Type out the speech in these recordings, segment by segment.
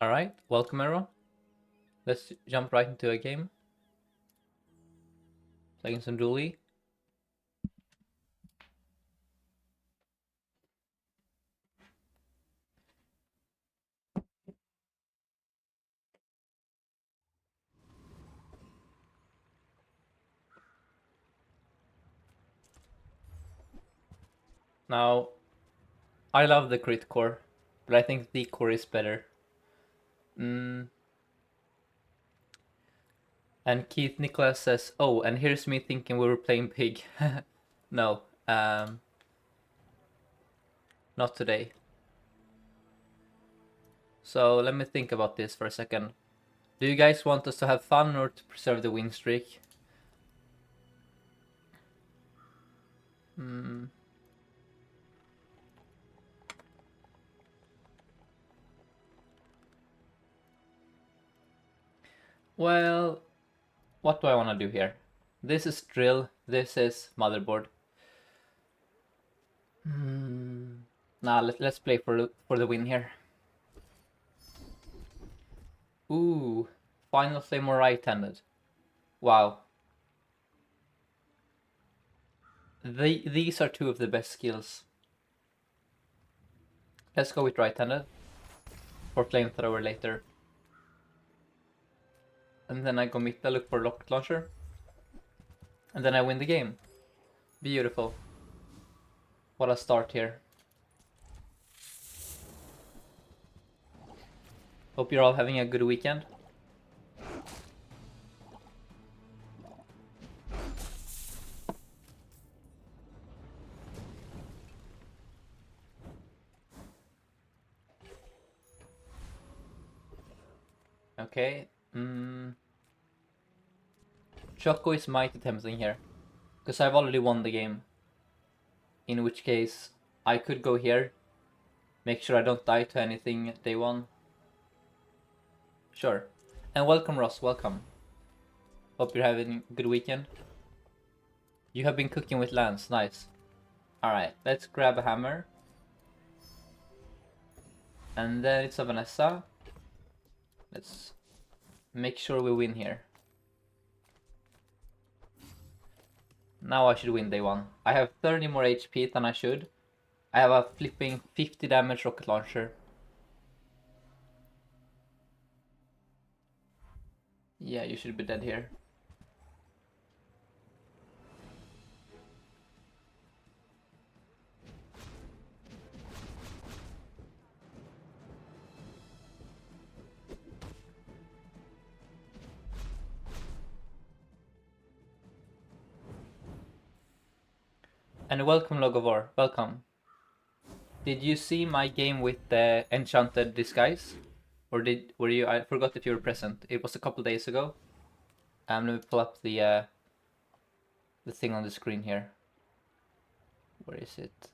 Alright, welcome everyone. Let's jump right into a game. Playing some Dooley. Now, I love the crit core, but I think the core is better. Mm. And Keith Nicholas says, "Oh, and here's me thinking we were playing pig." No, not today. So let me think about this for a second. Do you guys want us to have fun or to preserve the win streak? Hmm. Well, what do I want to do here? This is drill. This is motherboard. Nah, let's play for the win here. Ooh, final flame or right-handed. Wow. These are two of the best skills. Let's go with right-handed for flamethrower later. And then I go Mitta, look for rocket launcher. And then I win the game. Beautiful. What a start here. Hope you're all having a good weekend. Okay. Choco is mighty tempting here. Because I've already won the game. In which case, I could go here. Make sure I don't die to anything day one. Sure. And welcome Ross, welcome. Hope you're having a good weekend. You have been cooking with Lance, nice. Alright, let's grab a hammer. And then it's a Vanessa. Let's make sure we win here. Now I should win day one. I have 30 more HP than I should. I have a flipping 50 damage rocket launcher. Yeah, you should be dead here. And welcome Logovor, welcome. Did you see my game with the enchanted disguise? Or were you? I forgot if you were present. It was a couple days ago. Let me pull up the thing on the screen here. Where is it?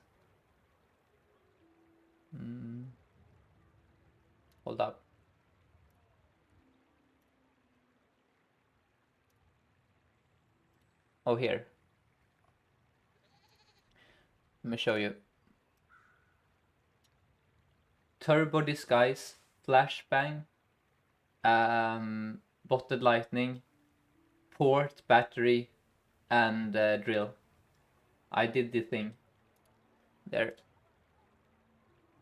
Hold up. Oh, here. Let me show you. Turbo disguise, flashbang, botted lightning, port, battery, and drill. I did the thing. There.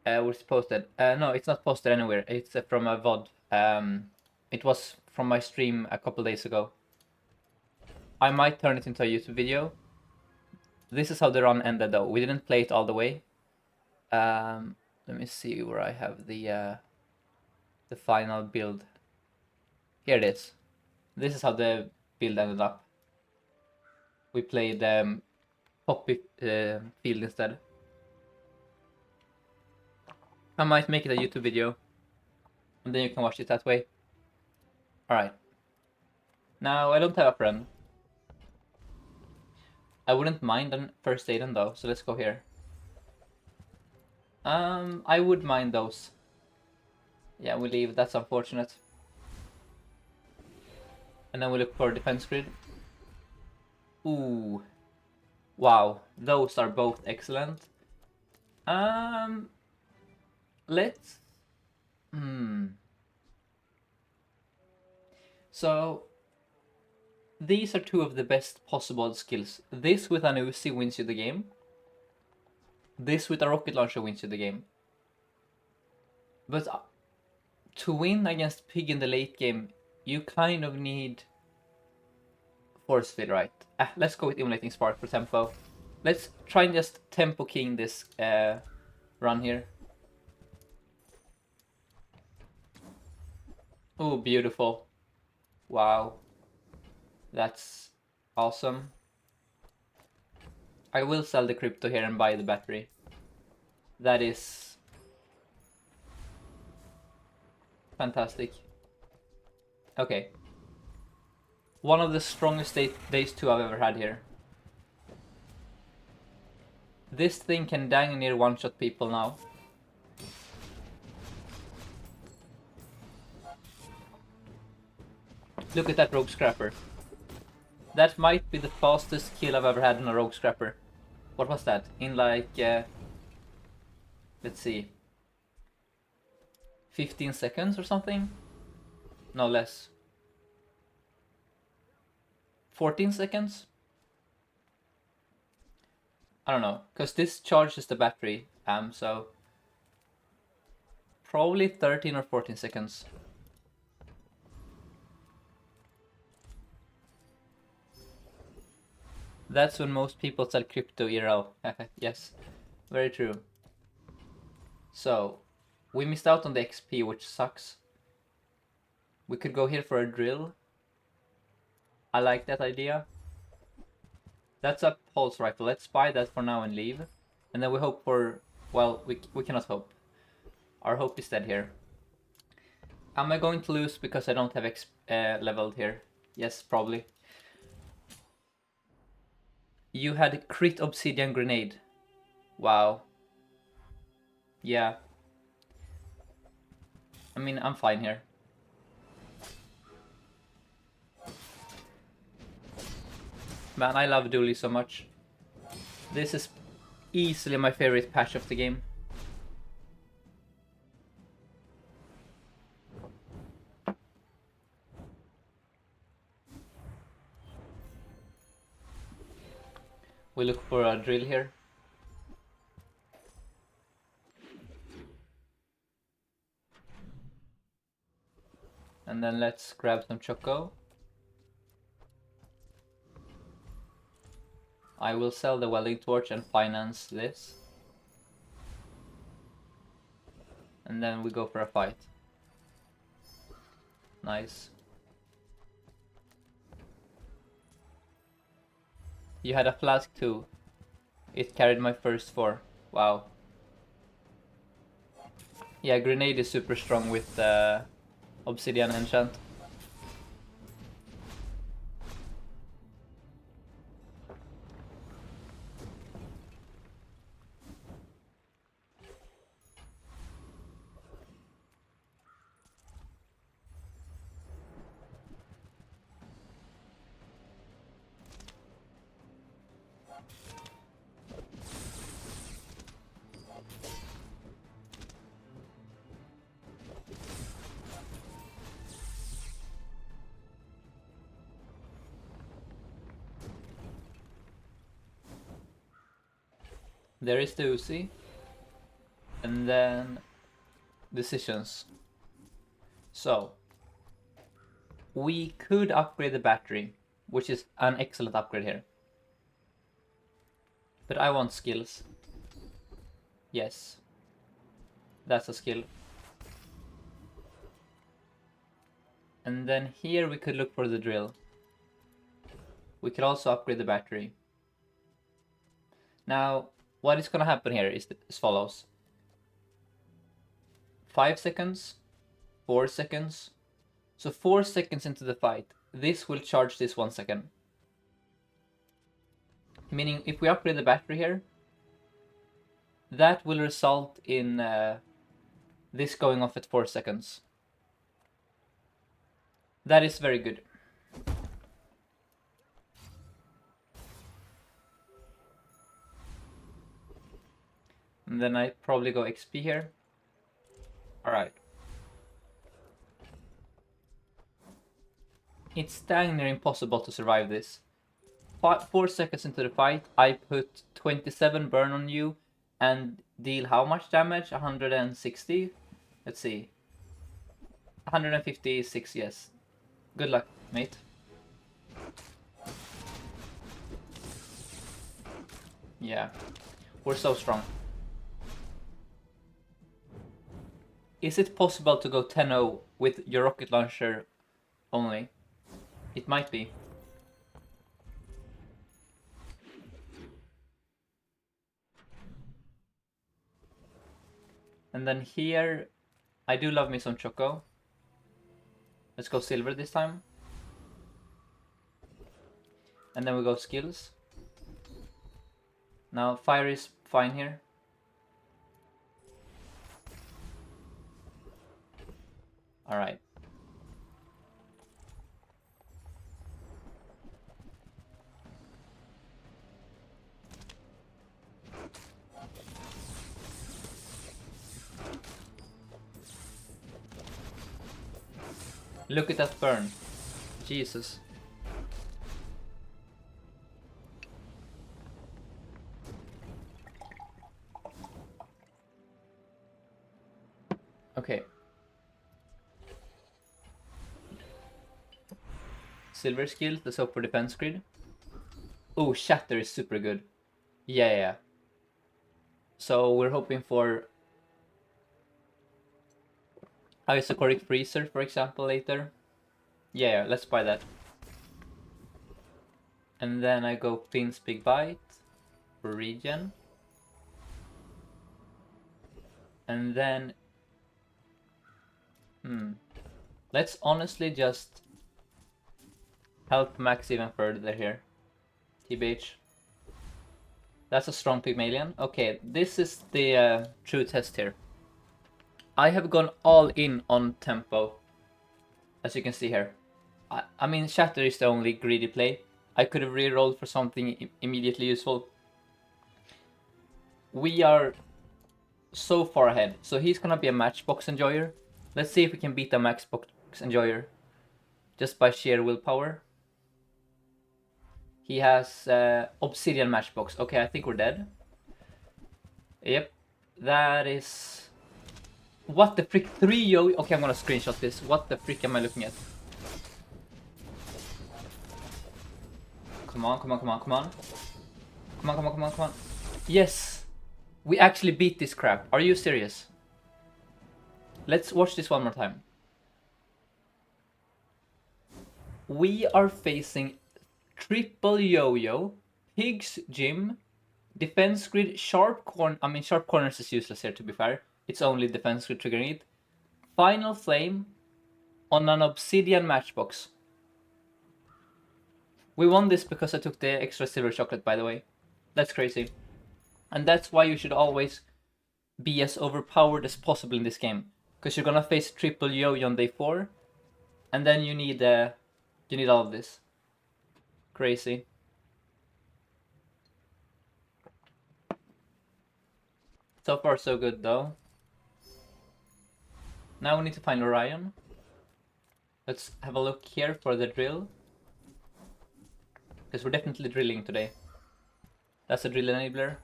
Was posted. No, it's not posted anywhere. It's from a VOD. It was from my stream a couple days ago. I might turn it into a YouTube video. This is how the run ended though. We didn't play it all the way. Let me see where I have the final build. Here it is. This is how the build ended up. We played Poppy field instead. I might make it a YouTube video, and then you can watch it that way. Alright. Now, I don't have a friend. I wouldn't mind on first aid though, so let's go here. I would mind those. Yeah, we leave, that's unfortunate. And then we look for defense grid. Ooh. Wow, those are both excellent. Let's... So these are two of the best possible skills. This with an Uzi wins you the game. This with a rocket launcher wins you the game. But to win against Pig in the late game, you kind of need force field, right? Let's go with Emulating Spark for tempo. Let's try and just tempo king this run here. Oh, beautiful. Wow. That's awesome. I will sell the crypto here and buy the battery. That is fantastic. Okay. One of the strongest days 2 I've ever had here. This thing can dang near one-shot people now. Look at that Rogue Scrapper. That might be the fastest kill I've ever had on a Rogue Scrapper. What was that? In like... let's see. 15 seconds or something? No, less. 14 seconds? I don't know, because this charges the battery, so... Probably 13 or 14 seconds. That's when most people sell crypto IRL. Yes, very true. So, we missed out on the XP, which sucks. We could go here for a drill. I like that idea. That's a pulse rifle. Let's buy that for now and leave. And then we hope for... Well, we cannot hope. Our hope is dead here. Am I going to lose because I don't have leveled here? Yes, probably. You had a crit obsidian grenade. Wow. Yeah. I mean, I'm fine here. Man, I love Dooley so much. This is easily my favorite patch of the game. We look for a drill here. And then let's grab some Choco. I will sell the welding torch and finance this. And then we go for a fight. Nice. You had a flask too. It carried my first 4. Wow. Yeah, grenade is super strong with obsidian enchant. There is the Uzi. And then decisions. So we could upgrade the battery, which is an excellent upgrade here. But I want skills. Yes. That's a skill. And then here we could look for the drill. We could also upgrade the battery. Now, what is going to happen here is as follows. 5 seconds, 4 seconds. So 4 seconds into the fight, this will charge this 1 second. Meaning if we upgrade the battery here, that will result in this going off at 4 seconds. That is very good. And then I probably go XP here. Alright. It's dang near impossible to survive this. 4 seconds into the fight, I put 27 burn on you and deal how much damage? 160? Let's see. 156, yes. Good luck, mate. Yeah, we're so strong. Is it possible to go 10-0 with your rocket launcher only? It might be. And then here, I do love me some Choco. Let's go silver this time. And then we go skills. Now fire is fine here. Alright. Look at that burn. Jesus. Okay. Silver skill, let's hope for defense grid. Oh, shatter is super good. Yeah. So we're hoping for isocoric freezer, for example, later. Yeah, let's buy that. And then I go Finn's Big Bite for regen. And then... Let's honestly just help Max even further here. TBH. That's a strong Pygmalion. Okay, this is the true test here. I have gone all in on tempo, as you can see here. I mean, Shatter is the only greedy play. I could have re-rolled for something immediately useful. We are so far ahead. So he's gonna be a matchbox enjoyer. Let's see if we can beat a matchbox enjoyer just by sheer willpower. He has obsidian matchbox. Okay, I think we're dead. Yep, that is... What the frick? 3 yo... Okay, I'm gonna screenshot this. What the frick am I looking at? Come on. Come on. Yes! We actually beat this crap. Are you serious? Let's watch this one more time. We are facing triple yo-yo, Pig's Gym, defense grid, sharp corner. I mean, sharp corners is useless here, to be fair. It's only defense grid triggering it. Final flame on an obsidian matchbox. We won this because I took the extra silver chocolate, by the way. That's crazy. And that's why you should always be as overpowered as possible in this game. Because you're gonna face triple yo-yo on day 4. And then you need all of this. Crazy. So far so good though. Now we need to find Orion. Let's have a look here for the drill. Because we're definitely drilling today. That's a drill enabler.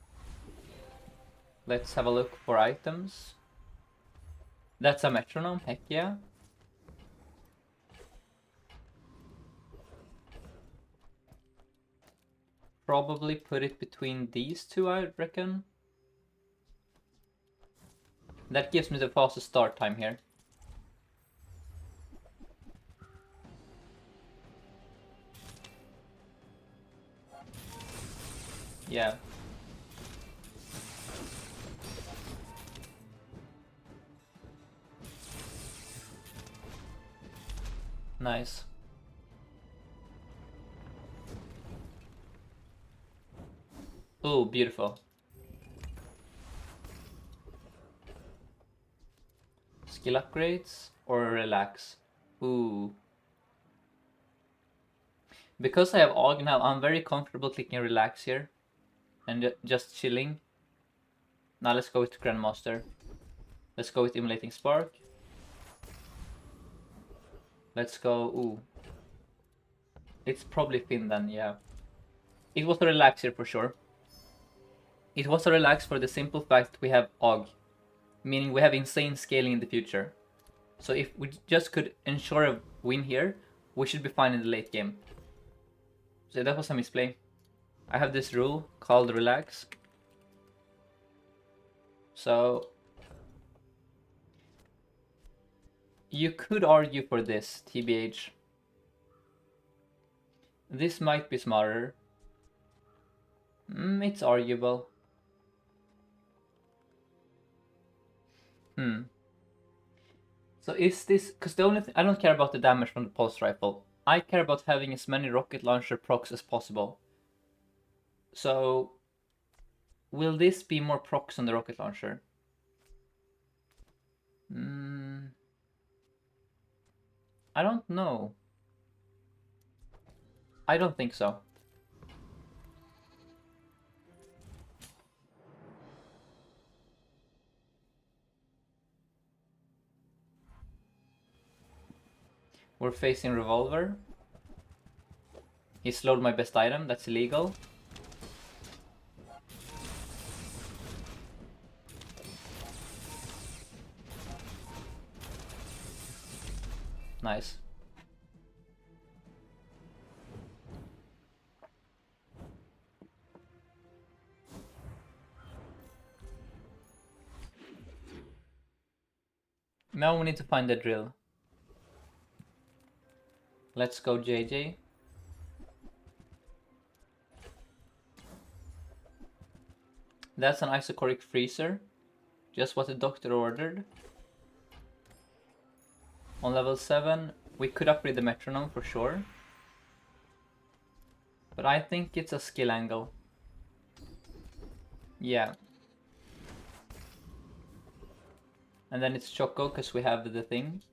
Let's have a look for items. That's a metronome, heck yeah. Probably put it between these two, I reckon. That gives me the fastest start time here. Yeah. Nice. Oh, beautiful. Skill upgrades or relax? Ooh. Because I have Aug now, I'm very comfortable clicking relax here. And just chilling. Now let's go with Grandmaster. Let's go with Immolating Spark. Let's go, ooh. It's probably Finland, yeah. It was a relaxer for sure. It was a relax for the simple fact we have Og, meaning we have insane scaling in the future. So if we just could ensure a win here, we should be fine in the late game. So that was a misplay. I have this rule called relax. So you could argue for this, TBH. This might be smarter. It's arguable. So is this... Because the only thing... I don't care about the damage from the pulse rifle. I care about having as many rocket launcher procs as possible. So... will this be more procs on the rocket launcher? I don't know. I don't think so. We're facing revolver. He slowed my best item, that's illegal. Nice. Now we need to find the drill. Let's go, JJ. That's an isocoric freezer. Just what the doctor ordered. On level 7, we could upgrade the metronome for sure. But I think it's a skill angle. Yeah. And then it's Choco, because we have the thing.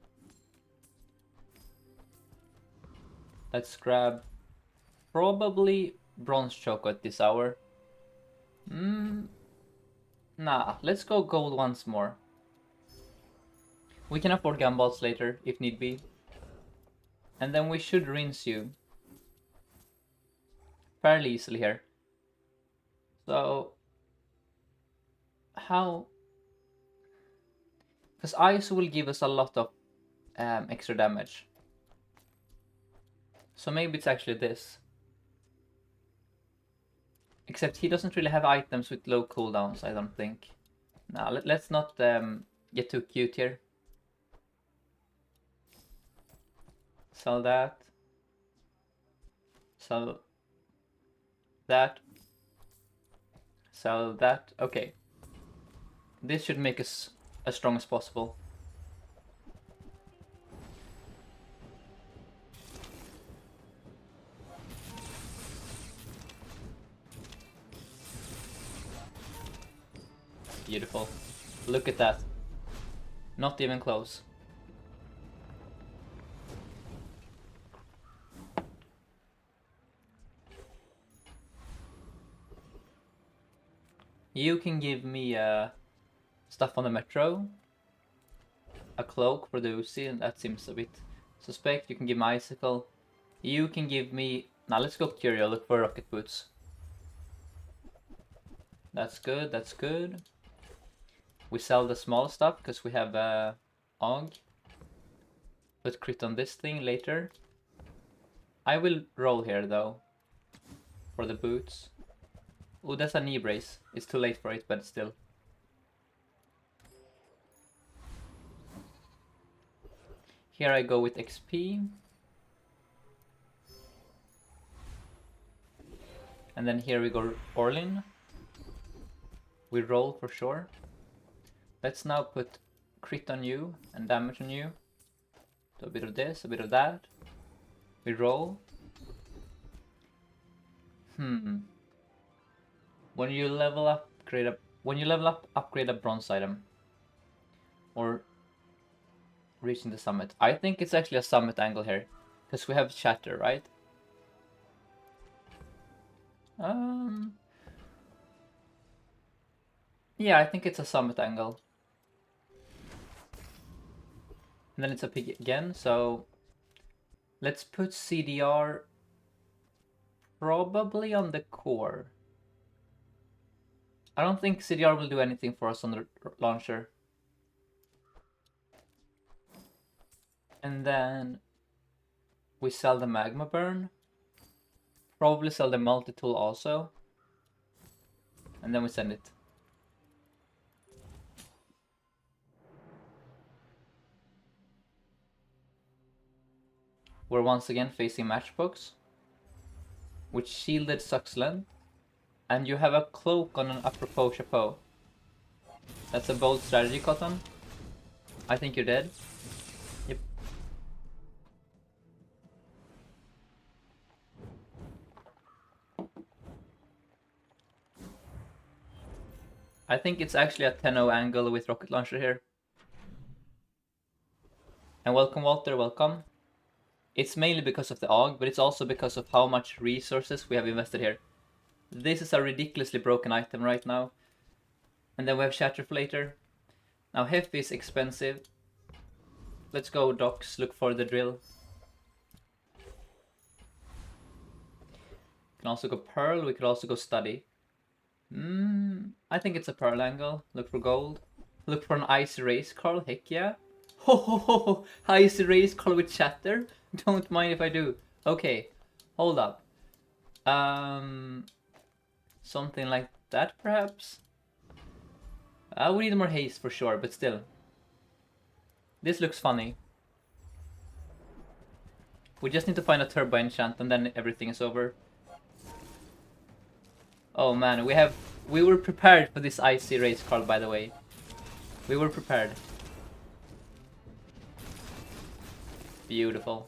Let's grab probably bronze Choco at this hour. Nah, let's go gold once more. We can afford gumballs later, if need be. And then we should rinse you fairly easily here. So... how... because ice will give us a lot of extra damage. So maybe it's actually this. Except he doesn't really have items with low cooldowns, I don't think. Now, let's not get too cute here. Sell that. Sell that. Sell that. Okay. This should make us as strong as possible. Beautiful. Look at that. Not even close. You can give me stuff on the metro. A cloak for the Uzi, and that seems a bit suspect. You can give me icicle. You can give me... now let's go Curio, look for rocket boots. That's good, that's good. We sell the small stuff because we have Og. Put crit on this thing later. I will roll here though. For the boots. Oh, that's a knee brace. It's too late for it, but still. Here I go with XP. And then here we go Orlin. We roll for sure. Let's now put crit on you and damage on you. So a bit of this, a bit of that. We roll. When you level up, upgrade a bronze item. Or reaching the summit. I think it's actually a summit angle here. Because we have shatter, right? Yeah, I think it's a summit angle. And then it's a pig again, so let's put CDR Probably on the core. I don't think CDR will do anything for us on the launcher. And then we sell the magma burn. Probably sell the multi-tool also. And then we send it. We're once again facing matchbooks, which shielded Suxland. And you have a cloak on an apropos chapeau. That's a bold strategy, Cotton. I think you're dead. Yep. I think it's actually a 10-0 angle with rocket launcher here. And welcome, Walter, welcome. It's mainly because of the AUG, but it's also because of how much resources we have invested here. This is a ridiculously broken item right now. And then we have Shatterflater. Now Hef is expensive. Let's go docks, look for the drill. We can also go Pearl, we could also go Study. I think it's a Pearl angle. Look for gold. Look for an Icy Race Carl, heck yeah. Ho ho ho! Icy Race Carl with Shatter? Don't mind if I do. Okay, hold up. Something like that perhaps? We need more haste for sure, but still. This looks funny. We just need to find a turbo enchant and then everything is over. Oh man, we were prepared for this Icy Race card, by the way. We were prepared. Beautiful.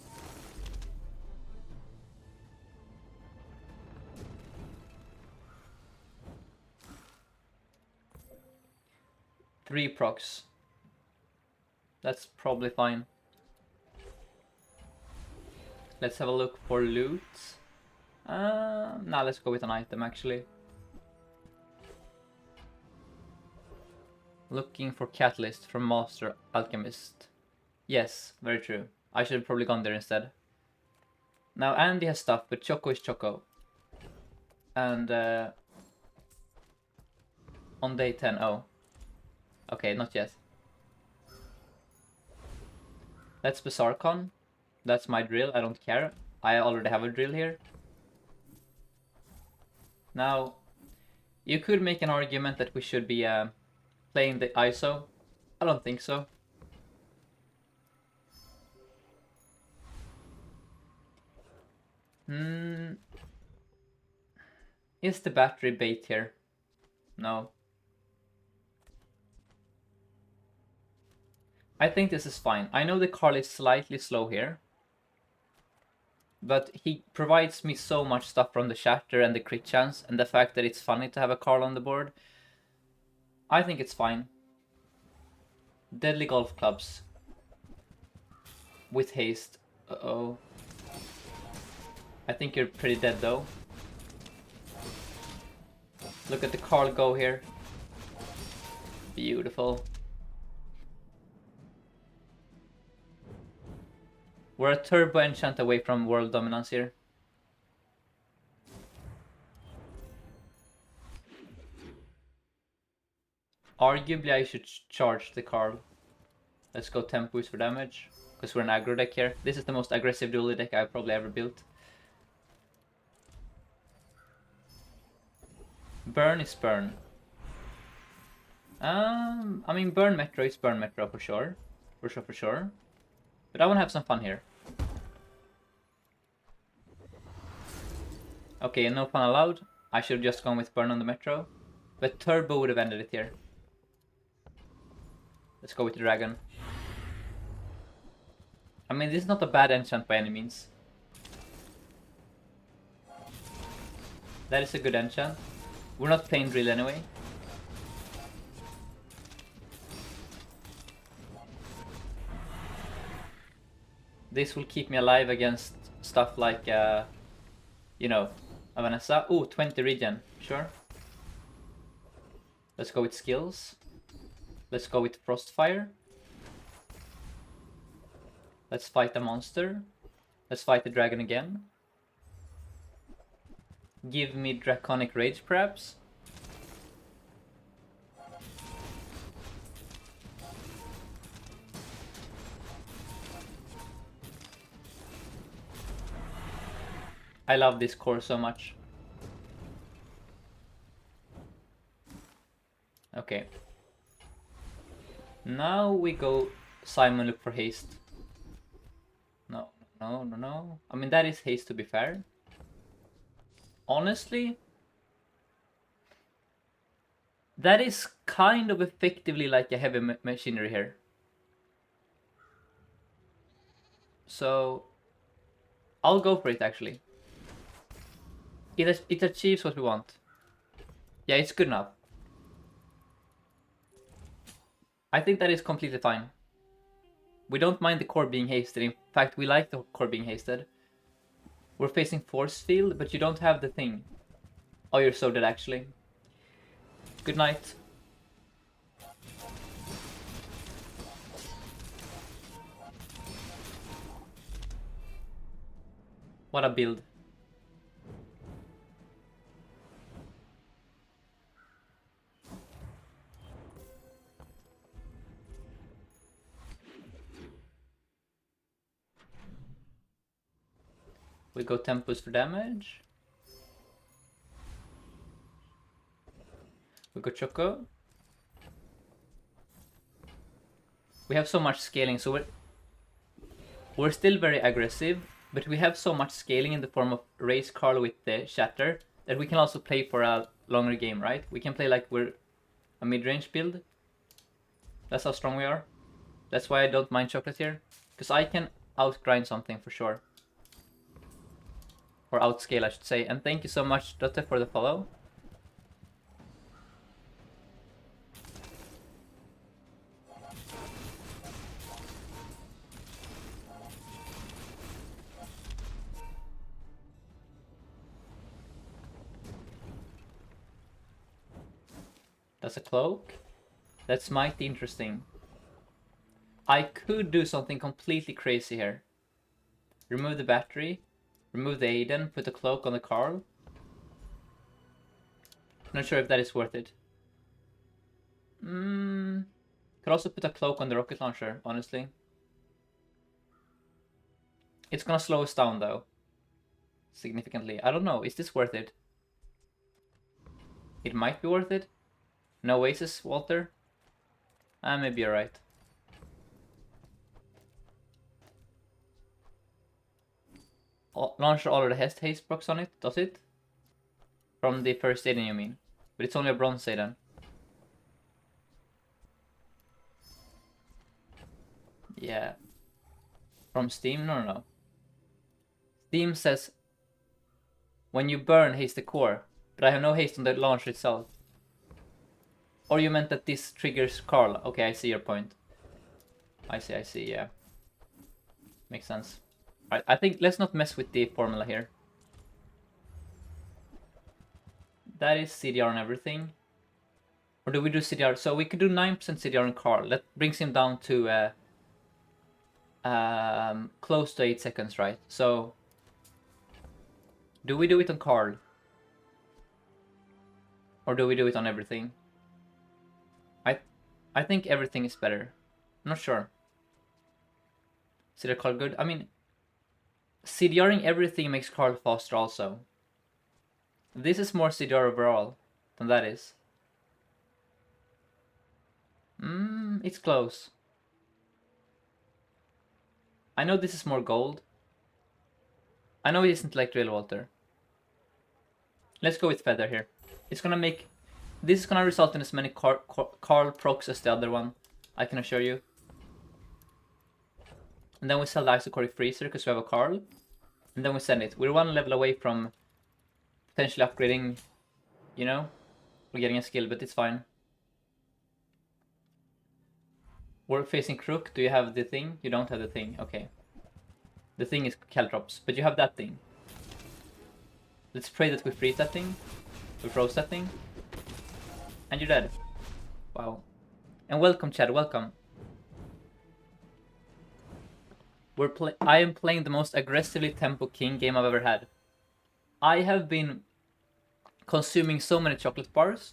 Three procs. That's probably fine. Let's have a look for loot. Nah, let's go with an item actually. Looking for Catalyst from Master Alchemist. Yes, very true. I should have probably gone there instead. Now Andy has stuff, but Choco is Choco. And on day 10, oh. Okay, not yet. That's Bizarrecon. That's my drill, I don't care. I already have a drill here. Now, you could make an argument that we should be playing the ISO. I don't think so. Is the battery bait here? No. I think this is fine. I know the Carl is slightly slow here. But he provides me so much stuff from the Shatter and the crit chance, and the fact that it's funny to have a Carl on the board. I think it's fine. Deadly golf clubs. With haste. Uh-oh. I think you're pretty dead though. Look at the Carl go here. Beautiful. We're a turbo enchant away from world dominance here. Arguably I should charge the Carl. Let's go 10 boost for damage. Because we're an aggro deck here. This is the most aggressive Dooley deck I've probably ever built. Burn is burn. I mean burn Metro is burn Metro for sure. For sure. But I want to have some fun here. Okay, no fun allowed. I should have just gone with burn on the Metro. But Turbo would have ended it here. Let's go with the Dragon. I mean, this is not a bad enchant by any means. That is a good enchant. We're not playing drill anyway. This will keep me alive against stuff like, you know, a Vanessa. Ooh, 20 regen, sure. Let's go with skills. Let's go with Frostfire. Let's fight the monster. Let's fight the dragon again. give me Draconic Rage, perhaps? I love this core so much. Okay. Now we go Simon look for haste. No, no, no, no. I mean, that is haste, to be fair. Honestly, that is kind of effectively like a heavy machinery here. So I'll go for it, actually. It achieves what we want. Yeah, it's good enough. I think that is completely fine. We don't mind the core being hasted. In fact, we like the core being hasted. We're facing force field, but you don't have the thing. Oh, you're so dead, actually. Good night. What a build. We go Tempus for damage. We go Choco. We have so much scaling, so we're still very aggressive, but we have so much scaling in the form of raise Carl with the Shatter that we can also play for a longer game, right? We can play like we're a mid-range build. That's how strong we are. That's why I don't mind Chocolate here, because I can outgrind something for sure. Or outscale, I should say. And thank you so much, Dotte, for the follow. That's a cloak. That's mighty interesting. I could do something completely crazy here. Remove the battery, remove the Aiden, put a cloak on the Carl. Not sure if that is worth it. Could also put a cloak on the rocket launcher, honestly. It's gonna slow us down though. Significantly. I don't know, is this worth it? It might be worth it. No aces, Walter? Maybe you're right. Launcher already has haste procs on it, does it? From the first Aiden, you mean? But it's only a bronze Aiden. Yeah. From Steam? No, no, no. Steam says when you burn, haste the core, but I have no haste on the launcher itself. Or you meant that this triggers Carl. Okay, I see your point. I see, yeah. Makes sense. Alright, I think let's not mess with the formula here. That is CDR on everything. Or do we do CDR? So we could do 9% CDR on Carl. That brings him down to close to 8 seconds, right? So do we do it on Carl? Or do we do it on everything? I think everything is better. I'm not sure. CDR Carl good? I mean, CDRing everything makes Carl faster also. This is more CDR overall than that is. It's close. I know this is more gold. I know it isn't like Drill Walter. Let's go with Feather here. It's gonna make... This is gonna result in as many Carl procs as the other one, I can assure you. And then we sell the Isocoric Freezer because we have a Carl. And then we send it. We're one level away from potentially upgrading, you know? We're getting a skill, but it's fine. We're facing Crook. Do you have the thing? You don't have the thing. Okay. The thing is Caltrops, but you have that thing. Let's pray that we freeze that thing. We froze that thing. And you're dead. Wow. And welcome, Chad. Welcome. I am playing the most aggressively tempo king game I've ever had. I have been consuming so many chocolate bars.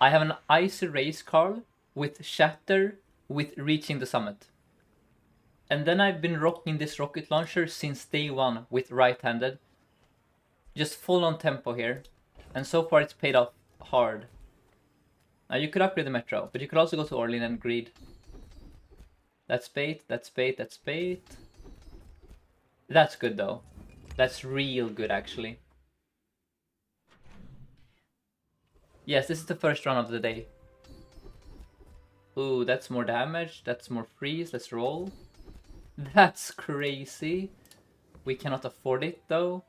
I have an icy race Carl with shatter with reaching the summit. And then I've been rocking this rocket launcher since day one with right-handed. Just full on tempo here. And so far it's paid off hard. Now you could upgrade the Metro, but you could also go to Orlean and greed. That's bait, that's bait, that's bait. That's good though. That's real good actually. Yes, this is the first run of the day. Ooh, that's more damage, that's more freeze, let's roll. That's crazy. We cannot afford it though.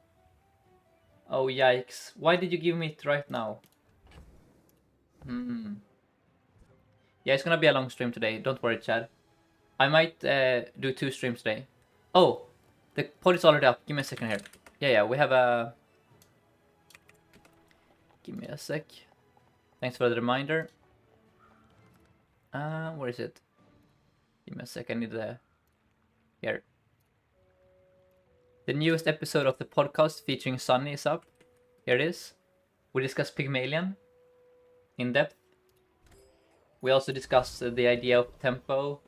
Oh yikes, why did you give me it right now? Yeah, it's gonna be a long stream today, don't worry Chad. I might do 2 streams today. Oh, the pod is already up, give me a second here. Yeah, we have a... Give me a sec. Thanks for the reminder. Where is it? Give me a sec, I need the... Here. The newest episode of the podcast featuring Sunny is up. Here it is. We discuss Pygmalion in depth. We also discuss the idea of tempo.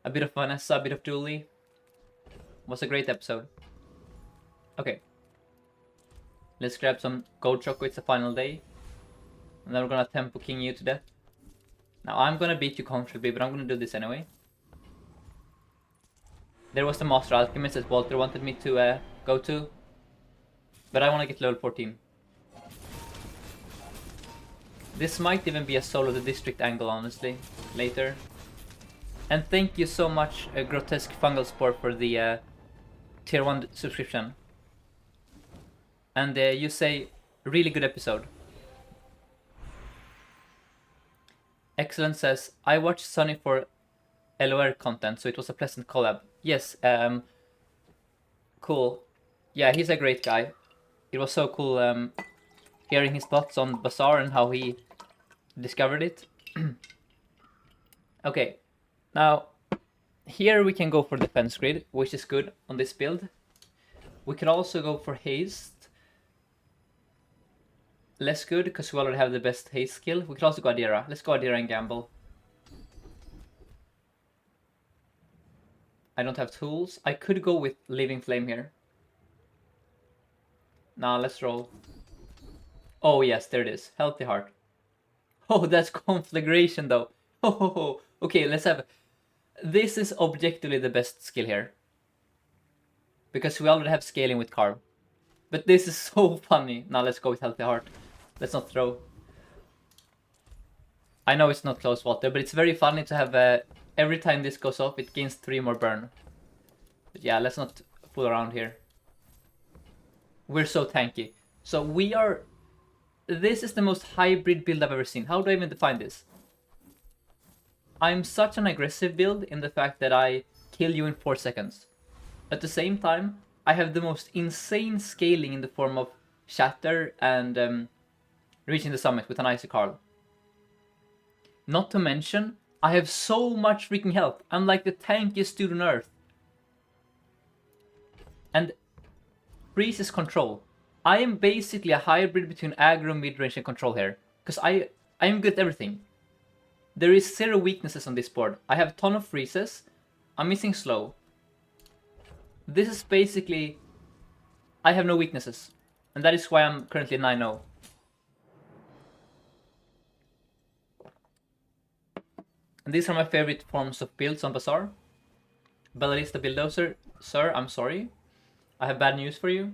A bit of Vanessa, a bit of Dooley. Was a great episode. Okay. Let's grab some gold choco, it's the final day. And then we're gonna tempo king you to death. Now I'm gonna beat you comfortably, but I'm gonna do this anyway. There was the Master Alchemist that Walter wanted me to go to. But I wanna get level 14. This might even be a solo the district angle, honestly, later. And thank you so much, Grotesque Fungal Spore, for the tier 1 subscription. And you say, really good episode. Excellent says, I watched Sunny for LOR content, so it was a pleasant collab. Yes, cool. Yeah, he's a great guy. It was so cool hearing his thoughts on Bazaar and how he discovered it. Okay, now here we can go for defense grid, which is good on this build. We could also go for haste. Less good, because we already have the best haste skill. We could also go Adira. Let's go Adira and gamble. I don't have tools. I could go with Living Flame here. Now let's roll. Oh yes, there it is. Healthy Heart. Oh, that's Conflagration though. Oh, okay, let's have... This is objectively the best skill here. Because we already have scaling with Carve. But this is so funny. Now let's go with Healthy Heart. Let's not throw. I know it's not close water, but it's very funny to have... every time this goes off, it gains 3 more burn. But yeah, let's not fool around here. We're so tanky. So we are... This is the most hybrid build I've ever seen. How do I even define this? I'm such an aggressive build in the fact that I kill you in 4 seconds. At the same time, I have the most insane scaling in the form of Shatter and reaching the summit with an Icy Carl. Not to mention, I have so much freaking health. I'm like the tankiest dude on earth. And freeze is control. I am basically a hybrid between aggro, mid-range and control here. Because I am good at everything. There is 0 weaknesses on this board. I have a ton of freezes. I'm missing slow. This is basically... I have no weaknesses. And that is why I'm currently 9-0. And these are my favorite forms of builds on Bazaar. Bellarista Bulldozer. Sir, I'm sorry. I have bad news for you.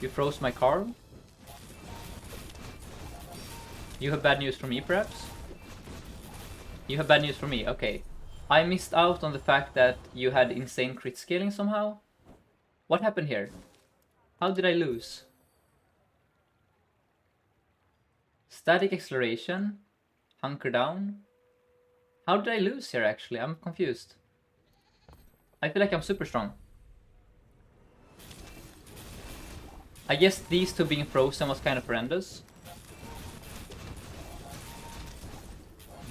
You froze my car. You have bad news for me, perhaps? You have bad news for me, okay. I missed out on the fact that you had insane crit scaling somehow. What happened here? How did I lose? Static acceleration? Hunker down? How did I lose here actually? I'm confused. I feel like I'm super strong. I guess these two being frozen was kind of horrendous.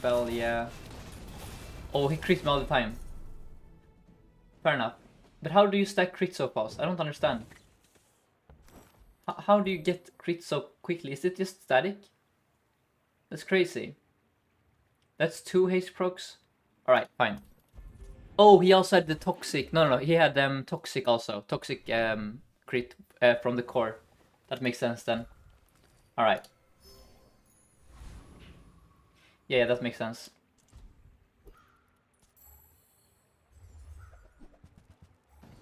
Bell, yeah. Oh, he creeps me all the time. Fair enough. But how do you stack crit so fast? I don't understand. How do you get crit so quickly? Is it just static? That's crazy. That's 2 haste procs. Alright, fine. Oh, he also had the toxic. No, he had toxic also. Toxic crit from the core. That makes sense then. Alright. Yeah, that makes sense.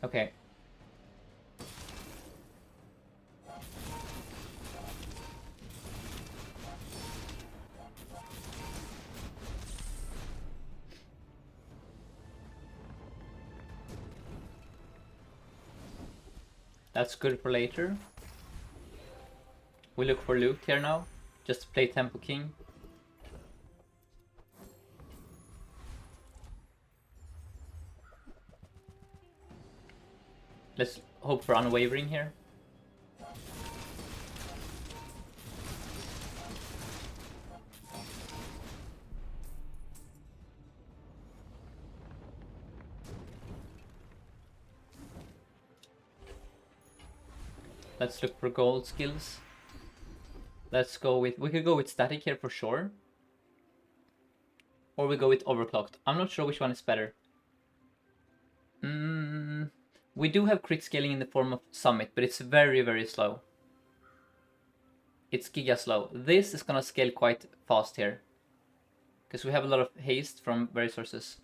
Okay. That's good for later. We look for loot here now. Just play Tempo King. Let's hope for unwavering here. Let's look for gold skills. Let's go with... We could go with static here for sure. Or we go with overclocked. I'm not sure which one is better. We do have crit scaling in the form of summit, but it's very, very slow. It's giga slow. This is gonna scale quite fast here. Because we have a lot of haste from various sources.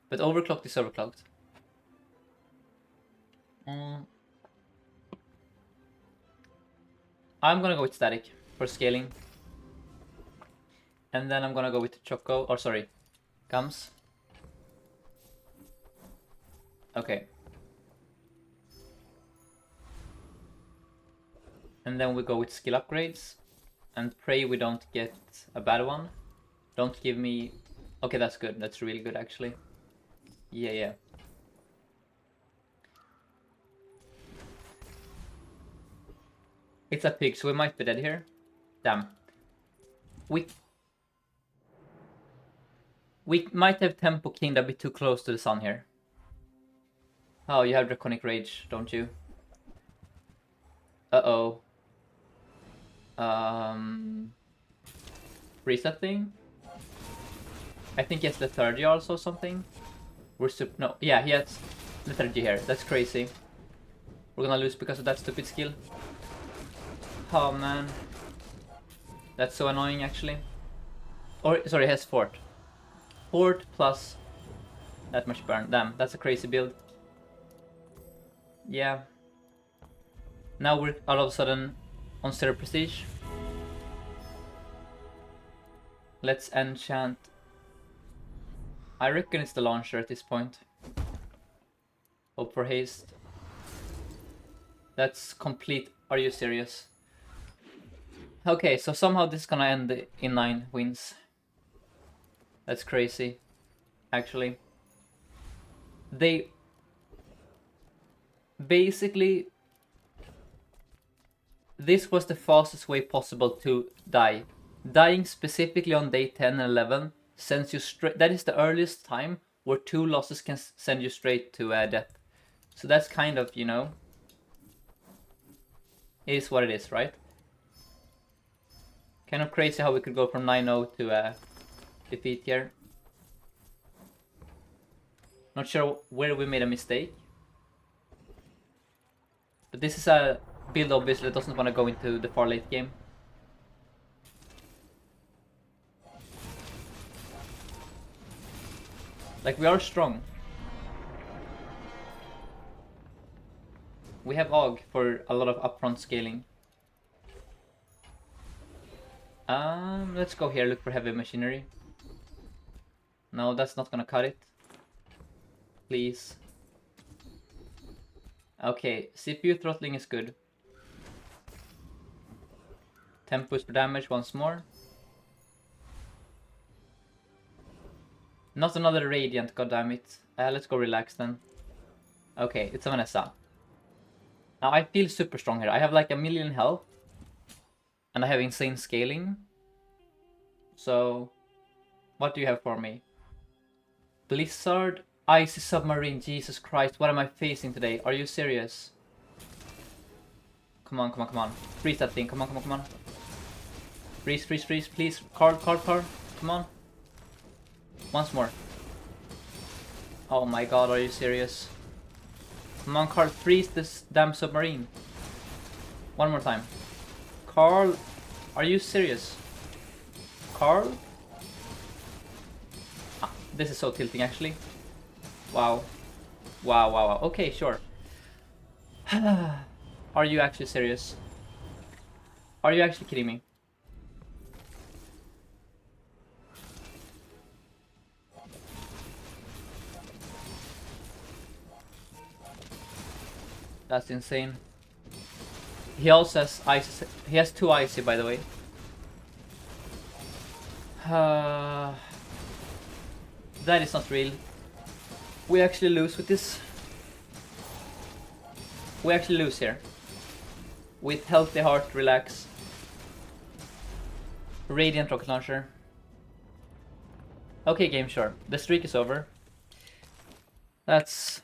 But overclocked is overclocked. I'm gonna go with static for scaling. And then I'm gonna go with Choco, or sorry, Gums. Okay. And then we go with skill upgrades. And pray we don't get a bad one. Don't give me... Okay, that's good. That's really good, actually. Yeah. It's a pig, so we might be dead here. Damn. We might have Tempo King a bit too close to the sun here. Oh, you have Draconic Rage, don't you? Uh-oh. Resetting? I think he has Lethargy also something. No, yeah, he has Lethargy here. That's crazy. We're gonna lose because of that stupid skill. Oh man. That's so annoying actually. Or, sorry, he has Fort. Fort plus that much burn. Damn, that's a crazy build. Yeah. Now we're all of a sudden on 0 prestige. Let's enchant. I reckon it's the launcher at this point. Hope for haste. That's complete. Are you serious? Okay, so somehow this is gonna end in 9 wins. That's crazy. Actually. They... Basically... This was the fastest way possible to die. Dying specifically on day 10 and 11 sends you straight... That is the earliest time where 2 losses can send you straight to death. So that's kind of, you know... It is what it is, right? Kind of crazy how we could go from 9-0 to defeat here. Not sure where we made a mistake. But this is a build obviously that doesn't want to go into the far late game. Like, we are strong. We have AUG for a lot of upfront scaling. Let's go here, look for heavy machinery. No, that's not gonna cut it. Please. Okay, CPU throttling is good. Tempos for damage once more. Not another Radiant, goddammit. Let's go relax then. Okay, it's a Vanessa. Now I feel super strong here. I have like 1,000,000 health. And I have insane scaling. So, what do you have for me? Blizzard Icy submarine, Jesus Christ, what am I facing today? Are you serious? Come on, come on, come on. Freeze that thing, come on, come on, come on. Freeze, freeze, freeze, please. Carl, come on. Once more. Oh my god, are you serious? Come on, Carl, freeze this damn submarine. One more time. Carl, are you serious? Carl? Ah, this is so tilting, actually. Wow. Wow, wow, wow. Okay, sure. Are you actually serious? Are you actually kidding me? That's insane. He also has ice. He has 2 icy, by the way. That is not real. We actually lose with this. We actually lose here. With healthy heart, relax. Radiant rocket launcher. Okay, game, sure. The streak is over. That's...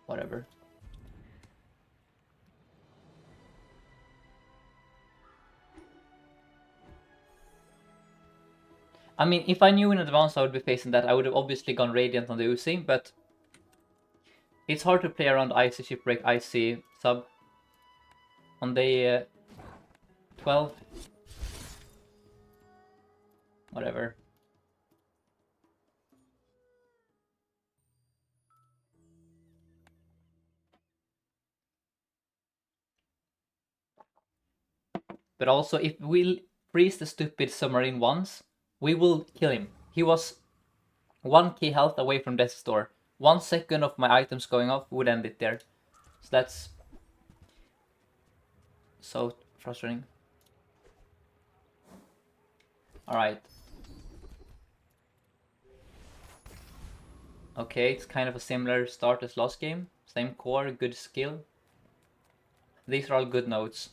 whatever. I mean, if I knew in advance I would be facing that, I would have obviously gone Radiant on the Uzi, but it's hard to play around Icy Shipwreck, Icy Sub on day 12. Whatever. But also, if we freeze the stupid submarine once, we will kill him. He was 1 key health away from death's door. 1 second of my items going off would end it there. So that's so frustrating. Alright. Okay, it's kind of a similar start as last game. Same core, good skill. These are all good notes.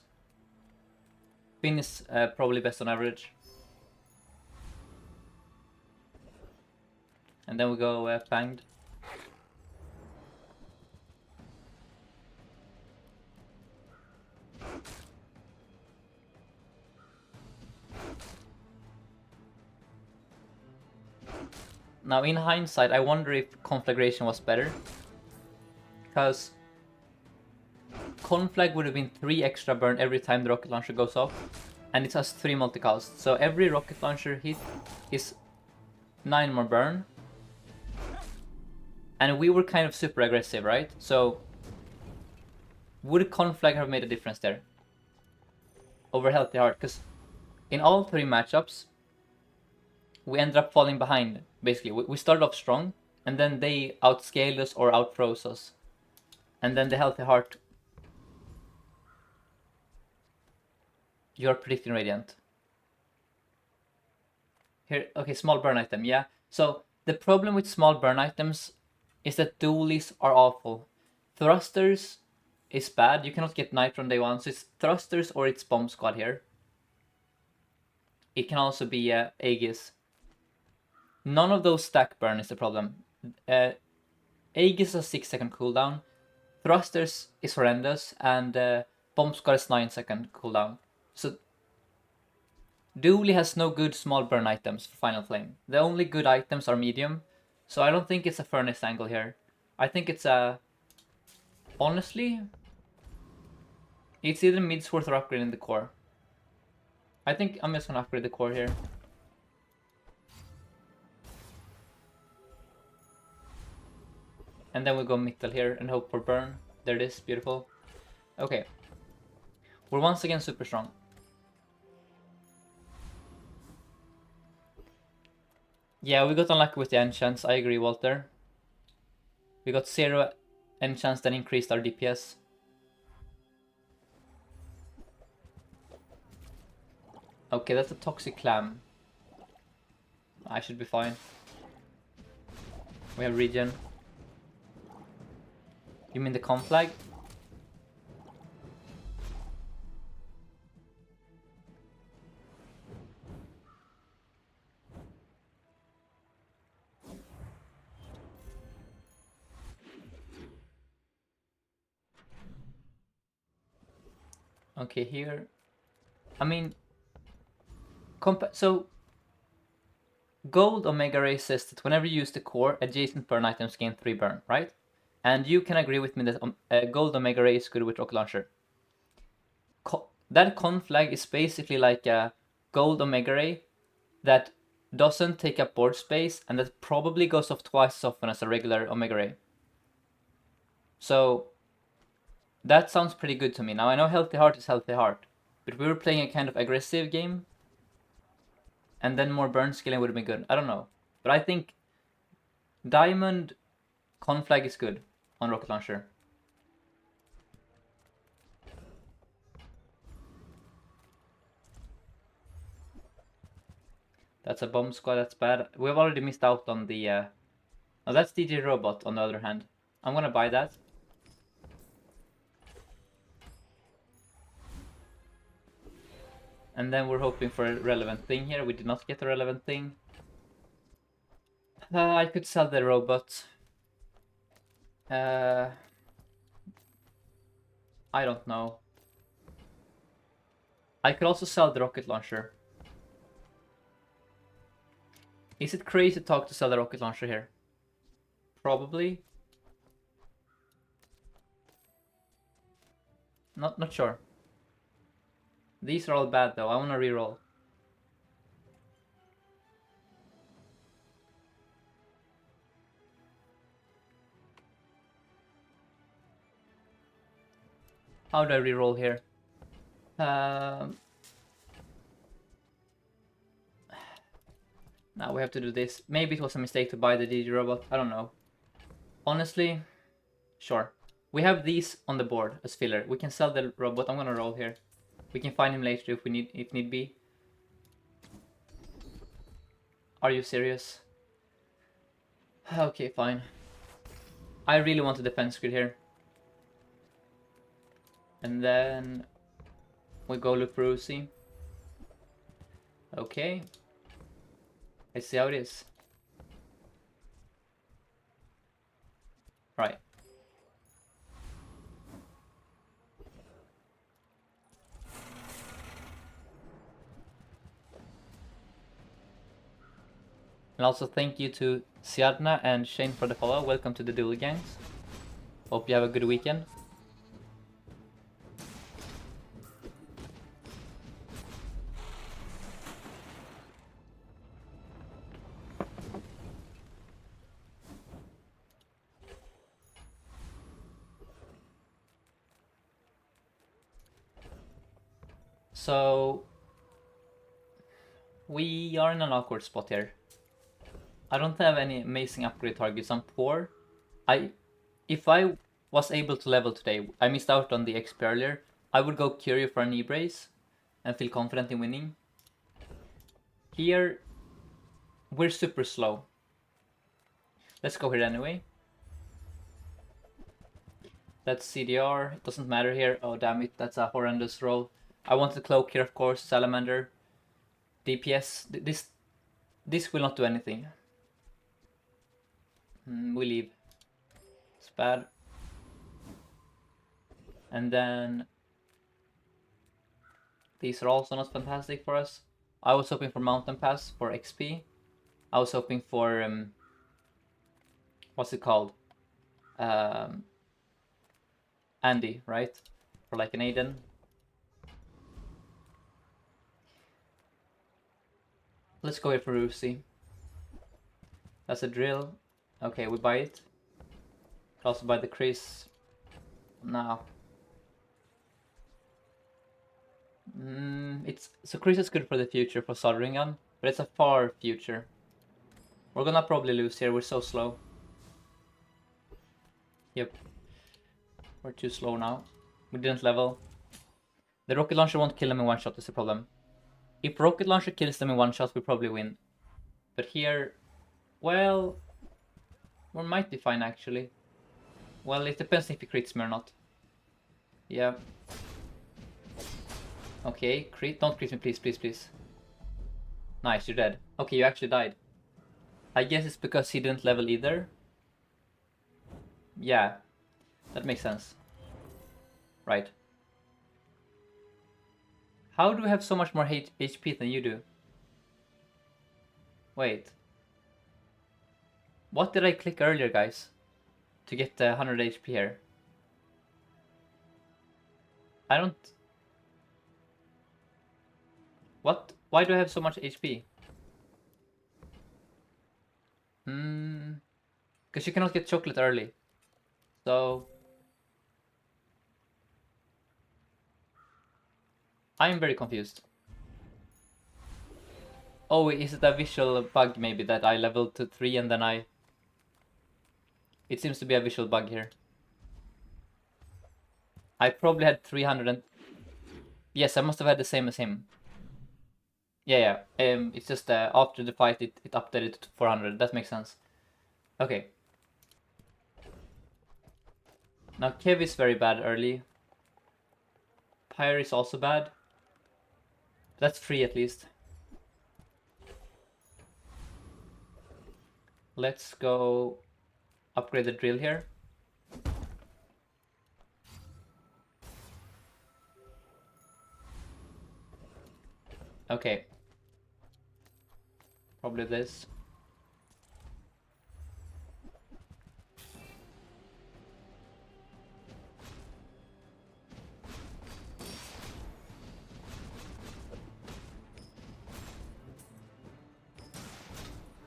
Finn is probably best on average. And then we go Fanged. Now in hindsight, I wonder if Conflagration was better. Because Conflag would have been 3 extra burn every time the rocket launcher goes off. And it has 3 multicast. So every rocket launcher hit is 9 more burn. And we were kind of super aggressive, right? So would Conflag have made a difference there? Over Healthy Heart? Because in all 3 matchups, we ended up falling behind, basically. We started off strong, and then they outscaled us or outfroze us. And then the Healthy Heart... You're predicting Radiant. Here, okay, small burn item, yeah. So, the problem with small burn items is that dualies are awful. Thrusters is bad, you cannot get Nitro on day 1, so it's Thrusters or it's Bomb Squad here. It can also be Aegis. None of those stack burn is the problem. Aegis is a 6-second cooldown, Thrusters is horrendous, and Bomb Squad is 9-second cooldown. So Dooley has no good small burn items for Final Flame. The only good items are medium, so I don't think it's a Furnace angle here. I think it's a... honestly, it's either Midsworth or upgrading the core. I think I'm just gonna upgrade the core here. And then we go Mittel here and hope for burn. There it is, beautiful. Okay. We're once again super strong. Yeah, we got unlucky with the enchants, I agree, Walter. We got 0 enchants that increased our DPS. Okay, that's a toxic clam. I should be fine. We have regen. You mean the conflag? Okay, here. I mean, so gold Omega Ray says that whenever you use the core, adjacent burn items gain 3 burn, right? And you can agree with me that gold Omega Ray is good with rocket launcher. That con flag is basically like a gold Omega Ray that doesn't take up board space and that probably goes off twice as often as a regular Omega Ray. So that sounds pretty good to me. Now I know Healthy Heart is Healthy Heart, but we were playing a kind of aggressive game, and then more burn scaling would have been good. I don't know, but I think Diamond con flag is good on rocket launcher. That's a bomb squad. That's bad. We've already missed out on the. Oh, that's DJ Robot. On the other hand, I'm gonna buy that. And then we're hoping for a relevant thing here. We did not get a relevant thing. I could sell the robot. I don't know. I could also sell the rocket launcher. Is it crazy to talk to sell the rocket launcher here? Probably. Not sure. These are all bad though. I want to reroll. How do I reroll here? Now we have to do this. Maybe it was a mistake to buy the DG robot. I don't know. Honestly, sure. We have these on the board as filler. We can sell the robot. I'm gonna roll here. We can find him later if need be. Are you serious? Okay, fine. I really want a defense grid here. And then we go look for Uzi. Okay. Let's see how it is. Right. And also thank you to Siadna and Shane for the follow. Welcome to the Dooley gangs. Hope you have a good weekend. So we are in an awkward spot here. I don't have any amazing upgrade targets. I'm poor. If I was able to level today, I missed out on the XP earlier. I would go Curio for a knee brace and feel confident in winning. Here, we're super slow. Let's go here anyway. That's CDR. It doesn't matter here. Oh damn it, that's a horrendous roll. I want the cloak here, of course. Salamander. DPS. This will not do anything. We leave. It's bad. And then these are also not fantastic for us. I was hoping for Mountain Pass for XP. I was hoping for what's it called? Andy, right? For like an Aiden. Let's go here for Rusi. That's a drill. Okay, we buy it. Could also buy the Chris. Now. So Chris is good for the future for soldering gun, but it's a far future. We're gonna probably lose here. We're so slow. Yep. We're too slow now. We didn't level. The rocket launcher won't kill them in one shot is the problem. If rocket launcher kills them in one shot, we probably win. But here, well, we might be fine actually. Well, it depends if he crits me or not. Yeah. Okay, crit. Don't crit me, please, please, please. Nice, you're dead. Okay, you actually died. I guess it's because he didn't level either. Yeah, that makes sense. Right. How do I have so much more HP than you do? Wait. What did I click earlier, guys? To get 100 HP here. I don't... What? Why do I have so much HP? Because you cannot get chocolate early. So... I'm very confused. Oh, is it a visual bug maybe that I leveled to 3 and then I... It seems to be a visual bug here. I probably had 300 and... Yes, I must have had the same as him. Yeah. It's just after the fight it updated to 400. That makes sense. Okay. Now Kev is very bad early. Pyre is also bad. That's free at least. Let's go upgrade the drill here. Okay. Probably this.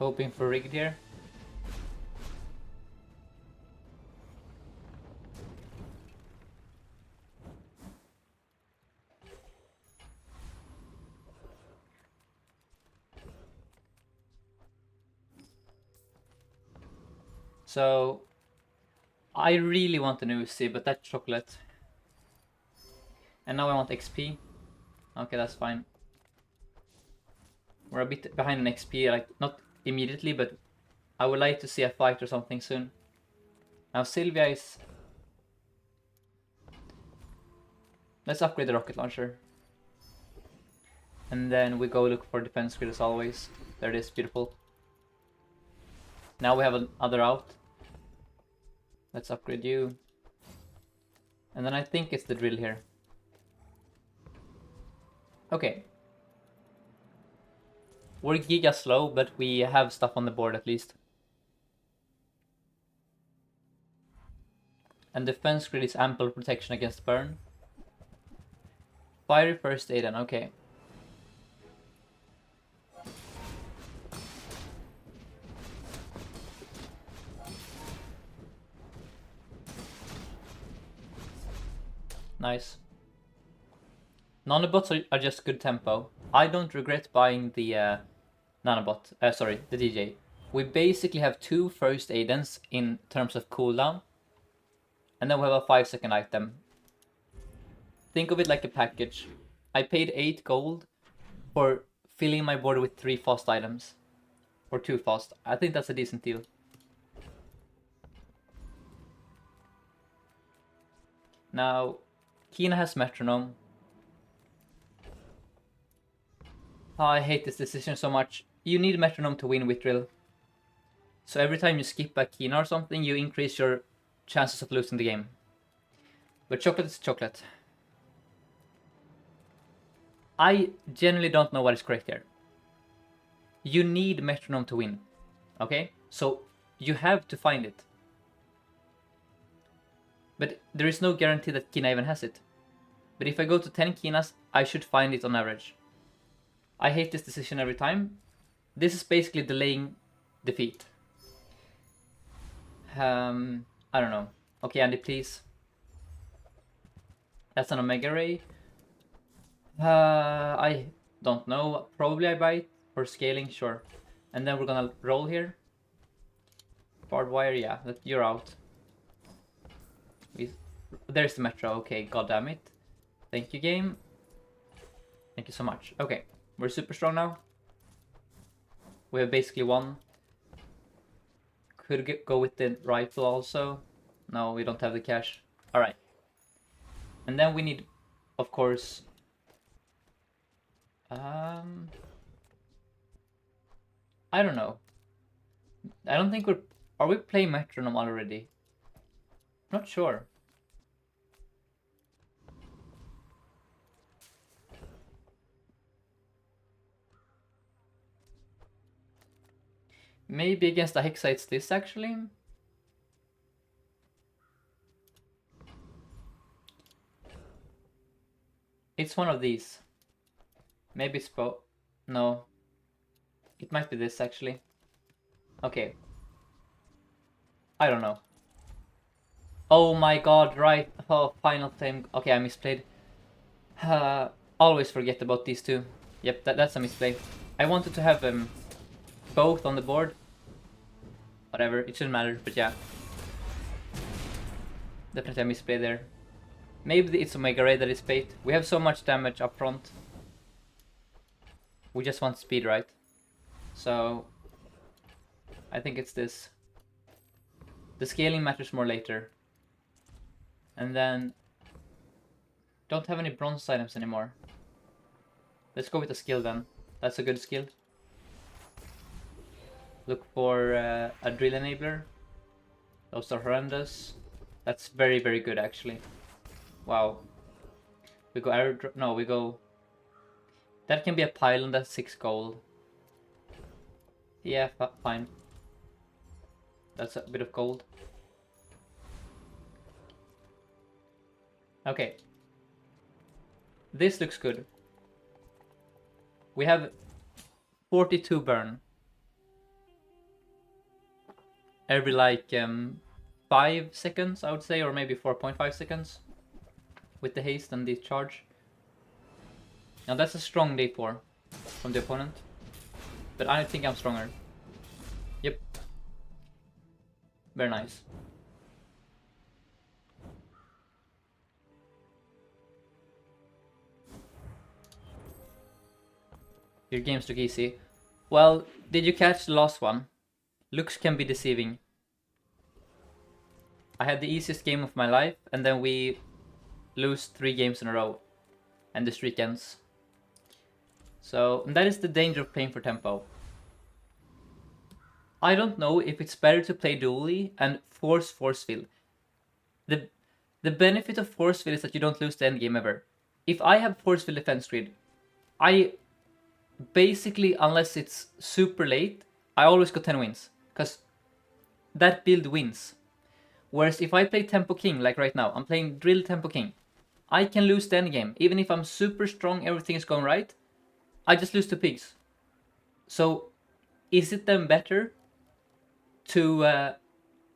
Hoping for rigged here. So I really want an Uzi, but that's chocolate. And now I want XP. Okay, that's fine. We're a bit behind in XP, like not immediately, but I would like to see a fight or something soon. Now Sylvia is... Let's upgrade the rocket launcher. And then we go look for defense grid as always. There it is, beautiful. Now we have another out. Let's upgrade you. And then I think it's the drill here. Okay. We're giga slow, but we have stuff on the board at least. And defense grid is ample protection against burn. Fiery first aid then, okay. Nice. Nanobots are just good tempo. I don't regret buying the nanobot, the DJ. We basically have 2 first aidens in terms of cooldown. And then we have a 5-second item. Think of it like a package. I paid 8 gold for filling my board with 3 fast items. Or 2 fast. I think that's a decent deal. Now, Kina has metronome. Oh, I hate this decision so much. You need metronome to win with drill. So every time you skip a Kina or something, you increase your chances of losing the game. But chocolate is chocolate. I genuinely don't know what is correct here. You need metronome to win. Okay? So you have to find it. But there is no guarantee that Kina even has it. But if I go to 10 Kinas, I should find it on average. I hate this decision every time. This is basically delaying defeat. I don't know. Okay, Andy, please. That's an Omega Ray. I don't know. Probably I buy it for scaling, sure. And then we're gonna roll here. Barbed wire, yeah, you're out. There's the metro. Okay, god damn it. Thank you, game. Thank you so much. Okay, we're super strong now. We have basically won. Could go with the rifle also. No, we don't have the cash. Alright. And then we need, of course... I don't know. I don't think we're... Are we playing metronome already? Not sure. Maybe against the Hexa it's this actually. It's one of these. Maybe it's both. No. It might be this actually. Okay. I don't know. Oh my god, right. Oh, final flame. Okay, I misplayed. Always forget about these two. Yep, that's a misplay. I wanted to have them both on the board. Whatever, it shouldn't matter, but yeah. Definitely a misplay there. Maybe it's Omega Ray that is bait. We have so much damage up front. We just want speed, right? So I think it's this. The scaling matters more later. And then don't have any bronze items anymore. Let's go with the skill then. That's a good skill. Look for a drill enabler. Those are horrendous. That's very, very good actually. Wow. We go arrow drop. No, we go. That can be a pylon. That's 6 gold. Yeah, fine. That's a bit of gold. Okay. This looks good. We have 42 burn. Every like 5 seconds, I would say, or maybe 4.5 seconds. With the haste and the charge. Now that's a strong day 4 from the opponent. But I think I'm stronger. Yep. Very nice. Your games look easy. Well, did you catch the last one? Looks can be deceiving. I had the easiest game of my life, and then we lose 3 games in a row. And the streak ends. So, that is the danger of playing for tempo. I don't know if it's better to play Dooley and force fill. The benefit of force fill is that you don't lose the end game ever. If I have force fill defense grid, I basically, unless it's super late, I always got 10 wins. Because that build wins. Whereas if I play Tempo King, like right now, I'm playing Drill Tempo King, I can lose the end game. Even if I'm super strong, everything is going right, I just lose to pigs. So, is it then better to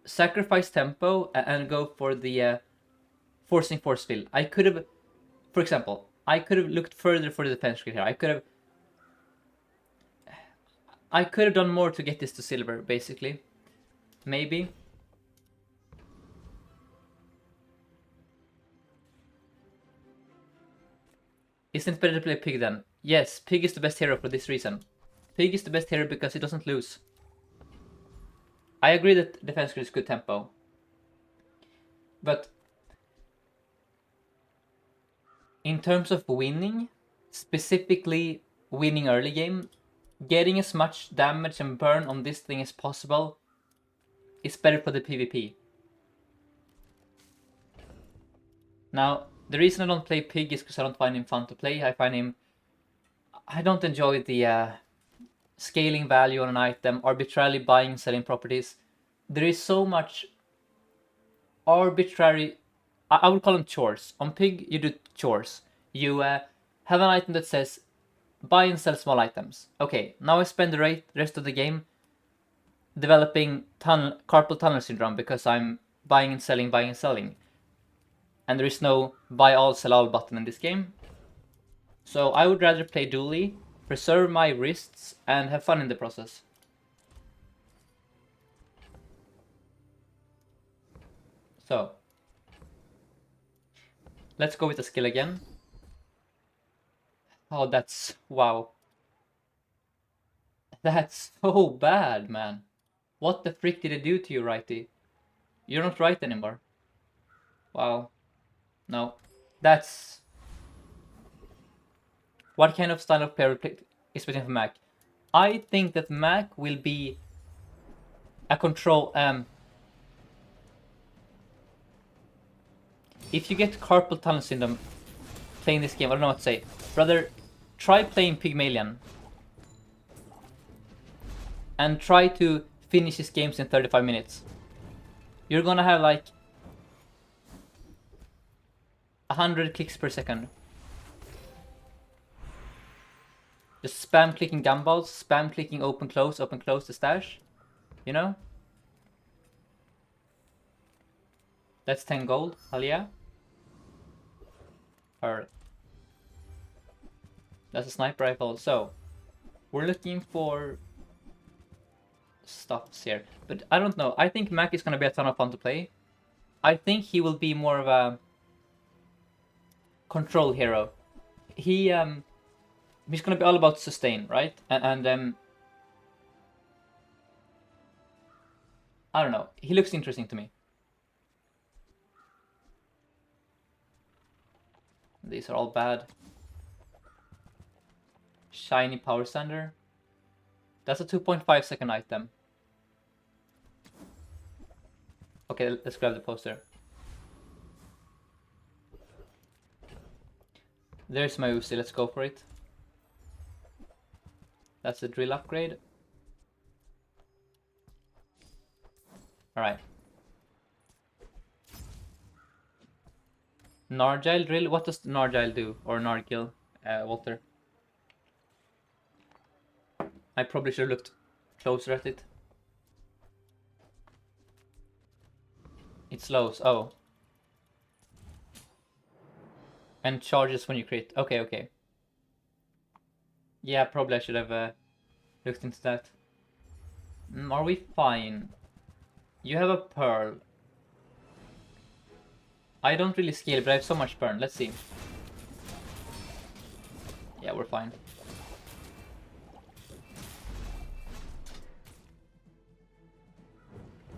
sacrifice tempo and go for the forcing force fill? I could have, for example, I could have looked further for the defense grid here. I could have done more to get this to silver, basically. Maybe. Isn't it better to play Pig then? Yes, Pig is the best hero for this reason. Pig is the best hero because he doesn't lose. I agree that defense grid is good tempo. But in terms of winning, specifically winning early game, getting as much damage and burn on this thing as possible is better for the PvP. Now, the reason I don't play Pig is because I don't find him fun to play. I don't enjoy the scaling value on an item, arbitrarily buying and selling properties. There is so much arbitrary, I would call them chores. On Pig, you do chores. You have an item that says buy and sell small items. Okay, now I spend the rest of the game developing carpal tunnel syndrome because I'm buying and selling. And there is no buy all, sell all button in this game. So I would rather play Dooley, preserve my wrists, and have fun in the process. So, let's go with the skill again. Oh, wow. That's so bad, man. What the frick did it do to you, righty? You're not right anymore. Wow. No. That's... What kind of style of player is waiting for Mac? I think that Mac will be a control... If you get carpal tunnel syndrome playing this game, I don't know what to say. Brother, try playing Pygmalion. and try to finish his games in 35 minutes. You're gonna have like 100 clicks per second. Just spam clicking gumballs, spam clicking open close the stash. You know? That's 10 gold, hell yeah. Alright. That's a sniper rifle. So, we're looking for stuffs here. But I don't know. I think Mac is gonna be a ton of fun to play. I think he will be more of a control hero. He's gonna be all about sustain, right? And I don't know. He looks interesting to me. These are all bad. Shiny power sander. That's a 2.5 second item. Okay, let's grab the poster. There's my Uzi, let's go for it. That's the drill upgrade. Alright. Nargile drill? What does Nargile do? Or Nargil, Walter? I probably should have looked closer at it. It slows, oh. And charges when you crit. Okay, okay. Yeah, probably I should have looked into that. Are we fine? You have a pearl. I don't really scale, but I have so much burn. Let's see. Yeah, we're fine.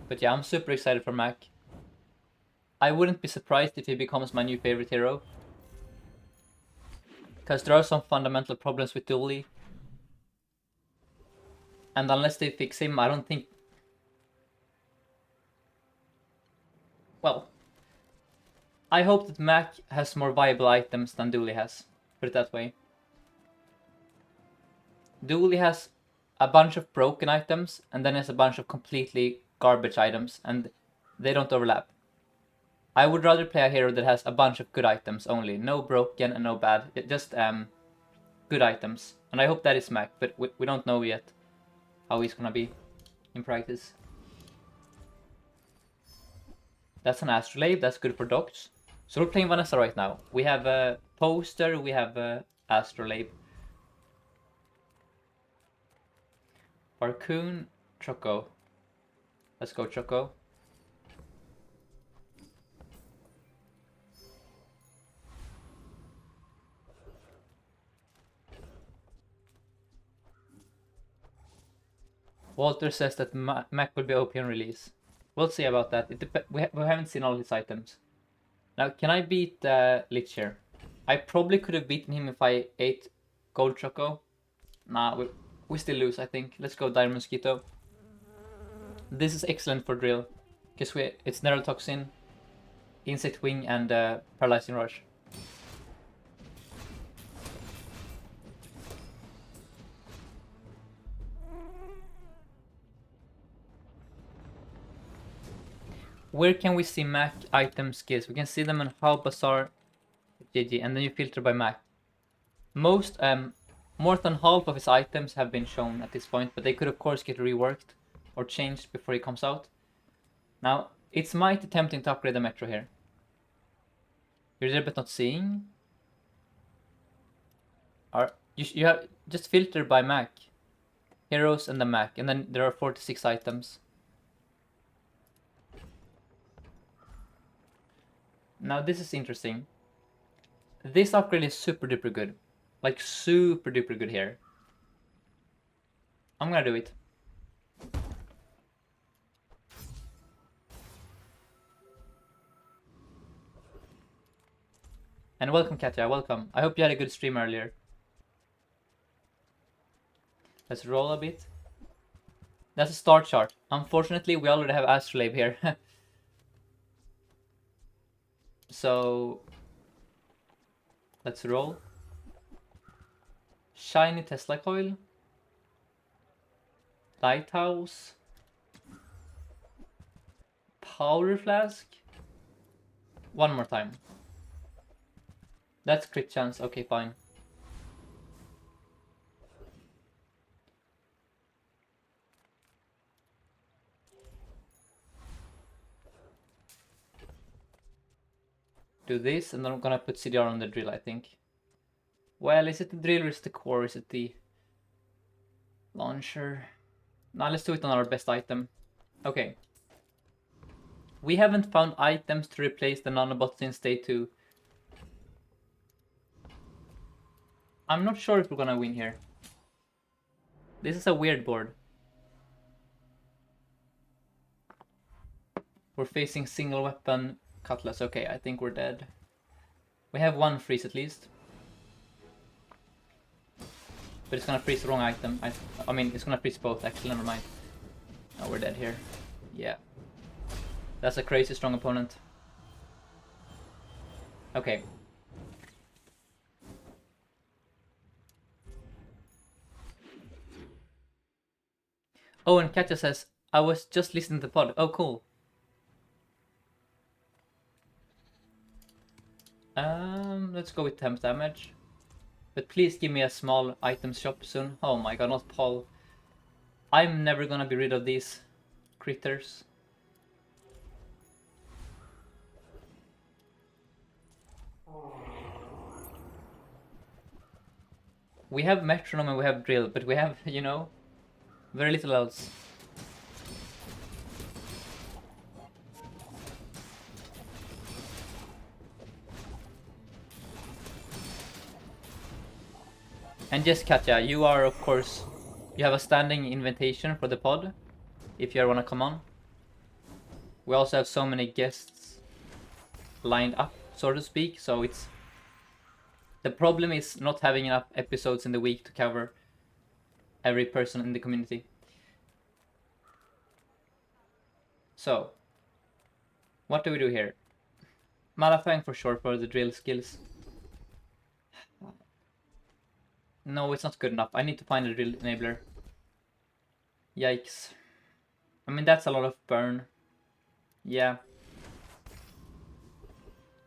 But yeah, I'm super excited for Mac. I wouldn't be surprised if he becomes my new favorite hero. Because there are some fundamental problems with Dooley. And unless they fix him, I don't think... Well, I hope that Mac has more viable items than Dooley has. Put it that way. Dooley has a bunch of broken items, and then has a bunch of completely garbage items, and they don't overlap. I would rather play a hero that has a bunch of good items only. No broken and no bad. Just good items. And I hope that is Mac, but we don't know yet how he's gonna be in practice. That's an Astrolabe, that's good for docs. So we're playing Vanessa right now. We have a poster, we have a Astrolabe. Barcoon, Choco. Let's go Choco. Walter says that Mac will be OP on release. We'll see about that. We haven't seen all his items. Now, can I beat Lich here? I probably could have beaten him if I ate Gold Choco. Nah, we still lose, I think. Let's go Dire Mosquito. This is excellent for drill. Because it's Neurotoxin, Insect Wing, and Paralyzing Rush. Where can we see Mac item skills? We can see them in How Bazaar, GG, and then you filter by Mac. More than half of his items have been shown at this point, but they could of course get reworked or changed before he comes out. Now, it's mighty tempting to upgrade the Metro here. You're there but not seeing? You have just filter by Mac. Heroes and the Mac, and then there are 46 items. Now this is interesting. This upgrade is super duper good. Like super duper good here. I'm gonna do it. And welcome Katja, welcome. I hope you had a good stream earlier. Let's roll a bit. That's a star chart. Unfortunately, we already have Astrolabe here. So let's roll. Shiny Tesla coil. Lighthouse. Powder flask. One more time. That's crit chance. Okay, fine. Do this, and then I'm gonna put CDR on the drill, I think. Well, is it the drill or is it the core? Is it the launcher? Now let's do it on our best item. Okay. We haven't found items to replace the nanobots since day 2. I'm not sure if we're gonna win here. This is a weird board. We're facing single weapon cutlass. Okay, I think we're dead. We have one freeze at least. But it's gonna freeze the wrong item. I mean, it's gonna freeze both actually, never mind. Oh, we're dead here. Yeah. That's a crazy strong opponent. Okay. Oh, and Katja says, I was just listening to the pod. Oh, cool. Let's go with temp damage. But please give me a small item shop soon. Oh my god, not Paul. I'm never gonna be rid of these critters. We have metronome and we have drill, but we have, you know, very little else. And yes, Katja, you are, of course, you have a standing invitation for the pod, if you wanna come on. We also have so many guests lined up, so to speak, so it's... The problem is not having enough episodes in the week to cover every person in the community. So, what do we do here? Malafang for sure for the drill skills. No, it's not good enough. I need to find a drill enabler. Yikes. I mean, that's a lot of burn. Yeah.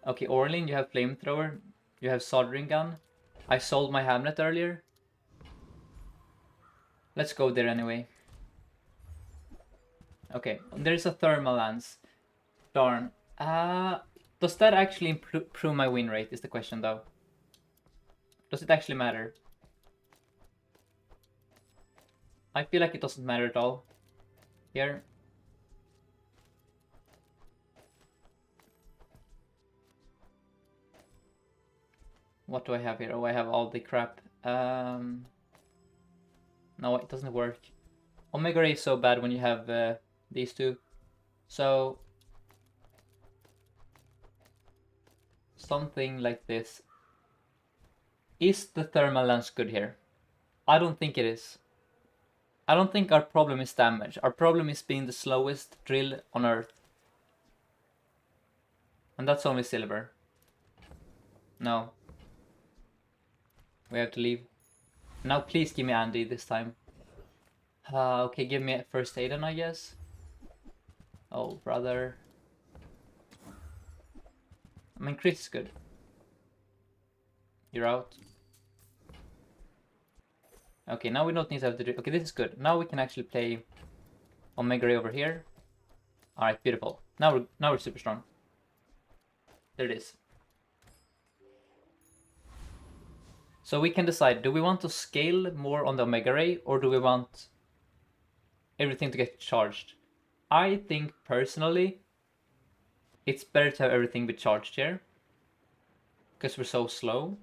Okay, Orlin, you have flamethrower. You have soldering gun. I sold my Hamlet earlier. Let's go there anyway. Okay, there's a thermal lance. Darn. Does that actually improve my win rate is the question though. Does it actually matter? I feel like it doesn't matter at all. Here. What do I have here? Oh, I have all the crap. No, it doesn't work. Omega Ray is so bad when you have these two. So... something like this. Is the thermal lance good here? I don't think it is. I don't think our problem is damage. Our problem is being the slowest drill on Earth. And that's only silver. No. We have to leave. Now please give me Andy this time. Okay, give me first aid then, I guess. Oh, brother. I mean, Chris is good. You're out. Okay, now we don't need to have the... Okay, this is good. Now we can actually play Omega Ray over here. Alright, beautiful. Now we're super strong. There it is. So we can decide, do we want to scale more on the Omega Ray or do we want everything to get charged? I think personally it's better to have everything be charged here because we're so slow.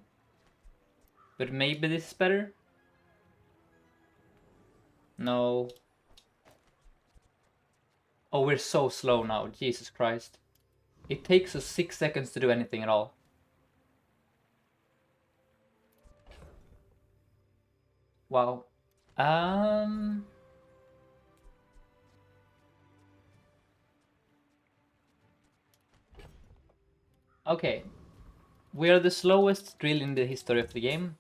But maybe this is better? No. Oh, we're so slow now, Jesus Christ. It takes us 6 seconds to do anything at all. Wow. Okay. We are the slowest drill in the history of the game.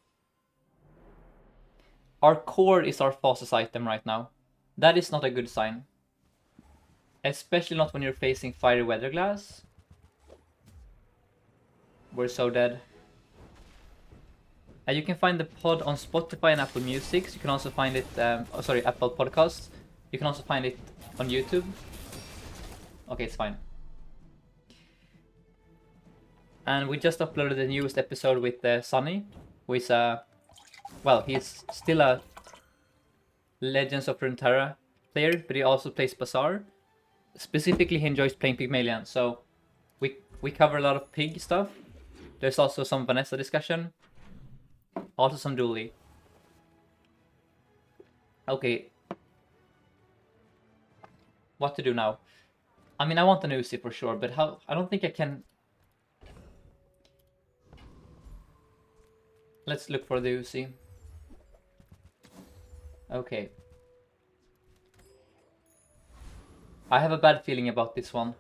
Our core is our fastest item right now. That is not a good sign. Especially not when you're facing Fiery Weather Glass. We're so dead. You can find the pod on Spotify and Apple Music. So you can also find it, Apple Podcasts. You can also find it on YouTube. Okay, it's fine. And we just uploaded the newest episode with Sunny, who is he's still a Legends of Runeterra player, but he also plays Bazaar. Specifically, he enjoys playing Pygmalion, so we cover a lot of pig stuff. There's also some Vanessa discussion. Also some Dooley. Okay. What to do now? I mean, I want an Uzi for sure, but how? I don't think I can... Let's look for the Uzi. Okay. I have a bad feeling about this one.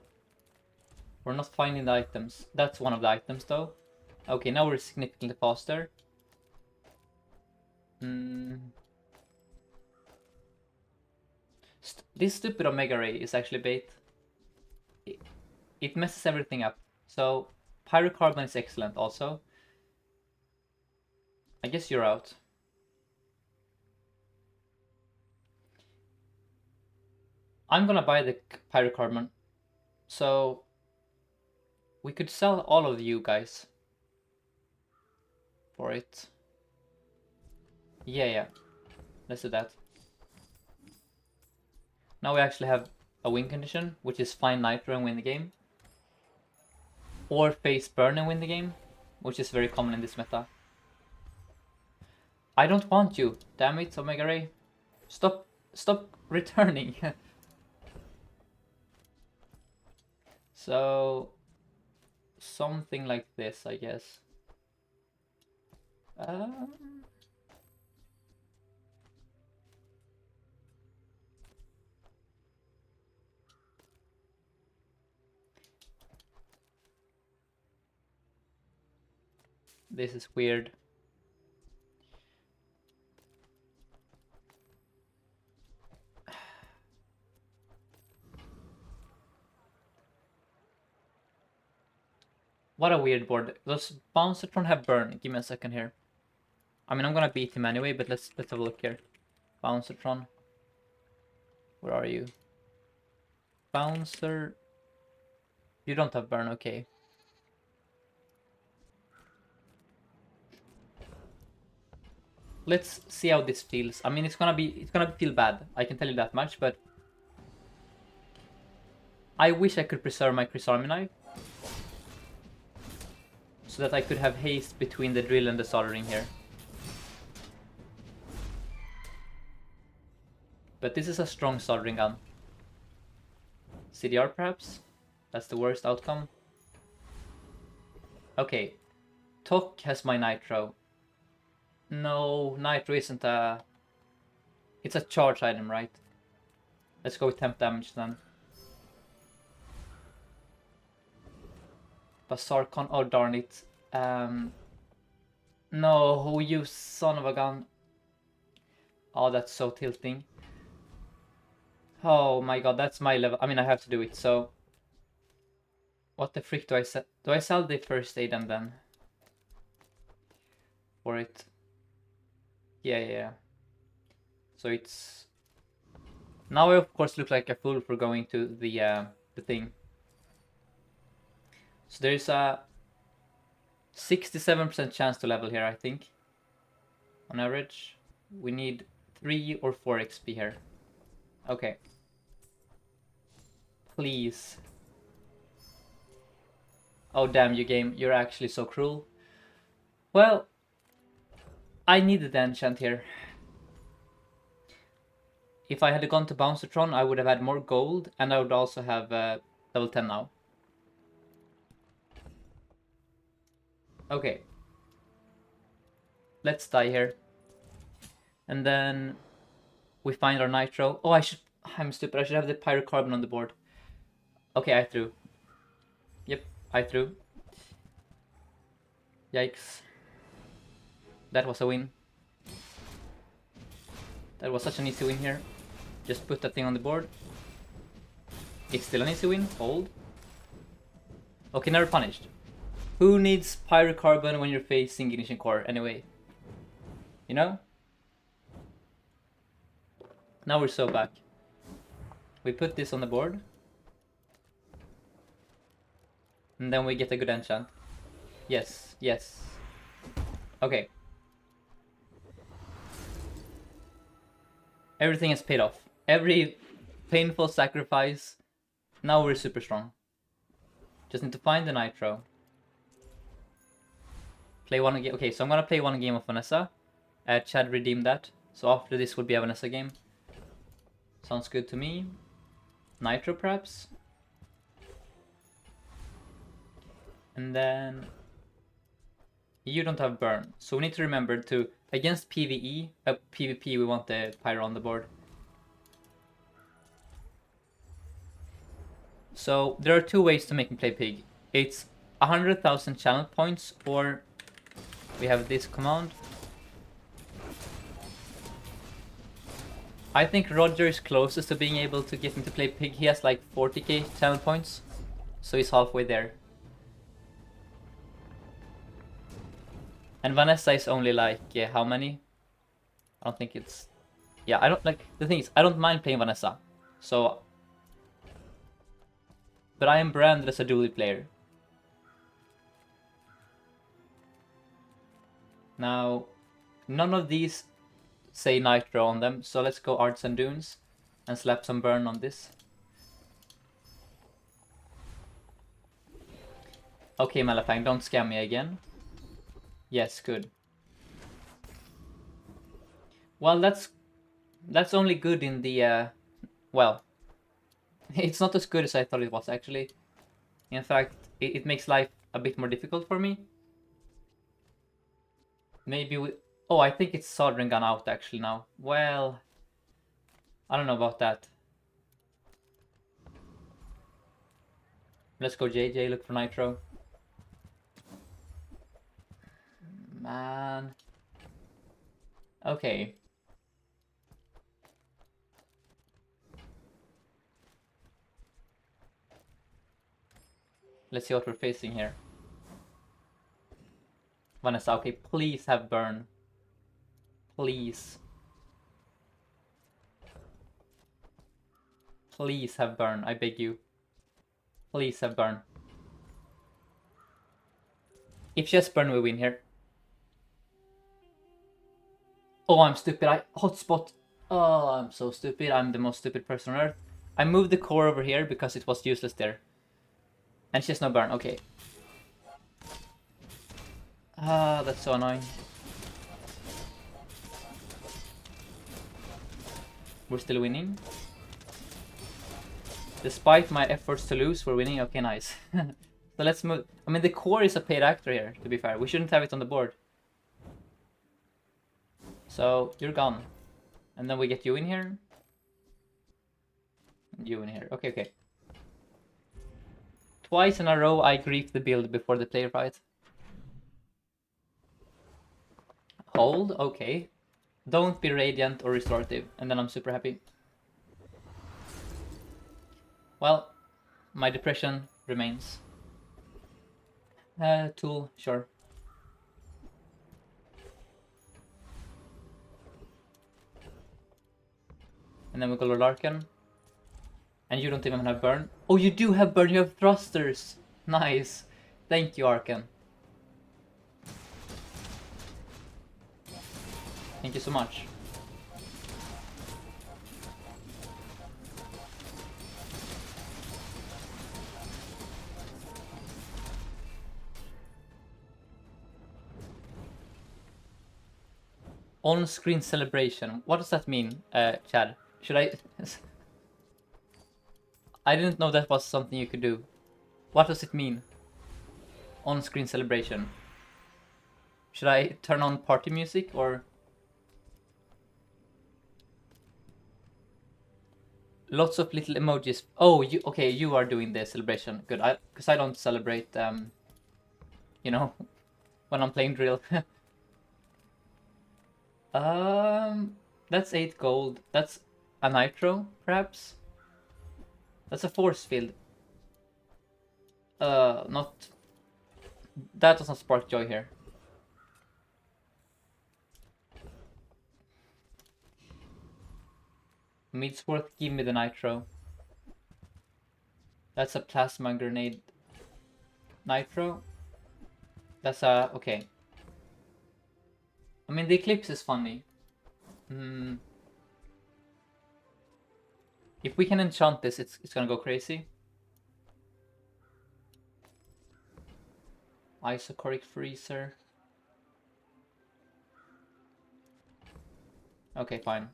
We're not finding the items. That's one of the items, though. Okay, now we're significantly faster. This stupid Omega Ray is actually bait. It messes everything up. So, Pyrocarbon is excellent also. I guess you're out. I'm gonna buy the Pyrocarbon. So, we could sell all of you guys for it. Yeah. Let's do that. Now we actually have a win condition, which is find Nitro and win the game. Or face Burn and win the game, which is very common in this meta. I don't want you, damn it, Omega Ray. Stop returning. So, something like this, I guess. This is weird. What a weird board. Does Bouncertron have Burn? Give me a second here. I mean, I'm gonna beat him anyway, but let's have a look here. Bouncertron. Where are you? Bouncer. You don't have Burn, okay. Let's see how this feels. I mean, it's gonna feel bad. I can tell you that much, but I wish I could preserve my Chris Army Knife so that I could have haste between the drill and the soldering here. But this is a strong soldering gun. CDR perhaps? That's the worst outcome. Okay. Tok has my Nitro. No, Nitro isn't a... It's a charge item, right? Let's go with temp damage then. Bazaarcon, oh darn it. No, you son of a gun. Oh, that's so tilting. Oh my god, that's my level. I mean, I have to do it, so... What the frick do I sell? Do I sell the first aid and then? For it? Yeah. So it's... Now I of course look like a fool for going to the thing. So there's a 67% chance to level here, I think. On average. We need 3 or 4 XP here. Okay. Please. Oh damn you game, you're actually so cruel. Well, I needed the enchant here. If I had gone to Bouncertron, I would have had more gold, and I would also have level 10 now. Okay. Let's die here. And then we find our Nitro. Oh, I'm stupid. I should have the Pyrocarbon on the board. Okay, I threw. Yep, I threw. Yikes. That was a win. That was such an easy win here. Just put that thing on the board. It's still an easy win. Hold. Okay, never punished. Who needs pyrocarbon when you're facing ignition core anyway? You know? Now we're so back. We put this on the board. And then we get a good enchant. Yes, yes. Okay. Everything has paid off. Every painful sacrifice. Now we're super strong. Just need to find the nitro. Play one game. Okay, so I'm gonna play one game of Vanessa. Chad redeemed that. So after this will be a Vanessa game. Sounds good to me. Nitro perhaps. And then you don't have burn. So we need to remember to, against PvE, PvP, we want the pyro on the board. So there are two ways to make him play pig. It's 100,000 channel points, or we have this command. I think Roger is closest to being able to get him to play pig. He has like 40k channel points, so he's halfway there. And Vanessa is only like, yeah, how many? I don't think it's... Yeah, I don't like... The thing is, I don't mind playing Vanessa. So... But I am branded as a Dooley player. Now, none of these say Nitro on them, so let's go Arts and Dunes and slap some burn on this. Okay, Malafang, don't scam me again. Yes, good. Well, that's only good in the, well, it's not as good as I thought it was, actually. In fact, it makes life a bit more difficult for me. Maybe we... Oh, I think it's Soldering Gun out, actually, now. Well, I don't know about that. Let's go JJ, look for Nitro. Man. Okay. Let's see what we're facing here. Vanessa, okay, please have burn. Please. Please have burn, I beg you. Please have burn. If she has burn, we win here. Oh, I'm stupid. Hotspot. Oh, I'm so stupid. I'm the most stupid person on earth. I moved the core over here because it was useless there. And she has no burn. Okay. Ah, that's so annoying. We're still winning. Despite my efforts to lose, we're winning. Okay, nice. So let's move. I mean, the core is a paid actor here, to be fair. We shouldn't have it on the board. So, you're gone. And then we get you in here. And you in here. Okay, okay. Twice in a row, I grief the build before the player fight. Hold, okay. Don't be radiant or restorative, and then I'm super happy. Well, my depression remains. Tool, sure. And then we go Lord Arkan. And you don't even have burn. Oh, you do have burn, you have thrusters. Nice. Thank you, Arkan. Thank you so much. On-screen celebration. What does that mean, Chad? Should I... I didn't know that was something you could do. What does it mean? On-screen celebration. Should I turn on party music or... Lots of little emojis. Oh, you okay? You are doing the celebration. Good. Because I don't celebrate. You know, when I'm playing drill. That's 8 gold. That's a nitro, perhaps? That's a force field. Not... That does not spark joy here. Midsworth, give me the nitro. That's a plasma grenade. Nitro? That's a... okay. I mean, the Eclipse is funny. If we can enchant this, it's gonna go crazy. Isocoric Freezer. Okay, fine.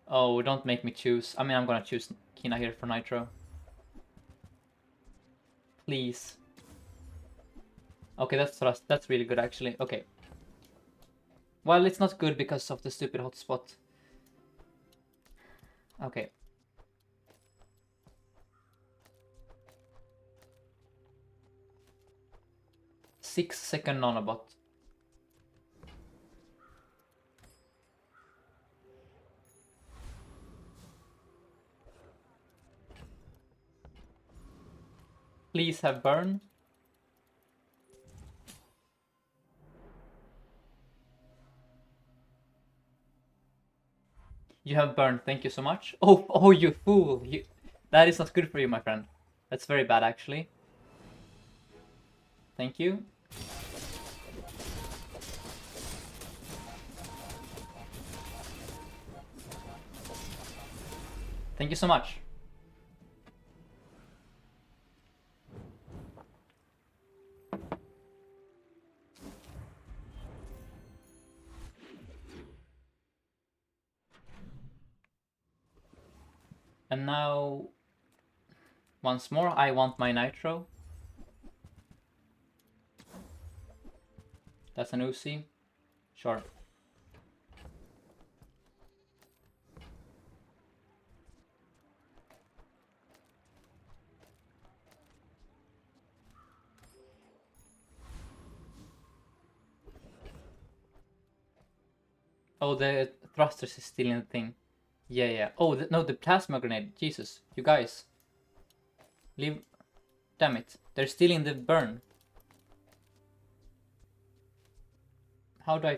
Oh, don't make me choose. I mean, I'm gonna choose Kina here for Nitro. Please. Okay, that's really good, actually. Okay. Well, it's not good because of the stupid hotspot. Okay. Six-second nanobot. Please have burn. You have burn, thank you so much. Oh, you fool! That is not good for you, my friend. That's very bad, actually. Thank you. Thank you so much. And now, once more, I want my Nitro. That's an Uzi. Sure. Oh, the thrusters is still in the thing. Yeah. Oh, no, the plasma grenade. Jesus, you guys. Leave. Damn it. They're still in the burn. How do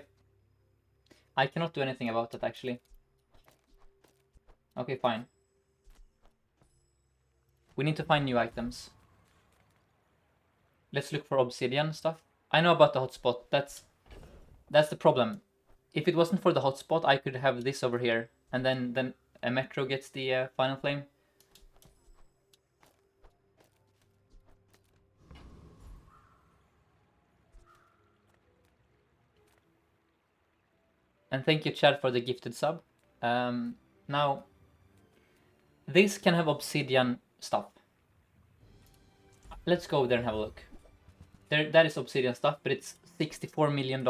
I cannot do anything about that, actually. Okay, fine. We need to find new items. Let's look for obsidian stuff. I know about the hotspot. That's the problem. If it wasn't for the hotspot, I could have this over here, and then a Metro gets the final flame. And thank you, Chad, for the gifted sub. Now, this can have obsidian stuff. Let's go there and have a look. That is obsidian stuff, but it's $64 million.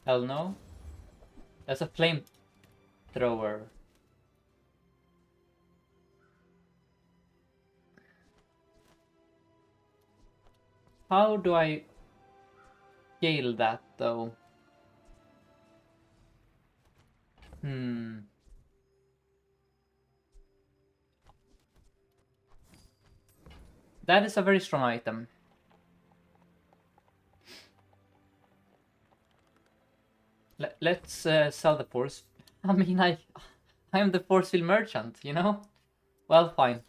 Hell no. That's a flamethrower. How do I scale that, though? That is a very strong item. Let's sell the force. I mean, I am the force field merchant, you know? Well, fine.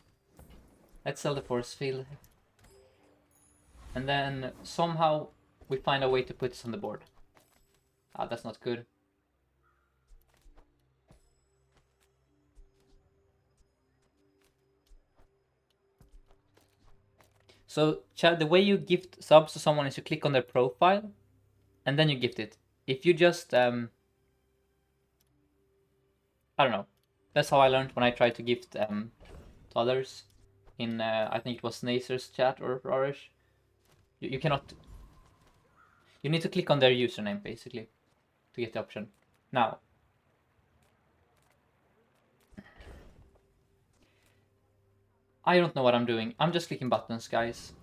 Let's sell the force field. And then somehow we find a way to put this on the board. Ah, that's not good. So, Chad, the way you gift subs to someone is you click on their profile, and then you gift it. If you just, I don't know. That's how I learned when I tried to gift to others. In, I think it was Nacer's chat or Rarish. You cannot... You need to click on their username, basically, to get the option. Now. I don't know what I'm doing. I'm just clicking buttons, guys.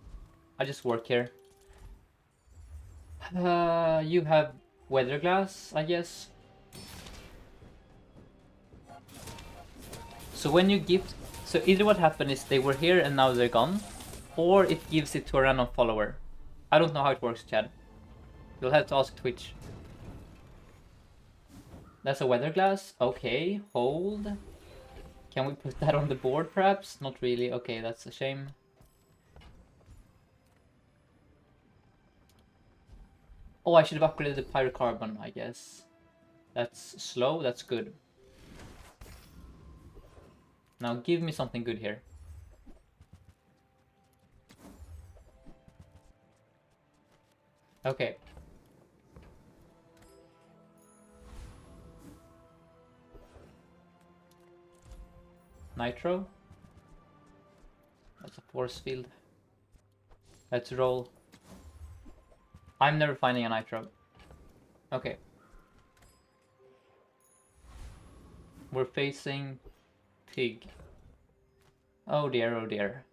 I just work here. You have weather glass, I guess. So when you gift, so either what happened is they were here and now they're gone, or it gives it to a random follower. I don't know how it works, Chad. You'll have to ask Twitch. That's a weather glass. Okay, hold. Can we put that on the board, perhaps? Not really. Okay, that's a shame. Oh, I should have upgraded the pyrocarbon, I guess. That's slow, that's good. Now give me something good here. Okay. Nitro. That's a force field. Let's roll. I'm never finding a nitro. Okay. We're facing pig. Oh dear, oh dear.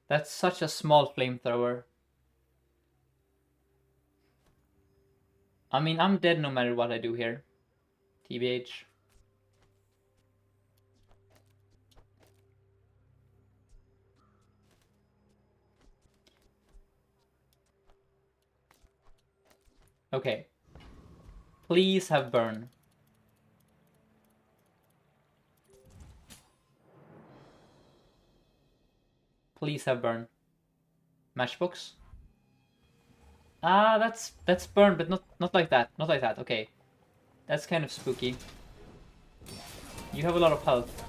That's such a small flamethrower. I mean, I'm dead no matter what I do here. TBH. Okay. Please have burn. Please have burn. Matchbox. Ah, that's burn, but not like that. Not like that. Okay. That's kind of spooky. You have a lot of health.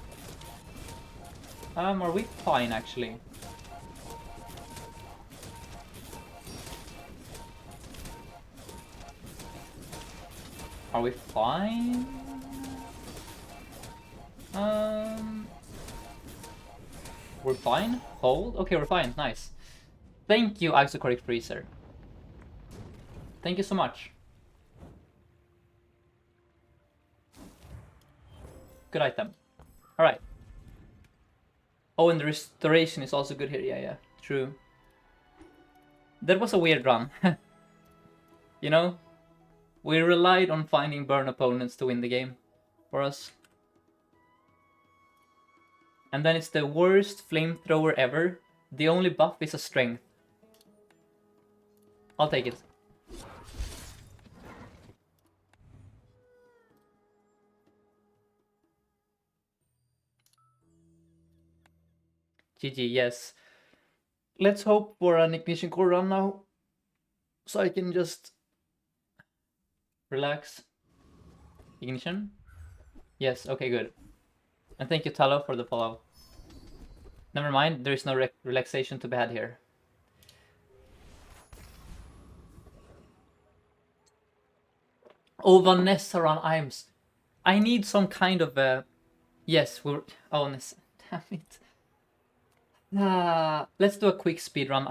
Are we fine actually? Are we fine? We're fine? Hold? Okay, we're fine. Nice. Thank you, Isocoric Freezer. Thank you so much. Good item. Alright. Oh, and the restoration is also good here. Yeah, true. That was a weird run. You know? We relied on finding burn opponents to win the game for us. And then it's the worst flamethrower ever. The only buff is a strength. I'll take it. GG, yes. Let's hope for an ignition core run now. So I can just relax. Ignition? Yes, okay, good. And thank you, Talo, for the follow. Never mind, there is no relaxation to be had here. Oh, Vanessa run Iams. I need some kind of a... Yes, we're... Oh, damn it. Let's do a quick speed run.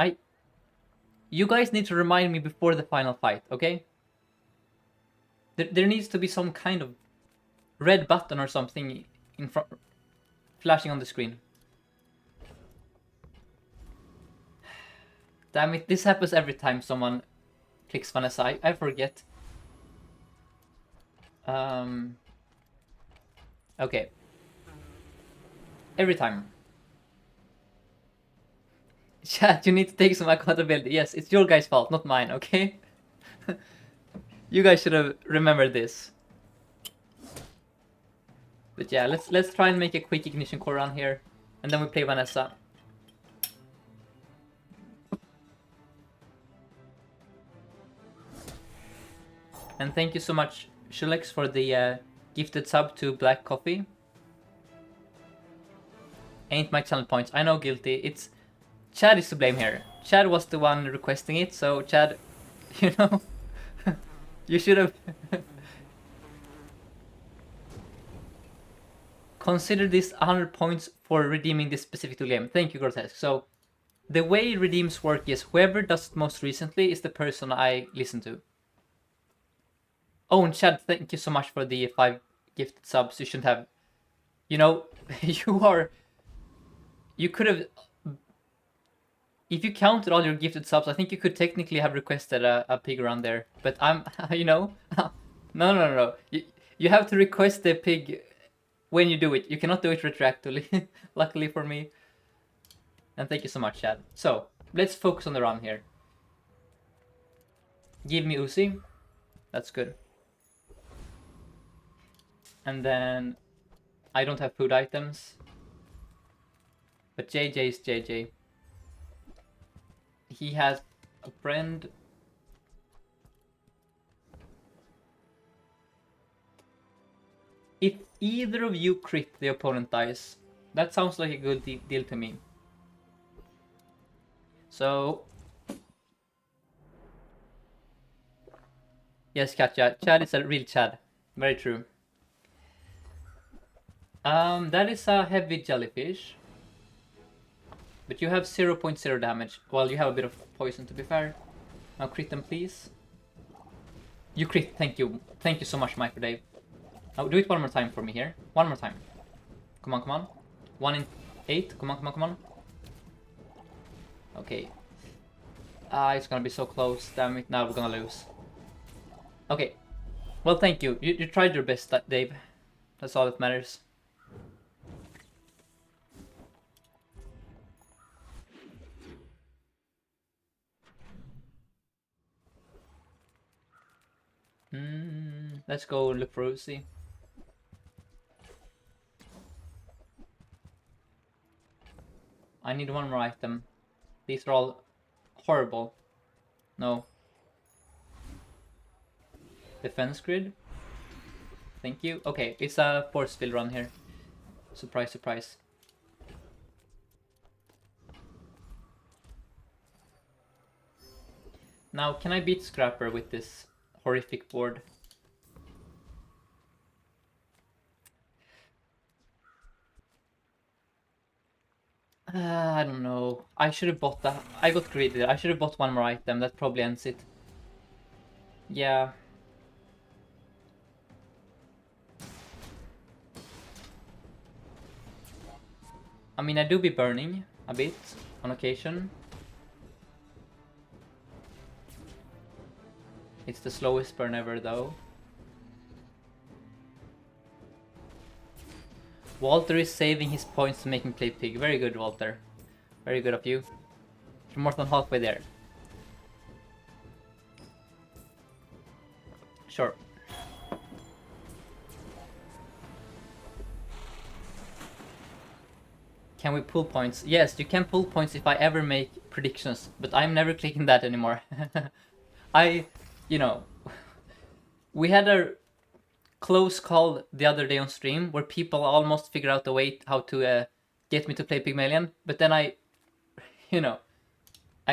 You guys need to remind me before the final fight, okay? There needs to be some kind of red button or something in front, flashing on the screen. Damn it, this happens every time someone clicks Vanessa. I forget. Okay. Every time. Chat, you need to take some accountability. Yes, it's your guys' fault, not mine, okay? You guys should have remembered this. But yeah, let's try and make a quick ignition core run here, and then we play Vanessa. And thank you so much, Shulex, for the gifted sub to Black Coffee. Ain't my channel points. I know, guilty. It's Chad is to blame here. Chad was the one requesting it, so Chad, you know, you should have consider this 100 points for redeeming this specific game. Thank you, Grotesque. So the way redeems work is whoever does it most recently is the person I listen to. Oh, and Chad, thank you so much for the 5 gifted subs. You shouldn't have. You know, you could have. If you counted all your gifted subs, I think you could technically have requested a pig around there. But I'm, no, no. You have to request the pig when you do it. You cannot do it retroactively, luckily for me. And thank you so much, Chad. So, let's focus on the run here. Give me Uzi. That's good. And then, I don't have food items. But JJ is JJ. He has a friend. If either of you crit, the opponent dies. That sounds like a good deal to me. So, yes, Katja. Chad is a real Chad. Very true. That is a heavy jellyfish. But you have 0.0 damage. Well, you have a bit of poison, to be fair. Now crit them, please. You crit, thank you. Thank you so much, Micro Dave. Now do it one more time for me here. One more time. Come on, come on. 1 in 8. Come on, come on, come on. Okay. It's gonna be so close. Damn it, now we're gonna lose. Okay. Well, thank you. You tried your best, Dave. That's all that matters. Let's go look for Uzi. I need one more item. These are all horrible. No. Defense grid. Thank you. Okay, it's a force field run here. Surprise, surprise. Now, can I beat Scrapper with this horrific board? I don't know. I should have bought that. I got greedy there. I should have bought one more item. That probably ends it. Yeah. I mean, I do be burning a bit on occasion. It's the slowest burn ever, though. Walter is saving his points to make me play pig. Very good, Walter. Very good of you. You're more than halfway there. Sure. Can we pull points? Yes, you can pull points if I ever make predictions, but I'm never clicking that anymore. You know, we had a close call the other day on stream where people almost figured out a way how to get me to play Pygmalion, but then I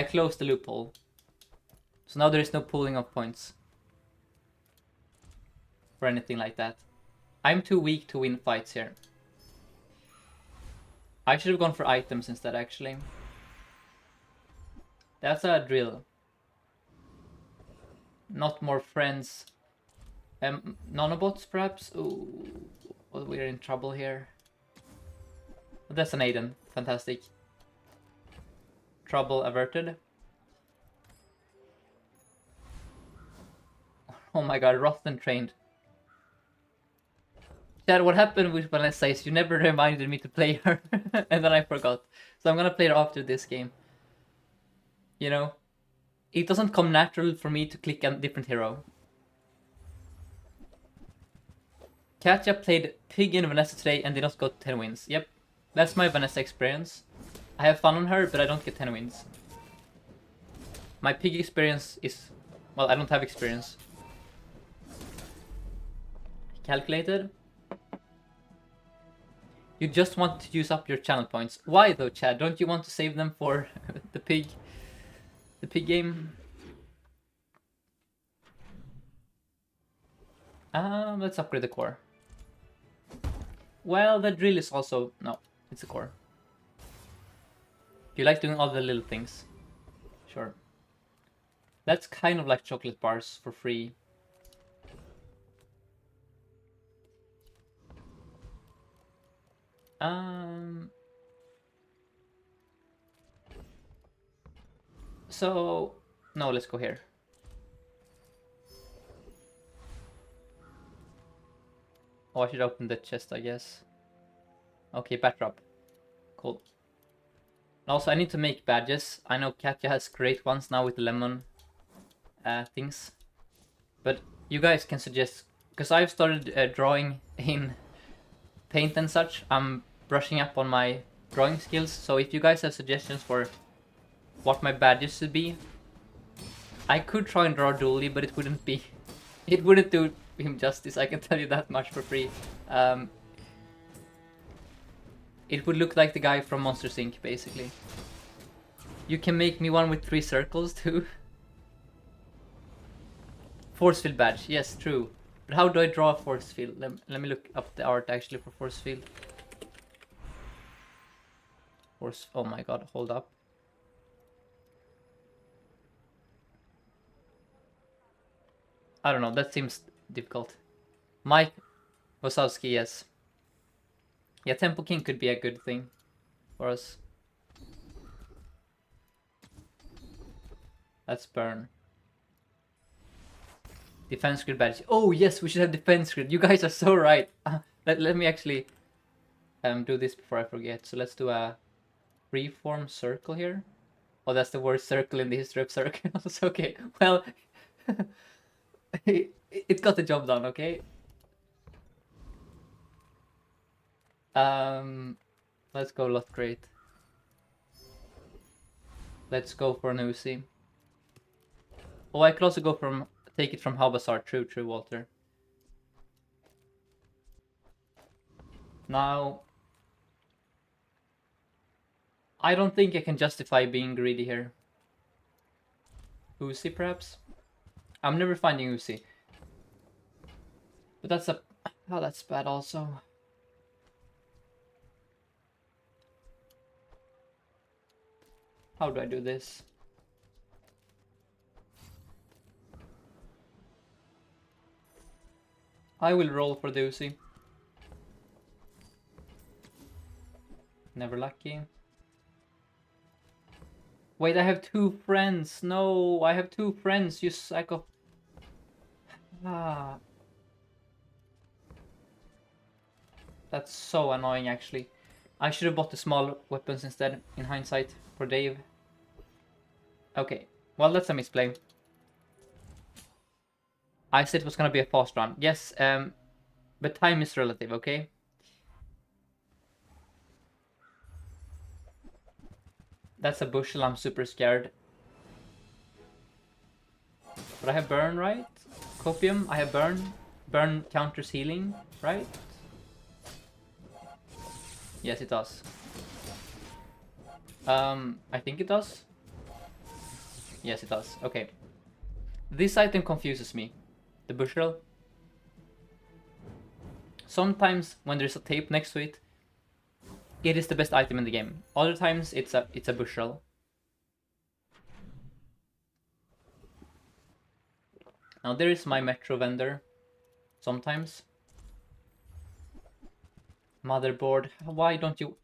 closed the loophole. So now there is no pulling of points or anything like that. I'm too weak to win fights here. I should have gone for items instead, actually. That's a drill. Not more friends. Nanobots, perhaps? Ooh, well, we're in trouble here. Oh, that's an Aiden. Fantastic. Trouble averted. Oh my god, Rotten trained. Dad, what happened with Vanessa is you never reminded me to play her, and then I forgot. So I'm gonna play her after this game. You know? It doesn't come natural for me to click a different hero. Katja played Pig in Vanessa today and did not got 10 wins. Yep, that's my Vanessa experience. I have fun on her, but I don't get 10 wins. My Pig experience is... well, I don't have experience. Calculated. You just want to use up your channel points. Why though, Chad? Don't you want to save them for the pig game? Let's upgrade the core. Well, the drill is also... no, it's a core. You like doing all the little things. Sure. That's kind of like chocolate bars for free. So no, let's go here. Oh, I should open the chest, I guess. Okay, bat drop. Cool. Also, I need to make badges. I know Katya has great ones now with lemon things. But you guys can suggest, because I've started drawing in paint and such. I'm brushing up on my drawing skills. So if you guys have suggestions for what my badges should be, I could try and draw Dooley, but it wouldn't do him justice. I can tell you that much for free. It would look like the guy from Monsters Inc. basically. You can make me one with 3 circles too. Force field badge, yes, true. But how do I draw a force field? Let me look up the art actually for force field. Oh my god, hold up. I don't know, that seems difficult. Mike Wazowski, yes. Yeah, Tempo King could be a good thing for us. Let's burn. Defense grid badge. Oh yes, we should have defense grid. You guys are so right. Let me actually do this before I forget. So let's do a freeform circle here. Oh, that's the worst circle in the history of circles. Okay, well, it got the job done. Okay. Let's go lot crate. Let's go for an Uzi. Oh, I could also go take it from Habasar. True, Walter. Now, I don't think I can justify being greedy here. Uzi, perhaps? I'm never finding Uzi. But that's that's bad also. How do I do this? I will roll for the Uzi. Never lucky. Wait, I have 2 friends. No, I have 2 friends, you psycho. Ah. That's so annoying, actually. I should have bought the small weapons instead, in hindsight, for Dave. Okay, well, that's a misplay. I said it was gonna be a fast run. Yes, but time is relative, okay? That's a bushel, I'm super scared. But I have burn, right? Copium, I have burn. Burn counters healing, right? Yes, it does. I think it does. Yes, it does. Okay. This item confuses me. The bushel. Sometimes when there's a tape next to it, it is the best item in the game. Other times it's a bushel. Now there is my Metro vendor. Sometimes. Motherboard. Why don't you...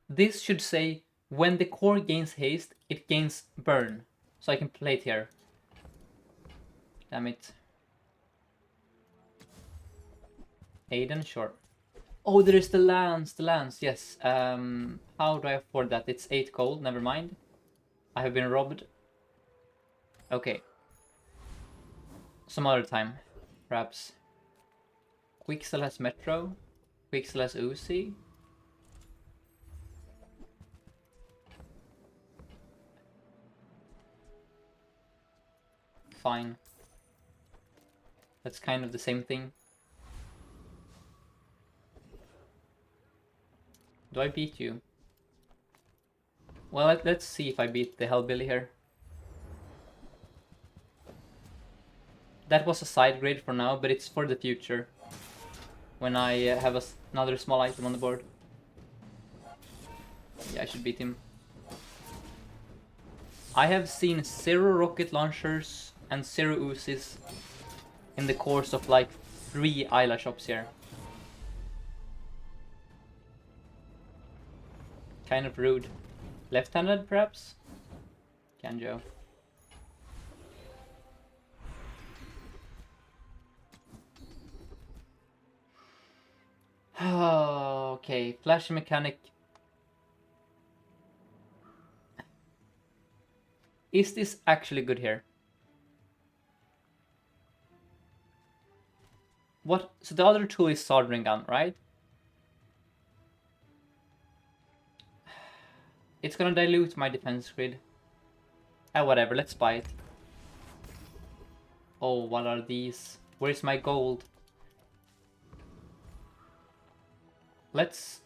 This should say when the core gains haste, it gains burn. So I can play it here. Damn it. Aiden, sure. Oh, there is the lance, yes. How do I afford that? It's 8 gold, never mind. I have been robbed. Okay. Some other time, perhaps. Quixel has Metro. Quixel has Uzi. Fine. That's kind of the same thing. Do I beat you? Well, let's see if I beat the Hellbilly here. That was a side grade for now, but it's for the future. When I have another small item on the board. Yeah, I should beat him. I have seen 0 rocket launchers and 0 Uzis in the course of like 3 Isla shops here. kind of rude. Left-handed, perhaps? Kanjo. Okay, flash mechanic. Is this actually good here? What? So the other tool is soldering gun, right? It's gonna dilute my defense grid. Whatever, let's buy it. Oh, what are these? Where's my gold? Let's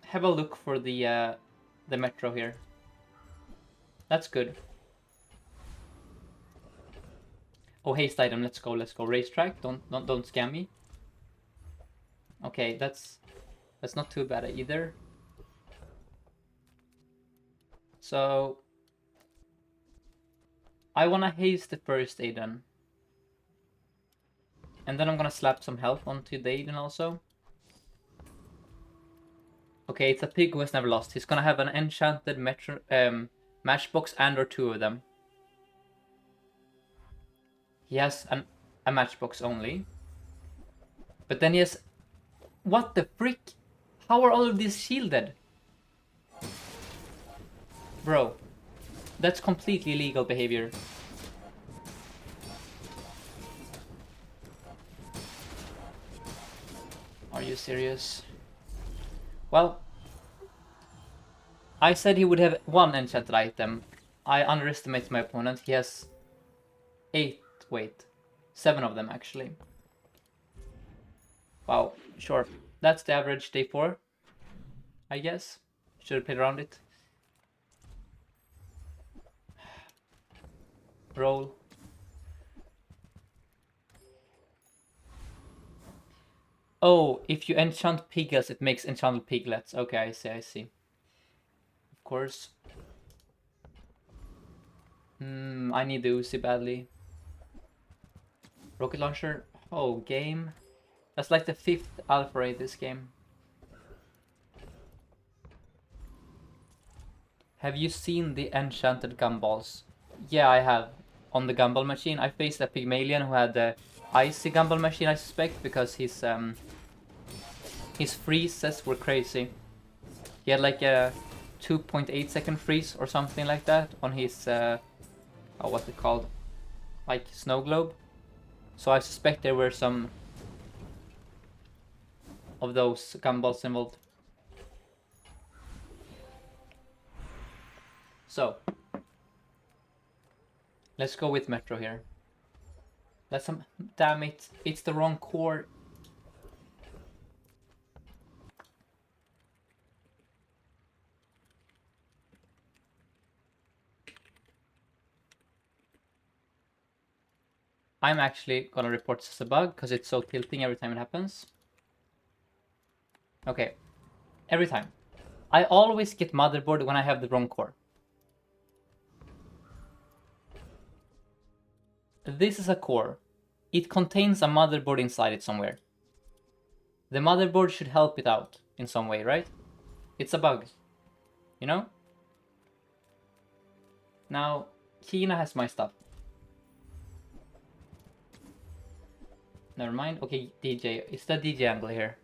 have a look for the metro here. That's good. Oh, haste item. Let's go. Let's go. Racetrack. Don't scam me. Okay, that's not too bad either. So I wanna haste the first Aiden. And then I'm gonna slap some health onto the Aiden also. Okay, it's a pig who has never lost. He's gonna have an enchanted metro matchbox and or two of them. He has a matchbox only. But then he has... What the frick? How are all of these shielded? Bro, that's completely illegal behavior. Are you serious? Well, I said he would have one enchanted item. I underestimated my opponent. He has 7 of them actually. Wow, sure. That's the average day 4, I guess. Should have played around it. Roll. Oh, if you enchant piglets, it makes enchanted piglets. Okay, I see. Of course. I need the Uzi badly. Rocket launcher. Oh, game. That's like the 5th alpha raid this game. Have you seen the enchanted gumballs? Yeah, I have. On the gumball machine. I faced a Pygmalion who had the icy gumball machine, I suspect, because his freezes were crazy. He had like a 2.8 second freeze or something like that on his what's it called? Like snow globe. So I suspect there were some of those gumballs involved. So let's go with Metro here. That's some... Damn it, it's the wrong core. I'm actually gonna report this as a bug because it's so tilting every time it happens. Okay, every time. I always get motherboard when I have the wrong core. This is a core. It contains a motherboard inside it somewhere. The motherboard should help it out in some way, right? It's a bug, you know? Now, Kina has my stuff. Never mind. Okay, DJ. It's the DJ angle here.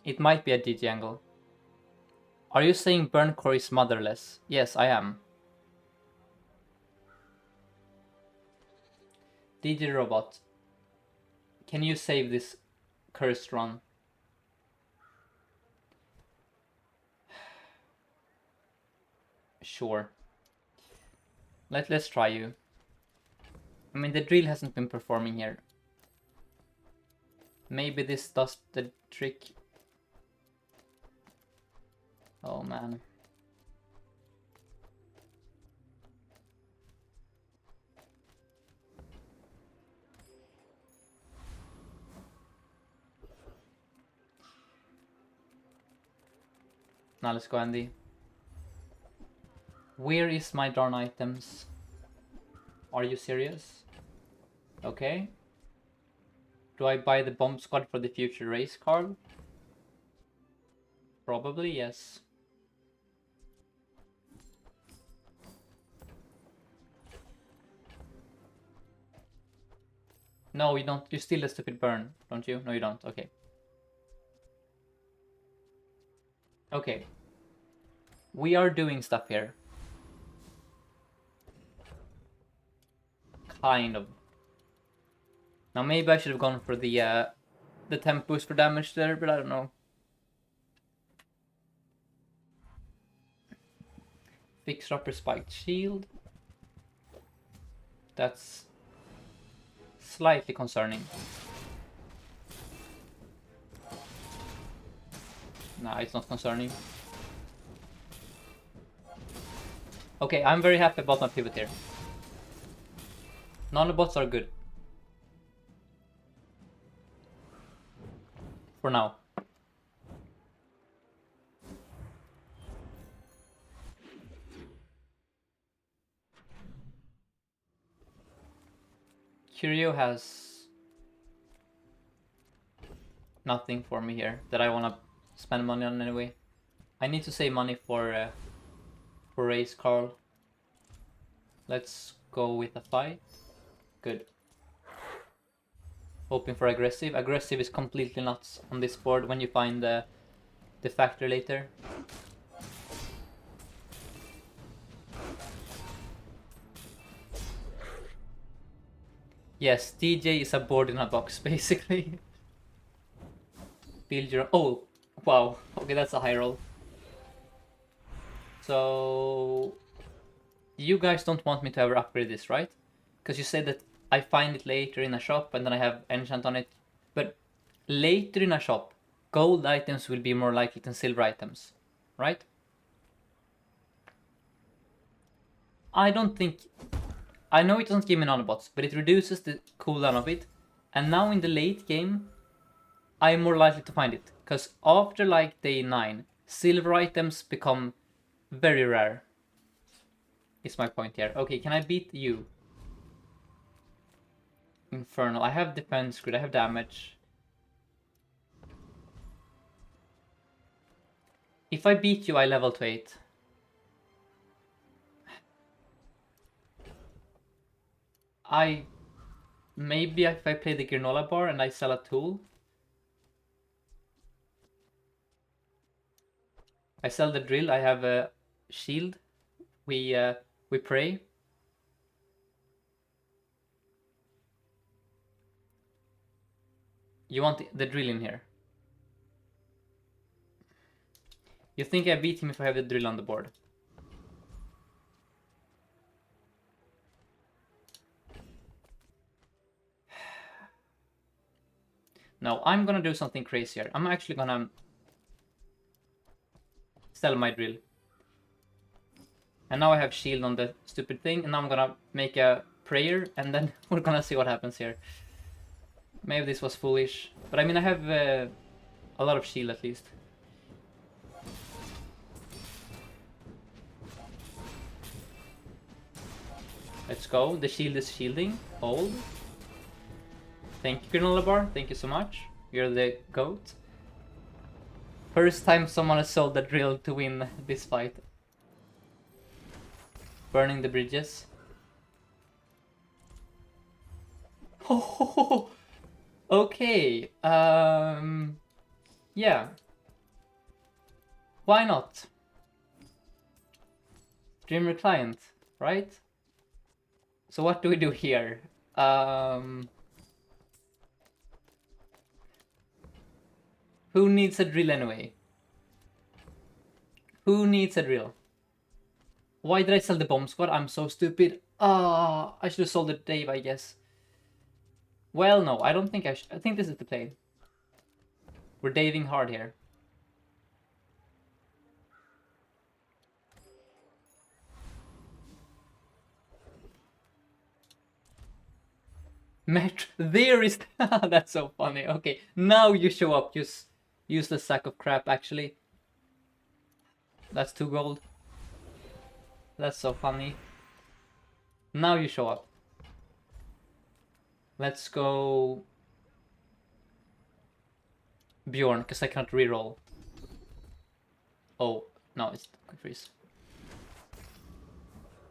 It might be a DJ angle. Are you saying burn core is motherless? Yes, I am. DJ Robot, can you save this cursed run? Sure. Let's try you. I mean, the drill hasn't been performing here. Maybe this does the trick. Oh man. Now let's go, Andy. Where is my darn items? Are you serious? Okay. Do I buy the bomb squad for the future race, Carl? Probably, yes. No, you don't. You steal the stupid burn, don't you? No, you don't. Okay. Okay. We are doing stuff here. Kind of. Now maybe I should have gone for the temp boost for damage there, but I don't know. Fix upper spiked shield. That's slightly concerning. Nah, it's not concerning. Okay, I'm very happy about my pivot here. Nanobots are good. For now. Curio has nothing for me here that I want to spend money on anyway. I need to save money for race, Carl. Let's go with a fight. Good. Hoping for aggressive. Aggressive is completely nuts on this board when you find the factor later. Yes, DJ is a board in a box, basically. Build your... Oh, wow. Okay, that's a high roll. So... You guys don't want me to ever upgrade this, right? Because you said that I find it later in a shop and then I have enchant on it. But later in a shop, gold items will be more likely than silver items, right? I don't think... I know it doesn't give me nanobots, but it reduces the cooldown of it. And now in the late game, I'm more likely to find it. Because after like day 9, silver items become very rare. Is my point here. Okay, can I beat you? Infernal. I have defense grid, I have damage. If I beat you, I level to 8. Maybe if I play the granola bar and I sell a tool. I sell the drill, I have a shield. We pray. You want the drill in here? You think I beat him if I have the drill on the board? No, I'm gonna do something crazier. I'm actually gonna sell my drill. And now I have shield on the stupid thing, and now I'm gonna make a prayer, and then we're gonna see what happens here. Maybe this was foolish, but I mean I have a lot of shield at least. Let's go. The shield is shielding. Hold. Thank you, Granola Bar. Thank you so much. You're the GOAT. First time someone has sold the drill to win this fight. Burning the bridges. Oh, okay. Yeah. Why not? Dreamer client, right? So what do we do here? Who needs a drill anyway? Who needs a drill? Why did I sell the bomb squad? I'm so stupid. Ah, I should have sold it Dave, I guess. Well, no, I don't think I should. I think this is the play. We're daving hard here. Metro, there is... That's so funny. Okay, now you show up. Use the sack of crap, actually. That's 2 gold. That's so funny. Now you show up. Let's go Bjorn, because I can't reroll. Oh, no, it's quick freeze.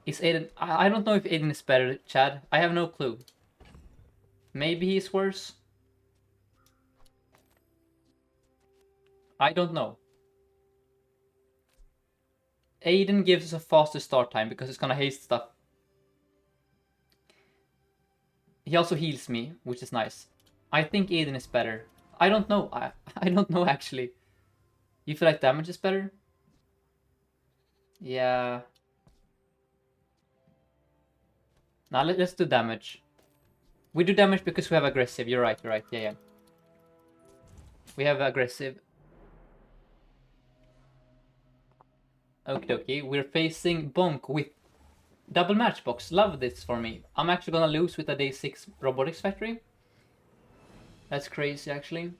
Is Aiden... I don't know if Aiden is better, Chad. I have no clue. Maybe he's worse. I don't know. Aiden gives us a faster start time because it's gonna haste stuff. He also heals me, which is nice. I think Aiden is better. I don't know. I don't know actually. You feel like damage is better? Yeah. Now let's do damage. We do damage because we have aggressive. You're right. You're right. Yeah, yeah. We have aggressive. Okie dokie. We're facing Bonk with double matchbox. Love this for me. I'm actually gonna lose with a day 6 robotics factory. That's crazy, actually.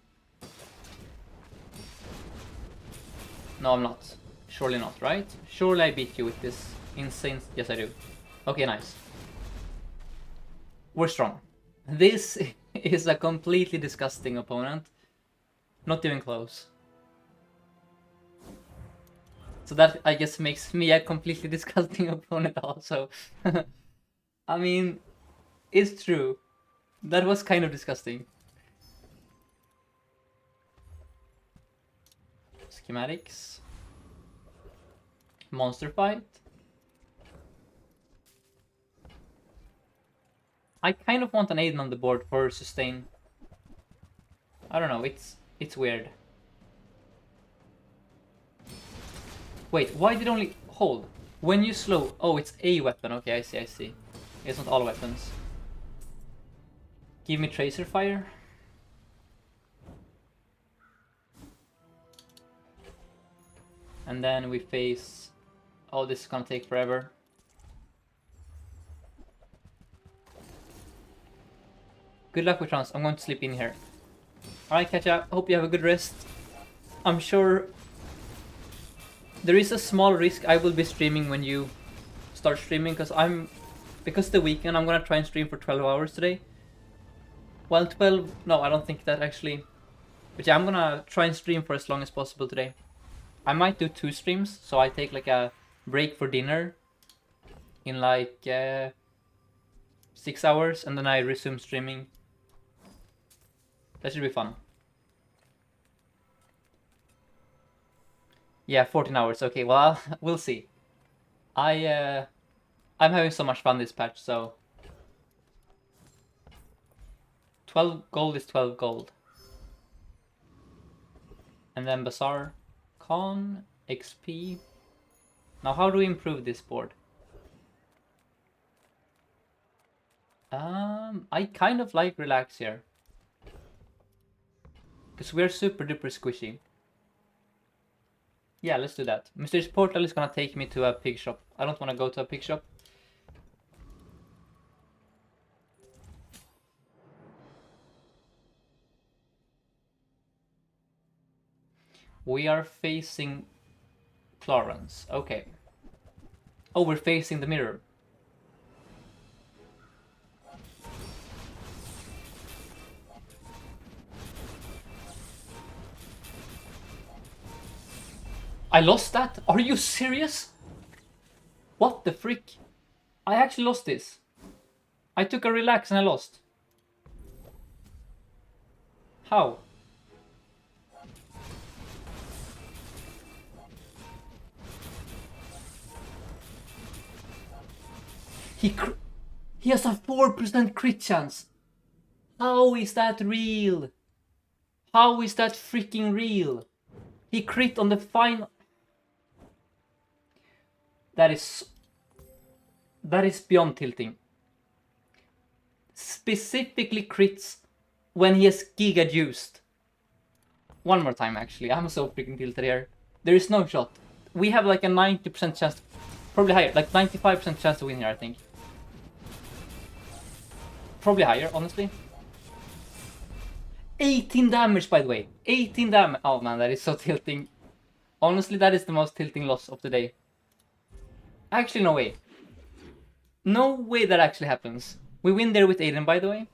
No, I'm not. Surely not, right? Surely I beat you with this insane... Yes, I do. Okay, nice. We're strong. This is a completely disgusting opponent. Not even close. So that, I guess, makes me a completely disgusting opponent also. I mean, it's true. That was kind of disgusting. Schematics. Monster fight. I kind of want an Aiden on the board for sustain. I don't know, it's weird. Wait, why did only hold? When you slow... Oh, it's a weapon. Okay, I see, I see. It's not all weapons. Give me Tracer Fire. And then we face... Oh, this is gonna take forever. Good luck with rounds. I'm going to sleep in here. Alright, catch up. Hope you have a good rest. I'm sure there is a small risk I will be streaming when you start streaming, because the weekend I'm gonna try and stream for 12 hours today. Well, 12... No, I don't think that actually. But yeah, I'm gonna try and stream for as long as possible today. I might do 2 streams, so I take like a break for dinner in like 6 hours, and then I resume streaming. That should be fun. Yeah, 14 hours. Okay, well, we'll see. I'm having so much fun this patch, so 12 gold is 12 gold. And then Bazaar, Con, XP. Now, how do we improve this board? I kind of like Relax here. Because we're super duper squishy. Yeah, let's do that. Mysterious Portal is gonna take me to a pig shop. I don't want to go to a pig shop. We are facing Clarence. Okay. Oh, we're facing the mirror. I lost that? Are you serious? What the frick? I actually lost this. I took a Relax and I lost. How? He has a 4% crit chance. How is that real? How is that freaking real? He crit on the final... That is beyond tilting. Specifically crits when he has Giga juiced. One more time, actually. I'm so freaking tilted here. There is no shot. We have like a 90% chance, probably higher, like 95% chance to win here, I think. Probably higher, honestly. 18 damage, by the way. 18 damage. Oh man, that is so tilting. Honestly, that is the most tilting loss of the day. Actually, no way. No way that actually happens. We win there with Aiden, by the way.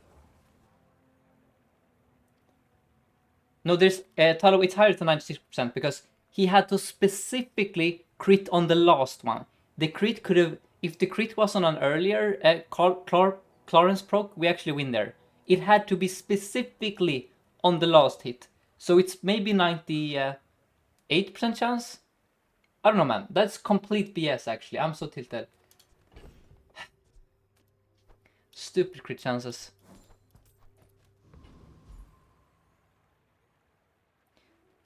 No, there's Talo. It's higher than 96% because he had to specifically crit on the last one. The crit could have, if the crit was on an earlier Clarence proc, we actually win there. It had to be specifically on the last hit, so it's maybe 98% chance. I don't know, man. That's complete BS. Actually, I'm so tilted. Stupid crit chances.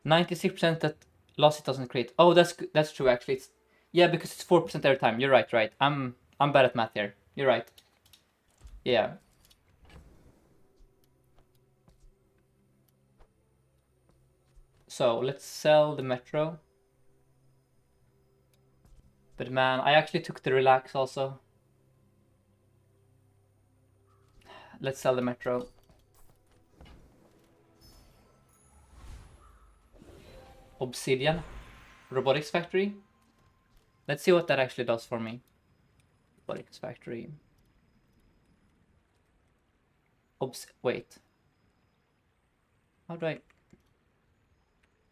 96% that lost it doesn't crit. Oh, that's true actually. It's yeah, because it's 4% every time. You're right, right. I'm bad at math here. You're right. Yeah. So let's sell the Metro. But man, I actually took the Relax also. Let's sell the Metro. Obsidian. Robotics Factory. Let's see what that actually does for me. Robotics Factory. Wait. How do I...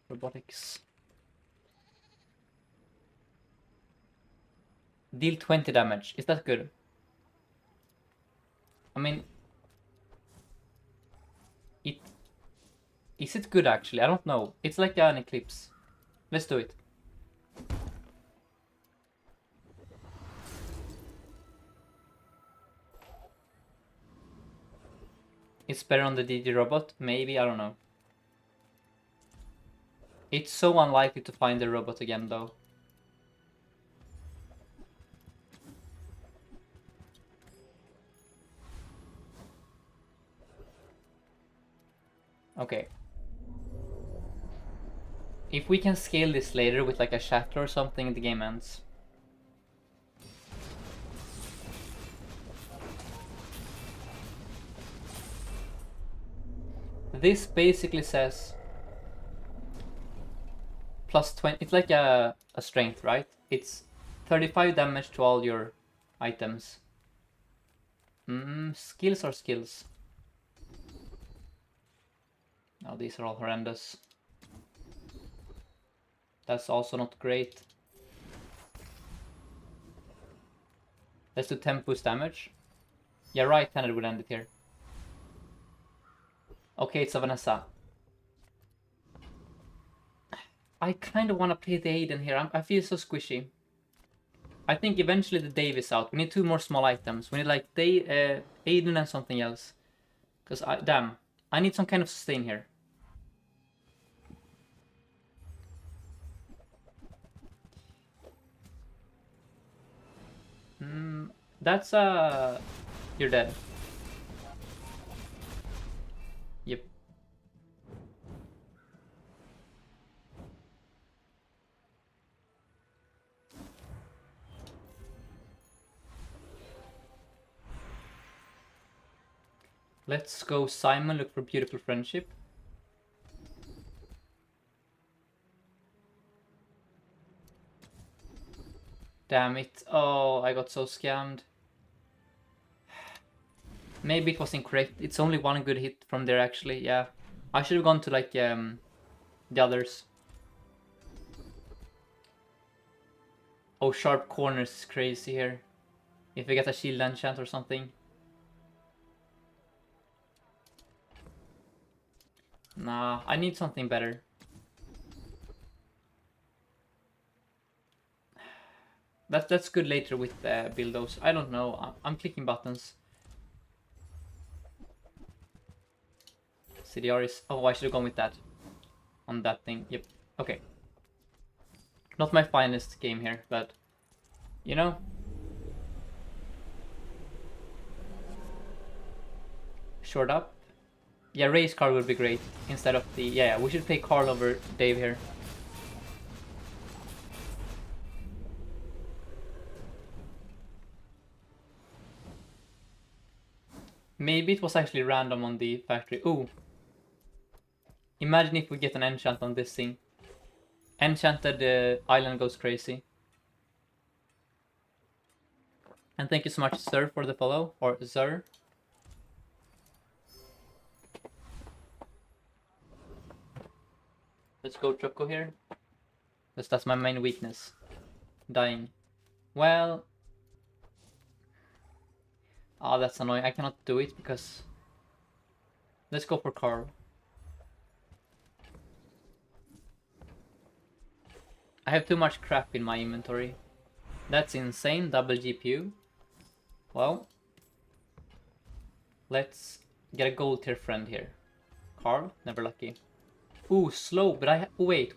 Robotics. Deal 20 damage. Is that good? I mean... Is it good actually? I don't know. It's like an Eclipse. Let's do it. It's better on the DD robot? Maybe, I don't know. It's so unlikely to find the robot again though. Okay. If we can scale this later with like a shackle or something, the game ends. This basically says plus 20. It's like a strength, right? It's 35 damage to all your items. Skills are skills. Oh, these are all horrendous. That's also not great. Let's do 10 boost damage. Yeah, right-handed would end it here. Okay, it's a Vanessa. I kind of want to play the Aiden here. I feel so squishy. I think eventually the Dave is out. We need 2 more small items. We need like Aiden and something else. Because damn, I need some kind of sustain here. That's you're dead. Yep. Let's go Simon, look for beautiful friendship. Damn it. Oh, I got so scammed. Maybe it was incorrect. It's only one good hit from there actually, yeah. I should have gone to like the others. Oh, sharp corners is crazy here. If we get a shield enchant or something. Nah, I need something better. That's good later with buildos. I don't know. I'm clicking buttons. CDR is... Oh, I should have gone with that. On that thing. Yep. Okay. Not my finest game here, but... You know? Short up. Yeah, race car would be great. Instead of the... Yeah, we should play Carl over Dave here. Maybe it was actually random on the factory. Ooh. Imagine if we get an enchant on this thing. Enchanted island goes crazy. And thank you so much, Sir, for the follow. Or Sir. Let's go Choco here. Because that's my main weakness. Dying. Well... Oh, that's annoying. I cannot do it because... Let's go for Carl. I have too much crap in my inventory. That's insane. Double GPU. Well... Let's get a gold tier friend here. Carl, never lucky. Ooh, slow, but I... Wait.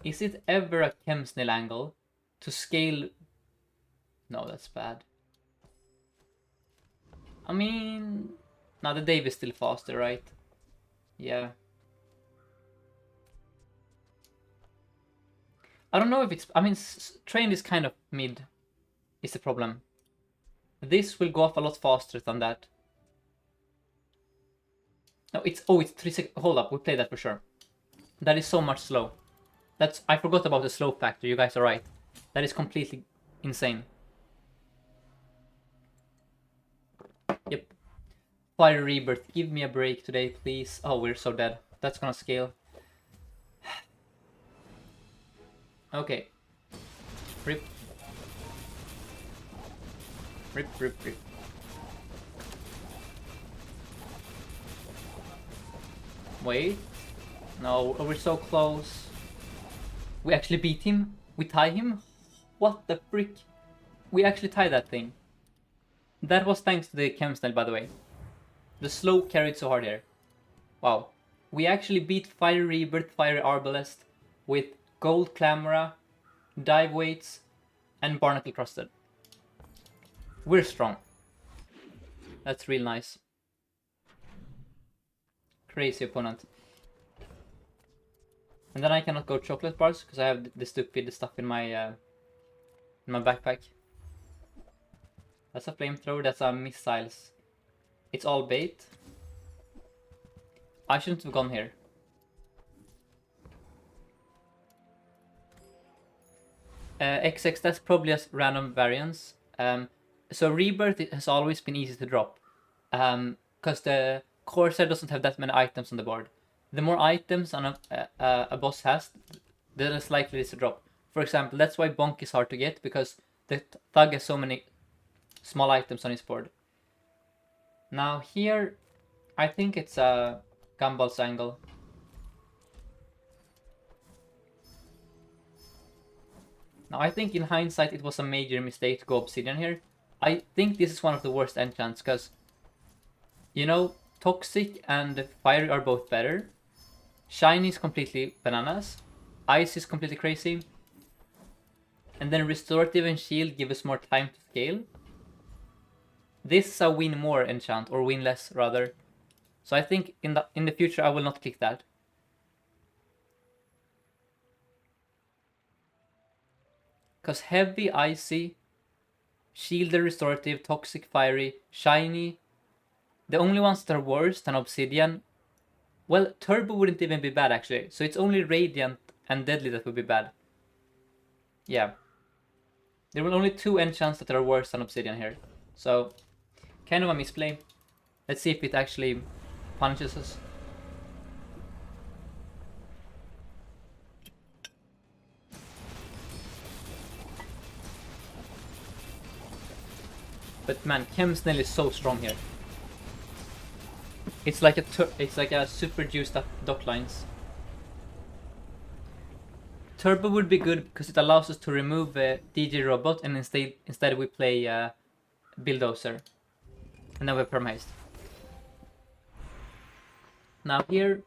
Is it ever a chem snail angle to scale... No, that's bad. I mean... Now the Dave is still faster, right? Yeah. I don't know if it's... I mean, train is kind of mid. Is the problem. This will go off a lot faster than that. No, it's... Oh, it's 3 seconds. Hold up, we played that for sure. That is so much slow. That's... I forgot about the slow factor, you guys are right. That is completely insane. Yep. Fire Rebirth, give me a break today, please. Oh, we're so dead. That's gonna scale. Okay. Rip. Rip. Wait. No, we're so close. We actually beat him? We tie him? What the frick? We actually tie that thing. That was thanks to the chem snail, by the way. The slow carried so hard here. Wow. We actually beat Fire Rebirth, Fire Arbalest with Gold Clamora, Dive Weights, and Barnacle Crusted. We're strong. That's real nice. Crazy opponent. And then I cannot go chocolate bars because I have the stupid stuff in my backpack. That's a flamethrower, that's a missiles. It's all bait. I shouldn't have gone here. XX, that's probably a random variance. So Rebirth has always been easy to drop. Because the Corsair doesn't have that many items on the board. The more items on a boss has, the less likely it is to drop. For example, that's why Bonk is hard to get, because the Thug has so many small items on his board. Now here, I think it's a Gumball's angle. Now I think in hindsight it was a major mistake to go Obsidian here. I think this is one of the worst enchants, because, you know, Toxic and Fire are both better. Shiny is completely bananas. Ice is completely crazy. And then Restorative and Shield give us more time to scale. This is a win more enchant, or win less rather. So I think in the future I will not click that. Because Heavy, Icy, Shielded, Restorative, Toxic, Fiery, Shiny. The only ones that are worse than Obsidian... Well, Turbo wouldn't even be bad actually. So it's only Radiant and Deadly that would be bad. Yeah. There were only 2 enchants that are worse than Obsidian here. So, kind of a misplay. Let's see if it actually punishes us. But man, Chem Snail is so strong here. It's like a super juiced up dock lines. Turbo would be good because it allows us to remove DJ Robot, and instead we play Bulldozer. And then we have Perma Haste. Now here...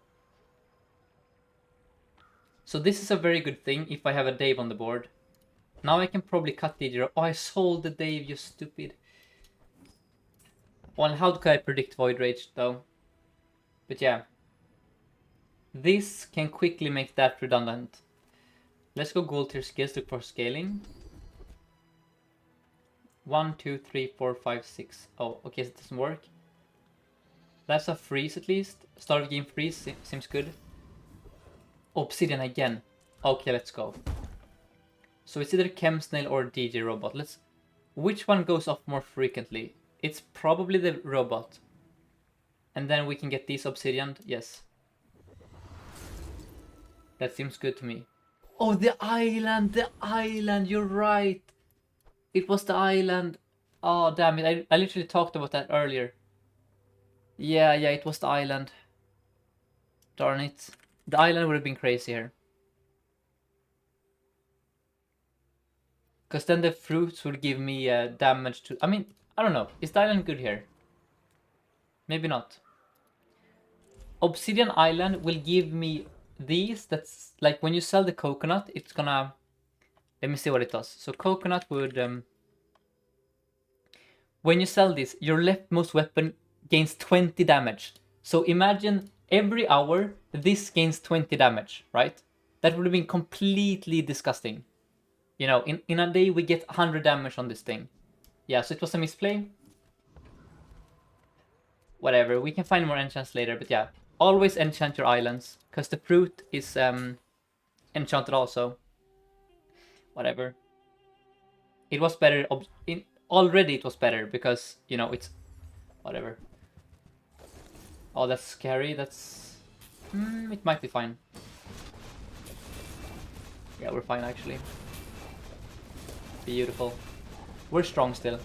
So this is a very good thing if I have a Dave on the board. Now I can probably cut DJ Robot. Oh, I sold the Dave, you stupid. Well, how could I predict Void Rage though? But yeah. This can quickly make that redundant. Let's go gold tier skills, look for scaling. 1, 2, 3, 4, 5, 6. Oh, okay, so it doesn't work. That's a freeze at least. Start of game freeze seems good. Obsidian again. Okay, let's go. So it's either Chem Snail or DJ Robot. Which one goes off more frequently? It's probably the Robot. And then we can get these Obsidian. Yes. That seems good to me. Oh, the island, you're right. It was the island. Oh, damn it. I literally talked about that earlier. Yeah, it was the island. Darn it. The island would have been crazy here. Because then the fruits would give me damage to... I mean, I don't know. Is the island good here? Maybe not. Obsidian Island will give me these. That's like when you sell the coconut, it's gonna... Let me see what it does. So coconut would... When you sell this, your leftmost weapon gains 20 damage. So imagine every hour this gains 20 damage, right? That would have been completely disgusting. You know, in a day we get 100 damage on this thing. Yeah, so it was a misplay. Whatever, we can find more enchants later, but yeah. Always enchant your islands, because the fruit is enchanted also. Whatever. It was better, already it was better, because, you know, it's... Whatever. Oh, that's scary, that's... it might be fine. Yeah, we're fine actually. Beautiful. We're strong still.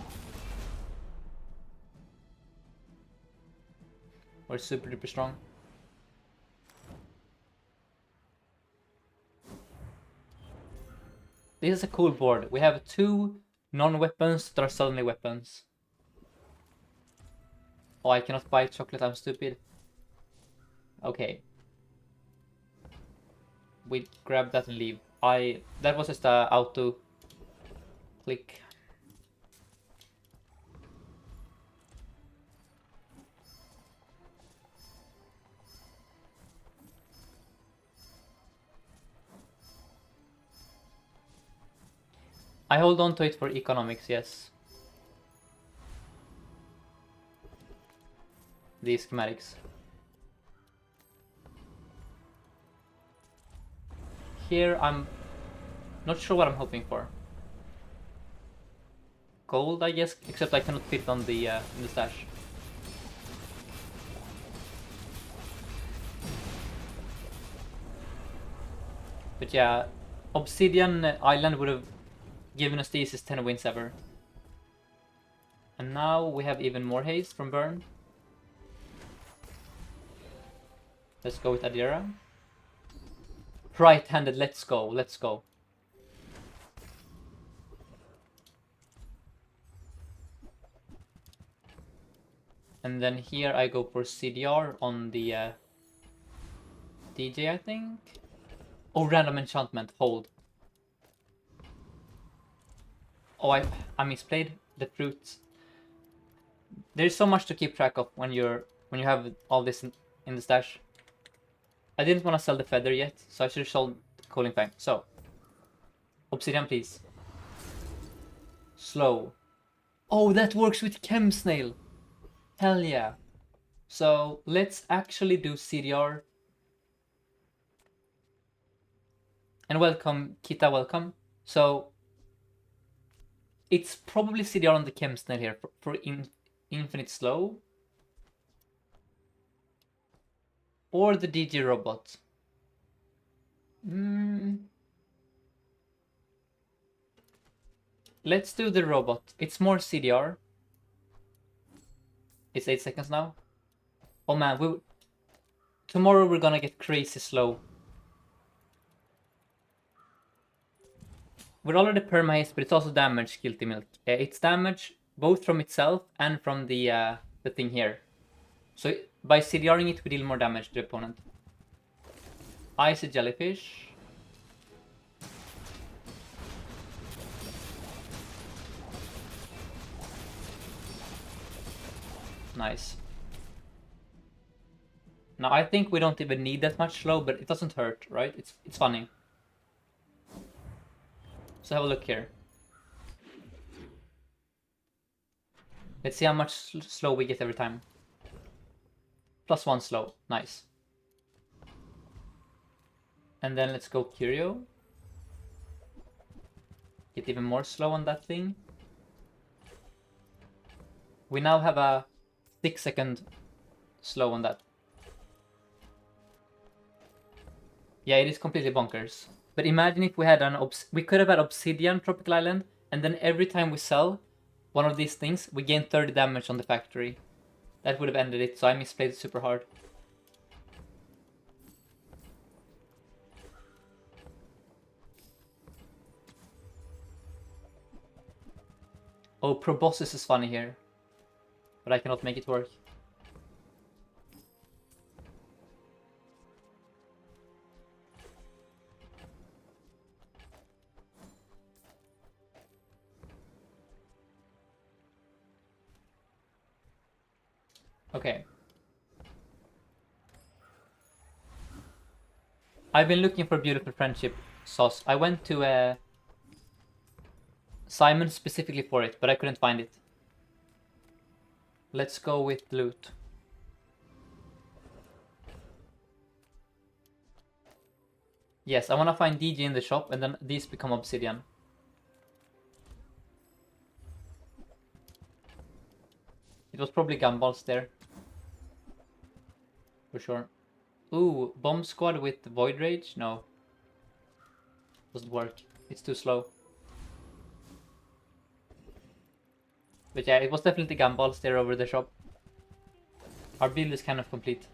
We're super duper strong. This is a cool board. We have 2 non-weapons that are suddenly weapons. Oh, I cannot buy chocolate, I'm stupid. Okay. We grab that and leave. That was just a auto click. I hold on to it for economics, yes. These schematics. Here I'm not sure what I'm hoping for. Gold, I guess, except I cannot fit on the in the stash. But yeah, Obsidian Island would have given us the easiest 10 wins ever. And now we have even more haste from Burn. Let's go with Adira. Right-handed, let's go, let's go. And then here I go for CDR on the DJ, I think. Oh, random enchantment, hold. Oh, I misplayed the fruits. There's so much to keep track of when you have all this in the stash. I didn't want to sell the feather yet, so I should have sold Cooling Fang. So, Obsidian, please. Slow. Oh, that works with Chem Snail. Hell yeah. So, let's actually do CDR. And welcome, Kita, welcome. So, it's probably CDR on the Chem Snail here for infinite slow. Or the DG robot. Let's do the robot. It's more CDR. It's 8 seconds now. Oh man, tomorrow we're gonna get crazy slow. We're already perma-haste, but it's also damage, Guilty Milk. It's damage both from itself and from the thing here. So by CDRing it, we deal more damage to the opponent. Icy Jellyfish. Nice. Now I think we don't even need that much slow, but it doesn't hurt, right? It's funny. So have a look here. Let's see how much slow we get every time. +1 slow, nice. And then let's go Curio. Get even more slow on that thing. We now have a 6-second slow on that. Yeah, it is completely bonkers. But imagine if we had we could have had obsidian tropical island, and then every time we sell one of these things, we gain 30 damage on the factory. That would have ended it, so I misplayed it super hard. Oh, proboscis is funny here. But I cannot make it work. Okay. I've been looking for beautiful friendship sauce. I went to Simon specifically for it, but I couldn't find it. Let's go with loot. Yes, I want to find DJ in the shop, and then these become obsidian. It was probably gumballs there. For sure. Ooh, bomb squad with void rage? No. Doesn't work. It's too slow. But yeah, it was definitely gumballs there over the shop. Our build is kind of complete.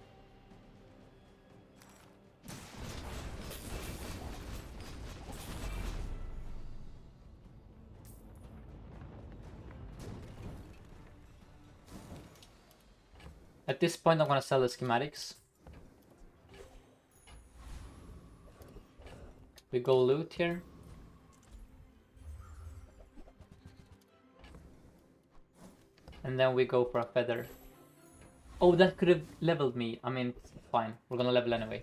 At this point, I'm gonna sell the schematics. We go loot here. And then we go for a feather. Oh, that could have leveled me. I mean, it's fine. We're gonna level anyway.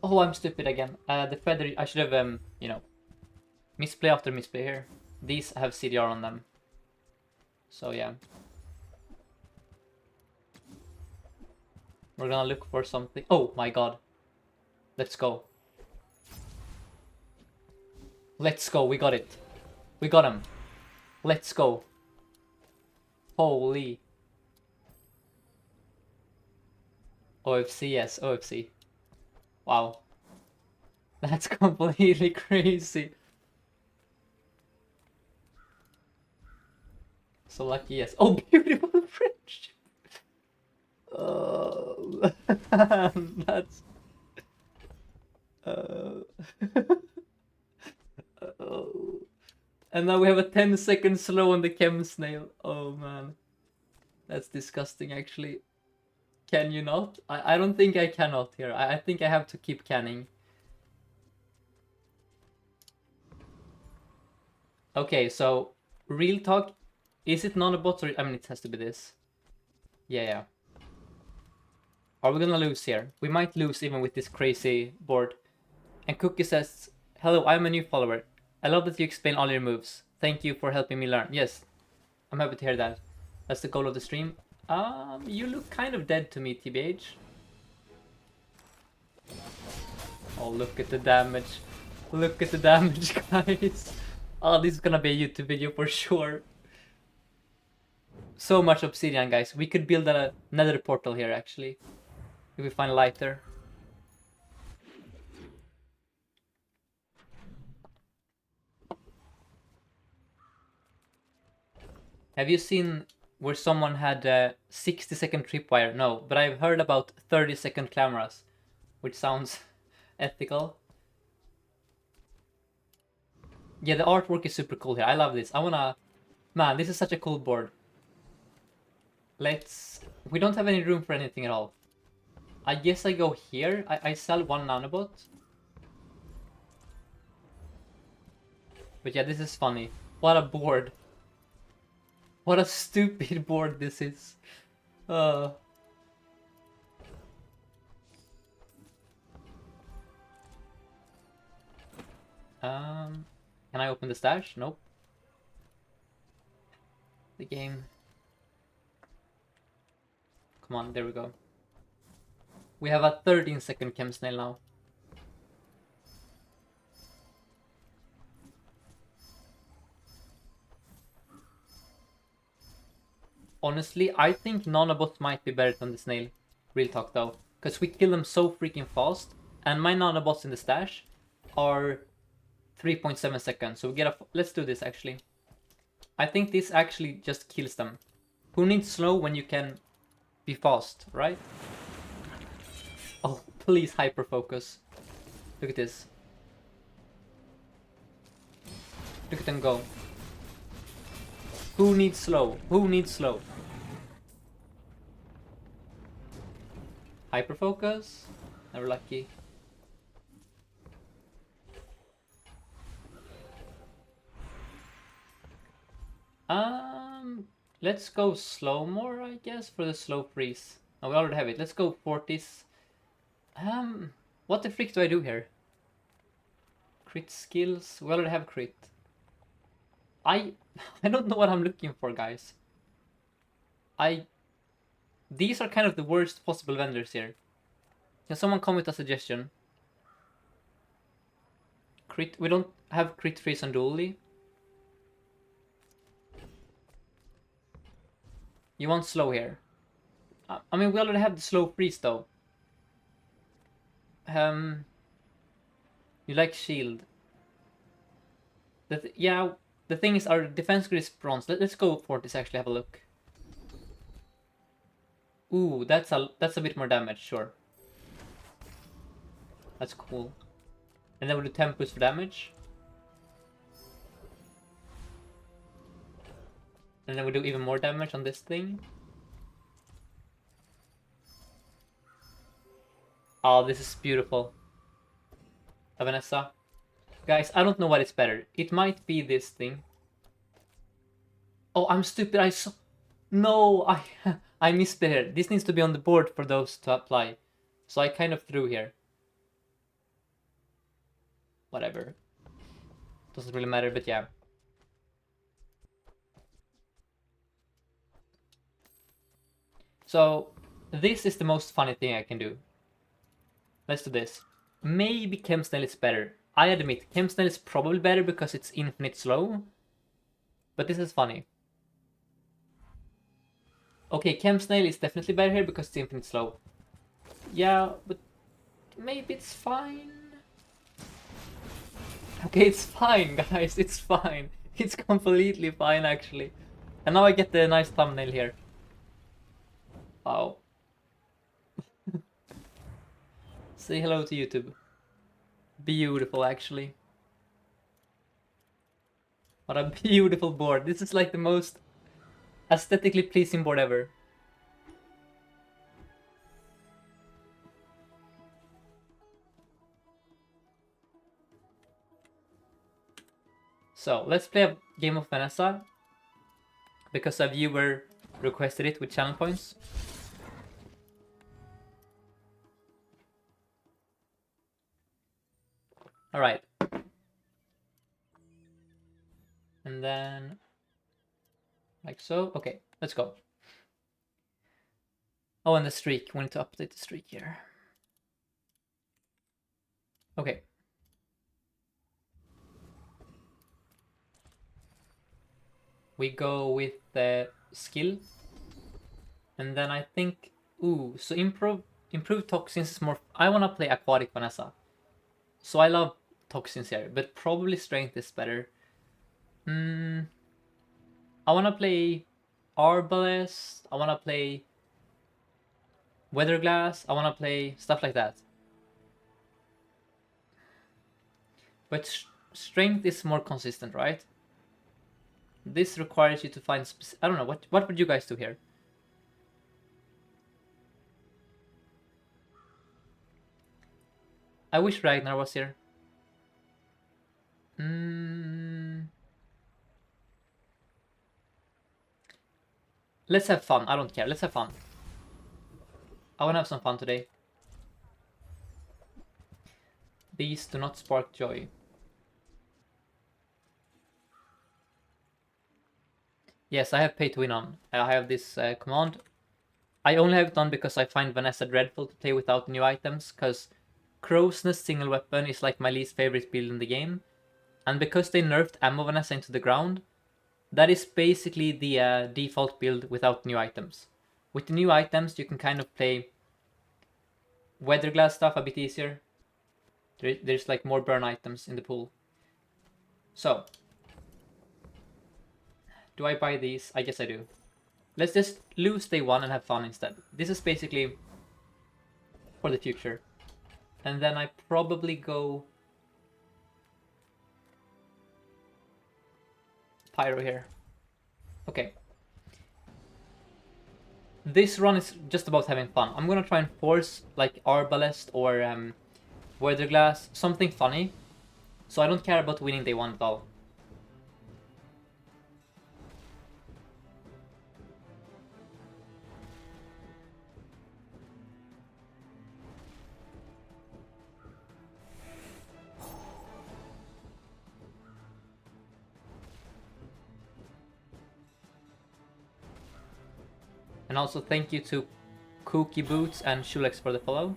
Oh, I'm stupid again. The feather, I should have, you know, misplay after misplay here. These have CDR on them. So yeah. We're gonna look for something. Oh my god. Let's go. Let's go, we got it. We got him. Let's go. Holy. OFC, yes, OFC. Wow. That's completely crazy. So lucky, yes. Oh, beautiful friendship. Oh, that's... oh. And now we have a 10-second slow on the chem snail. Oh man. That's disgusting actually. Can you not? I don't think I cannot here. I think I have to keep canning. Okay, so real talk, is it nanobots or I mean it has to be this. Yeah. Are we gonna lose here? We might lose even with this crazy board. And Cookie says, hello, I'm a new follower. I love that you explain all your moves. Thank you for helping me learn. Yes, I'm happy to hear that. That's the goal of the stream. You look kind of dead to me, TBH. Oh, look at the damage. Look at the damage, guys. Oh, this is gonna be a YouTube video for sure. So much obsidian, guys. We could build a nether portal here, actually. If we find lighter. Have you seen where someone had a 60-second tripwire? No, but I've heard about 30-second cameras, which sounds ethical. Yeah, the artwork is super cool here. I love this. I wanna... Man, this is such a cool board. Let's... We don't have any room for anything at all. I guess I go here. I sell one nanobot. But yeah, this is funny. What a board. What a stupid board this is. Can I open the stash? Nope. The game. Come on, there we go. We have a 13-second chem snail now. Honestly, I think nanobots might be better than the snail. Real talk though. because we kill them so freaking fast, and my nanobots in the stash are 3.7 seconds. So we get a. Let's do this actually. I think this actually just kills them. Who needs slow when you can be fast, right? Oh, please hyper focus. Look at this. Look at them go. Who needs slow? Who needs slow? Hyper focus. Never lucky. Let's go slow more, I guess, for the slow freeze. Oh, we already have it. Let's go 40s. What the frick do I do here? Crit skills. We already have crit. I don't know what I'm looking for, guys. These are kind of the worst possible vendors here. Can someone come with a suggestion? Crit. We don't have crit freeze on Dooley. You want slow here. I mean, we already have the slow freeze though. You like shield. Yeah, the thing is our defense grid is bronze. Let's go for this, actually have a look. Ooh, that's a bit more damage, sure. That's cool. And then we'll do tempus for damage. And then we do even more damage on this thing. Oh, this is beautiful. Vanessa. Guys, I don't know what is better. It might be this thing. Oh, I'm stupid. I saw... No, I missed it here. This needs to be on the board for those to apply. So I kind of threw here. Whatever. Doesn't really matter, but yeah. So, this is the most funny thing I can do. Let's do this. Maybe Chemsnail is better. I admit, Chemsnail is probably better because it's infinite slow. But this is funny. Okay, Chemsnail is definitely better here because it's infinite slow. Yeah, but maybe it's fine. Okay, it's fine, guys. It's fine. It's completely fine, actually. And now I get the nice thumbnail here. Wow. Say hello to YouTube. Beautiful, actually. What a beautiful board. This is like the most aesthetically pleasing board ever. So, let's play a game of Vanessa. Because a viewer requested it with channel points. Alright. And then... like so. Okay, let's go. Oh, and the streak. We need to update the streak here. Okay. We go with the skill. And then I think... Ooh, so improve toxins is more... I want to play aquatic Vanessa. So I love toxins here, but probably strength is better. I want to play Arbalest. I want to play Weatherglass. I want to play stuff like that. But strength is more consistent, right? This requires you to find... I don't know, what would you guys do here? I wish Ragnar was here. Let's have fun. I don't care. Let's have fun. I want to have some fun today. These do not spark joy. Yes, I have pay to win on. I have this command. I only have it on because I find Vanessa dreadful to play without new items, because Crow's Nest single weapon is like my least favorite build in the game. And because they nerfed Ammo Vanessa into the ground, that is basically the default build without new items. With the new items, you can kind of play weather glass stuff a bit easier. There's like more burn items in the pool. So, do I buy these? I guess I do. Let's just lose day 1 and have fun instead. This is basically for the future. And then I probably go Pyro here. Okay. This run is just about having fun. I'm gonna try and force like Arbalest or Weather Glass, something funny. So I don't care about winning day 1 at all. And also thank you to Kooky Boots and Shulex for the follow.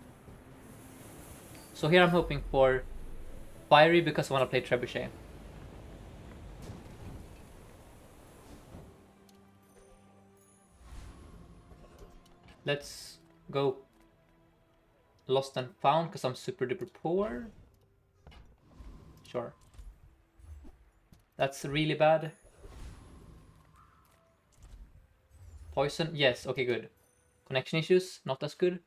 So here I'm hoping for Fiery because I want to play Trebuchet. Let's go Lost and Found because I'm super duper poor. Sure. That's really bad. Poison? Yes, okay, good. Connection issues? Not as good.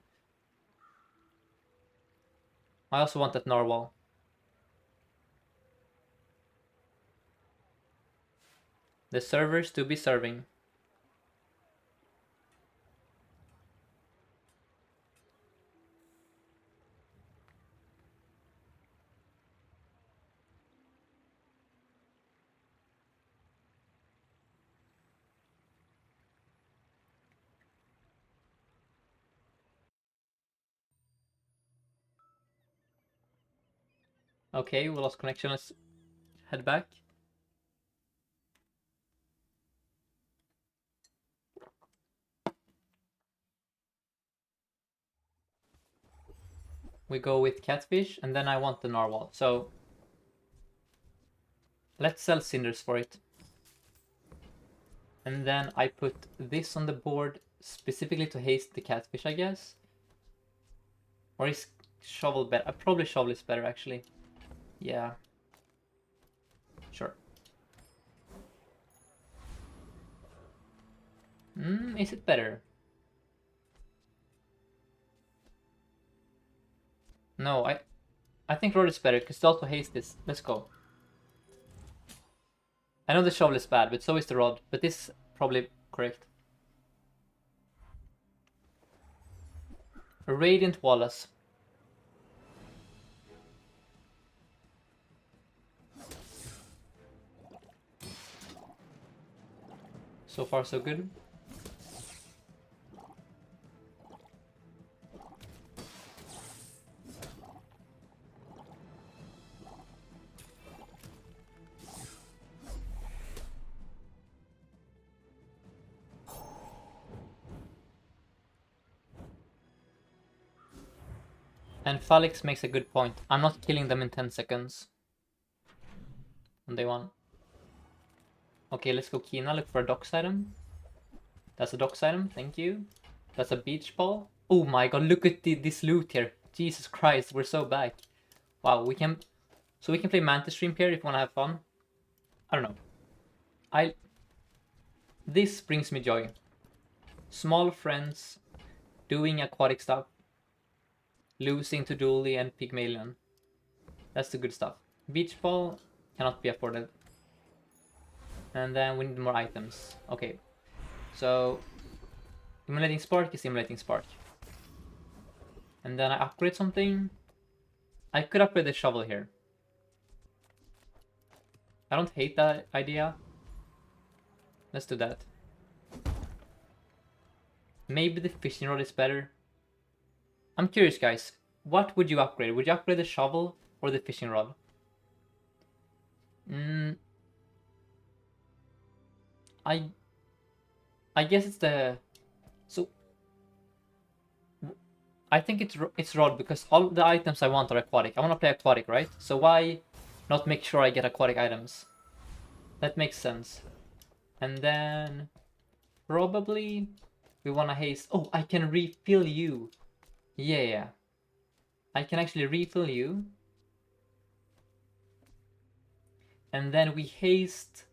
I also want that Narwhal. The servers to be serving. Okay, we lost connection. Let's head back. We go with Catfish, and then I want the Narwhal. So let's sell Cinders for it. And then I put this on the board specifically to haste the Catfish, I guess. Or is Shovel better? Probably Shovel is better, actually. Yeah. Sure. Is it better? No, I think Rod is better, because it also haste this. Let's go. I know the Shovel is bad, but so is the Rod. But this is probably correct. A Radiant Wallace. So far, so good. And Falix makes a good point. I'm not killing them in 10 seconds. On day 1. Okay, let's go Kina, look for a docks item. That's a docks item, thank you. That's a beach ball. Oh my god, look at this loot here. Jesus Christ, we're so back. Wow, we can play Mantis Stream here if you wanna have fun. I don't know. This brings me joy. Small friends doing aquatic stuff. Losing to Dooley and Pygmalion. That's the good stuff. Beach ball cannot be afforded. And then we need more items. Okay. So Immolating Spark is Immolating Spark. And then I upgrade something. I could upgrade the shovel here. I don't hate that idea. Let's do that. Maybe the fishing rod is better. I'm curious, guys. What would you upgrade? Would you upgrade the shovel or the fishing rod? I guess it's the... So... I think it's rod because all the items I want are aquatic. I want to play aquatic, right? So why not make sure I get aquatic items? That makes sense. And then... Probably... We want to haste... Oh, I can refill you. Yeah. I can actually refill you. And then we haste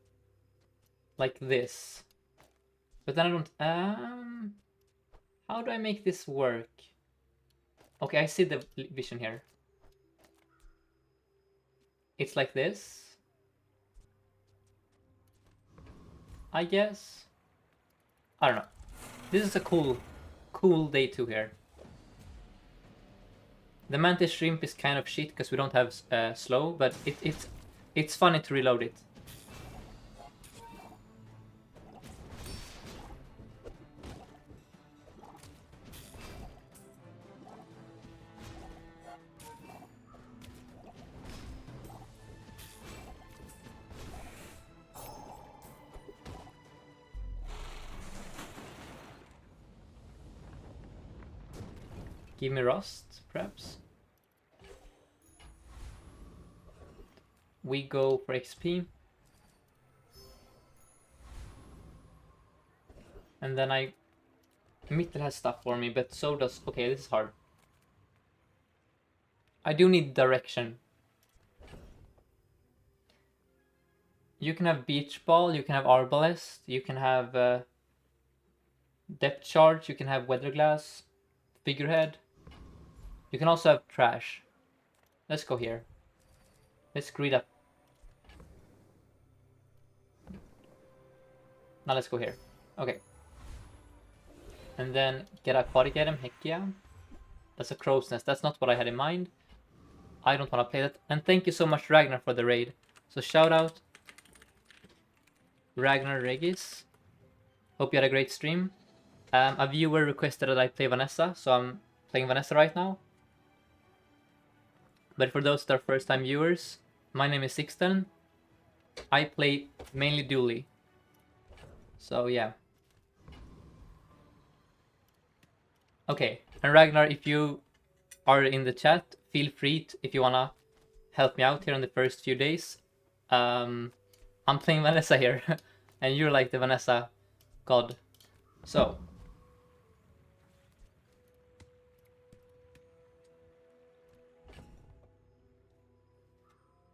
like this. But then I don't... how do I make this work? Okay, I see the vision here. It's like this, I guess. I don't know. This is a cool day 2 here. The mantis shrimp is kind of shit because we don't have slow, but it's funny to reload it. Give me rust, perhaps. We go for XP. And then Mittel has stuff for me, but so does... Okay, this is hard. I do need direction. You can have Beach Ball, you can have Arbalest, you can have Depth Charge, you can have Weather Glass, Figurehead. You can also have Trash. Let's go here. Let's greed up. Now let's go here. Okay. And then get aquatic item, heck yeah. That's a crow's nest. That's not what I had in mind. I don't want to play that. And thank you so much, Ragnar, for the raid. So shout out, Ragnar Regis. Hope you had a great stream. A viewer requested that I play Vanessa, so I'm playing Vanessa right now. But for those that are first time viewers, my name is Sixten. I play mainly Dooley. So yeah. Okay, and Ragnar, if you are in the chat, feel free to, if you wanna help me out here in the first few days. I'm playing Vanessa here, and you're like the Vanessa god. So.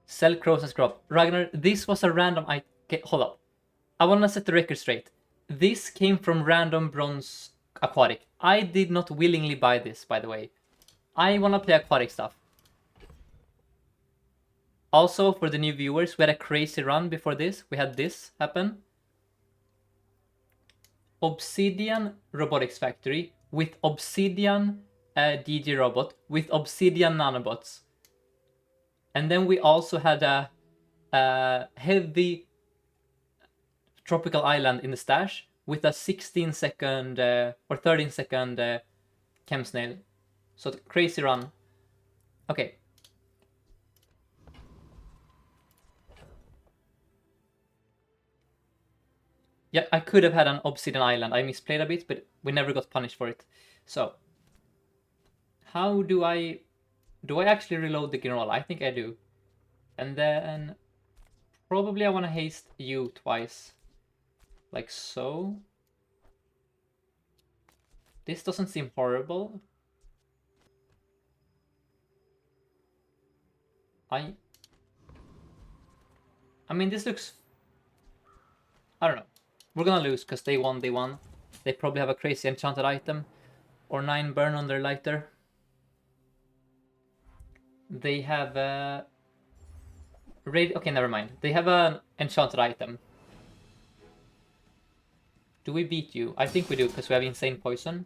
Sell crows and scrub. Ragnar, this was a random... Okay, hold up. I wanna set the record straight. This came from random bronze aquatic. I did not willingly buy this, by the way. I wanna play aquatic stuff. Also, for the new viewers, we had a crazy run before this. We had this happen. Obsidian Robotics Factory with Obsidian DJ Robot with Obsidian Nanobots. And then we also had a heavy tropical island in the stash with a 16-second or 13-second chem snail. So crazy run. Okay. Yeah, I could have had an obsidian island. I misplayed a bit, but we never got punished for it. So, how do I actually reload the Ginrola? I think I do. And then probably I want to haste you twice. Like so. This doesn't seem horrible. I mean, this looks... I don't know. We're gonna lose because they won. They probably have a crazy enchanted item. Or 9 burn on their lighter. They have a... Okay, never mind. They have an enchanted item. Do we beat you? I think we do, because we have insane poison.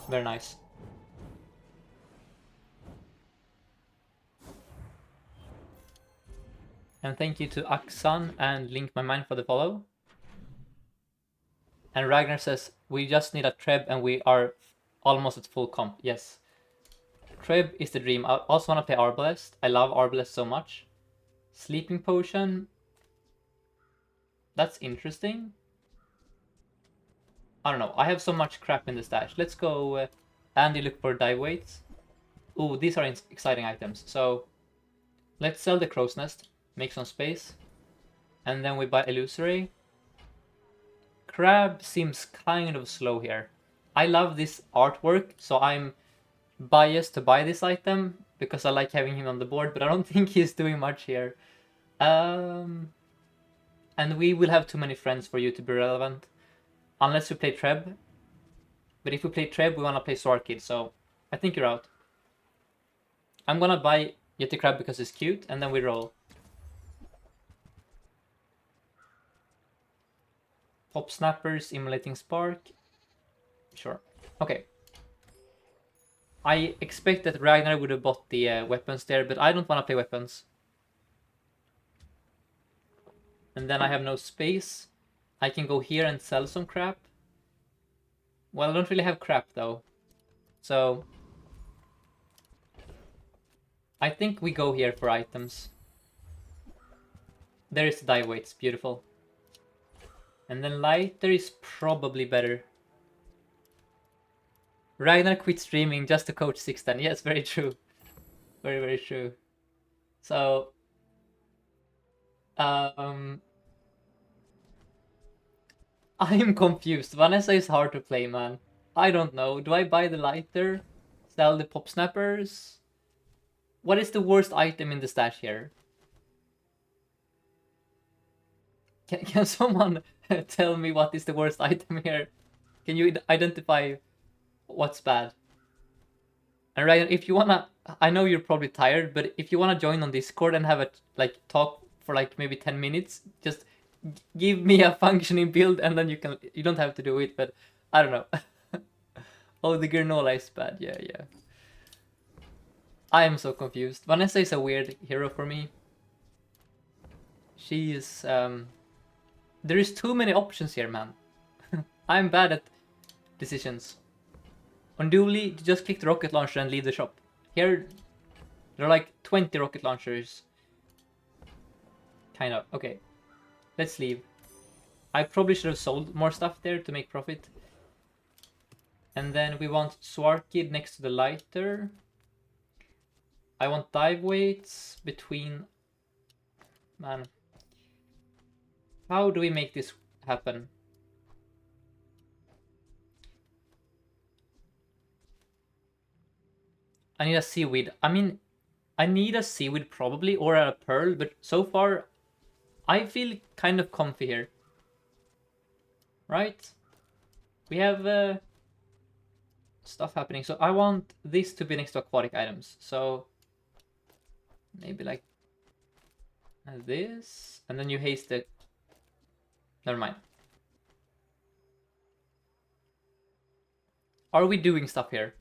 Very nice. And thank you to Aksan and Link My Mind for the follow. And Ragnar says, we just need a Treb and we are almost at full comp. Yes. Treb is the dream. I also want to play Arbalest. I love Arbalest so much. Sleeping Potion. That's interesting. I don't know. I have so much crap in the stash. Let's go Andy look for dive weights. Ooh, these are exciting items. So let's sell the crow's nest, make some space, and then we buy illusory. Crab seems kind of slow here. I love this artwork, so I'm biased to buy this item because I like having him on the board, but I don't think he's doing much here. And we will have too many friends for you to be relevant. Unless we play Treb. But if we play Treb, we want to play Swarkid, so I think you're out. I'm gonna buy Yeti Crab because it's cute, and then we roll. Pop Snappers, Immolating Spark. Sure. Okay. I expect that Ragnar would have bought the weapons there, but I don't want to play weapons. And then I have no space. I can go here and sell some crap. Well, I don't really have crap though. So I think we go here for items. There is the dive weights, beautiful. And then lighter is probably better. Ragnar quit streaming just to coach 610. Yes, very true. Very, very true. So I'm confused. Vanessa is hard to play, man. I don't know. Do I buy the lighter? Sell the pop snappers? What is the worst item in the stash here? Can someone tell me what is the worst item here? Can you identify what's bad? And Ryan, if you wanna, I know you're probably tired, but if you wanna join on Discord and have a talk for maybe 10 minutes, just give me a functioning build, and then you don't have to do it. But I don't know. Oh, the granola is bad. Yeah. I am so confused. Vanessa is a weird hero for me. She is there is too many options here, man. I'm bad at decisions. On Dooley, just click the rocket launcher and leave the shop. Here, there are like 20 rocket launchers. Kind of. Okay. Let's leave. I probably should have sold more stuff there to make profit. And then we want Swarkid next to the lighter. I want dive weights between... Man. How do we make this happen? I need a seaweed. I mean, I need a seaweed probably, or a pearl, but so far I feel kind of comfy here. Right? We have stuff happening. So I want this to be next to aquatic items. So maybe like this. And then you haste it. Never mind. Are we doing stuff here?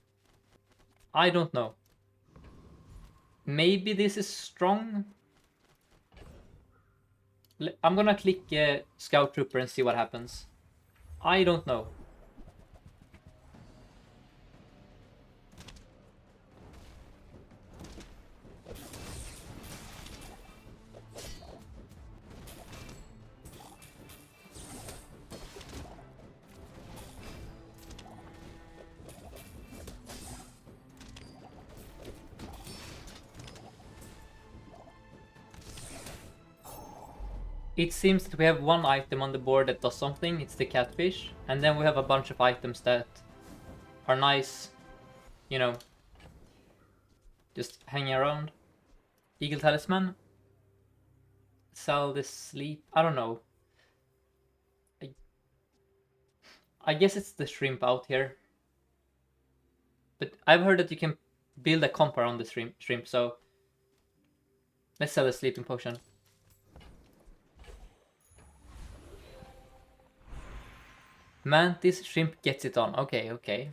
I don't know. Maybe this is strong. I'm gonna click Scout Trooper and see what happens. I don't know. It seems that we have one item on the board that does something, it's the catfish, and then we have a bunch of items that are nice, you know, just hanging around. Eagle Talisman. Sell the sleep. I don't know. I guess it's the shrimp out here. But I've heard that you can build a comp around the shrimp, so let's sell the sleeping potion. Mantis shrimp gets it on. Okay.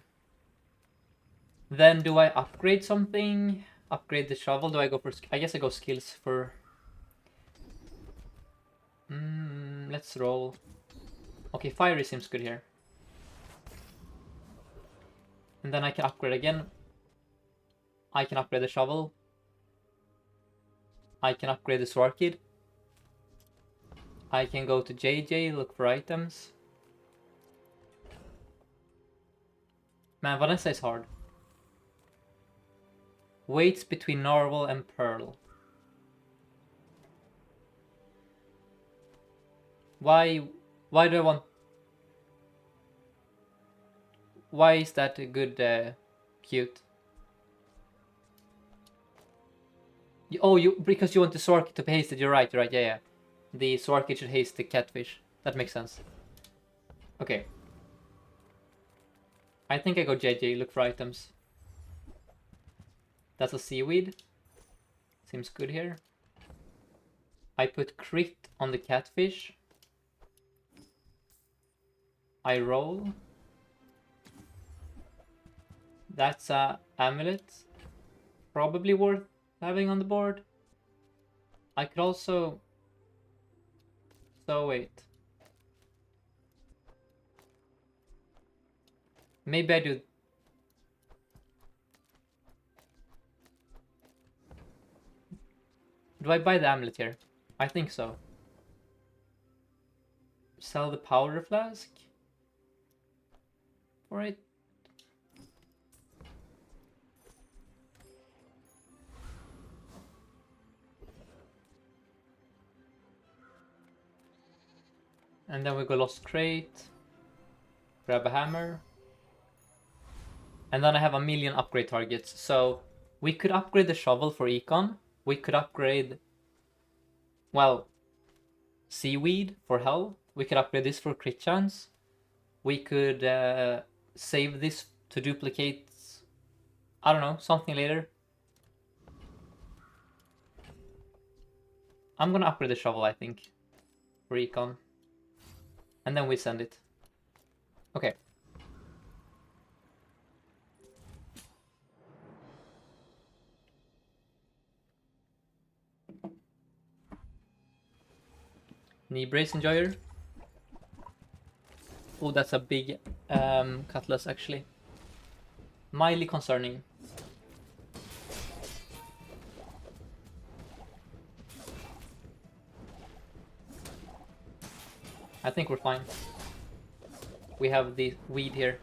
Then do I upgrade something? Upgrade the shovel? Do I go for... I guess I go skills for... let's roll. Okay, fiery seems good here. And then I can upgrade again. I can upgrade the shovel. I can upgrade the Swarkid. I can go to JJ, look for items. Man, Vanessa is hard. Weights between Narwhal and Pearl. Why do I want... Why is that a good, cute? Because you want the Swarky to be hasted, you're right, yeah. The Swarky should haste the catfish. That makes sense. Okay. I think I go JJ, look for items. That's a seaweed. Seems good here. I put crit on the catfish. I roll. That's a amulet. Probably worth having on the board. I could also... So wait. Maybe I do... Do I buy the amulet here? I think so. Sell the powder flask for it. And then we go Lost Crate. Grab a hammer. And then I have a million upgrade targets. So we could upgrade the shovel for econ. We could upgrade... Well... Seaweed for hell. We could upgrade this for crit chance. We could save this to duplicate... I don't know, something later. I'm gonna upgrade the shovel, I think. For econ. And then we send it. Okay. Knee brace enjoyer. Oh, that's a big cutlass actually. Mildly concerning. I think we're fine. We have the weed here.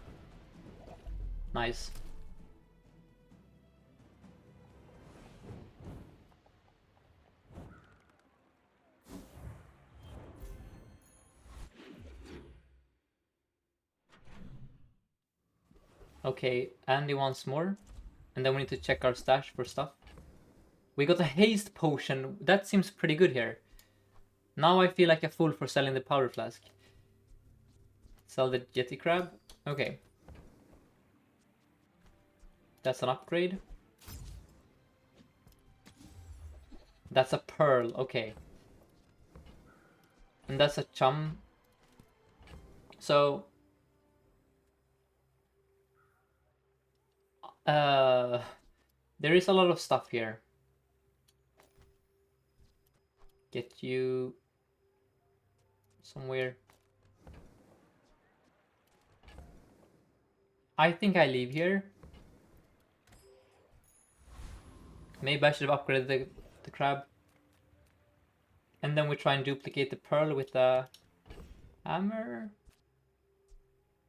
Nice. Okay, Andy wants more. And then we need to check our stash for stuff. We got a haste potion. That seems pretty good here. Now I feel like a fool for selling the powder flask. Sell the jetty crab. Okay. That's an upgrade. That's a pearl. Okay. And that's a chum. So... there is a lot of stuff here. Get you somewhere. I think I leave here. Maybe I should have upgraded the crab. And then we try and duplicate the pearl with the hammer.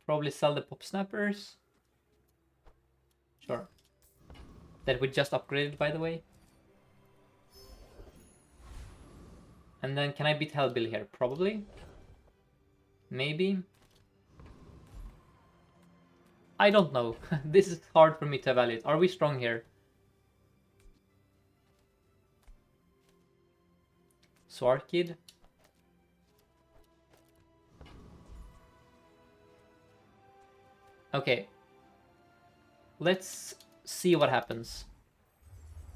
Probably sell the pop snappers. Sure. That we just upgraded, by the way. And then can I beat Hellbill here? Probably. Maybe. I don't know. This is hard for me to evaluate. Are we strong here? Swarkid. Okay. Let's see what happens.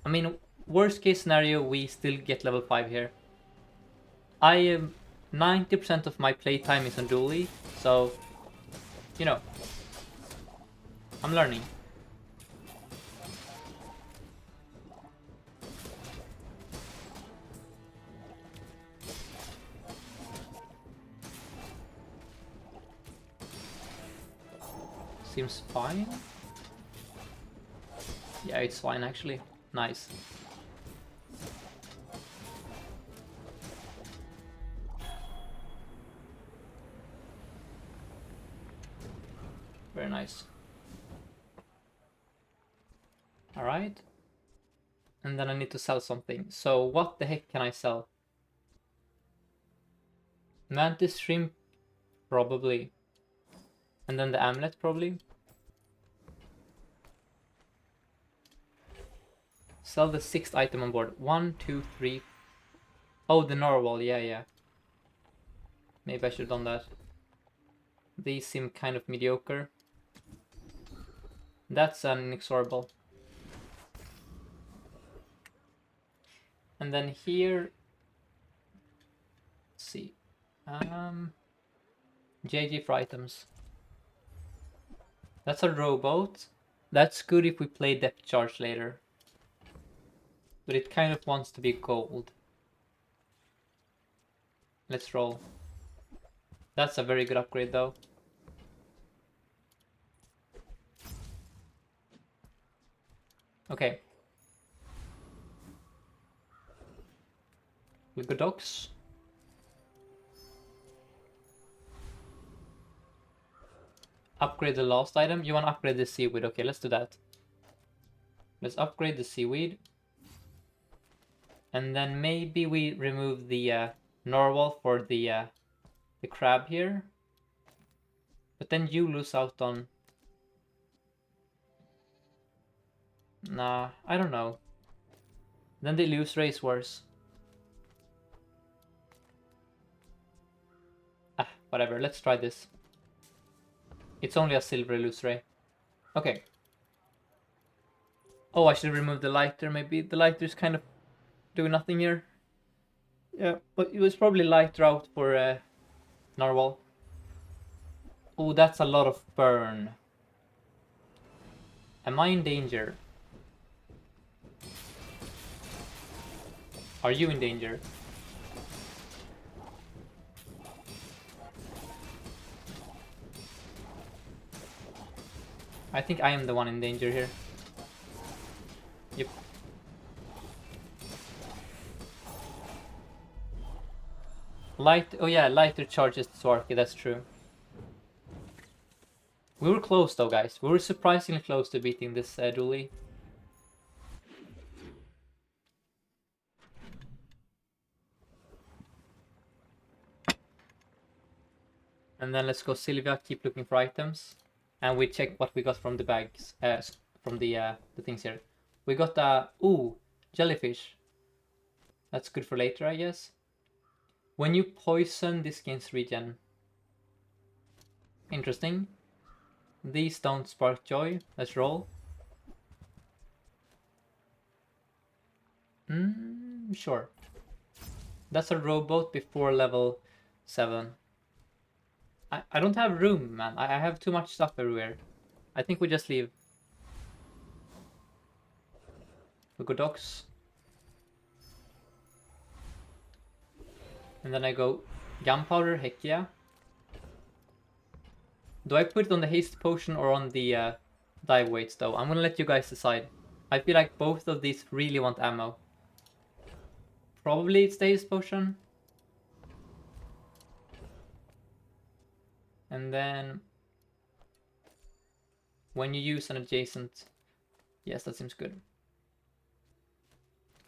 I mean, worst case scenario, we still get level 5 here. I am 90% of my playtime is on Dooley, so, you know, I'm learning. Seems fine. Yeah, it's fine actually. Nice. Very nice. Alright. And then I need to sell something. So what the heck can I sell? Mantis shrimp, probably. And then the amulet, probably. Sell the 6th item on board. 1, 2, 3. Oh, the narwhal. Yeah. Maybe I should have done that. These seem kind of mediocre. That's an inexorable. And then here, let's see. JG for items. That's a rowboat. That's good if we play depth charge later. But it kind of wants to be gold. Let's roll. That's a very good upgrade though. Okay. We go docks. Upgrade the last item. You want to upgrade the seaweed. Okay, let's do that. Let's upgrade the seaweed. And then maybe we remove the narwhal for the crab here. But then you lose out on... Nah, I don't know. Then they lose race wars. Ah, whatever. Let's try this. It's only a silver illusory. Okay. Oh, I should remove the lighter maybe. The lighter is kind of doing nothing here. Yeah, but it was probably lighter out for narwhal. Oh, that's a lot of burn. Am I in danger? Are you in danger? I think I am the one in danger here. Yep. Oh yeah, lighter charges the Swarky, that's true. We were close though, guys. We were surprisingly close to beating this Dooley. And then let's go Sylvia, keep looking for items. And we check what we got from the bags, from the things here. We got jellyfish. That's good for later, I guess. When you poison, this gains regen. Interesting. These don't spark joy. Let's roll. Sure. That's a rowboat before level 7. I don't have room, man. I have too much stuff everywhere. I think we just leave. We go docks. And then I go gunpowder, heck yeah. Do I put it on the haste potion or on the dive weights though? I'm gonna let you guys decide. I feel like both of these really want ammo. Probably it's the haste potion. And then when you use an adjacent, yes, that seems good.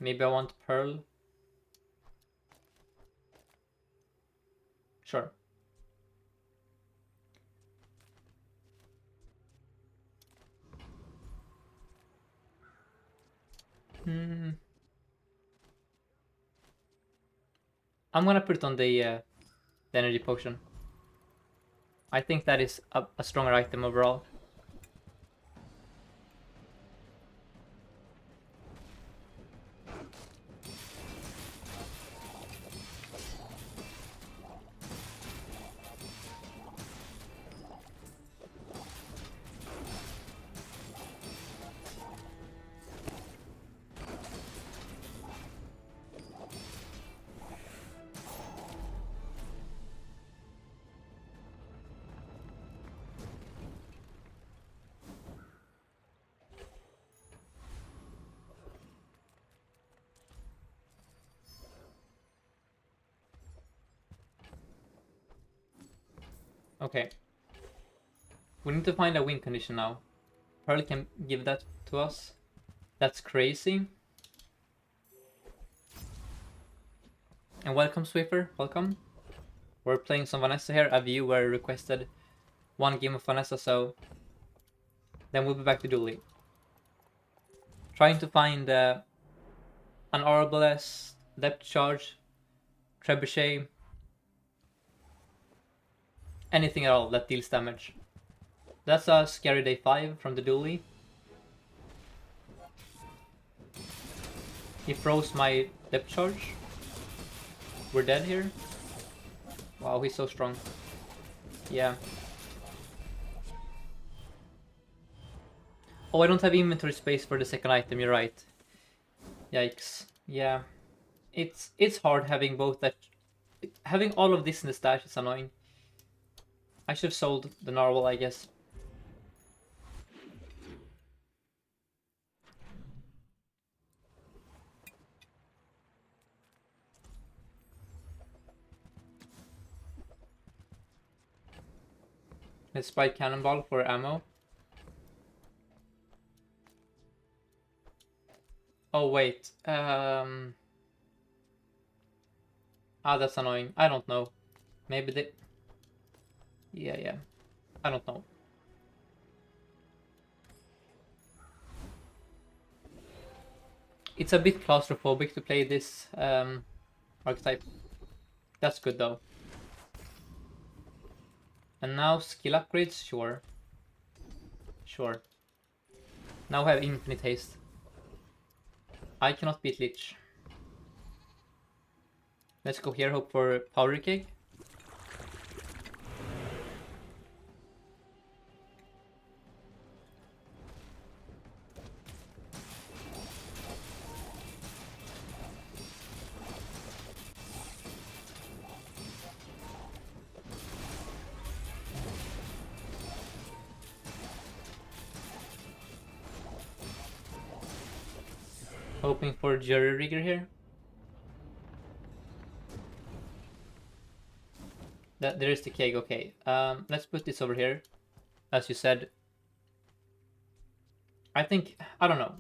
Maybe I want pearl. Sure. I'm gonna put it on the energy potion. I think that is a stronger item overall. Okay. We need to find a win condition now. Pearl can give that to us. That's crazy. And welcome, Swiffer. Welcome. We're playing some Vanessa here. A viewer requested one game of Vanessa, so then we'll be back to Dooley. Trying to find an Arbalest, Depth Charge, Trebuchet, anything at all that deals damage. That's a scary day 5 from the Dooley. He froze my Depth Charge. We're dead here. Wow, he's so strong. Yeah. Oh, I don't have inventory space for the second item, you're right. Yikes. Yeah. It's hard having both that. Having all of this in the stash is annoying. I should have sold the narwhal, I guess. Let's buy cannonball for ammo. Oh wait. That's annoying. I don't know. Maybe they... Yeah. I don't know. It's a bit claustrophobic to play this archetype. That's good though. And now skill upgrades? Sure. Now I have infinite haste. I cannot beat Lich. Let's go here, hope for powder keg. Hoping for jury rigger here. There is the keg, okay. Let's put this over here. As you said. I think, I don't know.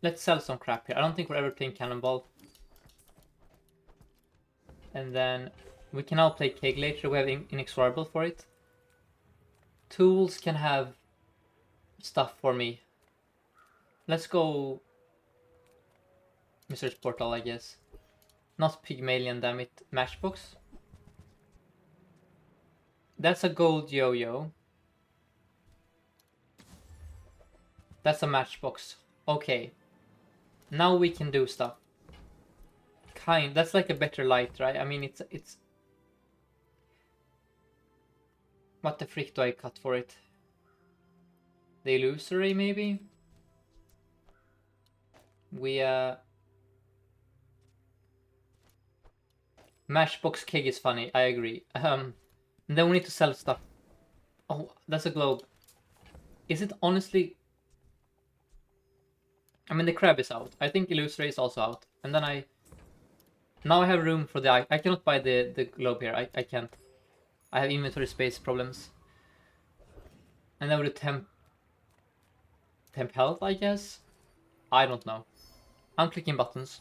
Let's sell some crap here. I don't think we're ever playing cannonball. And then we can now play keg later. We have inexorable for it. Tools can have stuff for me. Let's go Mr. Portal, I guess. Not Pygmalion, damn it. Matchbox. That's a gold yo-yo. That's a matchbox. Okay. Now we can do stuff. That's like a better light, right? I mean, it's... What the frick do I cut for it? The illusory, maybe? We, Matchbox keg is funny, I agree. And then we need to sell stuff. Oh, that's a globe. Is it honestly... I mean, the crab is out. I think illusory is also out. And then now I have room for the... I cannot buy the globe here. I can't. I have inventory space problems. And then with the temp health, I guess? I don't know. I'm clicking buttons.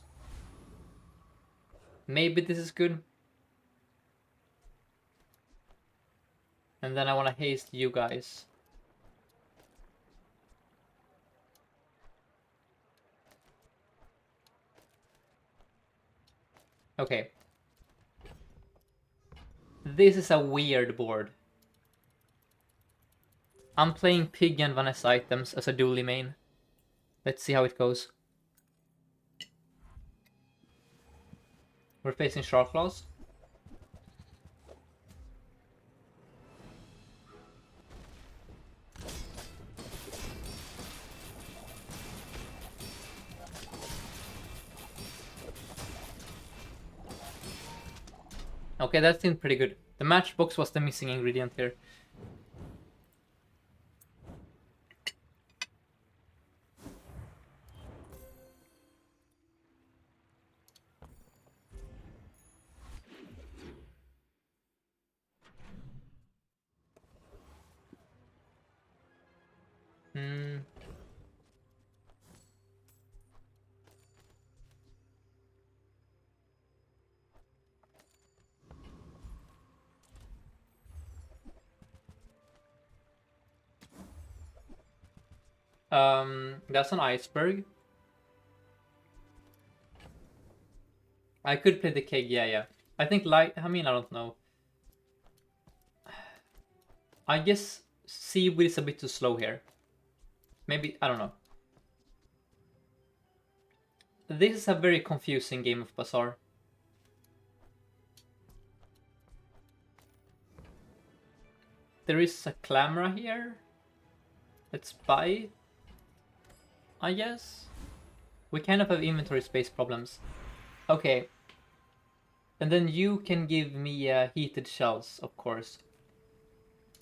Maybe this is good. And then I want to haste you guys. Okay. This is a weird board. I'm playing Pig and Vanessa items as a Dooley main. Let's see how it goes. We're facing Shark Claws. Okay, that seemed pretty good. The matchbox was the missing ingredient here. That's an iceberg. I could play the keg, yeah. I think light, I mean, I don't know. I guess seaweed is a bit too slow here. Maybe, I don't know. This is a very confusing game of Bazaar. There is a camera here. Let's buy, I guess. We kind of have inventory space problems. Okay. And then you can give me heated shells, of course.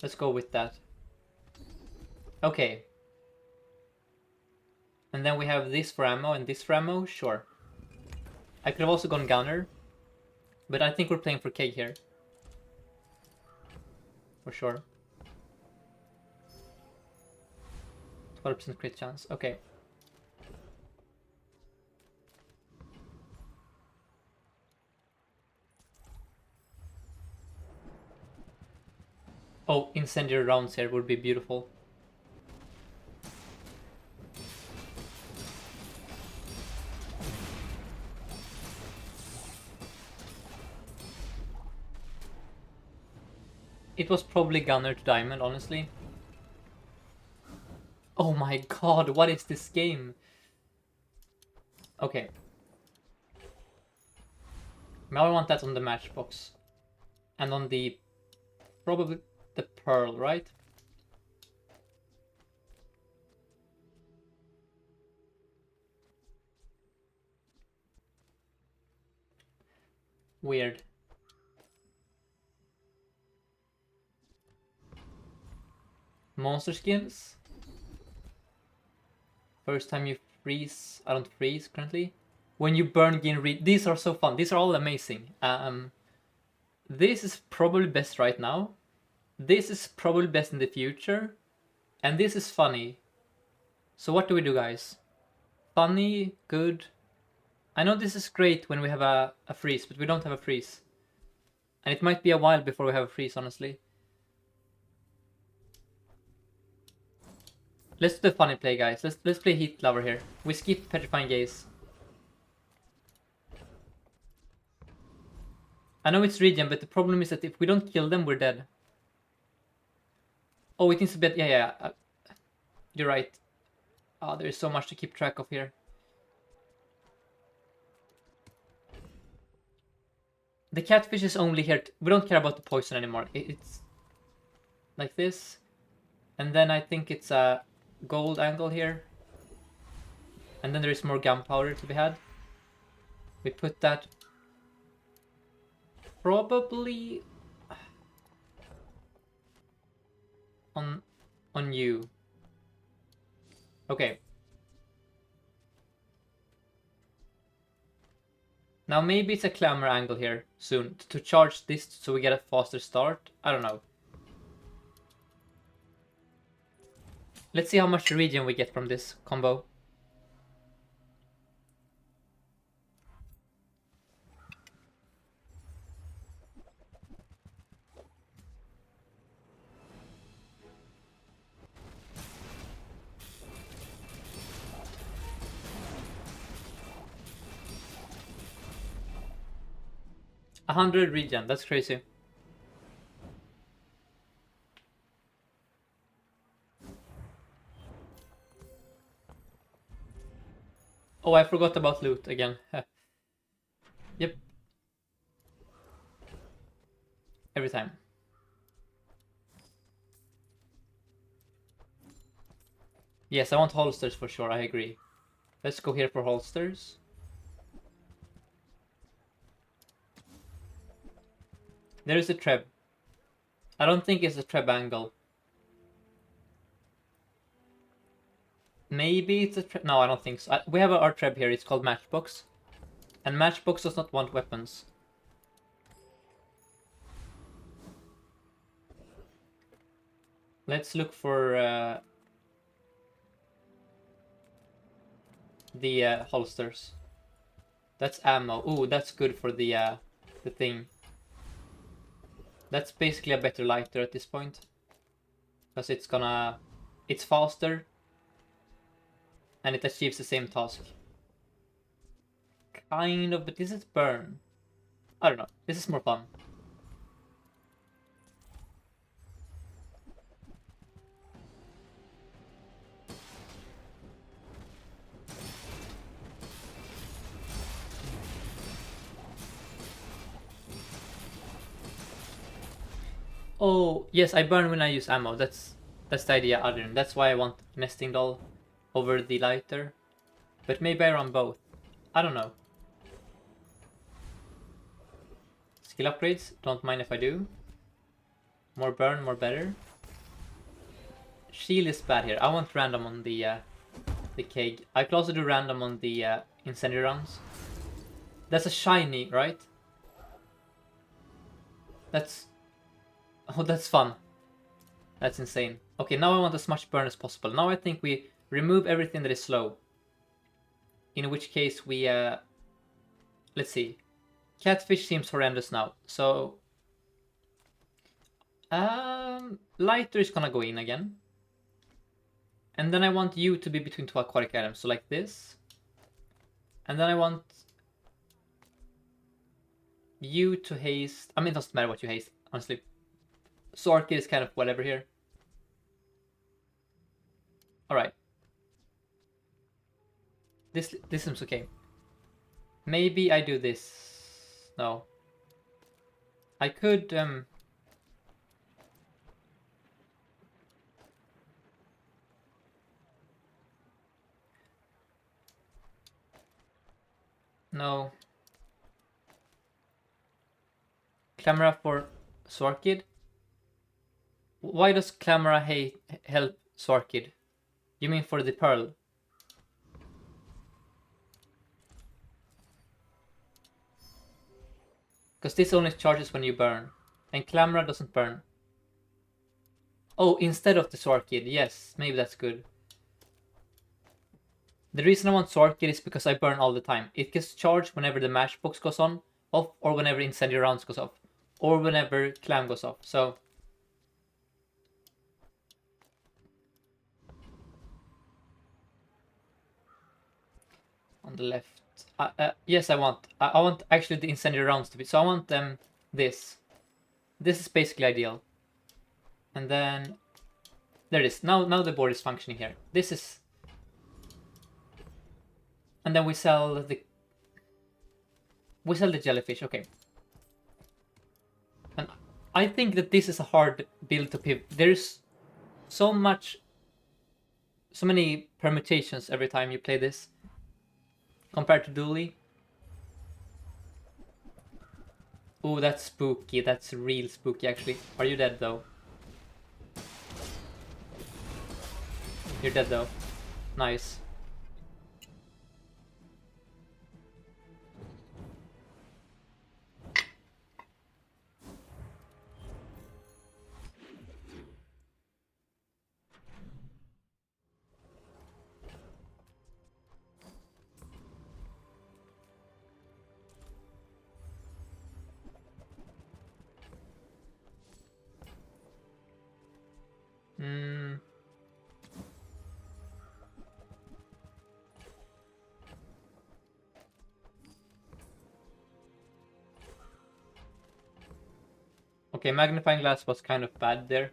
Let's go with that. Okay. And then we have this for ammo and this for ammo, sure. I could have also gone gunner. But I think we're playing for keg here. For sure. 12% crit chance, okay. Oh, incendiary rounds here would be beautiful. It was probably gunner to diamond, honestly. Oh my god, what is this game? Okay. Now I want that on the matchbox. And on the... probably the pearl, right? Weird. Monster skins. First time you freeze. I don't freeze currently. When you burn gain these are so fun. These are all amazing. This is probably best right now. This is probably best in the future. And this is funny. So what do we do, guys? Funny, good. I know this is great when we have a freeze, but we don't have a freeze. And it might be a while before we have a freeze, honestly. Let's do the funny play, guys. Let's play Heat Lover here. We skip Petrifying Gaze. I know it's regen, but the problem is that if we don't kill them, we're dead. Oh, it needs to be... Yeah. You're right. Oh, there is so much to keep track of here. The catfish is only here... We don't care about the poison anymore. It's... like this. And then I think it's a gold angle here. And then there is more gunpowder to be had. We put that... probably... on you. Okay. Now maybe it's a clamor angle here soon to charge this so we get a faster start. I don't know. Let's see how much regen we get from this combo. A 100 regen, that's crazy. Oh, I forgot about loot again. Yep. Every time. Yes, I want holsters for sure, I agree. Let's go here for holsters. There is a treb. I don't think it's a treb angle. Maybe it's a treb. No, I don't think so. We have our treb here. It's called Matchbox. And Matchbox does not want weapons. Let's look for the holsters. That's ammo. Ooh, that's good for the thing. That's basically a better lighter at this point. Because it's gonna... it's faster. and it achieves the same task. Kind of, but this is burn. I don't know. This is more fun. Oh, yes, I burn when I use ammo. That's the idea, Adrian. That's why I want nesting doll over the lighter. But maybe I run both. I don't know. Skill upgrades, don't mind if I do. More burn, more better. Shield is bad here. I want random on the keg. I could also do random on the incendiary rounds. That's a shiny, right? That's... Oh, that's fun. That's insane. Okay, now I want as much burn as possible. Now I think we remove everything that is slow. In which case we... let's see. Catfish seems horrendous now. So... lighter is gonna go in again. And then I want you to be between two aquatic items. So like this. And then I want... you to haste... I mean, it doesn't matter what you haste, honestly. Sorky is kind of whatever here. Alright. This seems okay. Maybe I do this. No. I could... no. Clamora for Sorkid? Why does Clamora help Sorkid? You mean for the pearl? Because this only charges when you burn. And Clamora doesn't burn. Oh, instead of the Sorkid. Yes, maybe that's good. The reason I want Sorkid is because I burn all the time. It gets charged whenever the matchbox goes off, or whenever incendiary rounds goes off. Or whenever Clam goes off. So... on the left. Yes, I want. I want actually the incendiary rounds to be. So I want this. This is basically ideal. And then there it is. Now the board is functioning here. This is. And then we sell the jellyfish. Okay. And I think that this is a hard build to pivot. There's so many permutations every time you play this. Compared to Dooley. Oh, that's spooky. That's real spooky, actually. Are you dead, though? You're dead, though. Nice. Okay, magnifying glass was kind of bad there.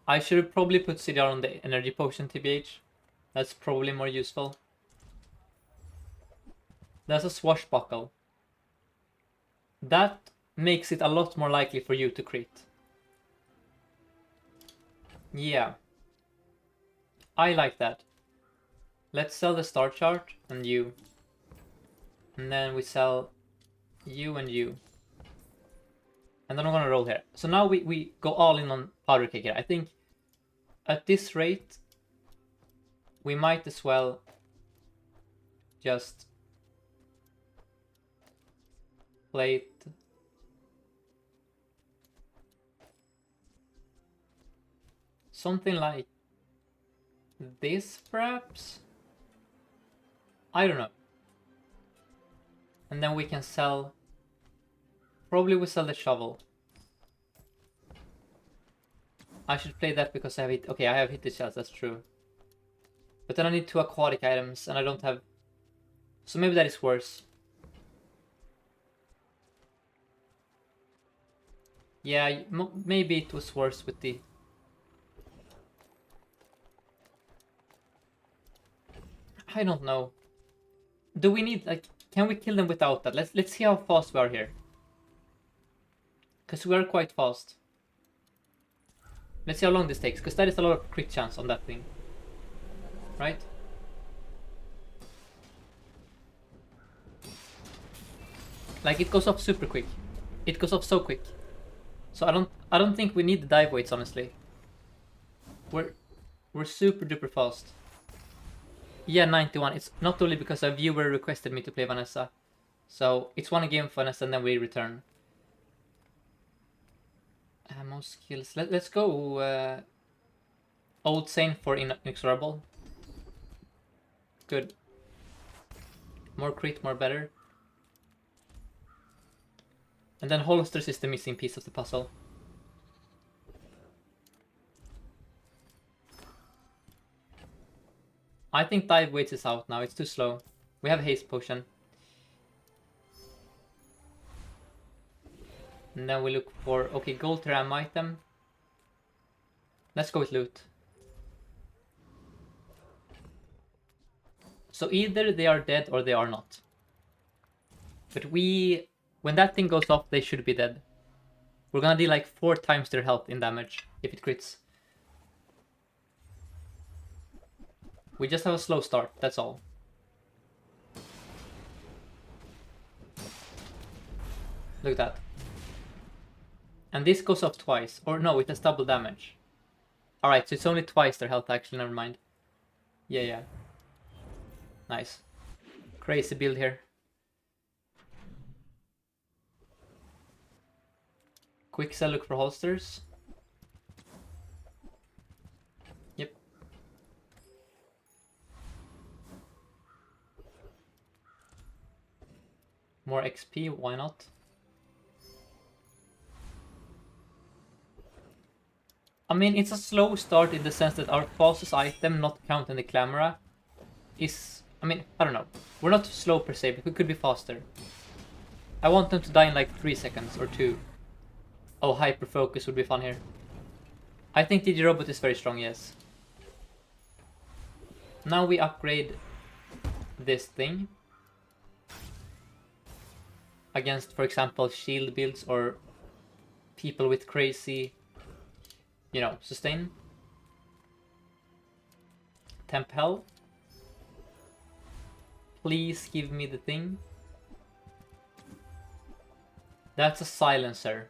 I should probably put CDR on the energy potion, TBH. That's probably more useful. That's a swashbuckle. That makes it a lot more likely for you to crit. Yeah. I like that. Let's sell the star chart and you. And then we sell you and you. And then I'm gonna roll here. So now we go all in on powder cake here. I think at this rate, we might as well just play it. Something like this, perhaps? I don't know. And then we can sell... probably we sell the shovel. I should play that because I have hit. Okay, I have hit the shells, that's true. But then I need 2 aquatic items and I don't have. So maybe that is worse. Yeah, maybe it was worse with the. I don't know. Do we need like? Can we kill them without that? Let's see how fast we are here. Because we are quite fast. Let's see how long this takes. Because that is a lot of crit chance on that thing. Right? Like it goes off super quick. It goes off so quick. So I don't think we need the dive weights, honestly. We're super duper fast. Yeah, 91. It's not only because a viewer requested me to play Vanessa. So it's one game for Vanessa and then we return. Most skills. Let's go Old Saint for Inexorable. Good. More crit, more better. And then Holsters is the missing piece of the puzzle. I think dive weights is out now, it's too slow. We have haste potion. And then we look for, okay, gold Teram item. Let's go with loot. So either they are dead or they are not. But when that thing goes off, they should be dead. We're gonna deal like 4 times their health in damage if it crits. We just have a slow start, that's all. Look at that. And this goes off twice. Or no, it has double damage. Alright, so it's only twice their health actually, never mind. Yeah. Nice. Crazy build here. Quick sell, look for holsters. Yep. More XP, why not? I mean, it's a slow start in the sense that our fastest item, not counting the Clamora, is... I mean, I don't know. We're not slow per se, but we could be faster. I want them to die in like 3 seconds or 2. Oh, hyper focus would be fun here. I think DD Robot is very strong, yes. Now we upgrade this thing against, for example, shield builds or people with crazy, you know, sustain. Temp health. Please give me the thing. That's a silencer.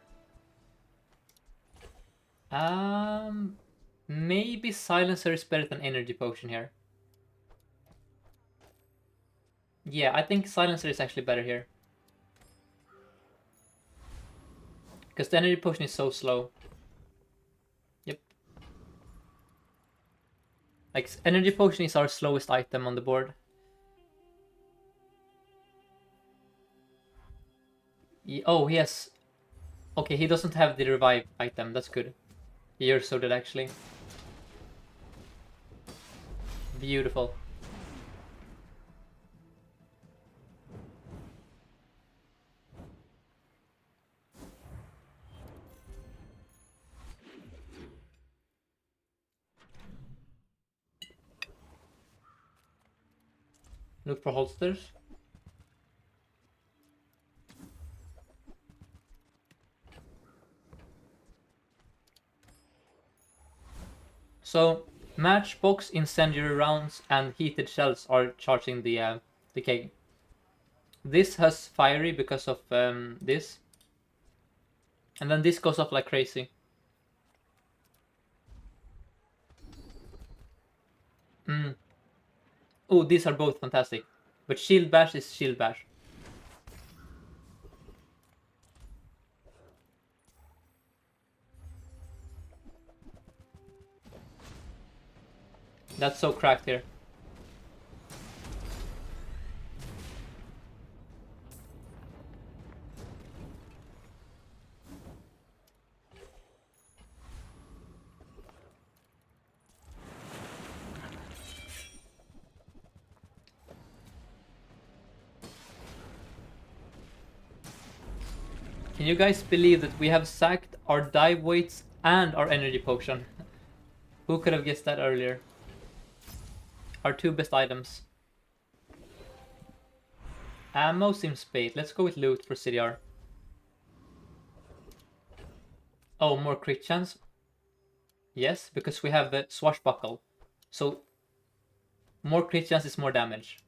Maybe silencer is better than energy potion here. Yeah, I think silencer is actually better here. Because the energy potion is so slow. Yep. Like, energy potion is our slowest item on the board. Oh, he has... Okay, he doesn't have the revive item, that's good. You're so dead actually. Beautiful. Look for holsters. So, matchbox, incendiary rounds, and heated shells are charging the keg. This has fiery because of this. And then this goes off like crazy. Oh, these are both fantastic. But shield bash is shield bash. That's so cracked here. Can you guys believe that we have sacked our dive weights and our energy potion? Who could have guessed that earlier? Our two best items. Ammo seems bait. Let's go with loot for CDR. Oh, more crit chance? Yes, because we have the swashbuckle. So, more crit chance is more damage.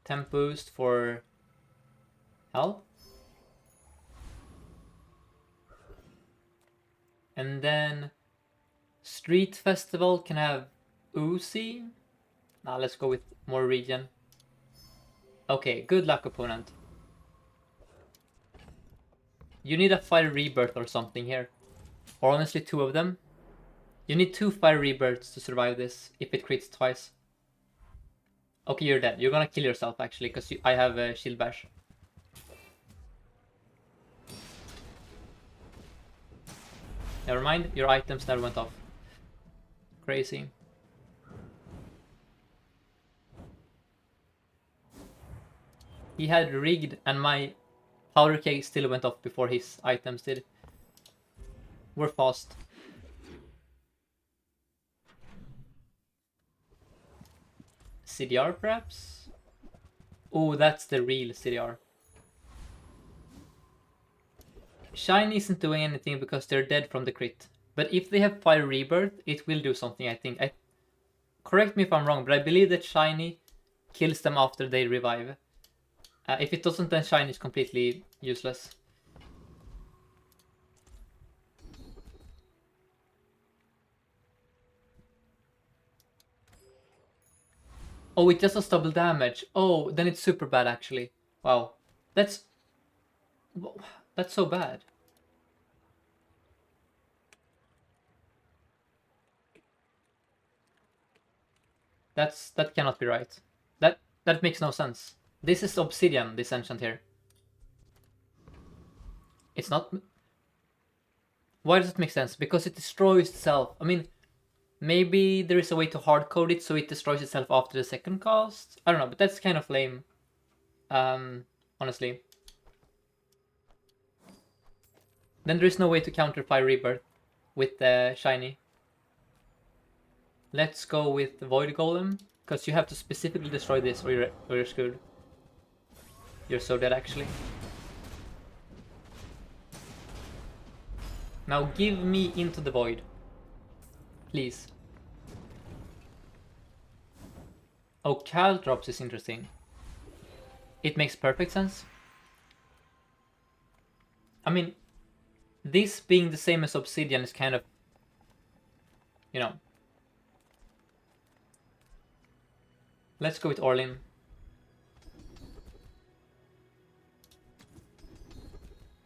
Temp boost for health. And then Street Festival can have Uzi. Now let's go with more regen. Okay, good luck, opponent. You need a fire rebirth or something here. Or honestly, two of them. You need 2 fire rebirths to survive this, if it crits twice. Okay, you're dead. You're gonna kill yourself, actually, because I have a shield bash. Never mind, your items never went off. Crazy. He had rigged, and my powder keg still went off before his items did. We're fast. CDR, perhaps? Oh, that's the real CDR. Shine isn't doing anything because they're dead from the crit. But if they have Fire Rebirth, it will do something, I think. Correct me if I'm wrong, but I believe that Shiny kills them after they revive. If it doesn't, then Shiny is completely useless. Oh, it just does double damage. Oh, then it's super bad, actually. Wow. That's so bad. That cannot be right. That makes no sense. This is obsidian, this enchant here. It's not. Why does it make sense? Because it destroys itself. I mean, maybe there is a way to hardcode it so it destroys itself after the second cast. I don't know, but that's kind of lame. Honestly. Then there is no way to counter Fire Rebirth with the shiny. Let's go with the Void Golem, because you have to specifically destroy this or you're screwed. You're so dead, actually. Now give me into the void. Please. Oh, Cal drops is interesting. It makes perfect sense. I mean, this being the same as Obsidian is kind of, you know. Let's go with Orlin.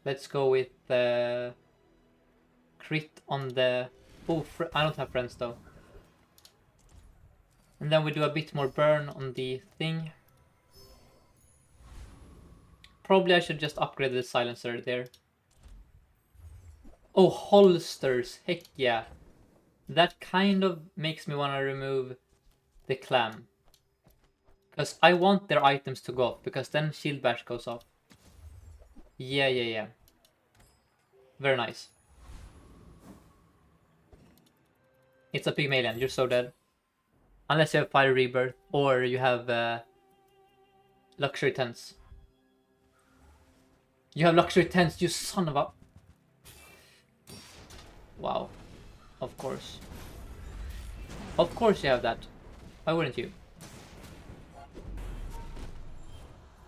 Let's go with crit on the... Oh, I don't have friends though. And then we do a bit more burn on the thing. Probably I should just upgrade the silencer there. Oh, holsters. Heck yeah. That kind of makes me want to remove the clam. Because I want their items to go off, because then shield bash goes off. Yeah. Very nice. It's a Pygmalion, you're so dead. Unless you have Fire Rebirth, or you have Luxury Tents. You have Luxury Tents, you son of a... Wow. Of course. Of course you have that. Why wouldn't you?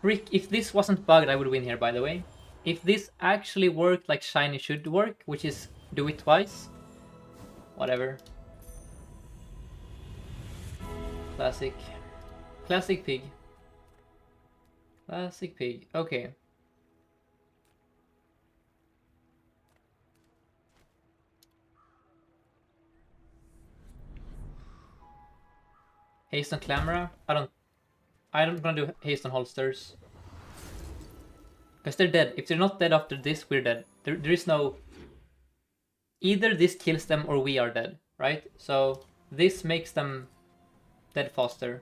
Frick, if this wasn't bugged, I would win here, by the way. If this actually worked like Shiny should work, which is do it twice. Whatever. Classic. Classic pig. Classic pig. Okay. Haste on Clamora? I'm gonna do haste on holsters. Because they're dead. If they're not dead after this, we're dead. There is no... Either this kills them or we are dead, right? So this makes them dead faster.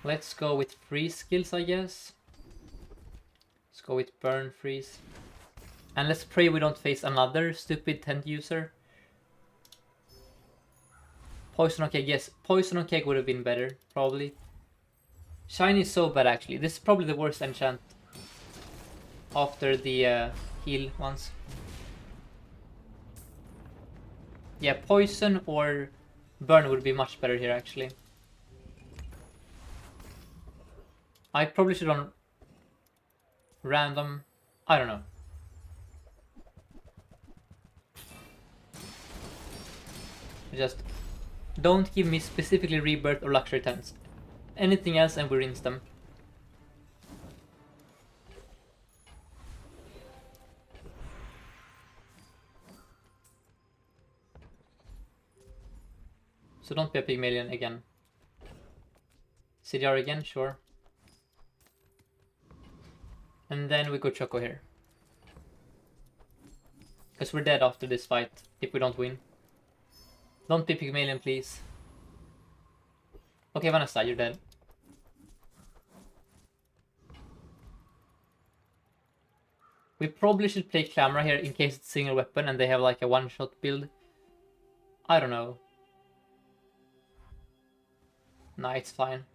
Let's go with freeze skills, I guess. Let's go with burn, freeze. And let's pray we don't face another stupid tent user. Poison on cake, yes. Poison on cake would have been better, probably. Shiny is so bad, actually. This is probably the worst enchant after the heal ones. Yeah, poison or burn would be much better here, actually. I probably should on random. I don't know. Just don't give me specifically rebirth or luxury tents. Anything else and we rinse them. So don't be a Pygmalion again. CDR again, sure. And then we go Choco here. Because we're dead after this fight if we don't win. Don't be Pygmalion, please. Okay, Vanessa, you're dead. We probably should play Clamora here in case it's single weapon and they have like a one-shot build. I don't know. Nah, it's fine.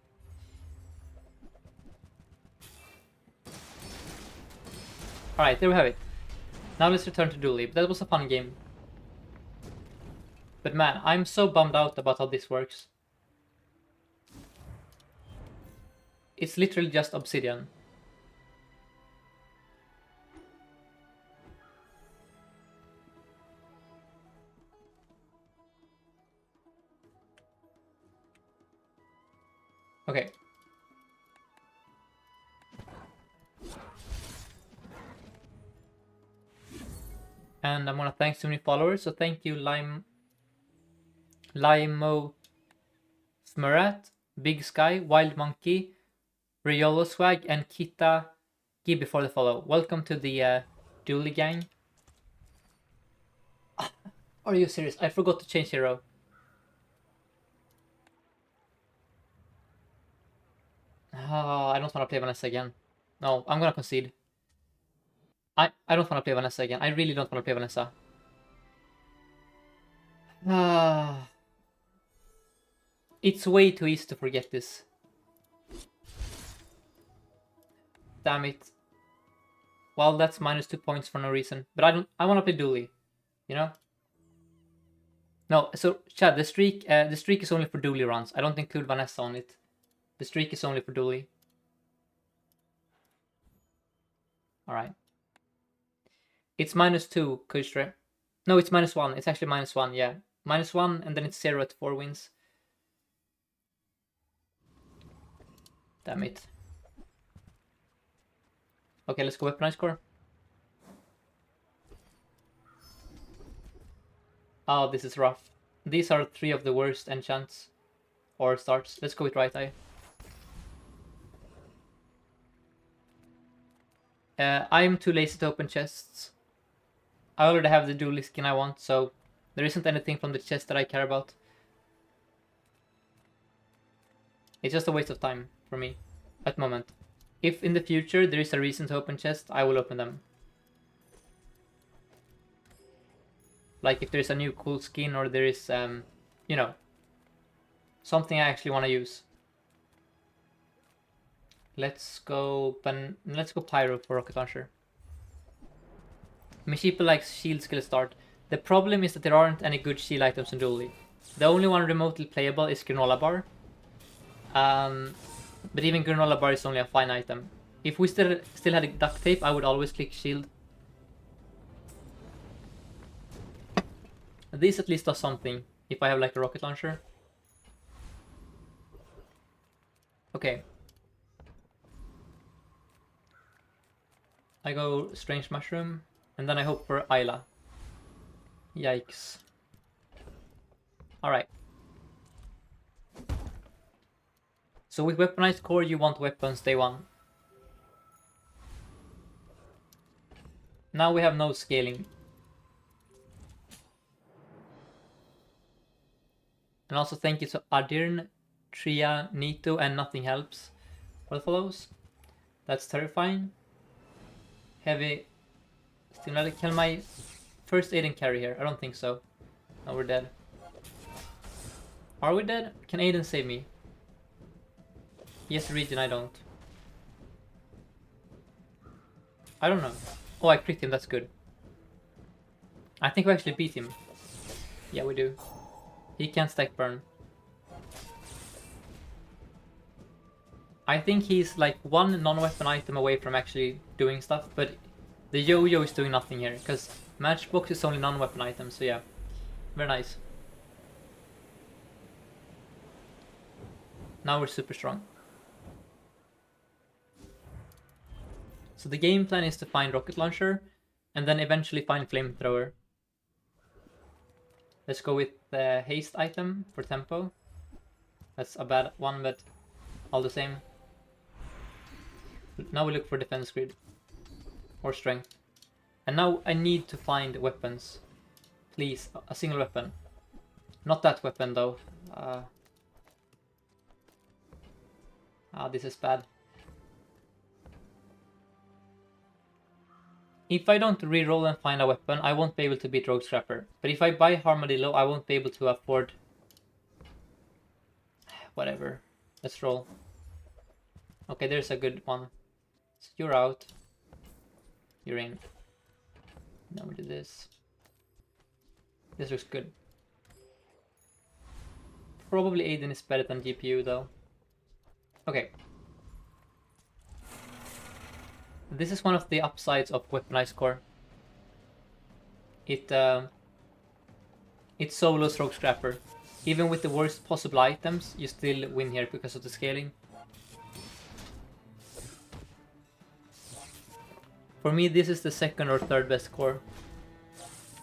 Alright, there we have it. Now let's return to Dooley. That was a fun game. But man, I'm so bummed out about how this works. It's literally just obsidian. Okay. And I'm gonna thank so many followers, so thank you Limo Smurat, Big Sky, Wild Monkey, Riolo Swag, and Kita Gibby for the follow. Welcome to the Dooley gang. Are you serious? I forgot to change hero. Oh, I don't want to play Vanessa again. No, I'm gonna concede. I don't want to play Vanessa again. I really don't want to play Vanessa. Ah, it's way too easy to forget this. Damn it. Well, that's -2 points for no reason. But I want to play Dooley. You know? No, so Chad, the streak is only for Dooley runs. I don't include Vanessa on it. The streak is only for Dooley. Alright. It's -2, Kushre. No, it's -1. It's actually -1, yeah. -1 and then it's 0 at 4 wins. Damn it. Okay, let's go weaponize core. Oh, this is rough. These are 3 of the worst enchants. Or starts. Let's go with right eye. I'm too lazy to open chests. I already have the Dooley skin I want, so there isn't anything from the chest that I care about. It's just a waste of time for me at the moment. If in the future there is a reason to open chests, I will open them. Like if there's a new cool skin or there is, you know, something I actually want to use. Let's go Pyro for rocket launcher. Mishipa likes shield skill start. The problem is that there aren't any good shield items in Dooley. The only one remotely playable is Granola Bar. But even Granola Bar is only a fine item. If we still had duct tape, I would always click shield. This at least does something, if I have like a rocket launcher. Okay. I go Strange Mushroom, and then I hope for Ayla. Yikes. Alright. So with Weaponized Core, you want weapons day 1. Now we have no scaling. And also thank you to Adirn Tria, Nito, and nothing helps. What follows? That's terrifying. Heavy. Still, can my first Aiden carry here? I don't think so. No, we're dead. Are we dead? Can Aiden save me? Yes, regen, I don't. I don't know. Oh, I crit him, that's good. I think we actually beat him. Yeah, we do. He can't stack burn. I think he's like one non-weapon item away from actually doing stuff, but the yo-yo is doing nothing here, because Matchbox is only non-weapon items, so yeah. Very nice. Now we're super strong. So the game plan is to find rocket launcher, and then eventually find flamethrower. Let's go with the haste item for tempo. That's a bad one, but all the same. Now we look for defense grid. Or strength. And now I need to find weapons. Please, a single weapon. Not that weapon though. This is bad. If I don't reroll and find a weapon, I won't be able to beat Rogue Scrapper. But if I buy Armadillo, I won't be able to afford... Whatever. Let's roll. Okay, there's a good one. So you're out. You're in. Now we do this. This looks good. Probably Aiden is better than GPU though. Okay. This is one of the upsides of Weaponized Core. It solos Rogue Scrapper. Even with the worst possible items, you still win here because of the scaling. For me, this is the second or third best core.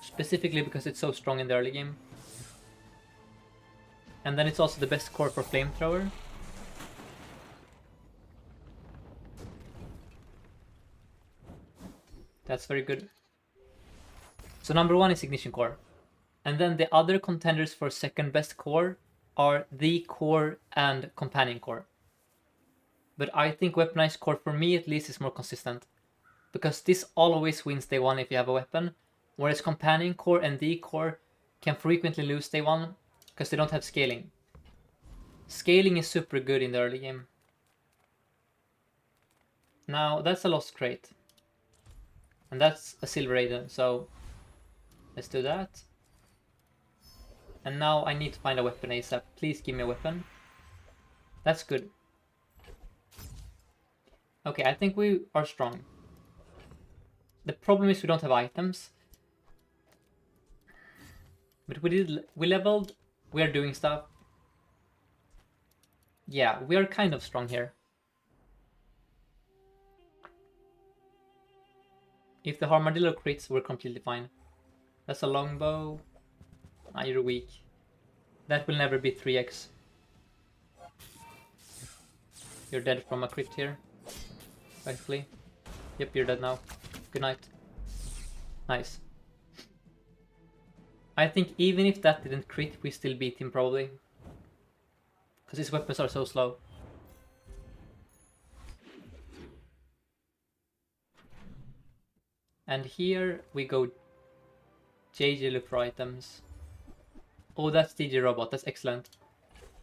Specifically because it's so strong in the early game. And then it's also the best core for Flamethrower. That's very good. So number one is Ignition Core. And then the other contenders for second best core are the core and Companion Core. But I think Weaponized Core, for me at least, is more consistent. Because this always wins day one if you have a weapon. Whereas Companion Core and the core can frequently lose day one because they don't have scaling. Scaling is super good in the early game. Now that's a lost crate. And that's a Silver Aiden, so let's do that. And now I need to find a weapon ASAP. Please give me a weapon. That's good. Okay, I think we are strong. The problem is we don't have items. But we leveled, we are doing stuff. Yeah, we are kind of strong here. If the Armadillo crits, we're completely fine. That's a longbow. Ah, you're weak. That will never be 3x. You're dead from a crit here. Rightfully. Yep, you're dead now. Good night. Nice. I think even if that didn't crit, we still beat him probably. Because his weapons are so slow. And here we go JJ look for items. Oh, that's DJ Robot, that's excellent.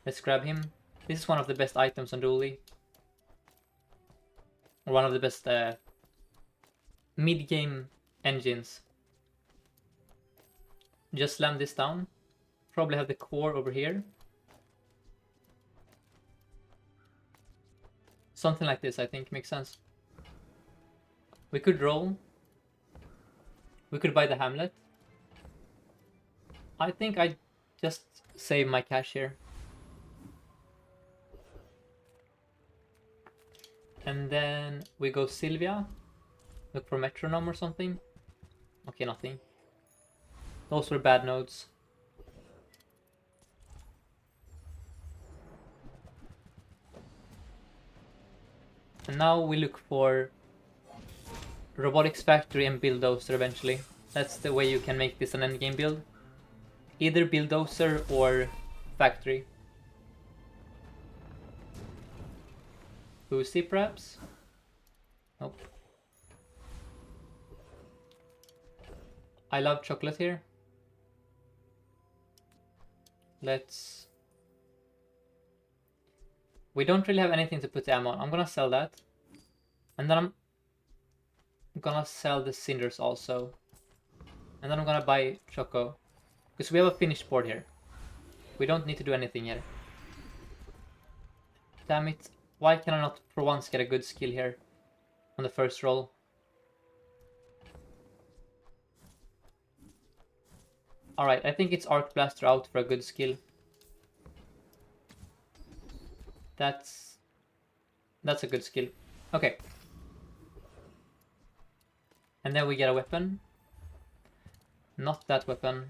Let's grab him. This is one of the best items on Dooley. Or one of the best mid-game engines. Just slam this down. Probably have the core over here. Something like this, I think, makes sense. We could roll. We could buy the Hamlet. I think I just save my cash here. And then we go Sylvia. Look for Metronome or something. Okay, nothing. Those were bad nodes. And now we look for Robotics Factory and Bulldozer eventually. That's the way you can make this an endgame build. Either Bulldozer or Factory. Boozy, perhaps? Nope. I love chocolate here. Let's... We don't really have anything to put the ammo on. I'm gonna sell that. And then I'm gonna sell the cinders also. And then I'm gonna buy Choco. Because we have a finished board here. We don't need to do anything here. Damn it. Why can I not for once get a good skill here on the first roll? Alright, I think it's Arc Blaster out for a good skill. That's a good skill. Okay. And then we get a weapon. Not that weapon.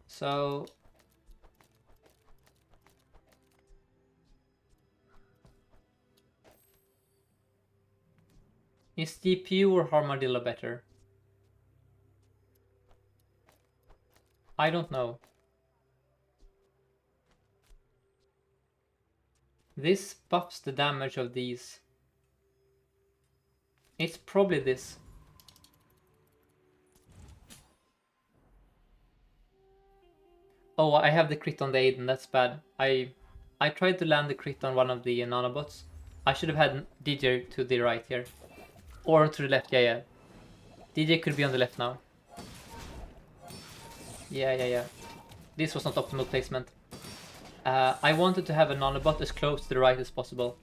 So... Is DPU or Armadillo better? I don't know. This buffs the damage of these. It's probably this. Oh, I have the crit on the Aiden, that's bad. I tried to land the crit on one of the nanobots. I should have had DJ to the right here. Or to the left, yeah. DJ could be on the left now. Yeah. This was not optimal placement. I wanted to have a nanobot as close to the right as possible.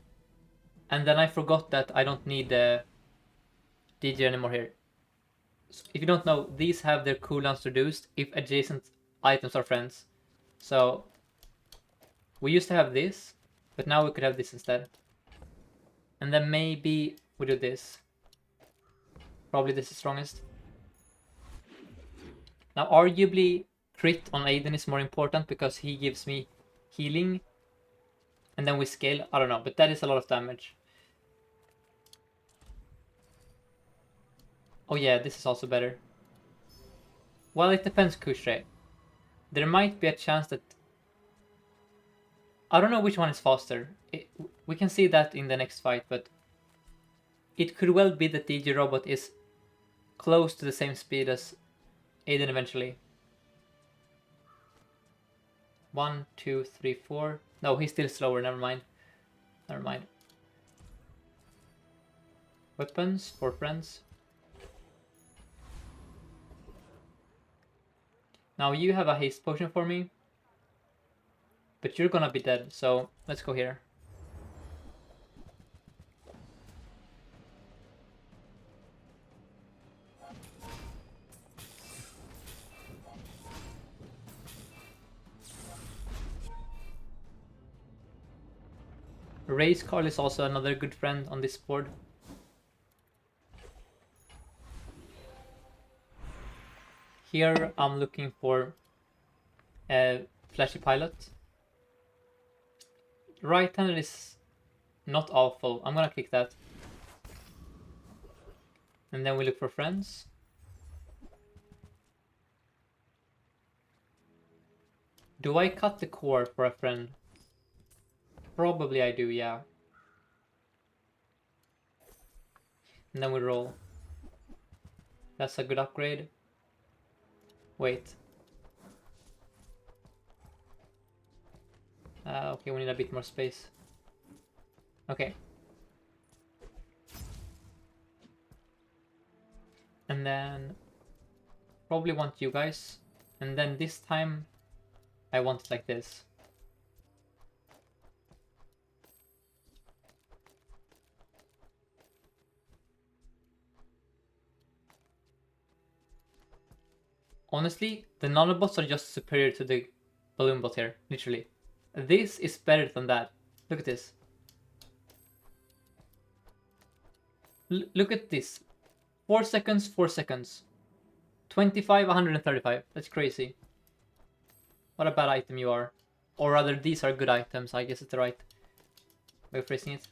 And then I forgot that I don't need the DJ anymore here. So if you don't know, these have their cooldowns reduced if adjacent items are friends. So we used to have this, but now we could have this instead. And then maybe we do this. Probably this is strongest. Now arguably crit on Aiden is more important because he gives me healing. And then we scale, I don't know, but that is a lot of damage. Oh yeah, this is also better. Well, it depends, Kushrei. There might be a chance that... I don't know which one is faster. We can see that in the next fight, but... It could well be that DJ Robot is close to the same speed as Aiden eventually. 1, 2, 3, 4... No, he's still slower, never mind. Weapons for friends. Now you have a haste potion for me. But you're gonna be dead, so let's go here. Race Carl is also another good friend on this board. Here I'm looking for a Flashy Pilot. Right-handed is not awful. I'm gonna click that. And then we look for friends. Do I cut the core for a friend? Probably I do, yeah. And then we roll. That's a good upgrade. Wait. Okay, we need a bit more space. Okay. And then probably want you guys. And then this time I want it like this. Honestly, the nanobots are just superior to the balloon bot here, literally. This is better than that. Look at this. Look at this. 4 seconds, 4 seconds. 25, 135. That's crazy. What a bad item you are. Or rather, these are good items. I guess it's the right way of phrasing it.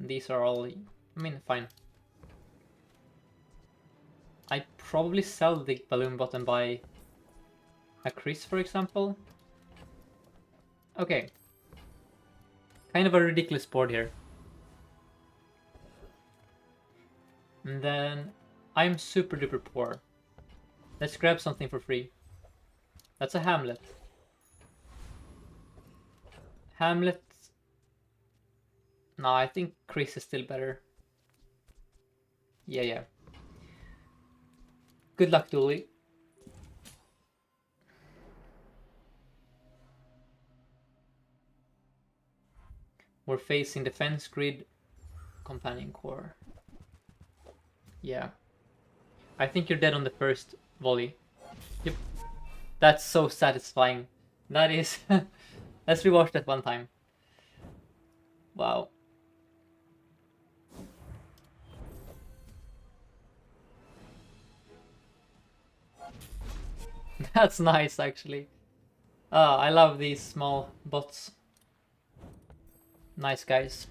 These are all... I mean, fine. I probably sell the balloon bot and buy a Chris, for example. Okay. Kind of a ridiculous board here. And then I'm super duper poor. Let's grab something for free. That's a Hamlet. Hamlet. No, I think Chris is still better. Yeah. Good luck, Dooley. We're facing defense grid, companion core. Yeah. I think you're dead on the first volley. Yep. That's so satisfying. That is... Let's rewatch that one time. Wow. That's nice, actually. I love these small bots. Nice guys.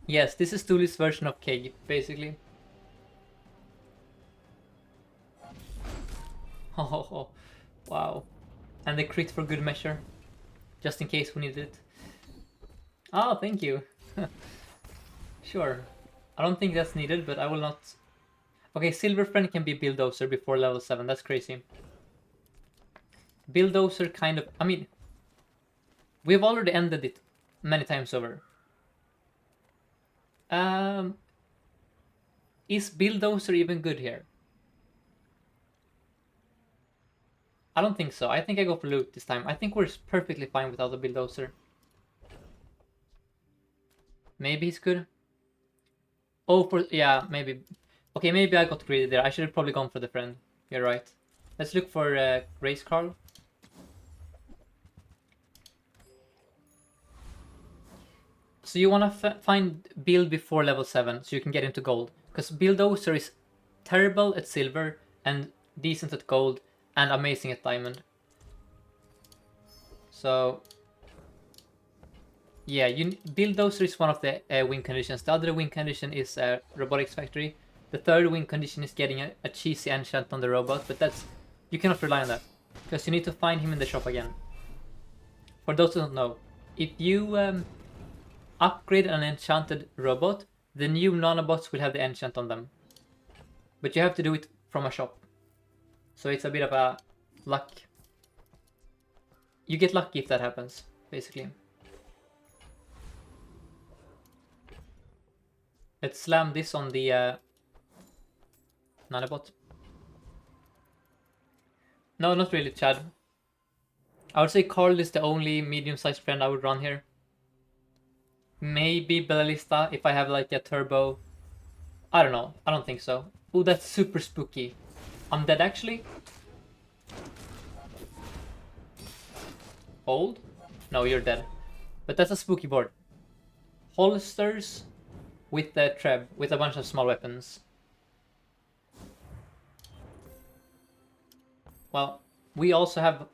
Yes, this is Dooley's version of Keg, basically. Oh, wow. And the crit for good measure. Just in case we need it. Oh, thank you. Sure. I don't think that's needed, but I will not... Okay, Silver Friend can be Bulldozer before level 7. That's crazy. Bulldozer kind of... I mean... We've already ended it many times over. Is Bulldozer even good here? I don't think so. I think I go for loot this time. I think we're perfectly fine without a Bulldozer. Maybe he's good. Oh, for... Yeah, maybe. Okay, maybe I got greedy there. I should have probably gone for the friend. You're right. Let's look for Race Carl. So you want to find build before level 7 so you can get into gold. Because Bulldozer is terrible at silver and decent at gold and amazing at diamond. So... Yeah, Bulldozer is one of the win conditions. The other win condition is Robotics Factory. The third win condition is getting a cheesy enchant on the robot, but that's... You cannot rely on that. Because you need to find him in the shop again. For those who don't know, if you upgrade an enchanted robot, the new nanobots will have the enchant on them. But you have to do it from a shop. So it's a bit of a luck. You get lucky if that happens, basically. Let's slam this on the nanobot. No, not really, Chad. I would say Carl is the only medium-sized friend I would run here. Maybe Bellista if I have like a turbo. I don't know. I don't think so. Oh, that's super spooky. I'm dead actually. Hold? No, you're dead. But that's a spooky board. Holsters with the Treb, with a bunch of small weapons. Well, we also have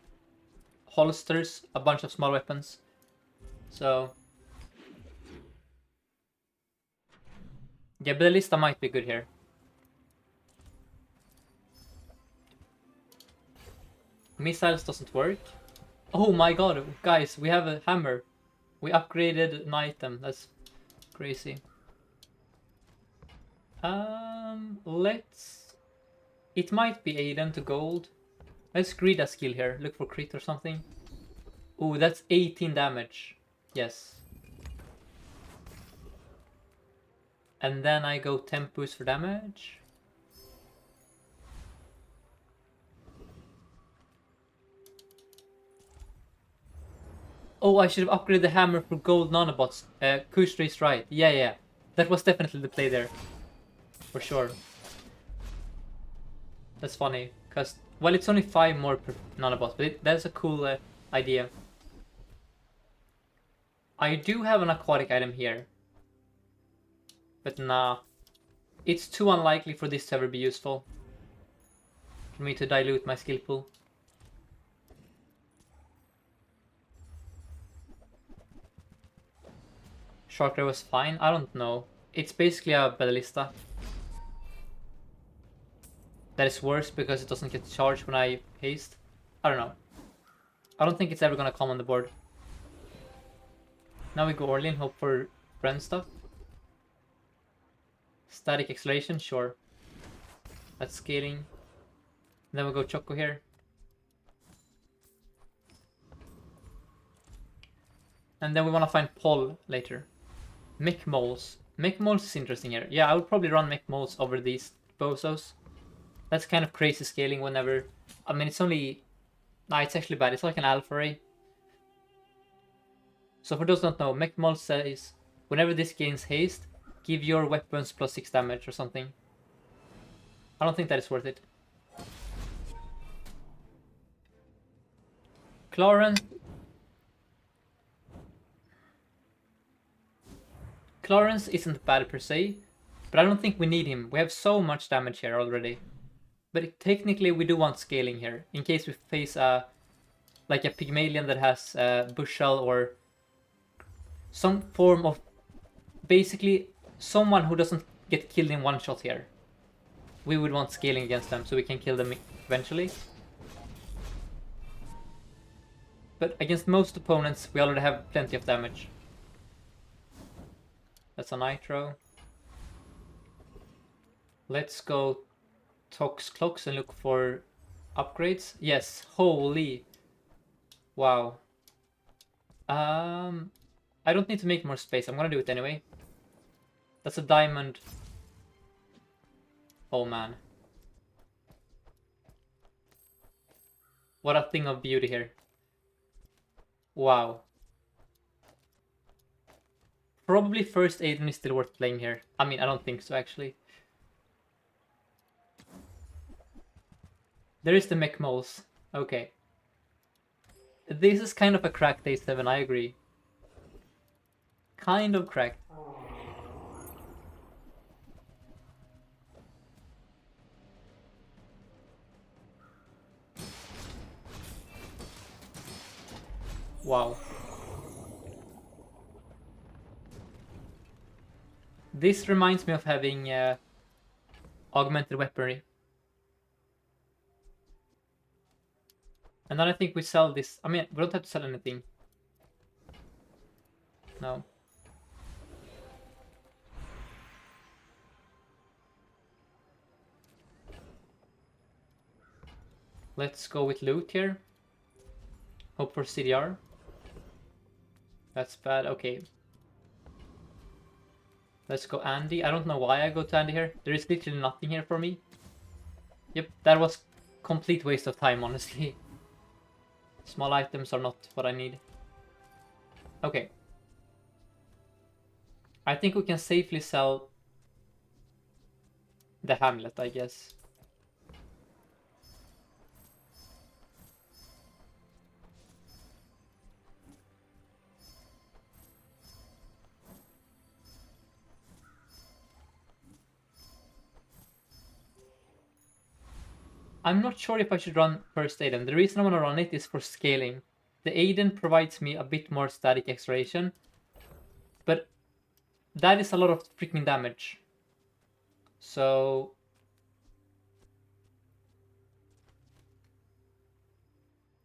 holsters, a bunch of small weapons. So... Yeah, Bellista might be good here. Missiles doesn't work. Oh my god, guys, we have a hammer. We upgraded an item. That's crazy. Let's... It might be Aiden to gold. Let's greed a skill here. Look for crit or something. Oh, that's 18 damage. Yes. And then I go temp boost for damage. Oh, I should have upgraded the hammer for gold nanobots. Kushra is right. Yeah. That was definitely the play there. For sure. That's funny. Because, well, it's only 5 more per nanobot. But that's a cool idea. I do have an aquatic item here. But nah. It's too unlikely for this to ever be useful. For me to dilute my skill pool. Shark Ray was fine? I don't know. It's basically a Ballista. That is worse because it doesn't get charged when I haste. I don't know. I don't think it's ever gonna come on the board. Now we go Orlean, hope for friend stuff. Static acceleration, sure. That's scaling. Then we go Choco here. And then we want to find Paul later. Mech Moles. Mech Moles is interesting here. Yeah, I would probably run Mech Moles over these Bozos. That's kind of crazy scaling whenever... I mean, it's only... Nah, it's actually bad. It's like an Alpha Ray. So for those who don't know, Mech Moles says... Whenever this gains haste, give your weapons plus 6 damage or something. I don't think that is worth it. Clarence isn't bad per se, but I don't think we need him. We have so much damage here already. But technically we do want scaling here, in case we face like a Pygmalion that has Bushel or some form of... Basically, someone who doesn't get killed in one shot here. We would want scaling against them so we can kill them eventually. But against most opponents we already have plenty of damage. That's a Nitro. Let's go Tox Clocks and look for upgrades. Yes, holy. Wow. I don't need to make more space. I'm gonna do it anyway. That's a diamond. Oh man. What a thing of beauty here. Wow. Probably first Aiden is still worth playing here. I mean, I don't think so actually. There is the Mech Moles. Okay. This is kind of a cracked day 7, I agree. Kind of cracked. Wow. This reminds me of having augmented weaponry. And then I think we sell this. I mean, we don't have to sell anything. No. Let's go with loot here. Hope for CDR. That's bad. Okay. Let's go Andy. I don't know why I go to Andy here. There is literally nothing here for me. Yep, that was complete waste of time, honestly. Small items are not what I need. Okay. I think we can safely sell the Hamlet, I guess. I'm not sure if I should run First Aiden. The reason I want to run it is for scaling. The Aiden provides me a bit more static acceleration, but that is a lot of freaking damage. So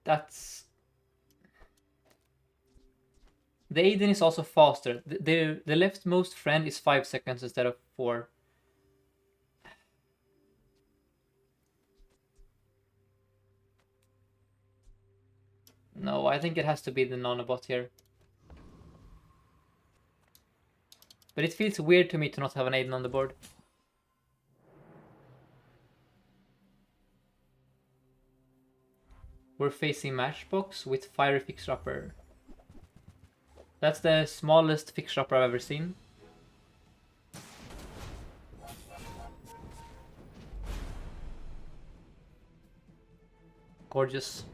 that's... The Aiden is also faster. The leftmost friend is 5 seconds instead of 4. No, I think it has to be the nanobot here. But it feels weird to me to not have an Aiden on the board. We're facing Matchbox with Fiery Fixer-Upper. That's the smallest Fixer-Upper I've ever seen. Gorgeous.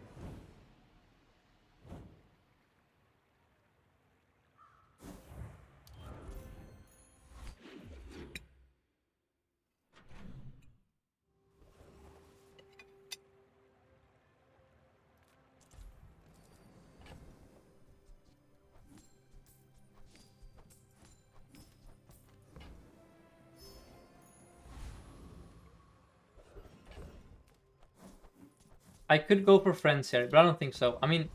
I could go for friends here, but I don't think so. I mean,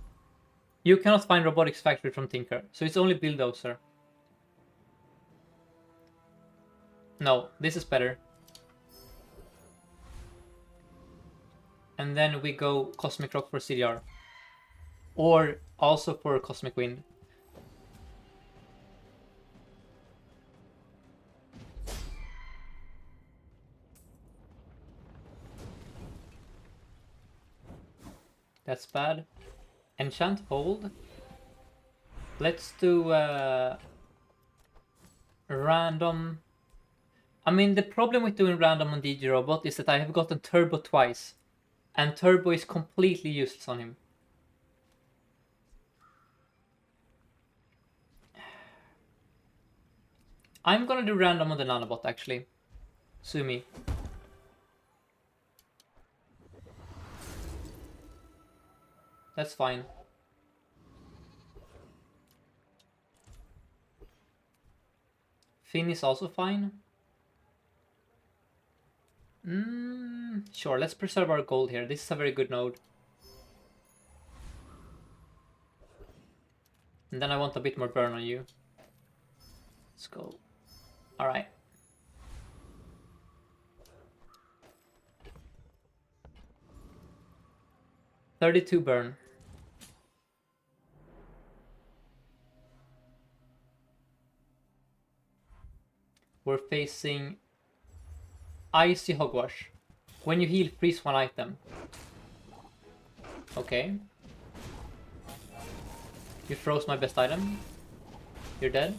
you cannot find robotics factory from Tinker, so it's only bulldozer. No, this is better. And then we go Cosmic Rock for CDR. Or also for Cosmic Wind. That's bad. Enchant hold. Let's do random. I mean, the problem with doing random on DG Robot is that I have gotten Turbo twice. And Turbo is completely useless on him. I'm gonna do random on the Nanobot actually. Sue me. That's fine. Finn is also fine. Sure, let's preserve our gold here. This is a very good node. And then I want a bit more burn on you. Let's go. Alright. $32 burn. We're facing Icy Hogwash. When you heal, freeze one item. Okay. You froze my best item. You're dead.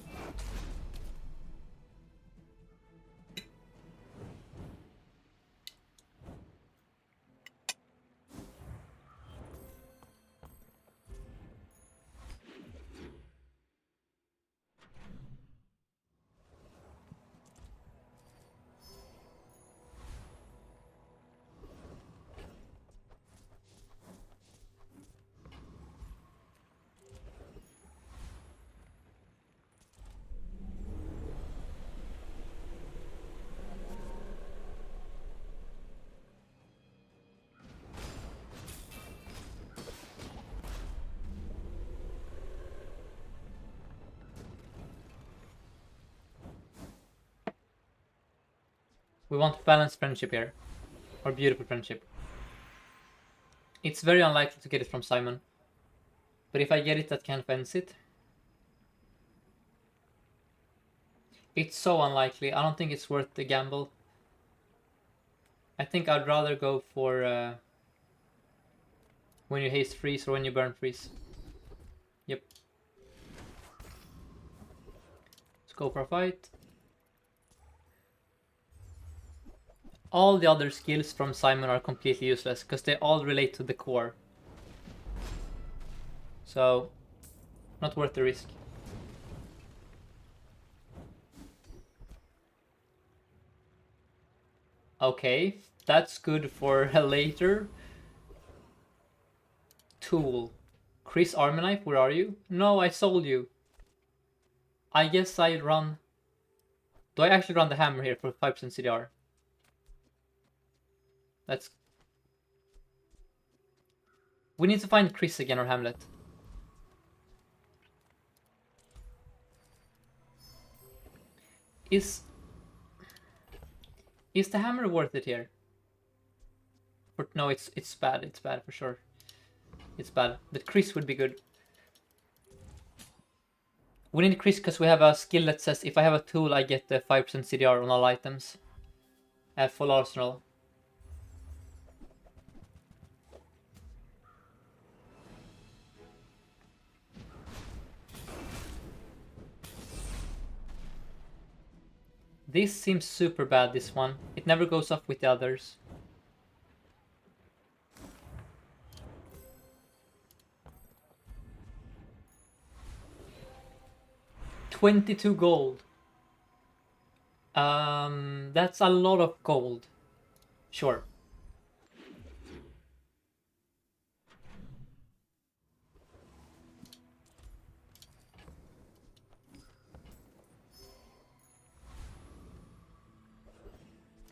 We want balanced friendship here. Or beautiful friendship. It's very unlikely to get it from Simon. But if I get it, that can fence it. It's so unlikely. I don't think it's worth the gamble. I think I'd rather go for when you haste freeze or when you burn freeze. Yep. Let's go for a fight. All the other skills from Simon are completely useless because they all relate to the core. So, not worth the risk. Okay, that's good for later. Tool. Chris Army Knife, where are you? No, I sold you. I guess I run... Do I actually run the hammer here for 5% CDR? That's... We need to find Chris again or Hamlet. Is the hammer worth it here? No, it's bad. It's bad for sure. It's bad. But Chris would be good. We need Chris because we have a skill that says if I have a tool, I get the 5% CDR on all items. Full arsenal. This seems super bad, this one. It never goes off with the others. $22 gold. That's a lot of gold. Sure.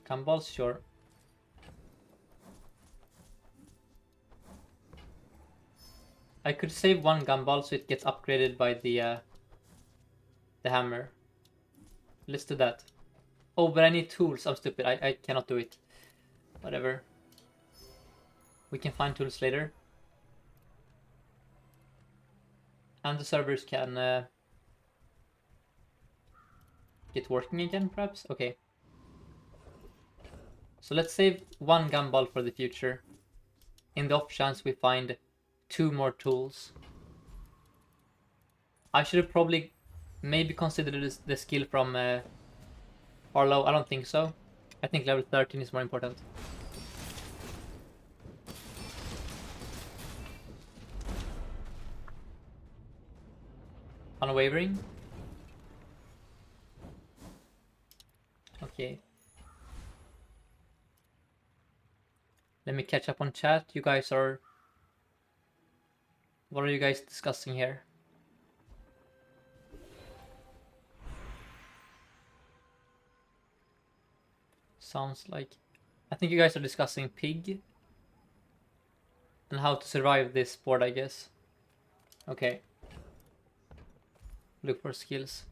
Cannonballs, sure. I could save one gumball so it gets upgraded by the hammer. Let's do that. Oh, but I need tools. I'm stupid. I cannot do it. Whatever. We can find tools later. And the servers can get working again, perhaps? Okay. So let's save one gumball for the future. In the off chance we find 2 more tools. I should have probably maybe considered the skill from Harlow. I don't think so. I think level 13 is more important. Unwavering. Okay. Let me catch up on chat. You guys are... What are you guys discussing here? Sounds like... I think you guys are discussing pig. And how to survive this board, I guess. Okay. Look for skills.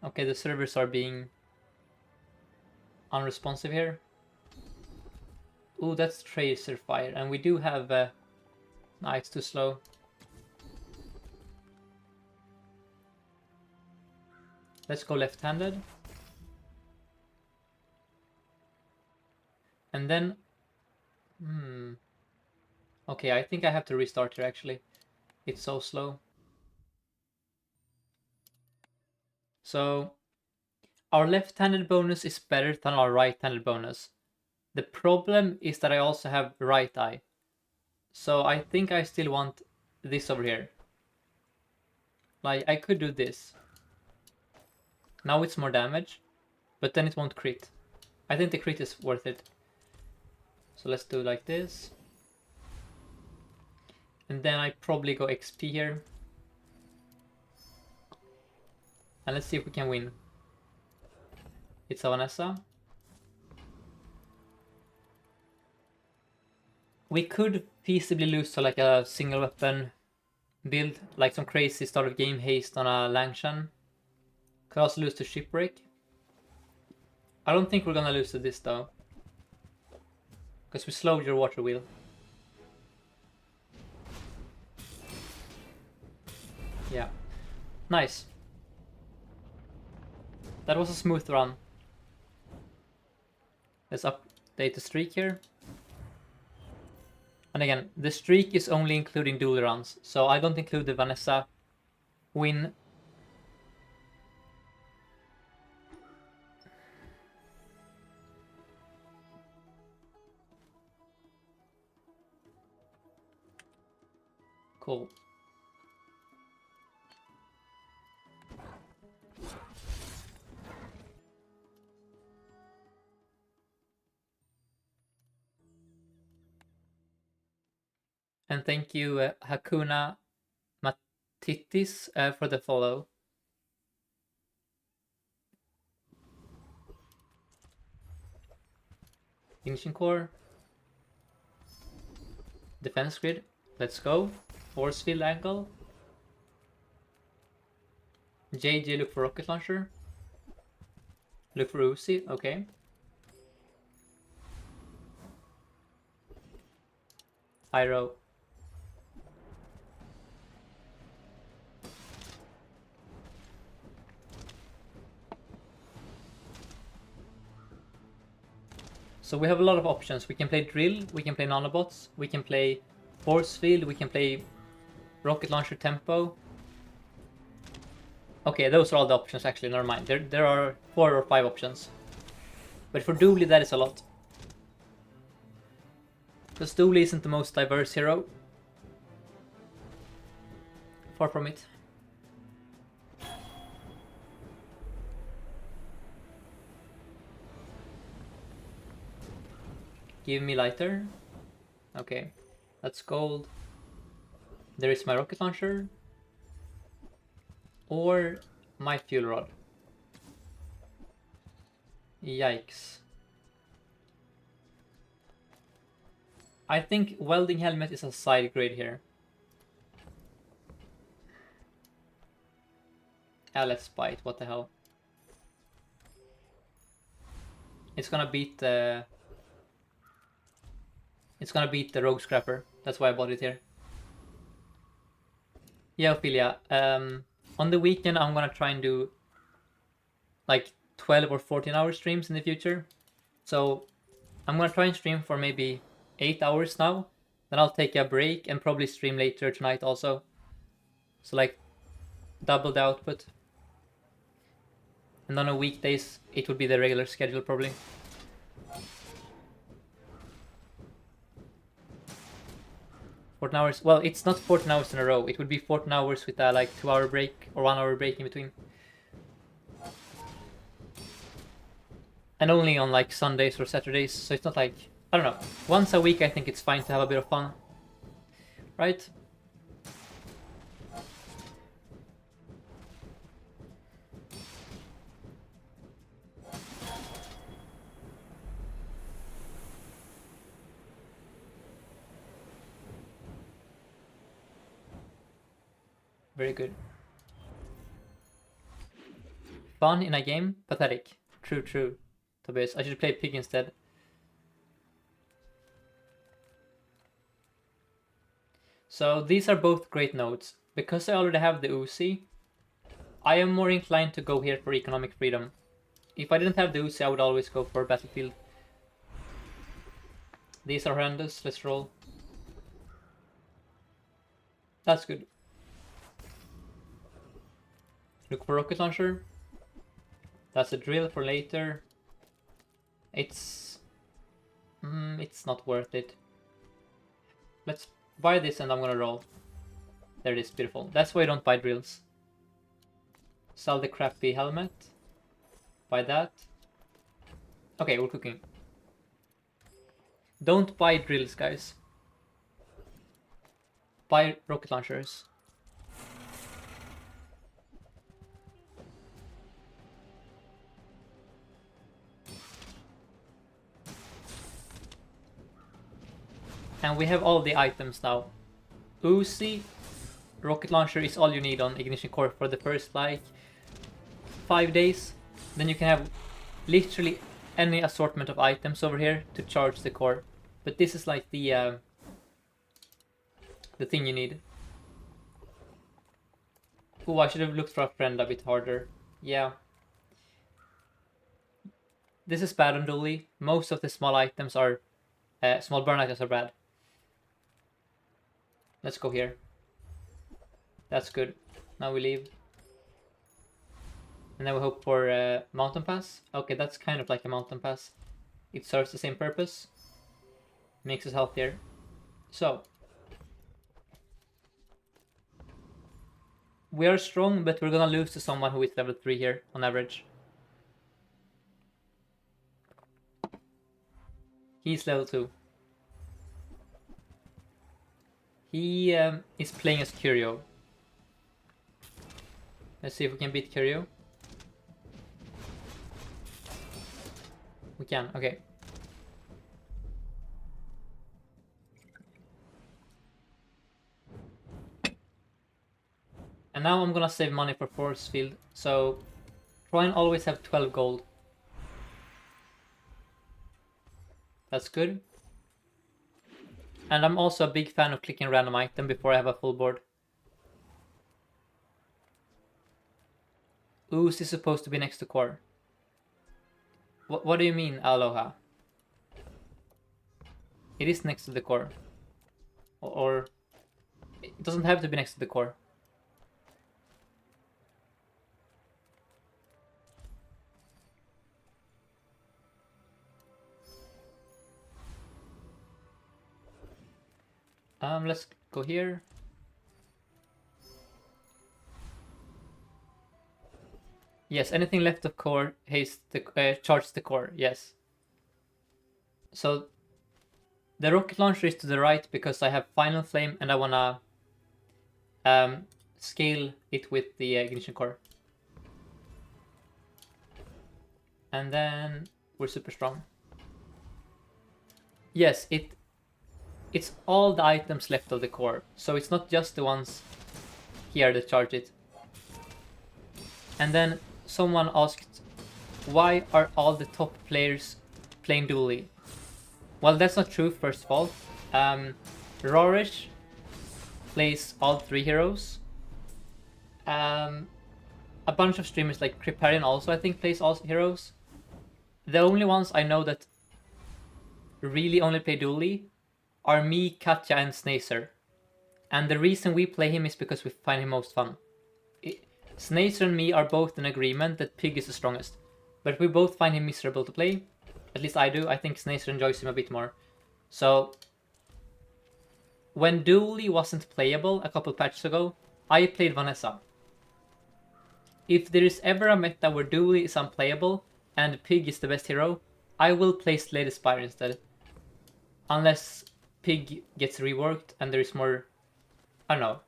Okay, the servers are being unresponsive here. Ooh, that's tracer fire, and we do have... Nah, it's too slow. Let's go left-handed. And then... Okay, I think I have to restart here, actually. It's so slow. So... Our left-handed bonus is better than our right-handed bonus. The problem is that I also have right eye. So I think I still want this over here. Like, I could do this. Now it's more damage, but then it won't crit. I think the crit is worth it. So let's do like this. And then I probably go XP here. And let's see if we can win. It's a Vanessa. We could feasibly lose to like a single weapon build, like some crazy start of game haste on a Langshan. Could also lose to Shipwreck. I don't think we're gonna lose to this though. Because we slowed your water wheel. Yeah. Nice. That was a smooth run. Let's update the streak here. And again, the streak is only including Dooley runs, so I don't include the Vanessa win. Cool. And thank you, Hakuna Matitis, for the follow. Ignition core. Defense grid. Let's go. Force field angle. JJ, look for rocket launcher. Look for Uzi. Okay. Pyro. So we have a lot of options. We can play drill, we can play nanobots, we can play force field, we can play rocket launcher tempo. Okay, those are all the options actually, never mind. There are 4 or 5 options. But for Dooley that is a lot. Because Dooley isn't the most diverse hero. Far from it. Give me lighter. Okay, that's gold. There is my rocket launcher. Or my fuel rod. Yikes. I think welding helmet is a side grade here. Let's buy it. What the hell? It's gonna beat the... It's gonna beat the Rogue Scrapper. That's why I bought it here. Yeah, Ophelia. On the weekend, I'm gonna try and do like 12 or 14-hour streams in the future. So I'm gonna try and stream for maybe 8 hours now. Then I'll take a break and probably stream later tonight also. So like double the output. And on a weekdays, it would be the regular schedule probably. Fourteen hours. Well, it's not 14 hours in a row. It would be 14 hours with a like 2-hour break or 1-hour break in between. And only on like Sundays or Saturdays, so it's not like, I don't know. Once a week I think it's fine to have a bit of fun. Right? Very good. Fun in a game? Pathetic. True, true. Tobias, I should play Pig instead. So these are both great notes. Because I already have the Uzi, I am more inclined to go here for economic freedom. If I didn't have the Uzi, I would always go for Battlefield. These are horrendous. Let's roll. That's good. Look for rocket launcher. That's a drill for later. It's not worth it. Let's buy this and I'm gonna roll. There it is, beautiful. That's why I don't buy drills. Sell the crappy helmet. Buy that. Okay, we're cooking. Don't buy drills, guys. Buy rocket launchers. And we have all the items now. Uzi, rocket launcher is all you need on Ignition Core for the first like 5 days. Then you can have literally any assortment of items over here to charge the core. But this is like the thing you need. Oh, I should have looked for a friend a bit harder. Yeah. This is bad on Dooley. Most of the small items are small burn items are bad. Let's go here. That's good. Now we leave. And then we hope for mountain pass. Okay, that's kind of like a mountain pass. It serves the same purpose. Makes us healthier. So. We are strong, but we're gonna lose to someone who is level 3 here, on average. He's level 2. He is playing as Curio. Let's see if we can beat Curio. We can, okay. And now I'm gonna save money for force field, so try and always have 12 gold. That's good. And I'm also a big fan of clicking random item before I have a full board. Ooze is supposed to be next to core. What do you mean, Aloha? It is next to the core. Or it doesn't have to be next to the core. Let's go here. Yes, anything left of core charges the core, yes. So the rocket launcher is to the right because I have final flame and I wanna scale it with the ignition core. And then we're super strong. Yes, it's all the items left of the core. So it's not just the ones here that charge it. And then someone asked, why are all the top players playing Dooley? Well, that's not true, first of all. Rorish plays all 3 heroes. A bunch of streamers like Kriparian also, I think, plays all heroes. The only ones I know that really only play Dooley are me, Katja, and Snacer. And the reason we play him is because we find him most fun. Snacer and me are both in agreement that Pig is the strongest. But we both find him miserable to play. At least I do. I think Snacer enjoys him a bit more. So, when Dooley wasn't playable a couple patches ago, I played Vanessa. If there is ever a meta where Dooley is unplayable and Pig is the best hero, I will play Slay the Spire instead. Unless Pig gets reworked and there is more... I don't know.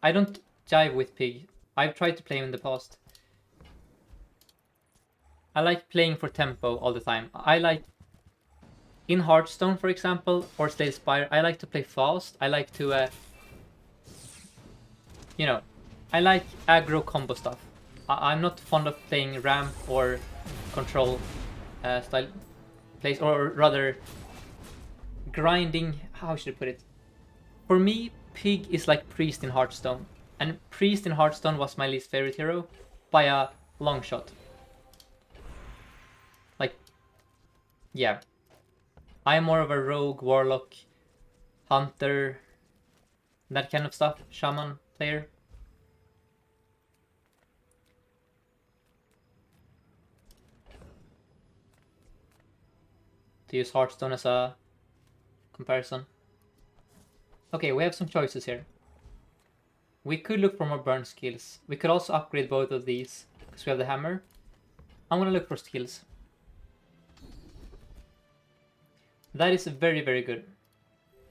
I don't jive with Pig. I've tried to play him in the past. I like playing for tempo all the time. I like... In Hearthstone, for example, or Slay the Spire, I like to play fast. I like to... you know, I like aggro combo stuff. I'm not fond of playing ramp or control style plays, or rather grinding. How should I put it? For me, Pig is like Priest in Hearthstone, and Priest in Hearthstone was my least favorite hero by a long shot. Like, yeah, I'm more of a rogue, warlock, hunter, that kind of stuff, shaman player. To use Hearthstone as a comparison. Okay, we have some choices here. We could look for more burn skills. We could also upgrade both of these, because we have the hammer. I'm gonna look for skills. That is very, very good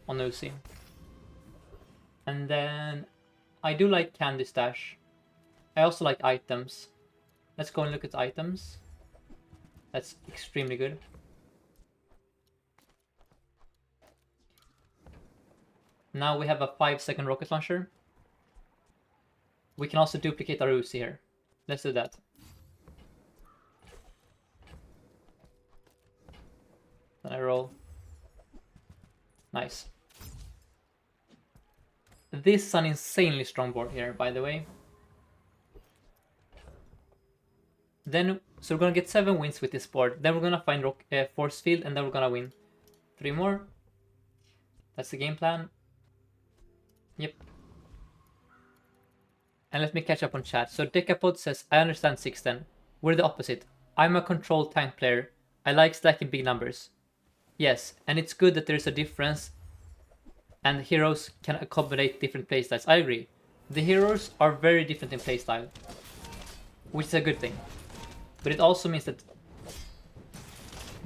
on Uzi. And then I do like Candy Stash. I also like items. Let's go and look at items. That's extremely good. Now we have a 5-second rocket launcher. We can also duplicate our Uzi here. Let's do that. Then I roll. Nice. This is an insanely strong board here, by the way. Then, so we're gonna get 7 wins with this board. Then we're gonna find force field, and then we're gonna win 3 more. That's the game plan. Yep. And let me catch up on chat. So Decapod says, I understand 610. We're the opposite. I'm a controlled tank player. I like stacking big numbers. Yes, and it's good that there's a difference and heroes can accommodate different playstyles. I agree. The heroes are very different in playstyle, which is a good thing. But it also means that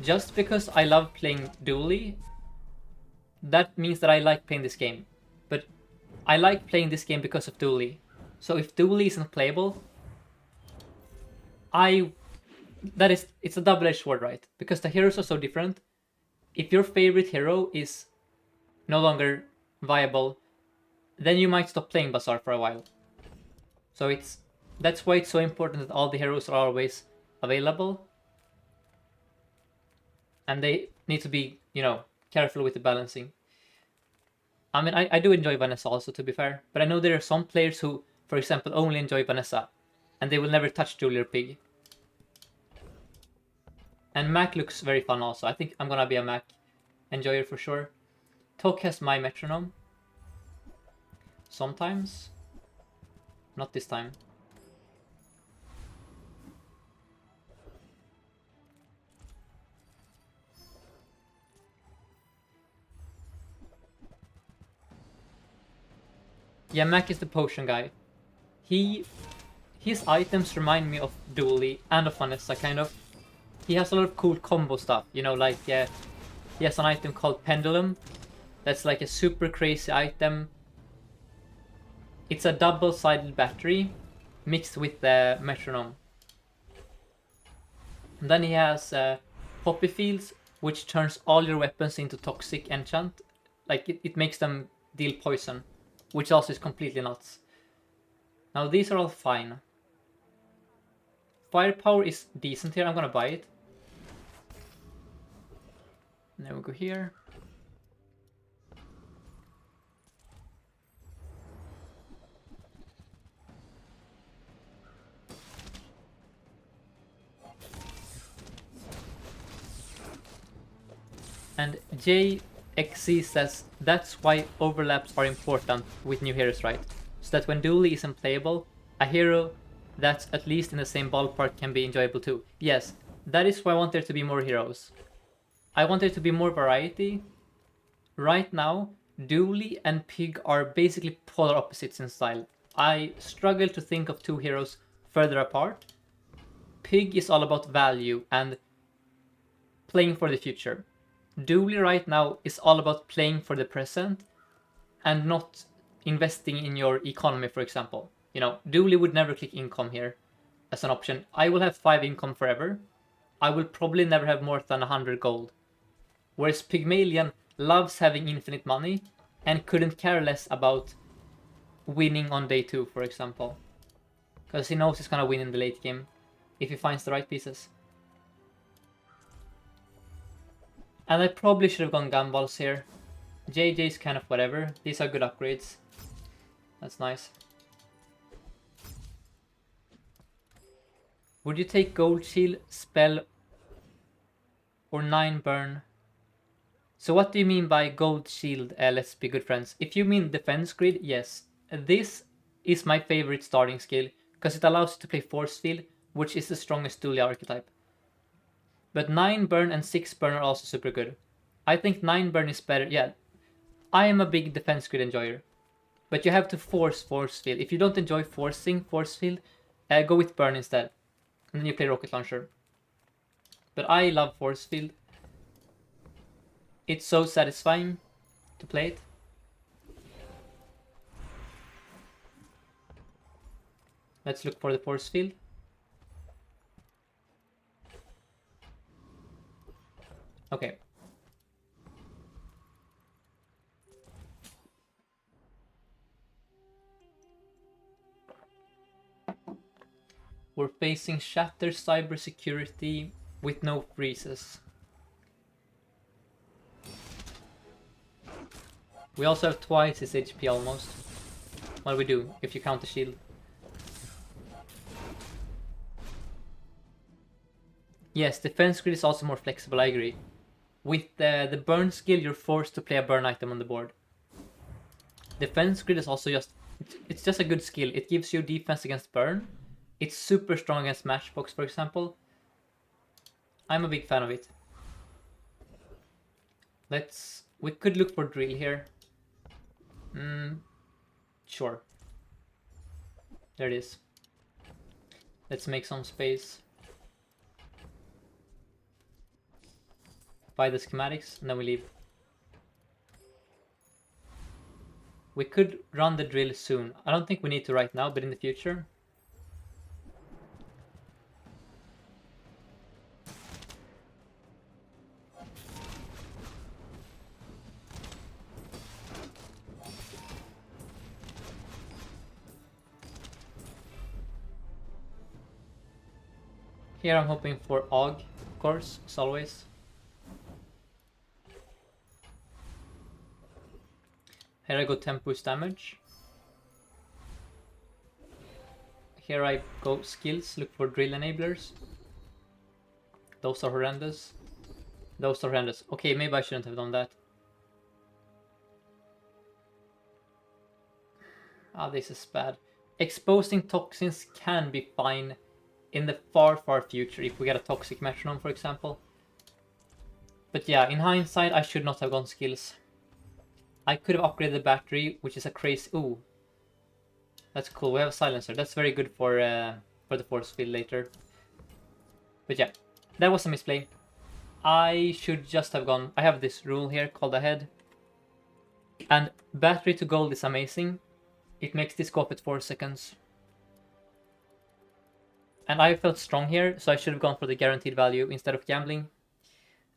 just because I love playing Dooley, that means that I like playing this game. But I like playing this game because of Dooley. So if Dooley isn't playable, it's a double-edged sword, right? Because the heroes are so different. If your favorite hero is no longer viable, then you might stop playing Bazaar for a while. So that's why it's so important that all the heroes are always available. And they need to be, careful with the balancing. I mean, I do enjoy Vanessa also, to be fair. But I know there are some players who, for example, only enjoy Vanessa. And they will never touch Dooley or Pig. And Mac looks very fun also. I think I'm gonna be a Mac enjoyer for sure. Tok has my metronome. Sometimes. Not this time. Yeah, Mac is the potion guy. His items remind me of Dooley and of Vanessa, kind of. He has a lot of cool combo stuff, he has an item called Pendulum. That's like a super crazy item. It's a double-sided battery mixed with the metronome. And then he has Poppy Fields, which turns all your weapons into toxic enchant. Like, it makes them deal poison, which also is completely nuts. Now, these are all fine. Firepower is decent here. I'm gonna buy it. And then we go here. And JXC says that's why overlaps are important with new heroes, right? So that when Dooley isn't playable, a hero that's at least in the same ballpark can be enjoyable too. Yes, that is why I want there to be more heroes. I want there to be more variety. Right now, Dooley and Pig are basically polar opposites in style. I struggle to think of two heroes further apart. Pig is all about value and playing for the future. Dooley right now is all about playing for the present and not investing in your economy, for example. You know, Dooley would never click income here as an option. I will have 5 income forever. I will probably never have more than 100 gold. Whereas Pygmalion loves having infinite money and couldn't care less about winning on day 2, for example. Because he knows he's gonna win in the late game if he finds the right pieces. And I probably should have gone Gumballs here. JJ's kind of whatever. These are good upgrades. That's nice. Would you take Gold Shield, Spell, or 9 Burn? So what do you mean by Gold Shield, let's be good friends? If you mean Defense Grid, yes. This is my favorite starting skill, because it allows you to play Force Field, which is the strongest Dooley archetype. But 9 Burn and 6 Burn are also super good. I think 9 Burn is better, yeah. I am a big Defense Grid enjoyer. But you have to force Force Field. If you don't enjoy forcing Force Field, go with Burn instead. And then you play Rocket Launcher. But I love Force Field. It's so satisfying to play it. Let's look for the Force Field. Okay. We're facing Shattered Cybersecurity with no freezes. We also have twice his HP almost. Well, we do, if you count the shield. Yes, Defense Grid is also more flexible, I agree. With the burn skill, you're forced to play a burn item on the board. Defense Grid is also it's just a good skill. It gives you defense against burn. It's super strong against Matchbox, for example. I'm a big fan of it. We could look for drill here. Sure. There it is. Let's make some space. Buy the schematics, and then we leave. We could run the drill soon. I don't think we need to right now, but in the future. Here I'm hoping for AUG, of course, as always. Here I go Tempus damage. Here I go skills, look for drill enablers. Those are horrendous. Those are horrendous. Okay, maybe I shouldn't have done that. Ah, this is bad. Exposing toxins can be fine in the far, far future if we get a toxic metronome, for example. But yeah, in hindsight, I should not have gone skills. I could have upgraded the battery, which is a crazy... Ooh. That's cool, we have a silencer. That's very good for the force field later. But yeah, that was a misplay. I should just have gone... I have this rule here called ahead. And battery to gold is amazing. It makes this go up at 4 seconds. And I felt strong here, so I should have gone for the guaranteed value instead of gambling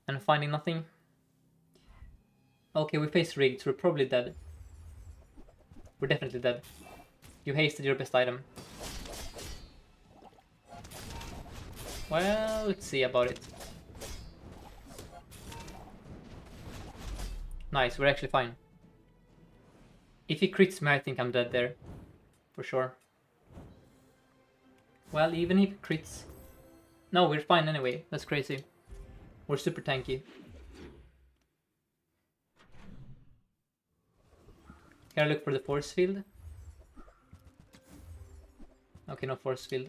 and finding nothing. Okay, we face rigged, so we're probably dead. We're definitely dead. You hasted your best item. Well, let's see about it. Nice, we're actually fine. If he crits me, I think I'm dead there. For sure. Well, even if he crits... No, we're fine anyway. That's crazy. We're super tanky. Can I look for the force field? Okay, no force field.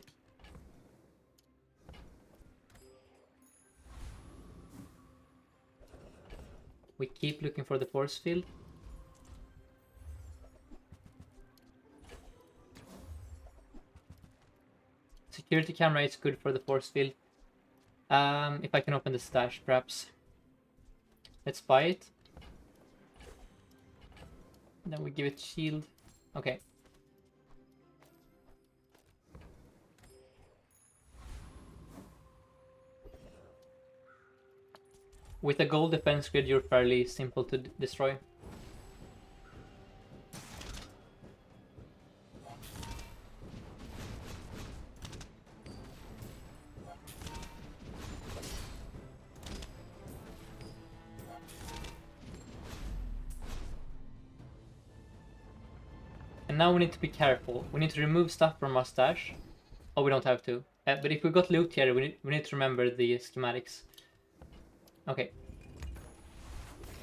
We keep looking for the force field. Security camera is good for the force field. If I can open the stash, perhaps. Let's buy it. Then we give it shield. Okay. With a gold defense grid, you're fairly simple to destroy. And now we need to be careful. We need to remove stuff from our stash. Oh, we don't have to. But if we got loot here, we need to remember the schematics. Okay.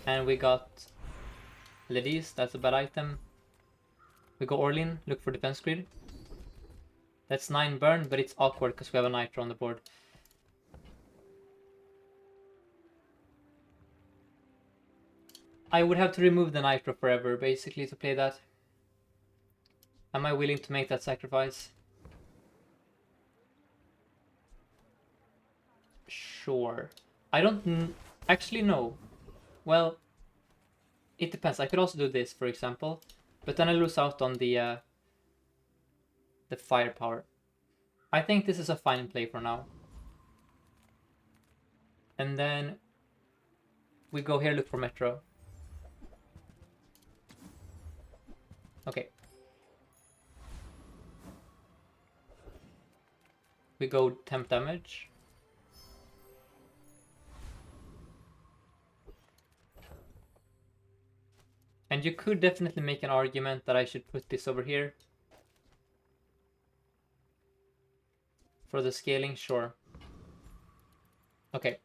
And we got ladies, that's a bad item. We go Orlin, look for defense grid. That's 9 burn, but it's awkward because we have a nitro on the board. I would have to remove the nitro forever, basically, to play that. Am I willing to make that sacrifice? Sure. I don't actually know. Well, it depends. I could also do this, for example, but then I lose out on the firepower. I think this is a fine play for now. And then we go here, look for Metro. Okay. We go temp damage. And you could definitely make an argument that I should put this over here. For the scaling, sure. Okay.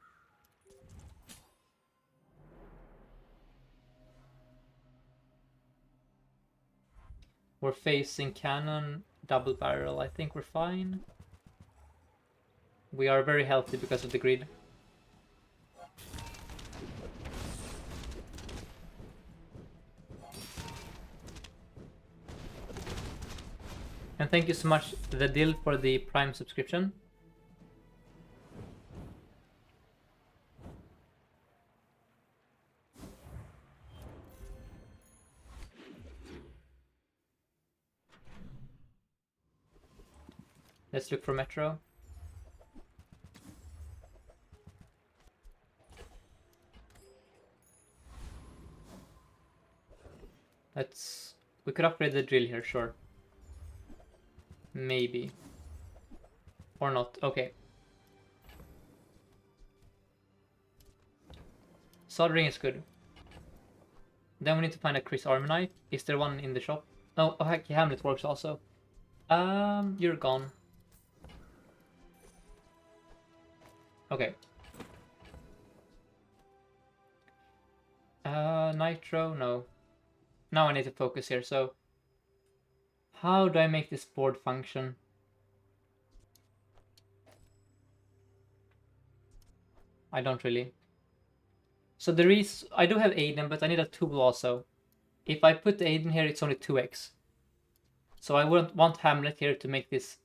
We're facing cannon, double barrel. I think we're fine. We are very healthy because of the grid. And thank you so much, The Dill, for the Prime subscription. Let's look for Metro. We could upgrade the drill here, sure. Maybe. Or not. Okay. Soldering is good. Then we need to find a Chris armor knife. Is there one in the shop? Oh, heck, Hamlet works also. You're gone. Okay. Nitro, no. Now I need to focus here, so... How do I make this board function? I don't really. So there is... I do have Aiden, but I need a tool also. If I put Aiden here, it's only 2x. So I wouldn't want Hamlet here to make this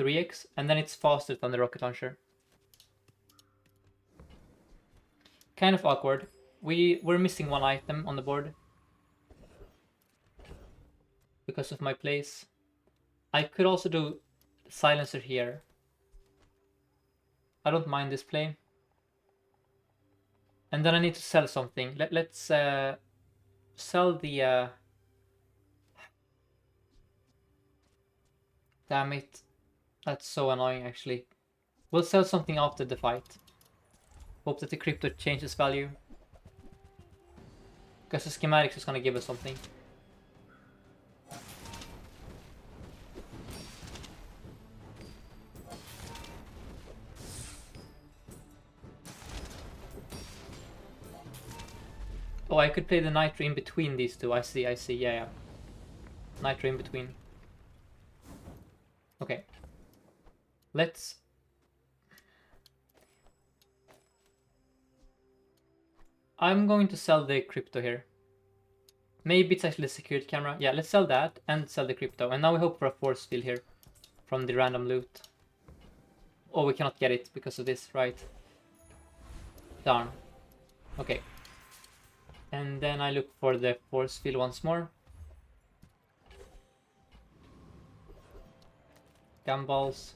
3x, and then it's faster than the rocket launcher. Kind of awkward. We're missing one item on the board. Because of my place. I could also do silencer here. I don't mind this play. And then I need to sell something. Let's sell the... Damn it. That's so annoying, actually. We'll sell something after the fight. Hope that the crypto changes value. Because the schematics is gonna give us something. Oh, I could play the Nitro in between these two. I see, yeah. Nitro in between. Okay. Let's... I'm going to sell the crypto here. Maybe it's actually a secured camera. Yeah, let's sell that and sell the crypto. And now we hope for a force field here from the random loot. Oh, we cannot get it because of this, right? Darn. Okay. And then I look for the force field once more. Gumballs.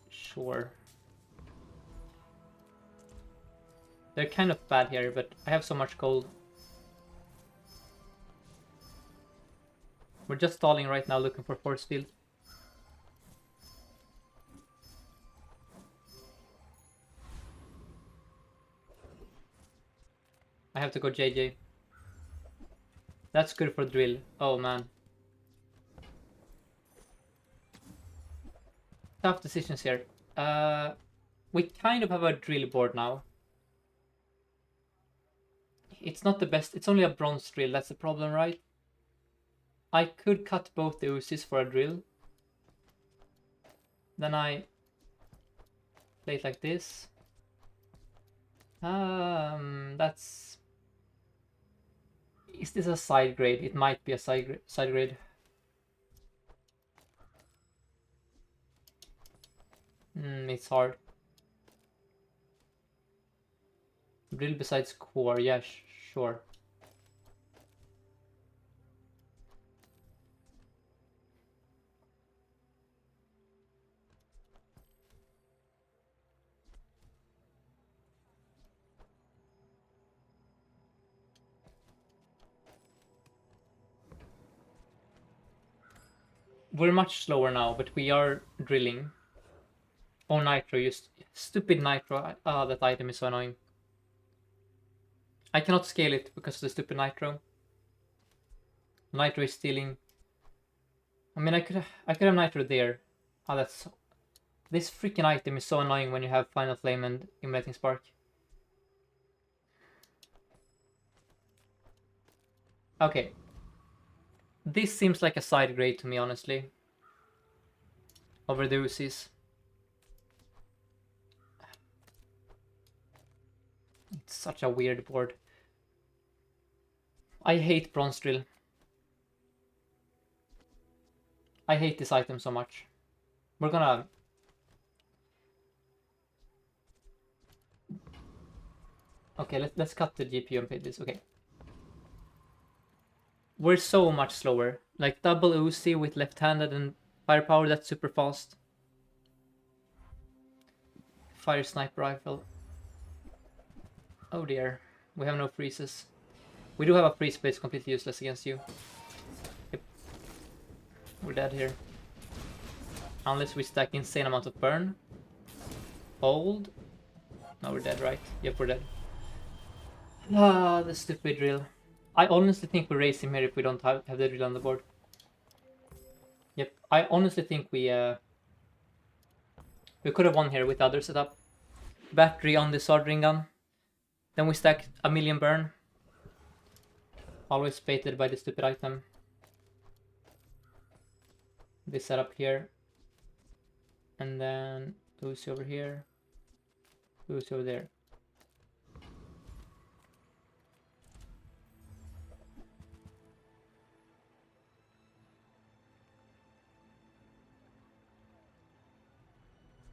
Sure. They're kind of bad here, but I have so much gold. We're just stalling right now looking for force field. I have to go JJ. That's good for drill. Oh man. Tough decisions here. We kind of have a drill board now. It's not the best. It's only a bronze drill. That's the problem, right? I could cut both the Uzis for a drill. Then I play it like this. That's... Is this a side grade? It might be a side grade. It's hard. Drill besides core, yeah, sure. We're much slower now, but we are drilling. Oh, Nitro, you stupid Nitro. Ah, that item is so annoying. I cannot scale it because of the stupid Nitro. Nitro is stealing. I mean, I could have Nitro there. Ah, that's so... This freaking item is so annoying when you have Final Flame and Immolating Spark. Okay. This seems like a side grade to me, honestly. Over the Uzis. It's such a weird board. I hate Bronze Drill. I hate this item so much. We're gonna... Okay, let's cut the GPU and play this. Okay. We're so much slower. Like double Uzi with left-handed and firepower, that's super fast. Fire sniper rifle. Oh dear. We have no freezes. We do have a freeze, but it's completely useless against you. Yep. We're dead here. Unless we stack insane amount of burn. Hold. No, we're dead, right? Yep, we're dead. Ah, the stupid drill. I honestly think we race him here if we don't have the drill on the board. Yep, I honestly think we could have won here with the other setup. Battery on the soldering gun. Then we stack a million burn. Always baited by the stupid item. This setup here. And then Lucy over here. Lucy over there.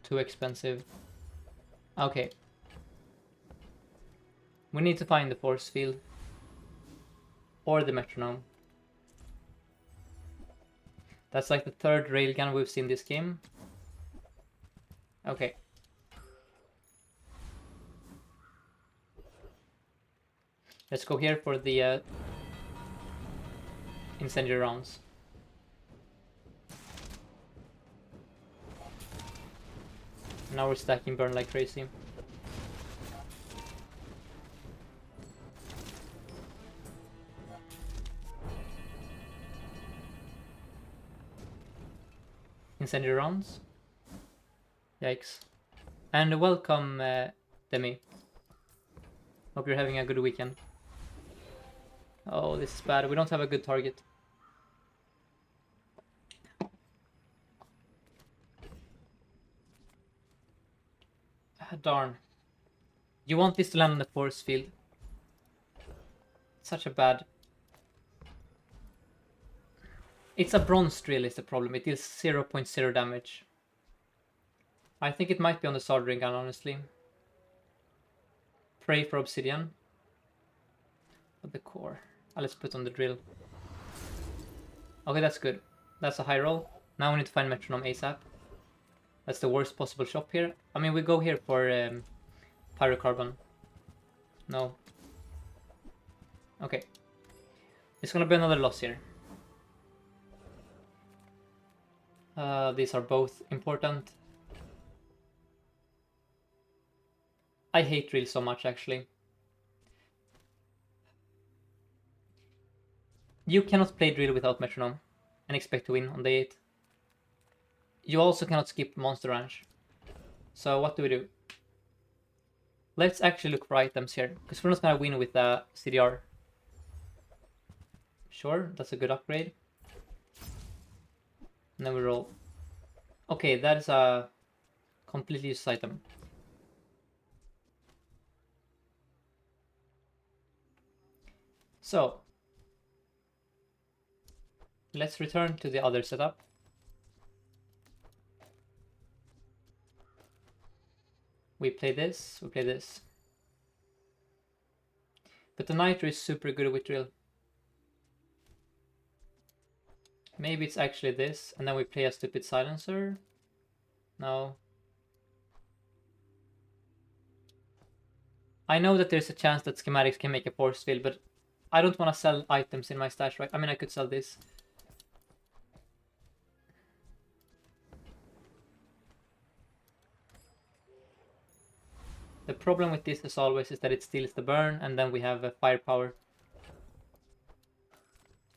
Too expensive. Okay. We need to find the force field. Or the metronome. That's like the third railgun we've seen this game. Okay. Let's go here for the incendiary rounds. Now we're stacking burn like crazy. Incendiary rounds. Yikes. And welcome, Demi. Hope you're having a good weekend. Oh, this is bad. We don't have a good target. Ah, darn. You want this to land on the force field. Such a bad... It's a bronze drill is the problem. It deals 0.0 damage. I think it might be on the soldering gun, honestly. Pray for obsidian. But the core. Let's put on the drill. Okay, that's good. That's a high roll. Now we need to find metronome ASAP. That's the worst possible shop here. I mean, we go here for pyrocarbon. No. Okay. It's gonna be another loss here. These are both important. I hate drill so much, actually. You cannot play drill without metronome and expect to win on day 8. You also cannot skip monster ranch. So what do we do? Let's actually look for items here, because we're not gonna win with the CDR. Sure, that's a good upgrade. And then we roll. Okay, that is a completely useless item. So, let's return to the other setup. We play this, we play this. But the Nitro is super good with drill. Maybe it's actually this, and then we play a stupid silencer. No. I know that there's a chance that schematics can make a force field, but I don't want to sell items in my stash, right? I mean, I could sell this. The problem with this, as always, is that it steals the burn, and then we have a firepower.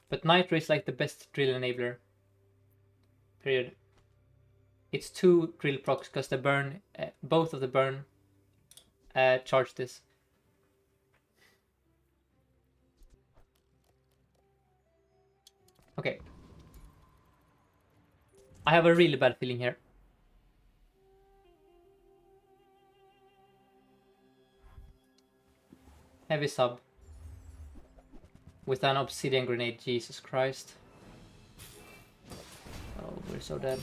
But Nitro is like the best drill enabler. Period. It's 2 drill procs, because the burn, both of the burn, charge this. Okay. I have a really bad feeling here. Heavy sub. With an obsidian grenade, Jesus Christ. Oh, we're so dead.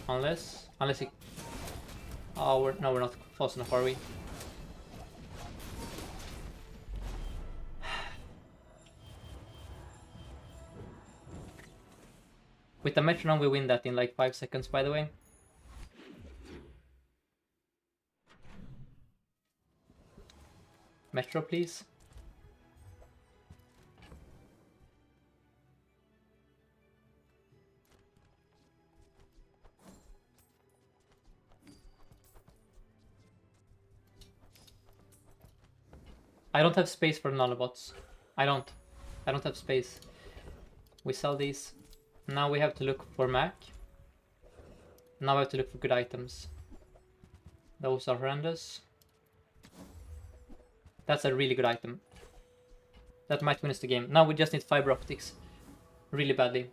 Unless he... Oh, we're not fast enough, are we? With the metronome, we win that in like 5 seconds, by the way. Metro, please. I don't have space for nanobots. I don't have space. We sell these. Now we have to look for Mac. Now we have to look for good items. Those are horrendous. That's a really good item. That might win us the game. Now we just need fiber optics. Really badly.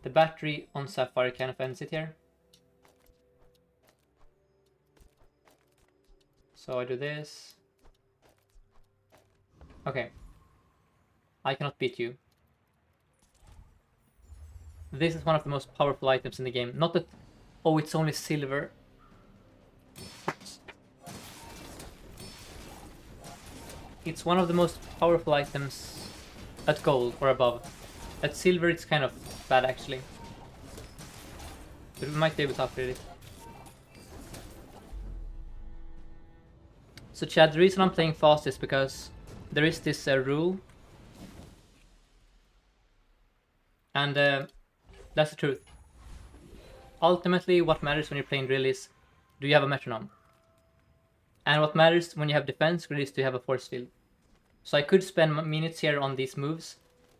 The battery on Sapphire kind of ends it here. So I do this. Okay. I cannot beat you. This is one of the most powerful items in the game. Not that... Oh, it's only silver. It's one of the most powerful items at gold or above. At silver it's kind of bad actually. But we might be able to upgrade it. So Chad, the reason I'm playing fast is because there is this rule, and that's the truth. Ultimately, what matters when you're playing drill is, do you have a metronome? And what matters when you have defense grid is, do you have a force field? So I could spend minutes here on these moves,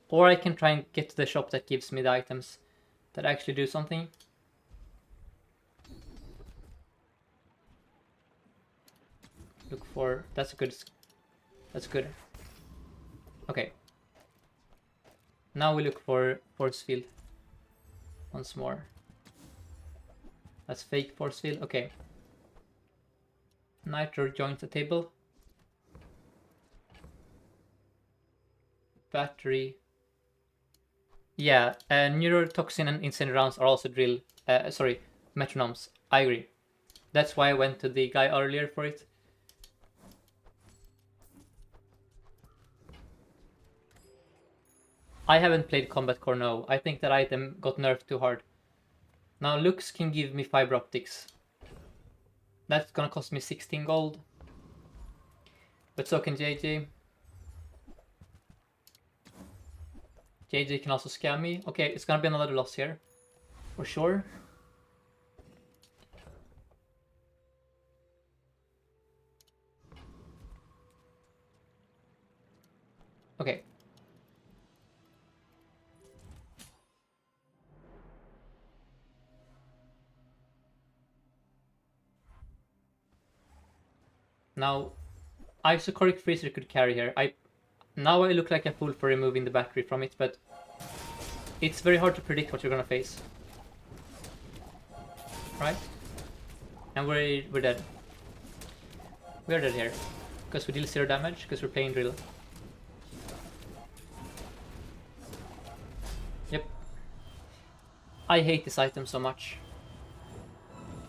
or I can try and get to the shop that gives me the items that actually do something. Look for, that's good. Okay. Now we look for force field once more. That's fake force field. Okay. Nitro joins the table. Battery. Yeah, neurotoxin and insane rounds are also drill. Metronomes. I agree. That's why I went to the guy earlier for it. I haven't played Combat Core, no. I think that item got nerfed too hard. Now Lux can give me fiber optics. That's gonna cost me 16 gold. But so can JJ. JJ can also scam me. Okay, it's gonna be another loss here. For sure. Okay. Now, Isocoric Freezer could carry here. Now I look like a fool for removing the battery from it, but it's very hard to predict what you're gonna face. Right? And we're dead. We're dead here. Because we deal 0 damage, because we're playing drill. Yep. I hate this item so much.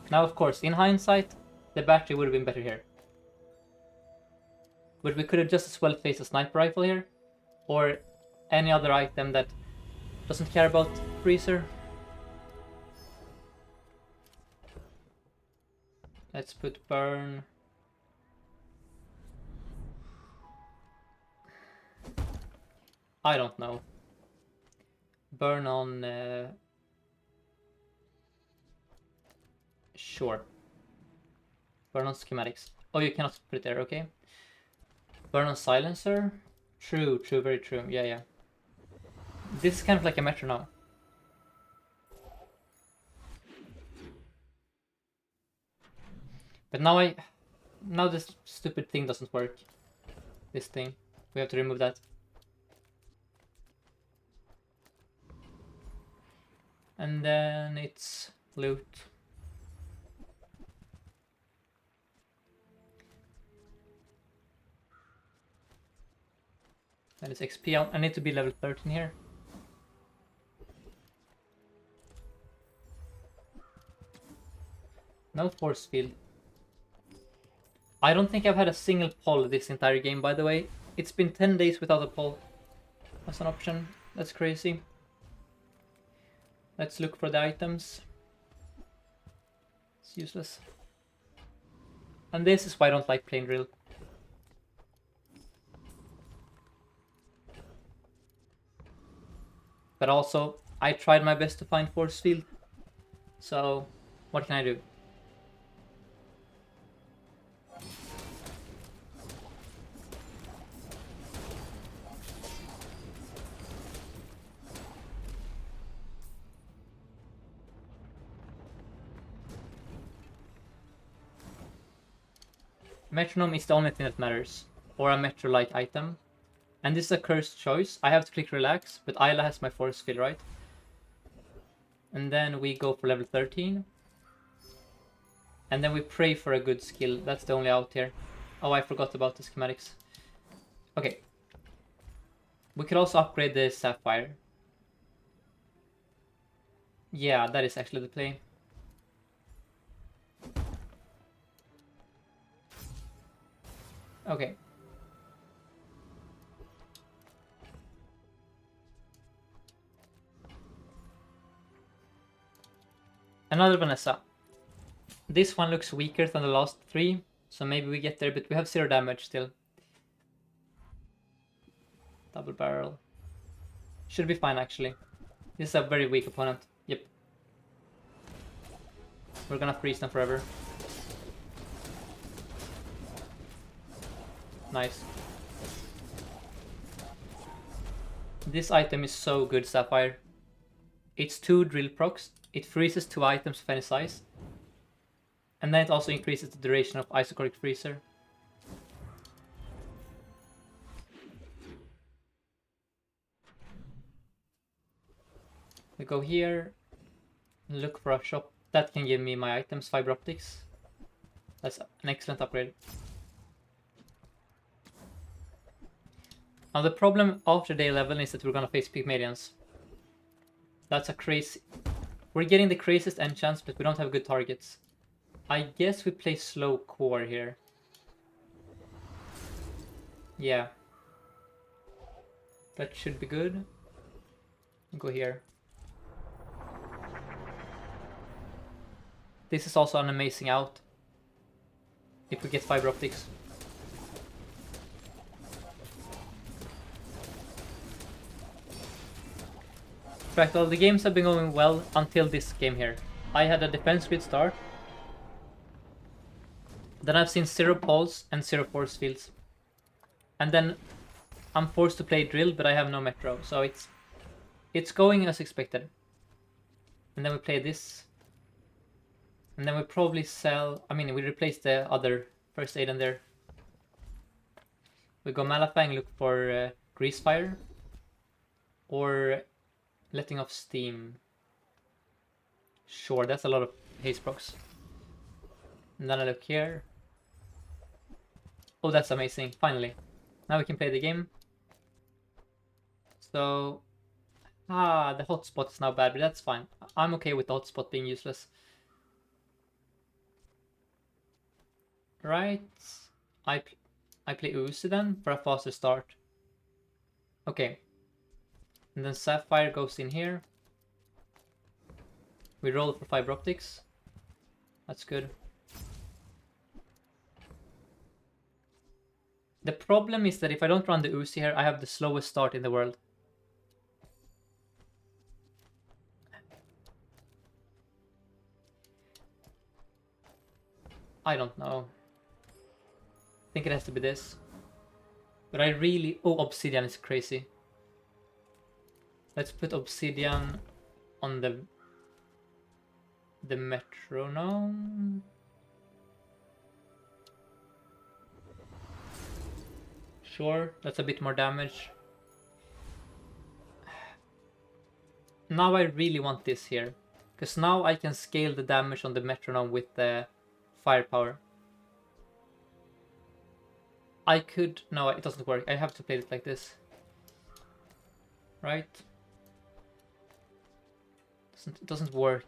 Now, of course, in hindsight, the battery would have been better here. But we could have just as well placed a sniper rifle here, or any other item that doesn't care about freezer. Let's put burn. I don't know. Burn on... Sure. Burn on schematics. Oh, you cannot put it there, okay. Burn on silencer. True, very true. Yeah. This is kind of like a metronome. But now this stupid thing doesn't work. This thing. We have to remove that. And then it's loot. That is XP. I need to be level 13 here. No force field. I don't think I've had a single poll this entire game, by the way. It's been 10 days without a poll. That's an option. That's crazy. Let's look for the items. It's useless. And this is why I don't like playing drill. But also, I tried my best to find force field. So, what can I do? Metronome is the only thing that matters, or a metro-like item. And this is a cursed choice. I have to click relax, but Isla has my force field, right? And then we go for level 13. And then we pray for a good skill. That's the only out here. Oh, I forgot about the schematics. Okay. We could also upgrade the sapphire. Yeah, that is actually the play. Okay. Another Vanessa. This one looks weaker than the last three, so maybe we get there, but we have 0 damage still. Double barrel. Should be fine, actually. This is a very weak opponent. Yep. We're gonna freeze them forever. Nice. This item is so good, Sapphire. It's 2 drill procs. It freezes 2 items of any size. And then it also increases the duration of Isocoric Freezer. We go here, look for a shop that can give me my items, fiber optics. That's an excellent upgrade. Now the problem after day 11 is that we're gonna face Pygmalions. That's a crazy... We're getting the craziest enchants, but we don't have good targets. I guess we play slow core here. Yeah. That should be good. Go here. This is also an amazing out. If we get fiber optics. Fractal, the games have been going well until this game here. I had a defense grid start. Then I've seen 0 pulse and 0 force fields. And then I'm forced to play drill, but I have no metro. So it's going as expected. And then we play this. And then we probably sell... I mean, we replace the other first aid in there. We go Malafang, look for Grease Fire. Or letting off steam. Sure, that's a lot of haste procs. And then I look here. Oh, that's amazing. Finally. Now we can play the game. So... the hotspot is now bad, but that's fine. I'm okay with the hotspot being useless. Right. I play Uzi then for a faster start. Okay. And then Sapphire goes in here. We roll for fiber optics. That's good. The problem is that if I don't run the Uzi here, I have the slowest start in the world. I don't know. I think it has to be this. But I really... Oh, Obsidian is crazy. Let's put Obsidian on the metronome. Sure, that's a bit more damage. Now I really want this here. Because now I can scale the damage on the metronome with the firepower. I could... No, it doesn't work. I have to play it like this. Right? It doesn't work.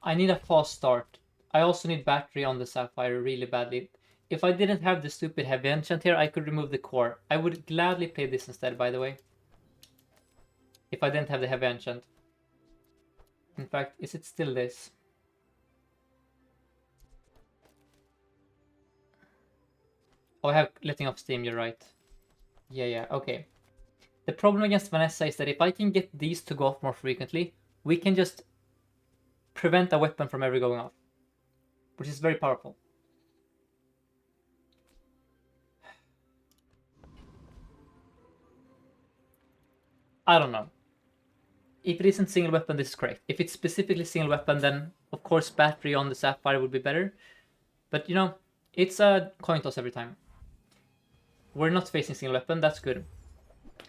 I need a fast start. I also need battery on the Sapphire really badly. If I didn't have the stupid heavy enchant here, I could remove the core. I would gladly play this instead, by the way. If I didn't have the heavy enchant. In fact, is it still this? Oh, I have letting off steam, you're right. Yeah, okay. The problem against Vanessa is that if I can get these to go off more frequently, we can just prevent a weapon from ever going off. Which is very powerful. I don't know. If it isn't single weapon, this is correct. If it's specifically single weapon, then of course battery on the Sapphire would be better. But you know, it's a coin toss every time. We're not facing single weapon, that's good.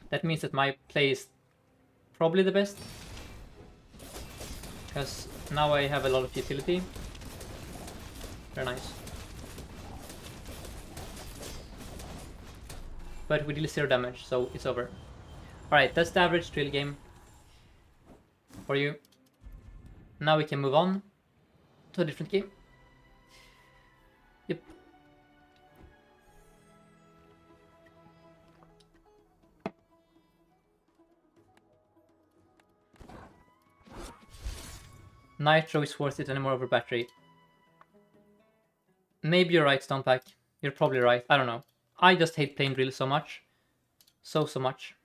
That means that my play is probably the best. Because now I have a lot of utility. Very nice. But we deal 0 damage, so it's over. Alright, that's the average drill game for you. Now we can move on to a different game. Yep. Nitro is worth it anymore over battery. Maybe you're right, Stonepack. You're probably right. I don't know. I just hate playing drill so much. So much.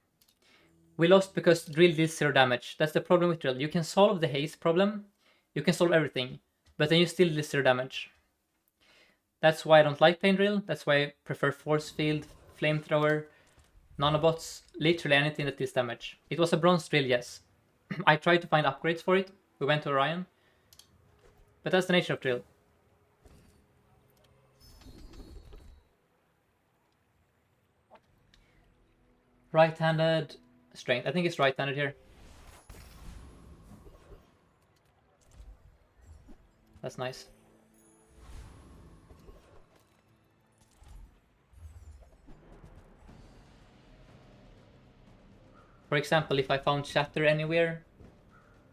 We lost because drill deals 0 damage. That's the problem with drill. You can solve the haste problem. You can solve everything. But then you still deal 0 damage. That's why I don't like playing drill. That's why I prefer force field, flamethrower, nanobots, literally anything that deals damage. It was a bronze drill, yes. I tried to find upgrades for it. We went to Orion. But that's the nature of drill. Right-handed strength. I think it's right-handed here. That's nice. For example, if I found shatter anywhere,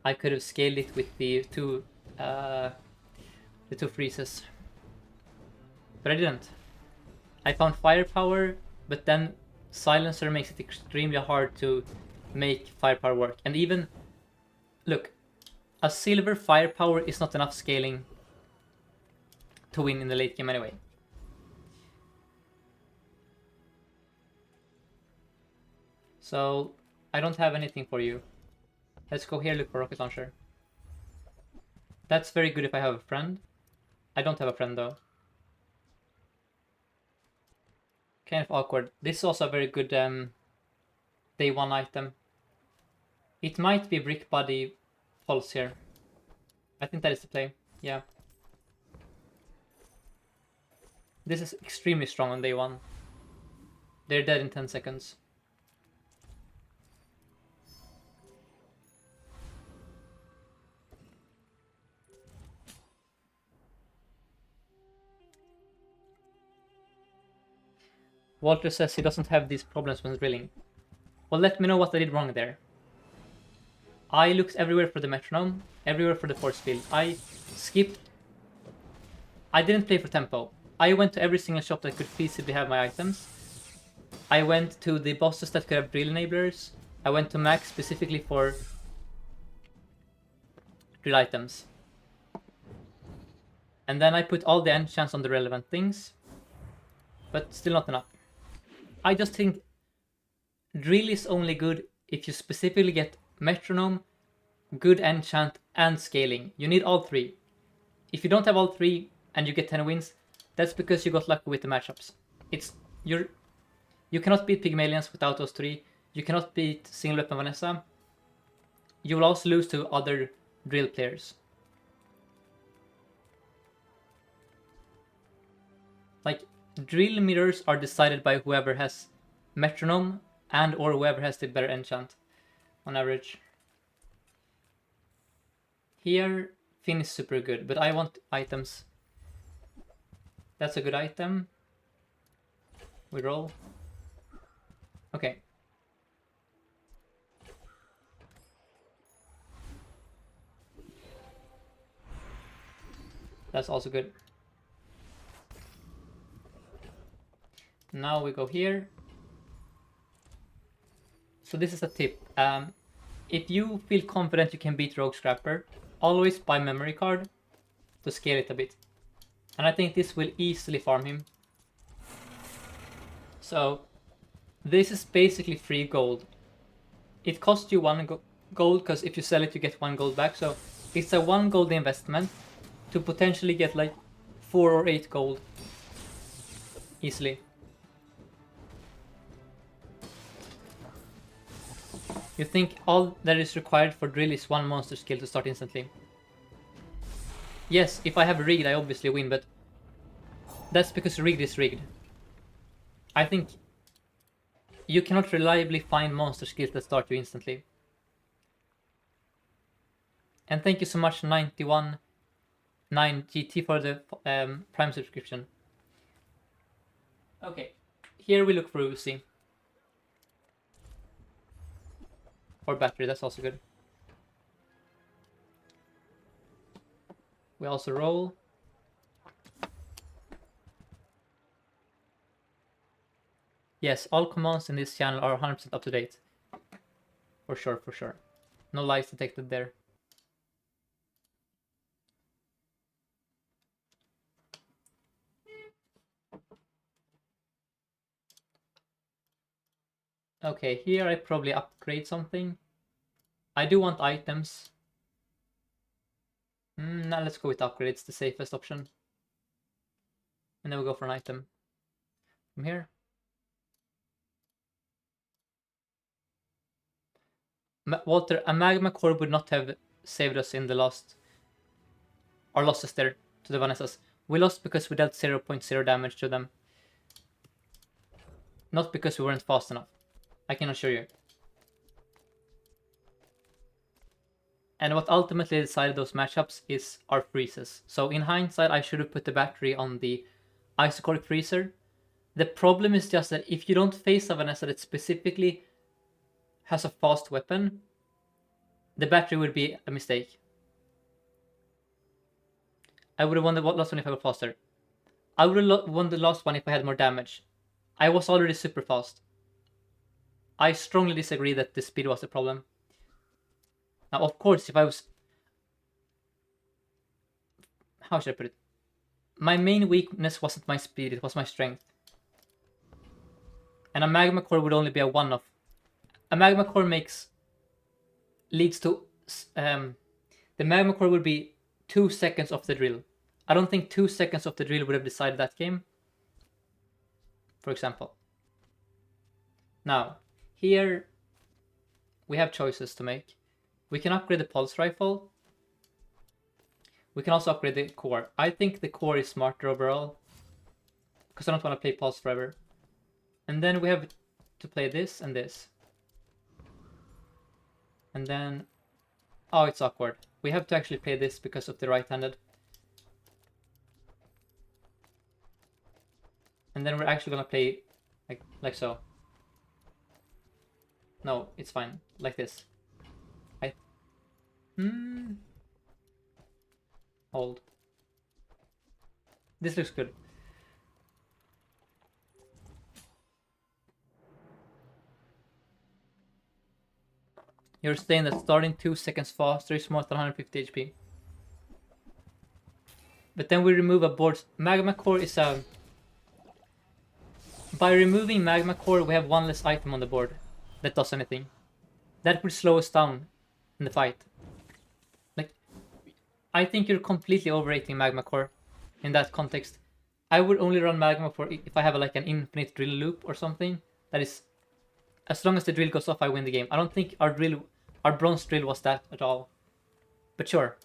I could have scaled it with the two freezes. But I didn't. I found firepower, but then silencer makes it extremely hard to make firepower work. And even, look, a silver firepower is not enough scaling to win in the late game anyway. So I don't have anything for you. Let's go here, look for rocket launcher. That's very good if I have a friend. I don't have a friend though. Kind of awkward. This is also a very good day 1 item. It might be Brick Buddy Pulse here. I think that is the play. Yeah. This is extremely strong on day 1. They're dead in 10 seconds. Walter says he doesn't have these problems when drilling. Well, let me know what I did wrong there. I looked everywhere for the metronome, everywhere for the force field. I skipped. I didn't play for tempo. I went to every single shop that could feasibly have my items. I went to the bosses that could have drill enablers. I went to Max specifically for drill items. And then I put all the enchants on the relevant things. But still not enough. I just think drill is only good if you specifically get metronome, good enchant, and scaling. You need all 3. If you don't have all 3 and you get 10 wins, that's because you got lucky with the matchups. You cannot beat Pygmalions without those 3. You cannot beat Single Weapon Vanessa. You will also lose to other drill players. Like, drill mirrors are decided by whoever has metronome and or whoever has the better enchant on average. Here, Finn is super good, but I want items. That's a good item. We roll. Okay. That's also good. Now we go here. So this is a tip. If you feel confident you can beat Rogue Scrapper, always buy memory card to scale it a bit. And I think this will easily farm him. So this is basically free gold. It costs you 1 gold because if you sell it you get 1 gold back. So it's a 1 gold investment to potentially get like 4 or 8 gold easily. You think all that is required for drill is 1 monster skill to start instantly. Yes, if I have rigged I obviously win, but that's because rigged is rigged. I think you cannot reliably find monster skills that start you instantly. And thank you so much 91 9GT for the Prime subscription. Okay, here we look for Uzi. Or battery, that's also good. We also roll. Yes, all commands in this channel are 100% up to date. For sure, for sure. No lies detected there. Okay, here I probably upgrade something. I do want items. Now let's go with upgrade, it's the safest option. And then we'll go for an item. From here. Walter, a magma core would not have saved us in the last... Our losses there to the Vanessas. We lost because we dealt 0.0 damage to them. Not because we weren't fast enough. I can assure you. And what ultimately decided those matchups is our freezes. So in hindsight, I should have put the battery on the Isocoric Freezer. The problem is just that if you don't face a Vanessa that specifically has a fast weapon, the battery would be a mistake. I would have won the last one if I were faster. I would have won the last one if I had more damage. I was already super fast. I strongly disagree that the speed was the problem. Now, of course, if I was... How should I put it? My main weakness wasn't my speed, it was my strength. And a Magma Core would only be a one-off. A Magma Core leads to... the Magma Core would be 2 seconds of the drill. I don't think 2 seconds of the drill would have decided that game. For example. Now, here we have choices to make. We can upgrade the pulse rifle. We can also upgrade the core. I think the core is smarter overall, because I don't want to play pulse forever. And then we have to play this and this. And then... Oh, it's awkward. We have to actually play this because of the right-handed. And then we're actually gonna play like so. No, it's fine. Like this. Hold. This looks good. You're saying that starting 2 seconds faster is more than 150 HP. But then we remove a board. Magma Core is a... By removing Magma Core, we have one less item on the board that does anything. That would slow us down in the fight. Like, I think you're completely overrating Magma Core in that context. I would only run Magma Core if I have like an infinite drill loop or something. That is, as long as the drill goes off, I win the game. I don't think our bronze drill was that at all. But sure.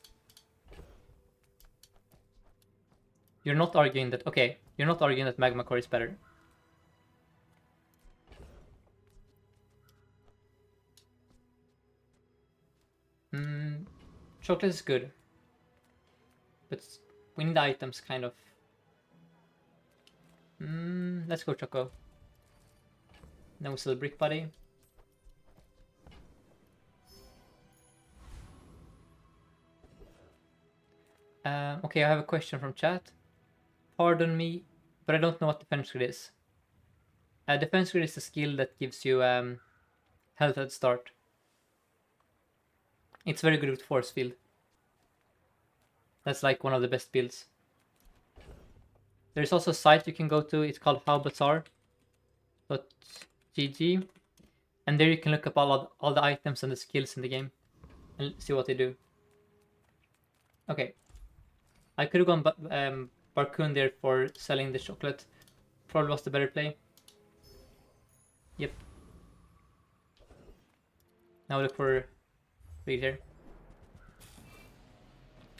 You're not arguing that, okay, you're not arguing that Magma Core is better. Chocolate is good. But we need the items, kind of. Let's go Choco. Then we sell Brick Buddy. Okay, I have a question from chat. Pardon me, but I don't know what Defense Grid is. Defense Grid is a skill that gives you health at start. It's very good with Force Field. That's like one of the best builds. There's also a site you can go to, it's called howbazaar.gg. And there you can look up all the items and the skills in the game and see what they do. Okay. I could have gone Barcoon there for selling the chocolate. Probably was the better play. Yep. Now look for read here.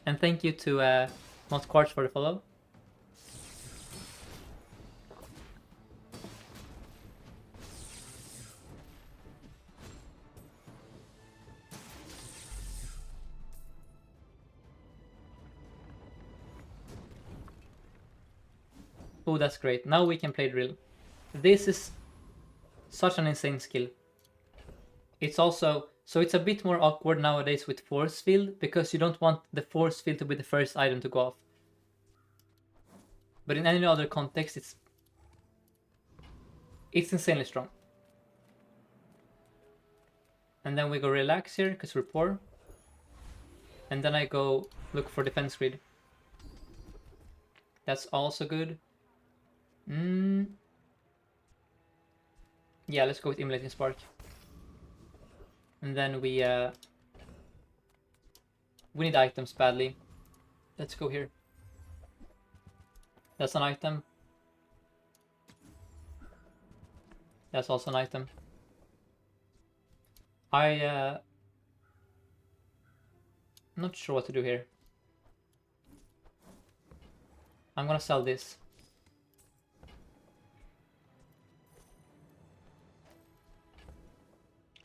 And thank you to Mont Quartz for the follow. Oh, that's great. Now we can play drill. This is such an insane skill. It's also... So it's a bit more awkward nowadays with Force Field, because you don't want the Force Field to be the first item to go off. But in any other context, it's insanely strong. And then we go relax here, because we're poor. And then I go look for Defense Grid. That's also good. Yeah, let's go with Immolating Spark. And then we need items badly. Let's go here. That's an item. That's also an item. I'm not sure what to do here. I'm gonna sell this.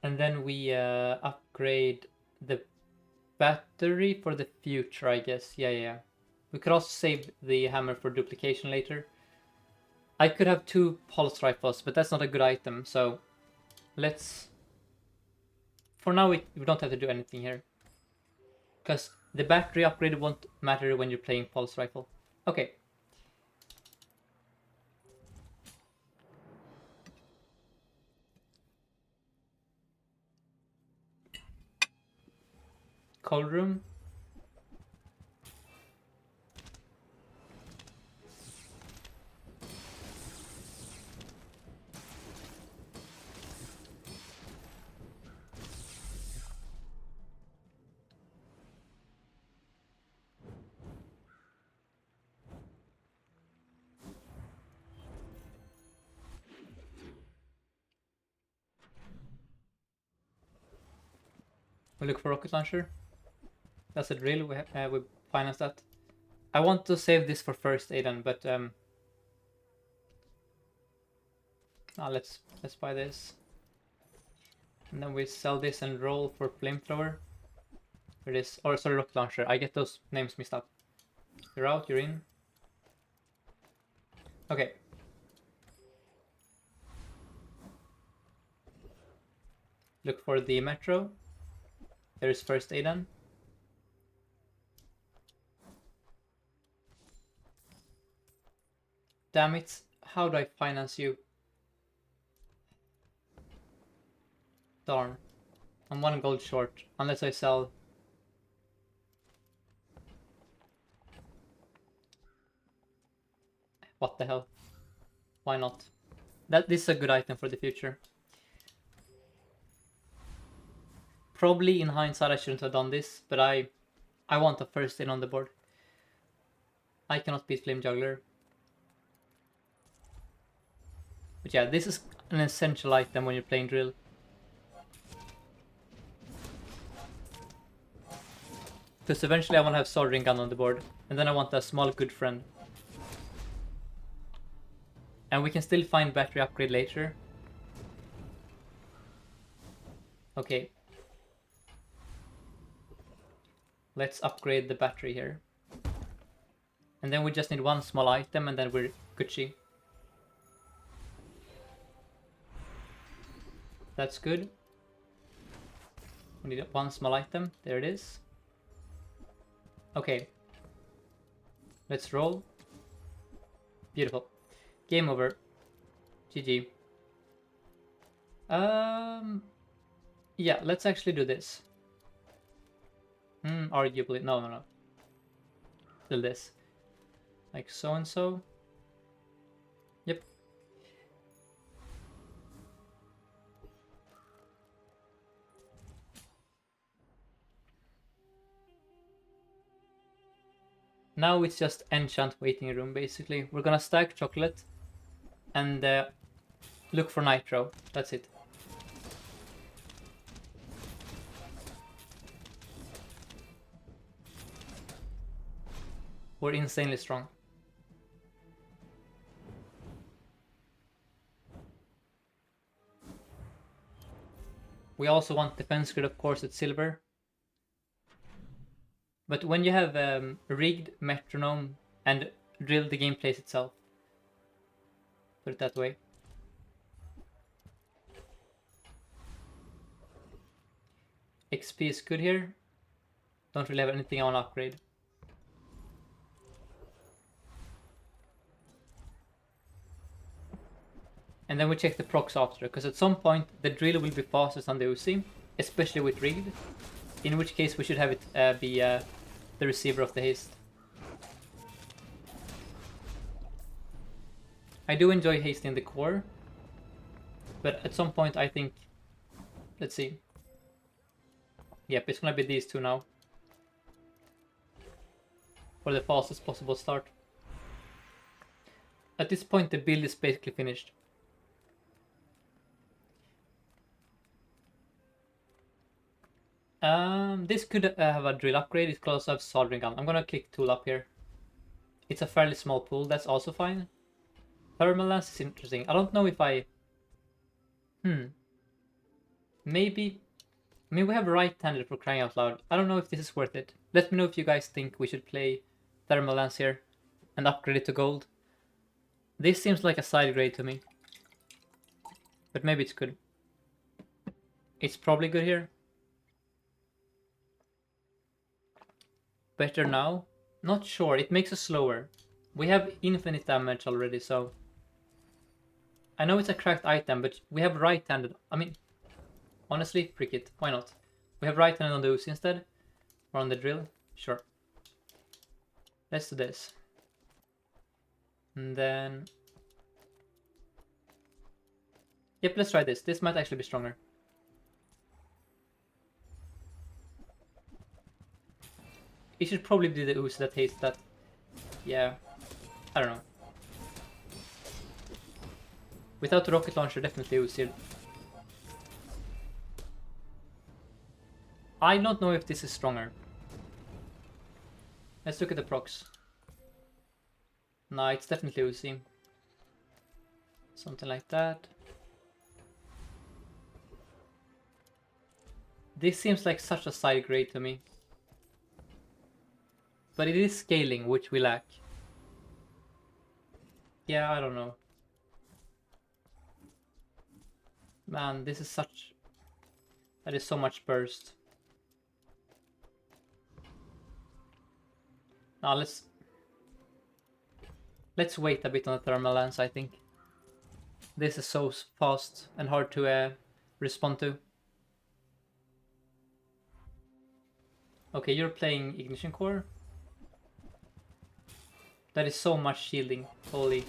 And then we upgrade the battery for the future, I guess. Yeah. We could also save the hammer for duplication later. I could have 2 pulse rifles, but that's not a good item, so let's... For now, we don't have to do anything here. Because the battery upgrade won't matter when you're playing pulse rifle. Okay. Cold room. We look for rocket launcher. That's a drill. We finance that. I want to save this for first aid, but let's buy this. And then we sell this and roll for flamethrower. There it is. Or sorry, rocket launcher. I get those names mixed up. You're out. You're in. Okay. Look for the metro. There's first aid then. Damn it. How do I finance you? Darn. I'm 1 gold short. Unless I sell... What the hell? Why not? This is a good item for the future. Probably in hindsight I shouldn't have done this, but I want a first aid on the board. I cannot beat Flame Juggler. But yeah, this is an essential item when you're playing drill. Because eventually I want to have soldering gun on the board, and then I want a small good friend. And we can still find battery upgrade later. Okay. Let's upgrade the battery here. And then we just need 1 small item and then we're Gucci. That's good. We need 1 small item. There it is. Okay. Let's roll. Beautiful. Game over. GG. Yeah, let's actually do this. Arguably. No. Still this. Like so and so. Yep. Now it's just enchant waiting room basically. We're gonna stack chocolate and look for nitro. That's it. We're insanely strong. We also want defense grid, of course, at silver. But when you have rigged metronome and drill, the game plays itself. Put it that way. XP is good here. Don't really have anything I want to upgrade. And then we check the procs after, because at some point the drill will be fastest than the Uzi, especially with rigged. In which case we should have it be the receiver of the haste. I do enjoy hasting the core, But at some point, I think... Let's see. Yep, it's gonna be these two now. For the fastest possible start. At this point, the build is basically finished. This could have a drill upgrade. It could also have soldering gun. I'm gonna click tool up here. It's a fairly small pool. That's also fine. Thermal lance is interesting. I don't know if I... Maybe... I mean, we have right-handed for crying out loud. I don't know if this is worth it. Let me know if you guys think we should play thermal lance here and upgrade it to gold. This seems like a side grade to me. But maybe it's good. It's probably good here. Better now? Not sure. It makes us slower. We have infinite damage already, so... I know it's a cracked item, but we have right-handed... I mean... Honestly, frick it. Why not? We have right-handed on the Uzi instead. Or on the drill. Sure. Let's do this. And then... Yep, let's try this. This might actually be stronger. It should probably be the Uzi that hates that. Yeah. I don't know. Without the rocket launcher, definitely Uzi. I don't know if this is stronger. Let's look at the procs. No, it's definitely Uzi. Something like that. This seems like such a side grade to me. But it is scaling, which we lack. Yeah, I don't know. Man, this is such... That is so much burst. Now let's wait a bit on the thermal lance, I think. This is so fast and hard to respond to. Okay, you're playing Ignition Core. That is so much shielding. Holy.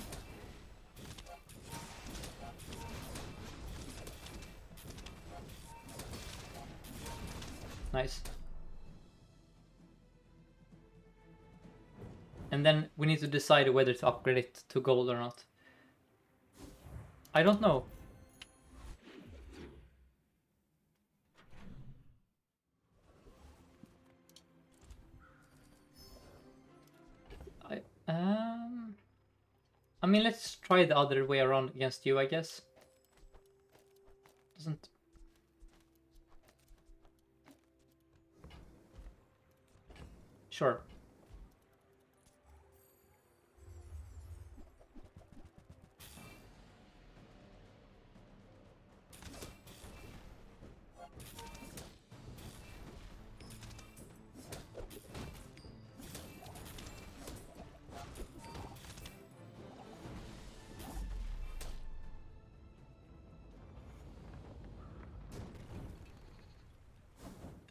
Nice. And then we need to decide whether to upgrade it to gold or not. I don't know. I mean, let's try the other way around against you, I guess. Doesn't... Sure.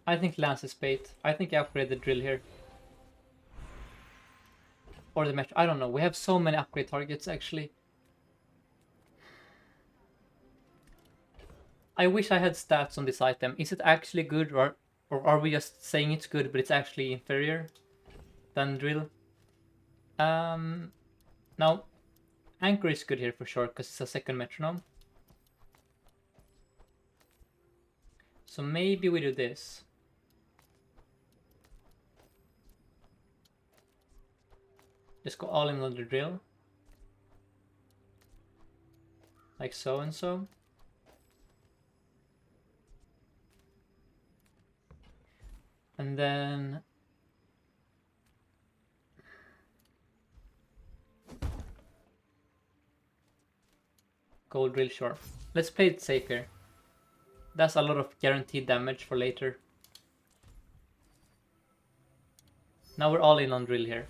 I think Lance is bait. I think I upgrade the drill here. Or the metro. I don't know. We have so many upgrade targets, actually. I wish I had stats on this item. Is it actually good, or are we just saying it's good, but it's actually inferior than drill? Now, anchor is good here for sure, because it's a second metronome. So maybe we do this. Just go all in on the drill. Like so and so. And then... Gold drill, sure. Let's play it safe here. That's a lot of guaranteed damage for later. Now we're all in on drill here.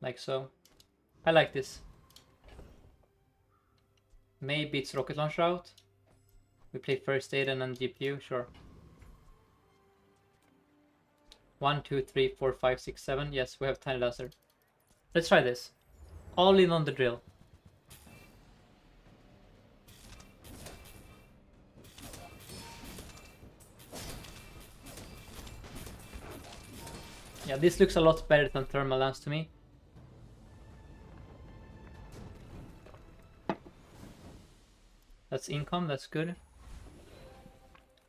Like so. I like this. Maybe it's rocket launcher out. We play first aid and then GPU, sure. 1, 2, 3, 4, 5, 6, 7. Yes, we have tiny laser. Let's try this. All in on the drill. Yeah, this looks a lot better than thermal lance to me. That's income, that's good.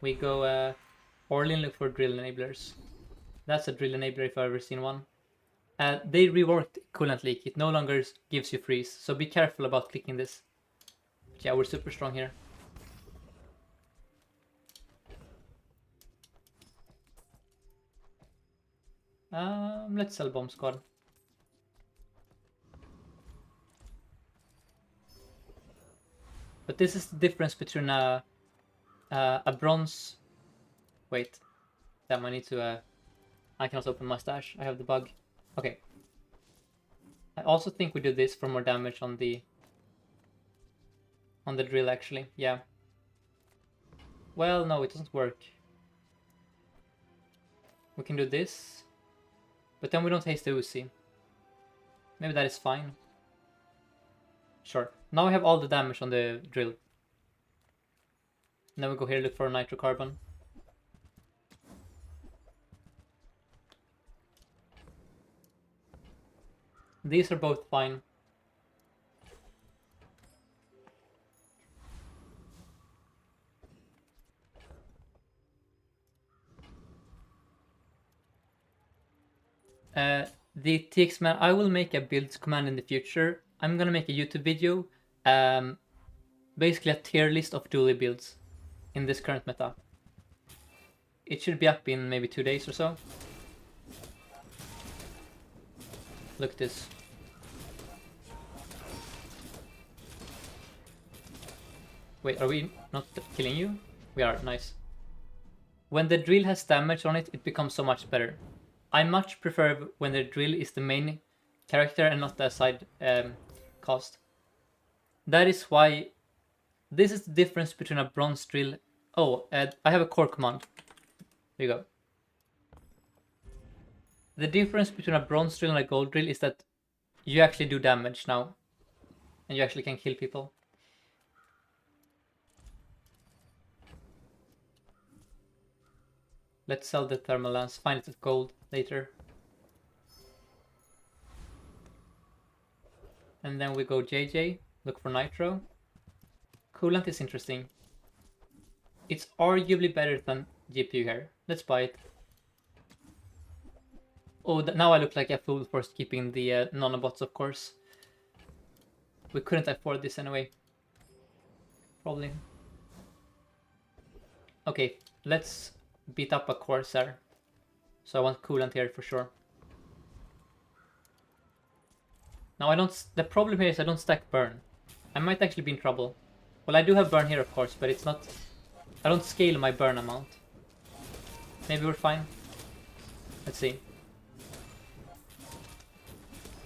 We go Orlin, look for drill enablers. That's a drill enabler if I've ever seen one. They reworked coolant leak. It no longer gives you freeze, so be careful about clicking this. But yeah, we're super strong here. Let's sell bomb squad. But this is the difference between a bronze. Wait, damn! I need to. I cannot open my stash. I have the bug. Okay. I also think we do this for more damage on the drill. Actually, yeah. Well, no, it doesn't work. We can do this, but then we don't haste the Uzi. Maybe that is fine. Sure. Now we have all the damage on the drill. Then we go here, look for a nitrocarbon. These are both fine. The TX man, I will make a build command in the future. I'm gonna make a YouTube video, basically a tier list of Dooley builds in this current meta. It should be up in maybe 2 days or so. Look at this. Wait, are we not killing you? We are, nice. When the drill has damage on it, it becomes so much better. I much prefer when the drill is the main character and not the side cost. That is why this is the difference between a bronze drill. Oh, I have a core command. There you go. The difference between a bronze drill and a gold drill is that you actually do damage now. And you actually can kill people. Let's sell the thermal lance, find it at gold later. And then we go JJ, look for nitro. Coolant is interesting. It's arguably better than GPU here. Let's buy it. Oh, now I look like a fool for keeping the nanobots, of course. We couldn't afford this anyway. Probably. Okay, let's beat up a Corsair. So I want coolant here for sure. Now I don't. The problem here is I don't stack burn. I might actually be in trouble. Well, I do have burn here, of course, but it's not. I don't scale my burn amount. Maybe we're fine. Let's see.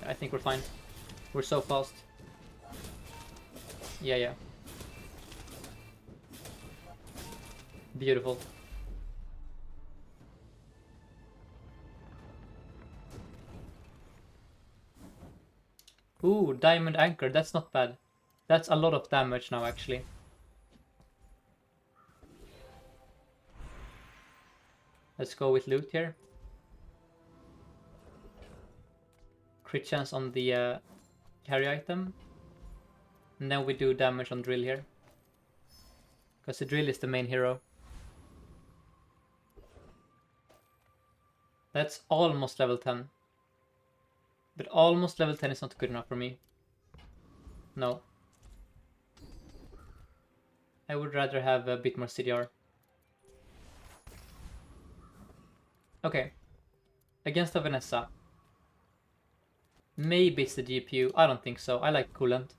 I think we're fine. We're so fast. Yeah. Beautiful. Ooh, diamond anchor. That's not bad. That's a lot of damage now, actually. Let's go with loot here. Crit chance on the carry item. And then we do damage on drill here. Because the drill is the main hero. That's almost level 10. But almost level 10 is not good enough for me. No. I would rather have a bit more CDR. Okay. Against a Vanessa. Maybe it's the GPU. I don't think so. I like coolant.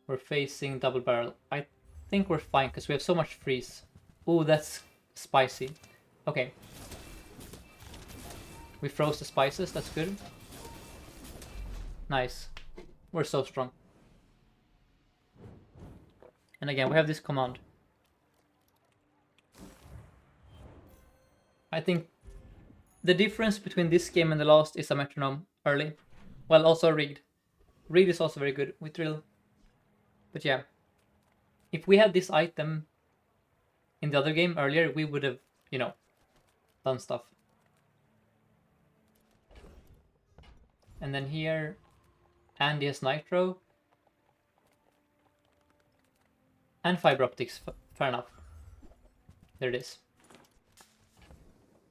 We're facing double barrel. I think we're fine because we have so much freeze. Ooh, that's spicy. Okay. We froze the spices. That's good. Nice. We're so strong. And again, we have this command. I think the difference between this game and the last is a metronome early. Well, also rigged. Rigged is also very good with drill. But yeah, if we had this item in the other game earlier, we would have, you know, done stuff. And then here, Andy has nitro. And fiber optics, fair enough. There it is.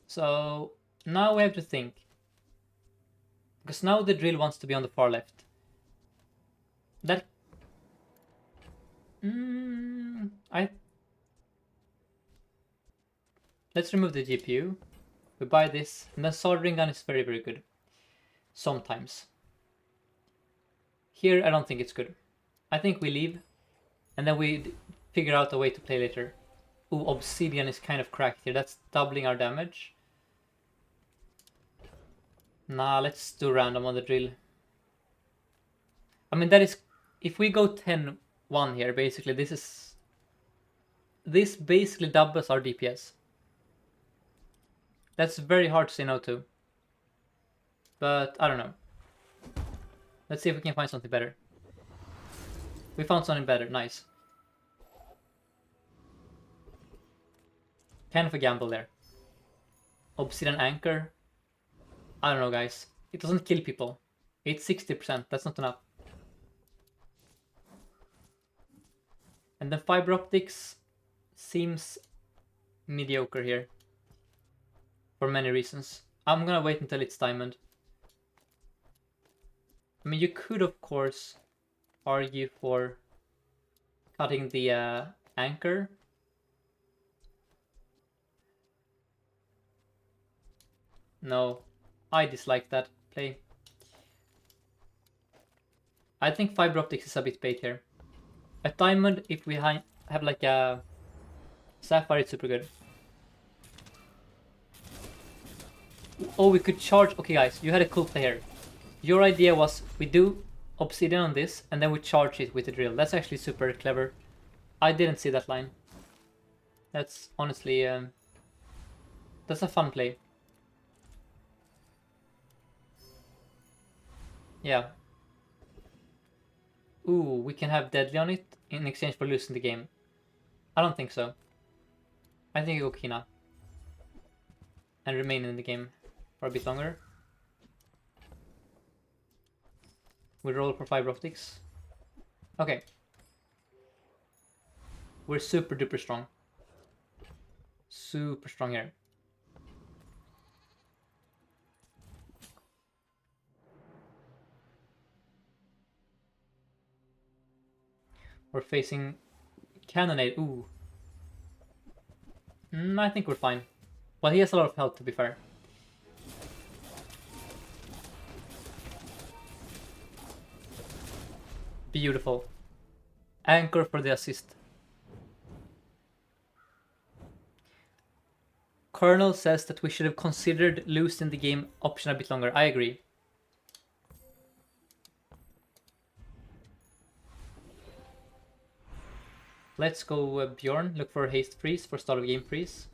So now we have to think. Because now the drill wants to be on the far left. That... Let's remove the GPU. We buy this. And the soldering gun is very, very good. Sometimes. Here, I don't think it's good. I think we leave. And then we figure out a way to play later. Ooh, Obsidian is kind of cracked here. That's doubling our damage. Nah, let's do random on the drill. I mean, that is... If we go 10-1 here, basically, this is... This basically doubles our DPS. That's very hard to say no to. But, I don't know. Let's see if we can find something better. We found something better, nice. Kind of a gamble there. Obsidian Anchor. I don't know, guys. It doesn't kill people. It's 60%, that's not enough. And then fiber optics seems mediocre here. For many reasons. I'm gonna wait until it's diamond. I mean, you could, of course, argue for cutting the anchor. No, I dislike that play. I think fiber optics is a bit bait here. At diamond, if we have like a sapphire, it's super good. Oh, we could charge. Okay, guys, you had a cool play here. Your idea was we do obsidian on this and then we charge it with the drill. That's actually super clever. I didn't see that line. That's honestly, that's a fun play. Yeah. Ooh, we can have deadly on it in exchange for losing the game. I don't think so. I think you go Kina. And remain in the game for a bit longer. We roll for fiber optics. Okay. We're super duper strong. Super strong here. We're facing Cannonade. Ooh. I think we're fine. Well, he has a lot of health, to be fair. Beautiful. Anchor for the assist. Colonel says that we should have considered losing the game option a bit longer. I agree. Let's go Bjorn. Look for haste freeze for start of game freeze.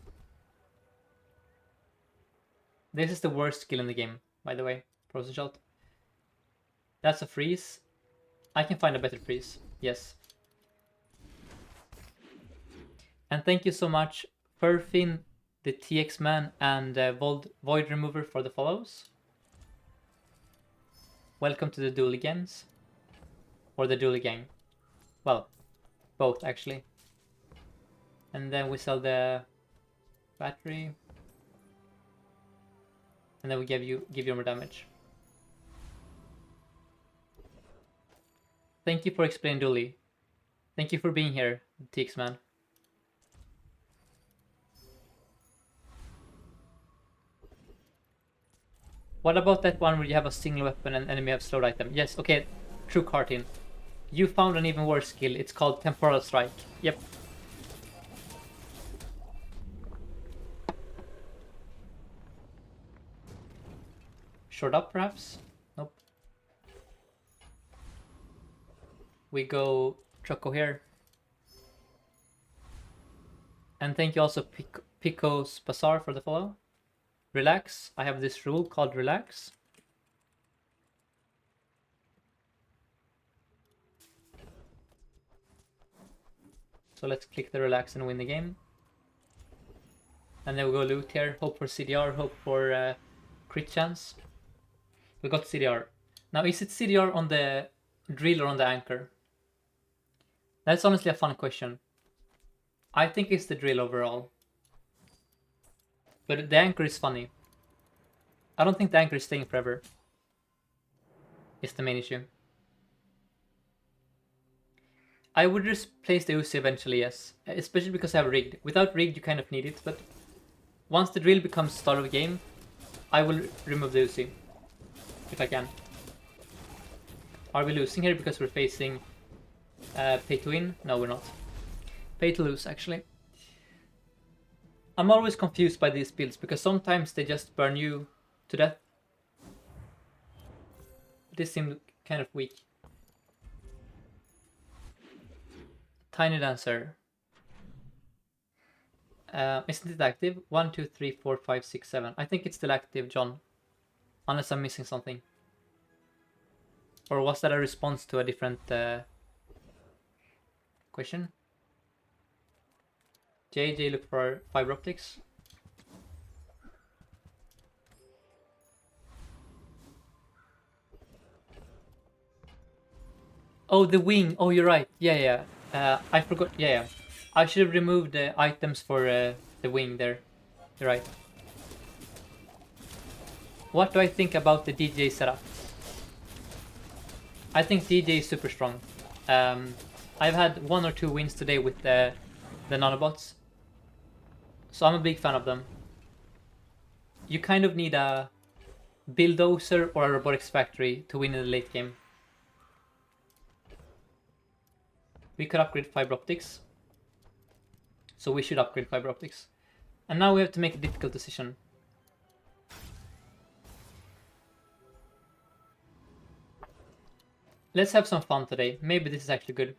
This is the worst skill in the game, by the way. Frozen shot. That's a freeze. I can find a better freeze. Yes. And thank you so much, Furfin, the TX Man, and Void Remover for the follows. Welcome to the Dooley Games. Or the Dooley Gang. Well, both actually. And then we sell the battery. And then we give you more damage. Thank you for explaining, Dooley. Thank you for being here, TX Man. What about that one where you have a single weapon and enemy have slowed item? Yes, okay, true Cartin. You found an even worse skill. It's called Temporal Strike. Yep. Short up, perhaps? Nope. We go Choco here. And thank you also Pico's Bazaar for the follow. relax. I have this rule called relax. So let's click the relax and win the game. And then we go loot here. Hope for CDR, hope for crit chance. We got CDR. Now, is it CDR on the drill or on the anchor? That's honestly a fun question. I think it's the drill overall. But the anchor is funny. I don't think the anchor is staying forever. It's the main issue. I would just place the Uzi eventually, yes. Especially because I have rigged. Without rigged, you kind of need it, but once the drill becomes start of the game, I will remove the Uzi. If I can. Are we losing here because we're facing pay to win? No, we're not. Pay to lose, actually. I'm always confused by these builds because sometimes they just burn you to death. This seemed kind of weak. Tiny Dancer. Isn't it active? 1, 2, 3, 4, 5, 6, 7. I think it's still active, John. Unless I'm missing something. Or was that a response to a different question? JJ, look for fiber optics. Oh, the wing. Oh, you're right. Yeah. I forgot. Yeah. I should have removed the items for the wing there. You're right. What do I think about the DJ setup? I think DJ is super strong. I've had 1 or 2 wins today with the nanobots. So I'm a big fan of them. You kind of need a bulldozer or a robotics factory to win in the late game. We could upgrade fiber optics. So we should upgrade fiber optics. And now we have to make a difficult decision. Let's have some fun today. Maybe this is actually good.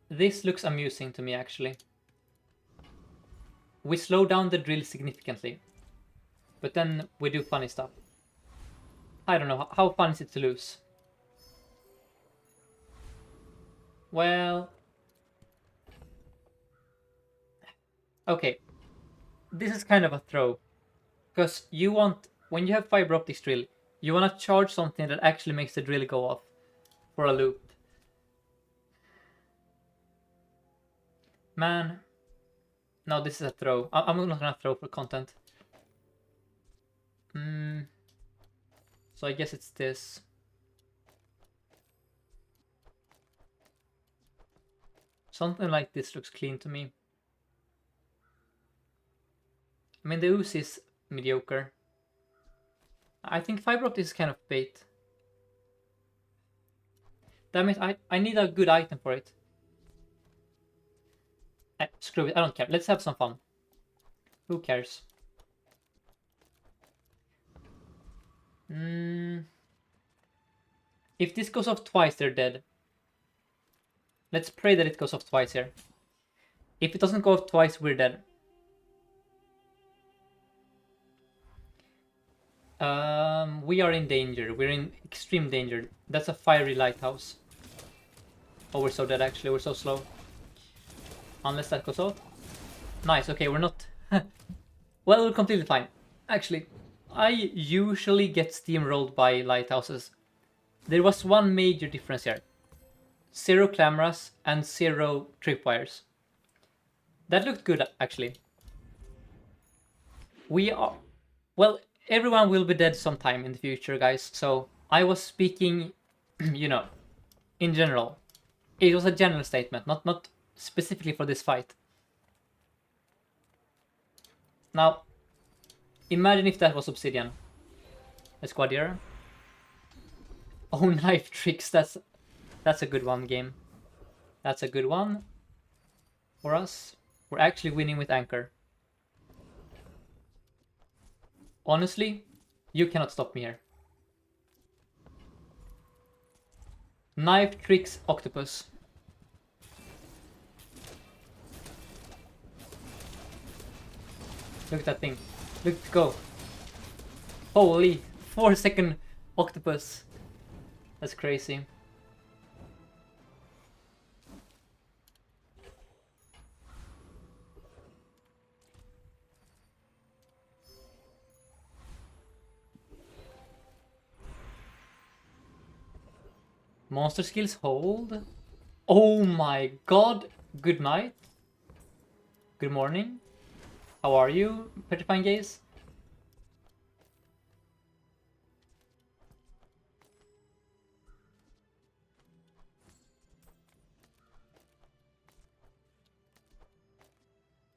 This looks amusing to me, actually. We slow down the drill significantly. But then we do funny stuff. I don't know. How fun is it to lose? Well... Okay. This is kind of a throw. Because you want... When you have fiber optics drill, you want to charge something that actually makes the drill go off for a loop. Man. No, this is a throw. I'm not gonna throw for content. So I guess it's this. Something like this looks clean to me. I mean, the ooze is mediocre. I think fiber optics is kind of bait. Damn it, I need a good item for it. Screw it, I don't care. Let's have some fun. Who cares? If this goes off twice, they're dead. Let's pray that it goes off twice here. If it doesn't go off twice, we're dead. We are in danger. We're in extreme danger. That's a fiery lighthouse. Oh, we're so dead actually. We're so slow. Unless that goes off. Nice. Okay, we're not... Well, we're completely fine. Actually, I usually get steamrolled by lighthouses. There was one major difference here. 0 cameras and 0 tripwires. That looked good, actually. We are... Well... Everyone will be dead sometime in the future, guys. So I was speaking, you know, in general. It was a general statement, not specifically for this fight. Now, imagine if that was Obsidian. Esquadier. Oh, knife tricks. That's a good one, game. That's a good one for us. We're actually winning with Anchor. Honestly, you cannot stop me here. Knife tricks octopus. Look at that thing. Look, go. Holy, 4-second octopus. That's crazy. Monster skills hold. Oh my god. Good night. Good morning. How are you, Petrifying Gaze?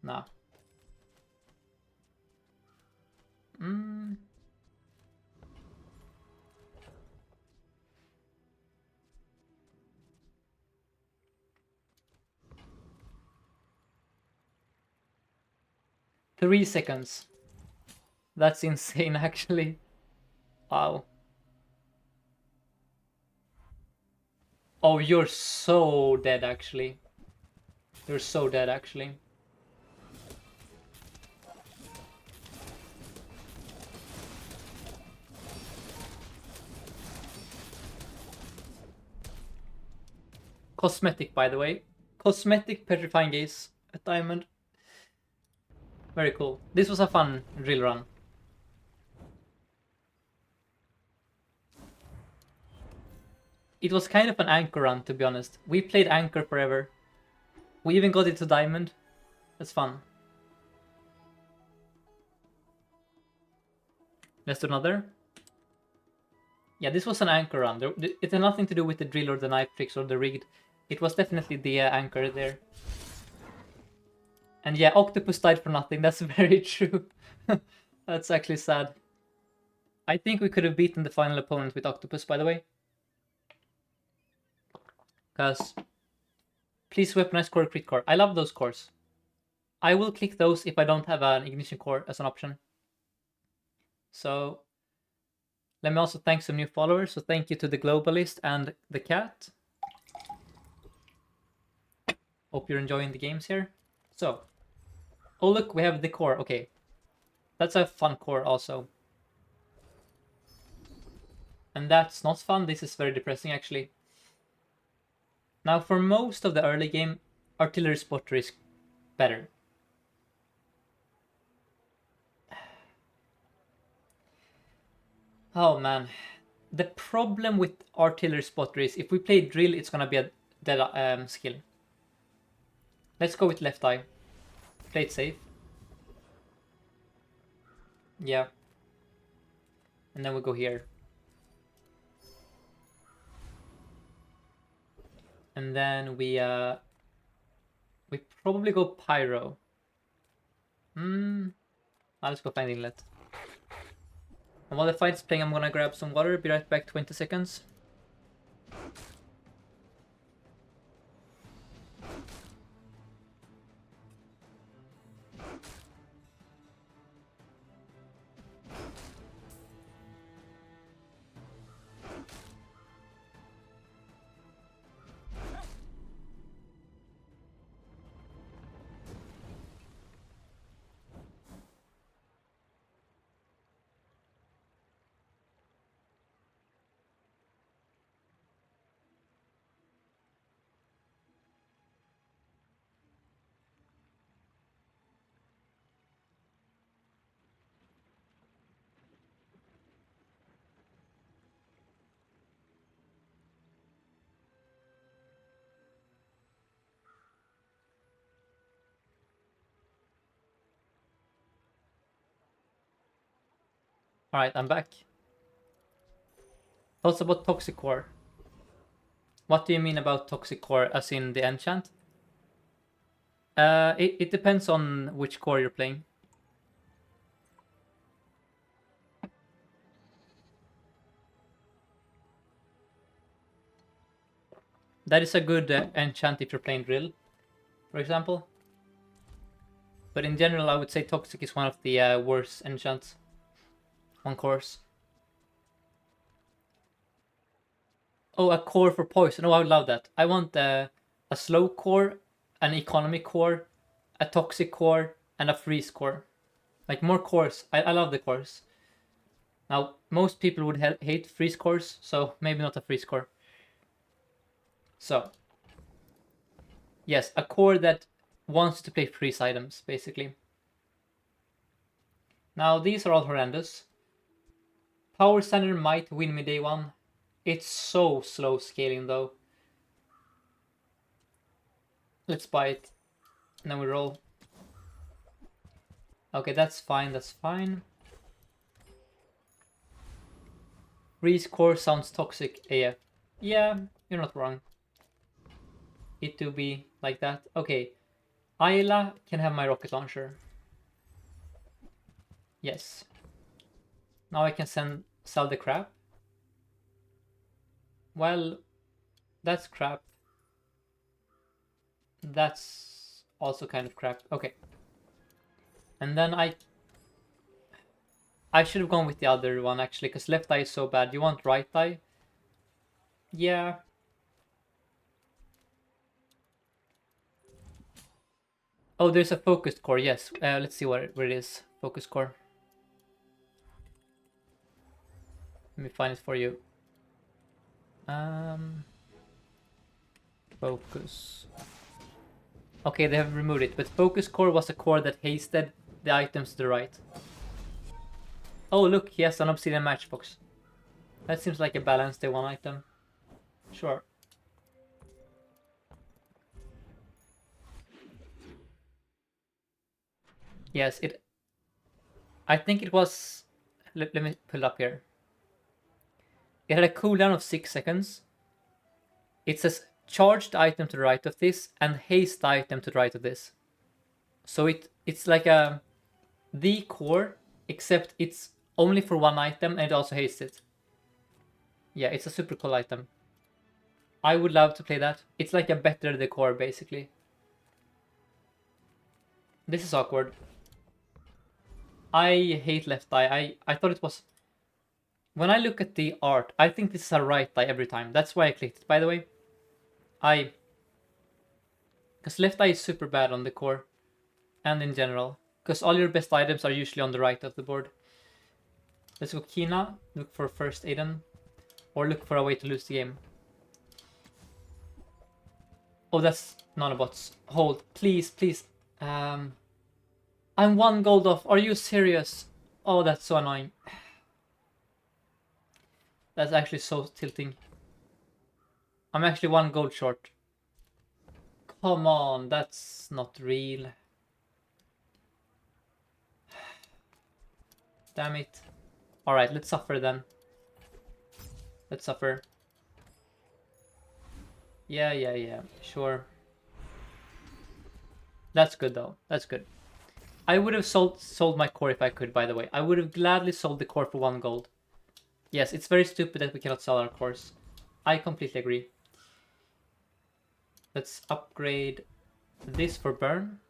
Nah. 3 seconds. That's insane, actually. Wow. Oh, you're so dead, actually. You're so dead, actually. Cosmetic, by the way. Cosmetic Petrifying Gaze at Diamond. Very cool. This was a fun drill run. It was kind of an anchor run, to be honest. We played anchor forever. We even got it to Diamond. That's fun. Let's do another. Yeah, this was an anchor run. It had nothing to do with the drill or the knife tricks or the rigged. It was definitely the anchor there. And yeah, Octopus died for nothing. That's very true. That's actually sad. I think we could have beaten the final opponent with Octopus, by the way. Because please weaponize core, crit core. I love those cores. I will click those if I don't have an ignition core as an option. So let me also thank some new followers. So thank you to the Globalist and the Cat. Hope you're enjoying the games here. So, oh look, we have the core. Okay, that's a fun core also. And that's not fun. This is very depressing, actually. Now, for most of the early game, artillery spotter is better. Oh man, the problem with artillery spotter is if we play drill, it's gonna be a dead skill. Let's go with left eye. Play it safe. Yeah. And then we go here. And then we probably go pyro. Let's go find inlet. And while the fight's playing, I'm gonna grab some water. Be right back, 20 seconds. Alright, I'm back. Thoughts about Toxic Core? What do you mean about Toxic Core, as in the enchant? It depends on which core you're playing. That is a good enchant if you're playing drill, for example. But in general, I would say Toxic is one of the worst enchants on cores. Oh, a core for poison. Oh, I would love that. I want a slow core, an economy core, a toxic core, and a freeze core. Like more cores. I love the cores. Now, most people would hate freeze cores, so maybe not a freeze core. So, yes, a core that wants to play freeze items, basically. Now, these are all horrendous. Power Standard might win me day one. It's so slow scaling, though. Let's buy it. And then we roll. Okay, that's fine, that's fine. Freeze core sounds toxic AF. Yeah, you're not wrong. It do be like that. Okay, Ayla can have my rocket launcher. Yes. Now I can sell the crap. Well, that's crap. That's also kind of crap. Okay. And then I should have gone with the other one actually, because left eye is so bad. You want right eye? Yeah. Oh, there's a focused core, yes. Let's see where it is. Focus core. Let me find it for you. Focus. Okay, they have removed it, but focus core was a core that hasted the items to the right. Oh, look, he has an obsidian matchbox. That seems like a balanced day one item. Sure. Yes, it... I think it was... Let me pull it up here. It had a cooldown of 6 seconds. It says charge the item to the right of this and haste the item to the right of this. So it's like the core, except it's only for one item and it also hastes it. Yeah, it's a super cool item. I would love to play that. It's like a better the core, basically. This is awkward. I hate left eye. I thought it was... When I look at the art, I think this is a right eye every time. That's why I clicked it, by the way. Because left eye is super bad on the core. And in general. Because all your best items are usually on the right of the board. Let's go Kina. Look for first Aiden. Or look for a way to lose the game. Oh, that's nanobots. Hold. Please, please. I'm 1 gold off. Are you serious? Oh, that's so annoying. That's actually so tilting. I'm actually 1 gold short. Come on, that's not real. Damn it. Alright, let's suffer then. Let's suffer. Yeah, sure. That's good though, that's good. I would have sold my core if I could, by the way. I would have gladly sold the core for 1 gold. Yes, it's very stupid that we cannot sell our cores. I completely agree. Let's upgrade this for burn.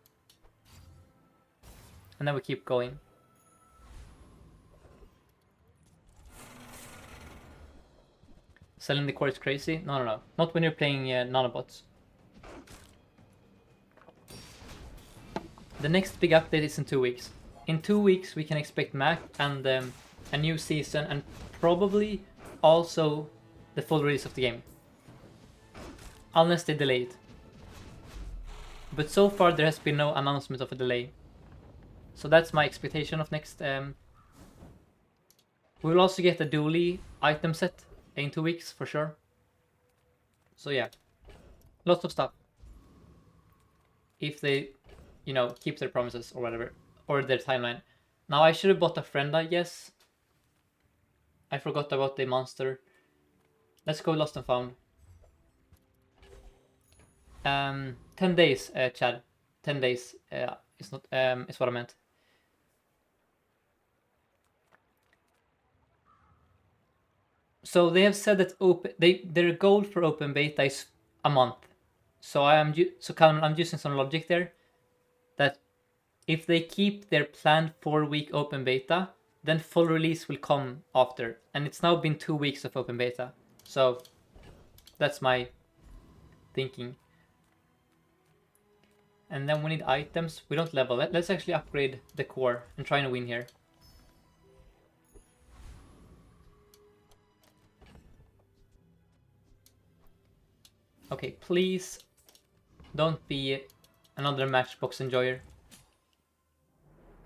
And then we keep going. Selling the core is crazy? No. Not when you're playing nanobots. The next big update is in 2 weeks. In 2 weeks we can expect Mac and a new season and probably also the full release of the game. Unless they delay it. But so far there has been no announcement of a delay. So that's my expectation of next. We will also get a Dooley item set in 2 weeks for sure. So yeah, lots of stuff. If they, keep their promises or whatever, or their timeline. Now I should have bought a friend, I guess. I forgot about the monster. Let's go lost and found. 10 days, Chad. 10 days is not is what I meant. So they have said that their goal for open beta is a month. So I'm using some logic there. That if they keep their planned 4-week open beta, then full release will come after. And it's now been 2 weeks of open beta. So that's my thinking. And then we need items. We don't level it. Let's actually upgrade the core and try and win here. Okay, please don't be another matchbox enjoyer.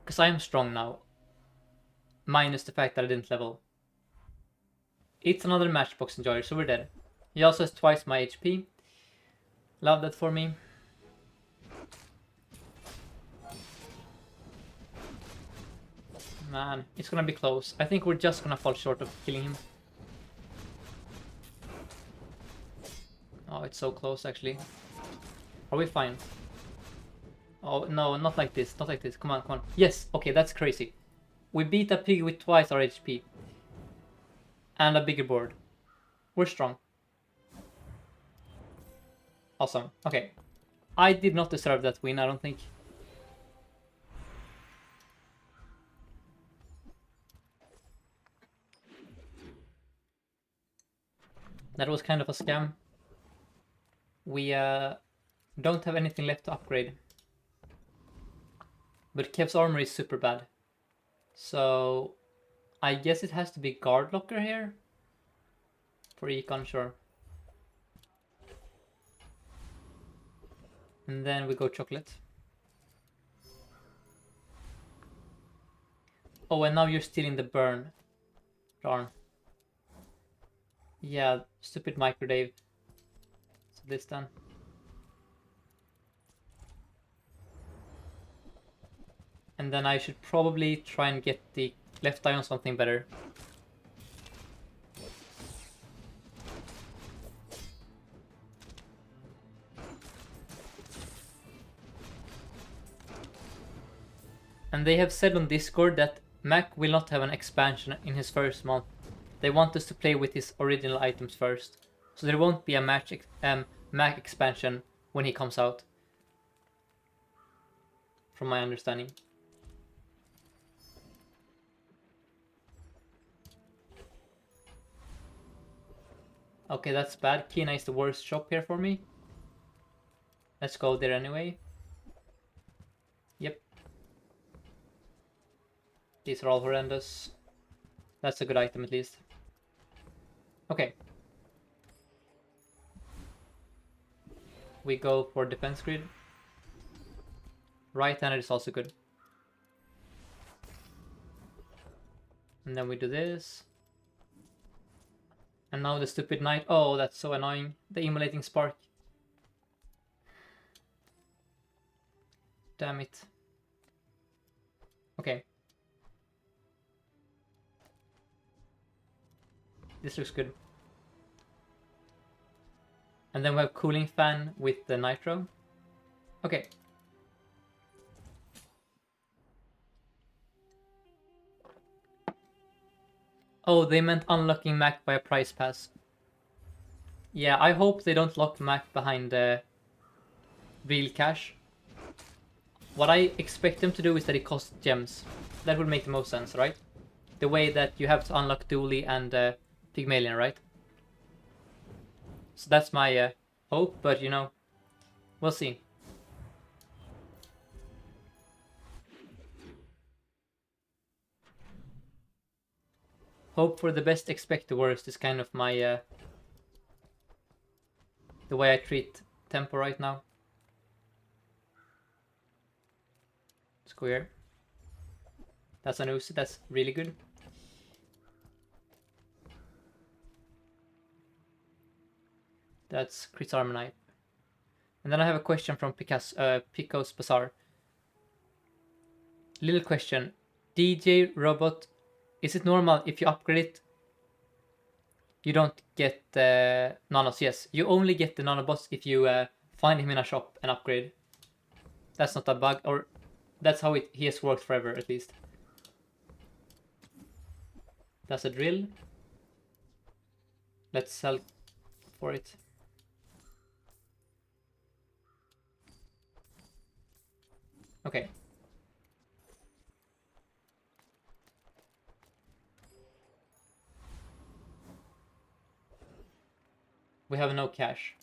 Because I am strong now. Minus the fact that I didn't level. It's another matchbox enjoyer, so we're dead. He also has twice my HP. Love that for me. Man, it's gonna be close. I think we're just gonna fall short of killing him. Oh, it's so close actually. Are we fine? Oh, no, not like this. Not like this. Come on, come on. Yes, okay, that's crazy. We beat a pig with twice our HP. And a bigger board. We're strong. Awesome. Okay. I did not deserve that win, I don't think. That was kind of a scam. We don't have anything left to upgrade. But Kev's armor is super bad. So I guess it has to be guard locker here. For econ, sure. And then we go chocolate. Oh, and now you're stealing the burn. Darn. Yeah, stupid micro Dave. So this done. And then I should probably try and get the left eye on something better. And they have said on Discord that Mac will not have an expansion in his first month. They want us to play with his original items first. So there won't be a Mac expansion when he comes out. From my understanding. Okay, that's bad. Kina is the worst shop here for me. Let's go there anyway. Yep. These are all horrendous. That's a good item at least. Okay. We go for defense grid. Right-handed is also good. And then we do this. And now the stupid knight. Oh, that's so annoying. The immolating spark. Damn it. Okay. This looks good. And then we have cooling fan with the nitro. Okay. Oh, they meant unlocking Mac by a price pass. Yeah, I hope they don't lock Mac behind real cash. What I expect them to do is that it costs gems. That would make the most sense, right? The way that you have to unlock Dooley and Pygmalion, right? So that's my hope, but you know, we'll see. Hope for the best, expect the worst is kind of my the way I treat tempo right now. Square. That's an Uzi, that's really good. That's Chris Armonite. And then I have a question from Pico's Bazaar. Little question. DJ Robot, is it normal if you upgrade it? You don't get nanos? Yes, you only get the nanobots if you find him in a shop and upgrade. That's not a bug, or that's how he has worked forever at least. That's a drill. Let's sell for it. Okay. We have no cash.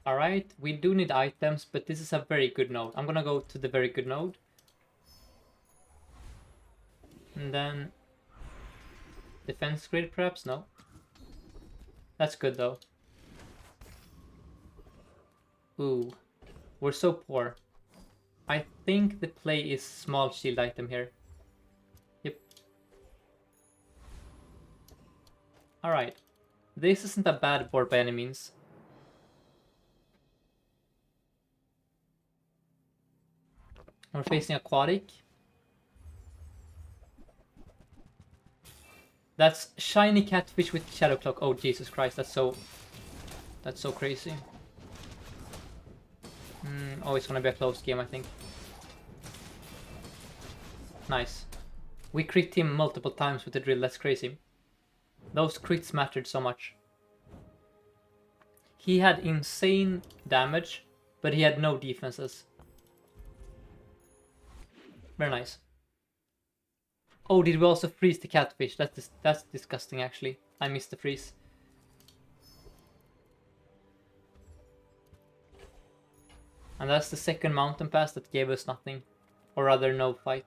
Alright, we do need items, but this is a very good node. I'm gonna go to the very good node. And then... defense grid perhaps? No. That's good though. Ooh. We're so poor. I think the play is small shield item here. Yep. Alright. This isn't a bad board by any means. We're facing Aquatic. That's shiny catfish with shadow cloak. Oh Jesus Christ, that's so crazy. Oh, it's gonna be a close game, I think. Nice. We crit him multiple times with the drill, that's crazy. Those crits mattered so much. He had insane damage, but he had no defenses. Very nice. Oh, did we also freeze the catfish? That's disgusting, actually. I missed the freeze. And that's the second mountain pass that gave us nothing. Or rather, no fight.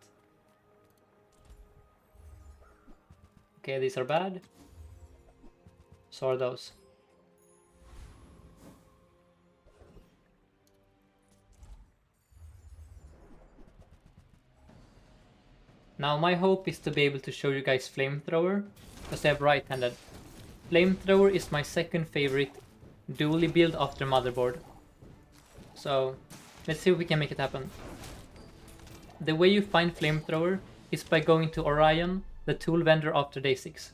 Okay, these are bad. So are those. Now my hope is to be able to show you guys Flamethrower, because they have right-handed. Flamethrower is my second favorite Dooley build after Motherboard. So let's see if we can make it happen. The way you find Flamethrower is by going to Orion, the tool vendor, after day 6.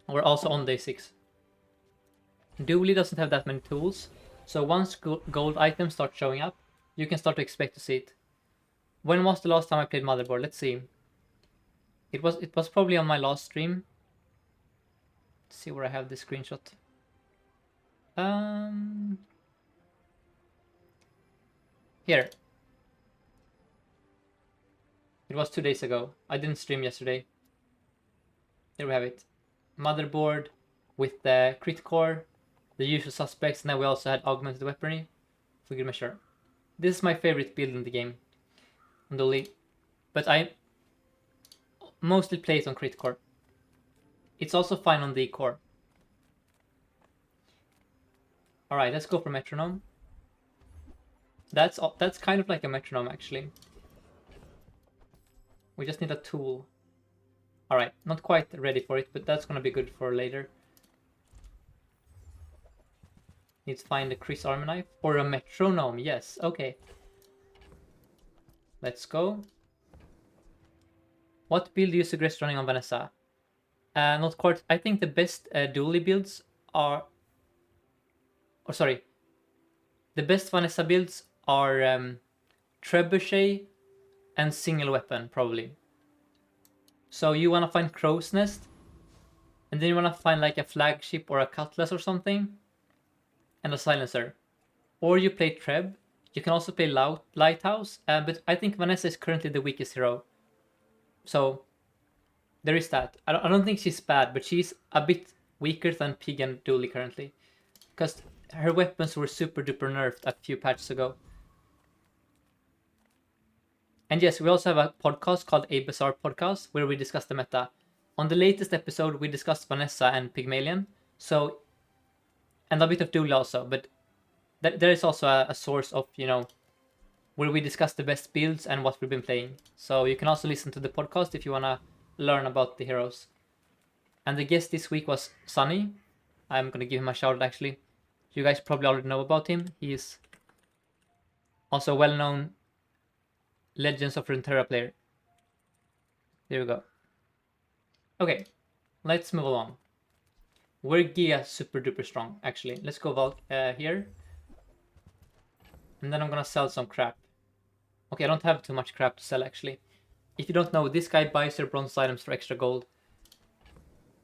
We're also on day 6. Dooley doesn't have that many tools, so once gold items start showing up, you can start to expect to see it. When was the last time I played Motherboard? Let's see. It was probably on my last stream. Let's see where I have this screenshot. Here. It was 2 days ago. I didn't stream yesterday. There we have it. Motherboard with the crit core, the usual suspects, and then we also had augmented weaponry for good measure. This is my favorite build in the game, on Dooley, but I mostly play it on crit core. It's also fine on the core. Alright, let's go for metronome. That's kind of like a metronome, actually. We just need a tool. Alright, not quite ready for it, but that's gonna be good for later. Need to find a Chris armor knife or a metronome. Yes, okay. Let's go. What build do you suggest running on Vanessa? Not quite. I think the best Dooley builds are... Oh, sorry. The best Vanessa builds are Trebuchet and single weapon, probably. So you want to find Crow's Nest, and then you want to find like a flagship or a cutlass or something, and a silencer. Or you play Treb. You can also play Lighthouse, but I think Vanessa is currently the weakest hero. So there is that. I don't think she's bad, but she's a bit weaker than Pig and Dooley currently, because her weapons were super duper nerfed a few patches ago. And yes, we also have a podcast called A Bizarre Podcast, where we discuss the meta. On the latest episode, we discussed Vanessa and Pygmalion, so, and a bit of Dooley also, but there is also a source of, you know, where we discuss the best builds and what we've been playing. So you can also listen to the podcast if you want to learn about the heroes. And the guest this week was Sunny. I'm going to give him a shout out, actually. You guys probably already know about him. He is also a well-known Legends of Runeterra player. There we go. Okay, let's move along. We're Gia super duper strong, actually. Let's go here. And then I'm gonna sell some crap. Okay, I don't have too much crap to sell, actually. If you don't know, this guy buys your bronze items for extra gold.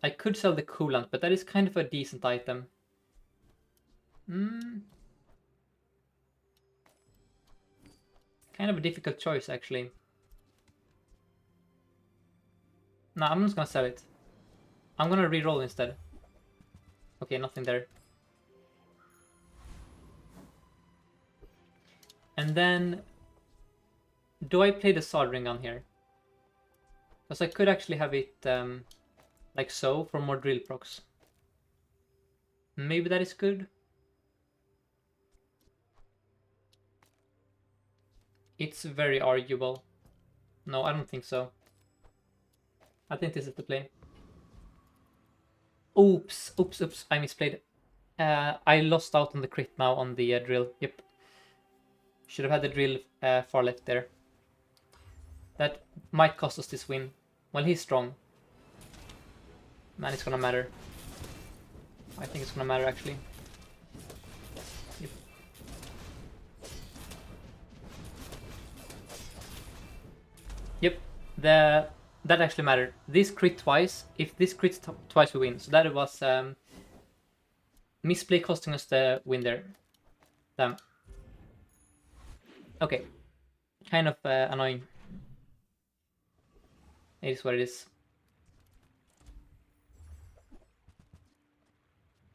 I could sell the coolant, but that is kind of a decent item. Kind of a difficult choice, actually. No, I'm just gonna sell it. I'm gonna reroll instead. Okay, nothing there. And then, do I play the soldering gun here? Because I could actually have it like so for more drill procs. Maybe that is good. It's very arguable. No, I don't think so. I think this is the play. Oops, oops, oops, I misplayed. I lost out on the crit now on the drill. Yep. Should have had the drill far left there. That might cost us this win. Well, he's strong. Man, it's gonna matter. I think it's gonna matter actually. Yep. Yep. That actually mattered. This crit twice. If this crits twice, we win. So that was misplay costing us the win there. Damn. Okay. Kind of annoying. It is what it is.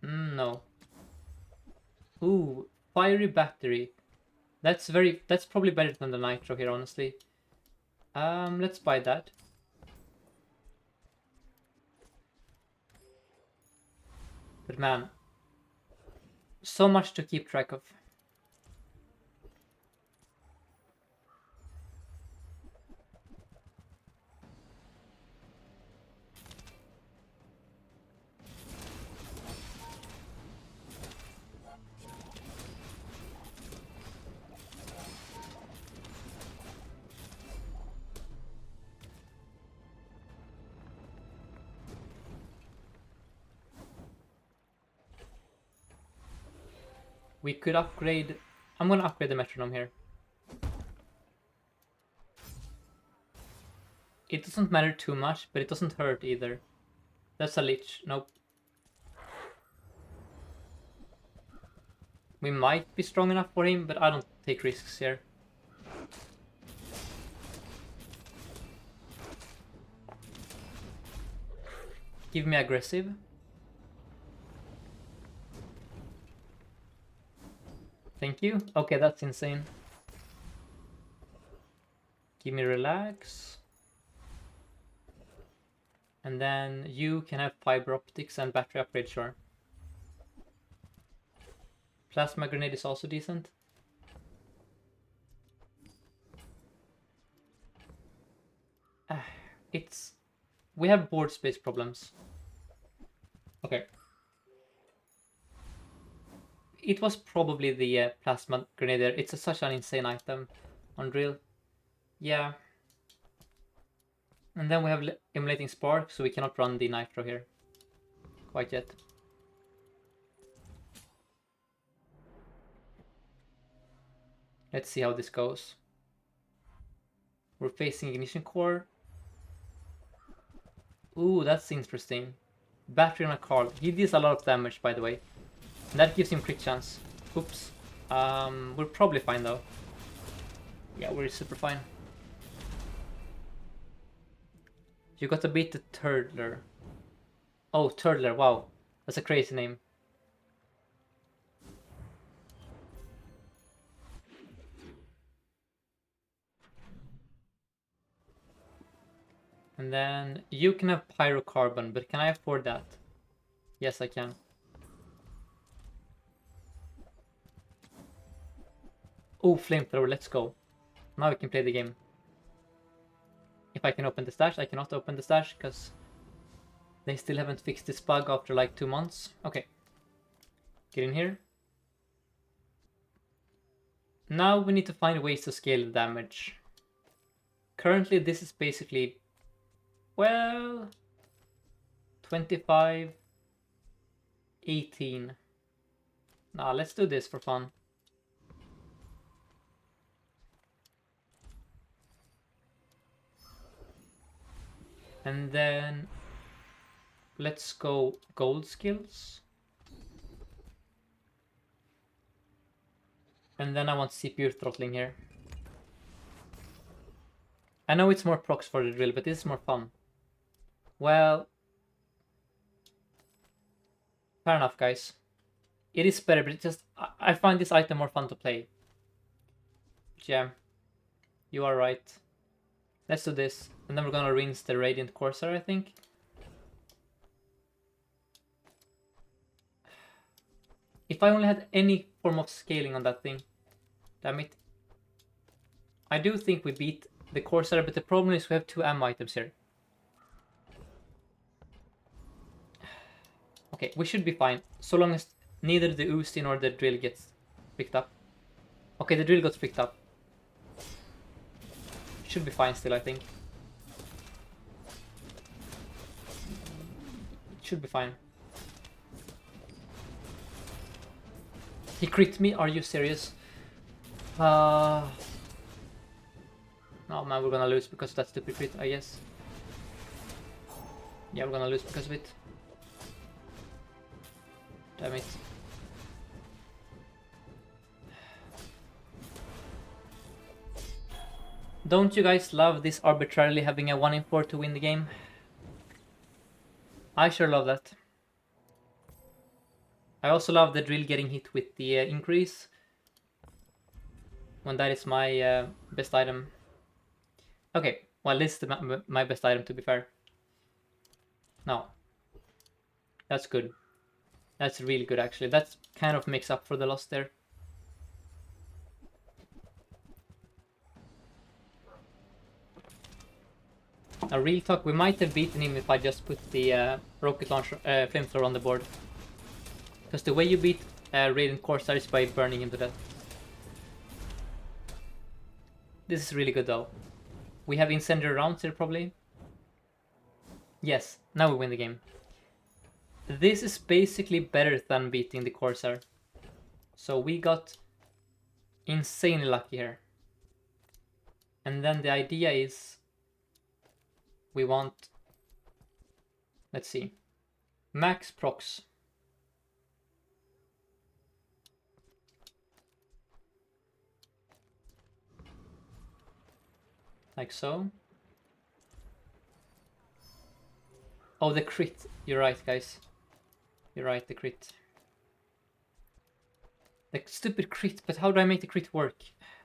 No. Ooh, fiery battery. That's probably better than the nitro here, honestly. Let's buy that. But man, so much to keep track of. We could upgrade. I'm gonna upgrade the metronome here. It doesn't matter too much, but it doesn't hurt either. That's a lich. Nope. We might be strong enough for him, but I don't take risks here. Give me aggressive. Thank you. Okay, that's insane. Give me relax. And then you can have fiber optics and battery upgrade, sure. Plasma grenade is also decent. We have board space problems. Okay. It was probably the plasma grenade there. It's such an insane item on drill. Yeah. And then we have emulating spark, so we cannot run the nitro here quite yet. Let's see how this goes. We're facing ignition core. Ooh, that's interesting. Battery on a car. He deals a lot of damage, by the way. And that gives him crit chance. Oops. We're probably fine though. Yeah, we're super fine. You got to beat the Turtler. Oh, Turtler, wow. That's a crazy name. And then you can have pyrocarbon, but can I afford that? Yes, I can. Oh, flamethrower, let's go. Now we can play the game. If I can open the stash, I cannot open the stash because they still haven't fixed this bug after like 2 months. Okay. Get in here. Now we need to find ways to scale the damage. Currently this is basically, well, 25, 18. Nah, let's do this for fun. And then let's go gold skills. And then I want CPU throttling here. I know it's more procs for the drill, but this is more fun. Well, Fair enough, guys. It is better, but it just I find this item more fun to play. But yeah, you are right. Let's do this, and then we're gonna rinse the Radiant Corsair, I think. If I only had any form of scaling on that thing. Damn it. I do think we beat the Corsair, but the problem is we have 2 ammo items here. Okay, we should be fine, so long as neither the Uzi nor the drill gets picked up. Okay, the drill got picked up. Should be fine still, I think. It should be fine. He crit me? Are you serious? No man, we're gonna lose because of that stupid crit, I guess. Yeah, we're gonna lose because of it. Damn it. Don't you guys love this arbitrarily having a 1 in 4 to win the game? I sure love that. I also love the drill getting hit with the increase. When that is my best item. Okay, well this is my best item, to be fair. No. That's good. That's really good actually. That kind of makes up for the loss there. Now, real talk, we might have beaten him if I just put the rocket launcher, flamethrower on the board. Because the way you beat Radiant Corsair is by burning him to death. This is really good though. We have incendiary rounds here probably. Yes, now we win the game. This is basically better than beating the Corsair. So we got insanely lucky here. And then the idea is we want, let's see, max procs. Like so. Oh, the crit. You're right, guys. You're right, the crit. The stupid crit, but how do I make the crit work?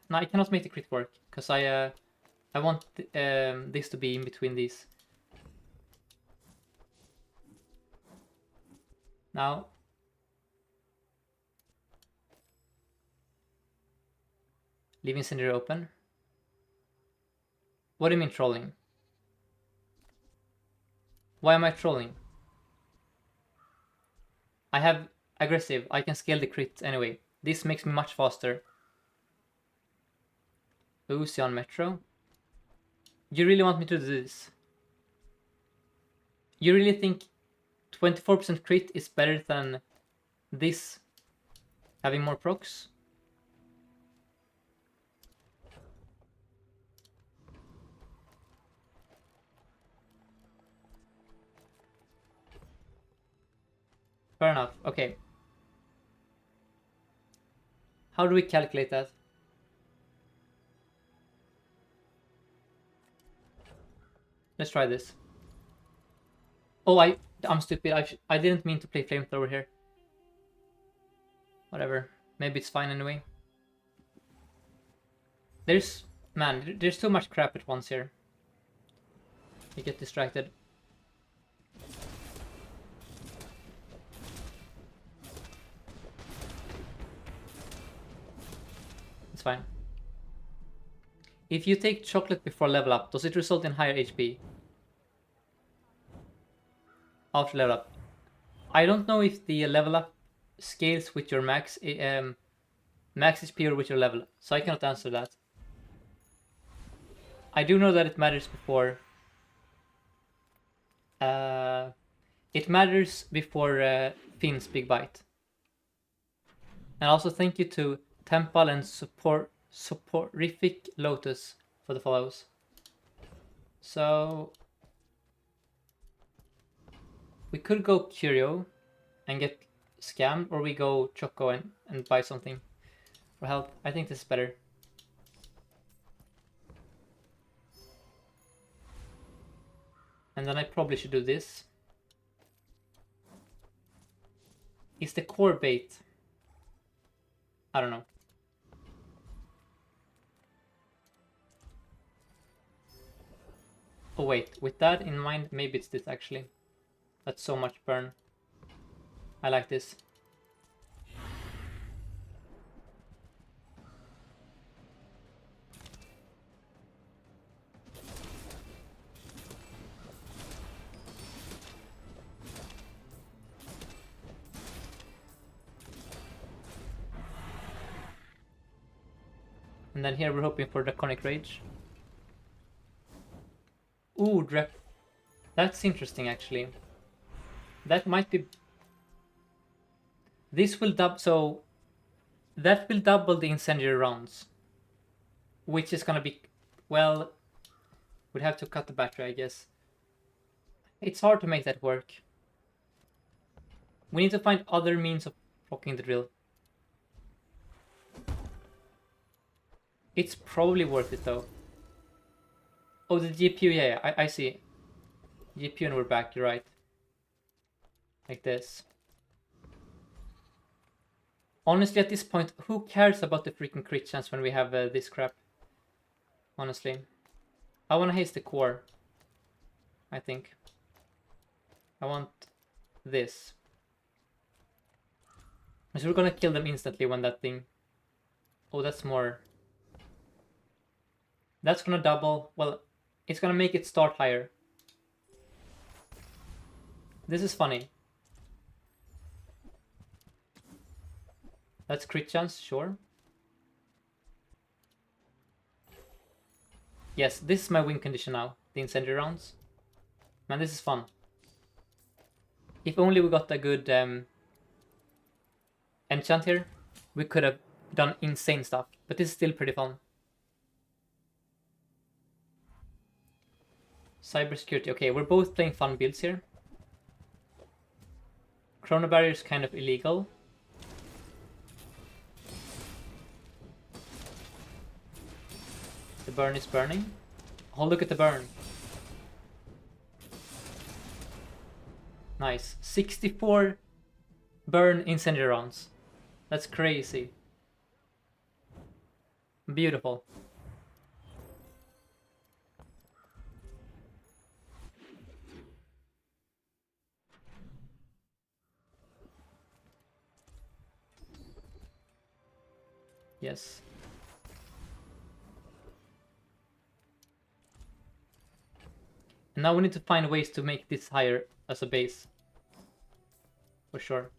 No, I cannot make the crit work, because I want this to be in between these. Now. Leave incendiary open. What do you mean trolling? Why am I trolling? I have aggressive. I can scale the crit anyway. This makes me much faster. Uzi on Metro. You really want me to do this? You really think 24% crit is better than this having more procs? Fair enough. Okay. How do we calculate that? Let's try this. Oh, I'm stupid. I didn't mean to play flamethrower here. Whatever. Maybe it's fine anyway. There's too much crap at once here. You get distracted. It's fine. If you take chocolate before level up, does it result in higher HP? After level up. I don't know if the level up scales with your max HP or with your level, so I cannot answer that. I do know that it matters before. It matters before Finn's Big Bite. And also thank you to Temple and Soporific Lotus for the follows. So we could go Curio and get scammed, or we go Choco and buy something for help. I think this is better. And then I probably should do this. Is the core bait? I don't know. Oh wait, with that in mind, maybe it's this actually. That's so much burn. I like this. And then here we're hoping for Draconic Rage. Ooh, that's interesting actually. That might be... This will double... So... That will double the incendiary rounds. Which is gonna be... Well... We'd have to cut the battery, I guess. It's hard to make that work. We need to find other means of blocking the drill. It's probably worth it though. Oh, the GPU, yeah, I see. GPU and we're back, you're right. Like this. Honestly, at this point, who cares about the freaking crit chance when we have this crap? Honestly. I want to haste the core. I think. I want this. So we're gonna kill them instantly when that thing... Oh, that's more... That's gonna double... Well, it's gonna make it start higher. This is funny. That's crit chance, sure. Yes, this is my win condition now. The incendiary rounds. Man, this is fun. If only we got a good enchant here, we could have done insane stuff. But this is still pretty fun. Cybersecurity. Okay, we're both playing fun builds here. Chrono Barrier is kind of illegal. The burn is burning. Oh, look at the burn. Nice. 64 burn incendiary rounds. That's crazy. Beautiful. Yes. And now we need to find ways to make this higher as a base. For sure.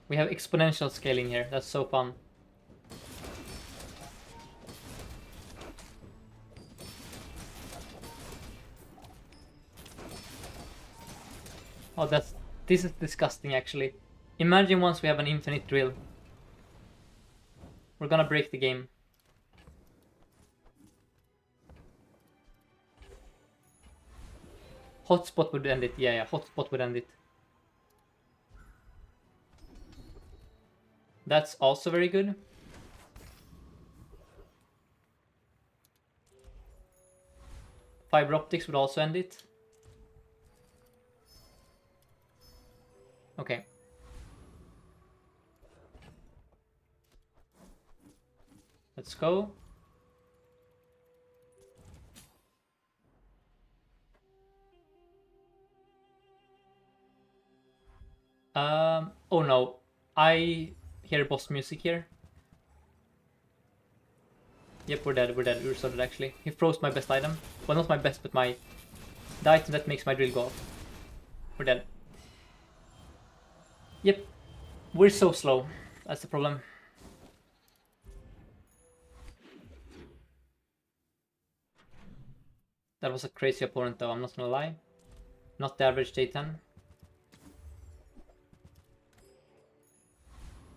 We have exponential scaling here. That's so fun. Oh, this is disgusting actually. Imagine once we have an infinite drill. We're gonna break the game. Hotspot would end it. Yeah, hotspot would end it. That's also very good. Fiber optics would also end it. Okay. Let's go. Oh no. I hear boss music here. Yep, we're dead, we're so dead actually. He froze my best item. Well, not my best, but the item that makes my drill go off. We're dead. Yep, we're so slow. That's the problem. That was a crazy opponent though, I'm not gonna lie. Not the average J10.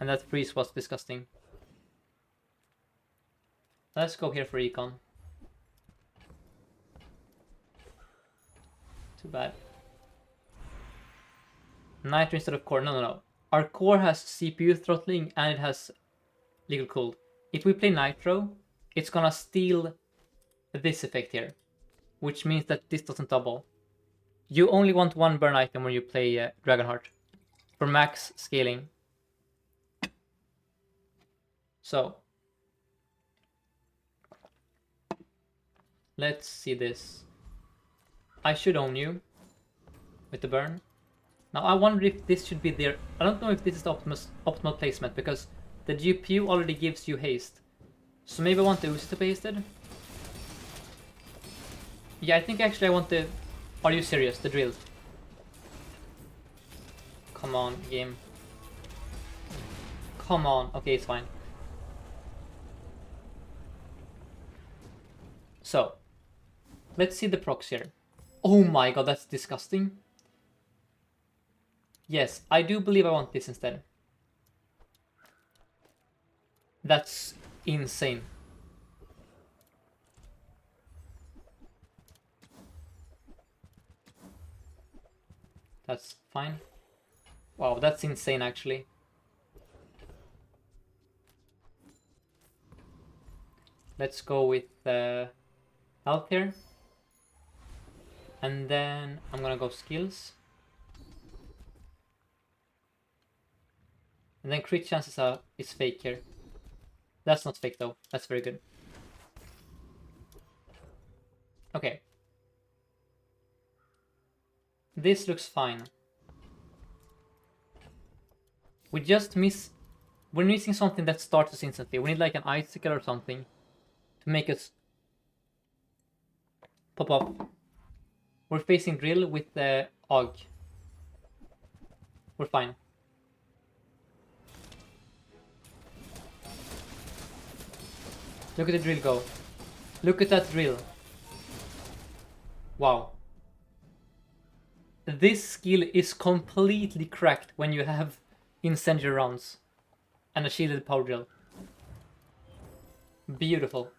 And that freeze was disgusting. Let's go here for econ. Too bad. Nitro instead of core. No. Our core has CPU throttling and it has liquid cooled. If we play Nitro, it's gonna steal this effect here, which means that this doesn't double. You only want one burn item when you play Dragonheart for max scaling. So let's see this. I should own you with the burn. Now I wonder if this should be there. I don't know if this is the optimal placement because the GPU already gives you haste. So maybe I want the Uzi to be hasted. Yeah, I think actually I want the... Are you serious? The drill. Come on, game. Come on. Okay, it's fine. So, let's see the procs here. Oh my god, that's disgusting. Yes, I do believe I want this instead. That's insane. That's fine. Wow, that's insane actually. Let's go with health here. And then I'm gonna go skills. And then crit chances is fake here. That's not fake though. That's very good. Okay. This looks fine. We just miss... We're missing something that starts us instantly. We need like an icicle or something to make us pop up. We're facing drill with the Og. We're fine. Look at the drill go. Look at that drill. Wow. This skill is completely cracked when you have incendiary rounds and a shielded power drill. Beautiful.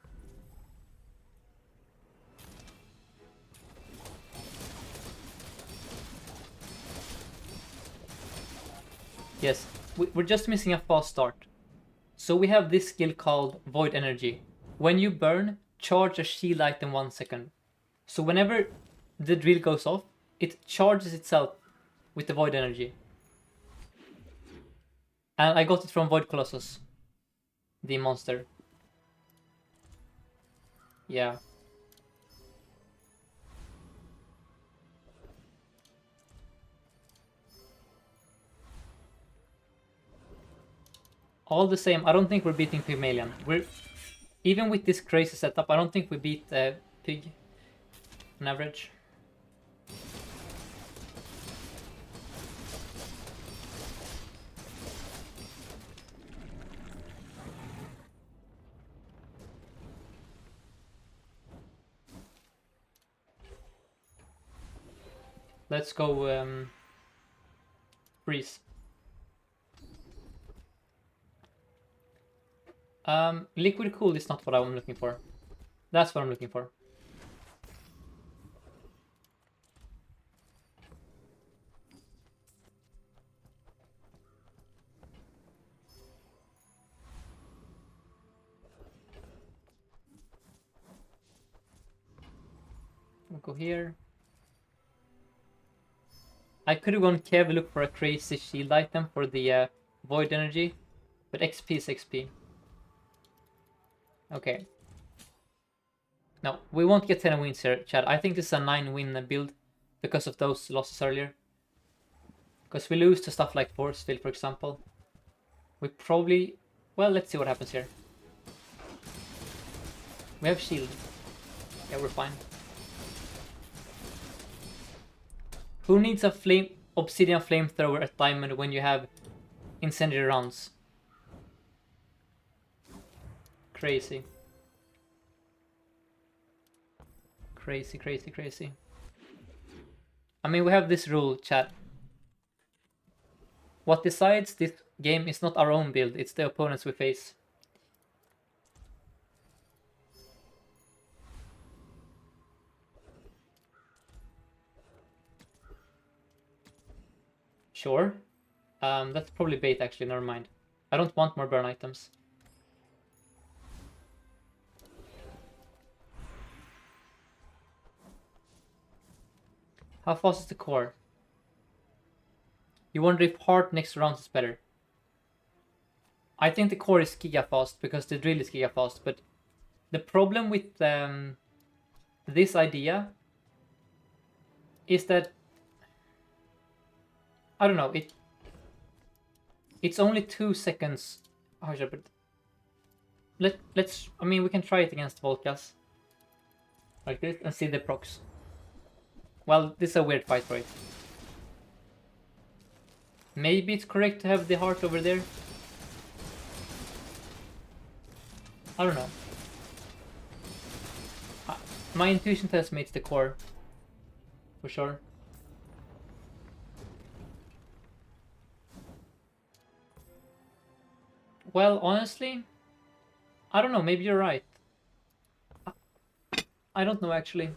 Yes, we're just missing a fast start. So we have this skill called Void Energy. When you burn, charge a shield item 1 second. So whenever the drill goes off, it charges itself with the Void Energy. And I got it from Void Colossus, the monster. Yeah. All the same, I don't think we're beating Pygmalion. Even with this crazy setup, I don't think we beat Pig on average. Let's go freeze. Liquid cool is not what I'm looking for. That's what I'm looking for. We'll go here. I could have gone Kev, look for a crazy shield item for the Void Energy, but XP is XP. Okay. No, we won't get 10 wins here, Chad. I think this is a 9-win build because of those losses earlier. Because we lose to stuff like Force Field, for example. We probably... Well, let's see what happens here. We have shield. Yeah, we're fine. Who needs a obsidian flamethrower at diamond when you have incendiary rounds? Crazy. Crazy, crazy, crazy. I mean, we have this rule, chat. What decides this game is not our own build, it's the opponents we face. Sure. That's probably bait actually, never mind. I don't want more burn items. How fast is the core? You wonder if heart next round is better. I think the core is giga fast because the drill is giga fast, but the problem with this idea is that I don't know, it's only 2 seconds. How should I put it? Let's I mean we can try it against Volkas. Like this and see the procs. Well, this is a weird fight for it. Maybe it's correct to have the heart over there. I don't know. My intuition tells me it's the core. For sure. Well, honestly, I don't know, maybe you're right. I don't know actually.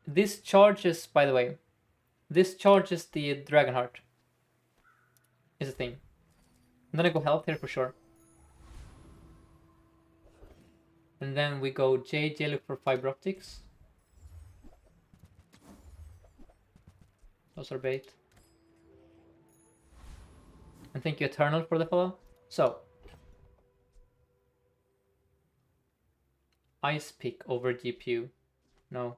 This charges, by the way, this charges the Dragon Heart. Is a thing. I'm gonna go health here for sure. And then we go JJ, look for fiber optics. Those are bait. And thank you Eternal for the follow. So. Ice pick over GPU. No.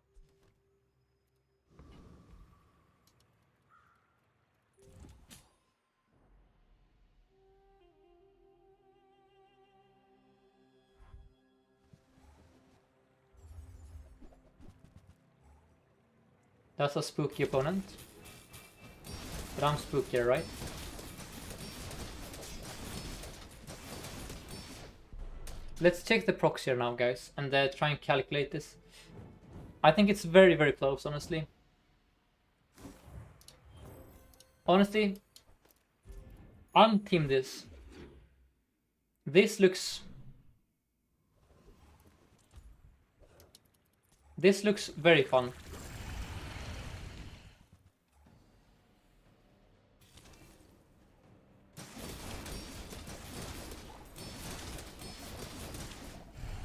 That's a spooky opponent. But I'm spookier, right? Let's check the procs here now, guys, and try and calculate this. I think it's very, very close, honestly. Honestly, unteam this. This looks very fun.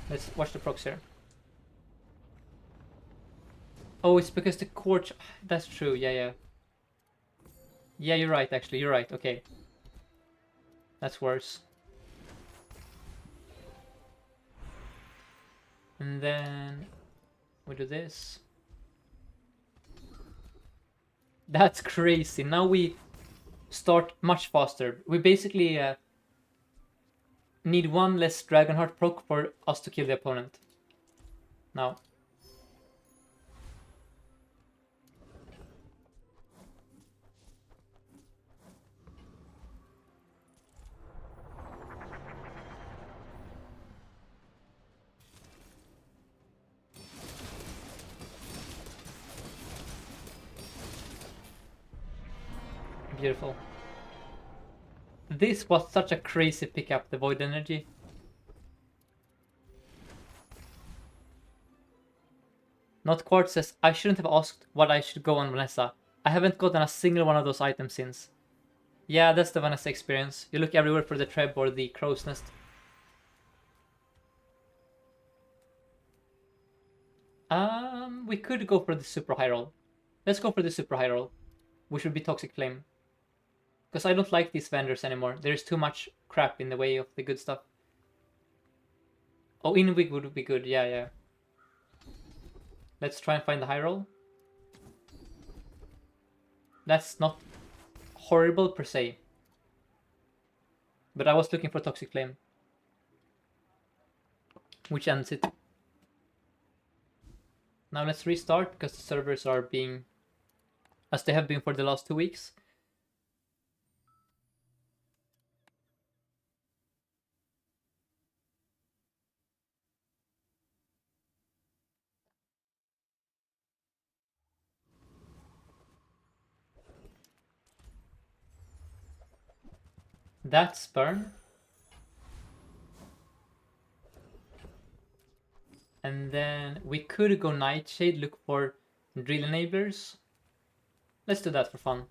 Let's watch the procs here. Oh, it's because the core... That's true, yeah. Yeah, you're right, actually, you're right, okay. That's worse. And then... we do this. That's crazy. Now we start much faster. We basically need one less Dragonheart proc for us to kill the opponent. Now. Beautiful. This was such a crazy pickup, the Void Energy. Not Quartz says, I shouldn't have asked what I should go on Vanessa. I haven't gotten a single one of those items since. Yeah, that's the Vanessa experience. You look everywhere for the Treb or the Crow's Nest. We could go for the Super High Roll. Let's go for the Super High Roll, which would be Toxic Flame. Because I don't like these vendors anymore. There's too much crap in the way of the good stuff. Oh, Inwig would be good. Yeah. Let's try and find the high roll. That's not horrible per se. But I was looking for Toxic Flame. Which ends it. Now let's restart because the servers are being... as they have been for the last 2 weeks. That's burn. And then we could go Nightshade, look for drill enablers. Let's do that for fun.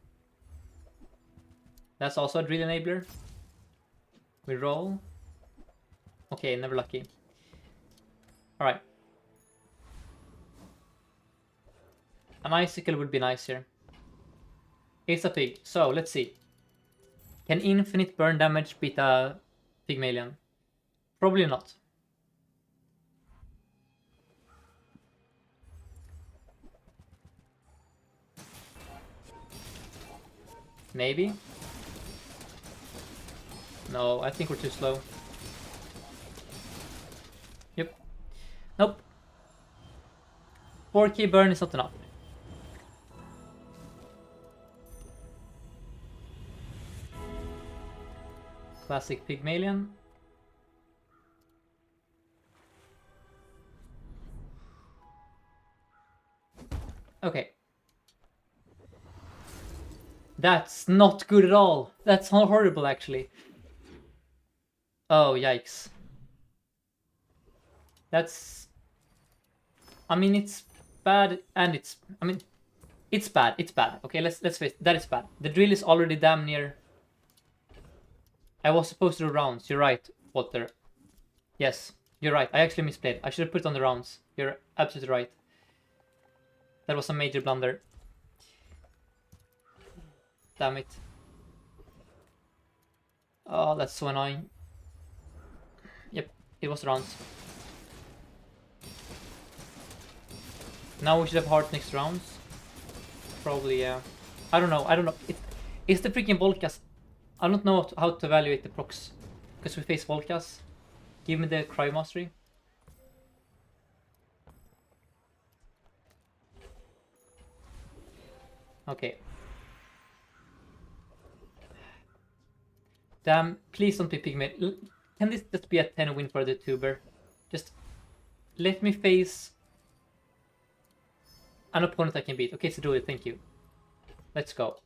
That's also a drill enabler. We roll. Okay, never lucky. Alright. An icicle would be nice here. It's a pig. So, let's see. Can infinite burn damage beat a Pygmalion? Probably not. Maybe? No, I think we're too slow. Yep. Nope. 4k burn is not enough. Classic Pygmalion. Okay. That's not good at all. That's horrible, actually. Oh, yikes. That's... I mean, it's bad, and it's... I mean, it's bad. It's bad. Okay, let's face it. That is bad. The drill is already damn near... I was supposed to do rounds. You're right, Walter. Yes, you're right. I actually misplayed. I should have put it on the rounds. You're absolutely right. That was a major blunder. Damn it. Oh, that's so annoying. Yep, it was rounds. Now we should have heart next rounds. Probably, yeah. I don't know. It's the freaking Volcas. I don't know how to evaluate the procs. Because we face Volcas. Give me the Cry Mastery. Okay. Damn, please don't be Pygmy. Can this just be a 10 win for the tuber? Just let me face an opponent I can beat. Okay, so Dooley, thank you. Let's go.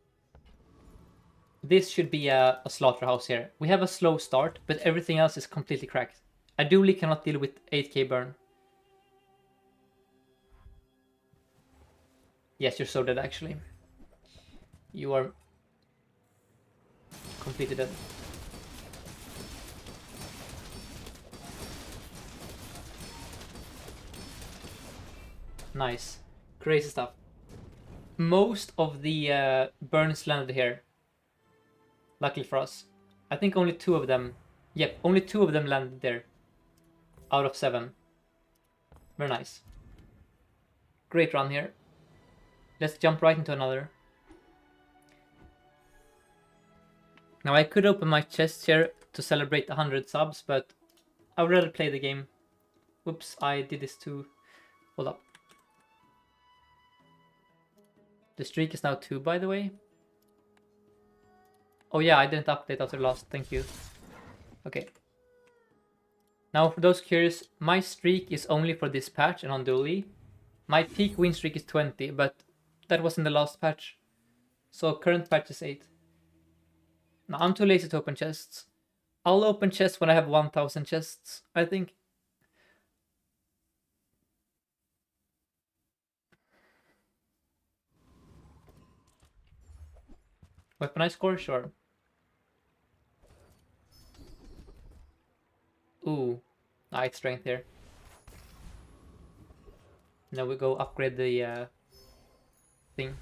This should be a slaughterhouse here. We have a slow start, but everything else is completely cracked. A Dooley cannot deal with 8k burn. Yes, you're so dead actually. You are completely dead. Nice. Crazy stuff. Most of the burns landed here. Luckily for us. I think only 2 of them... Yep, only 2 of them landed there. Out of 7. Very nice. Great run here. Let's jump right into another. Now I could open my chest here to celebrate 100 subs, but I would rather play the game. Whoops, I did this too. Hold up. The streak is now 2, by the way. Oh yeah, I didn't update after last, thank you. Okay. Now for those curious, my streak is only for this patch and on Dooley. My peak win streak is 20, but that was in the last patch. So current patch is 8. Now I'm too lazy to open chests. I'll open chests when I have 1000 chests, I think. Weaponized score? Sure. Ooh, nice strength here. Now we go upgrade the thing.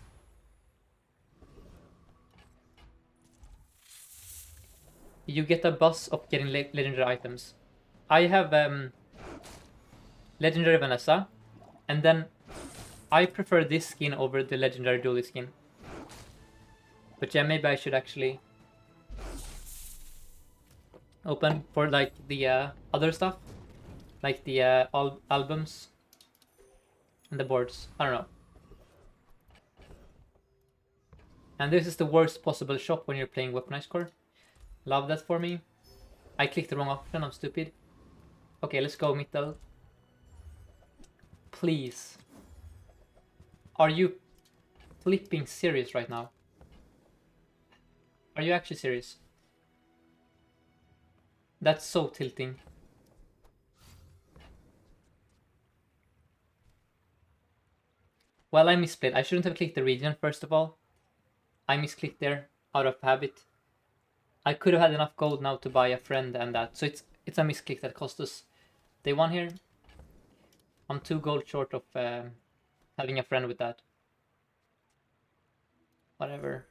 You get a buzz of getting legendary items. I have legendary Vanessa, and then I prefer this skin over the legendary Dooley skin. But yeah, maybe I should actually open for like the other stuff, like the albums and the boards. I don't know. And this is the worst possible shop when you're playing Weaponized Core. Love that for me. I clicked the wrong option, I'm stupid. Okay, let's go, Mittel. Please. Are you flipping serious right now? Are you actually serious? That's so tilting. Well, I misplayed. I shouldn't have clicked the region, first of all. I misclicked there, out of habit. I could have had enough gold now to buy a friend and that. So it's a misclick that cost us day 1 here. I'm 2 gold short of having a friend with that. Whatever.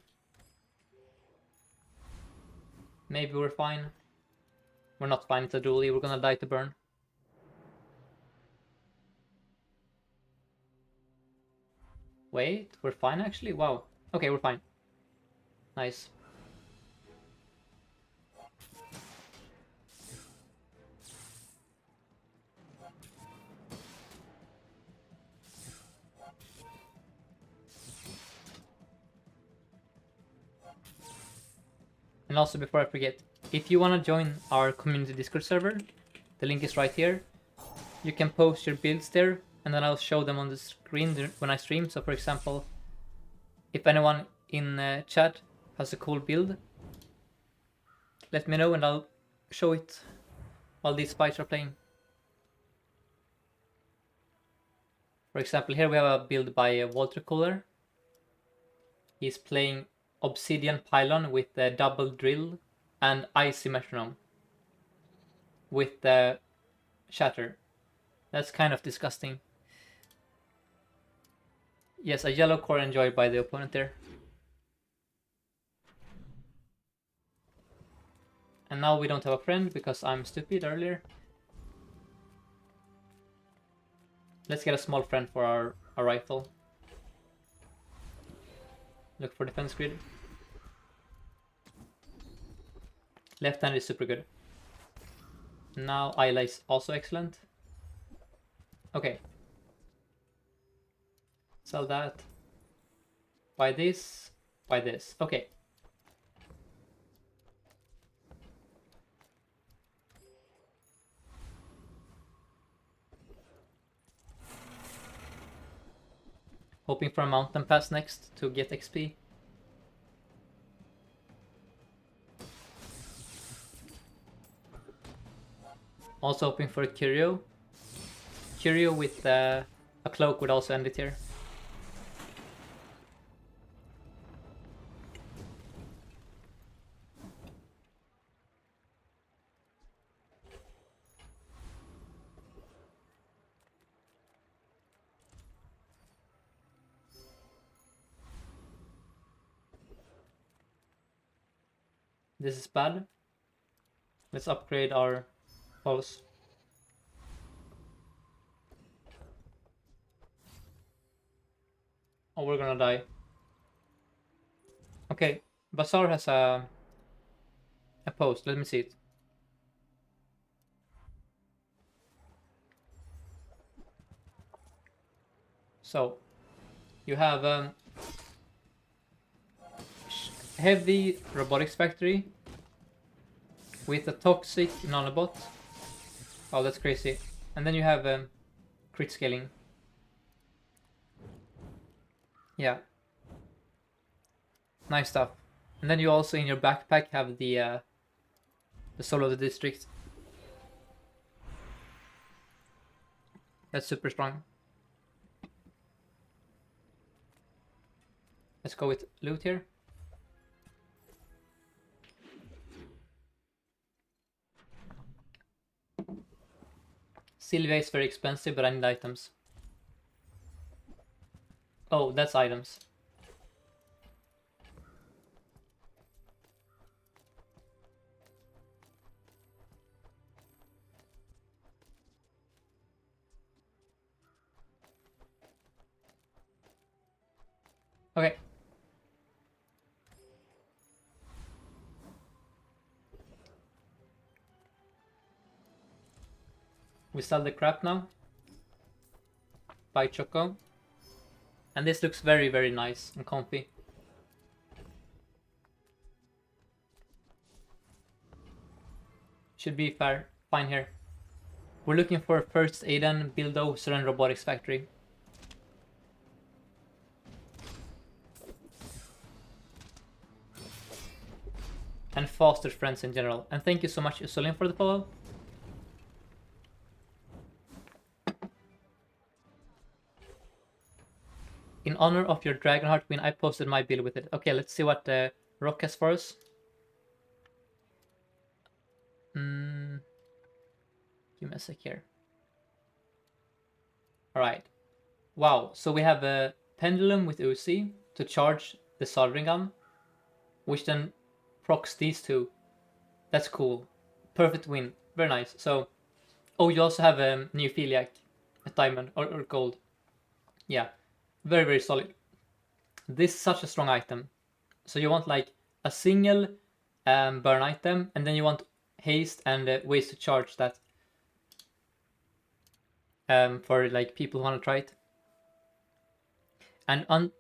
Maybe we're fine. We're not fine, it's a Dooley, we're gonna die to burn. Wait, we're fine actually? Wow. Okay, we're fine. Nice. And also, before I forget, if you want to join our community Discord server, the link is right here. You can post your builds there, and then I'll show them on the screen when I stream. So for example, if anyone in chat has a cool build, let me know and I'll show it while these fights are playing. For example, here we have a build by Water Cooler. He's playing Obsidian Pylon with the double drill and Icy Metronome with the Shatter. That's kind of disgusting. Yes, a yellow core enjoyed by the opponent there. And now we don't have a friend because I'm stupid earlier. Let's get a small friend for our rifle. Look for defense grid. Left hand is super good. Now Ayla is also excellent. Okay. Sell that. Buy this. Buy this. Okay. Hoping for a mountain pass next to get XP. Also hoping for a Curio. Curio with a cloak would also end it here. This is bad. Let's upgrade our bows. Oh, we're gonna die. Okay, Bazaar has a post. Let me see it. So, you have heavy robotics factory with a toxic nanobot. Oh, that's crazy. And then you have crit scaling. Yeah. Nice stuff. And then you also in your backpack have the Soul of the District. That's super strong. Let's go with loot here. Sylvia is very expensive, but I need items. Oh, that's items. Okay. We sell the crap now. Buy Choco. And this looks very, very nice and comfy. Should be fine here. We're looking for first Aiden, Bulldozer and Robotics Factory. And faster friends in general. And thank you so much, Usulin, for the follow. In honor of your Dragonheart win, I posted my build with it. Okay, let's see what Rock has for us. Give me a sec here. Alright. Wow, so we have a Pendulum with Uzi to charge the soldering gun, which then procs these two. That's cool. Perfect win. Very nice. So, oh, you also have a new Philiac, a diamond or gold. Yeah, very, very solid. This is such a strong item. So you want like a single burn item, and then you want haste and ways to charge that for like people who want to try it. And on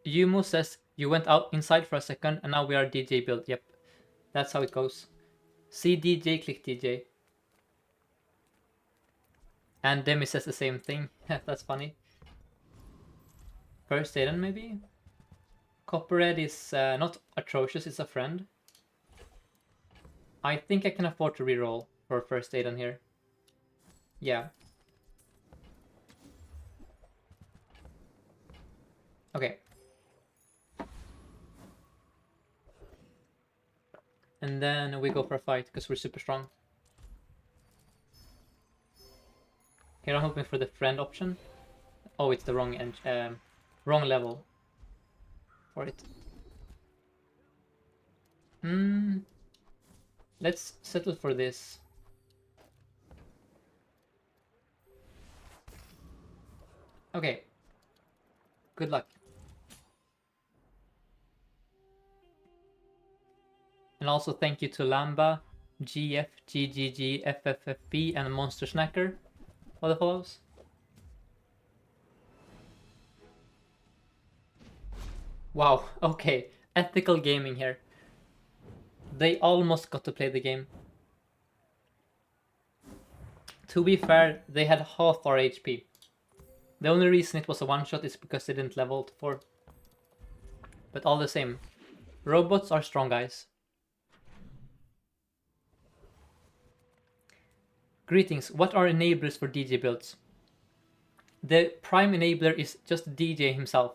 Yumo says you went out inside for a second, and now we are DJ build. Yep, that's how it goes. See DJ, click DJ. And Demi says the same thing. That's funny. First Aiden maybe? Copperhead is not atrocious, it's a friend. I think I can afford to reroll for First Aiden here. Yeah. Okay. And then we go for a fight because we're super strong. Here I'm hoping for the friend option. Oh, it's the wrong wrong level for it. Let's settle for this. Okay. Good luck. And also thank you to Lamba, GF, GGG, FFFB, and Monster Snacker for the follows. Wow, okay. Ethical gaming here. They almost got to play the game. To be fair, they had half our HP. The only reason it was a one-shot is because they didn't level to 4. But all the same, robots are strong guys. Greetings, what are enablers for DJ builds? The prime enabler is just DJ himself.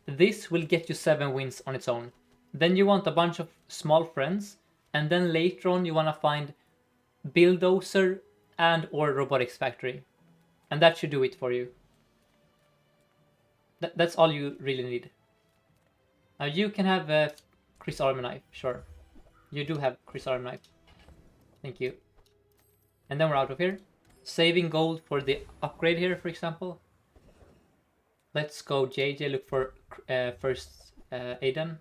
This will get you 7 wins on its own. Then you want a bunch of small friends, and then later on you want to find Bulldozer and or Robotics Factory. And that should do it for you. That's all you really need. Now you can have Chris Armor Knife, sure. You do have Chris Armor Knife. Thank you. And then we're out of here. Saving gold for the upgrade here, for example. Let's go JJ, look for first Aiden.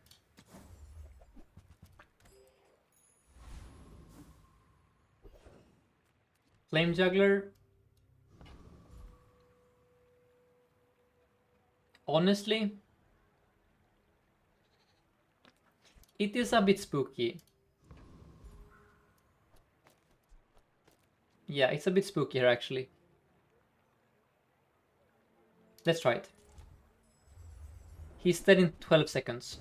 Flame Juggler. Honestly, it is a bit spooky. Yeah, it's a bit spooky here actually. Let's try it. He's dead in 12 seconds.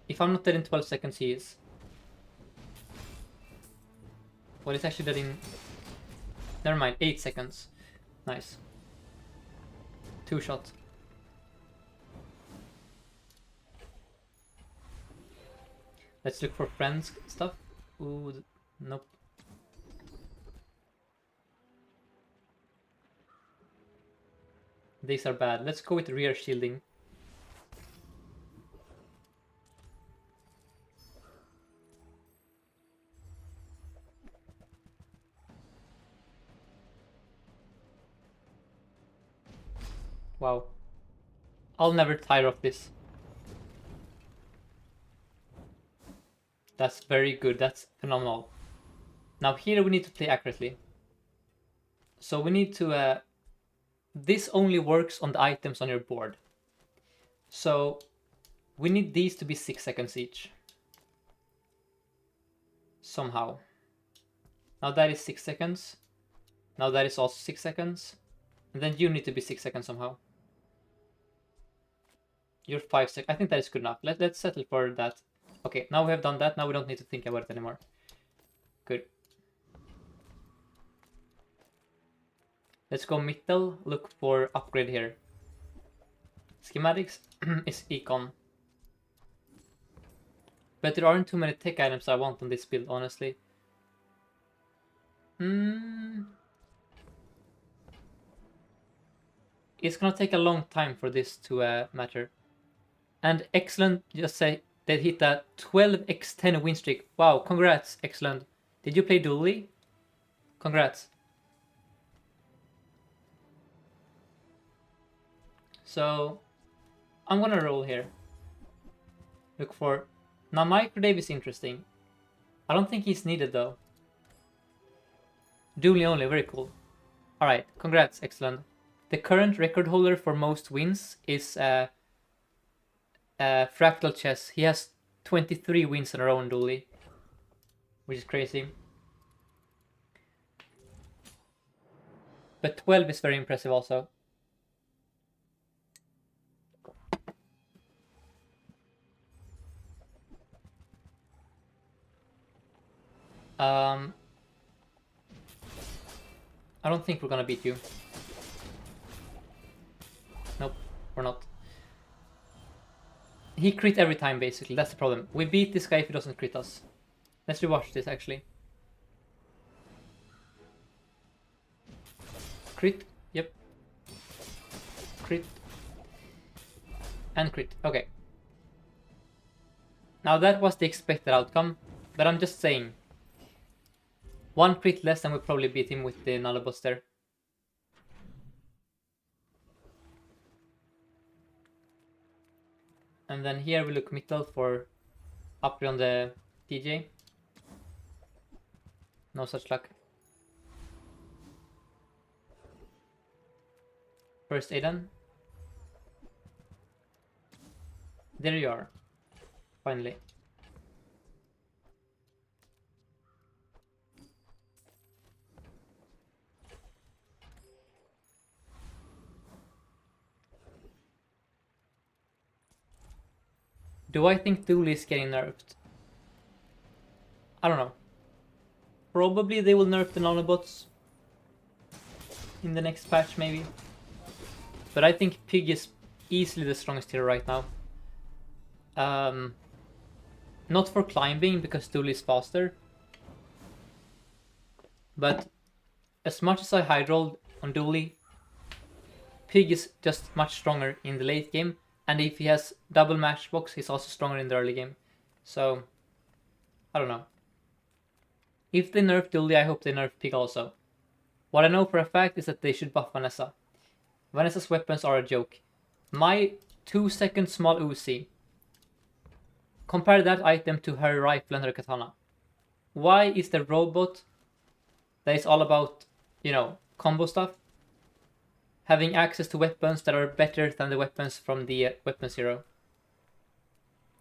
If I'm not dead in 12 seconds, he is. Well, it's actually dead in... Never mind, 8 seconds. Nice. 2 shots. Let's look for friends stuff. Ooh, nope. These are bad. Let's go with rear shielding. Wow. I'll never tire of this. That's very good. That's phenomenal. Now here we need to play accurately. So we need to... this only works on the items on your board. So we need these to be 6 seconds each. Somehow. Now that is 6 seconds. Now that is also 6 seconds. And then you need to be 6 seconds somehow. You're 5 seconds. I think that is good enough. Let's settle for that. Okay, now we have done that. Now we don't need to think about it anymore. Good. Let's go middle. Look for upgrade here. Schematics is econ. But there aren't too many tech items I want on this build, honestly. It's gonna take a long time for this to matter. And Excellent just say they hit a 12x10 win streak. Wow, congrats, Excellent. Did you play Dooley? Congrats. So, I'm gonna roll here. Look for... Now, Microdave is interesting. I don't think he's needed, though. Dooley only, very cool. Alright, congrats, Excellent. The current record holder for most wins is Fractal Chess. He has 23 wins in a row on Dooley, which is crazy. But 12 is very impressive also. I don't think we're gonna beat you. Nope, we're not. He crit every time, basically. That's the problem. We beat this guy if he doesn't crit us. Let's rewatch this, actually. Crit. Yep. Crit. And crit. Okay. Now that was the expected outcome, but I'm just saying. One crit less and we probably beat him with the Nullabus there. And then here we look middle for upgrade on the DJ. No such luck. First Aiden. There you are. Finally. Do I think Dooley is getting nerfed? I don't know. Probably they will nerf the nanobots in the next patch, maybe. But I think Pig is easily the strongest hero right now. Not for climbing, because Dooley is faster. But as much as I high rolled on Dooley, Pig is just much stronger in the late game. And if he has double matchbox, he's also stronger in the early game. So, I don't know. If they nerf Dooley, I hope they nerf Pig also. What I know for a fact is that they should buff Vanessa. Vanessa's weapons are a joke. My 2-second small Uzi. Compare that item to her rifle and her katana. Why is the robot that is all about, you know, combo stuff, having access to weapons that are better than the weapons from the weapons hero?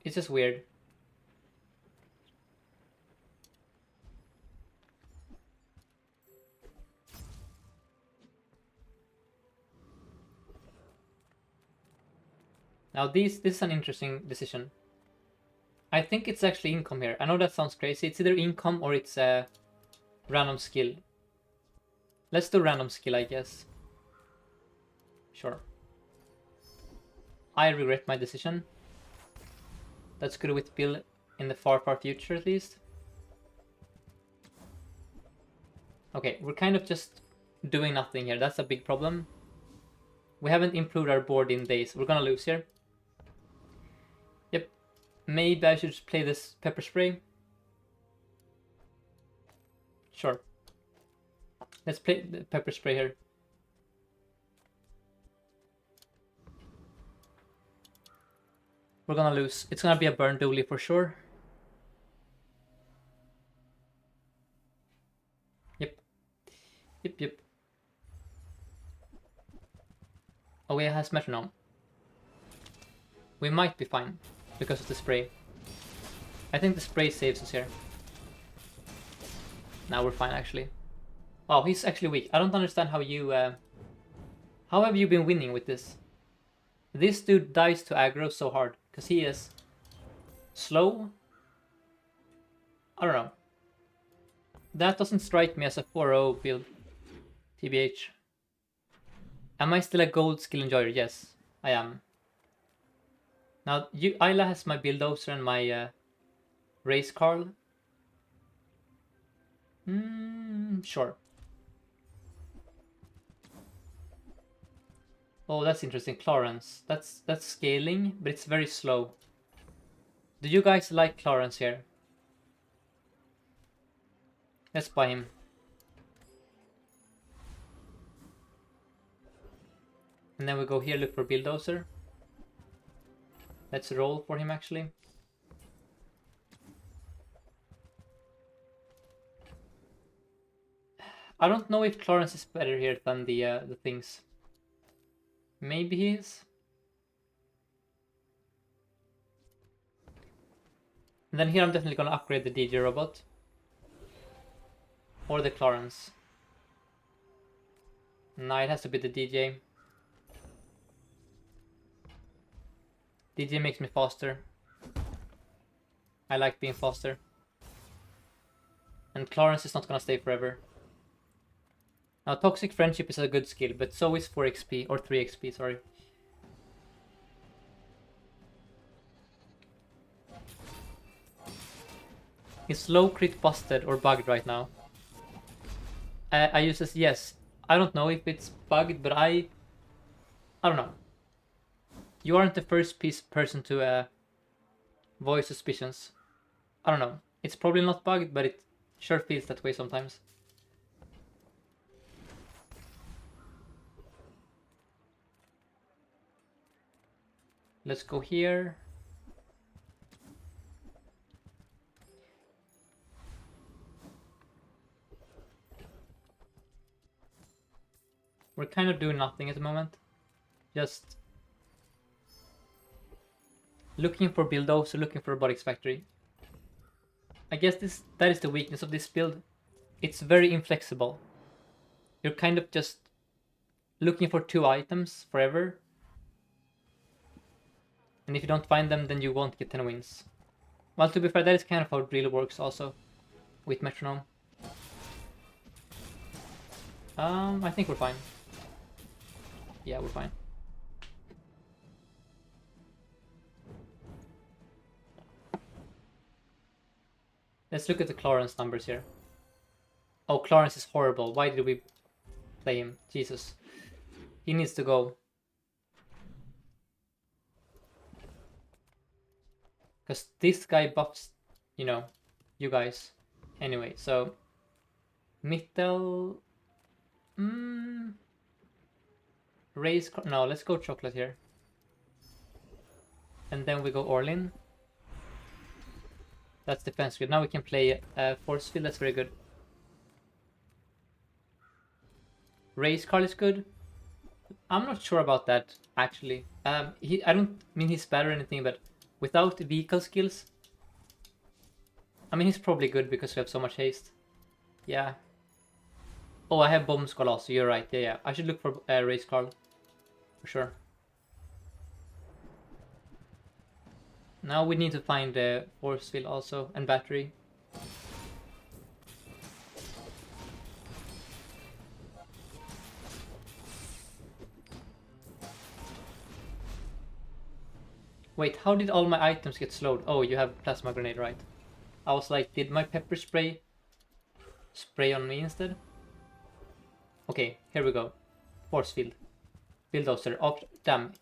It's just weird. Now this is an interesting decision. I think it's actually income here. I know that sounds crazy. It's either income or it's a random skill. Let's do random skill, I guess. Sure. I regret my decision. Let's go with Bill in the far future at least. Okay, we're kind of just doing nothing here. That's a big problem. We haven't improved our board in days. We're gonna lose here. Yep. Maybe I should just play this pepper spray. Sure. Let's play the pepper spray here. We're gonna lose. It's gonna be a burn Dooley for sure. Yep. Oh, he has metronome. We might be fine because of the spray. I think the spray saves us here. Now we're fine actually. Wow, he's actually weak. I don't understand how you... how have you been winning with this? This dude dies to aggro so hard because he is slow. I don't know. That doesn't strike me as a 4-0 build. TBH. Am I still a gold skill enjoyer? Yes, I am. Now, Ayla has my bulldozer and my race Carl. Sure. Oh, that's interesting. Clarence. That's scaling, but it's very slow. Do you guys like Clarence here? Let's buy him. And then we go here, look for Bulldozer. Let's roll for him actually. I don't know if Clarence is better here than the things. Maybe he is. And then here I'm definitely gonna upgrade the DJ robot. Or the Clarence. No, it has to be the DJ. DJ makes me faster. I like being faster. And Clarence is not gonna stay forever. Now, Toxic Friendship is a good skill, but so is 4 XP, or 3 XP, sorry. Is low crit busted or bugged right now? I use this, yes. I don't know if it's bugged, but I don't know. You aren't the first person to voice suspicions. I don't know. It's probably not bugged, but it sure feels that way sometimes. Let's go here. We're kind of doing nothing at the moment. Just looking for buildos or looking for Robotics Factory. I guess that is the weakness of this build. It's very inflexible. You're kind of just looking for 2 items forever. And if you don't find them, then you won't get 10 wins. Well, to be fair, that is kind of how it really works also with Metronome. I think we're fine. Yeah, we're fine. Let's look at the Clarence numbers here. Oh, Clarence is horrible. Why did we play him? Jesus. He needs to go. Because this guy buffs, you know, you guys. Anyway, so... Mittel... Raise... No, let's go Chocolate here. And then we go Orlin. That's defense good. Now we can play Force Field. That's very good. Raise Carl is good. I'm not sure about that, actually. I don't mean he's bad or anything, but without vehicle skills... I mean, he's probably good because we have so much haste. Yeah. Oh, I have Bomb Skull also. You're right. Yeah. I should look for Race Carl. For sure. Now we need to find the Force Field also, and Battery. Wait, how did all my items get slowed? Oh, you have Plasma Grenade, right? I was like, did my Pepper Spray spray on me instead? Okay, here we go. Force Field. Bulldozer. Oh, damn.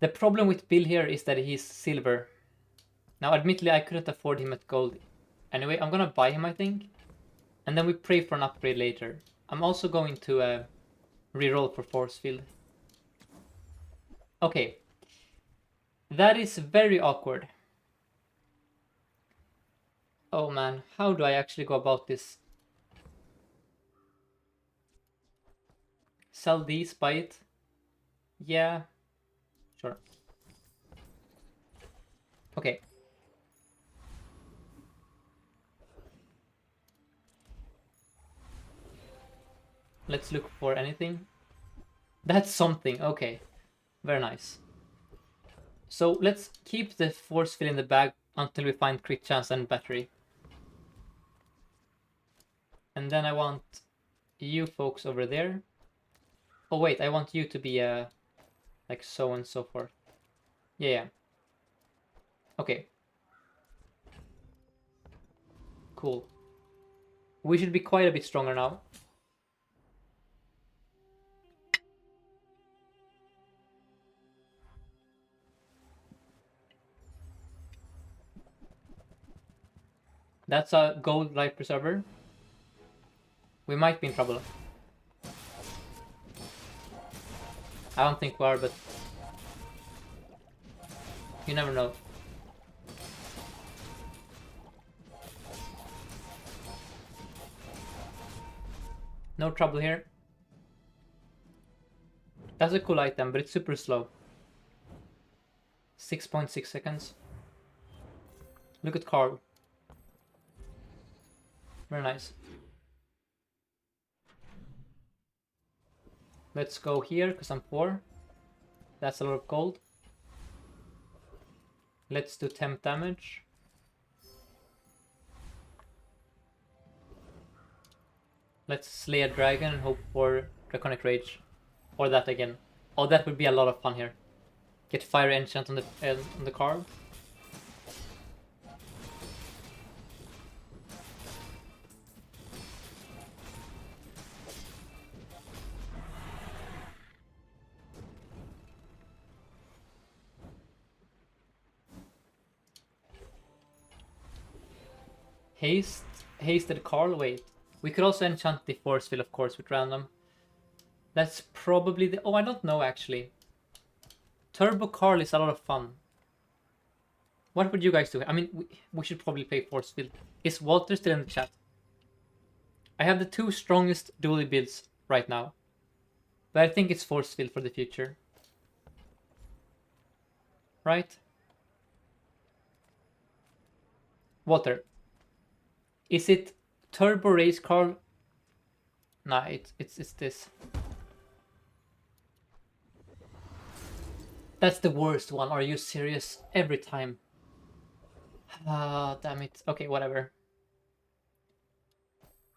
The problem with Bill here is that he's silver. Now, admittedly, I couldn't afford him at gold. Anyway, I'm gonna buy him, I think. And then we pray for an upgrade later. I'm also going to reroll for Force Field. Okay. That is very awkward. Oh man, how do I actually go about this? Sell these, buy it? Yeah. Sure. Okay. Let's look for anything. That's something. Okay. Very nice. So let's keep the Force Field in the bag until we find Crit Chance and Battery. And then I want you folks over there. Oh wait, I want you to be like so and so forth. Yeah. Okay. Cool. We should be quite a bit stronger now. That's a gold life preserver. We might be in trouble. I don't think we are, but you never know. No trouble here. That's a cool item, but it's super slow. 6.6 seconds. Look at Carl. Very nice. Let's go here, because I'm poor. That's a lot of gold. Let's do temp damage. Let's slay a dragon and hope for Draconic Rage. Or that again. Oh, that would be a lot of fun here. Get Fire Enchant on the card. Hasted Carl, wait. We could also enchant the Force Field, of course, with random. That's probably the... Oh, I don't know, actually. Turbo Carl is a lot of fun. What would you guys do? I mean, we should probably play Force Field. Is Walter still in the chat? I have the two strongest Dooley builds right now. But I think it's Force Field for the future. Right? Walter. Is it Turbo Race Carl? Nah, it's this. That's the worst one. Are you serious? Every time. Ah, damn it. Okay, whatever.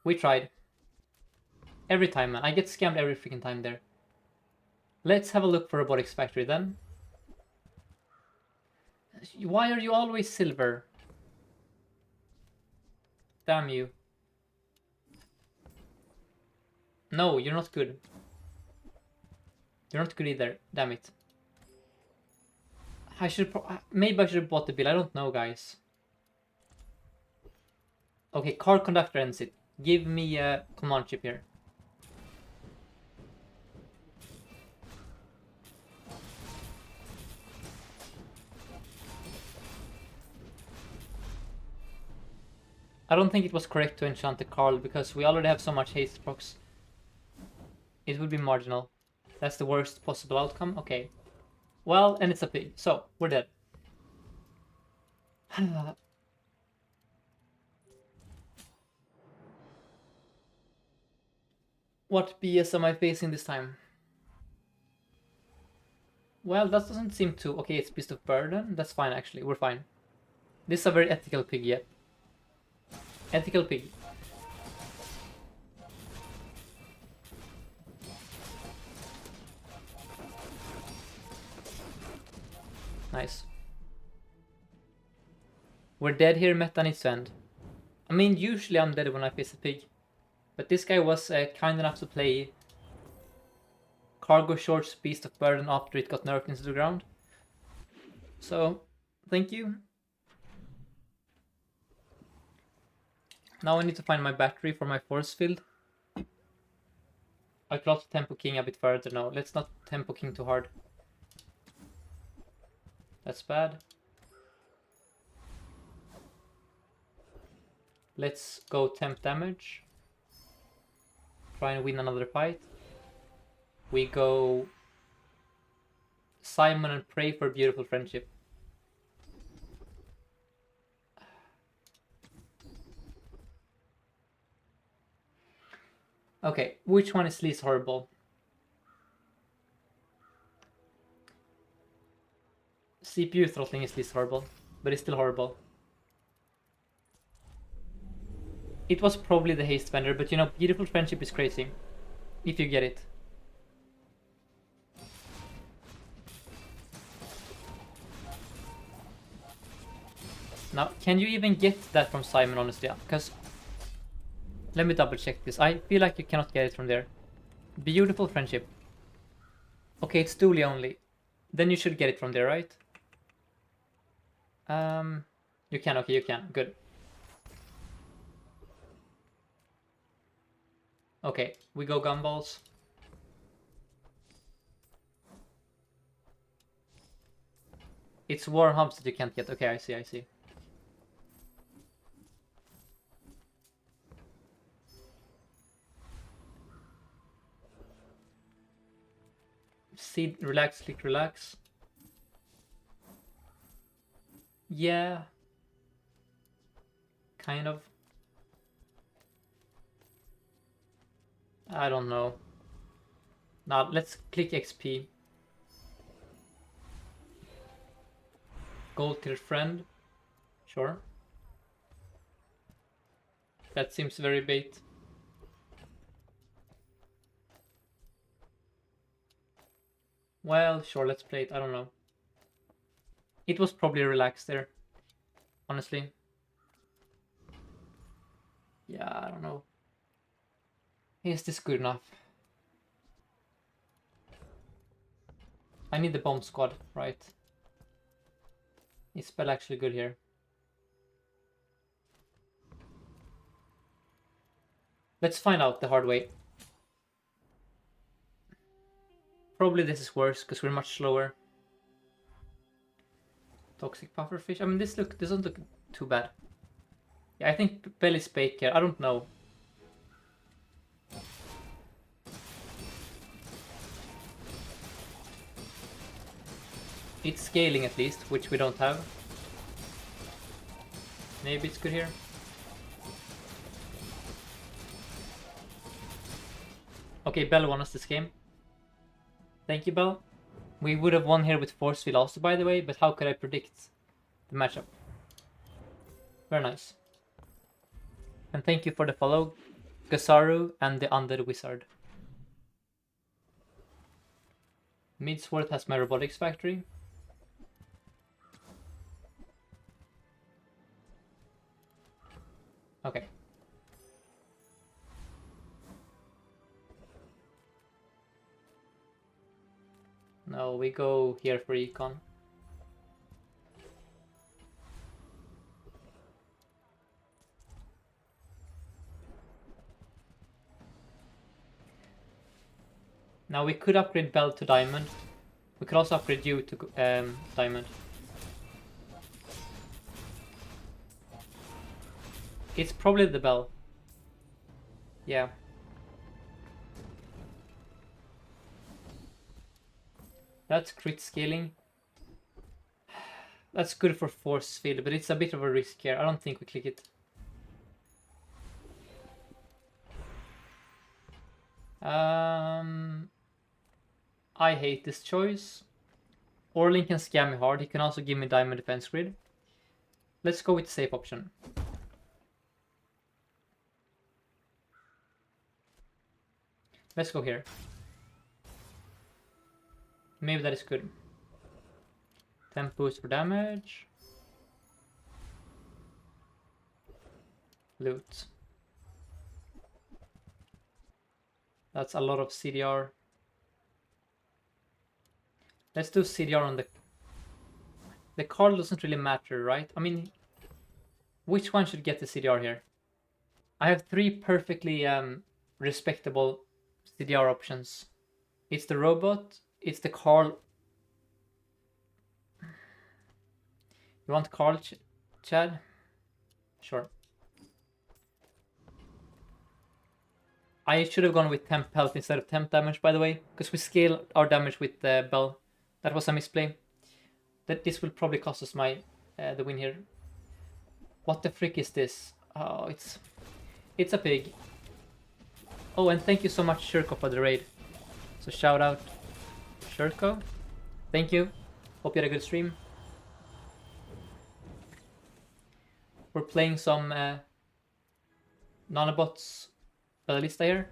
We tried. Every time, man. I get scammed every freaking time there. Let's have a look for Robotics Factory then. Why are you always silver? Damn you. No, you're not good. You're not good either. Damn it. Maybe I should have bought the bill. I don't know, guys. Okay, car conductor ends it. Give me a command chip here. I don't think it was correct to enchant the Carl because we already have so much haste procs. It would be marginal. That's the worst possible outcome. Okay. Well, and it's a pig. So, we're dead. What BS am I facing this time? Well, that doesn't seem to... Okay, it's Beast of Burden. That's fine, actually. We're fine. This is a very ethical pig, yeah. Ethical pig. Nice. We're dead here, meta needs to end. I mean, usually I'm dead when I face a pig. But this guy was kind enough to play Cargo Short's Beast of Burden after it got nerfed into the ground. So, thank you. Now I need to find my battery for my force field. I could also Tempo King a bit further. No, let's not Tempo King too hard. That's bad. Let's go temp damage. Try and win another fight. We go Simon and pray for beautiful friendship. Okay, which one is least horrible? CPU throttling is least horrible, but it's still horrible. It was probably the haste vendor, but you know, beautiful friendship is crazy. If you get it. Now, can you even get that from Simon, honestly? Because, let me double check this. I feel like you cannot get it from there. Beautiful friendship. Okay, it's Dooley only. Then you should get it from there, right? You can, okay, you can. Good. Okay, we go gumballs. It's war hubs that you can't get. Okay, I see, I see. See, relax, click, relax. Yeah. Kind of. I don't know. Now, let's click XP. Gold tier friend. Sure. That seems very bait. Well, sure, let's play it. I don't know. It was probably relaxed there. Honestly. Yeah, I don't know. Is this good enough? I need the bomb squad, right? Is spell actually good here? Let's find out the hard way. Probably this is worse because we're much slower. Toxic pufferfish. I mean, this doesn't look too bad. Yeah, I think Bell is bait here. I don't know. It's scaling at least, which we don't have. Maybe it's good here. Okay, Bell won us this game. Thank you, Bell. We would have won here with Force Field also, by the way, but how could I predict the matchup? Very nice. And thank you for the follow, Gasaru and the Undead Wizard. Midsworth has my robotics factory. Okay. No, we go here for econ. Now we could upgrade Bell to Diamond. We could also upgrade you to Diamond. It's probably the Bell. Yeah. That's crit scaling. That's good for force field, but it's a bit of a risk here. I don't think we click it. I hate this choice. Orlin can scam me hard. He can also give me diamond defense grid. Let's go with the safe option. Let's go here. Maybe that is good. Temp boost for damage. Loot. That's a lot of CDR. Let's do CDR on the card doesn't really matter, right? I mean, which one should get the CDR here? I have three perfectly respectable CDR options. It's the robot, it's the Carl. You want Carl, Chad? Sure. I should have gone with temp health instead of temp damage, by the way, because we scale our damage with the Bell. That was a misplay. This will probably cost us the win here. What the frick is this? Oh, it's a pig. Oh, and thank you so much, Shirko, for the raid. So shout out, Shirko. Thank you. Hope you had a good stream. We're playing some nanobots Bellista here.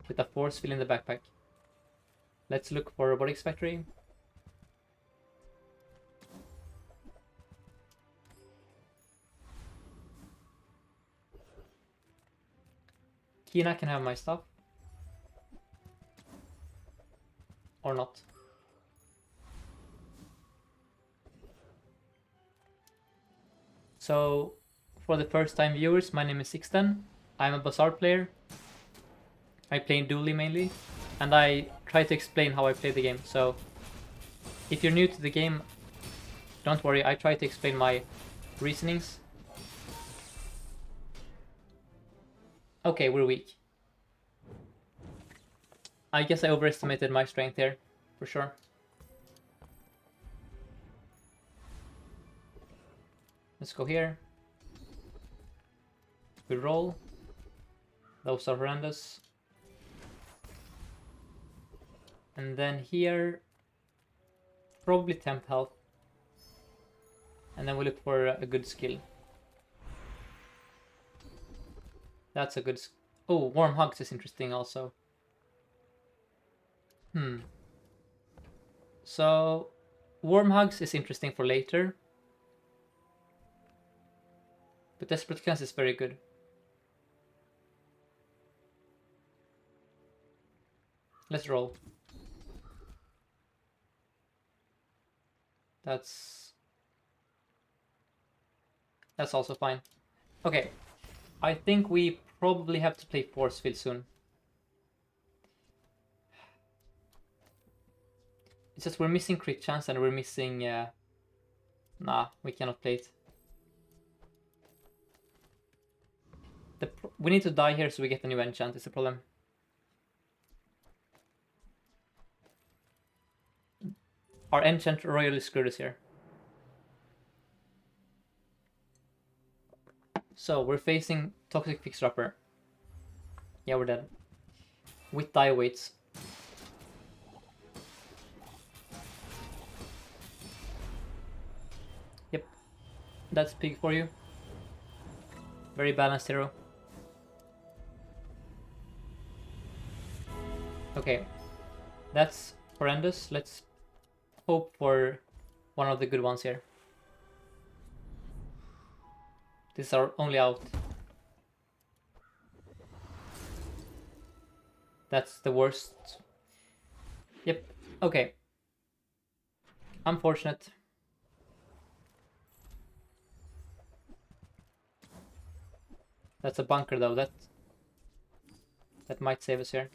With a force field in the backpack. Let's look for robotics factory. Kina can have my stuff. Or not. So, for the first time viewers, my name is Sixten. I'm a Bazaar player. I play Dooley mainly, and I try to explain how I play the game. So, if you're new to the game, don't worry, I try to explain my reasonings. Okay, we're weak. I guess I overestimated my strength here, for sure. Let's go here. We roll. Those are horrendous. And then here, probably temp health. And then we look for a good skill. That's a good... Oh, warm hugs is interesting also. So, warm hugs is interesting for later. But desperate cleanse is very good. Let's roll. That's also fine. Okay, I think we probably have to play force field soon. It's just we're missing crit chance and we're missing... Nah, we cannot play it. We need to die here so we get a new enchant, is the problem. Our enchant royally screwed us here. So, we're facing Toxic Fixer-Upper. Yeah, we're dead. With die weights. Yep. That's pig for you. Very balanced hero. Okay. That's horrendous. Let's hope for one of the good ones here. This is our only out. That's the worst. Yep. Okay. Unfortunate. That's a bunker though. That might save us here.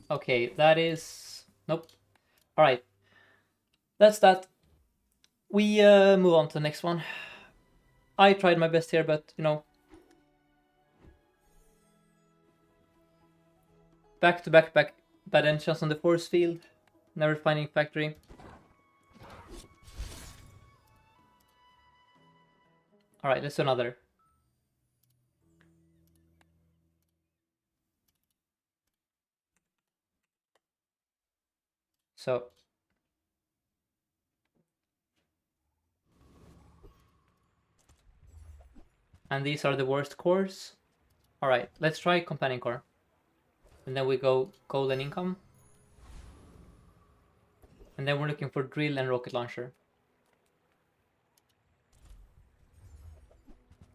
Okay, that is... Nope. Alright. That's that. We move on to the next one. I tried my best here, but, you know... Back to back bad enchants on the force field. Never finding factory. Alright, let's do another. So... And these are the worst cores. Alright, let's try Companion Core. And then we go Golden Income. And then we're looking for Drill and Rocket Launcher.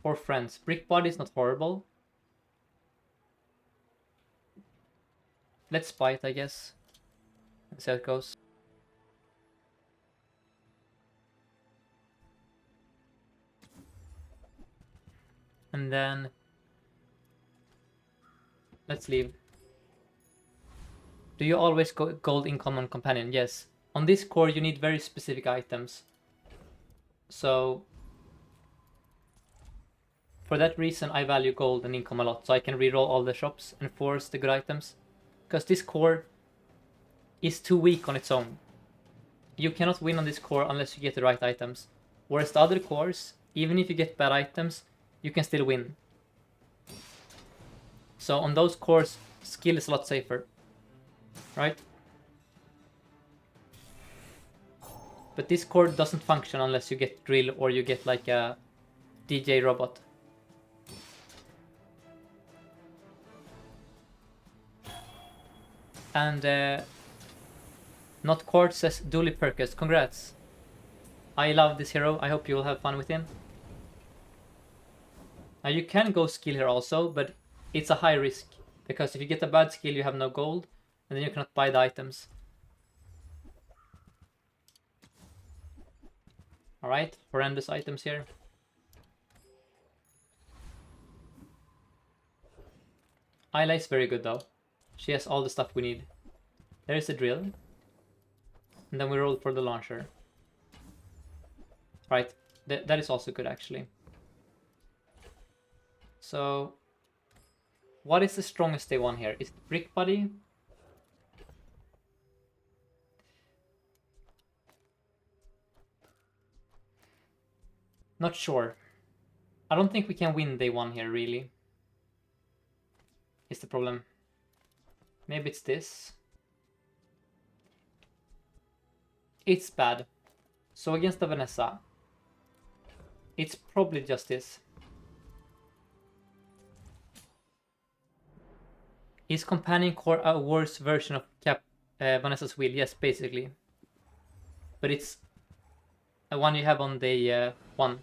For friends. Brick Body is not horrible. Let's spy it, I guess. And see how it goes. And then... Let's leave. Do you always go gold income on companion? Yes. On this core you need very specific items. So... For that reason I value gold and income a lot. So I can reroll all the shops and force the good items. Because this core is too weak on its own. You cannot win on this core unless you get the right items. Whereas the other cores, even if you get bad items, you can still win. So on those cores, skill is a lot safer. Right? But this core doesn't function unless you get drill or you get like a DJ robot. And Not Quartz says Dooley Perkins, congrats. I love this hero, I hope you will have fun with him. Now you can go skill here also, but it's a high risk. Because if you get a bad skill you have no gold, and then you cannot buy the items. Alright, horrendous items here. Ayla is very good though. She has all the stuff we need. There is a drill. And then we roll for the launcher. Right, that is also good actually. So, what is the strongest day one here? Is it Brick Buddy? Not sure. I don't think we can win day one here, really. Is the problem. Maybe it's this. It's bad. So against the Vanessa, it's probably just this. Is Companion Core a worse version of Vanessa's Wheel? Yes, basically. But it's a one you have on day 1.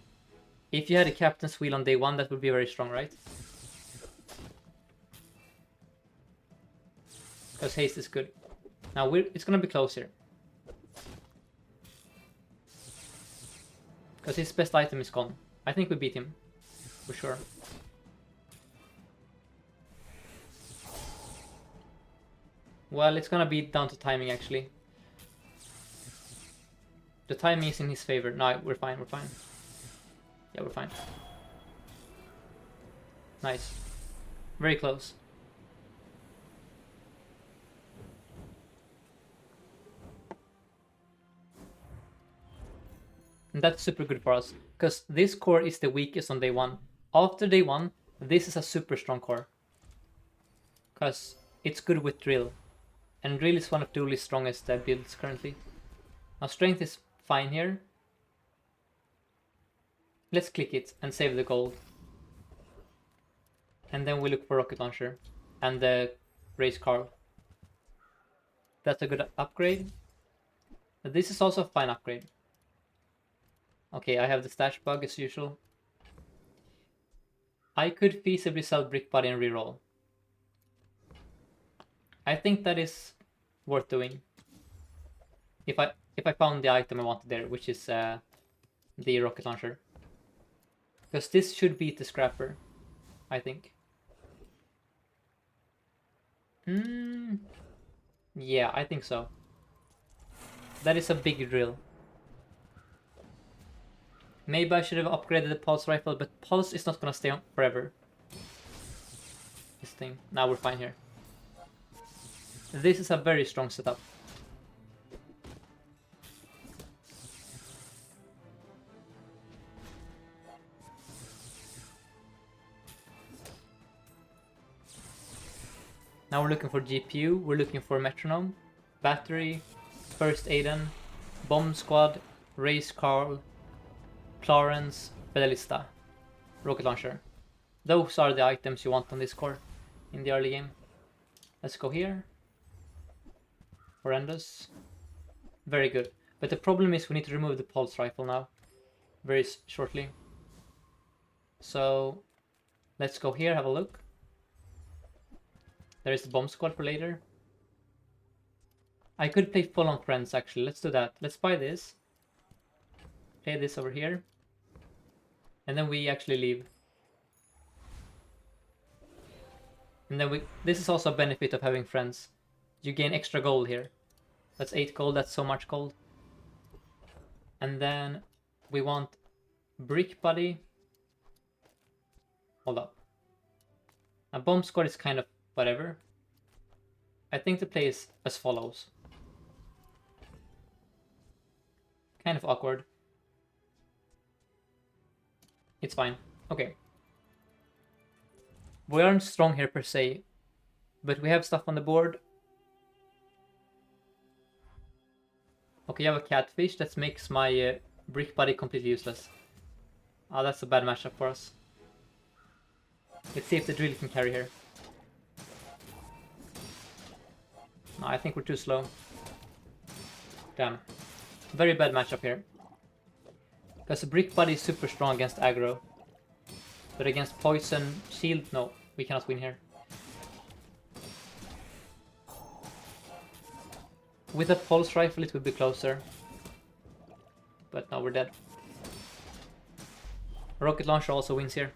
If you had a Captain's Wheel on day 1, that would be very strong, right? Because haste is good. Now it's gonna be close here. Because his best item is gone. I think we beat him. For sure. Well, it's gonna be down to timing actually. The timing is in his favor. No, we're fine, we're fine. Yeah, we're fine. Nice. Very close. And that's super good for us, because this core is the weakest on day 1. After day 1, this is a super strong core. Because it's good with drill. And drill is one of Dooley's strongest builds currently. Now strength is fine here. Let's click it and save the gold. And then we look for rocket launcher and the race car. That's a good upgrade. This is also a fine upgrade. Okay, I have the stash bug as usual. I could feasibly sell Brick Buddy and reroll. I think that is worth doing. If I found the item I wanted there, which is the rocket launcher. Because this should beat the scrapper, I think. Yeah, I think so. That is a big drill. Maybe I should have upgraded the pulse rifle, but pulse is not gonna stay on forever. This thing. Now we're fine here. This is a very strong setup. Now we're looking for GPU, we're looking for metronome, battery, first Aiden, bomb squad, race Carl, Clarence, Fidelista, rocket launcher. Those are the items you want on this core in the early game. Let's go here. Horrendous. Very good. But the problem is we need to remove the pulse rifle now. Very shortly. So let's go here, have a look. There is the bomb squad for later. I could play full on friends actually. Let's do that. Let's buy this. Play this over here. And then we actually leave. And then this is also a benefit of having friends. You gain extra gold here. That's 8 gold, that's so much gold. And then we want Brick Buddy. Hold up. A bomb squad is kind of whatever. I think the play is as follows. Kind of awkward. It's fine. Okay. We aren't strong here per se, but we have stuff on the board. Okay, you have a catfish. That makes my Brick Buddy completely useless. Oh, that's a bad matchup for us. Let's see if the drill can carry here. No, I think we're too slow. Damn. Very bad matchup here. Because the Brick Buddy is super strong against aggro. But against poison, shield, no. We cannot win here. With a pulse rifle it would be closer. But now we're dead. Rocket launcher also wins here.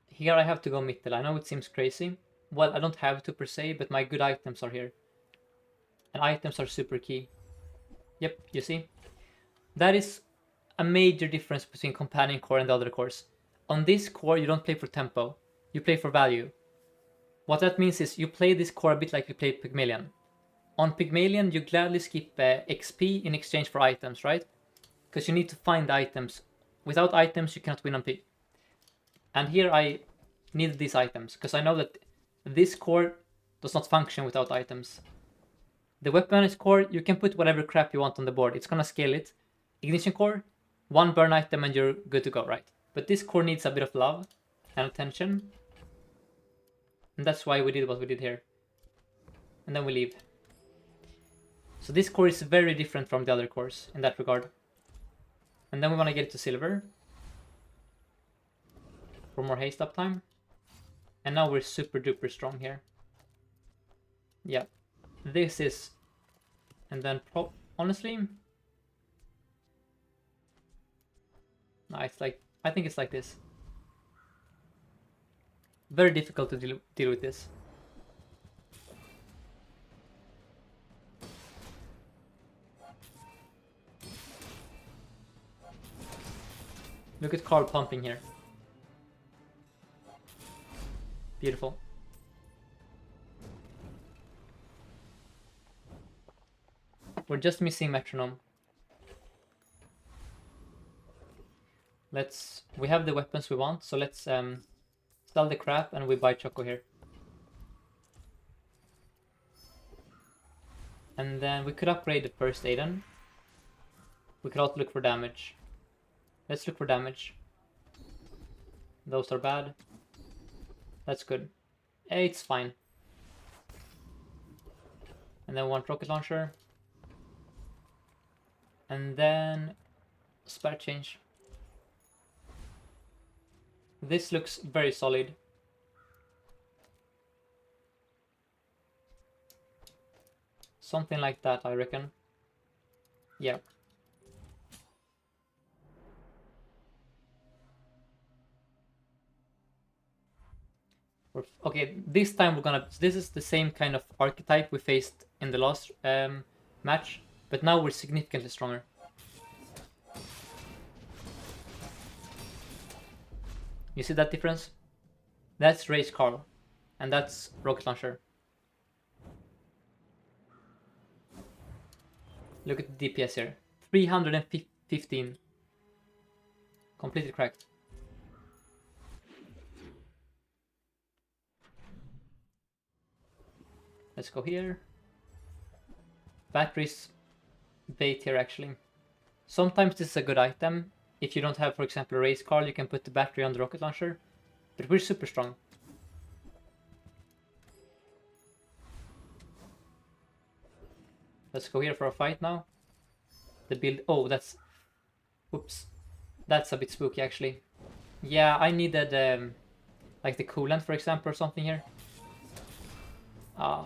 Here I have to go middle. I know it seems crazy. Well, I don't have to per se, but my good items are here. And items are super key. Yep, you see? That is a major difference between companion core and the other cores. On this core, you don't play for tempo. You play for value. What that means is you play this core a bit like you play Pygmalion. On Pygmalion, you gladly skip XP in exchange for items, right? Because you need to find items. Without items, you cannot win on Pig. And here I need these items, because I know that this core does not function without items. The weaponized core, you can put whatever crap you want on the board. It's gonna scale it. Ignition core, one burn item and you're good to go, right? But this core needs a bit of love and attention. And that's why we did what we did here. And then we leave. So this core is very different from the other cores in that regard. And then we want to get it to silver. For more haste uptime. And now we're super duper strong here. Yeah. This is... And then honestly... No, it's like... I think it's like this. Very difficult to deal with this. Look at Carl pumping here. Beautiful. We're just missing metronome. We have the weapons we want, so let's sell the crap and we buy Choco here. And then we could upgrade the first Aiden. We could also look for damage. Let's look for damage. Those are bad. That's good. It's fine. And then we want rocket launcher. And then spare change. This looks very solid. Something like that, I reckon. Yeah. Okay, this time we're gonna... This is the same kind of archetype we faced in the last match, but now we're significantly stronger. You see that difference? That's Race Carl, and that's Rocket Launcher. Look at the DPS here. 315. Completely cracked. Let's go here. Batteries bait here actually. Sometimes this is a good item. If you don't have, for example, a race car, you can put the battery on the rocket launcher. But we're super strong. Let's go here for a fight now. The build... Oh, that's... Oops. That's a bit spooky actually. Yeah, I needed like the coolant, for example, or something here.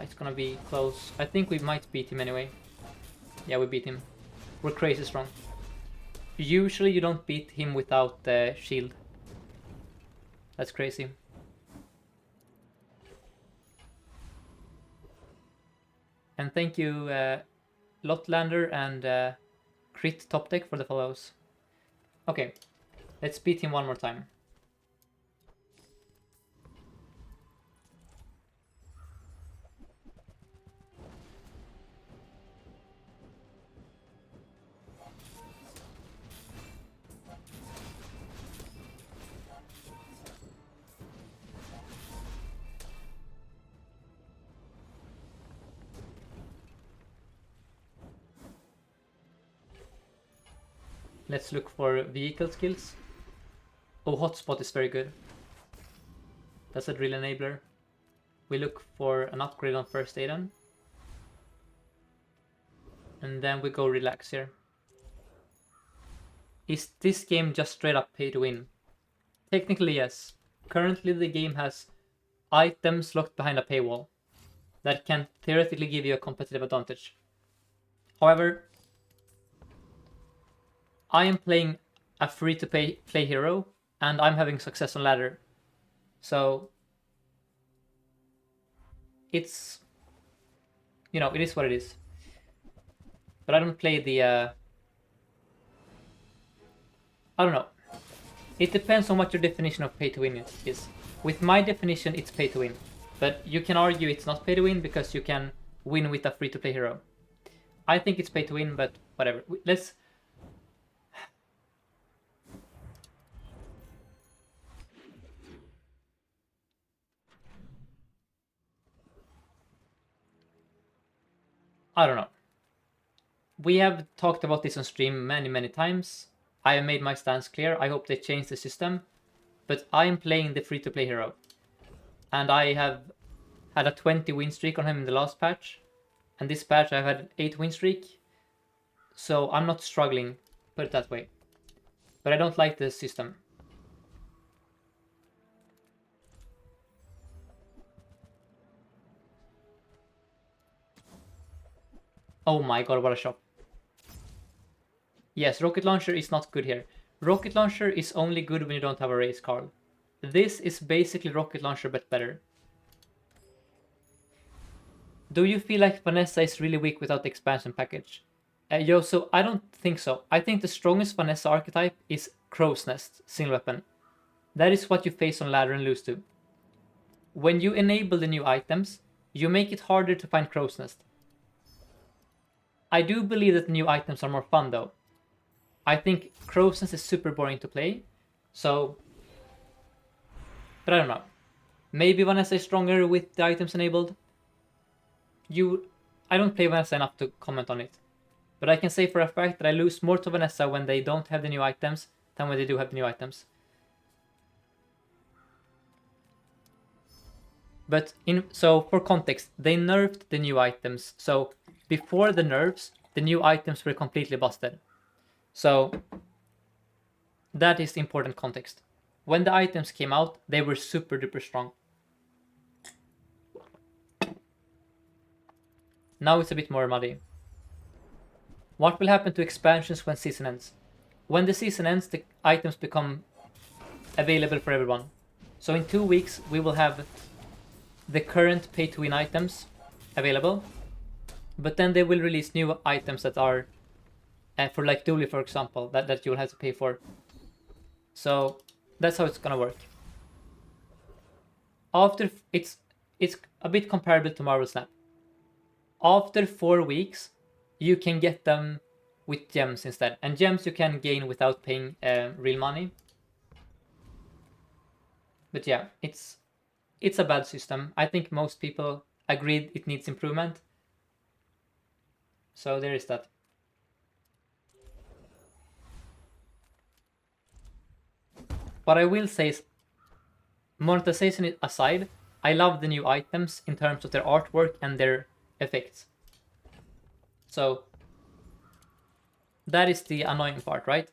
It's gonna be close. I think we might beat him anyway. Yeah, we beat him. We're crazy strong. Usually you don't beat him without the shield. That's crazy. And thank you Lotlander and Crit Top Deck for the follows. Okay, let's beat him one more time. Let's look for vehicle skills. Oh, hotspot is very good. That's a drill enabler. We look for an upgrade on first Aiden. And then we go relax here. Is this game just straight up pay to win? Technically, yes. currently the game has items locked behind a paywall that can theoretically give you a competitive advantage. However, I am playing a free-to-play hero, and I'm having success on ladder. So it's, it is what it is. But I don't play the, I don't know. It depends on what your definition of pay to win is. With my definition, it's pay to win. But you can argue it's not pay to win because you can win with a free-to-play hero. I think it's pay to win, but whatever. Let's... I don't know. We have talked about this on stream many times. I have made my stance clear. I hope they change the system. But I am playing the free-to-play hero. And I have had a 20 win streak on him in the last patch. And this patch I've had an 8 win streak. So I'm not struggling, put it that way. But I don't like the system. Oh my god, what a shot. Yes, rocket launcher is not good here. Rocket launcher is only good when you don't have a race card. This is basically rocket launcher but better. Do you feel like Vanessa is really weak without the expansion package? So I don't think so. I think the strongest Vanessa archetype is Crow's Nest, single weapon. That is what you face on ladder and lose to. When you enable the new items, you make it harder to find Crow's Nest. I do believe that the new items are more fun though. I think Crow's Nest is super boring to play, so... But I don't know. Maybe Vanessa is stronger with the items enabled. I don't play Vanessa enough to comment on it. But I can say for a fact that I lose more to Vanessa when they don't have the new items than when they do have the new items. But so for context, they nerfed the new items. So before the nerfs, the new items were completely busted. So that is the important context. When the items came out, they were super duper strong. Now it's a bit more muddy. What will happen to expansions when season ends? When the season ends, the items become available for everyone. So in 2 weeks, we will have the current pay-to-win items available. But then they will release new items that are for like Dooley, for example, that you'll have to pay for. So that's how it's gonna work. After it's a bit comparable to Marvel Snap. After 4 weeks, you can get them with gems instead. And gems you can gain without paying real money. But yeah, it's a bad system. I think most people agreed it needs improvement. So there is that. What I will say is, monetization aside, I love the new items in terms of their artwork and their effects. So that is the annoying part, right?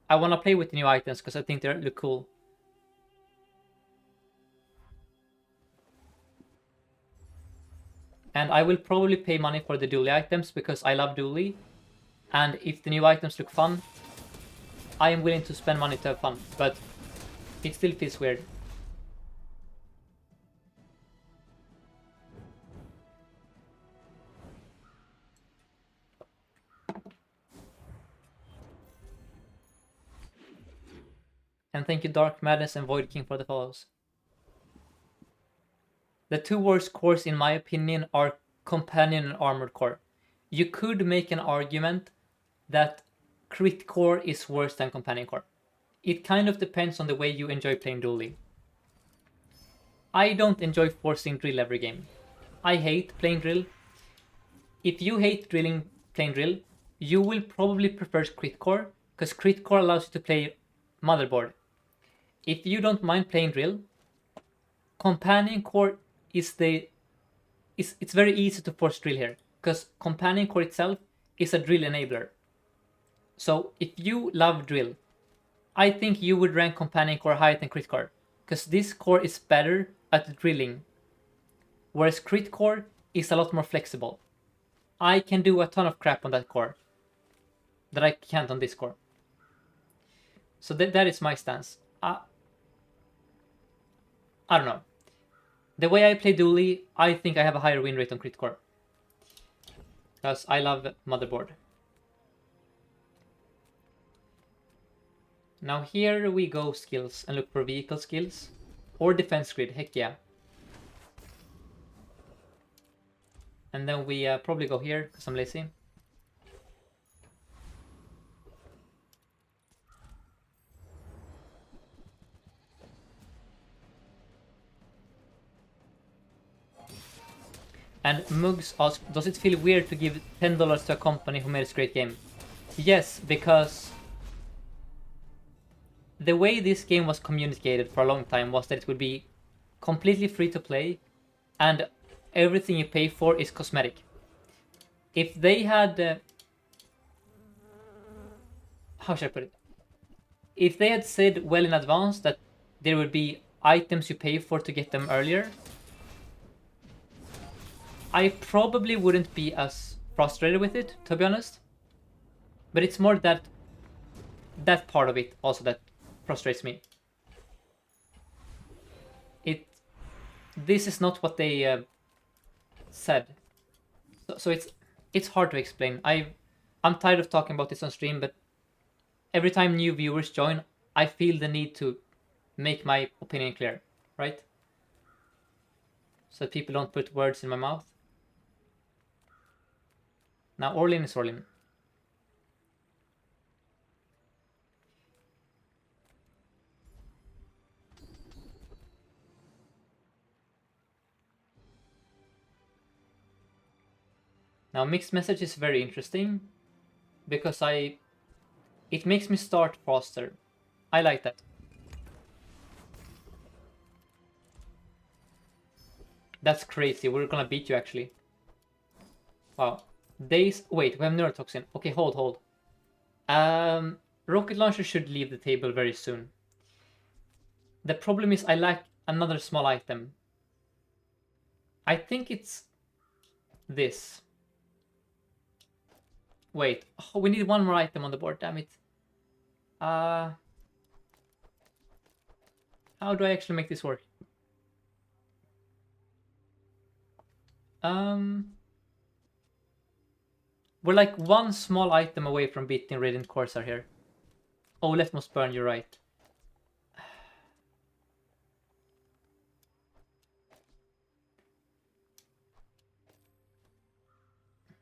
I want to play with the new items because I think they look cool. And I will probably pay money for the Dooley items because I love Dooley. And if the new items look fun, I am willing to spend money to have fun. But it still feels weird. And thank you Dark Madness and Void King for the follows. The two worst cores in my opinion are Companion and Armored Core. You could make an argument that Crit Core is worse than Companion Core. It kind of depends on the way you enjoy playing Dooley. I don't enjoy forcing drill every game. I hate playing drill. If you hate playing drill, you will probably prefer Crit Core, because Crit Core allows you to play Motherboard. If you don't mind playing drill, Companion Core is it's very easy to force drill here, because Companion Core itself is a drill enabler. So if you love drill, I think you would rank Companion Core higher than Crit Core. Because this core is better at drilling, whereas crit core is a lot more flexible. I can do a ton of crap on that core that I can't on this core. So that is my stance. I don't know. The way I play Dooley, I think I have a higher win rate on crit core. Because I love motherboard. Now here we go skills and look for vehicle skills. Or defense grid, heck yeah. And then we probably go here, because I'm lazy. And Mugs asks, does it feel weird to give $10 to a company who made a great game? Yes, because the way this game was communicated for a long time was that it would be completely free to play and everything you pay for is cosmetic. If they had... how should I put it? If they had said well in advance that there would be items you pay for to get them earlier, I probably wouldn't be as frustrated with it, to be honest. But it's more that part of it also that frustrates me. This is not what they said, so it's hard to explain. I'm tired of talking about this on stream, but every time new viewers join, I feel the need to make my opinion clear, right? So that people don't put words in my mouth. Now Orlin is Orlin. Now mixed message is very interesting because it makes me start faster. I like that. That's crazy. We're gonna beat you actually. Wow. Days. Wait, we have neurotoxin. Okay, hold. Rocket launcher should leave the table very soon. The problem is I lack another small item. I think it's this. Wait, oh, we need one more item on the board, damn it. How do I actually make this work? We're like one small item away from beating Radiant Corsair here. Oh, leftmost burn, you're right.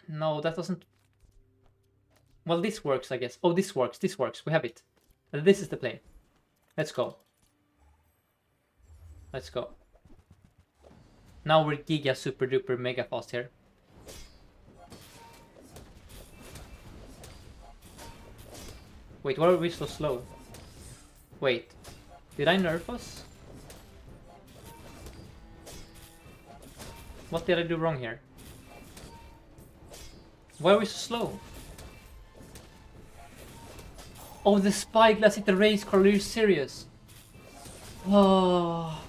No, that doesn't... Well, this works, I guess. Oh, this works. We have it. This is the play. Let's go. Now we're giga super duper mega fast here. Wait, why are we so slow? Wait, did I nerf us? What did I do wrong here? Why are we so slow? Oh, the spyglass hit the race car, are you serious? Oh,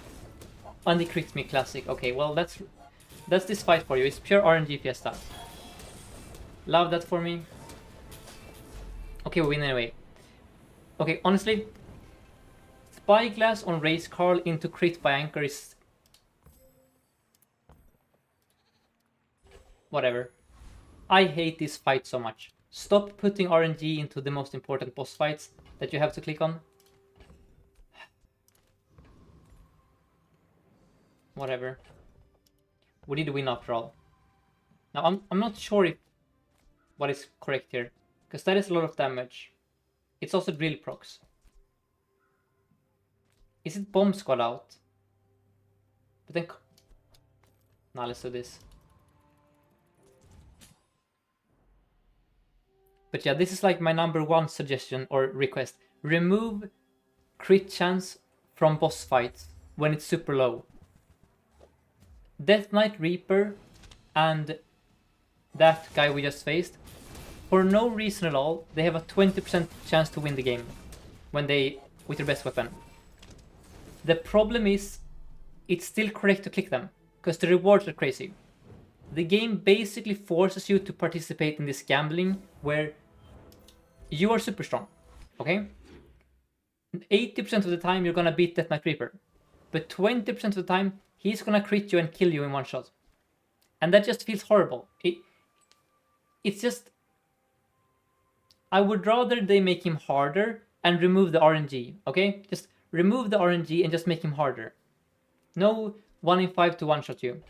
and he crit me, classic. Okay, well that's this fight for you. It's pure RNG fiesta. Love that for me. Okay, we win anyway. Okay, honestly, spyglass on race car into crit by anchor is... whatever. I hate this fight so much. Stop putting RNG into the most important boss fights that you have to click on. Whatever. We did win after all. Now I'm not sure if what is correct here, because that is a lot of damage. It's also drill procs. Is it bomb squad out? But then... Now let's do this. But yeah, this is like my number one suggestion or request. Remove crit chance from boss fights when it's super low. Death Knight Reaper and that guy we just faced, for no reason at all, they have a 20% chance to win the game when they with their best weapon. The problem is, it's still correct to click them, because the rewards are crazy. The game basically forces you to participate in this gambling where you are super strong, okay? 80% of the time you're gonna beat Death Knight Reaper, but 20% of the time he's gonna crit you and kill you in one shot. And that just feels horrible. It's just... I would rather they make him harder and remove the RNG, okay? Just remove the RNG and just make him harder. No 1 in 5 to one-shot you.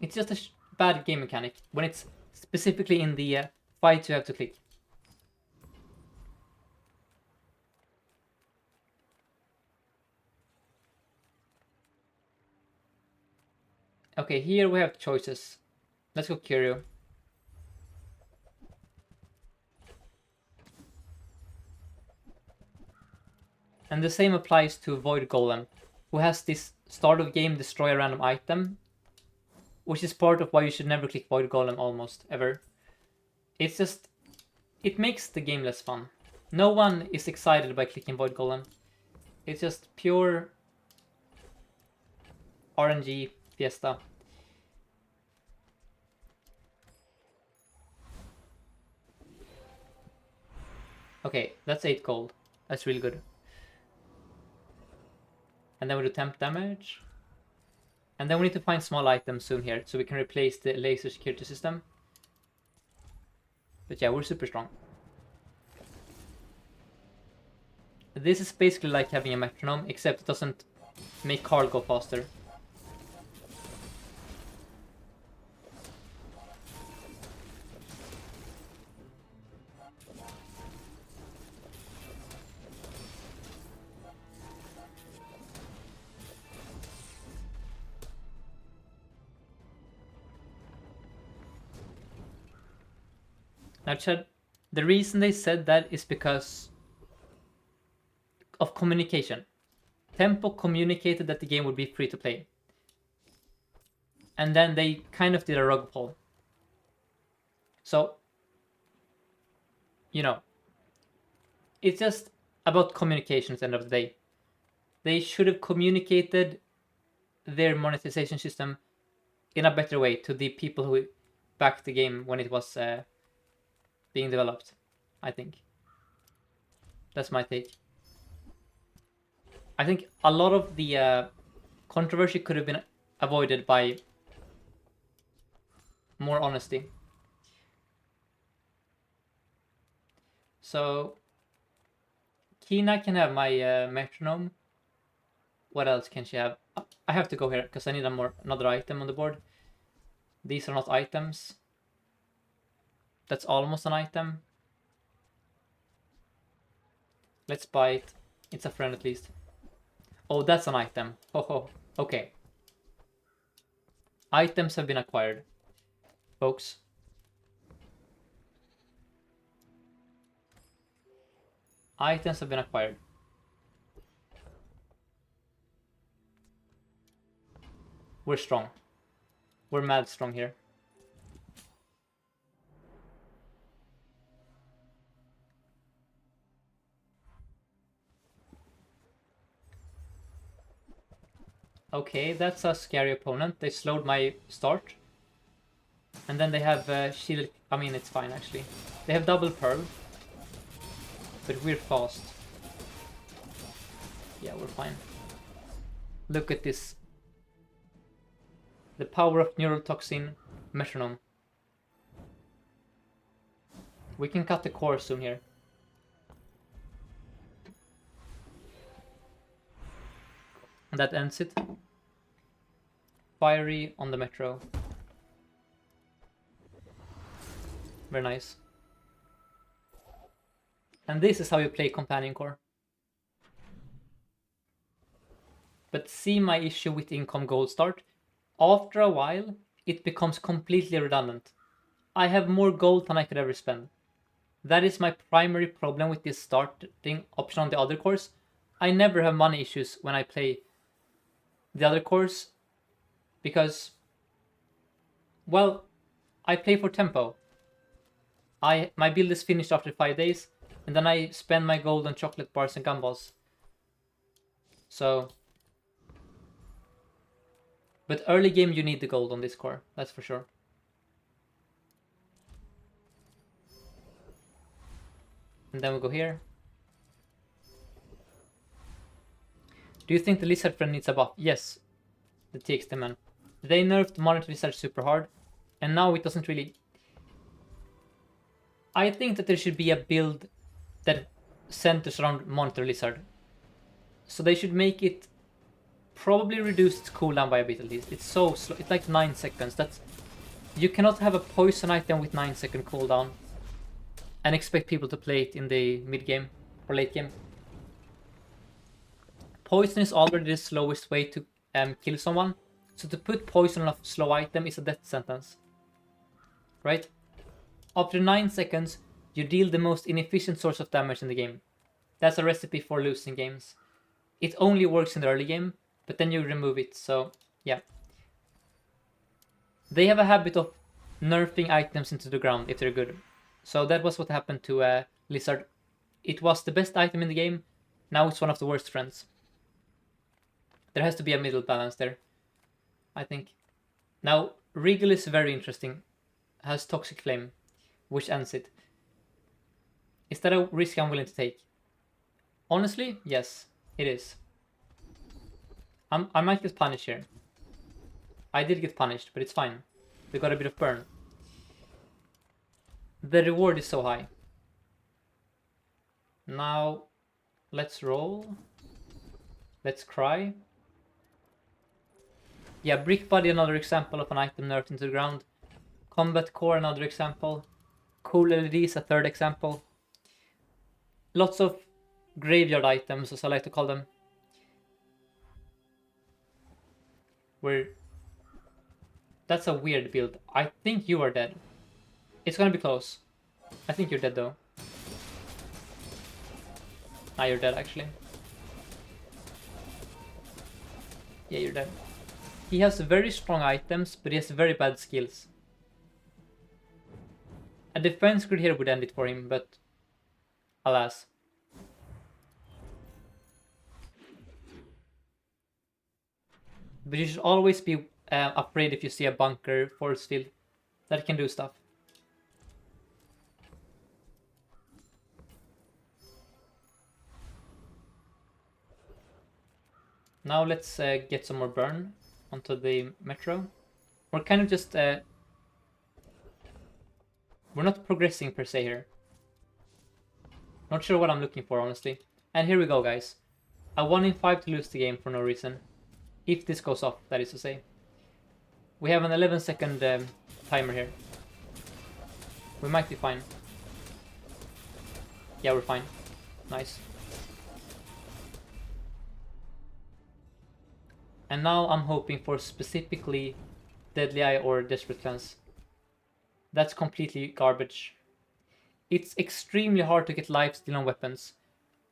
It's just a bad game mechanic when it's specifically in the fights you have to click. Okay, here we have choices. Let's go Curio. And the same applies to Void Golem, who has this start of game destroy a random item, which is part of why you should never click Void Golem almost ever. It's just... it makes the game less fun. No one is excited by clicking Void Golem. It's just pure RNG fiesta. Okay, that's 8 gold. That's really good. And then we do temp damage. And then we need to find small items soon here, so we can replace the laser security system. But yeah, we're super strong. This is basically like having a metronome, except it doesn't make Carl go faster. Now, Chad, the reason they said that is because of communication. Tempo communicated that the game would be free to play. And then they kind of did a rug pull. So, you know, it's just about communication at the end of the day. They should have communicated their monetization system in a better way to the people who backed the game when it was being developed, I think. That's my take. I think a lot of the controversy could have been avoided by more honesty. So, Kina can have my metronome. What else can she have? I have to go here because I need another item on the board. These are not items. That's almost an item. Let's buy it. It's a friend at least. Oh, that's an item. Oh, okay. Items have been acquired, folks. Items have been acquired. We're strong. We're mad strong here. Okay, that's a scary opponent. They slowed my start. And then they have shield... I mean, it's fine, actually. They have double pearl. But we're fast. Yeah, we're fine. Look at this. The power of neurotoxin metronome. We can cut the core soon here. And that ends it. Fiery on the metro. Very nice. And this is how you play Companion Core. But see my issue with Income Gold Start. After a while, it becomes completely redundant. I have more gold than I could ever spend. That is my primary problem with this starting option on the other cores. I never have money issues when I play the other cores because, well, I play for tempo. My build is finished after 5 days, and then I spend my gold on chocolate bars and gumballs. So, but early game you need the gold on this core, that's for sure. And then we go here. Do you think the lizard friend needs a buff? Yes, the TXT man. They nerfed monitor lizard super hard, and now it doesn't really. I think that there should be a build that centers around monitor lizard. So they should make it probably reduce its cooldown by a bit at least. It's so slow. It's like 9 seconds. That's you cannot have a poison item with 9-second cooldown and expect people to play it in the mid game or late game. Poison is already the slowest way to kill someone, so to put poison on a slow item is a death sentence. Right? After 9 seconds, you deal the most inefficient source of damage in the game. That's a recipe for losing games. It only works in the early game, but then you remove it, so yeah. They have a habit of nerfing items into the ground if they're good. So that was what happened to Lizard. It was the best item in the game, now it's one of the worst friends. There has to be a middle balance there, I think. Now, Regal is very interesting. Has Toxic Flame, which ends it. Is that a risk I'm willing to take? Honestly, yes, it is. I might get punished here. I did get punished, but it's fine. We got a bit of burn. The reward is so high. Now, let's roll. Let's cry. Yeah, Brick Body, another example of an item nerfed into the ground. Combat Core, another example. Cool LEDs, a third example. Lots of graveyard items, as I like to call them. That's a weird build. I think you are dead. It's gonna be close. I think you're dead though. Now you're dead actually. Yeah, you're dead. He has very strong items, but he has very bad skills. A defense grid here would end it for him, but alas. But you should always be afraid if you see a bunker force field that can do stuff. Now let's get some more burn onto the metro. We're kind of just we're not progressing per se here. Not sure what I'm looking for, honestly. And here we go, guys. A 1 in 5 to lose the game for no reason. If this goes off, that is to say. We have an 11-second timer here. We might be fine. Yeah, we're fine. Nice. And now I'm hoping for specifically Deadly Eye or Desperate Cleanse. That's completely garbage. It's extremely hard to get lifesteal on weapons.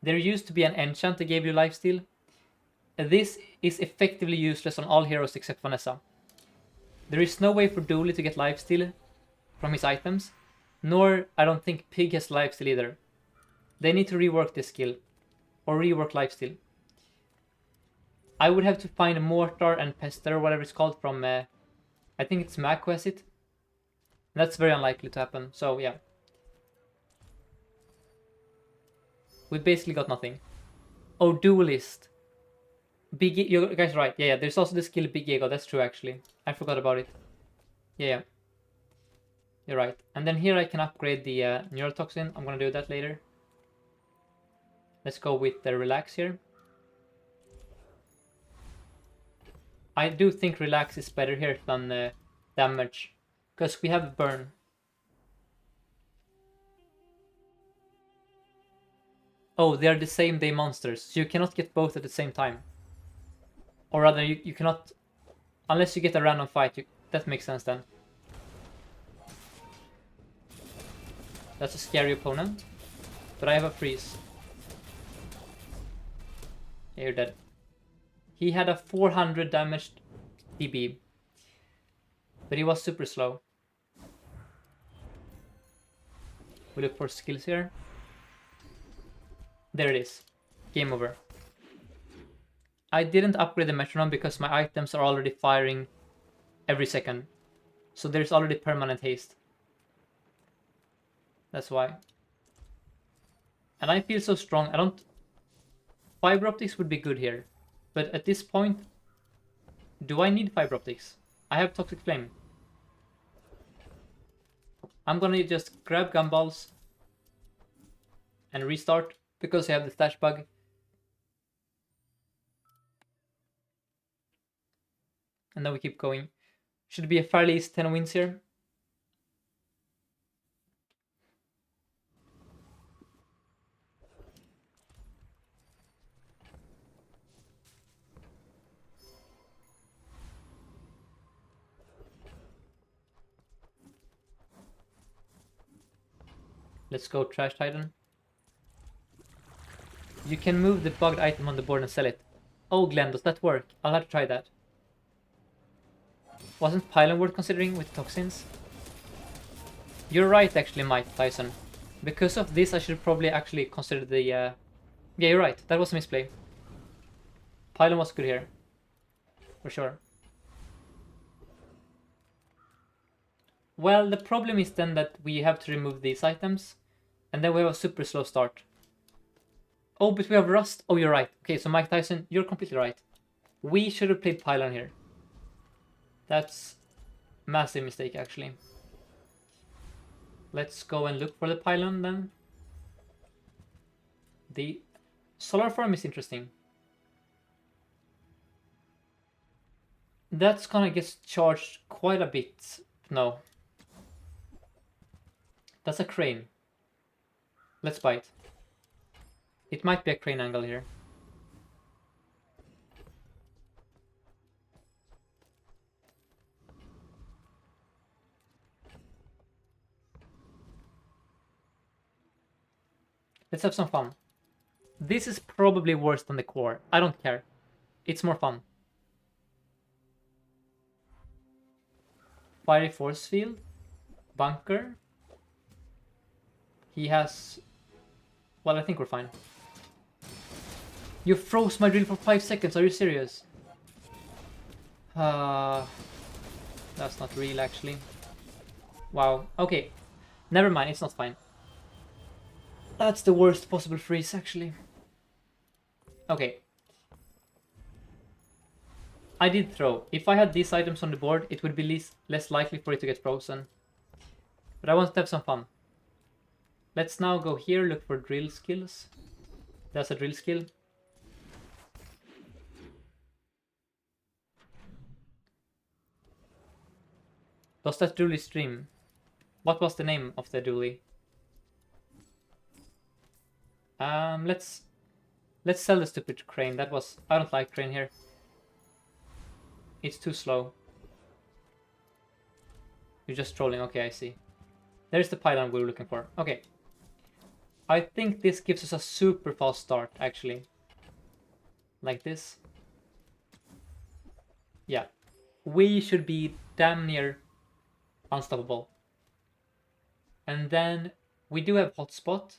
There used to be an enchant that gave you lifesteal. This is effectively useless on all heroes except Vanessa. There is no way for Dooley to get lifesteal from his items, nor I don't think Pig has lifesteal either. They need to rework this skill, or rework lifesteal. I would have to find Mortar and Pester, or whatever it's called, from I think it's Mac who has it. That's very unlikely to happen, so yeah. We basically got nothing. Oh, Duelist. Big, you guys are right. Yeah, there's also the skill Big Ego. That's true, actually. I forgot about it. Yeah. You're right. And then here I can upgrade the Neurotoxin. I'm gonna do that later. Let's go with the Relax here. I do think Relax is better here than Damage. Because we have Burn. Oh, they are the same day monsters. So you cannot get both at the same time. Or rather, you cannot... Unless you get a random fight. That makes sense then. That's a scary opponent. But I have a freeze. Yeah, you're dead. He had a 400 damaged DB. But he was super slow. We look for skills here. There it is. Game over. I didn't upgrade the metronome because my items are already firing every second. So there's already permanent haste. That's why. And I feel so strong. I don't... Fiber optics would be good here. But at this point, do I need fiber optics? I have toxic flame. I'm gonna just grab gumballs and restart because I have the stash bug. And then we keep going. Should be a fairly easy 10 wins here. Let's go Trash Titan. You can move the bugged item on the board and sell it. Oh, Glenn, does that work? I'll have to try that. Wasn't Pylon worth considering with toxins? You're right, actually, Mike Tyson. Because of this, I should probably actually consider the... Yeah, you're right. That was a misplay. Pylon was good here. For sure. Well, the problem is then that we have to remove these items. And then we have a super slow start. Oh, but we have Rust. Oh, you're right. Okay, so Mike Tyson, you're completely right. We should have played Pylon here. That's a massive mistake, actually. Let's go and look for the Pylon then. The Solar Farm is interesting. That's gonna get charged quite a bit. No. That's a crane. Let's buy it. It might be a crane angle here. Let's have some fun. This is probably worse than the core. I don't care. It's more fun. Fiery force field. Bunker. He has... Well, I think we're fine. You froze my drill for 5 seconds. Are you serious? That's not real, actually. Wow. Okay. Never mind. It's not fine. That's the worst possible freeze, actually. Okay. I did throw. If I had these items on the board, it would be less likely for it to get frozen. But I wanted to have some fun. Let's now go here, look for drill skills. That's a drill skill. Does that Dooley stream? What was the name of the Dooley? Let's sell the stupid crane. That was... I don't like crane here. It's too slow. You're just trolling. Okay, I see. There's the pylon we were looking for. Okay. I think this gives us a super fast start, actually. Like this. Yeah. We should be damn near unstoppable. And then we do have hotspot.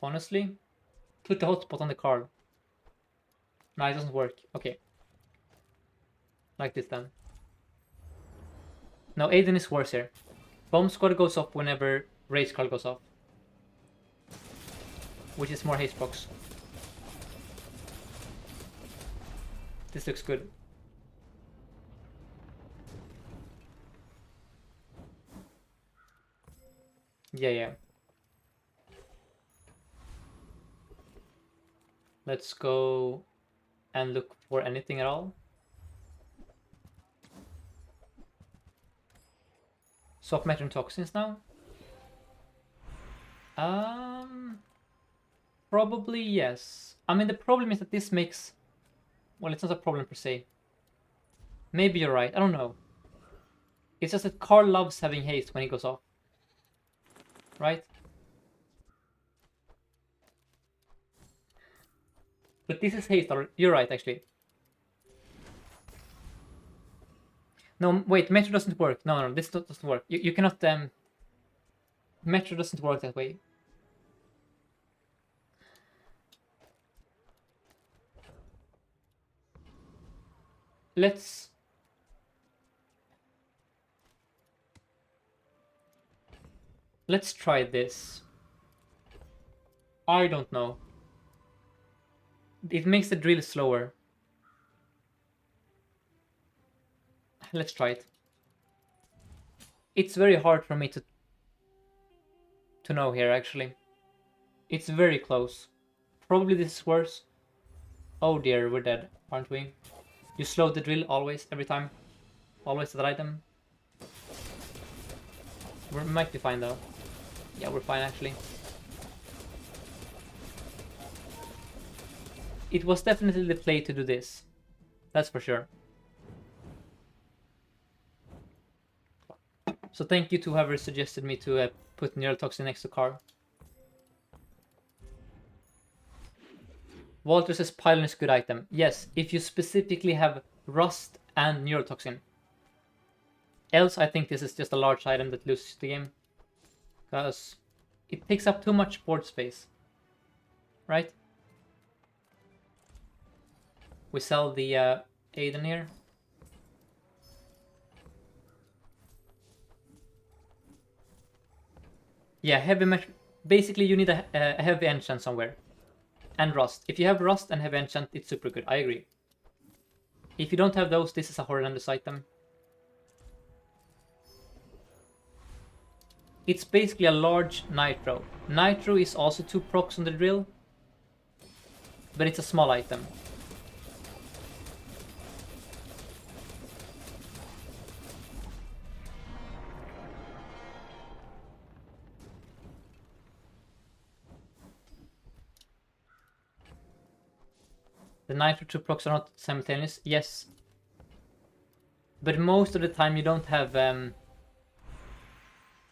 Honestly, put the hotspot on the card. No, it doesn't work. Okay. Like this then. No, Aiden is worse here. Bomb squad goes off whenever race card goes off. Which is more haste box. This looks good. Yeah. Let's go and look for anything at all. Swap metron toxins now. Probably yes. I mean, the problem is that this makes... Well, it's not a problem per se. Maybe you're right. I don't know. It's just that Carl loves having haste when he goes off. Right? But this is haste. You're right, actually. No, wait. Metro doesn't work. No, this doesn't work. You cannot... Metro doesn't work that way. Let's try this. I don't know. It makes the drill slower. Let's try it. It's very hard for me to know here, actually. It's very close. Probably this is worse. Oh dear, we're dead, aren't we? You slow the drill always, every time. Always the item. We might be fine though. Yeah, we're fine actually. It was definitely the play to do this. That's for sure. So thank you to whoever suggested me to put neurotoxin next to Carl. Walter says pylon is a good item. Yes, if you specifically have rust and neurotoxin. Else, I think this is just a large item that loses the game. Because it takes up too much board space. Right? We sell the Aiden here. Yeah, heavy metal. Basically, you need a heavy enchant somewhere. And rust. If you have rust and heavy enchant, it's super good. I agree. If you don't have those, this is a horrendous item. It's basically a large nitro. Nitro is also 2 procs on the drill. But it's a small item. The nitro 2 procs are not simultaneous. Yes. But most of the time you don't have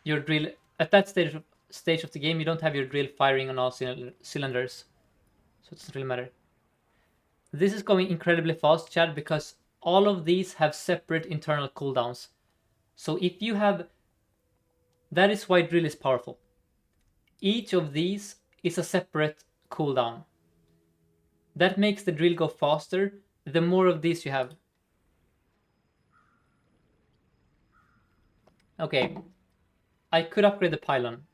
your drill... At that stage of the game, you don't have your drill firing on all cylinders. So it doesn't really matter. This is going incredibly fast, Chad, because all of these have separate internal cooldowns. So if you have... That is why drill is powerful. Each of these is a separate cooldown. That makes the drill go faster, the more of these you have. Okay. I could upgrade the pylon.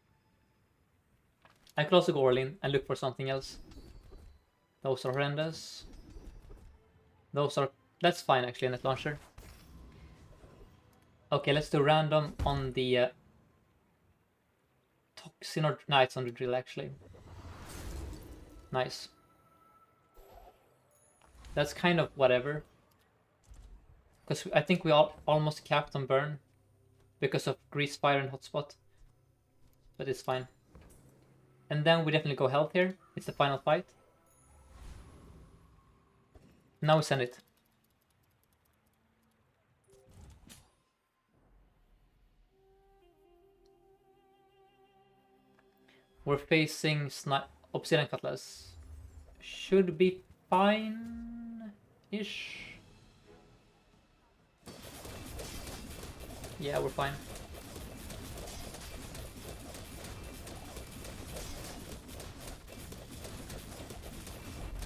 I could also go all in and look for something else. Those are horrendous. Those are... That's fine actually, net launcher. Okay, let's do random on the... toxin or... No, it's on the drill actually. Nice. That's kind of whatever. Because I think we almost capped on burn. Because of grease fire and hotspot. But it's fine. And then we definitely go health here. It's the final fight. Now we send it. We're facing Obsidian Cutlass. Should be fine-ish. Yeah, we're fine.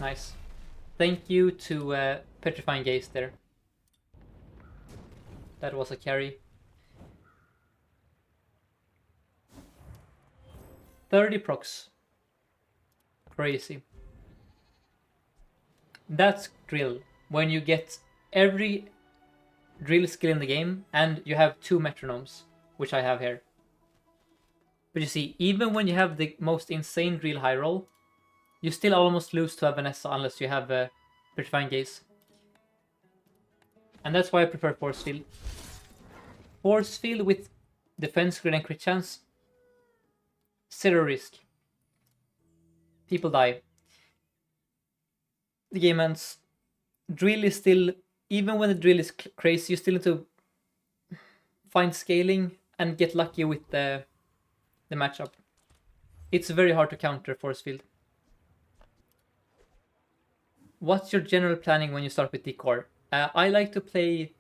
Nice. Thank you to Petrifying Gaze there. That was a carry. 30 procs. Crazy. That's drill. When you get every drill skill in the game and you have 2 metronomes, which I have here. But you see, even when you have the most insane drill high roll, you still almost lose to a Vanessa unless you have a Petrifying Gaze. And that's why I prefer Force Field. Force Field with defense grid and crit chance. 0 risk. People die. The game ends. Drill is still... Even when the drill is crazy, you still need to find scaling and get lucky with the matchup. It's very hard to counter Force Field. What's your general planning when you start with Decor? I like to play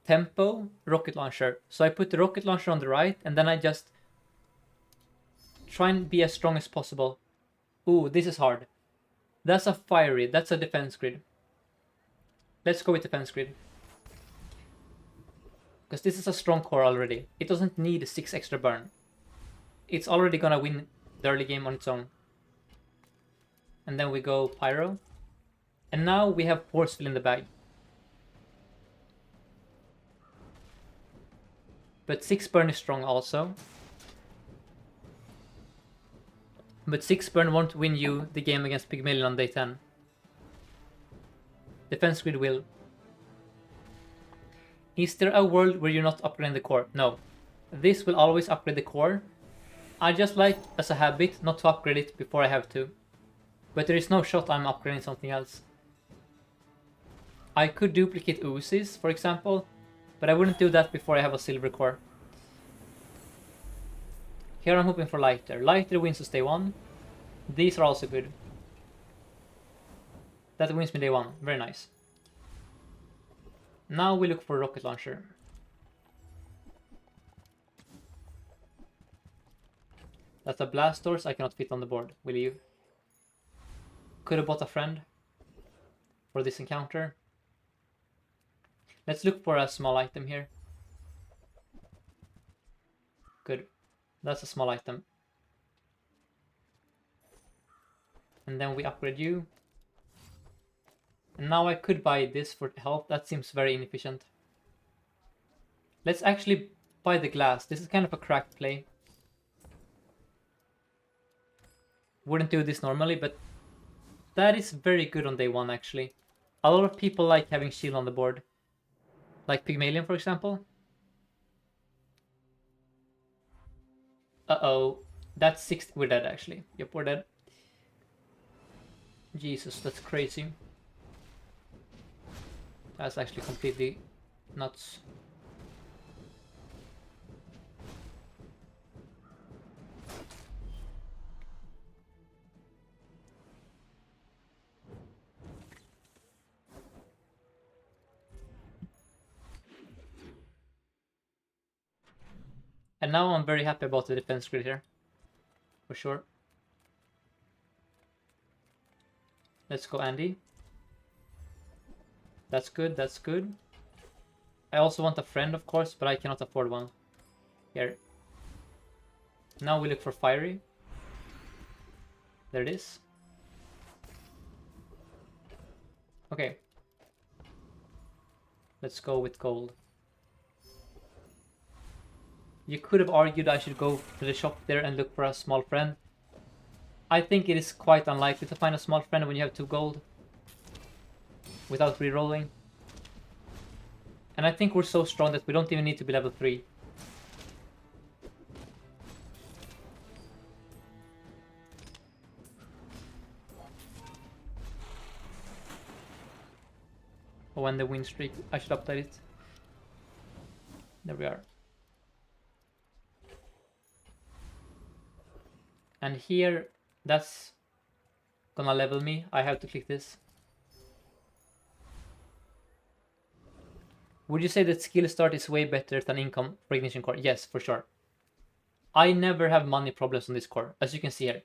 tempo, rocket launcher. So I put the rocket launcher on the right and then I just try and be as strong as possible. Ooh, this is hard. That's a fiery, that's a defense grid. Let's go with defense grid. Because this is a strong core already. It doesn't need 6 extra burn. It's already gonna win the early game on its own. And then we go Pyro. And now we have Forceful in the bag. But 6 burn is strong also. But 6 burn won't win you the game against Pygmalion on day 10. Defense grid will. Is there a world where you're not upgrading the core? No. This will always upgrade the core. I just like, as a habit, not to upgrade it before I have to. But there is no shot I'm upgrading something else. I could duplicate Uzis, for example, but I wouldn't do that before I have a silver core. Here I'm hoping for Lighter. Lighter wins us day 1. These are also good. That wins me day 1. Very nice. Now we look for Rocket Launcher. That's a Blast Doors I cannot fit on the board. We leave. Could have bought a friend for this encounter. Let's look for a small item here. Good. That's a small item. And then we upgrade you. And now I could buy this for health. That seems very inefficient. Let's actually buy the glass. This is kind of a cracked play. Wouldn't do this normally, but that is very good on day 1 actually. A lot of people like having shield on the board. Like Pygmalion, for example. Uh-oh. That's 6. We're dead, actually. Yep, we're dead. Jesus, that's crazy. That's actually completely nuts. And now I'm very happy about the defense grid here. For sure. Let's go Andy. That's good, that's good. I also want a friend, of course, but I cannot afford one. Here. Now we look for Fiery. There it is. Okay. Let's go with gold. You could have argued I should go to the shop there and look for a small friend. I think it is quite unlikely to find a small friend when you have 2 gold. Without rerolling. And I think we're so strong that we don't even need to be level 3. Oh, and the win streak. I should update it. There we are. And here, that's gonna level me. I have to click this. Would you say that skill start is way better than income for Ignition Core? Yes, for sure. I never have money problems on this core, as you can see here.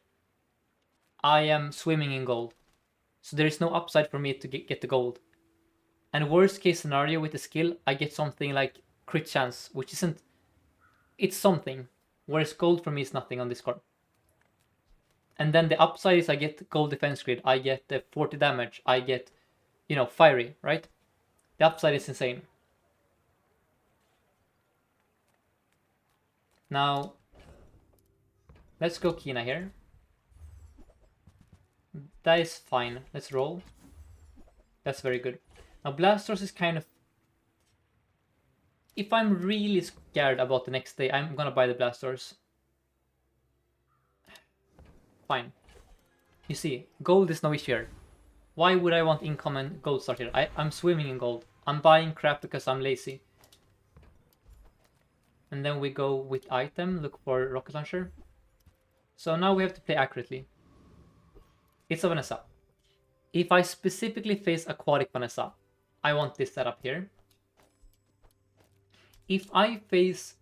I am swimming in gold. So there is no upside for me to get the gold. And worst case scenario with the skill, I get something like crit chance, which isn't... It's something. Whereas gold for me is nothing on this core. And then the upside is I get gold defense grid, I get the 40 damage, I get, you know, fiery, right? The upside is insane. Now, let's go Kina here. That is fine. Let's roll. That's very good. Now, Blasters is kind of... If I'm really scared about the next day, I'm gonna buy the Blasters. Fine. You see, gold is no issue here. Why would I want income and gold start here? I'm swimming in gold. I'm buying crap because I'm lazy. And then we go with item, look for rocket launcher. So now we have to play accurately. It's a Vanessa. If I specifically face aquatic Vanessa, I want this setup here. If I face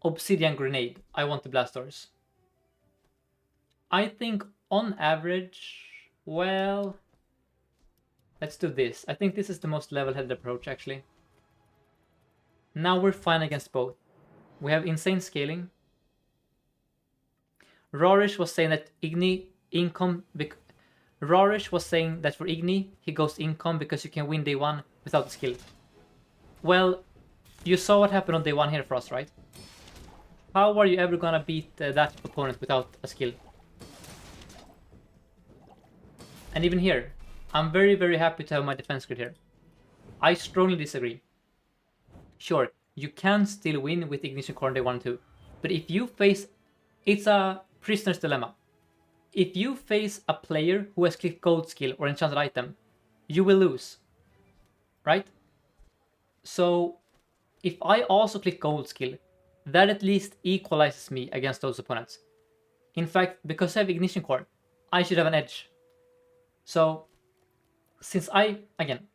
obsidian grenade, I want the blasters. I think on average, well, Let's do this. I think this is the most level-headed approach, actually. Now we're fine against both. We have insane scaling. Rarish was saying that Igni income... Rarish was saying that for Igni, he goes income because you can win day 1 without the skill. Well, you saw what happened on day 1 here for us, right? How are you ever gonna beat that opponent without a skill? And even here, I'm very, very happy to have my defense grid here. I strongly disagree. Sure, you can still win with Ignition Core on day 1 and 2. But if you face... It's a prisoner's dilemma. If you face a player who has clicked gold skill or enchanted item, you will lose. Right? So, if I also click gold skill, that at least equalizes me against those opponents. In fact, because I have Ignition Core, I should have an edge. So, since again,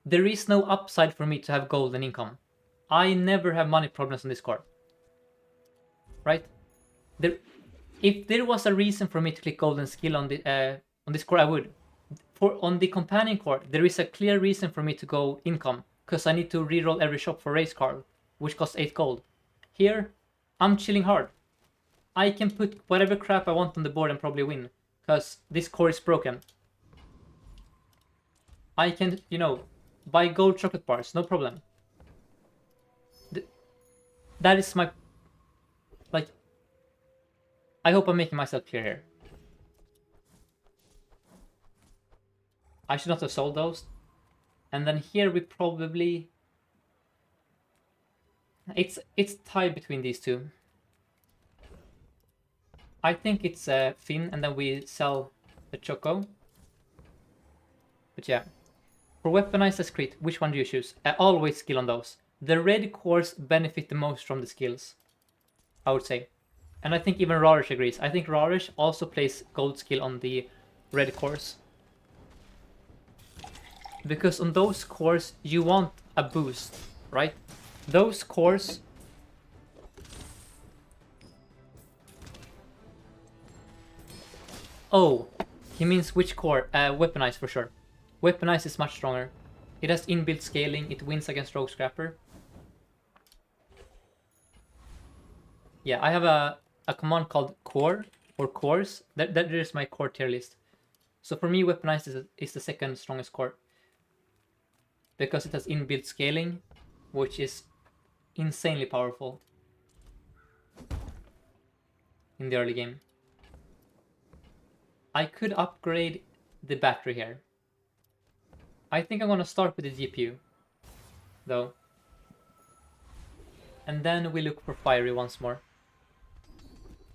there is no upside for me to have gold and income. I never have money problems on this core. Right? If there was a reason for me to click gold and skill on this core, I would. On the companion core, there is a clear reason for me to go income, because I need to reroll every shop for race card, which costs 8 gold. Here, I'm chilling hard. I can put whatever crap I want on the board and probably win, because this core is broken. I can, buy gold chocolate bars, no problem. That is my... I hope I'm making myself clear here. I should not have sold those. And then here we probably... It's tied between these two. I think it's Finn, and then we sell the Choco. But yeah. For weaponized as crit, which one do you choose? Always skill on those. The red cores benefit the most from the skills, I would say. And I think even Rarish agrees. I think Rarish also plays gold skill on the red cores. Because on those cores, you want a boost, right? Those cores... Oh, he means which core? Weaponized for sure. Weaponized is much stronger. It has inbuilt scaling, it wins against Rogue Scrapper. Yeah, I have a command called core, or cores. That is my core tier list. So for me, weaponized is the second strongest core. Because it has inbuilt scaling, which is insanely powerful in the early game. I could upgrade the battery here. I think I'm gonna start with the GPU, though. And then we look for Fiery once more.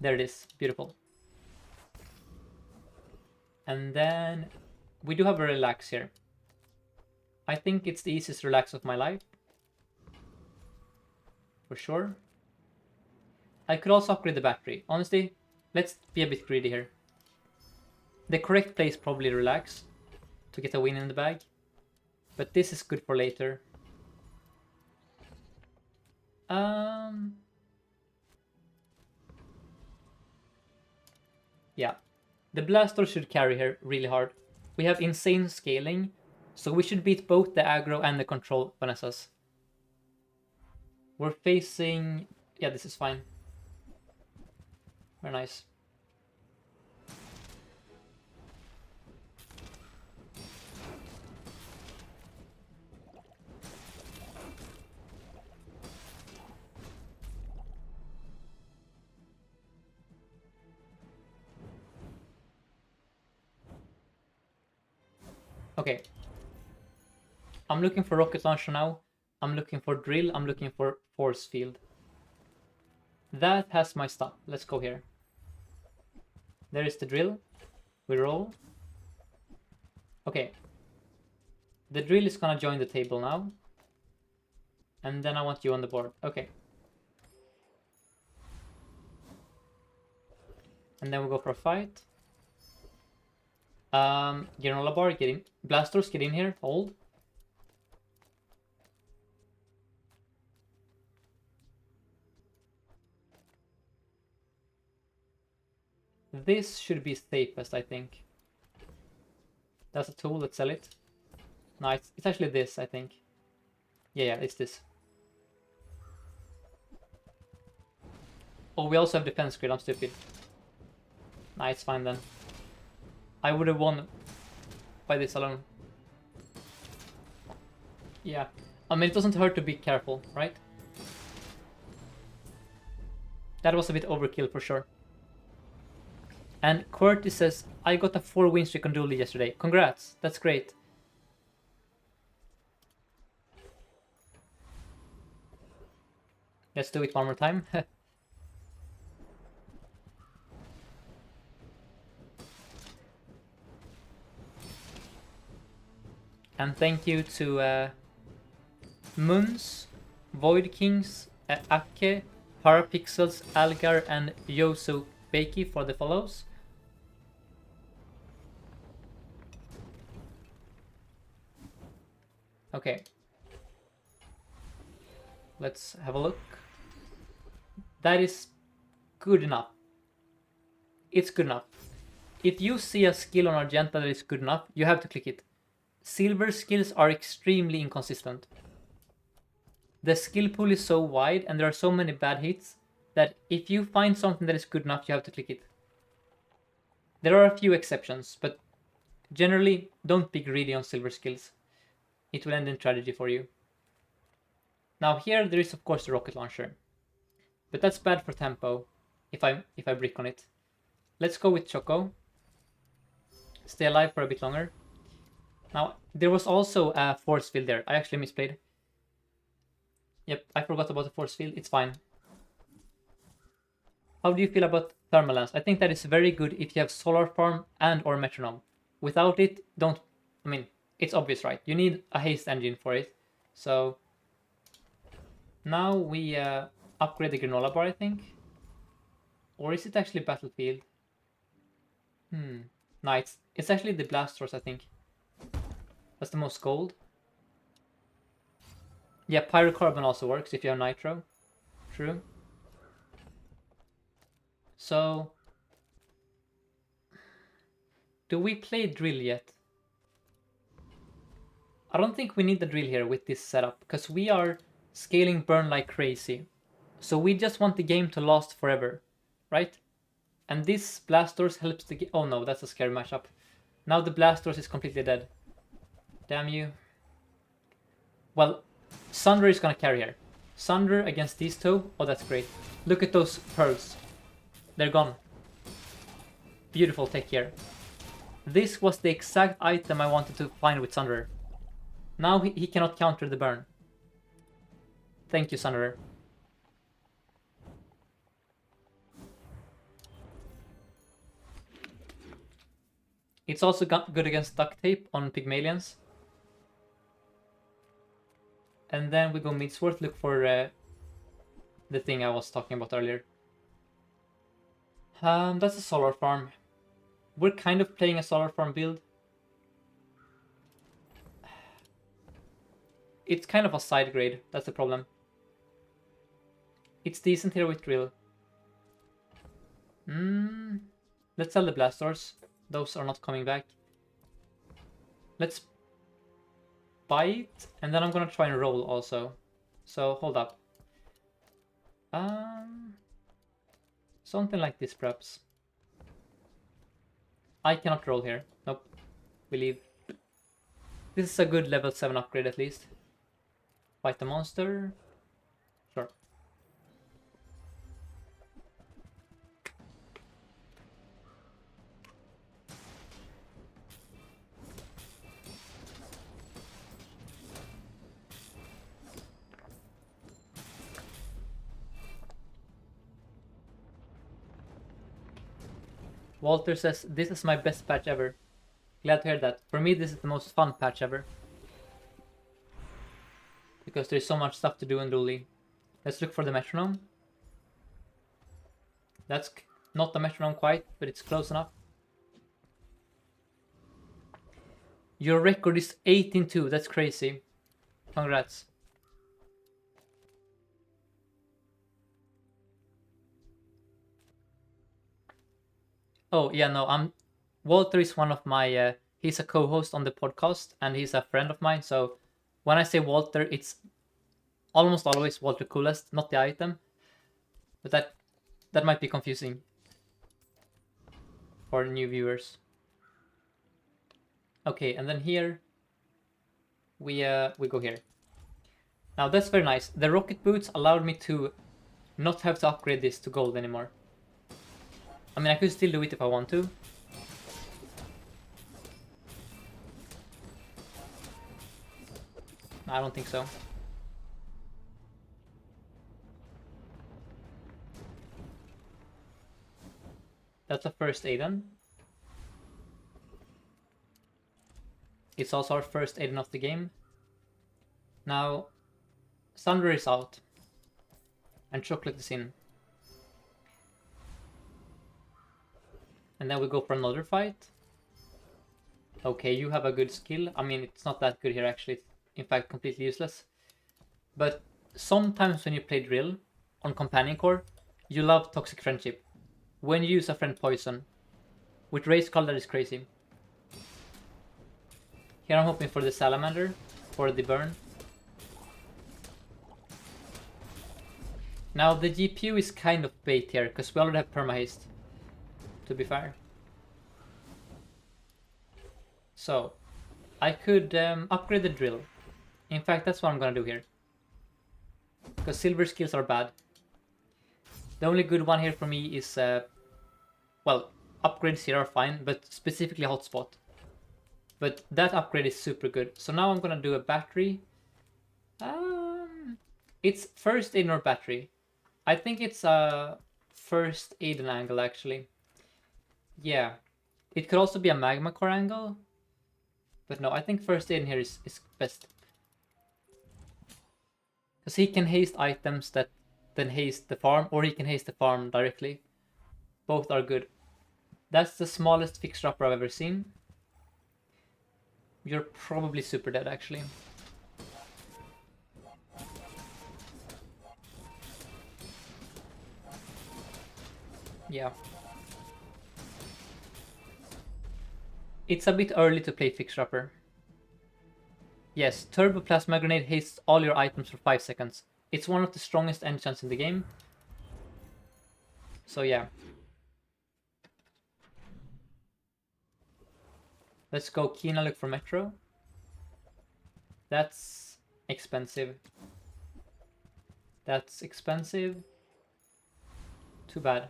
There it is, beautiful. And then we do have a relax here. I think it's the easiest relax of my life. For sure. I could also upgrade the battery. Honestly, let's be a bit greedy here. The correct play is probably relax to get a win in the bag. But this is good for later. Yeah. The Blastor should carry here really hard. We have insane scaling, so we should beat both the aggro and the control Vanessas. We're facing... Yeah, this is fine. Very nice. Okay. I'm looking for rocket launcher now. I'm looking for drill. I'm looking for force field. That has my stuff. Let's go here. There is the drill. We roll. Okay. The drill is gonna join the table now. And then I want you on the board. Okay. And then we go for a fight. Granola bar, get in. Blasters, get in here. Hold. This should be safest, I think. That's a tool, let's sell it. No, it's actually this, I think. Yeah, it's this. Oh, we also have defense grid, I'm stupid. Nah, it's fine then. I would have won by this alone. Yeah. I mean, it doesn't hurt to be careful, right? That was a bit overkill for sure. And Curtis says, I got a 4-win streak on Dooley yesterday. Congrats, that's great. Let's do it one more time. And thank you to Muns, Void Kings, Ake, Parapixels, Algar, and Yosu Beiki for the follows. Okay. Let's have a look. That is good enough. It's good enough. If you see a skill on Argenta that is good enough, you have to click it. Silver skills are extremely inconsistent. The skill pool is so wide and there are so many bad hits that if you find something that is good enough, you have to click it. There are a few exceptions, but generally don't be greedy on silver skills. It will end in tragedy for you. Now here there is of course the rocket launcher, but that's bad for tempo if I brick on it. Let's go with Choco. Stay alive for a bit longer. Now there was also a force field there. I actually misplayed. Yep, I forgot about the force field. It's fine. How do you feel about thermal lens? I think that is very good if you have solar farm and or metronome. Without it, don't. I mean, it's obvious, right? You need a haste engine for it. So now we upgrade the granola bar, I think. Or is it actually battlefield? No, it's actually the blast source, I think. That's the most gold. Yeah, pyrocarbon also works if you have nitro. True. So, do we play drill yet? I don't think we need the drill here with this setup, because we are scaling burn like crazy. So we just want the game to last forever, right? And this blast doors helps the game. Oh no, that's a scary mashup. Now the blast doors is completely dead. Damn you. Well, Sunder is gonna carry here. Sunder against these two. Oh, that's great. Look at those pearls. They're gone. Beautiful tech here. This was the exact item I wanted to find with Sunder. Now he cannot counter the burn. Thank you, Sunder. It's also good against duct tape on Pygmalions. And then we go Midsworth, look for the thing I was talking about earlier. That's a solar farm. We're kind of playing a solar farm build. It's kind of a side grade, that's the problem. It's decent here with drill. Let's sell the blast doors. Those are not coming back. Let's buy it, and then I'm gonna try and roll also. So hold up. Something like this perhaps. I cannot roll here. Nope. We leave. This is a good level 7 upgrade at least. Fight the monster. Sure. Walter says, this is my best patch ever. Glad to hear that. For me, this is the most fun patch ever. Because there's so much stuff to do in Dooley. Let's look for the metronome. That's not the metronome quite, but it's close enough. Your record is 18-2. That's crazy. Congrats. Oh, yeah, no, Walter is one of my He's a co-host on the podcast, and he's a friend of mine. So when I say Walter, it's almost always Walter Coolest, not the item. But that might be confusing for new viewers. Okay, and then here we go here. Now that's very nice. The rocket boots allowed me to not have to upgrade this to gold anymore. I mean, I could still do it if I want to. I don't think so. That's a first Aiden. It's also our first Aiden of the game. Now, Thunder is out. And Chocolate is in. And then we go for another fight. Okay, you have a good skill. I mean, it's not that good here actually. It's in fact completely useless. But sometimes when you play Drill on Companion Core, you love Toxic Friendship. When you use a friend Poison. With Race Call, that is crazy. Here I'm hoping for the Salamander, for the burn. Now the GPU is kind of bait here, because we already have perma-haste, to be fair. So, I could upgrade the drill. In fact, that's what I'm gonna do here. Because silver skills are bad. The only good one here for me is, well, upgrades here are fine, but specifically hotspot. But that upgrade is super good. So now I'm gonna do a battery. It's first aid or battery. I think it's a first aid angle actually. Yeah. It could also be a magma core angle. But no, I think first aid in here is best. Because he can haste items that then haste the farm, or he can haste the farm directly. Both are good. That's the smallest fixer-upper I've ever seen. You're probably super dead, actually. Yeah. It's a bit early to play fixer-upper. Yes, Turbo Plasma Grenade hastes all your items for 5 seconds. It's one of the strongest enchants in the game. So yeah. Let's go Kina look for Metro. That's expensive. That's expensive. Too bad.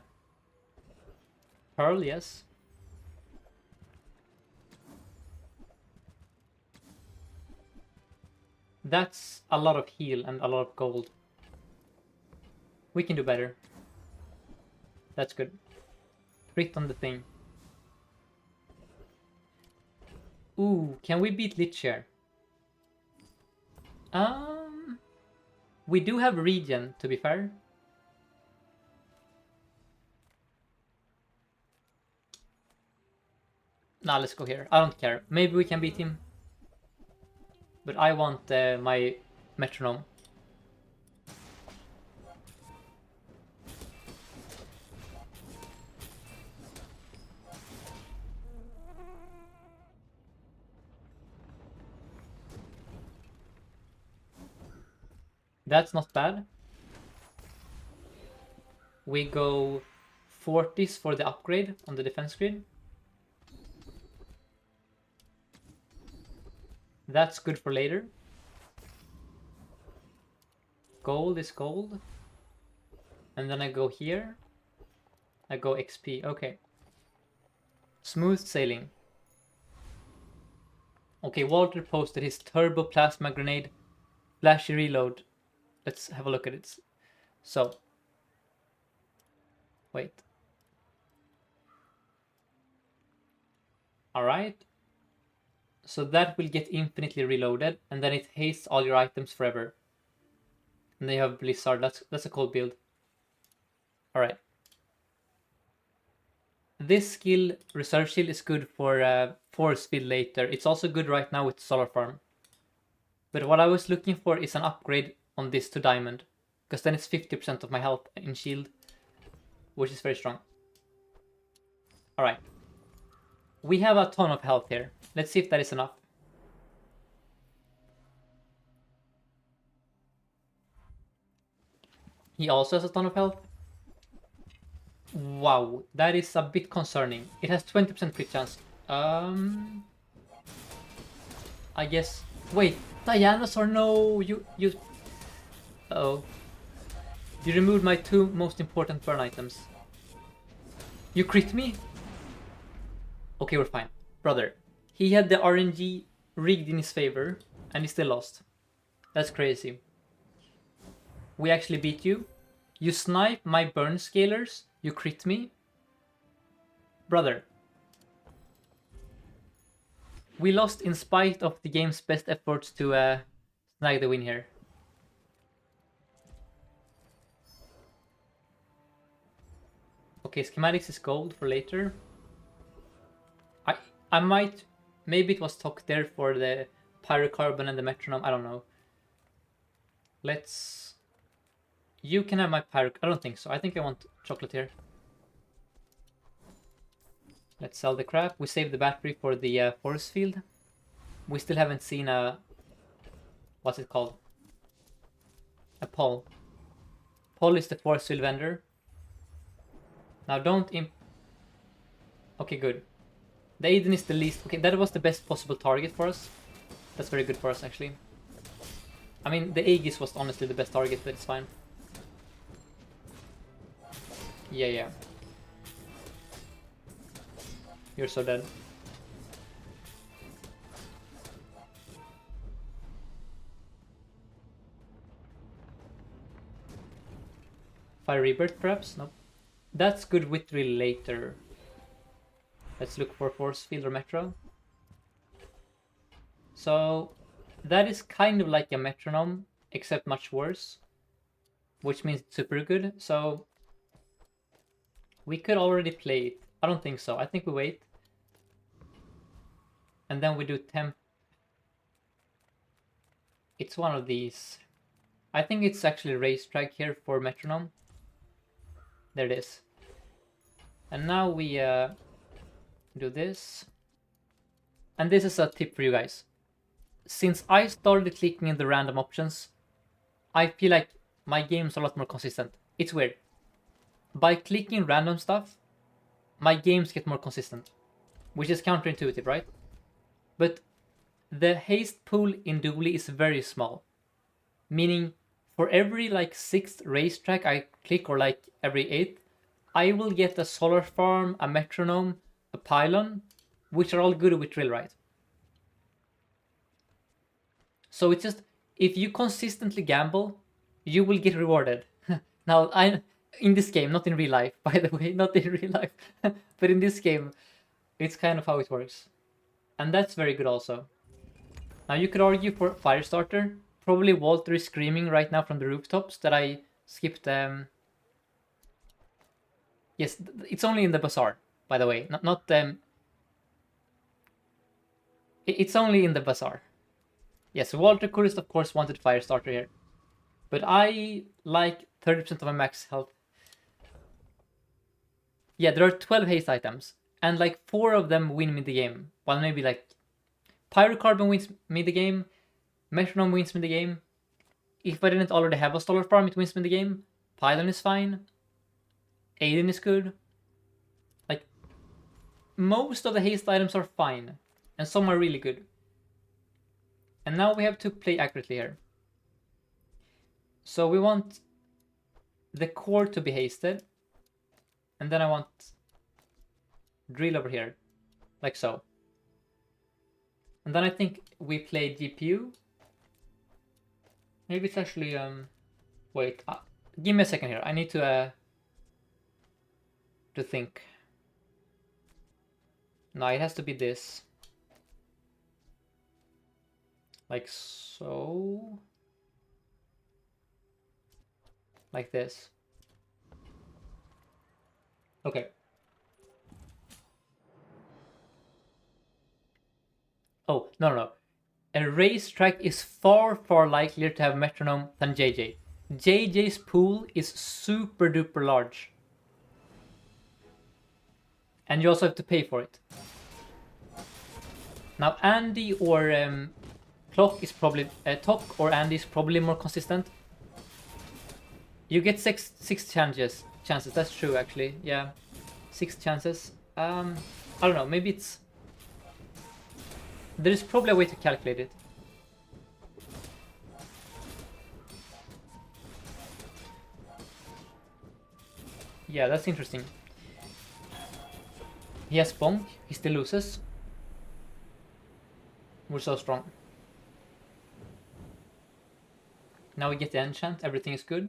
Pearl, yes. That's a lot of heal and a lot of gold. We can do better. That's good. Crit on the thing. Ooh, can we beat Lich here? We do have regen, to be fair. Nah, let's go here. I don't care. Maybe we can beat him. But I want my metronome. That's not bad. We go 40s for the upgrade on the defense grid. That's good for later. Gold is gold. And then I go here. I go XP. Okay. Smooth sailing. Okay, Walter posted his Turbo Plasma Grenade Flashy Reload. Let's have a look at it. So. Wait. Alright. So that will get infinitely reloaded, and then it hastes all your items forever. And then you have Blizzard. That's a cool build. Alright. This skill, Reserve Shield, is good for force field later. It's also good right now with Solar Farm. But what I was looking for is an upgrade on this to Diamond. Because then it's 50% of my health in shield. Which is very strong. Alright. We have a ton of health here. Let's see if that is enough. He also has a ton of health. Wow, that is a bit concerning. It has 20% crit chance. I guess. Wait, Dianosaur, no! You. Uh-oh. You removed my 2 most important burn items. You crit me? Okay, we're fine. Brother, he had the RNG rigged in his favor, and he still lost. That's crazy. We actually beat you. You snipe my burn scalers. You crit me. Brother. We lost in spite of the game's best efforts to snag the win here. Okay, schematics is gold for later. I might... Maybe it was talked there for the pyrocarbon and the metronome. I don't know. Let's... You can have my pyro... I don't think so. I think I want chocolate here. Let's sell the crap. We save the battery for the force field. We still haven't seen a... What's it called? A Paul. Paul is the force field vendor. Now don't Okay, good. The Aiden is the least... Okay, that was the best possible target for us. That's very good for us, actually. I mean, the Aegis was honestly the best target, but it's fine. Yeah. You're so dead. Fire Rebirth, perhaps? Nope. That's good with drill later. Let's look for Force Field or Metro. So, that is kind of like a metronome, except much worse. Which means it's super good, so... We could already play it. I don't think so. I think we wait. And then we do temp. It's one of these. I think it's actually racetrack here for metronome. There it is. And now we do this. And this is a tip for you guys. Since I started clicking in the random options, I feel like my game's a lot more consistent. It's weird. By clicking random stuff, my games get more consistent. Which is counterintuitive, right? But the haste pool in Dooley is very small. Meaning, for every like 6th racetrack I click, or like every 8th, I will get a solar farm, a metronome, a pylon, which are all good with drill, right? So it's just, if you consistently gamble, you will get rewarded. Now, in this game, not in real life, by the way, not in real life, but in this game, it's kind of how it works. And that's very good also. Now you could argue for Firestarter. Probably Walter is screaming right now from the rooftops that I skipped... Yes, it's only in the bazaar, by the way. Not It's only in the bazaar. Yes, Walter Kurist of course wanted Firestarter here. But I like 30% of my max health. Yeah, there are 12 haste items. And like 4 of them win me the game. Well, maybe like... Pyrocarbon wins me the game. Metronome wins me the game. If I didn't already have a solar farm, it wins me the game. Pylon is fine. Aiden is good. Like, most of the haste items are fine. And some are really good. And now we have to play accurately here. So we want the core to be hasted. And then I want drill over here. Like so. And then I think we play GPU. Maybe it's actually... Wait. Give me a second here. I need to think. No, it has to be this. Like so. Like this. Okay. Oh, no. A racetrack is far likelier to have metronome than JJ. JJ's pool is super duper large. And you also have to pay for it. Now Andy or Clock is probably Tok or Andy is probably more consistent. You get six chances. That's true actually. Yeah, 6 chances. I don't know. Maybe it's there is probably a way to calculate it. Yeah, that's interesting. He has Bonk. He still loses. We're so strong. Now we get the enchant. Everything is good.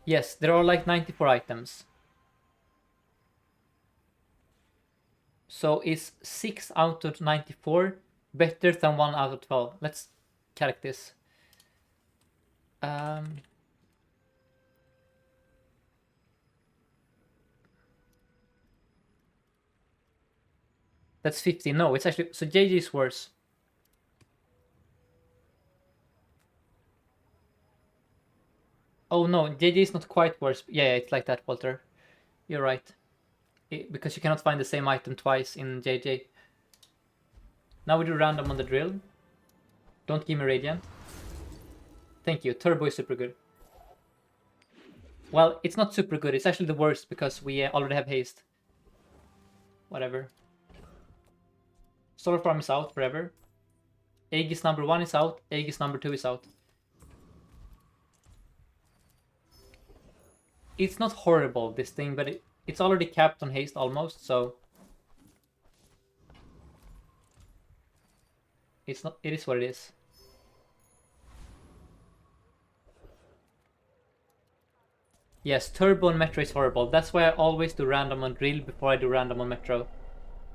Yes, there are like 94 items. So is 6 out of 94 better than 1 out of 12? Let's calculate this. That's 50. No, it's actually... So JJ is worse. Oh no, JJ is not quite worse. Yeah, it's like that, Walter. You're right. Because you cannot find the same item twice in JJ. Now we do random on the drill. Don't give me Radiant. Thank you. Turbo is super good. Well, it's not super good. It's actually the worst because we already have haste. Whatever. Solar Farm is out forever. Aegis number 1 is out. Aegis number 2 is out. It's not horrible, this thing, but it's already capped on haste almost, so... It's not. It is what it is. Yes, Turbo and Metro is horrible. That's why I always do random on Drill before I do random on Metro.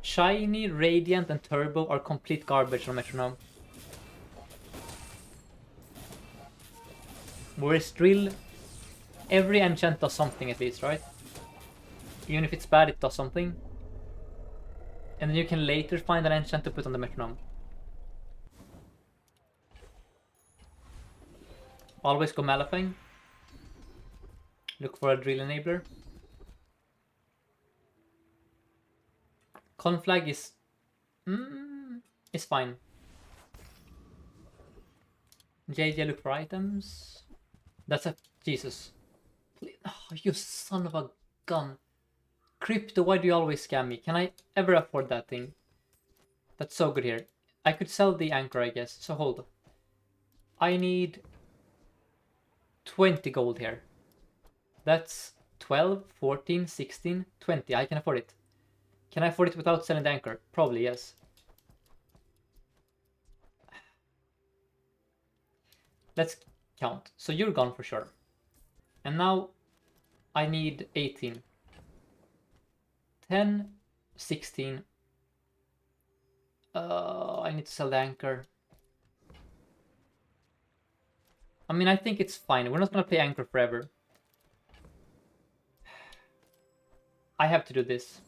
Shiny, Radiant, and Turbo are complete garbage on Metronome. Whereas Drill, every enchant does something at least, right? Even if it's bad, it does something. And then you can later find an enchant to put on the Metronome. Always go Malifang. Look for a Drill Enabler. Conflag is fine. JJ, look for items. That's a... Jesus. Please. Oh, you son of a gun. Crypto, why do you always scam me? Can I ever afford that thing? That's so good here. I could sell the anchor, I guess. So hold. I need 20 gold here. That's 12, 14, 16, 20. I can afford it. Can I afford it without selling the anchor? Probably, yes. Let's count. So you're gone for sure. And now I need 18. 10, 16. I need to sell the anchor. I mean, I think it's fine. We're not gonna play anchor forever. I have to do this.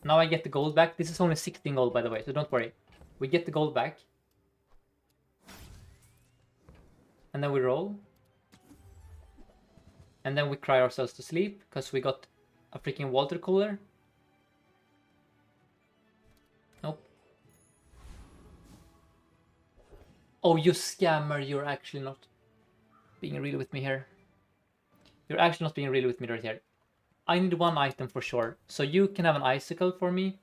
Now I get the gold back. This is only 16 gold, by the way, so don't worry. We get the gold back. And then we roll. And then we cry ourselves to sleep, because we got a freaking water cooler. Nope. Oh, you scammer, you're actually not being real with me here. You're actually not being real with me right here. I need one item for sure. So you can have an icicle for me.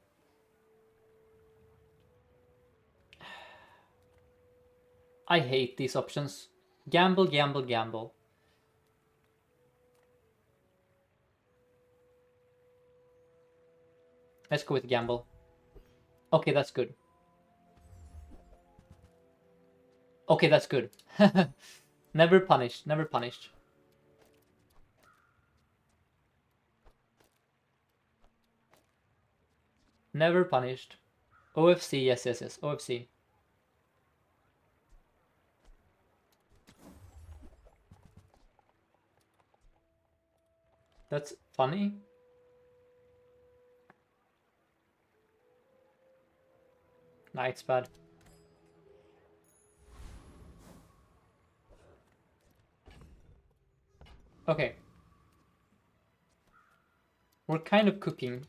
I hate these options. Gamble, gamble, gamble. Let's go with gamble. Okay, that's good. Okay, that's good. Never punished, never punished. Never punished. OFC, yes, yes, yes. OFC. That's funny. Nah, it's bad. Okay. We're kind of cooking.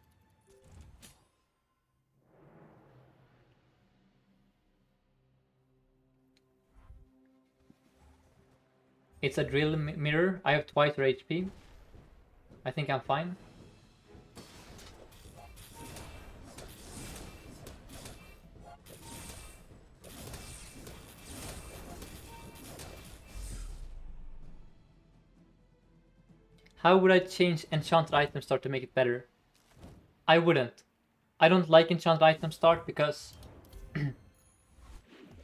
It's a drill mirror. I have twice her HP. I think I'm fine. How would I change enchanted item start to make it better? I wouldn't. I don't like enchanted item start because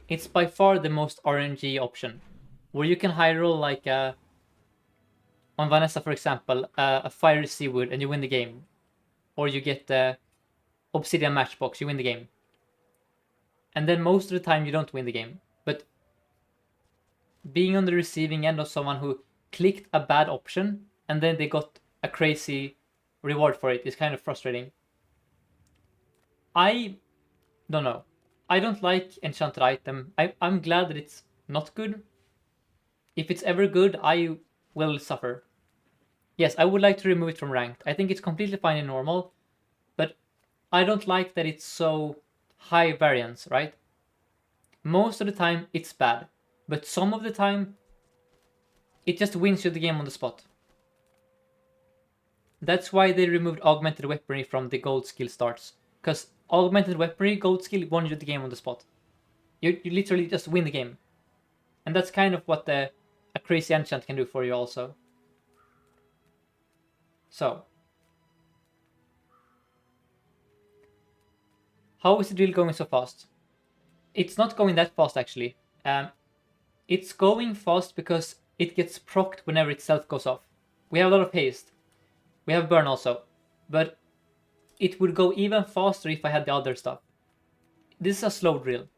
it's by far the most RNG option. Where you can high roll like on Vanessa, for example, a fiery seawood and you win the game. Or you get the obsidian matchbox, you win the game. And then most of the time you don't win the game. But being on the receiving end of someone who clicked a bad option and then they got a crazy reward for it is kind of frustrating. I don't know. I don't like enchanted item. I'm glad that it's not good. If it's ever good, I will suffer. Yes, I would like to remove it from ranked. I think it's completely fine in normal, but I don't like that it's so high variance, right? Most of the time it's bad, but some of the time it just wins you the game on the spot. That's why they removed augmented weaponry from the gold skill starts, because augmented weaponry gold skill won you the game on the spot. You literally just win the game, and that's kind of what a crazy enchant can do for you also. So, how is the drill going so fast? It's not going that fast actually. It's going fast because it gets procced whenever itself goes off. We have a lot of haste. We have burn also. But it would go even faster if I had the other stuff. This is a slow drill.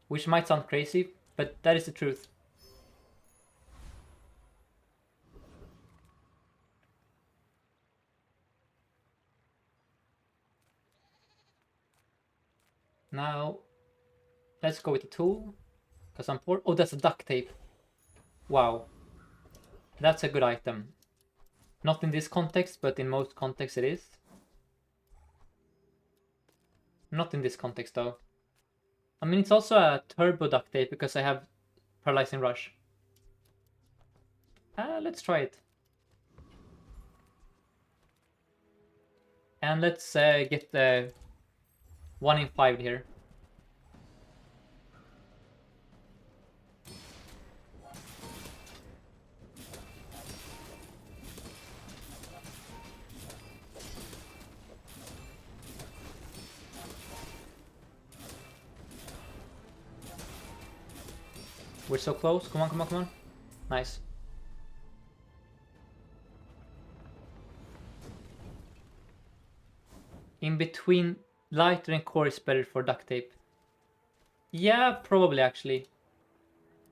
Which might sound crazy, but that is the truth. Now, let's go with the tool. Because I'm poor. Oh, that's a duct tape. Wow. That's a good item. Not in this context, but in most contexts it is. Not in this context though. I mean, it's also a turbo duct tape because I have paralyzing rush. Let's try it. And let's get the 1 in 5 here. We're so close. Come on, come on, come on. Nice. In between lighter and core is better for duct tape. Yeah, probably actually.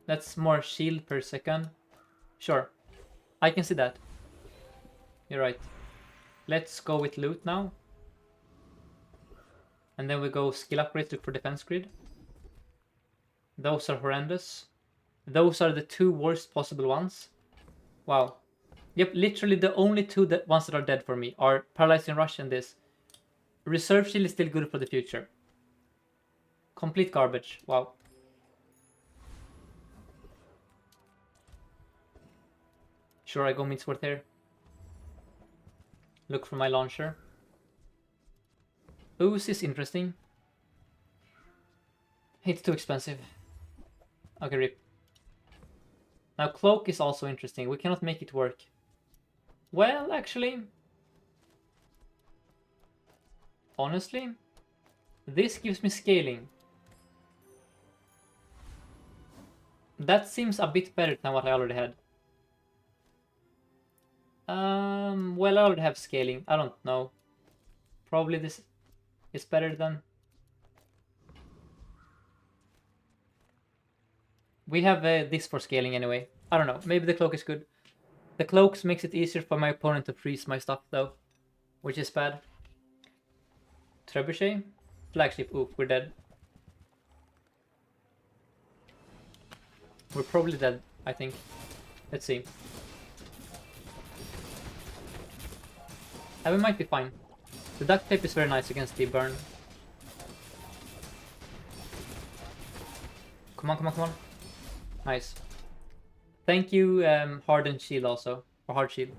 That's more shield per second. Sure. I can see that. You're right. Let's go with loot now. And then we go skill upgrades, look for defense grid. Those are horrendous. Those are the 2 worst possible ones. Wow. Yep, literally the only 2 ones that are dead for me are Paralyzing Rush and this. Reserve Shield is still good for the future. Complete garbage. Wow. Sure, I go Midsworth here. Look for my launcher. Ooze is interesting. It's too expensive. Okay, rip. Now Cloak is also interesting. We cannot make it work. Well, actually... honestly, this gives me scaling. That seems a bit better than what I already had. Well, I already have scaling. I don't know. Probably this is better than... we have this for scaling anyway. I don't know. Maybe the cloak is good. The cloaks makes it easier for my opponent to freeze my stuff though, which is bad. Trebuchet? Flagship. Ooh, we're dead. We're probably dead, I think. Let's see. We might be fine. The duct tape is very nice against the burn. Come on, come on, come on. Nice. Thank you, Hardened Shield also. Or Hard Shield.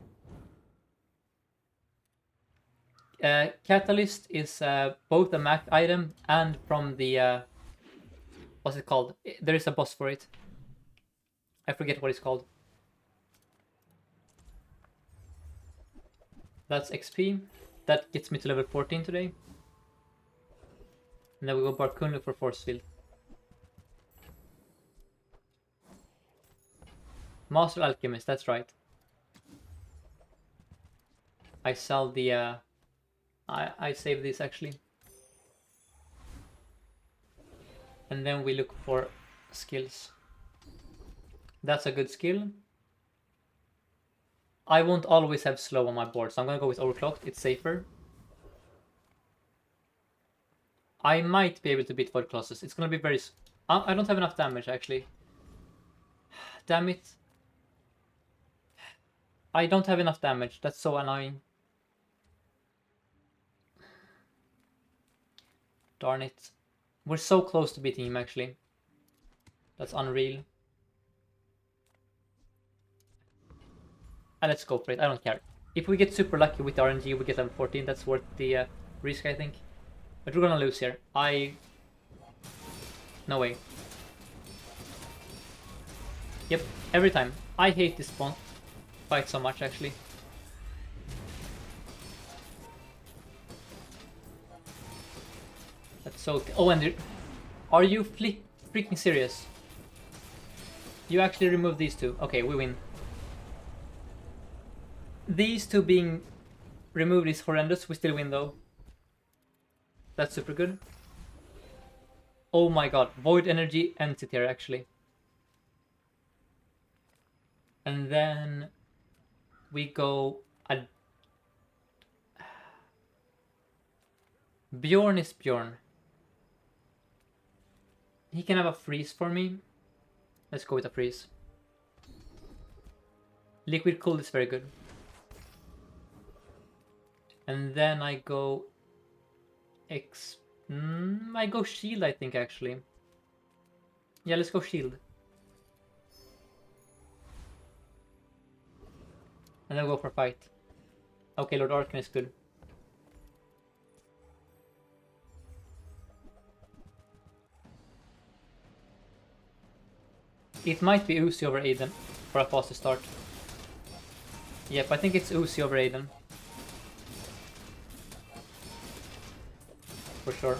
Catalyst is both a Mac item and from the... what's it called? There is a boss for it. I forget what it's called. That's XP. That gets me to level 14 today. And then we go Barkunlu for Force Field. Master Alchemist, that's right. I sell the... I save this actually. And then we look for skills. That's a good skill. I won't always have slow on my board, so I'm gonna go with Overclocked. It's safer. I might be able to beat Void Colossus. It's gonna be very... I don't have enough damage actually. Damn it. I don't have enough damage. That's so annoying. Darn it. We're so close to beating him actually. That's unreal. Let's go for it. I don't care. If we get super lucky with the RNG, we get level 14. That's worth the risk, I think. But we're gonna lose here. No way. Yep, every time. I hate this fight so much, actually. That's so... Oh, and are you freaking serious? You actually remove these two. Okay, we win. These two being removed is horrendous. We still win though. That's super good. Oh my god. Void Energy ends it here actually. And then we go... Bjorn is Bjorn. He can have a freeze for me. Let's go with a freeze. Liquid Cold is very good. And then I go... I go Shield, I think, actually. Yeah, let's go Shield. And then go for Fight. Okay, Lord Arcan is good. It might be Uzi over Aiden for a faster start. Yep, I think it's Uzi over Aiden. For sure.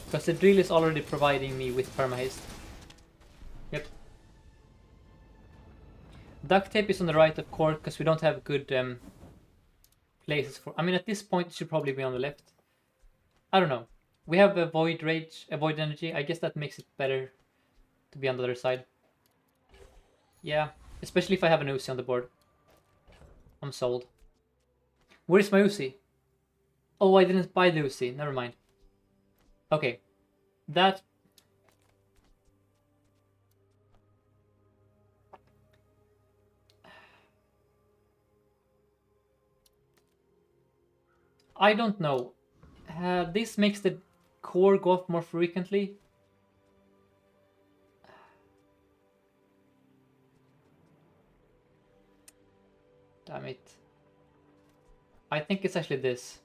Because the drill is already providing me with permahaste. Yep. Duct tape is on the right of course, because we don't have good places for... I mean, at this point it should probably be on the left. I don't know. We have a Void Rage, a Void Energy. I guess that makes it better to be on the other side. Yeah, especially if I have an Uzi on the board. I'm sold. Where's my Uzi? Oh, I didn't buy the Uzi. Never mind. Okay. That... I don't know. This makes the core go off more frequently. Damn it. I think it's actually this.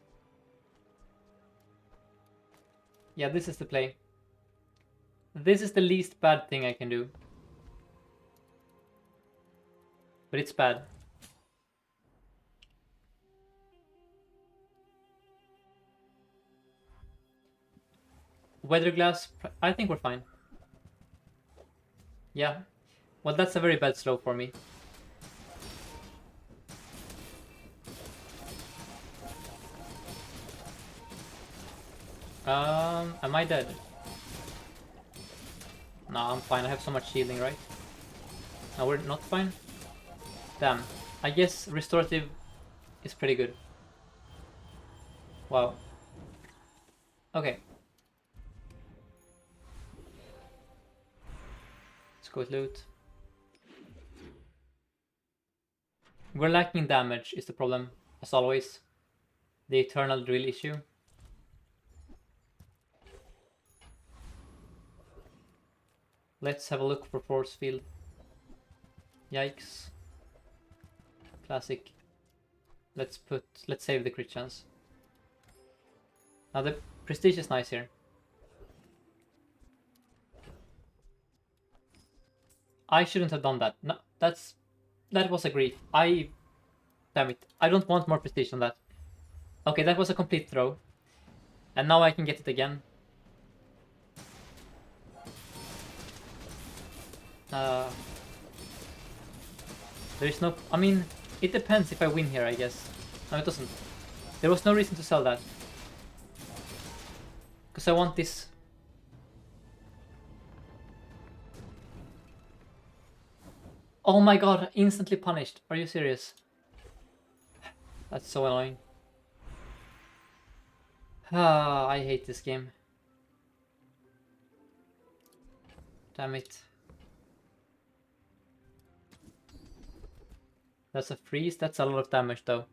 Yeah, this is the play. This is the least bad thing I can do. But it's bad. Weather glass, I think we're fine. Yeah. Well, that's a very bad slow for me. Am I dead? No, I'm fine. I have so much healing, right? No, we're not fine? Damn. I guess restorative is pretty good. Wow. Okay. Let's go with loot. We're lacking damage is the problem. as always. The eternal drill issue. Let's have a look for force field. Yikes. Classic. Let's save the crit chance. Now the prestige is nice here. I shouldn't have done that. No, that was a grief. Damn it. I don't want more prestige on that. Okay, that was a complete throw. And now I can get it again. There's no... I mean, it depends if I win here, I guess. No, it doesn't. There was no reason to sell that. Because I want this... Oh my god, instantly punished. Are you serious? That's so annoying. Ah, I hate this game. Damn it. That's a freeze. That's a lot of damage though.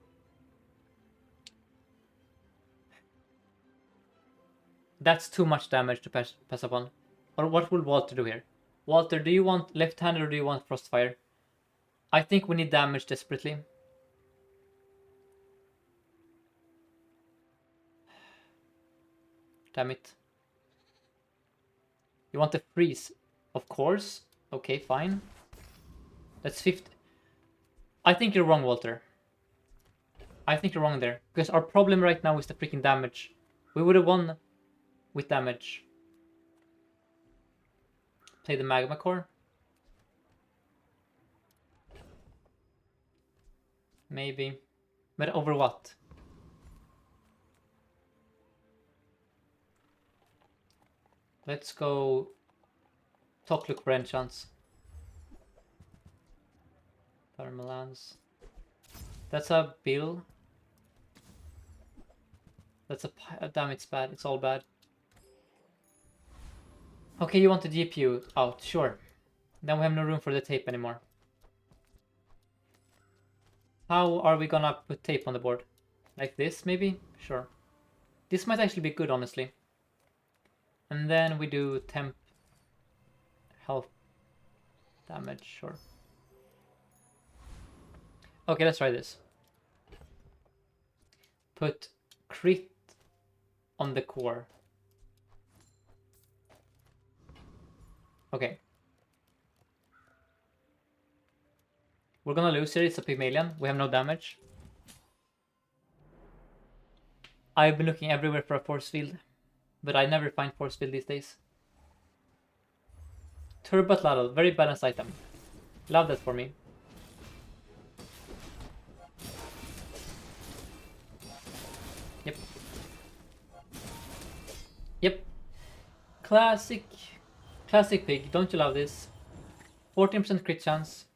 That's too much damage to pass upon. Or what will Walter do here? Walter, do you want left-handed or do you want Frostfire? I think we need damage desperately. Damn it. You want the freeze? Of course. Okay, fine. That's 50. I think you're wrong, Walter. I think you're wrong there. Because our problem right now is the freaking damage. We would have won with damage. Play the Magma Core. Maybe. But over what? Let's go Tokluk for enchants. Thermalance. That's a bill. That's a... Damn, it's bad. It's all bad. Okay, you want the GPU out. Sure. Then we have no room for the tape anymore. How are we gonna put tape on the board? Like this, maybe? Sure. This might actually be good, honestly. And then we do temp health damage, sure. Okay, let's try this. Put crit on the core. Okay. We're gonna lose here, it's a Pygmalion. We have no damage. I've been looking everywhere for a force field, but I never find force field these days. Turbo Laddle, very balanced item. Love that for me. Yep. Yep. Classic pig, don't you love this? 14% crit chance.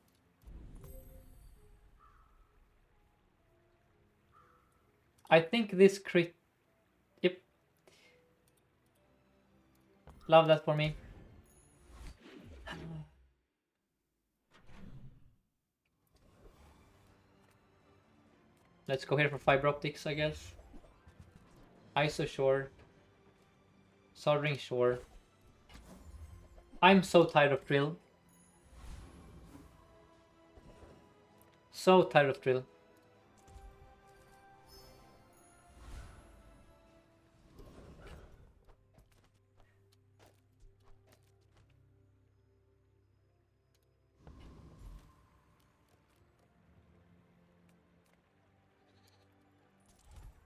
I think this crit... Yep. Love that for me. Let's go here for fiber optics, I guess. ISO sure. Soldering sure. I'm so tired of drill. So tired of drill.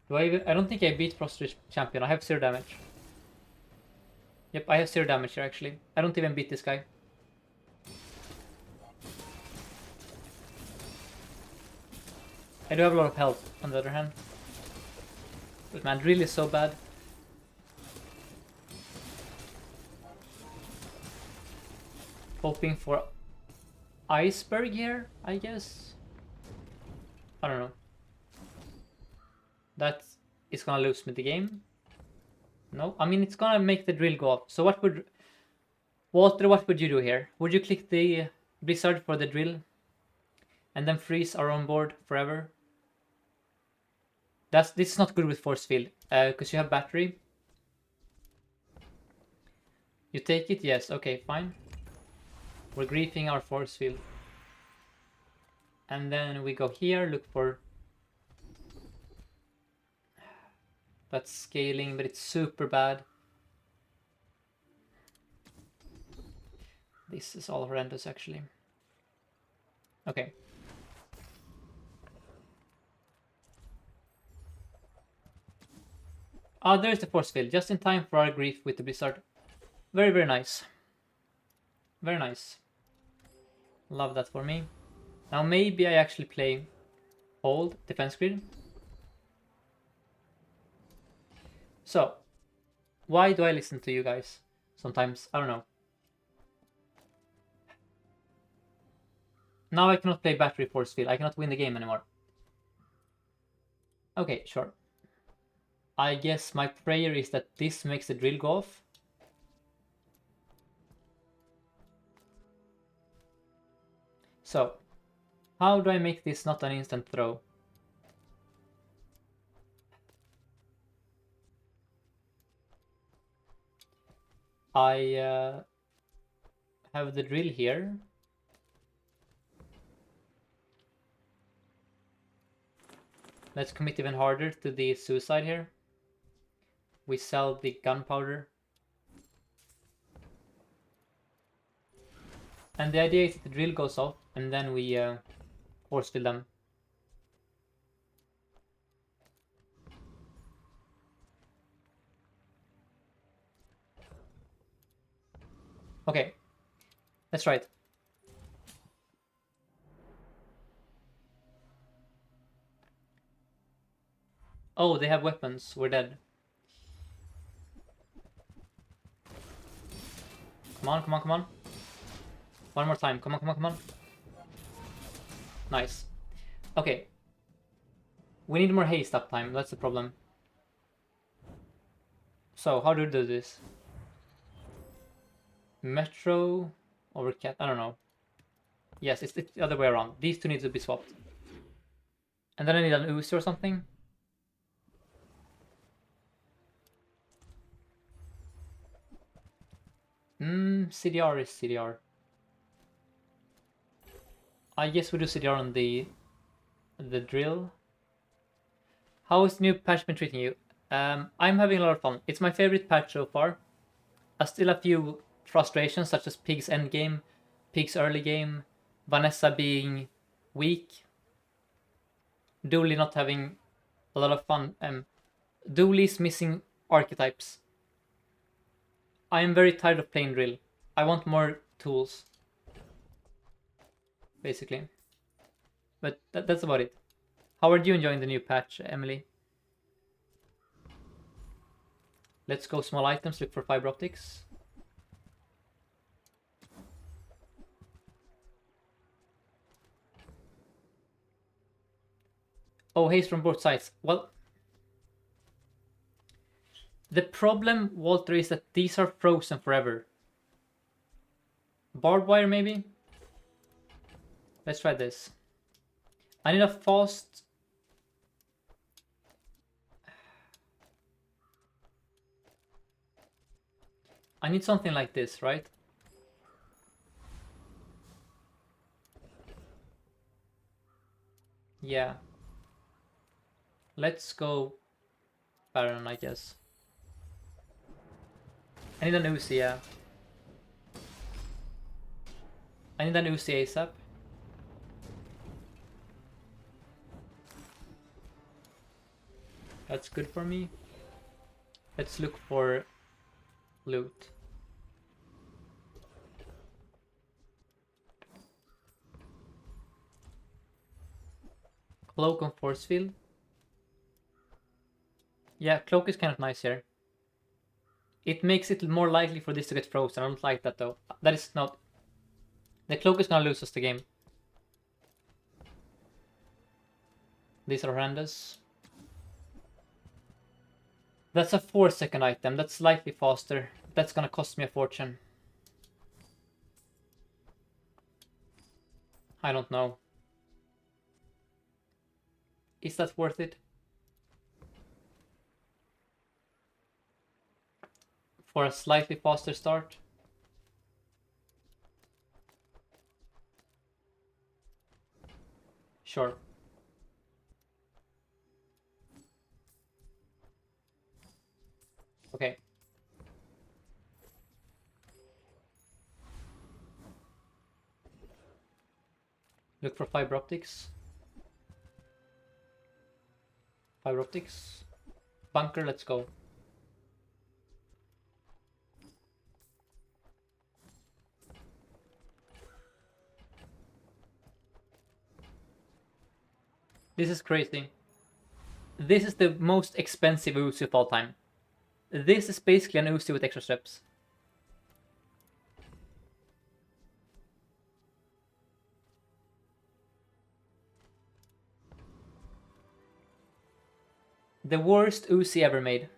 I don't think I beat Frost Champion. I have 0 damage. Yep, I have 0 damage here actually. I don't even beat this guy. I do have a lot of health on the other hand. But man, drill is so bad. Hoping for Iceberg here, I guess. I don't know. That is gonna lose me the game. No, I mean it's gonna make the drill go up. So what would... Walter, what would you do here? Would you click the Blizzard for the drill? And then freeze our own board forever? This is not good with force field, because you have battery. You take it? Yes, okay, fine. We're griefing our force field. And then we go here, look for... That's scaling, but it's super bad. This is all horrendous, actually. Okay. Ah, there's the force field, just in time for our grief with the blizzard. Very, very nice. Very nice. Love that for me. Now maybe I actually play hold defense grid. So, why do I listen to you guys? Sometimes, I don't know. Now I cannot play battery force field. I cannot win the game anymore. Okay, sure. I guess my prayer is that this makes the drill go off. So, how do I make this not an instant throw? I have the drill here. Let's commit even harder to the suicide here. We sell the gunpowder. And the idea is that the drill goes off and then we force fill them. Okay, that's right. Oh, they have weapons. We're dead. Come on, come on, come on. One more time. Come on, come on, come on. Nice. Okay. We need more haste uptime. That's the problem. So, how do we do this? Metro over cat. I don't know. Yes, it's the other way around. These two need to be swapped. And then I need an Uzi or something. CDR is CDR. I guess we do CDR on the drill. How is the new patch been treating you? I'm having a lot of fun. It's my favorite patch so far. I still have a few frustrations, such as Pig's endgame, Pig's early game, Vanessa being weak, Dooley not having a lot of fun. Dooley's missing archetypes. I am very tired of playing drill. I want more tools, basically. But that's about it. How are you enjoying the new patch, Emily? Let's go small items, look for fiber optics. Oh, haste from both sides. Well, the problem, Walter, is that these are frozen forever. Barbed wire, maybe? Let's try this. I need a fast... I need something like this, right? Yeah. Let's go Baron, I guess. I need an Uzi, yeah. I need an Uzi ASAP. That's good for me. Let's look for loot. Cloak on force field. Yeah, cloak is kind of nice here. It makes it more likely for this to get frozen. I don't like that though. That is not... The cloak is gonna lose us the game. These are horrendous. That's a 4-second item. That's slightly faster. That's gonna cost me a fortune. I don't know. Is that worth it? for a slightly faster start. Sure. Okay. Look for fiber optics. Fiber optics. Bunker, let's go. This is crazy. This is the most expensive Uzi of all time. This is basically an Uzi with extra steps. The worst Uzi ever made.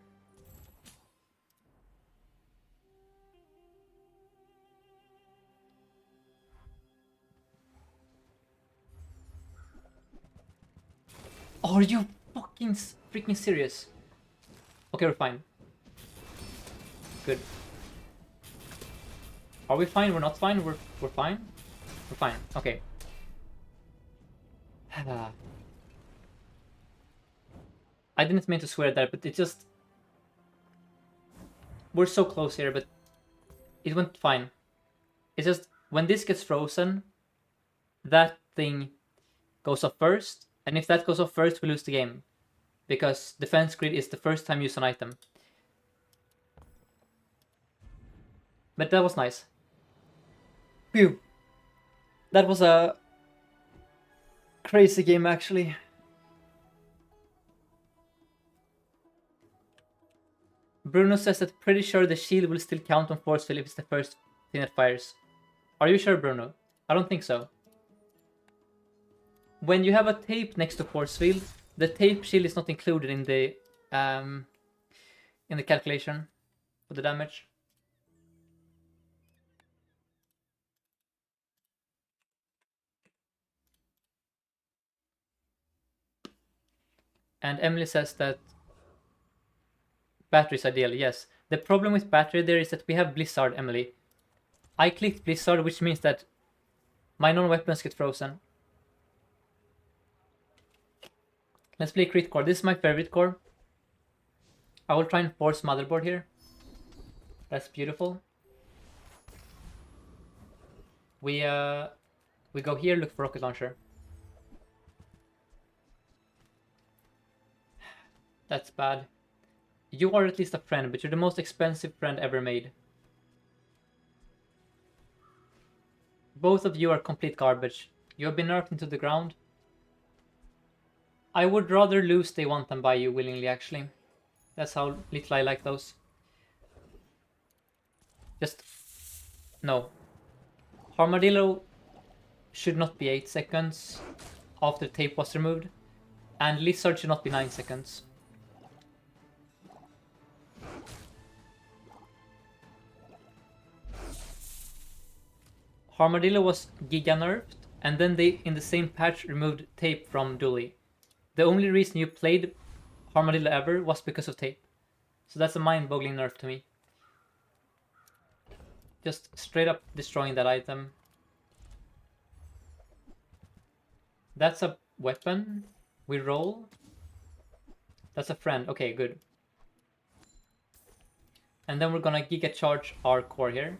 Are you fucking freaking serious? Okay, we're fine. Good. Are we fine? We're not fine? We're fine? We're fine. Okay. I didn't mean to swear there, but it just... We're so close here, but it went fine. It's just, when this gets frozen, that thing goes off first, and if that goes off first, we lose the game. Because defense grid is the first time use an item. But that was nice. Phew. That was a crazy game, actually. Bruno says that pretty sure the shield will still count on force field if it's the first thing that fires. Are you sure, Bruno? I don't think so. When you have a tape next to force field, the tape shield is not included in the calculation for the damage. And Emily says that battery is ideal. Yes. The problem with battery there is that we have Blizzard, Emily. I clicked Blizzard, which means that my non-weapons get frozen. Let's play crit core. This is my favorite core. I will try and force motherboard here. That's beautiful. We go here, look for rocket launcher. That's bad. You are at least a friend, but you're the most expensive friend ever made. Both of you are complete garbage. You have been nerfed into the ground. I would rather lose day one than buy you willingly, actually. That's how little I like those. Just... no. Armadillo should not be 8 seconds after tape was removed. And Lizard should not be 9 seconds. Armadillo was giga nerfed, and then they, in the same patch, removed tape from Dooley. The only reason you played Armadillo ever was because of tape. So that's a mind-boggling nerf to me. Just straight up destroying that item. That's a weapon. We roll. That's a friend. Okay, good. And then we're gonna giga charge our core here.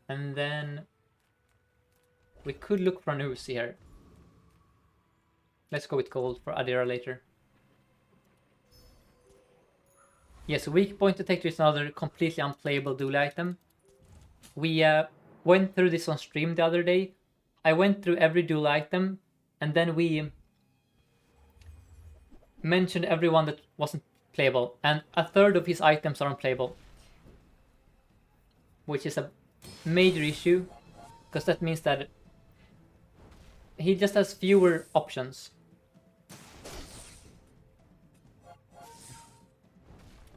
And then we could look for an Uzi here. Let's go with gold for Adira later. Yes, weak point detector is another completely unplayable Dooley item. We went through this on stream the other day. I went through every Dooley item, and then we mentioned everyone that wasn't playable, and a third of his items are unplayable. Which is a major issue, because that means that he just has fewer options.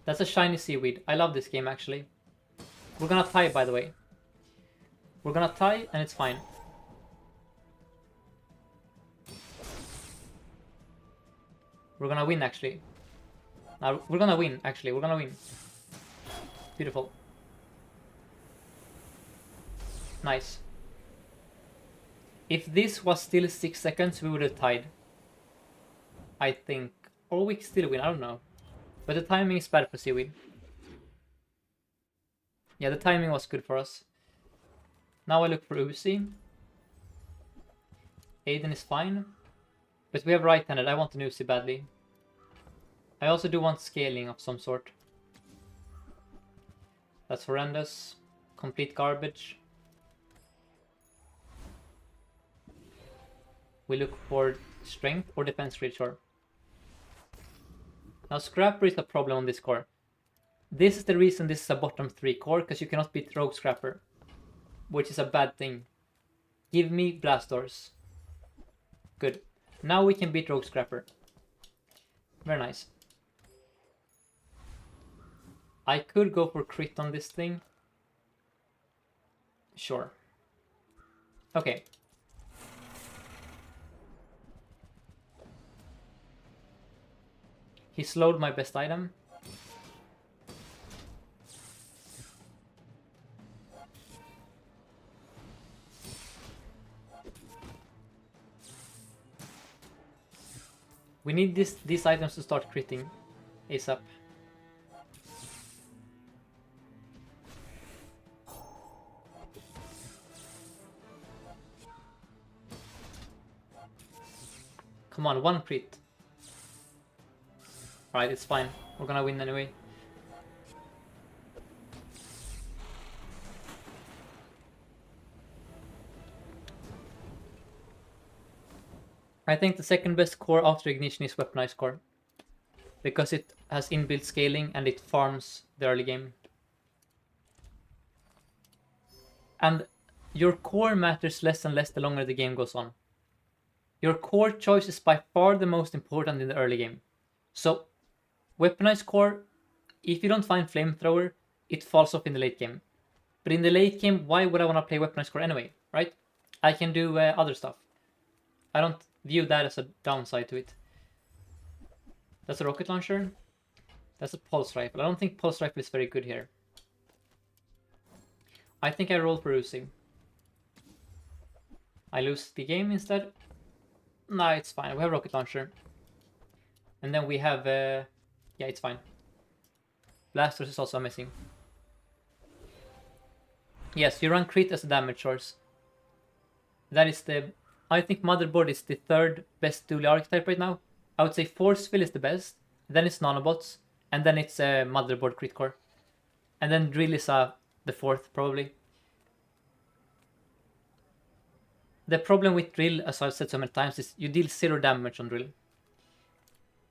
That's a shiny seaweed. I love this game, actually. We're gonna tie, by the way. We're gonna tie, and it's fine. We're gonna win, actually. We're gonna win, actually. We're gonna win. Beautiful. Nice. If this was still 6 seconds, we would have tied. I think. Or we still win, I don't know. But the timing is bad for Seaweed. Yeah, the timing was good for us. Now I look for Uzi. Aiden is fine. But we have right-handed. I want an Uzi badly. I also do want scaling of some sort. That's horrendous. Complete garbage. We look for strength or defense grid, sure. Now Scrapper is a problem on this core. This is the reason this is a bottom 3 core, because you cannot beat Rogue Scrapper. Which is a bad thing. Give me Blast Doors. Good. Now we can beat Rogue Scrapper. Very nice. I could go for crit on this thing. Sure. Okay. He slowed my best item. We need these items to start critting ASAP. Come on, one crit. Alright, it's fine. We're gonna win anyway. I think the second best core after Ignition is Weaponized core. Because it has inbuilt scaling and it farms the early game. And your core matters less and less the longer the game goes on. Your core choice is by far the most important in the early game. So, Weaponized core, if you don't find Flamethrower, it falls off in the late game. But in the late game, why would I want to play Weaponized core anyway, right? I can do other stuff. I don't view that as a downside to it. That's a rocket launcher. That's a pulse rifle. I don't think pulse rifle is very good here. I think I roll for Uzi. I lose the game instead. Nah, it's fine. We have rocket launcher. And then we have... yeah, it's fine. Blasters is also amazing. Yes, you run crit as a damage source. That is the... I think Motherboard is the third best Dooley archetype right now. I would say Forceful is the best. Then it's Nanobots. And then it's Motherboard Crit Core. And then Drill is the fourth, probably. The problem with Drill, as I've said so many times, is you deal 0 damage on Drill.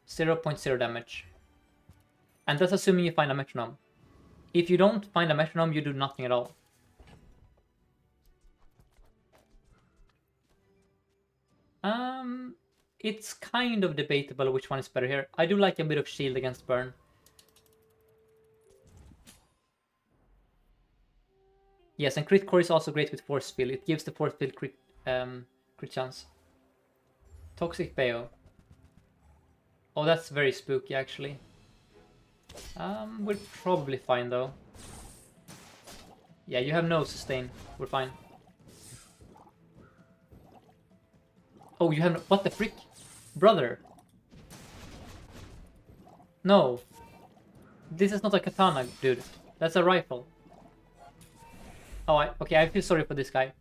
0.0 damage. And that's assuming you find a metronome. If you don't find a metronome, you do nothing at all. It's kind of debatable which one is better here. I do like a bit of shield against burn. Yes, and crit core is also great with force field. It gives the force field crit chance. Toxic Bao. Oh, that's very spooky actually. We're probably fine though. Yeah, you have no sustain. We're fine. Oh, you have no... What the frick? Brother. No. This is not a katana, dude. That's a rifle. Oh, okay, I feel sorry for this guy.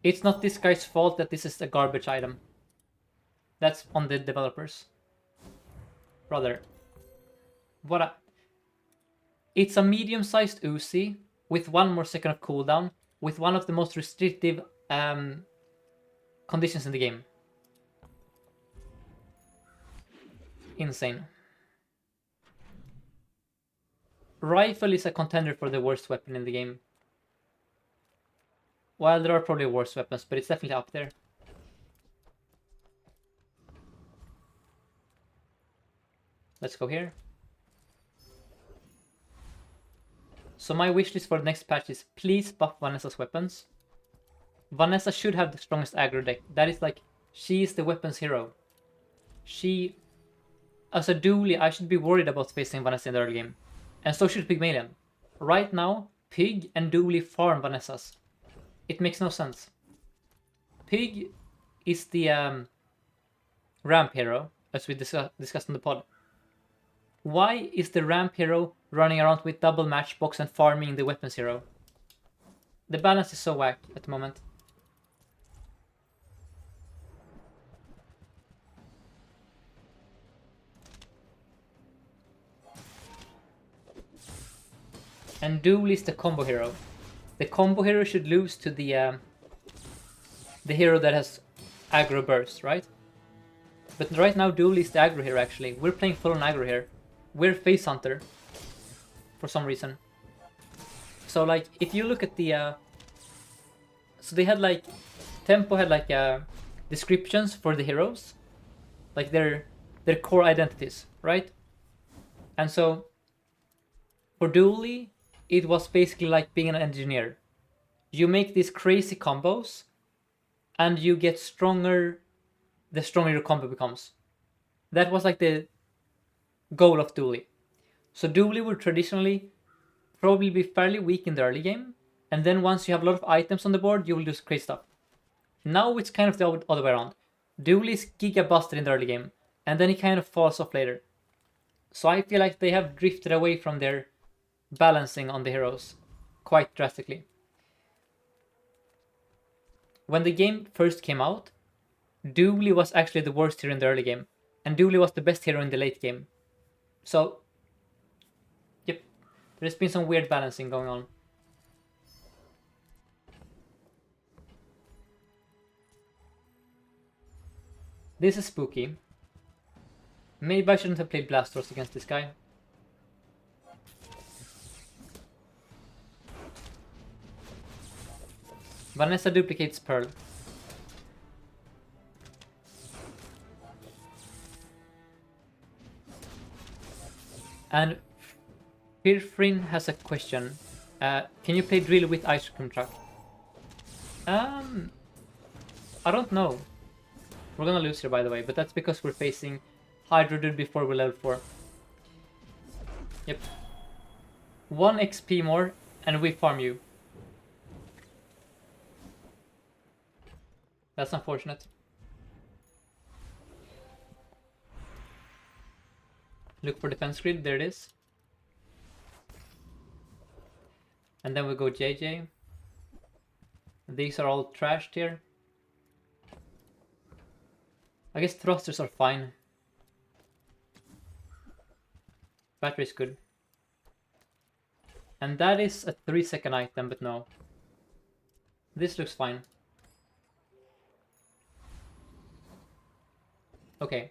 It's not this guy's fault that this is a garbage item. That's on the developers. Brother. What a... It's a medium-sized Uzi with 1 more second of cooldown with one of the most restrictive conditions in the game. Insane. Rifle is a contender for the worst weapon in the game. Well, there are probably worse weapons, but it's definitely up there. Let's go here. So my wishlist for the next patch is please buff Vanessa's weapons. Vanessa should have the strongest aggro deck. That is like, she is the weapons hero. She, as a Dooley, I should be worried about facing Vanessa in the early game. And so should Pygmalion. Right now, Pig and Dooley farm Vanessas. It makes no sense. Pig is the ramp hero, as we discussed in the pod. Why is the ramp hero running around with double matchbox and farming the weapons hero? The balance is so whack at the moment. And Dooley is the combo hero. The combo hero should lose to the hero that has aggro burst, right? But right now Dooley is the aggro hero actually. We're playing full on aggro here. We're face hunter. For some reason. So like, if you look at the... so they had like... Tempo had like descriptions for the heroes. Like their core identities, right? And so... for Dooley, it was basically like being an engineer. You make these crazy combos, and you get stronger the stronger your combo becomes. That was like the goal of Dooley. So Dooley would traditionally probably be fairly weak in the early game, and then once you have a lot of items on the board, you will do crazy stuff. Now it's kind of the other way around. Dooley's giga busted in the early game, and then he kind of falls off later. So I feel like they have drifted away from their balancing on the heroes quite drastically. When the game first came out, Dooley was actually the worst hero in the early game, and Dooley was the best hero in the late game. So, yep, there's been some weird balancing going on. This is spooky. Maybe I shouldn't have played Blastros against this guy. Vanessa duplicates Pearl. And Firfrin has a question. Can you play drill with ice cream truck? I don't know. We're gonna lose here, by the way, but that's because we're facing Hydro Dude before we're level 4. Yep. 1 XP more, and we farm you. That's unfortunate. Look for defense grid, there it is. And then we go JJ. These are all trashed here. I guess thrusters are fine. Battery's good. And that is a 3-second item, but no. This looks fine. Okay.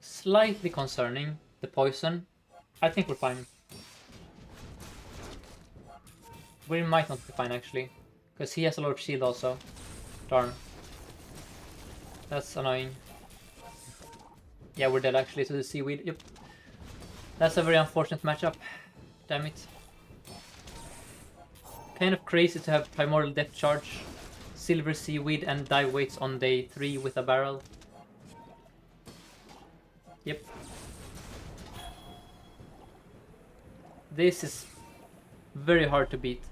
Slightly concerning, the poison. I think we're fine. We might not be fine actually, because he has a lot of shield also. Darn. That's annoying. Yeah, we're dead actually to the seaweed. Yep. That's a very unfortunate matchup. Damn it. Kind of crazy to have Primordial Depth Charge, Silver Seaweed, and dive weights on day 3 with a barrel. Yep. This is very hard to beat.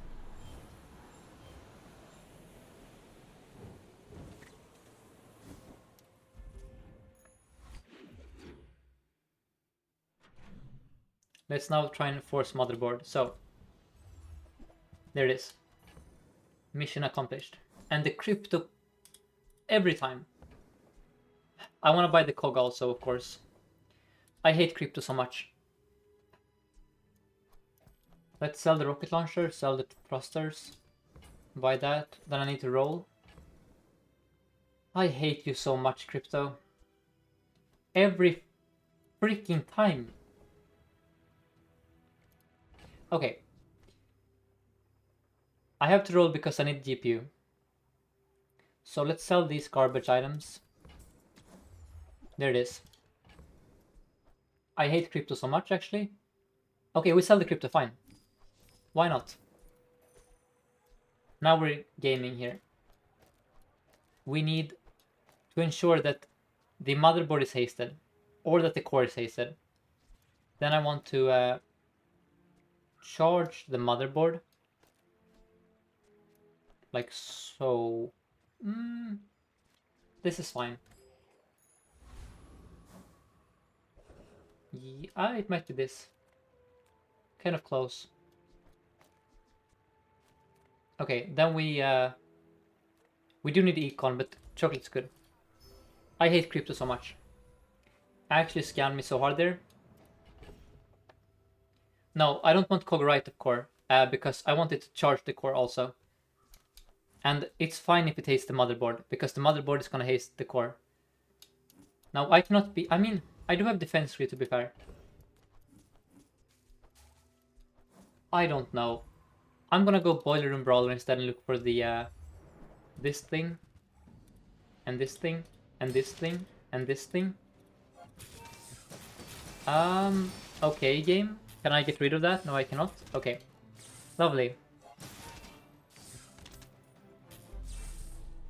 Let's now try and force motherboard. So, there it is. Mission accomplished. And the crypto every time. I want to buy the cog also, of course. I hate crypto so much. Let's sell the rocket launcher, sell the thrusters. Buy that. Then I need to roll. I hate you so much, crypto. Every freaking time. Okay. I have to roll because I need GPU. So let's sell these garbage items. There it is. I hate crypto so much actually. Okay, we sell the crypto, fine. Why not? Now we're gaming here. We need to ensure that the motherboard is hasted, or that the core is hasted. Then I want to charge the motherboard, like so. This is fine. Yeah, it might be this. Kind of close. Okay, then we do need econ, but chocolate's good. I hate crypto so much. Actually scammed me so hard there. No, I don't want Cog of core, because I want it to charge the core also. And it's fine if it hates the motherboard, because the motherboard is gonna haste the core. Now I cannot be, I mean, I do have defense 3 to be fair. I don't know. I'm gonna go Boiler Room Brawler instead and look for the, this thing. And this thing. And this thing. And this thing. Okay, game. Can I get rid of that? No, I cannot. Okay. Lovely.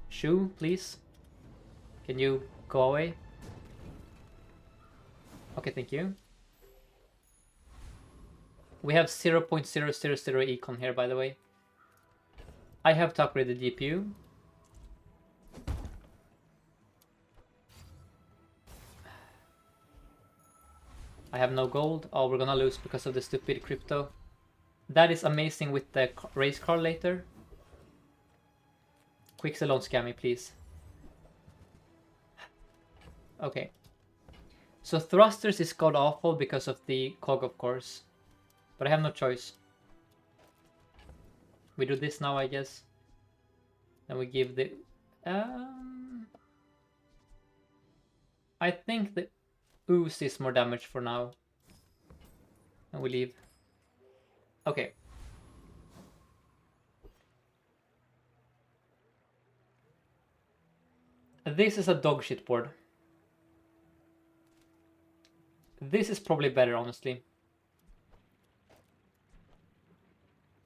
Shoe, please. Can you go away? Okay, thank you. We have 0.000 econ here, by the way. I have to upgrade the GPU. I have no gold. Oh, we're gonna lose because of the stupid crypto. That is amazing with the race car later. Quixel, don't scam me, please. Okay. So thrusters is god awful because of the cog, of course. But I have no choice. We do this now, I guess. Then we give the... I think the ooze is more damage for now. And we leave. Okay. This is a dog shit board. This is probably better, honestly.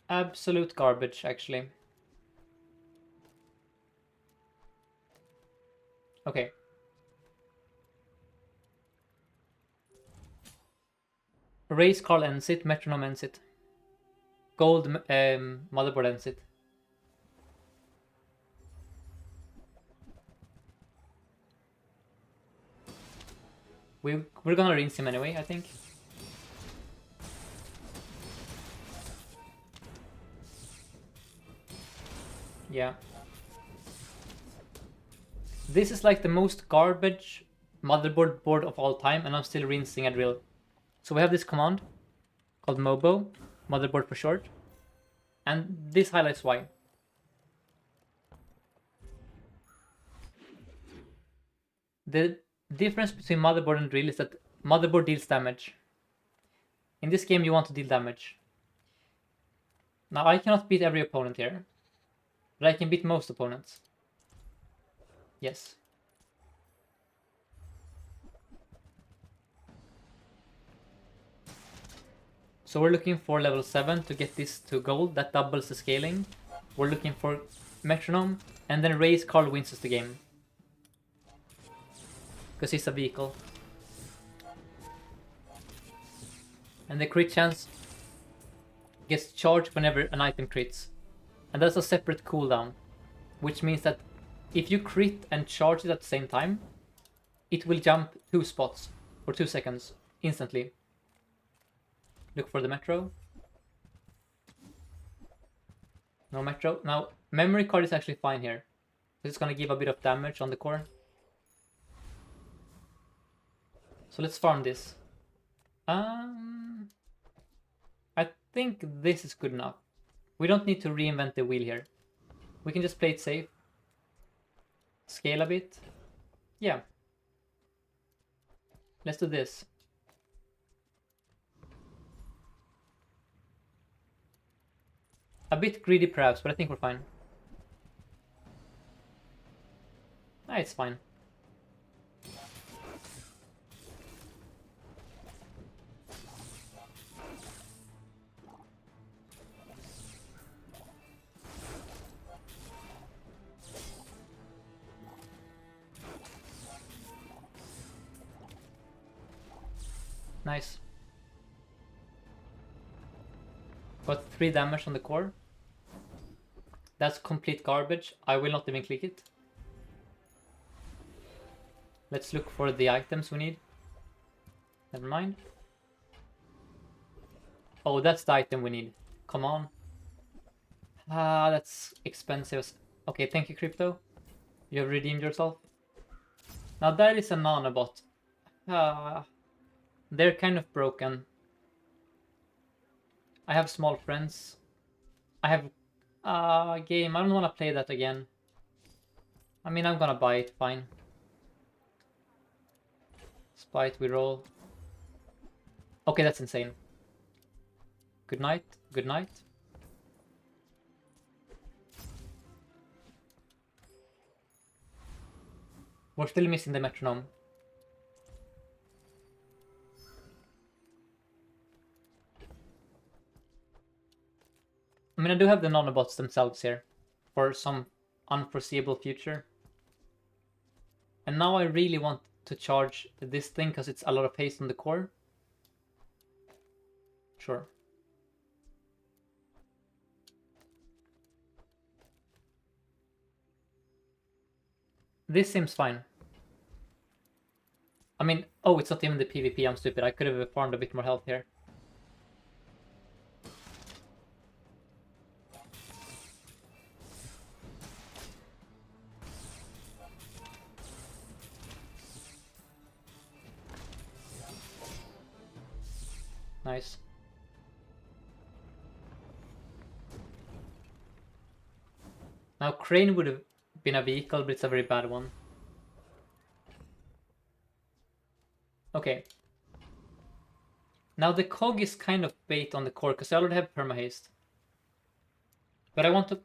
Absolute garbage, actually. Okay. Race Carl ends it, Metronome ends it. Gold motherboard ends it. We're gonna rinse him anyway, I think. Yeah. This is like the most garbage motherboard board of all time, and I'm still rinsing a drill. So we have this command called Mobo, motherboard for short, and this highlights why. The difference between motherboard and drill is that motherboard deals damage. In this game you want to deal damage. Now I cannot beat every opponent here, but I can beat most opponents. Yes. So we're looking for level 7 to get this to gold, that doubles the scaling. We're looking for Metronome, and then Race Carl wins us the game. Because he's a vehicle. And the crit chance gets charged whenever an item crits. And that's a separate cooldown. Which means that if you crit and charge it at the same time, it will jump 2 spots for 2 seconds instantly. Look for the Metro. No Metro. Now, memory card is actually fine here. It's gonna give a bit of damage on the core. So let's farm this. I think this is good enough. We don't need to reinvent the wheel here. We can just play it safe. Scale a bit. Yeah. Let's do this. A bit greedy perhaps, but I think we're fine. Ah, it's fine. Nice. Got 3 damage on the core. That's complete garbage. I will not even click it. Let's look for the items we need. Never mind. Oh, that's the item we need. Come on. Ah, that's expensive. Okay, thank you, Crypto. You have redeemed yourself. Now that is a nanobot. Ah, they're kind of broken. I have small friends. I have game. I don't want to play that again. I mean, I'm gonna buy it, fine. Spite, we roll. Okay, that's insane. Good night, good night. We're still missing the metronome. I mean, I do have the nanobots themselves here for some unforeseeable future. And now I really want to charge this thing because it's a lot of haste on the core. Sure. This seems fine. I mean, oh, it's not even the PvP, I'm stupid. I could have farmed a bit more health here. Nice. Now, Crane would have been a vehicle, but it's a very bad one. Okay. Now the cog is kind of bait on the core, because I already have perma-haste. But I want to...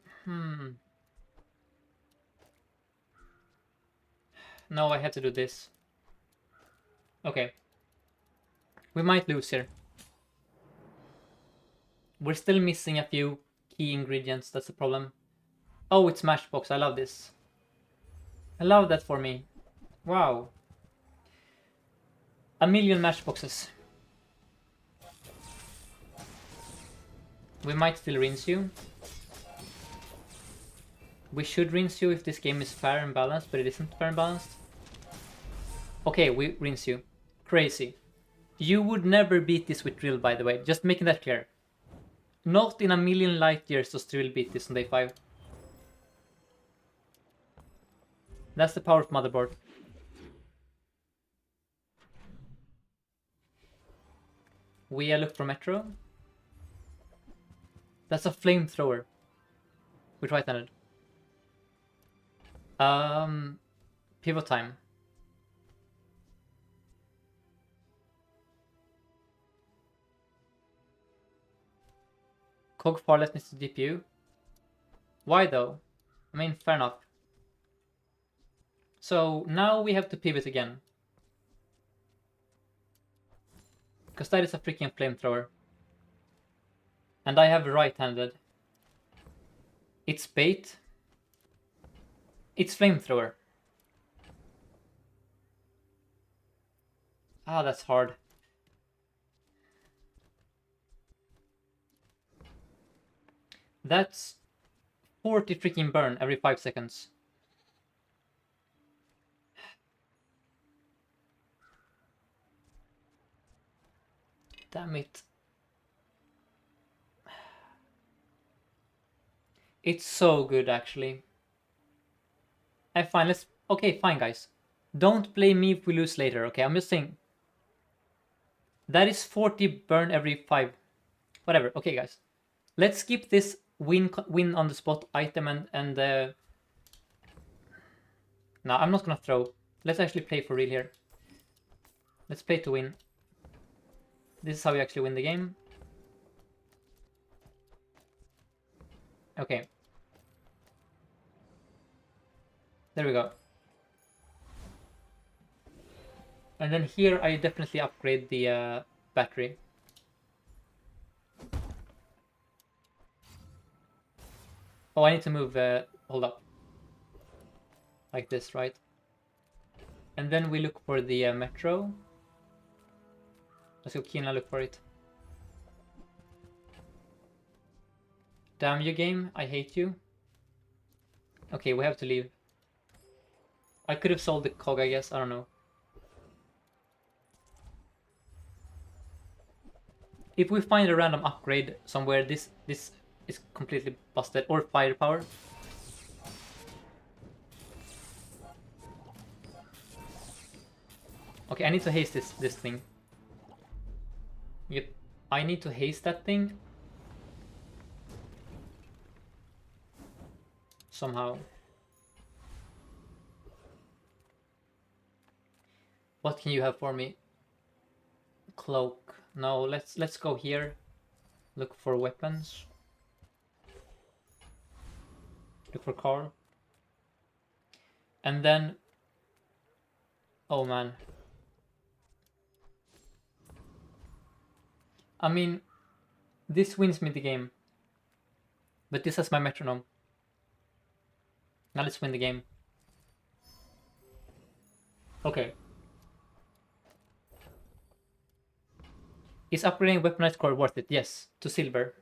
No, I have to do this. Okay. We might lose here. We're still missing a few key ingredients, that's the problem. Oh, it's Smashbox, I love this. I love that for me. Wow. 1,000,000 matchboxes. We might still rinse you. We should rinse you if this game is fair and balanced, but it isn't fair and balanced. Okay, we rinse you. Crazy. You would never beat this with drill, by the way. Just making that clear. Not in 1,000,000 light years does drill beat this on day 5. That's the power of motherboard. We look for Metro. That's a flamethrower. With right-handed. Pivot time. Cog far left needs to GPU. Why though? I mean, fair enough. So now we have to pivot again. Because that is a freaking flamethrower. And I have right-handed. It's bait. It's flamethrower. Ah, that's hard. That's 40 freaking burn every 5 seconds. Damn it. It's so good, actually. Fine, let's... Okay, fine, guys. Don't blame me if we lose later, okay? I'm just saying. That is 40 burn every 5. Whatever, okay, guys. Let's skip this win on the spot item and no, I'm not gonna throw. Let's actually play for real here. Let's play to win. This is how you actually win the game. Okay. There we go. And then here I definitely upgrade the battery. Oh, I need to move, hold up. Like this, right? And then we look for the Metro. Let's go keen and look for it. Damn you, game. I hate you. Okay, we have to leave. I could have sold the cog, I guess. I don't know. If we find a random upgrade somewhere, this is completely busted. Or firepower. Okay, I need to haste this thing. Yep, I need to haste that thing. Somehow. What can you have for me? Cloak. No, let's go here. Look for weapons. Look for car. And then... Oh man. I mean, this wins me the game. But this has my metronome. Now let's win the game. Okay. Is upgrading weaponized core worth it? Yes, to silver.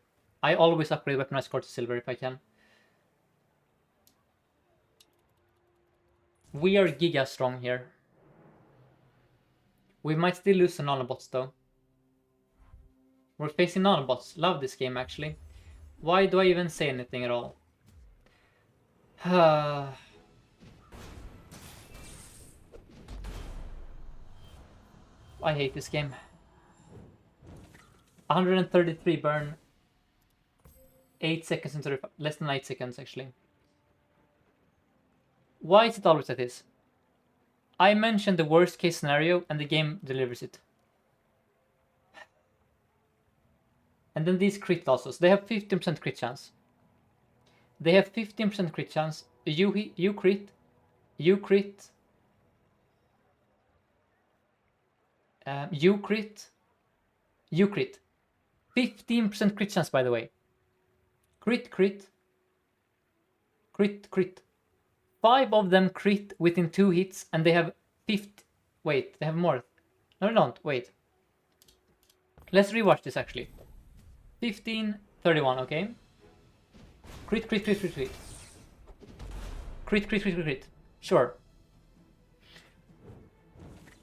I always upgrade weaponized core to silver if I can. We are giga strong here. We might still lose to nanobots though. We're facing nanobots. Love this game actually. Why do I even say anything at all? I hate this game. 133 burn. 8 seconds into less than 8 seconds actually. Why is it always like this? I mentioned the worst case scenario and the game delivers it. And then these crit losses. They have 15% crit chance. They have 15% crit chance. You crit. You crit. You crit. You crit. 15% crit chance, by the way. Crit, crit. Crit, crit. 5 of them crit within 2 hits, and they have 50. Wait, they have more. No, they don't. Wait. Let's rewatch this actually. 15, 31, okay? Crit, crit, crit, crit, crit. Crit, crit, crit, crit, crit. Sure.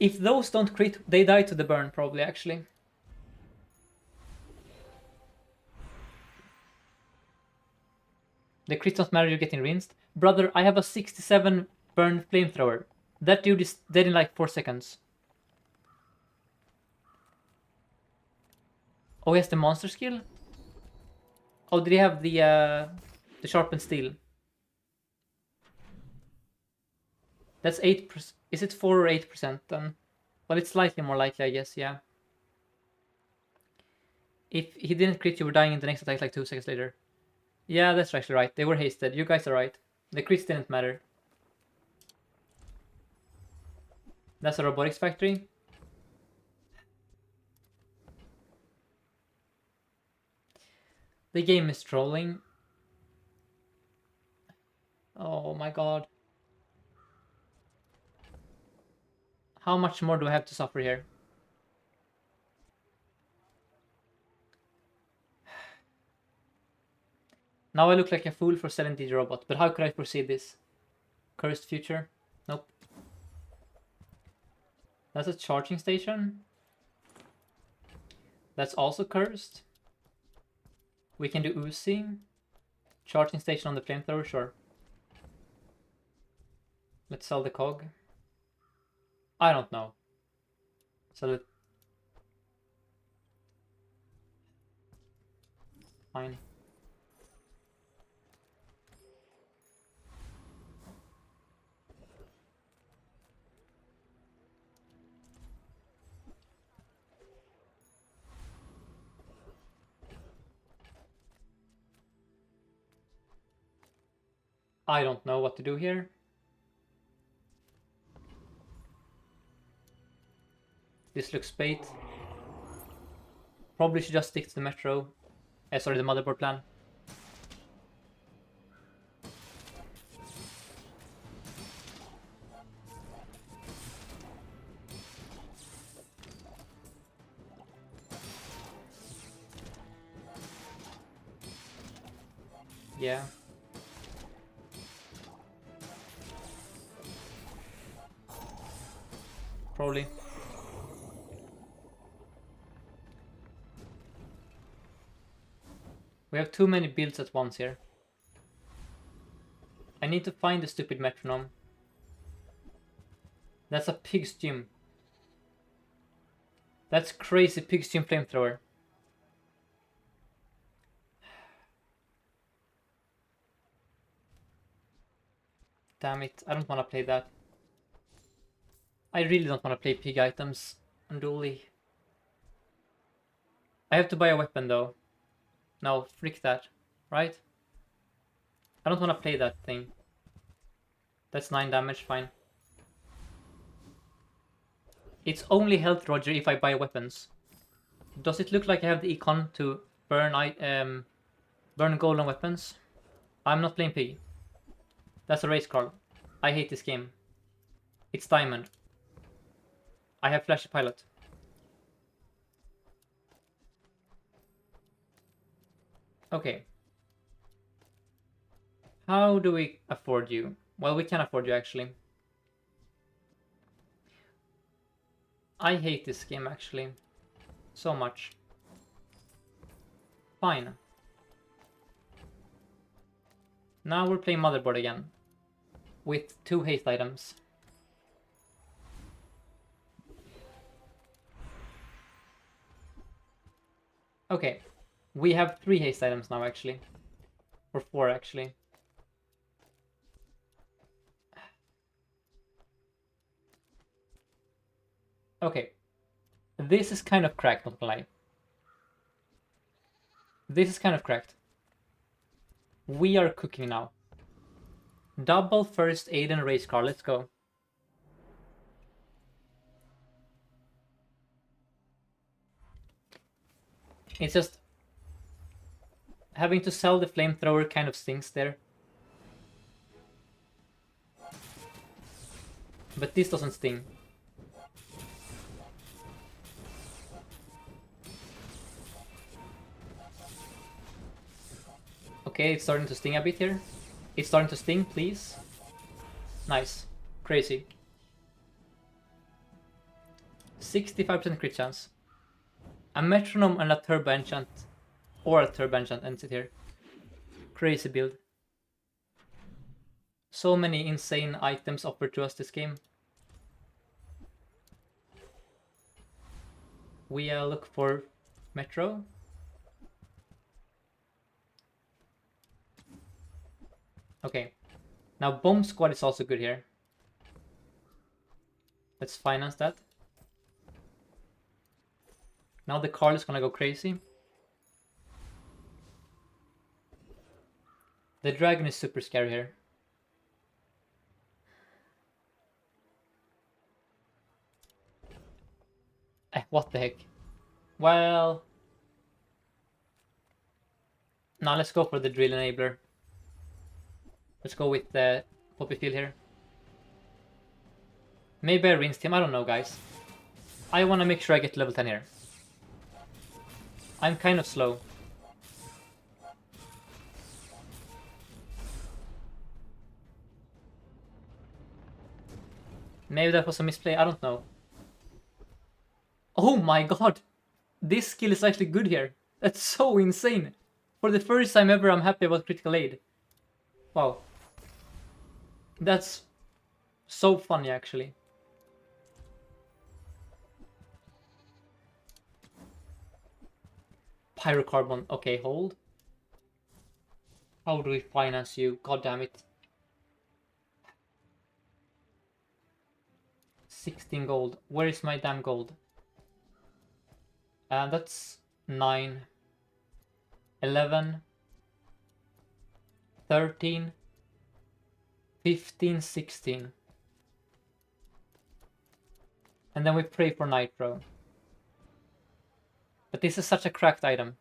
If those don't crit, they die to the burn, probably, actually. The crits don't matter, you're getting rinsed. Brother, I have a 67 burn flamethrower. That dude is dead in like 4 seconds. Oh, he has the monster skill? Oh, did he have the sharpened steel? That's 8%. Is it 4 or 8% then? Well, it's slightly more likely, I guess, yeah. If he didn't crit, you were dying in the next attack like 2 seconds later. Yeah, that's actually right. They were hasted. You guys are right. The crits didn't matter. That's a robotics factory. The game is trolling. Oh my god. How much more do I have to suffer here? Now I look like a fool for selling the robot, but how could I foresee this? Cursed future? Nope. That's a charging station. That's also cursed. We can do Uzi. Charging station on the flamethrower, sure. Let's sell the cog. I don't know. Sell it. Fine. I don't know what to do here. This looks bait. Probably should just stick to the metro. Sorry, the motherboard plan. Yeah. Probably. We have too many builds at once here. I need to find the stupid metronome. That's a pig's gym. That's crazy pig's gym flamethrower. Damn it, I don't want to play that. I really don't want to play pig items on Dooley. I have to buy a weapon though. No, frick that. Right? I don't want to play that thing. That's 9 damage, fine. It's only health, Roger, if I buy weapons. Does it look like I have the econ to burn gold on weapons? I'm not playing pig. That's a race card. I hate this game. It's diamond. I have flashy pilot. Okay. How do we afford you? Well, we can afford you actually. I hate this game actually. So much. Fine. Now we're playing motherboard again. With 2 haste items. Okay. We have 3 haste items now actually. Or 4 actually. Okay. This is kind of cracked, not gonna lie. This is kind of cracked. We are cooking now. Double first aid and race car, let's go. It's just having to sell the flamethrower kind of stinks there. But this doesn't sting. Okay, it's starting to sting a bit here. It's starting to sting, please. Nice. Crazy. 65% crit chance. A metronome and a turbo enchant. Or a turbo enchant ends it here. Crazy build. So many insane items offered to us this game. We look for Metro. Okay. Now Bomb Squad is also good here. Let's finance that. Now the Carl is gonna go crazy. The dragon is super scary here. What the heck? Well... Now let's go for the drill enabler. Let's go with the Poppy Field here. Maybe I rinsed him, I don't know guys. I want to make sure I get level 10 here. I'm kind of slow. Maybe that was a misplay, I don't know. Oh my god! This skill is actually good here. That's so insane. For the first time ever, I'm happy about critical aid. Wow. That's so funny actually. Pyrocarbon. Okay, hold. How do we finance you? God damn it. 16 gold. Where is my damn gold? That's 9, 11, 13, 15, 16. And then we pray for Nitro. But this is such a cracked item.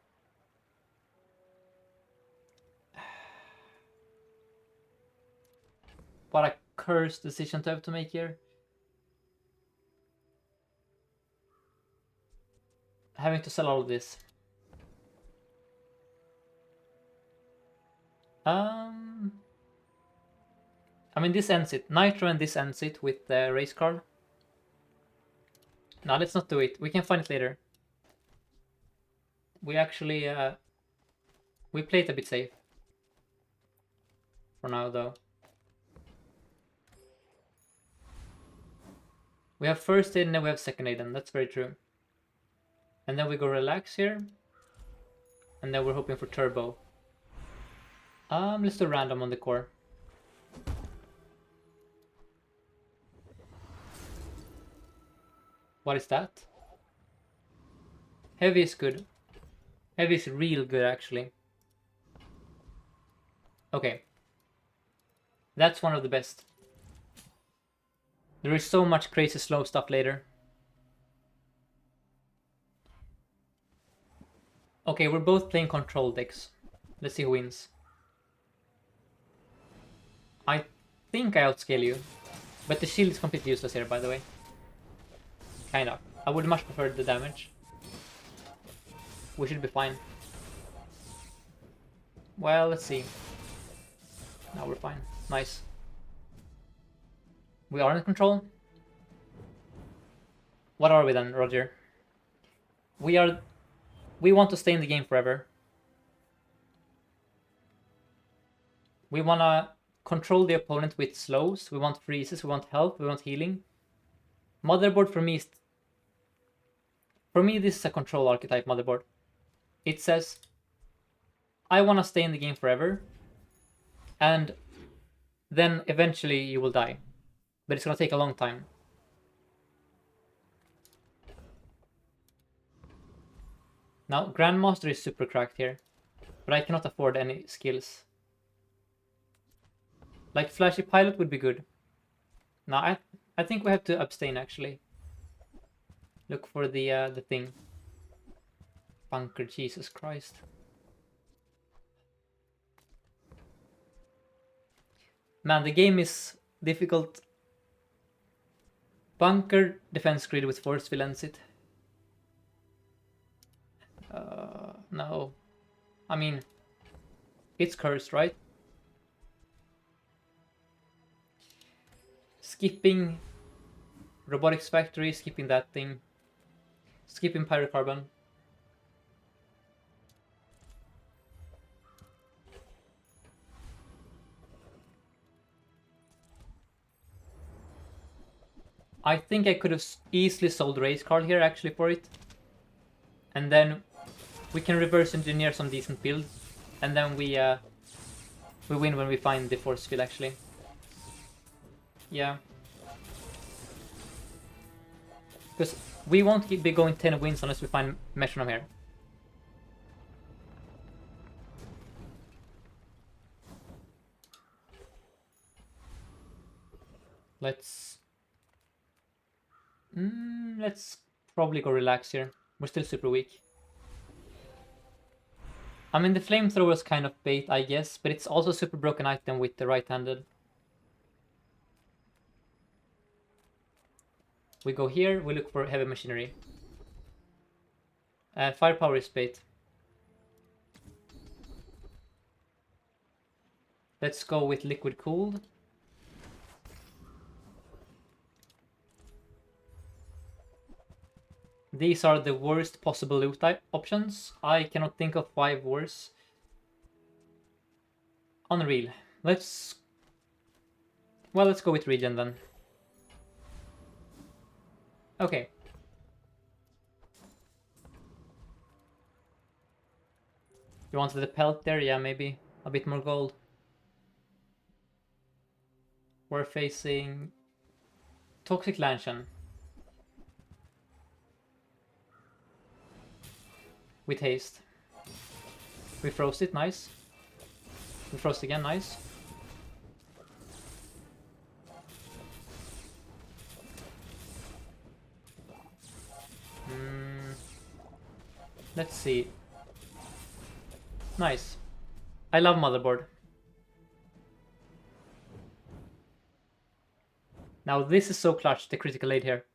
What a cursed decision to have to make here. Having to sell all of this. I mean, this ends it. Nitro and this ends it with the race card. No, let's not do it. We can find it later. We actually, we play it a bit safe. For now, though. We have first aid and then we have second aid, and that's very true. And then we go relax here. And then we're hoping for turbo. Let's do random on the core. What is that? Heavy is good. Heavy is real good, actually. Okay. That's one of the best. There is so much crazy slow stuff later. Okay, we're both playing control decks. Let's see who wins. I think I outscale you. But the shield is completely useless here, by the way. Kind of. I would much prefer the damage. We should be fine. Well, let's see. Now we're fine. Nice. We are in control. What are we then, Roger? We want to stay in the game forever. We wanna control the opponent with slows. We want freezes. We want health. We want healing. Motherboard for me is... For me, this is a control archetype motherboard. It says, I wanna stay in the game forever. And then eventually you will die. But it's gonna take a long time. Now, Grandmaster is super cracked here. But I cannot afford any skills. Like Flashy Pilot would be good. Now, I think we have to abstain, actually. Look for the thing. Bunker, Jesus Christ. Man, the game is difficult. Bunker, defense grid with force field ends it. No. I mean, it's cursed, right? Skipping Robotics Factory, skipping that thing. Skipping Pyrocarbon. I think I could have easily sold race card here actually for it. And then we can reverse engineer some decent builds. And then we win when we find the force field actually. Yeah. Because we won't be going 10 wins unless we find Metronome here. Let's probably go relax here. We're still super weak. I mean, the flamethrower is kind of bait, I guess, but it's also a super broken item with the right-handed. We go here, we look for heavy machinery. Firepower is bait. Let's go with liquid cooled. These are the worst possible loot type options. I cannot think of 5 worse. Unreal. Let's go with regen then. Okay. You wanted the pelt there? Yeah, maybe. A bit more gold. We're facing Toxic Lanshan. With haste. We froze it, nice. We froze again, nice. Let's see. Nice. I love motherboard. Now this is so clutch, the critical aid here.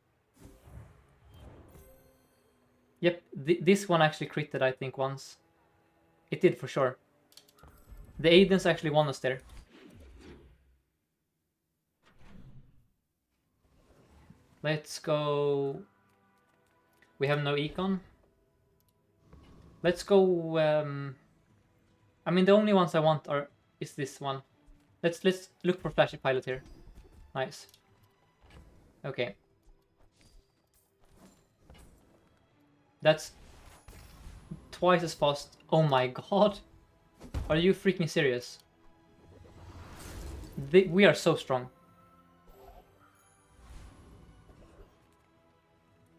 Yep, this one actually critted I think once. It did for sure. The Aidens actually won us there. Let's go... We have no econ. Let's go... I mean, the only ones I want is this one. Let's look for flashy pilot here. Nice. Okay. That's twice as fast. Oh my god. Are you freaking serious? We are so strong.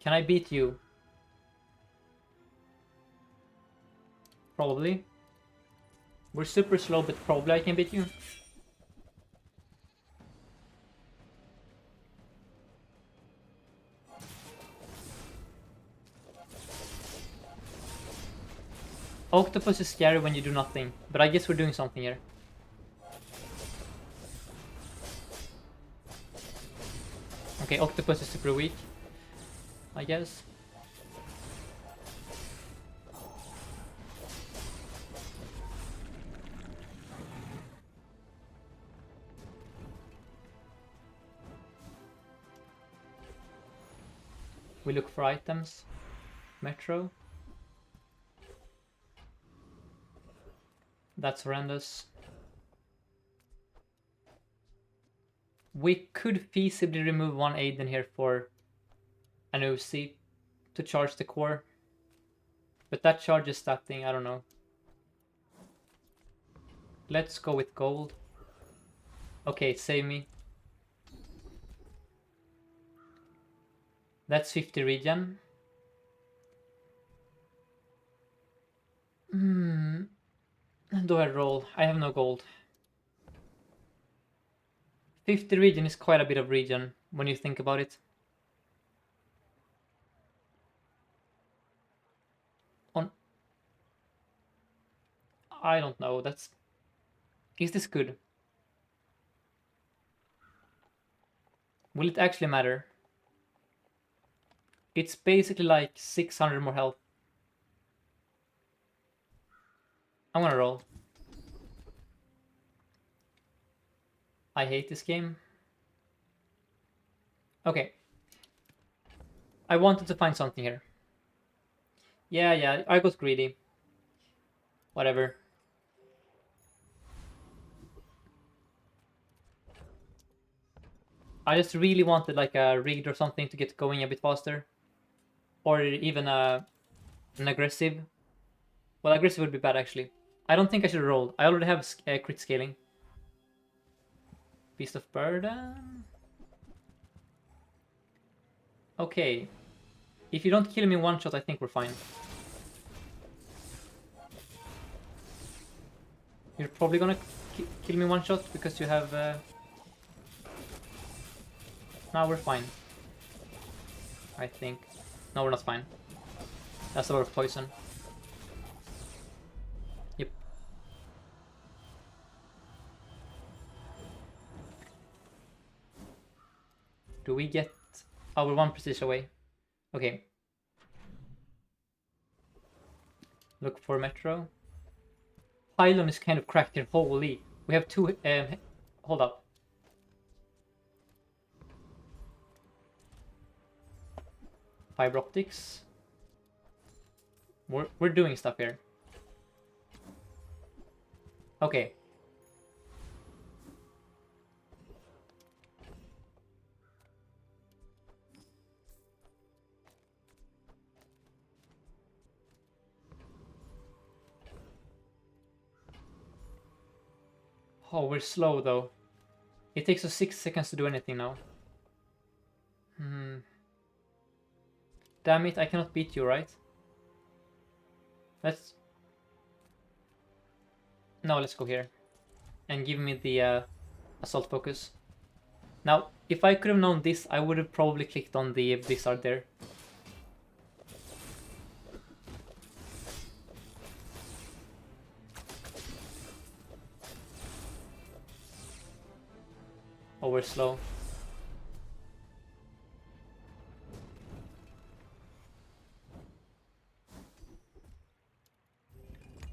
Can I beat you? Probably. We're super slow, but probably I can beat you. Octopus is scary when you do nothing, but I guess we're doing something here. Okay, Octopus is super weak, I guess. We look for items. Metro. That's horrendous. We could feasibly remove one Aiden here for an OC to charge the core. But that charges that thing, I don't know. Let's go with gold. Okay, save me. That's 50 regen. Do I roll? I have no gold. 50 regen is quite a bit of regen when you think about it. I don't know, is this good? Will it actually matter? It's basically like 600 more health. I'm gonna roll. I hate this game. Okay. I wanted to find something here. Yeah, I got greedy. Whatever. I just really wanted like a rigged or something to get going a bit faster. Or even an aggressive. Well, aggressive would be bad actually. I don't think I should roll. I already have crit scaling. Beast of Burden. Okay. If you don't kill me one shot, I think we're fine. You're probably gonna kill me one shot because you have... Now we're fine. I think. No, we're not fine. That's a lot of poison. Yep. Do we get... Oh, we're one prestige away. Okay. Look for Metro. Pylon is kind of cracked here. Holy. We have two... hold up. Fiber optics. We're doing stuff here. Okay. Oh, we're slow though. It takes us 6 seconds to do anything now. Damn it, I cannot beat you, right? Let's go here. And give me the assault focus. Now, if I could have known this, I would have probably clicked on the blizzard there. Oh, we're slow.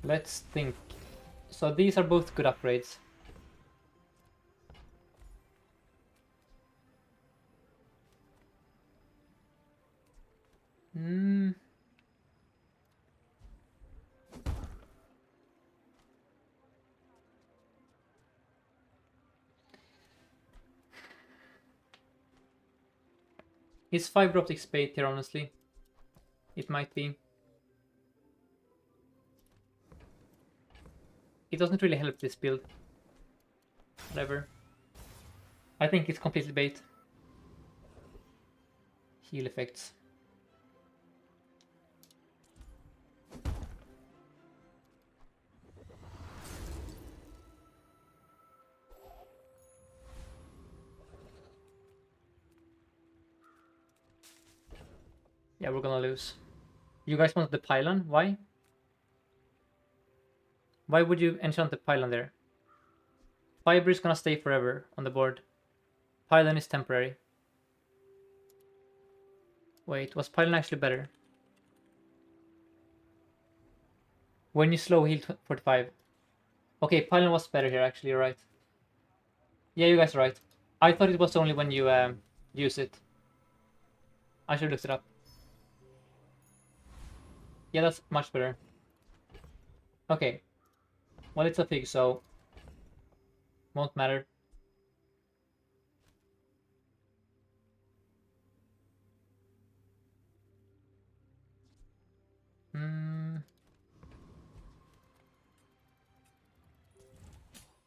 Let's think So these are both good upgrades. Hmm. Is fiber optic bait here, honestly? It might be. It doesn't really help this build. Whatever. I think it's completely bait. Heal effects. Yeah, we're gonna lose. You guys want the pylon? Why? Why would you enchant the pylon there? Fiber is gonna stay forever on the board. Pylon is temporary. Wait, was pylon actually better? When you slow heal 45. Okay, pylon was better here actually, you're right. Yeah, you guys are right. I thought it was only when you use it. I should have looked it up. Yeah, that's much better. Okay. Well, it's a pig, so won't matter.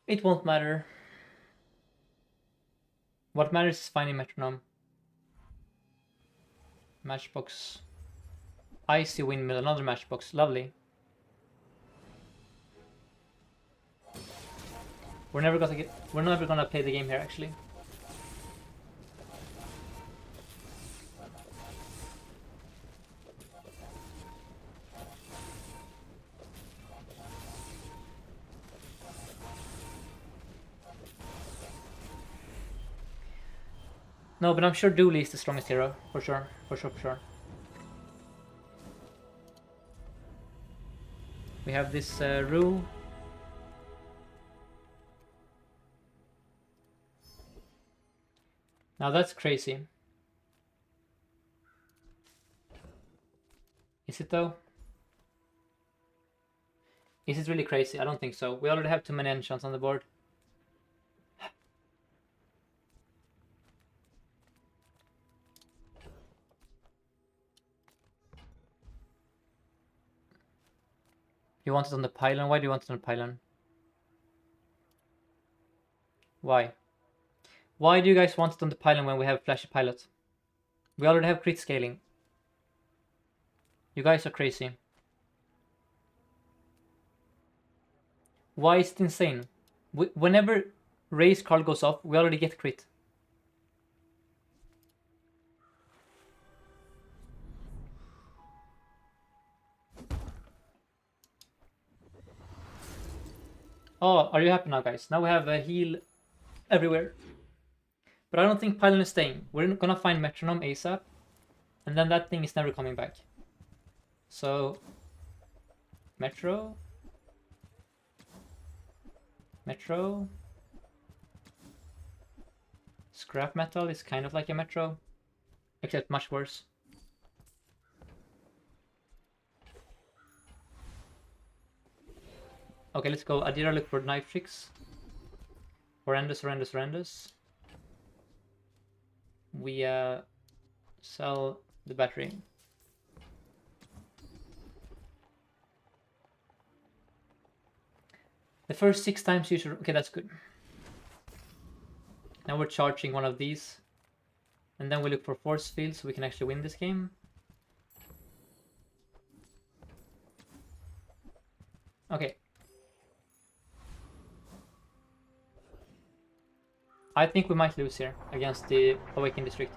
It won't matter. What matters is finding metronome. Matchbox. Icy windmill, another matchbox. Lovely. We're never gonna play the game here actually. No, but I'm sure Dooley is the strongest hero, for sure. For sure. We have this rule. Now that's crazy. Is it though? Is it really crazy? I don't think so. We already have too many enchants on the board. You want it on the pylon? Why do you want it on the pylon? Why? Why do you guys want it on the pylon when we have flashy pilot? We already have crit scaling. You guys are crazy. Why is it insane? Whenever race card goes off, we already get crit. Oh, are you happy now, guys? Now we have a heal everywhere. But I don't think pylon is staying. We're gonna find metronome ASAP, and then that thing is never coming back. So, Metro. Scrap metal is kind of like a Metro, except much worse. Okay, let's go. Adira, look for knife tricks. Horrendous. We sell the battery. The first 6 times you should... Okay, that's good. Now we're charging one of these. And then we look for force field so we can actually win this game. Okay. I think we might lose here against the Awakened District.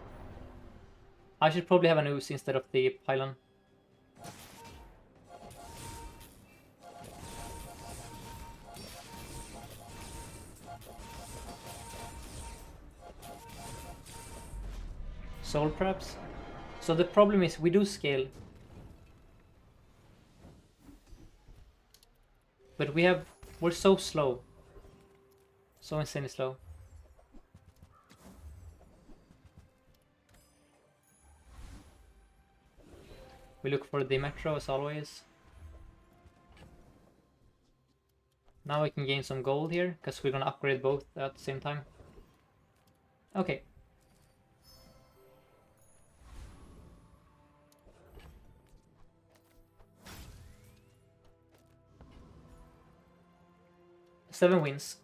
I should probably have an ooze instead of the pylon. Soul perhaps? So the problem is we do scale. But we have We're so slow. So insanely slow. We look for the metro as always. Now we can gain some gold here, because we're gonna upgrade both at the same time. Okay. Seven wins.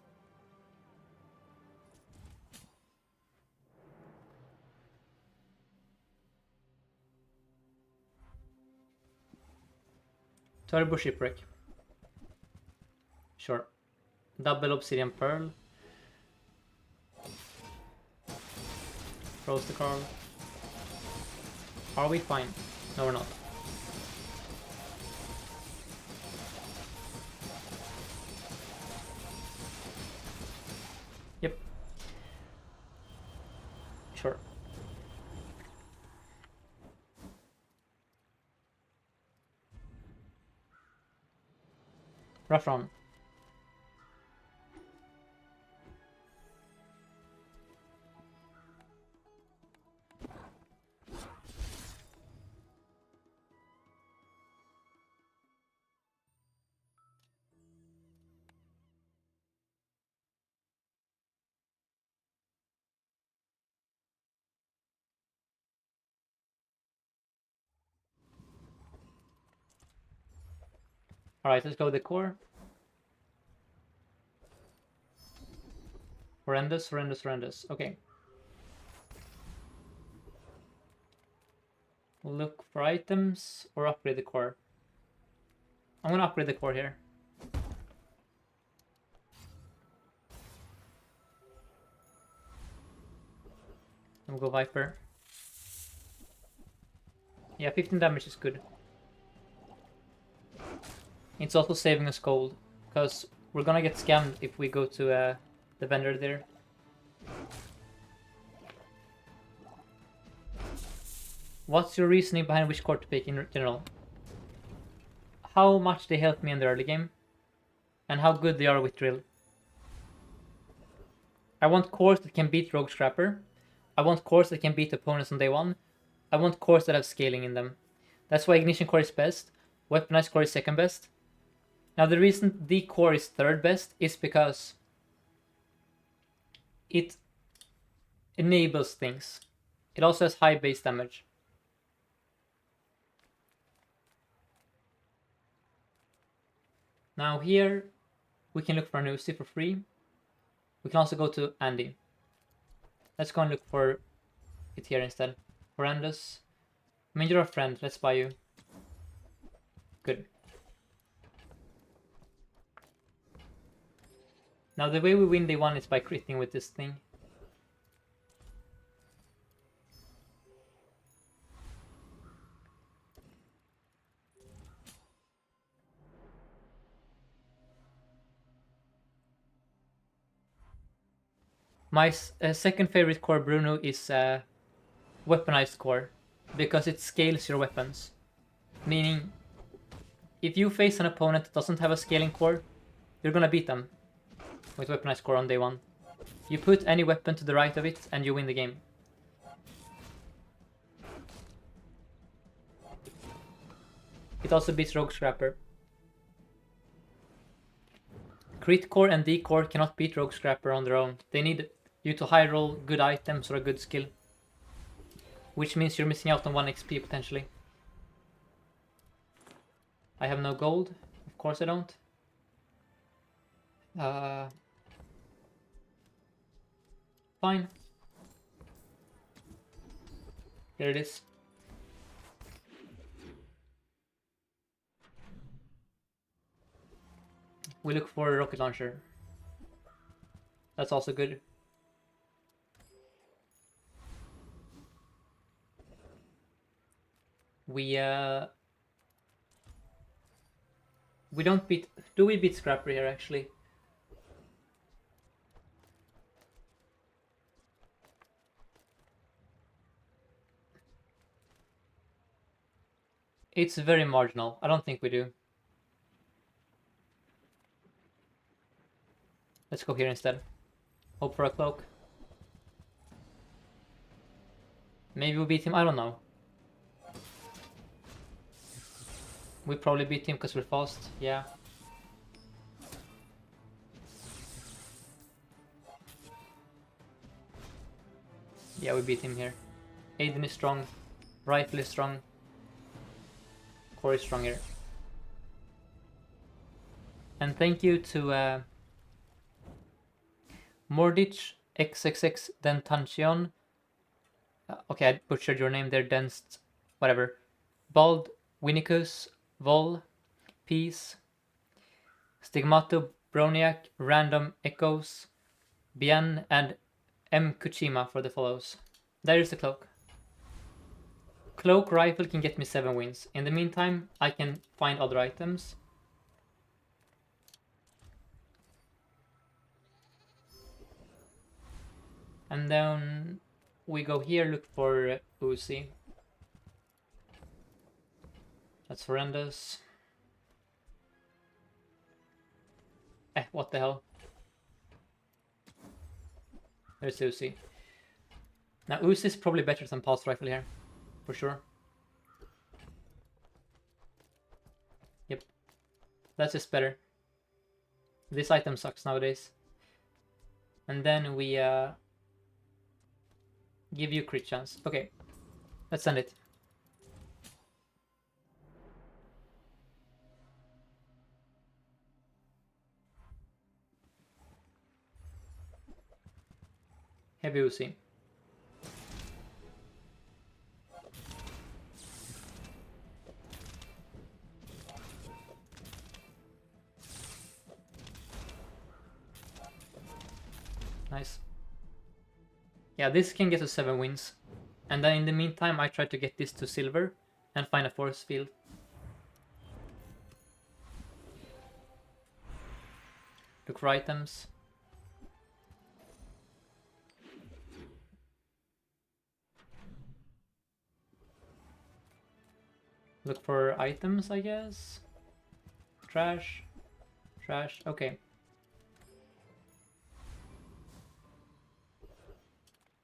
Turbo shipwreck. Sure. Double obsidian pearl. Roast the Carl. Are we fine? No, we're not. Yep. Sure. Rush on. Alright, let's go with the core. Horrendous, horrendous, horrendous. Okay. We'll look for items or upgrade the core. I'm gonna upgrade the core here. We'll go Viper. Yeah, 15 damage is good. It's also saving us gold, because we're gonna get scammed if we go to the vendor there. What's your reasoning behind which core to pick in general? How much they helped me in the early game, and how good they are with drill. I want cores that can beat Rogue Scrapper. I want cores that can beat opponents on day one. I want cores that have scaling in them. That's why Ignition Core is best. Weaponized Core is second best. Now the reason the core is third best is because it enables things. It also has high base damage. Now here we can look for an Uzi for free. We can also go to Andy. Let's go and look for it here instead. Horrendous. I mean, you're a friend. Let's buy you. Good. Now the way we win day one is by critting with this thing. My second favorite core, Bruno, is weaponized core, because it scales your weapons. Meaning, if you face an opponent that doesn't have a scaling core, you're gonna beat them with weaponized core on day one. You put any weapon to the right of it and you win the game. It also beats Rogue Scrapper. Crit core and D core cannot beat Rogue Scrapper on their own. They need you to high roll good items or a good skill. Which means you're missing out on 1 XP potentially. I have no gold. Of course I don't. Fine. There it is. We look for a rocket launcher. That's also good. We don't beat... Do we beat Scrapper here actually? It's very marginal. I don't think we do. Let's go here instead. Hope for a cloak. Maybe we beat him, I don't know. We probably beat him because we're fast, yeah. Yeah, we beat him here. Aiden is strong, Rifle is strong, Core is stronger. And thank you to Mordich XXX Dentanchion. Okay, I butchered your name there, Denst, whatever. Bald, Winnicus, Vol, Peace, Stigmato, Broniac, Random Echoes, Bien, and M. Kuchima for the follows. There is the cloak. Cloak Rifle can get me 7 wins. In the meantime, I can find other items. And then we go here, look for Uzi. That's horrendous. What the hell? There's Uzi. Now Uzi is probably better than Pulse Rifle here, for sure. Yep. That's just better. This item sucks nowadays. And then we give you crit chance. Okay, let's send it. Heavy Uzi. Nice. Yeah, this can get to 7 wins. And then in the meantime, I try to get this to silver and find a force field. Look for items. Look for items, I guess. Trash. Trash. Okay.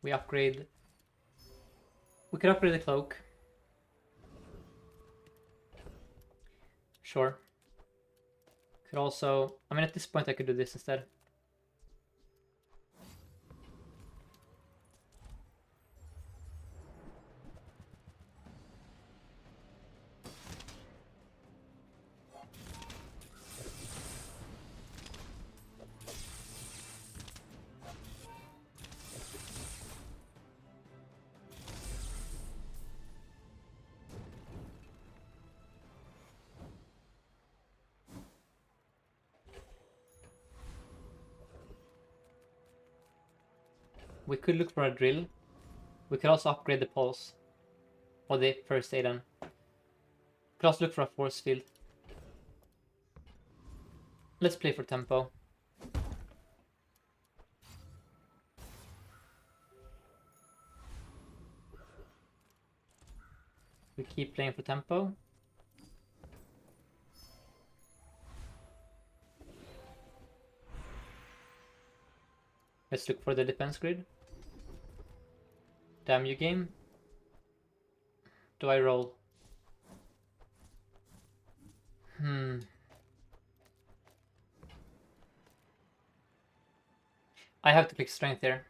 We upgrade. We could upgrade the cloak. Sure. Could also... I mean, at this point I could do this instead. We could look for a drill. We could also upgrade the pulse. Or the first aid then. We could also look for a force field. Let's play for tempo. We keep playing for tempo. Let's look for the defense grid. Damn you, game. Do I roll? I have to click strength here.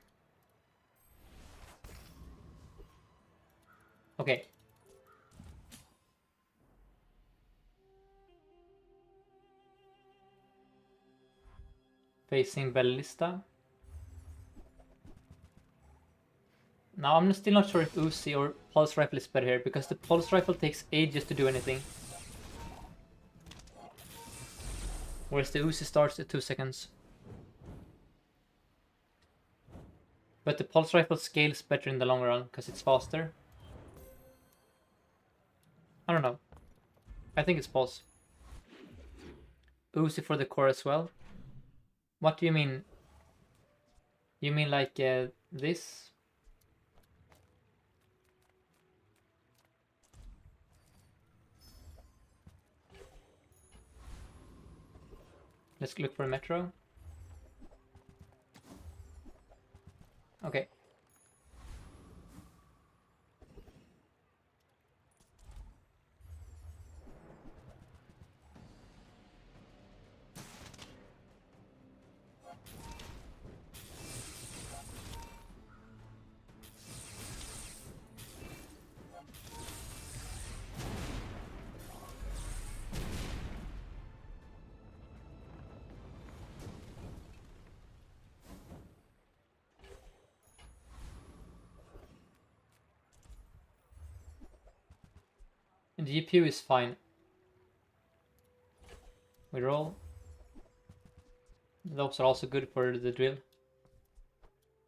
Okay. Facing Ballista. Now I'm still not sure if Uzi or Pulse Rifle is better here, because the Pulse Rifle takes ages to do anything. Whereas the Uzi starts at 2 seconds. But the Pulse Rifle scales better in the long run, because it's faster. I don't know. I think it's Pulse. Uzi for the core as well. What do you mean? You mean like this? Let's look for a metro. GPU is fine. We roll. Those are also good for the drill.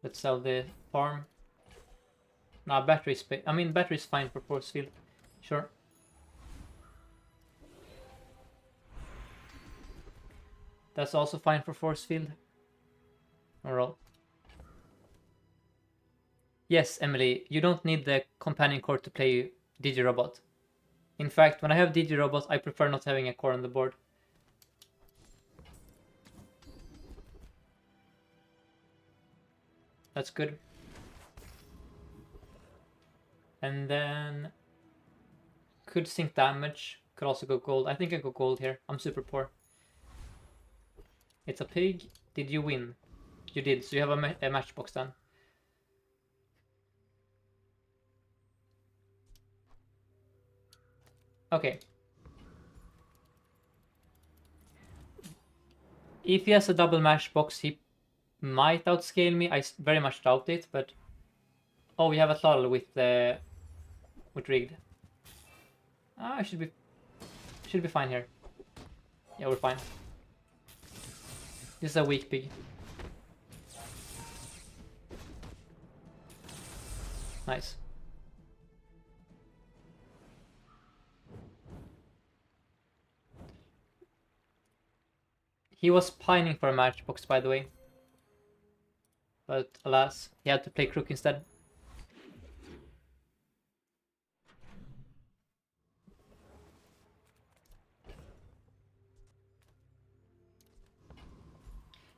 Let's sell the farm. Nah, battery's fine for force field. Sure. That's also fine for force field. I'll roll. Yes, Emily, you don't need the companion core to play Digirobot. In fact, when I have Digirobot, I prefer not having a core on the board. That's good. And then could sink damage. Could also go gold. I think I go gold here. I'm super poor. It's a pig. Did you win? You did. So you have a matchbox then. Okay. If he has a double matchbox, he might outscale me. I very much doubt it, but oh, we have a throttle with rigged. I should be fine here. Yeah, we're fine. This is a weak pig. Nice. He was pining for a matchbox, by the way. But alas, he had to play crook instead.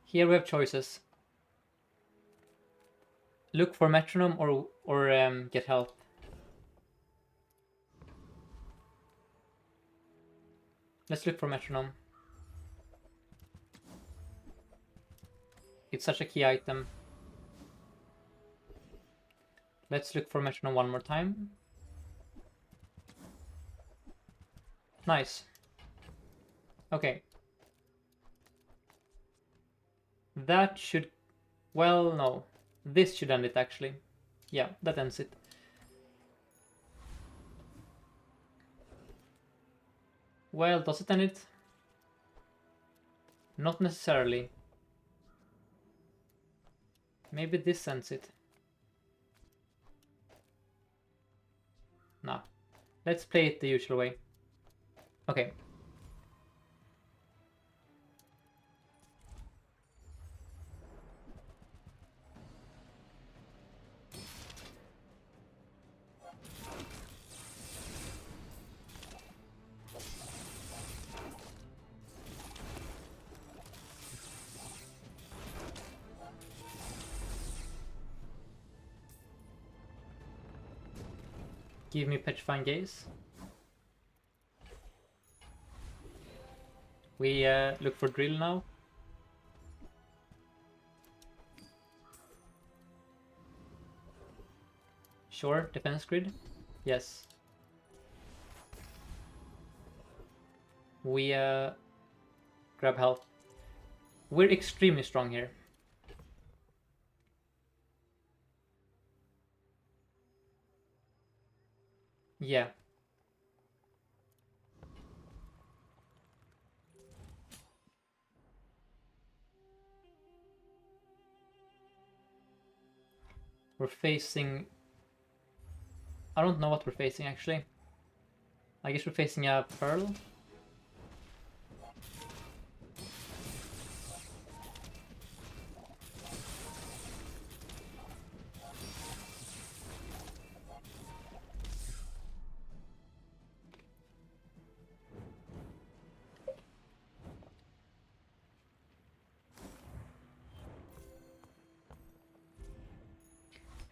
Here we have choices. Look for metronome or get help. Let's look for metronome. It's such a key item. Let's look for metronome one more time. Nice. Okay. That should... Well, no. This should end it, actually. Yeah, that ends it. Well, does it end it? Not necessarily. Maybe this ends it. Nah. Let's play it the usual way. Okay. Give me Petrifying Gaze. We look for drill now. Sure, defense grid. Yes. We grab health. We're extremely strong here. Yeah. We're facing... I don't know what we're facing, actually. I guess we're facing a Pearl.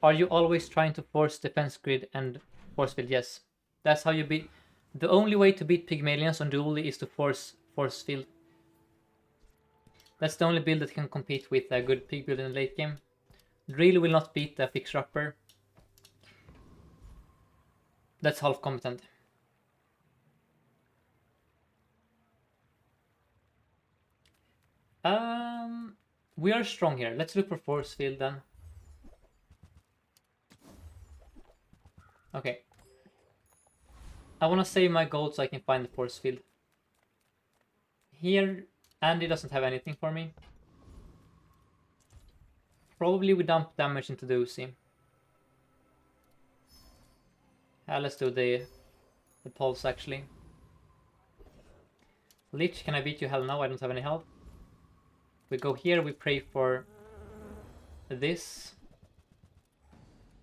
Are you always trying to force defense grid and force field? Yes. That's how you beat... The only way to beat Pygmalions on Dooley is to force field. That's the only build that can compete with a good pig build in the late game. Drill will not beat the Fixer Upper. That's half competent. We are strong here. Let's look for force field then. Okay. I want to save my gold so I can find the force field. Here, Andy doesn't have anything for me. Probably we dump damage into the Uzi. Let's do the pulse actually. Lich, can I beat you? Hell no, I don't have any health. We go here, we pray for this.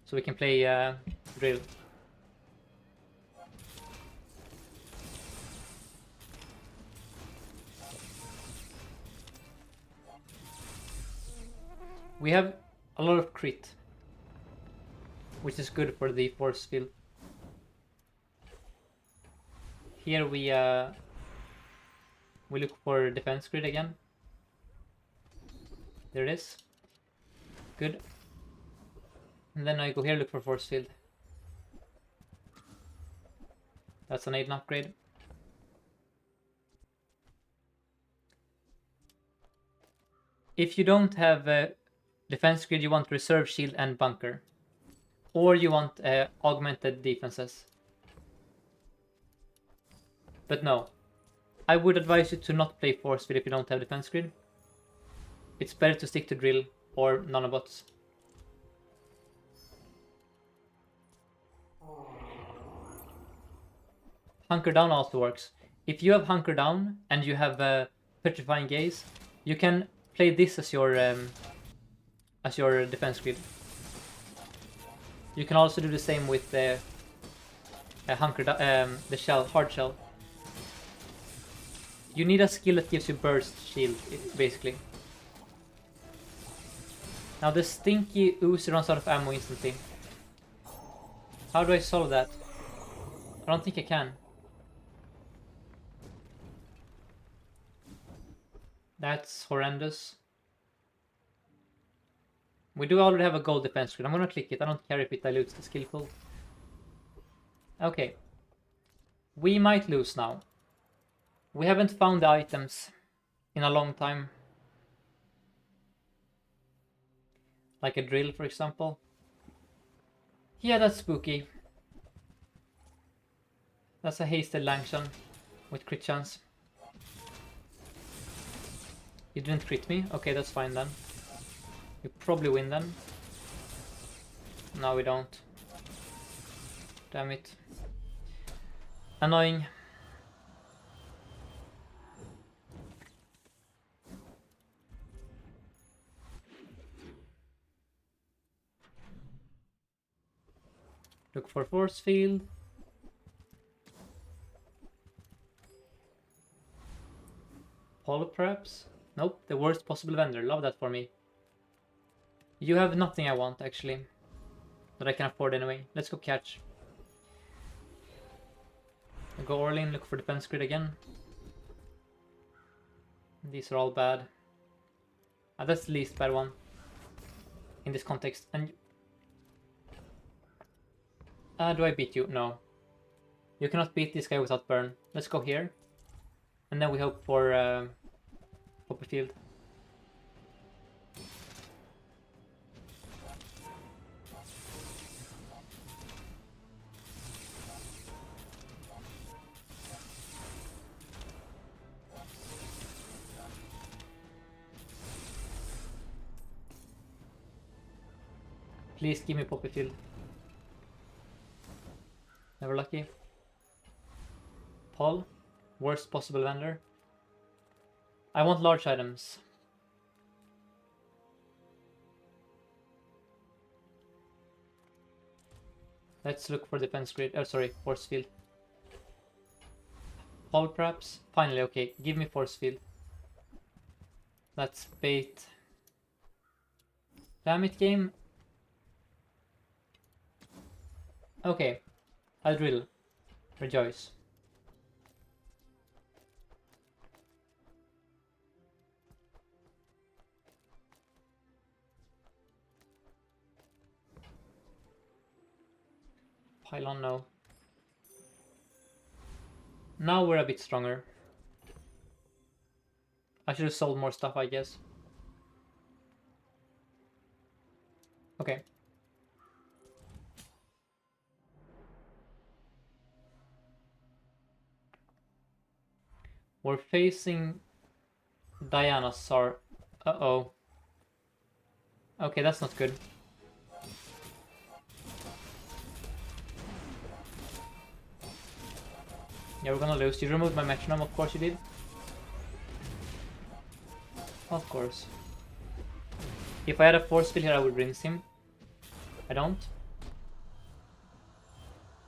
So we can play drill. We have a lot of crit, which is good for the force field. Here we look for defense grid again. There it is. Good. And then I go here, look for force field. That's an Aiden upgrade. If you don't have defense grid, you want reserve shield and bunker. Or you want augmented defenses. But no. I would advise you to not play force field if you don't have defense grid. It's better to stick to drill or nanobots. Hunker down also works. If you have hunker down and you have petrifying gaze, you can play this as your defense grid. You can also do the same with the the shell, hard shell. You need a skill that gives you burst shield, basically. Now the stinky Uzi runs out of ammo instantly. How do I solve that? I don't think I can. That's horrendous. We do already have a gold defense grid. I'm gonna click it. I don't care if it dilutes the skill pool. Okay. We might lose now. We haven't found the items in a long time. Like a drill, for example. Yeah, that's spooky. That's a hasted Langshan with crit chance. You didn't crit me? Okay, that's fine then. You probably win then. No, we don't. Damn it. Annoying. Look for force field. Polo perhaps? Nope, the worst possible vendor. Love that for me. You have nothing I want, actually. That I can afford anyway. Let's go catch. I'll go all in, look for defense grid again. These are all bad. That's the least bad one. In this context. And do I beat you? No. You cannot beat this guy without burn. Let's go here. And then we hope for Poppy Field. Please give me Poppy Field. Never lucky. Paul, worst possible vendor. I want large items. Let's look for defense grid. Oh, sorry, force field. Paul, perhaps. Finally, okay. Give me force field. That's bait. Damn it, game. Okay. I'll drill. Rejoice. Pylon, no. Now we're a bit stronger. I should have sold more stuff, I guess. Okay. We're facing Dianasaur. Uh-oh. Okay, that's not good. Yeah, we're gonna lose. You removed my metronome, of course you did. Of course. If I had a force field here, I would rinse him. I don't.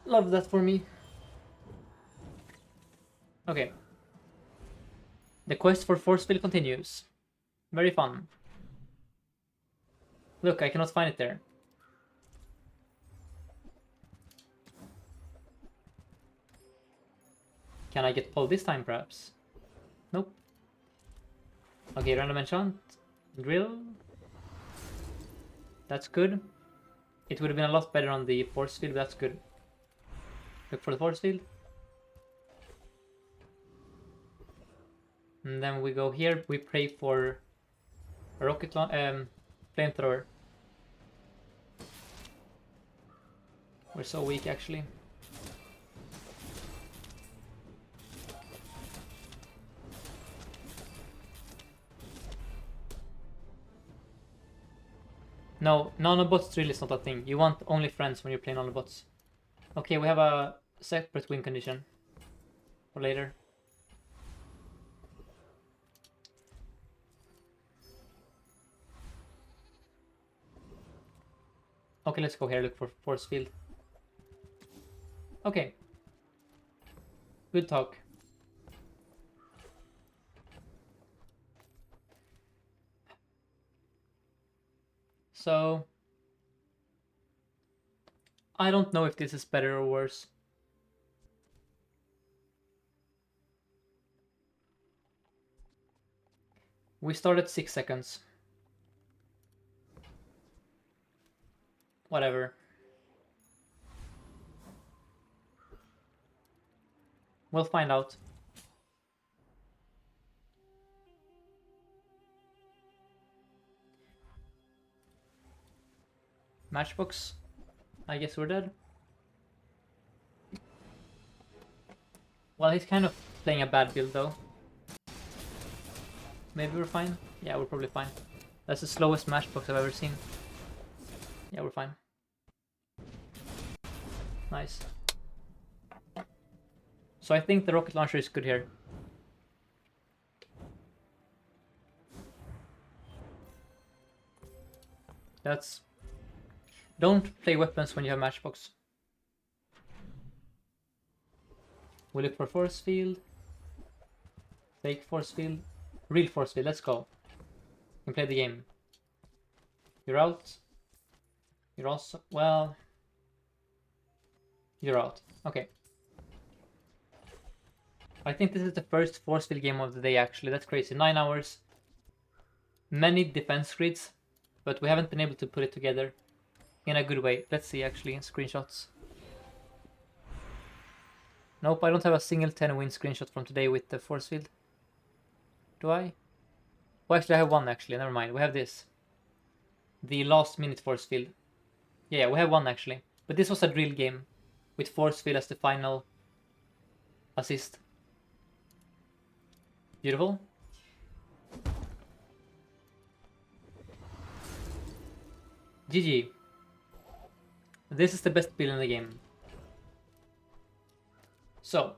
Love that for me. Okay. The quest for force field continues. Very fun. Look, I cannot find it there. Can I get pulled this time, perhaps? Nope. Okay, random enchant. Drill. That's good. It would have been a lot better on the force field, but that's good. Look for the force field. And then we go here, we pray for a rocket flamethrower. We're so weak, actually. No, nanobots drill is not a thing. You want only friends when you're playing nanobots. Okay, we have a separate win condition for later. Okay, let's go here, look for force field. Okay. Good talk. So, I don't know if this is better or worse. We start at 6 seconds. Whatever. We'll find out. Matchbox. I guess we're dead. Well, he's kind of playing a bad build though. Maybe we're fine? Yeah, we're probably fine. That's the slowest matchbox I've ever seen. Yeah, we're fine. Nice. So I think the rocket launcher is good here. That's... Don't play weapons when you have matchbox. We look for force field. Fake force field. Real force field, let's go. You can play the game. You're out. You're also... well... You're out. Okay. I think this is the first force field game of the day actually. That's crazy. 9 hours. Many defense grids. But we haven't been able to put it together in a good way. Let's see actually in screenshots. Nope, I don't have a single 10-win screenshot from today with the force field. Do I? Well, actually I have one actually. Never mind. We have this. The last minute force field. Yeah, we have one actually. But this was a drill game with force field as the final assist. Beautiful. GG. This is the best build in the game. So,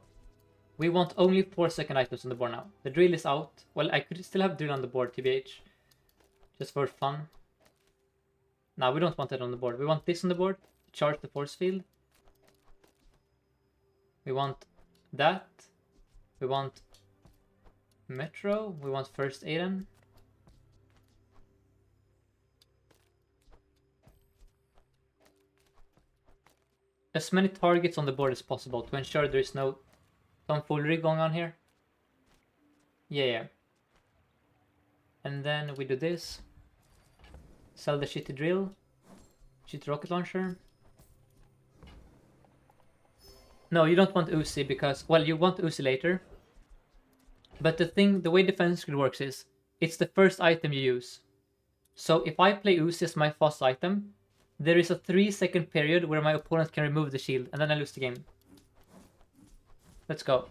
we want only 4-second items on the board now. The drill is out. Well, I could still have drill on the board, TBH. Just for fun. No, we don't want that on the board. We want this on the board. Charge the force field. We want that. We want Metro. We want first Aiden. As many targets on the board as possible to ensure there is no tomfoolery going on here. Yeah. And then we do this. Sell the shitty drill. Shitty rocket launcher. No, you don't want Uzi because, well, you want Uzi later. But the way defense grid works is, it's the first item you use. So if I play Uzi as my fast item, there is a 3-second period where my opponent can remove the shield, and then I lose the game. Let's go.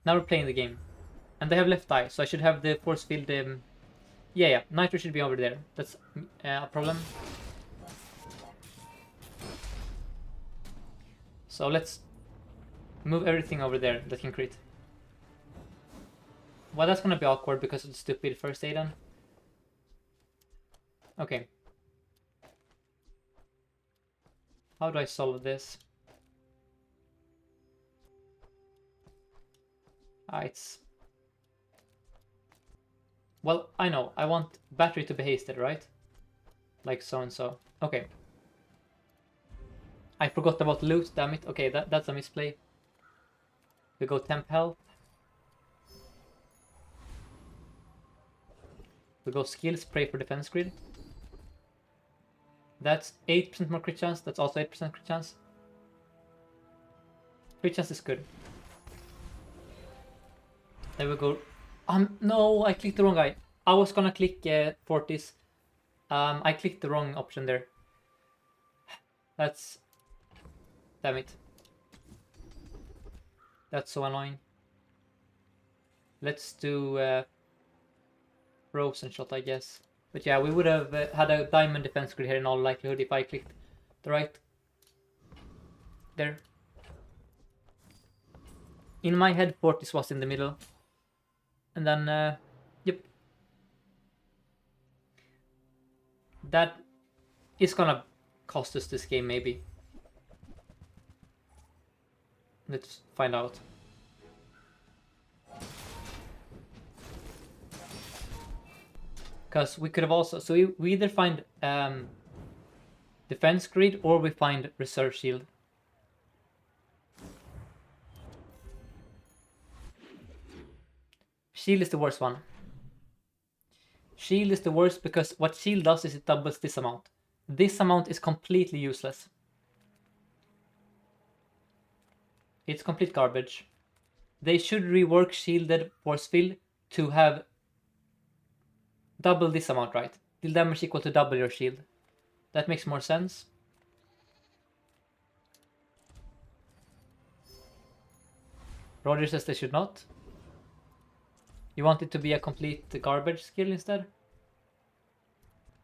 Now we're playing the game. And they have left eye, so I should have the force field... yeah, Nitro should be over there. That's a problem. So let's move everything over there that can crit. Well, that's gonna be awkward because of the stupid first aid on. Okay. How do I solve this? It's... well, I know. I want battery to be hasted, right? Like so and so. Okay. I forgot about loot, damn it. Okay, that's a misplay. We go temp health. We go skills, pray for defense grid. That's 8% more crit chance. That's also 8% crit chance. Crit chance is good. There we go. No, I clicked the wrong guy. I was gonna click 40s. I clicked the wrong option there. That's... damn it. That's so annoying. Let's do frozen shot, I guess. But yeah, we would have had a diamond defense grid here in all likelihood if I clicked the right... there. In my head, Fortis was in the middle. And then, yep. That is gonna cost us this game, maybe. Let's find out. Because we could have also... so we either find defense grid or we find reserve shield. Shield is the worst one. Shield is the worst because what shield does is it doubles this amount. This amount is completely useless. It's complete garbage. They should rework shielded force field to have double this amount, right? Deal damage equal to double your shield. That makes more sense. Roger says they should not. You want it to be a complete garbage skill instead?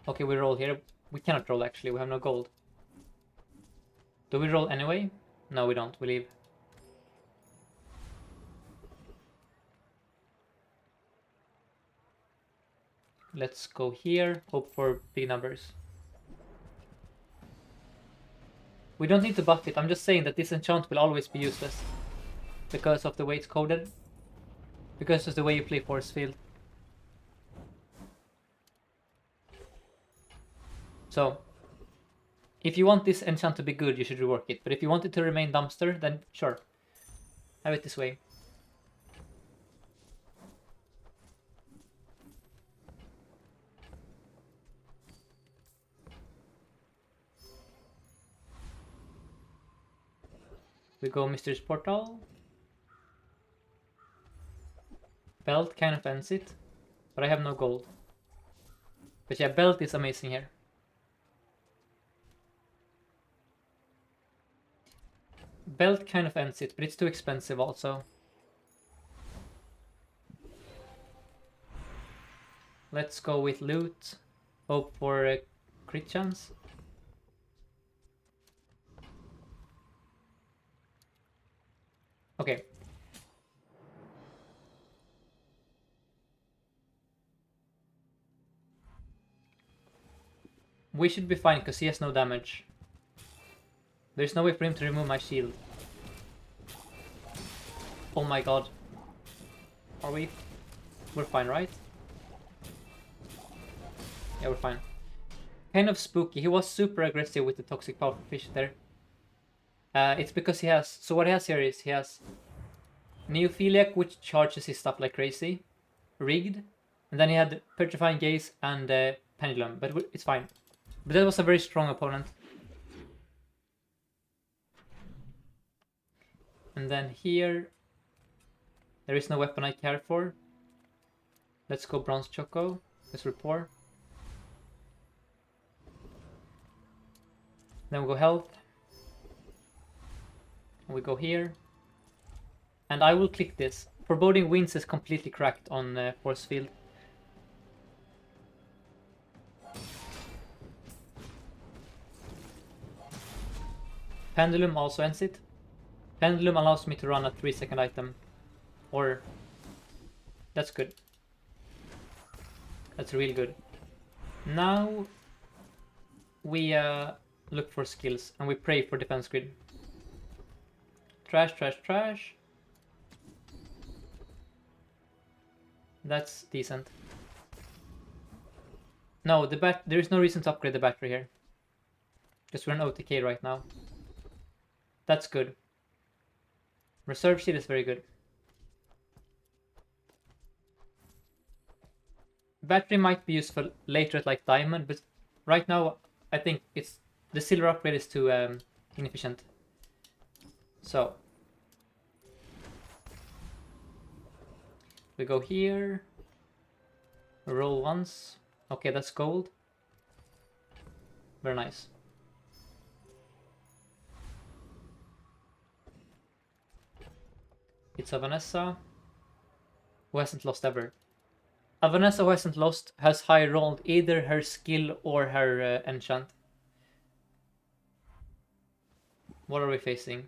Okay, we roll here. We cannot roll actually, we have no gold. Do we roll anyway? No, we don't, we leave. Let's go here, hope for big numbers. We don't need to buff it, I'm just saying that this enchant will always be useless. Because of the way it's coded. Because of the way you play force field. So, if you want this enchant to be good, you should rework it. But if you want it to remain dumpster, then sure. Have it this way. We go Mystery's Portal. Belt kind of ends it, but I have no gold. But yeah, belt is amazing here. Belt kind of ends it, but it's too expensive also. Let's go with loot. Hope for a crit chance. Okay. We should be fine because he has no damage. There's no way for him to remove my shield. Oh my god. Are we? We're fine, right? Yeah, we're fine. Kind of spooky. He was super aggressive with the toxic power fish there. It's because he has... so what he has here is he has Neophiliac, which charges his stuff like crazy. Rigged. And then he had Petrifying Gaze and Pendulum. But it's fine. But that was a very strong opponent. And then here... there is no weapon I care for. Let's go Bronze Choco. Let's rapport. Then we go health. We go here. And I will click this. Foreboding Winds is completely cracked on Force Field. Pendulum also ends it. Pendulum allows me to run a 3-second item. Or... That's good. That's really good. Now... we look for skills and we pray for defense grid. Trash, trash, trash. That's decent. No, there is no reason to upgrade the battery here. Because we're in OTK right now. That's good. Reserve shield is very good. Battery might be useful later at like diamond, but right now I think it's the silver upgrade is too inefficient. So we go here. Roll once. Okay, that's gold. Very nice. It's a Vanessa who hasn't lost ever. A Vanessa who hasn't lost has high rolled either her skill or her enchant. What are we facing?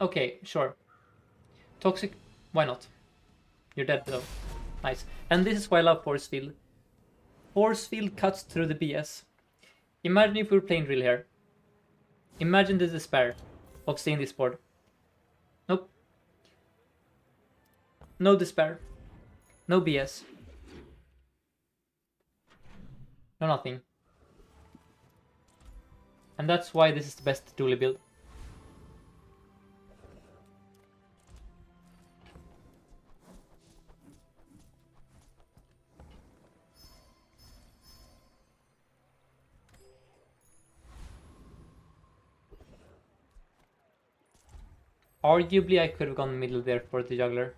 Okay, sure. Toxic, why not? You're dead though. Nice. And this is why I love Force Field. Force Field cuts through the BS. Imagine if we were playing real here. Imagine the despair of seeing this board. Nope. No despair. No BS. No nothing. And that's why this is the best Dooley build. Arguably I could have gone middle there for the juggler.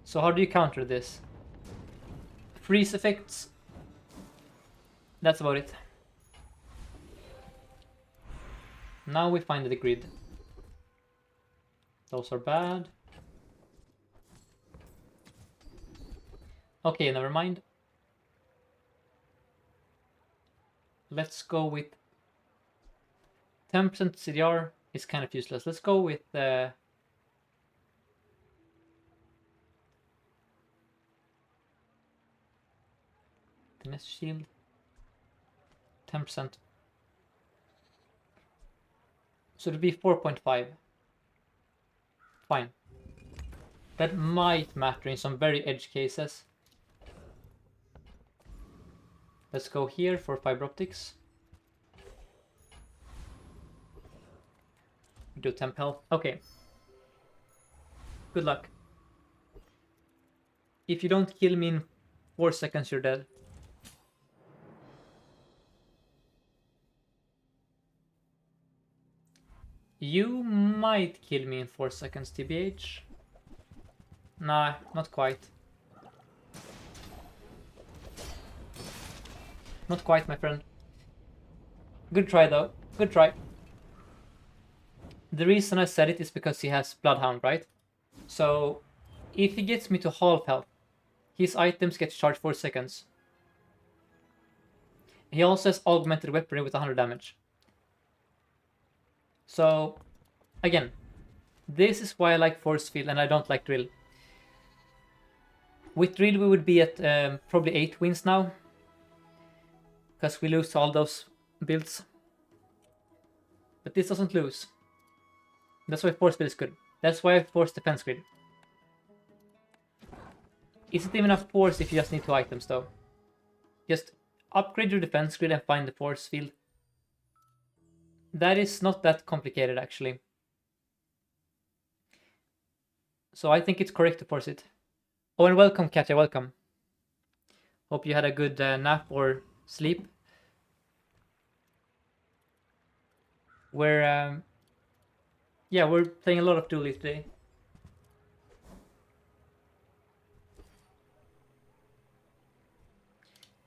So how do you counter this? Freeze effects. That's about it. Now we find the grid. Those are bad. Okay, never mind. Let's go with 10% CDR is kind of useless. Let's go with Finesse shield. 10%. So it'll be 4.5. Fine. That might matter in some very edge cases. Let's go here for fiber optics. Do temp health. Okay. Good luck. If you don't kill me in 4 seconds, you're dead. You might kill me in 4 seconds, TBH. Nah, not quite. Not quite, my friend. Good try, though. Good try. The reason I said it is because he has Bloodhound, right? So, if he gets me to half health, his items get charged 4 seconds. He also has augmented weaponry with 100 damage. So, again, this is why I like Force Field and I don't like Drill. With Drill we would be at probably 8 wins now. Because we lose all those builds. But this doesn't lose. That's why Force Field is good. That's why I force Defense Grid. Isn't even enough force if you just need 2 items though. Just upgrade your Defense Grid and find the Force Field. That is not that complicated actually. So I think it's correct to force it. Oh, and welcome Katja, welcome. Hope you had a good nap or sleep. We're yeah, we're playing a lot of Dooley today.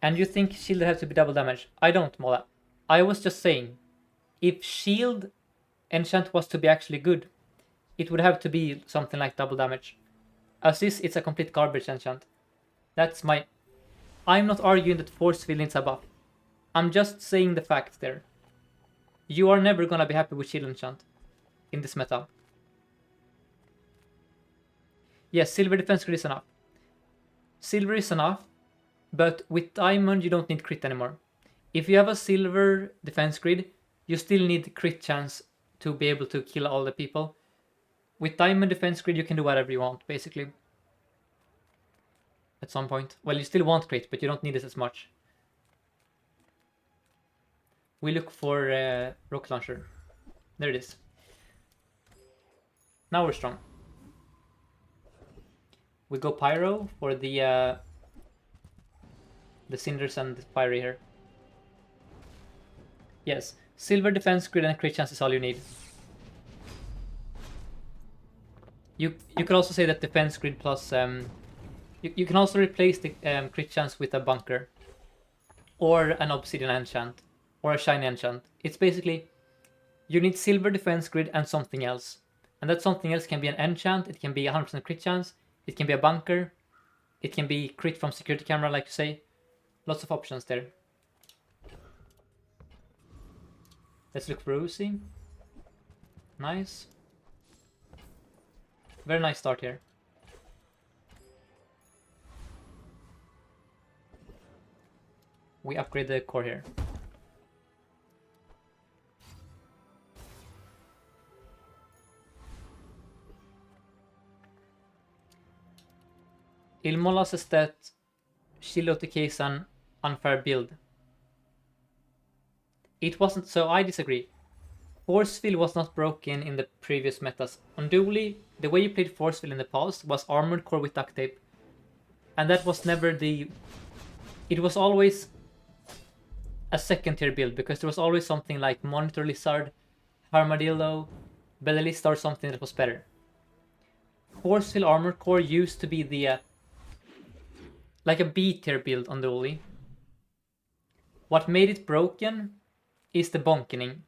And you think shield have to be double damage. I don't, Mola. I was just saying, if shield enchant was to be actually good, it would have to be something like double damage. As this, it's a complete garbage enchant. That's my... I'm not arguing that force field needs a buff. I'm just saying the facts there. You are never gonna be happy with shield enchant in this meta. Yes, silver defense grid is enough. Silver is enough, but with diamond you don't need crit anymore. If you have a silver defense grid, you still need crit chance to be able to kill all the people. With diamond defense grid you can do whatever you want, basically. At some point. Well, you still want crit, but you don't need it as much. We look for rocket launcher. There it is. Now we're strong. We go pyro for the cinders and the fiery here. Yes, silver defense grid and crit chance is all you need. You could also say that defense grid plus you can also replace the crit chance with a bunker or an obsidian enchant or a shiny enchant. It's basically you need silver defense grid and something else, and that something else can be an enchant. It can be 100% crit chance. It can be a bunker. It can be crit from security camera, like you say. Lots of options there. Let's look for Uzi. Nice. Very nice start here. We upgrade the core here. Ilmola says that Shield OTK is an unfair build. It wasn't, so I disagree. Forcefield was not broken in the previous metas. On Dooley, the way you played Forcefield in the past was Armored Core with Duct Tape. And that was never the... It was always a second tier build, because there was always something like Monitor Lizard, Armadillo, Bellista or something that was better. Forcefield Armored Core used to be the... like a B tier build on Dooley. What made it broken is the bonkening.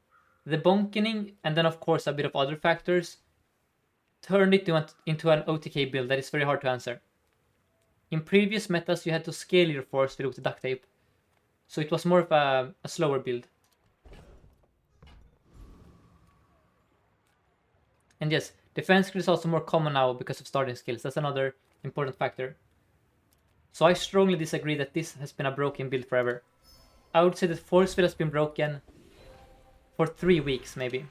The bonkening, and then of course a bit of other factors, turned it into an OTK build that is very hard to answer. In previous metas you had to scale your force field with the duct tape, so it was more of a slower build. And yes, defense grid is also more common now because of starting skills. That's another important factor. So I strongly disagree that this has been a broken build forever. I would say that force field has been broken for 3 weeks, maybe.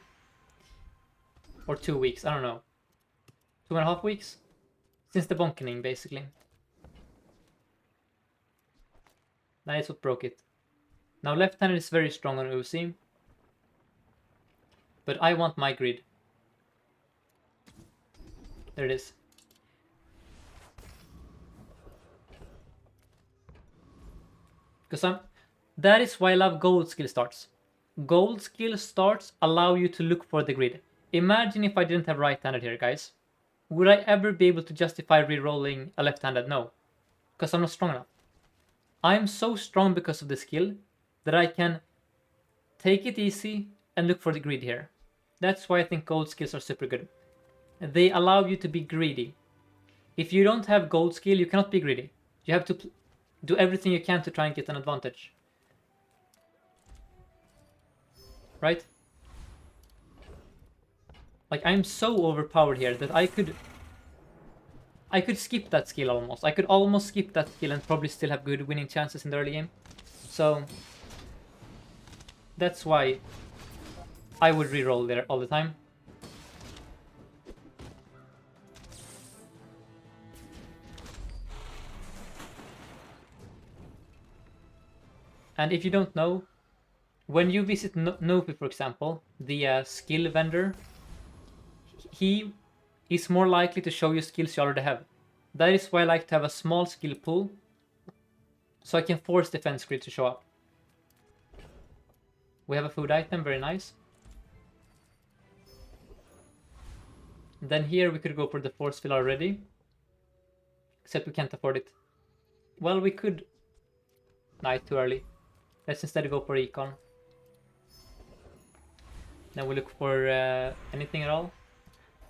Or 2 weeks, I don't know. 2.5 weeks? Since the bonkening, basically. That is what broke it. Now left-handed is very strong on Uzi. But I want my grid. There it is. Because that is why I love gold skill starts. Gold skill starts allow you to look for the grid. Imagine if I didn't have right-handed here, guys. Would I ever be able to justify re-rolling a left-handed? No. Because I'm not strong enough. I'm so strong because of the skill that I can take it easy and look for the grid here. That's why I think gold skills are super good. They allow you to be greedy. If you don't have gold skill, you cannot be greedy. You have to do everything you can to try and get an advantage. Right? Like, I'm so overpowered here that I could skip that skill almost. I could almost skip that skill and probably still have good winning chances in the early game. So that's why I would reroll there all the time. And if you don't know, when you visit Nopi, for example, the skill vendor, he is more likely to show you skills you already have. That is why I like to have a small skill pool, so I can force defense grid to show up. We have a food item, very nice. Then here we could go for the force fill already, except we can't afford it. Well, we could Nah, too early. Let's instead go for econ. Then we look for anything at all.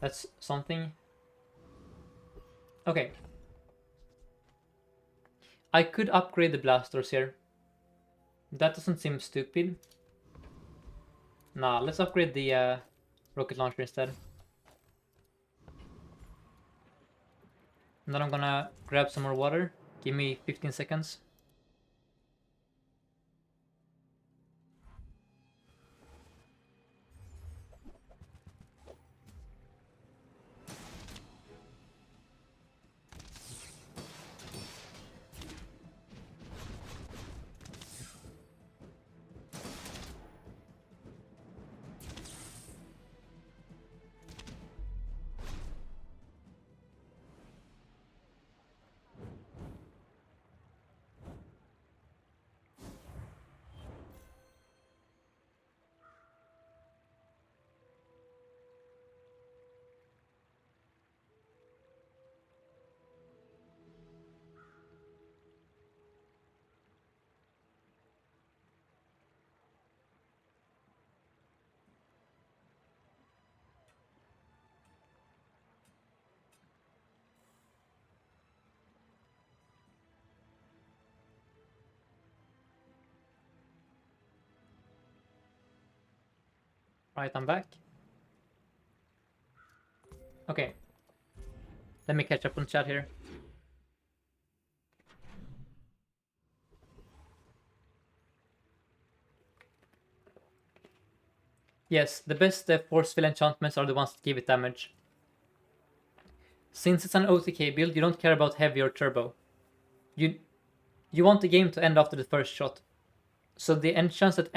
That's something. Okay. I could upgrade the blasters here. That doesn't seem stupid. Nah, let's upgrade the rocket launcher instead. And then I'm gonna grab some more water. Give me 15 seconds. Right, I'm back. Okay. Let me catch up on chat here. Yes, the best force field enchantments are the ones that give it damage. Since it's an OTK build, you don't care about heavy or turbo. You want the game to end after the first shot. So the enchants that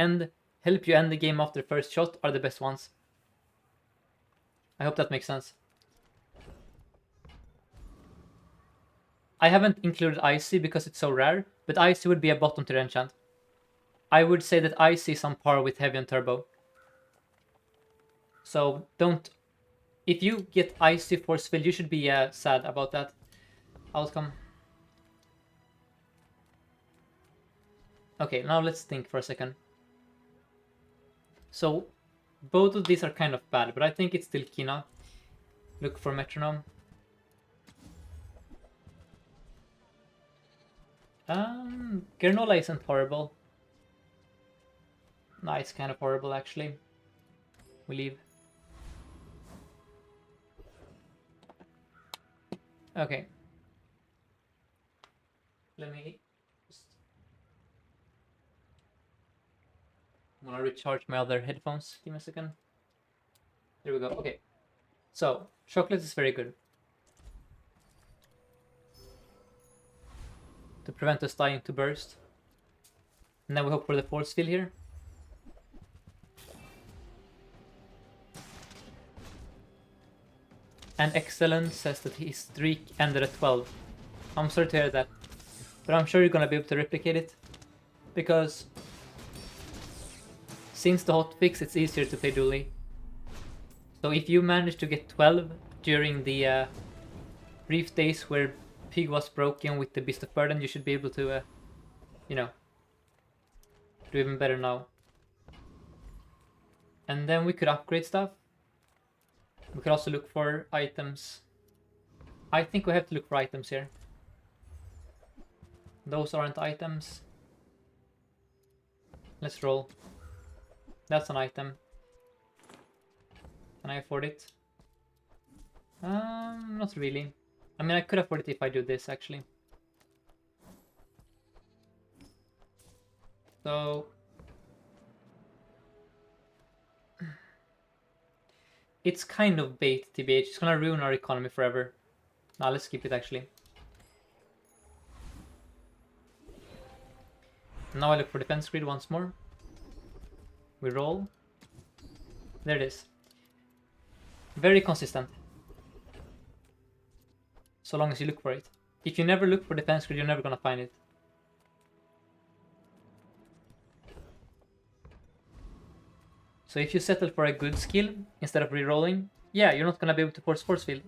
help you end the game after the first shot are the best ones. I hope that makes sense. I haven't included Icy because it's so rare, but Icy would be a bottom tier enchant. I would say that Icy is on par with heavy and turbo. So don't... If you get Icy force field, you should be sad about that outcome. Okay, now let's think for a second. So, both of these are kind of bad, but I think it's still Kina. Look for metronome. Granola isn't horrible. Nah, it's kind of horrible actually. We leave. Okay. Let me just... I'm gonna recharge my other headphones. Give me a second. There we go. Okay. So, chocolate is very good. To prevent us dying to burst. And then we hope for the force field here. And Excellent says that his streak ended at 12. I'm sorry to hear that. But I'm sure you're gonna be able to replicate it. Because since the hotfix, it's easier to play Dooley. So if you manage to get 12 during the brief days where Pig was broken with the Beast of Burden, you should be able to, you know, do even better now. And then we could upgrade stuff. We could also look for items. I think we have to look for items here. Those aren't items. Let's roll. That's an item. Can I afford it? Not really. I mean, I could afford it if I do this, actually. So... It's kind of bait, TBH. It's gonna ruin our economy forever. Nah, let's skip it, actually. Now I look for defense grid once more. We roll. There it is. Very consistent. So long as you look for it. If you never look for defense grid, you're never gonna find it. So if you settle for a good skill instead of rerolling, yeah, you're not gonna be able to force field.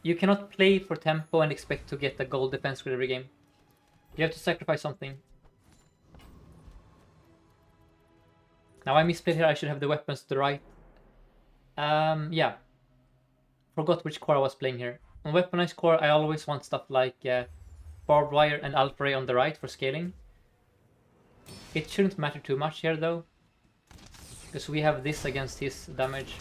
You cannot play for tempo and expect to get a gold defense grid every game. You have to sacrifice something. Now I misplayed here, I should have the weapons to the right. Yeah. Forgot which core I was playing here. On weaponized core, I always want stuff like barbed wire and alpha ray on the right for scaling. It shouldn't matter too much here though, because we have this against his damage.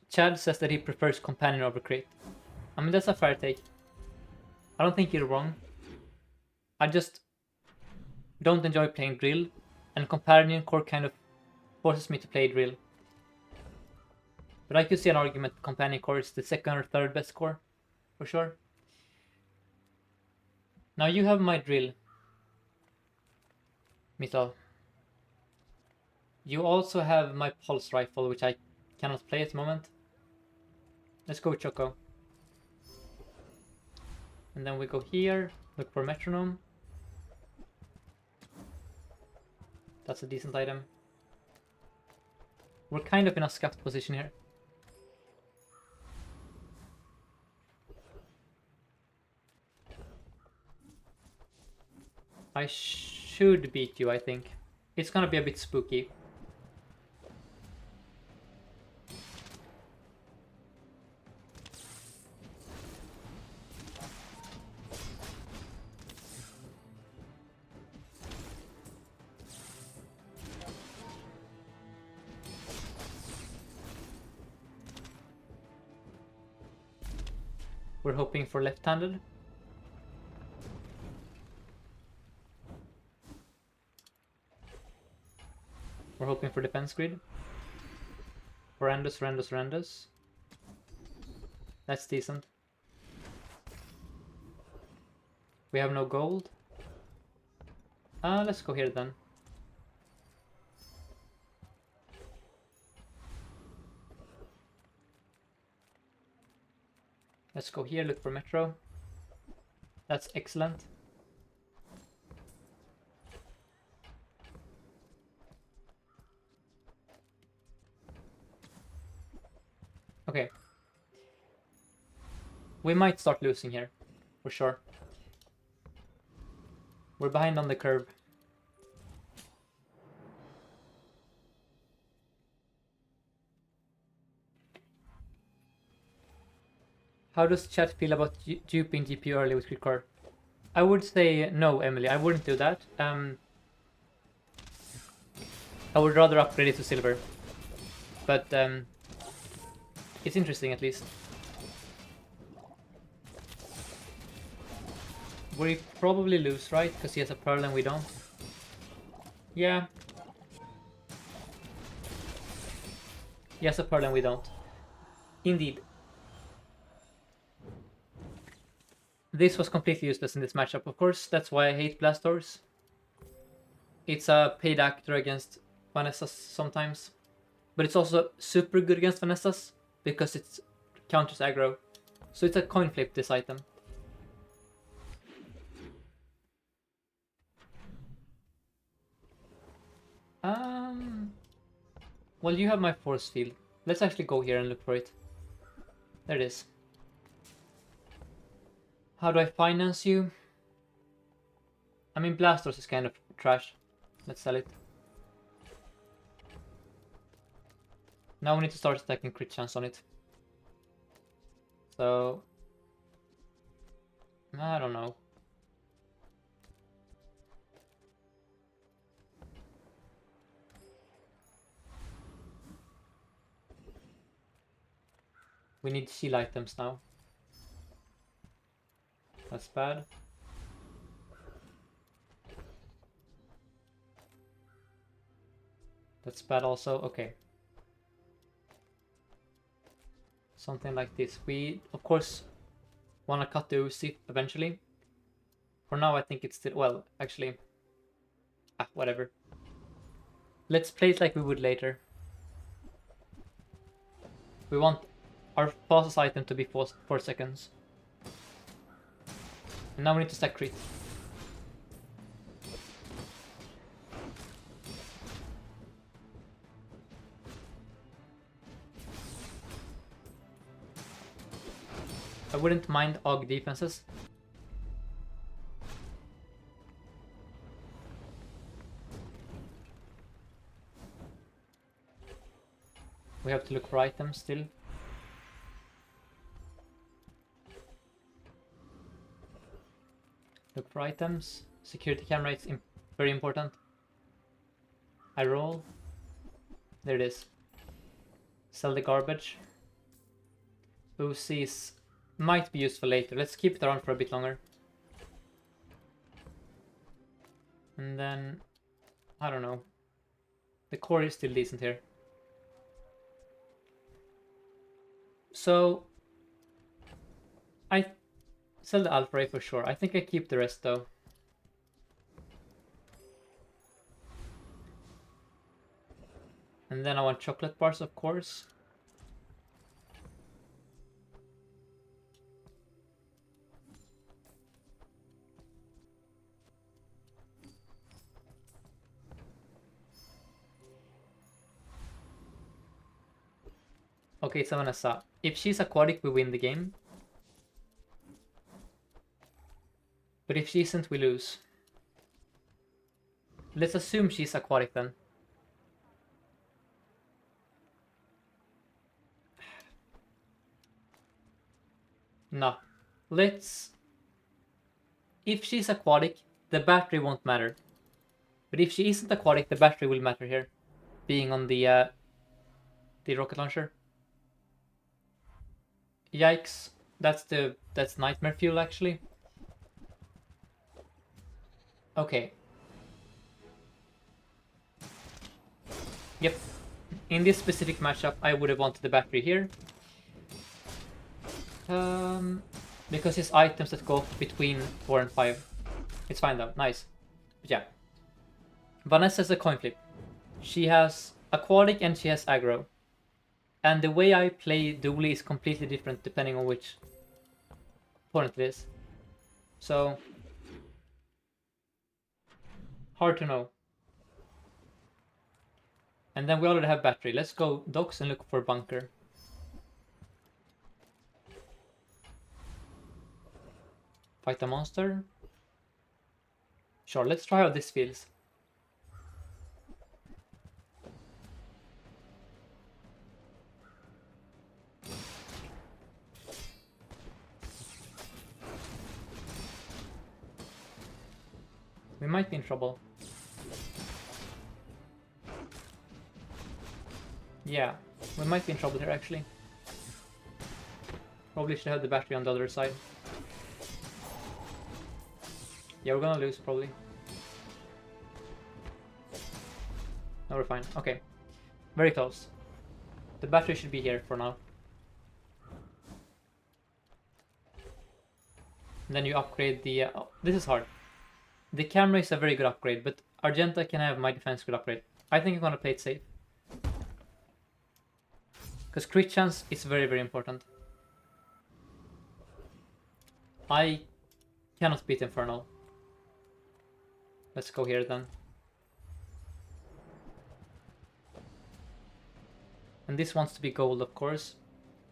Chad says that he prefers companion over crit. I mean, that's a fair take. I don't think you're wrong. I just don't enjoy playing drill, and companion core kind of forces me to play drill. But I could see an argument companion core is the second or third best core, for sure. Now you have my drill, Mito. You also have my pulse rifle, which I cannot play at the moment. Let's go Choco. And then we go here, look for metronome. That's a decent item. We're kind of in a scuffed position here. I should beat you, I think. It's gonna be a bit spooky. We're hoping for left-handed. We're hoping for defense grid. Horrendous. That's decent. We have no gold. Let's go here then. Let's go here, look for metro. That's excellent. Okay. We might start losing here, for sure. We're behind on the curve. How does chat feel about duping GPU early with Quick Core? I would say no, Emily. I wouldn't do that. I would rather upgrade it to silver. But it's interesting at least. We probably lose, right? Because he has a pearl and we don't. Yeah. He has a pearl and we don't. Indeed. This was completely useless in this matchup, of course. That's why I hate Blast Doors. It's a paid actor against Vanessa's sometimes. But it's also super good against Vanessa's because it counters aggro. So it's a coin flip, this item. Well, you have my force field. Let's actually go here and look for it. There it is. How do I finance you? I mean, Blasters is kind of trash. Let's sell it. Now we need to start stacking crit chance on it. So... I don't know. We need seal items now. That's bad. That's bad also. Okay. Something like this. We, of course, want to cut the Uzi eventually. For now, I think it's still... Well, actually... whatever. Let's play it like we would later. We want our fastest item to be 4 seconds. And now we need to stack crit. I wouldn't mind AUG defenses. We have to look for items still. Look for items. Security camera is very important. I roll. There it is. Sell the garbage. Uzis might be useful later. Let's keep it around for a bit longer. And then, I don't know. The core is still decent here. So, I sell the Alpha Ray for sure. I think I keep the rest though. And then I want chocolate bars, of course. Okay, it's Vanessa. If she's aquatic, we win the game. But if she isn't, we lose. Let's assume she's aquatic then. No. Let's... If she's aquatic, the battery won't matter. But if she isn't aquatic, the battery will matter here. Being on the rocket launcher. Yikes. That's nightmare fuel actually. Okay. Yep. In this specific matchup, I would have wanted the battery here. Because his items that go between 4 and 5. It's fine though, nice. But yeah. Vanessa's a coin flip. She has aquatic and she has aggro. And the way I play Dooley is completely different depending on which opponent it is. So, hard to know. And then we already have battery. Let's go docks and look for bunker. Fight a monster. Sure, let's try how this feels. We might be in trouble. Yeah, we might be in trouble here actually. Probably should have the battery on the other side. Yeah, we're gonna lose probably. No, we're fine. Okay. Very close. The battery should be here for now. And then you upgrade the... oh, this is hard. The camera is a very good upgrade, but Argenta can have my defense good upgrade. I think I'm gonna play it safe. Because crit chance is very, very important. I cannot beat Infernal. Let's go here then. And this wants to be gold, of course,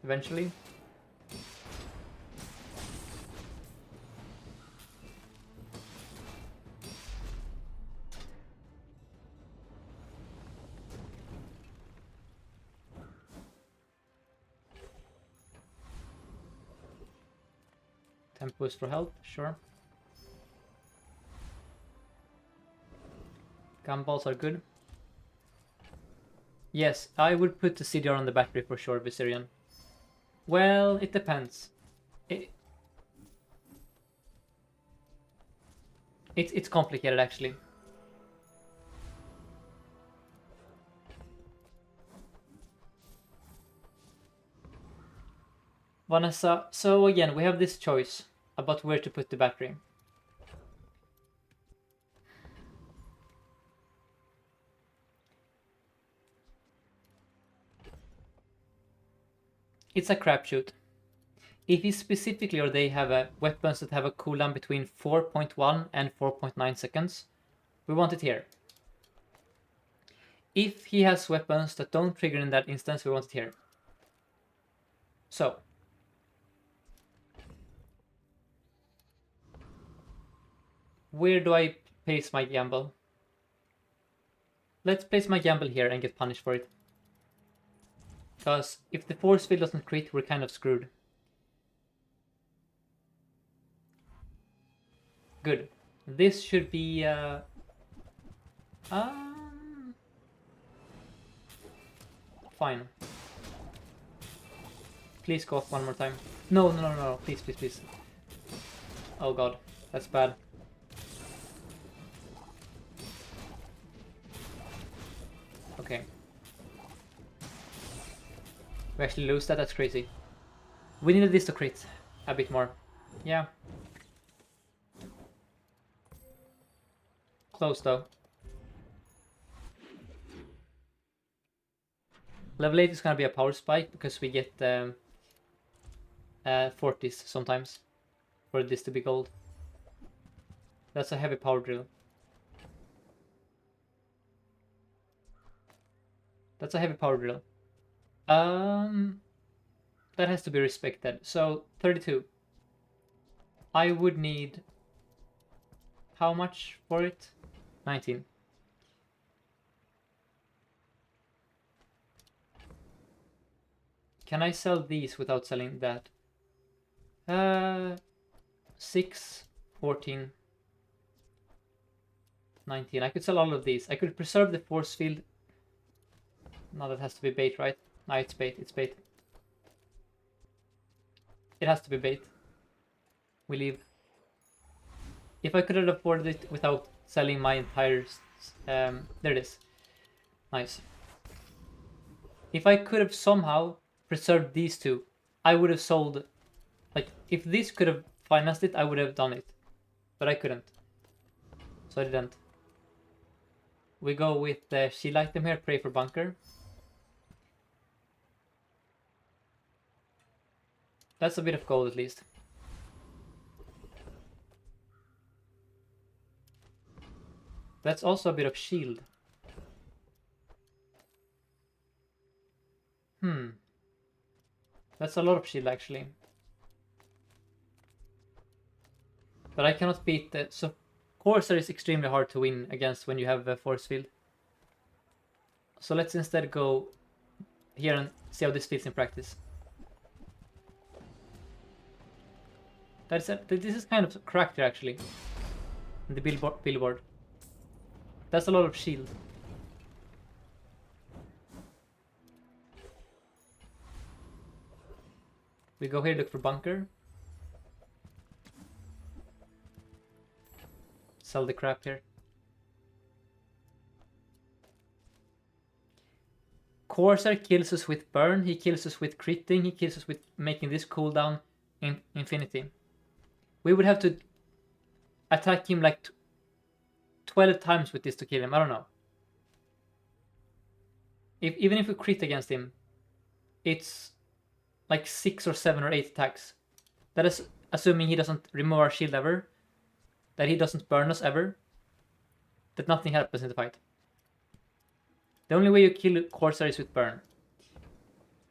eventually. Tempo is for health, sure. Gumballs are good. Yes, I would put the CDR on the battery for sure, Viserion. Well, it depends. It's complicated actually. Vanessa, so again, we have this choice about where to put the battery. It's a crapshoot. If he specifically or they have weapons that have a cooldown between 4.1 and 4.9 seconds, we want it here. If he has weapons that don't trigger in that instance, we want it here. So, where do I place my gamble? Let's place my gamble here and get punished for it. Because if the force field doesn't crit, we're kind of screwed. Good. This should be... fine. Please go off one more time. No, no, no, no. Please, please, please. Oh god, that's bad. Okay. We actually lose that? That's crazy. We needed this to crit a bit more. Yeah. Close though. Level 8 is gonna be a power spike because we get 40s sometimes for this to be gold. That's a heavy power drill. That's a heavy power drill. That has to be respected. So 32. I would need how much for it? 19. Can I sell these without selling that? 6, 14, 19. I could sell all of these. I could preserve the force field. No, that has to be bait, right? No, it's bait. It's bait. It has to be bait. We leave. If I could have afforded it without selling my entire... there it is. Nice. If I could have somehow preserved these two, I would have sold... Like, if this could have financed it, I would have done it. But I couldn't. So I didn't. We go with the shield item here, pray for bunker. That's a bit of gold at least. That's also a bit of shield. That's a lot of shield actually. But I cannot beat the... So Corsair is extremely hard to win against when you have a force field. So let's instead go here and see how this feels in practice. This is kind of cracked here actually. In the billboard. That's a lot of shield. We go here, look for bunker. Sell the crap here. Corsair kills us with burn, he kills us with critting, he kills us with making this cooldown in infinity. We would have to attack him like 12 times with this to kill him, I don't know. Even if we crit against him, it's like 6 or 7 or 8 attacks. That is assuming he doesn't remove our shield ever, that he doesn't burn us ever, that nothing happens in the fight. The only way you kill Corsair is with burn.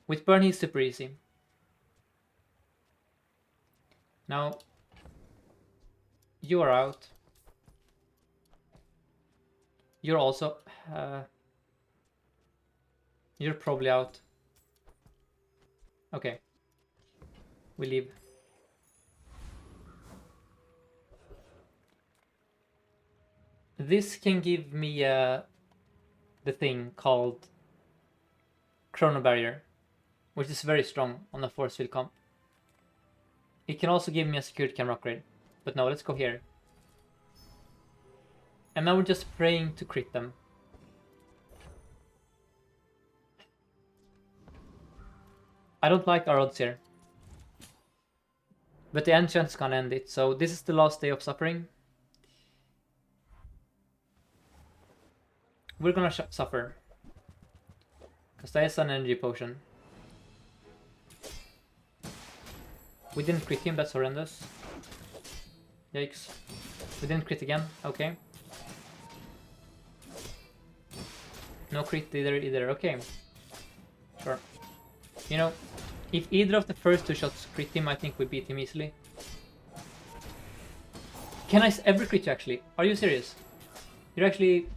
With burn he's super easy. Now, you are out. You're also... you're probably out. Okay. We leave. This can give me the thing called Chrono Barrier, which is very strong on a force field comp. It can also give me a security camera upgrade. But no, let's go here. And now we're just praying to crit them. I don't like our odds here. But the enchant is gonna end it, so this is the last day of suffering. We're gonna suffer. Because that is an energy potion. We didn't crit him, that's horrendous. Yikes. We didn't crit again, okay. No crit either, okay. Sure. You know, if either of the first two shots crit him, I think we beat him easily. Can I ever crit you actually? Are you serious? You're actually...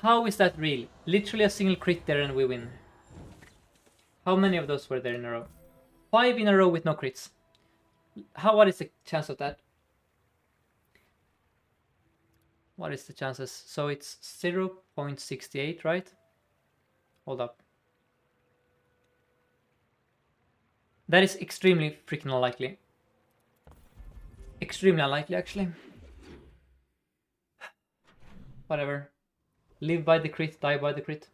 How is that real? Literally a single crit there and we win. How many of those were there in a row? 5 in a row with no crits. What is the chance of that? What is the chances? So it's 0.68, right? Hold up. That is extremely freaking unlikely. Extremely unlikely, actually. Whatever. Live by the crit, die by the crit.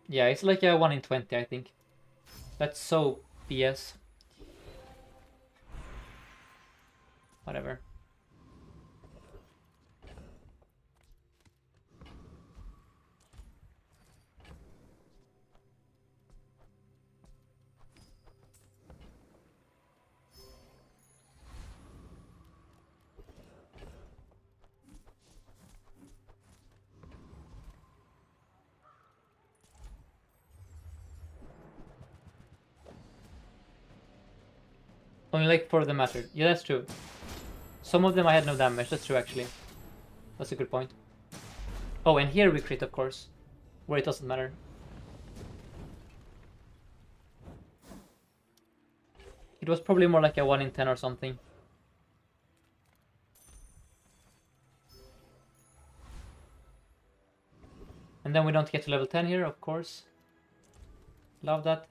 Yeah, it's like a 1 in 20, I think. That's so BS. Whatever. Only like 4 of them mattered. Yeah, that's true. Some of them I had no damage. That's true, actually. That's a good point. Oh, and here we crit, of course. Where it doesn't matter. It was probably more like a 1 in 10 or something. And then we don't get to level 10 here, of course. Love that.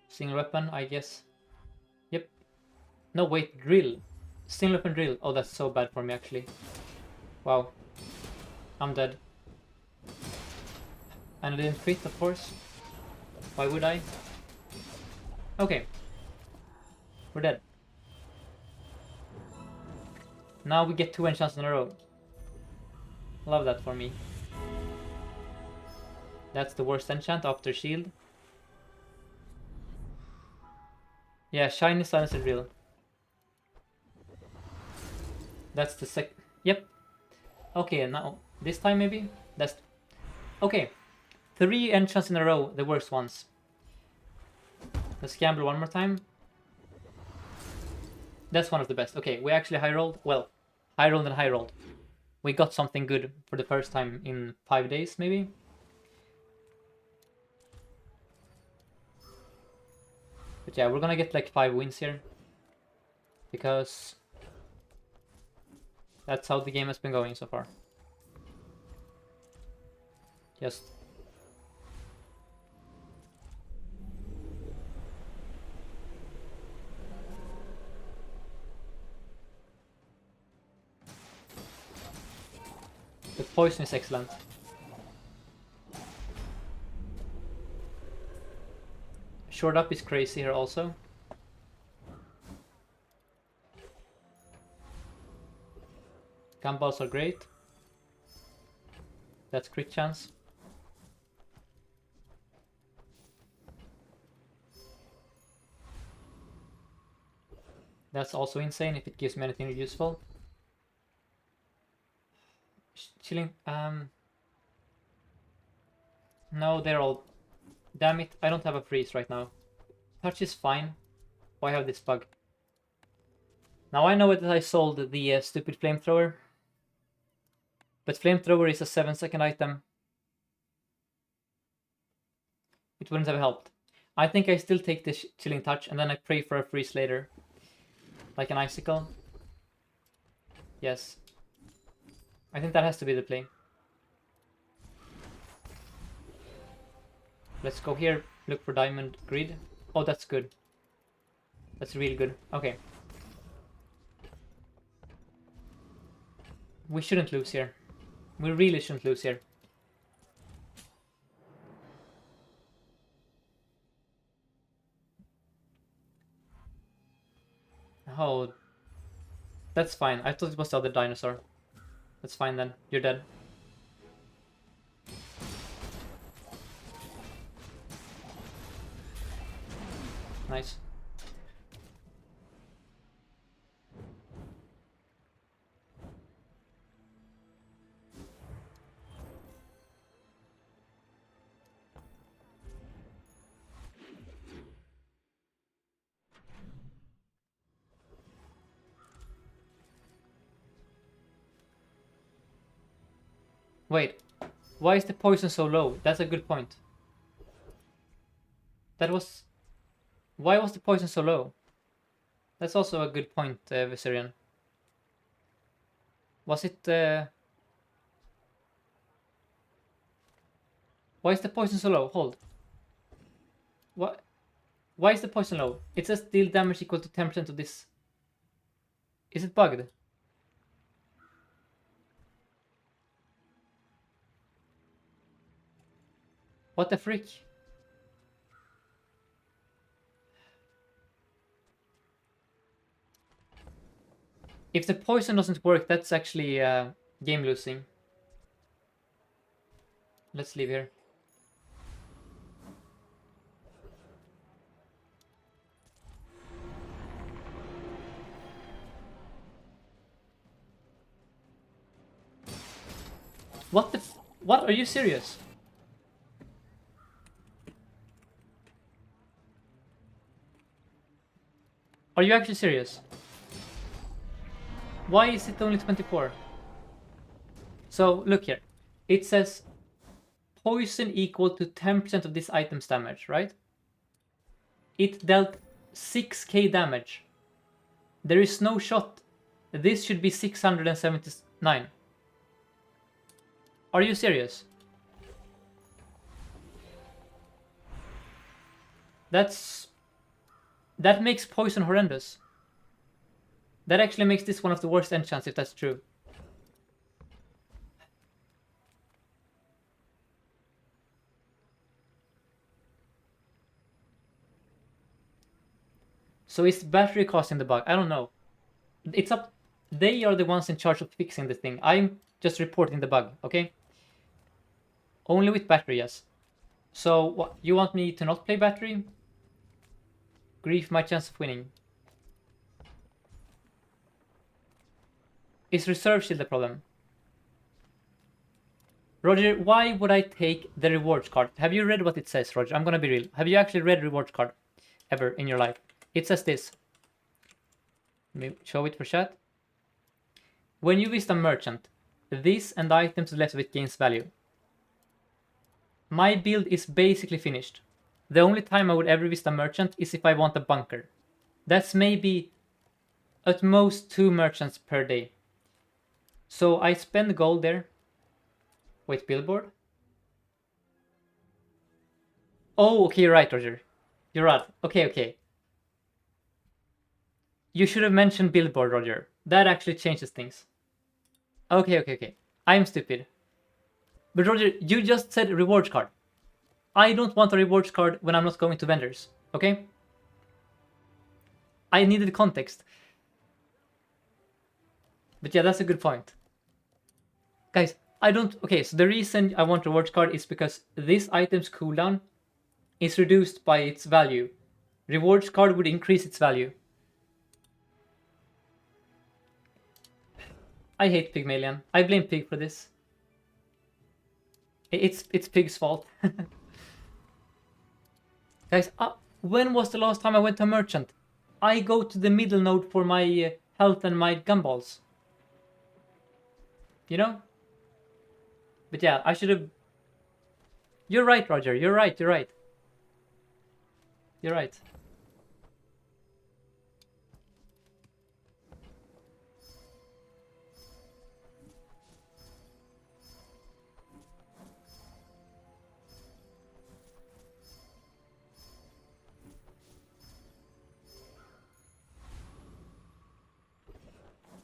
Single weapon, I guess. Yep. No, wait, drill. Single weapon drill. Oh, that's so bad for me, actually. Wow. I'm dead. And I didn't crit, of course. Why would I? Okay. We're dead. Now we get 2 enchants in a row. Love that for me. That's the worst enchant after shield. Yeah, shiny silence and drill. That's the Yep. Okay, now this time maybe? That's... Okay. 3 enchants in a row, the worst ones. Let's gamble one more time. That's one of the best. Okay, we actually high rolled. Well, high rolled and high rolled. We got something good for the first time in 5 days, maybe? But yeah, we're gonna get like 5 wins here. Because that's how the game has been going so far. Just... The poison is excellent. Short up is crazy here also. Gunballs are great. That's crit chance. That's also insane if it gives me anything useful. Chilling. No, they're all... Damn it, I don't have a freeze right now. Touch is fine. Why have this bug? Now I know that I sold the stupid flamethrower. But flamethrower is a 7-second item. It wouldn't have helped. I think I still take this chilling touch and then I pray for a freeze later. Like an icicle. Yes. I think that has to be the play. Let's go here, look for diamond grid. Oh, that's good. That's really good. Okay. We shouldn't lose here. We really shouldn't lose here. Oh. That's fine. I thought it was the other dinosaur. That's fine then. You're dead. Nice. Wait, why is the poison so low? That's a good point. That was... Why was the poison so low? That's also a good point, Viserion. Was it... Why is the poison so low? Hold. What? Why is the poison low? It says deal damage equal to 10% of this. Is it bugged? What the frick? If the poison doesn't work, that's actually game losing. Let's leave here. What the what? Are you serious? Are you actually serious? Why is it only 24? So, look here. It says poison equal to 10% of this item's damage, right? It dealt 6k damage. There is no shot. This should be 679. Are you serious? That makes poison horrendous. That actually makes this one of the worst enchants if that's true. So is battery causing the bug? I don't know. It's up. They are the ones in charge of fixing the thing. I'm just reporting the bug, okay? Only with battery, yes. So what? You want me to not play battery? Grief my chance of winning. Is reserve shield the problem? Roger, why would I take the rewards card? Have you read what it says, Roger? I'm gonna be real. Have you actually read rewards card ever in your life? It says this. Let me show it for chat. When you visit a merchant, this and the items left with gains value. My build is basically finished. The only time I would ever visit a merchant is if I want a bunker. That's maybe at most 2 merchants per day. So I spend gold there. Wait, billboard? Oh, okay, you're right, Roger. You're right. Okay. You should have mentioned billboard, Roger. That actually changes things. Okay. I'm stupid. But Roger, you just said rewards card. I don't want a rewards card when I'm not going to vendors, okay? I needed context. But yeah, that's a good point. Guys, I don't... Okay, so the reason I want rewards card is because this item's cooldown is reduced by its value. Rewards card would increase its value. I hate Pygmalion. I blame Pig for this. It's Pig's fault. Guys, when was the last time I went to a merchant? I go to the middle node for my health and my gumballs. You know? But yeah, I should have... You're right, Roger. You're right.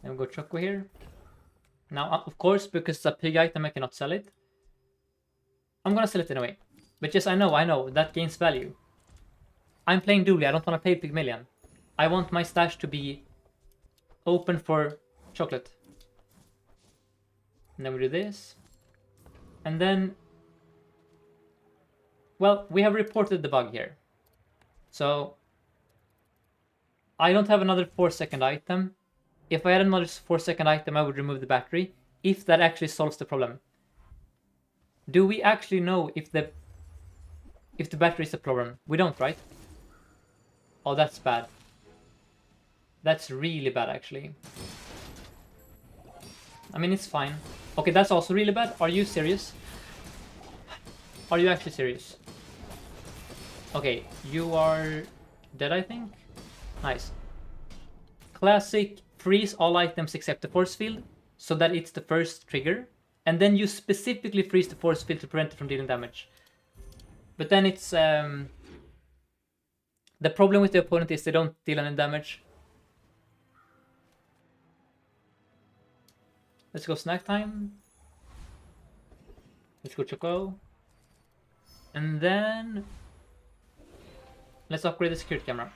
Then we go Choco here. Now, of course, because it's a pig item, I cannot sell it. I'm gonna sell it anyway. But yes, I know, that gains value. I'm playing Dooley, I don't want to pay Pygmalion. I want my stash to be open for chocolate. And then we do this. And then... Well, we have reported the bug here. So, I don't have another 4-second item. If I had another 4-second item, I would remove the battery. If that actually solves the problem. Do we actually know if the battery is a problem? We don't, right? Oh, that's bad. That's really bad, actually. I mean, it's fine. Okay, that's also really bad. Are you serious? Are you actually serious? Okay, you are dead, I think? Nice. Classic, freeze all items except the force field, so that it's the first trigger. And then you specifically freeze the force field to prevent it from dealing damage. But then it's... the problem with the opponent is they don't deal any damage. Let's go snack time. Let's go Choco. And then... let's upgrade the security camera.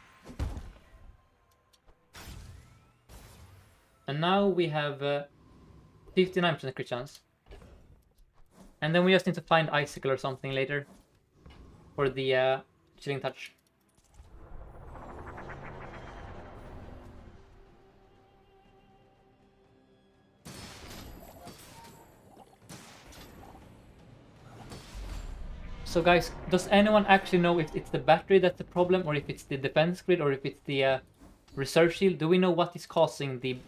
And now we have 59% crit chance. And then we just need to find Icicle or something later for the Chilling Touch. So guys, does anyone actually know if it's the battery that's the problem, or if it's the defense grid, or if it's the reserve shield? Do we know what is causing the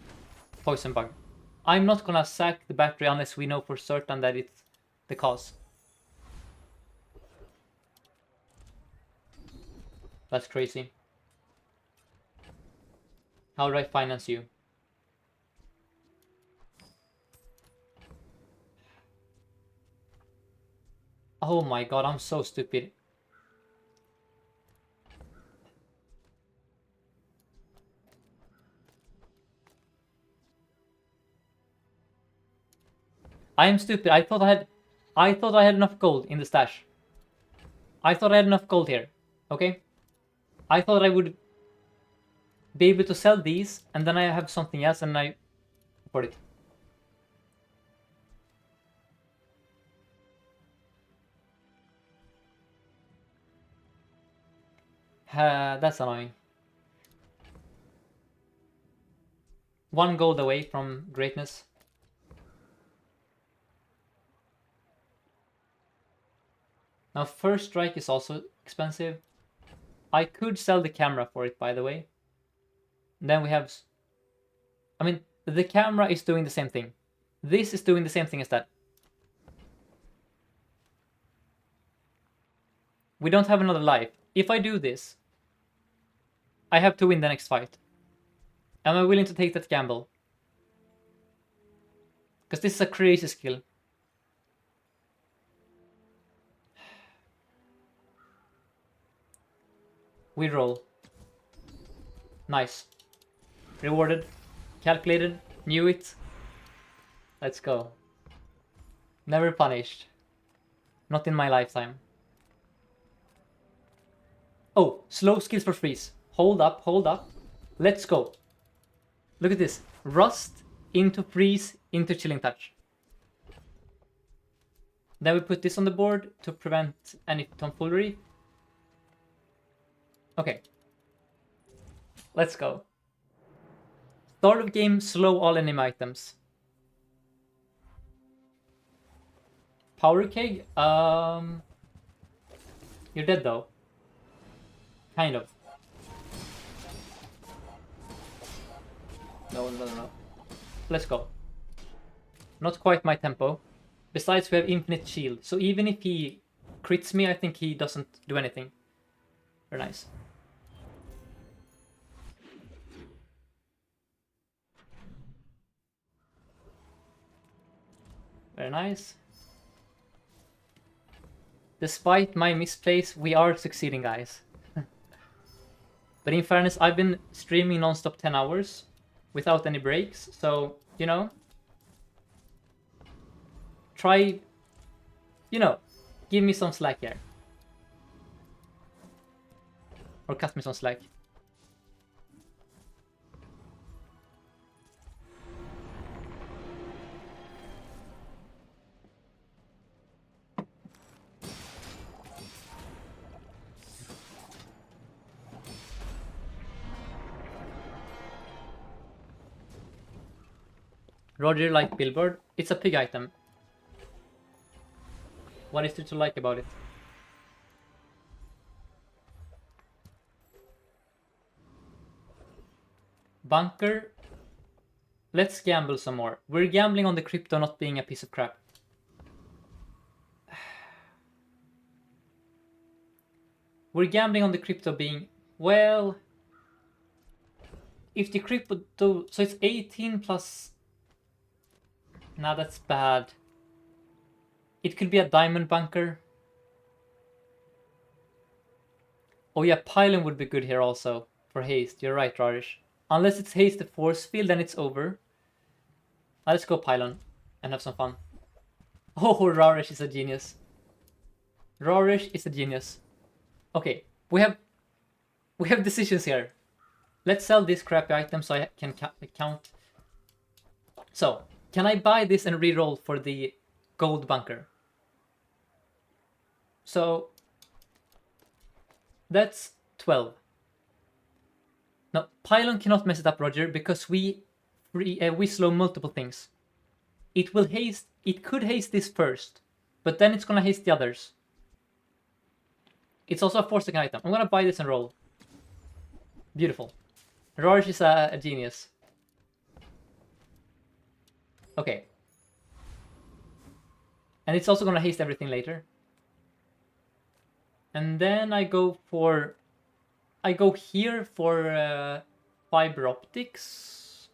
poison bug? I'm not gonna sack the battery unless we know for certain that it's the cause. That's crazy. How do I finance you? Oh my god, I'm so stupid. I am stupid. I thought I had enough gold in the stash. I thought I had enough gold here. Okay? I thought I would be able to sell these, and then I have something else, and I afford it. That's annoying. 1 gold away from greatness. Now, first strike is also expensive. I could sell the camera for it, by the way. Then we have... I mean, the camera is doing the same thing. This is doing the same thing as that. We don't have another life. If I do this, I have to win the next fight. Am I willing to take that gamble? Because this is a crazy skill. We roll. Nice. Rewarded. Calculated. Knew it. Let's go. Never punished. Not in my lifetime. Oh, slow skills for freeze. Hold up, hold up. Let's go. Look at this. Rust into freeze into Chilling Touch. Then we put this on the board to prevent any tomfoolery. Okay. Let's go. Start of game, slow all enemy items. Power keg? You're dead though. Kind of. No. Let's go. Not quite my tempo. Besides, we have infinite shield. So even if he crits me, I think he doesn't do anything. Very nice. Very nice. Despite my misplays, we are succeeding, guys. But in fairness, I've been streaming non-stop 10 hours without any breaks, so, you know, try, you know, give me some slack here. Or cut me some slack. Roger like billboard. It's a pig item. What is there to like about it? Bunker. Let's gamble some more. We're gambling on the crypto not being a piece of crap. We're gambling on the crypto being, well, if the crypto, so it's 18 plus, nah, that's bad. It could be a diamond bunker. Oh yeah, pylon would be good here also for haste. You're right, Rarish. Unless it's haste the force field, then it's over. Let's go pylon and have some fun. Oh, Rarish is a genius. Rarish is a genius. Okay, we have decisions here. Let's sell this crappy item so I can count. So, can I buy this and reroll for the gold bunker? So, that's 12. Now, pylon cannot mess it up, Roger, because we slow multiple things. It will haste. It could haste this first, but then it's gonna haste the others. It's also a 4-second item. I'm gonna buy this and roll. Beautiful. Rarish is a genius. Okay. And it's also gonna haste everything later. And then I go here for fiber optics.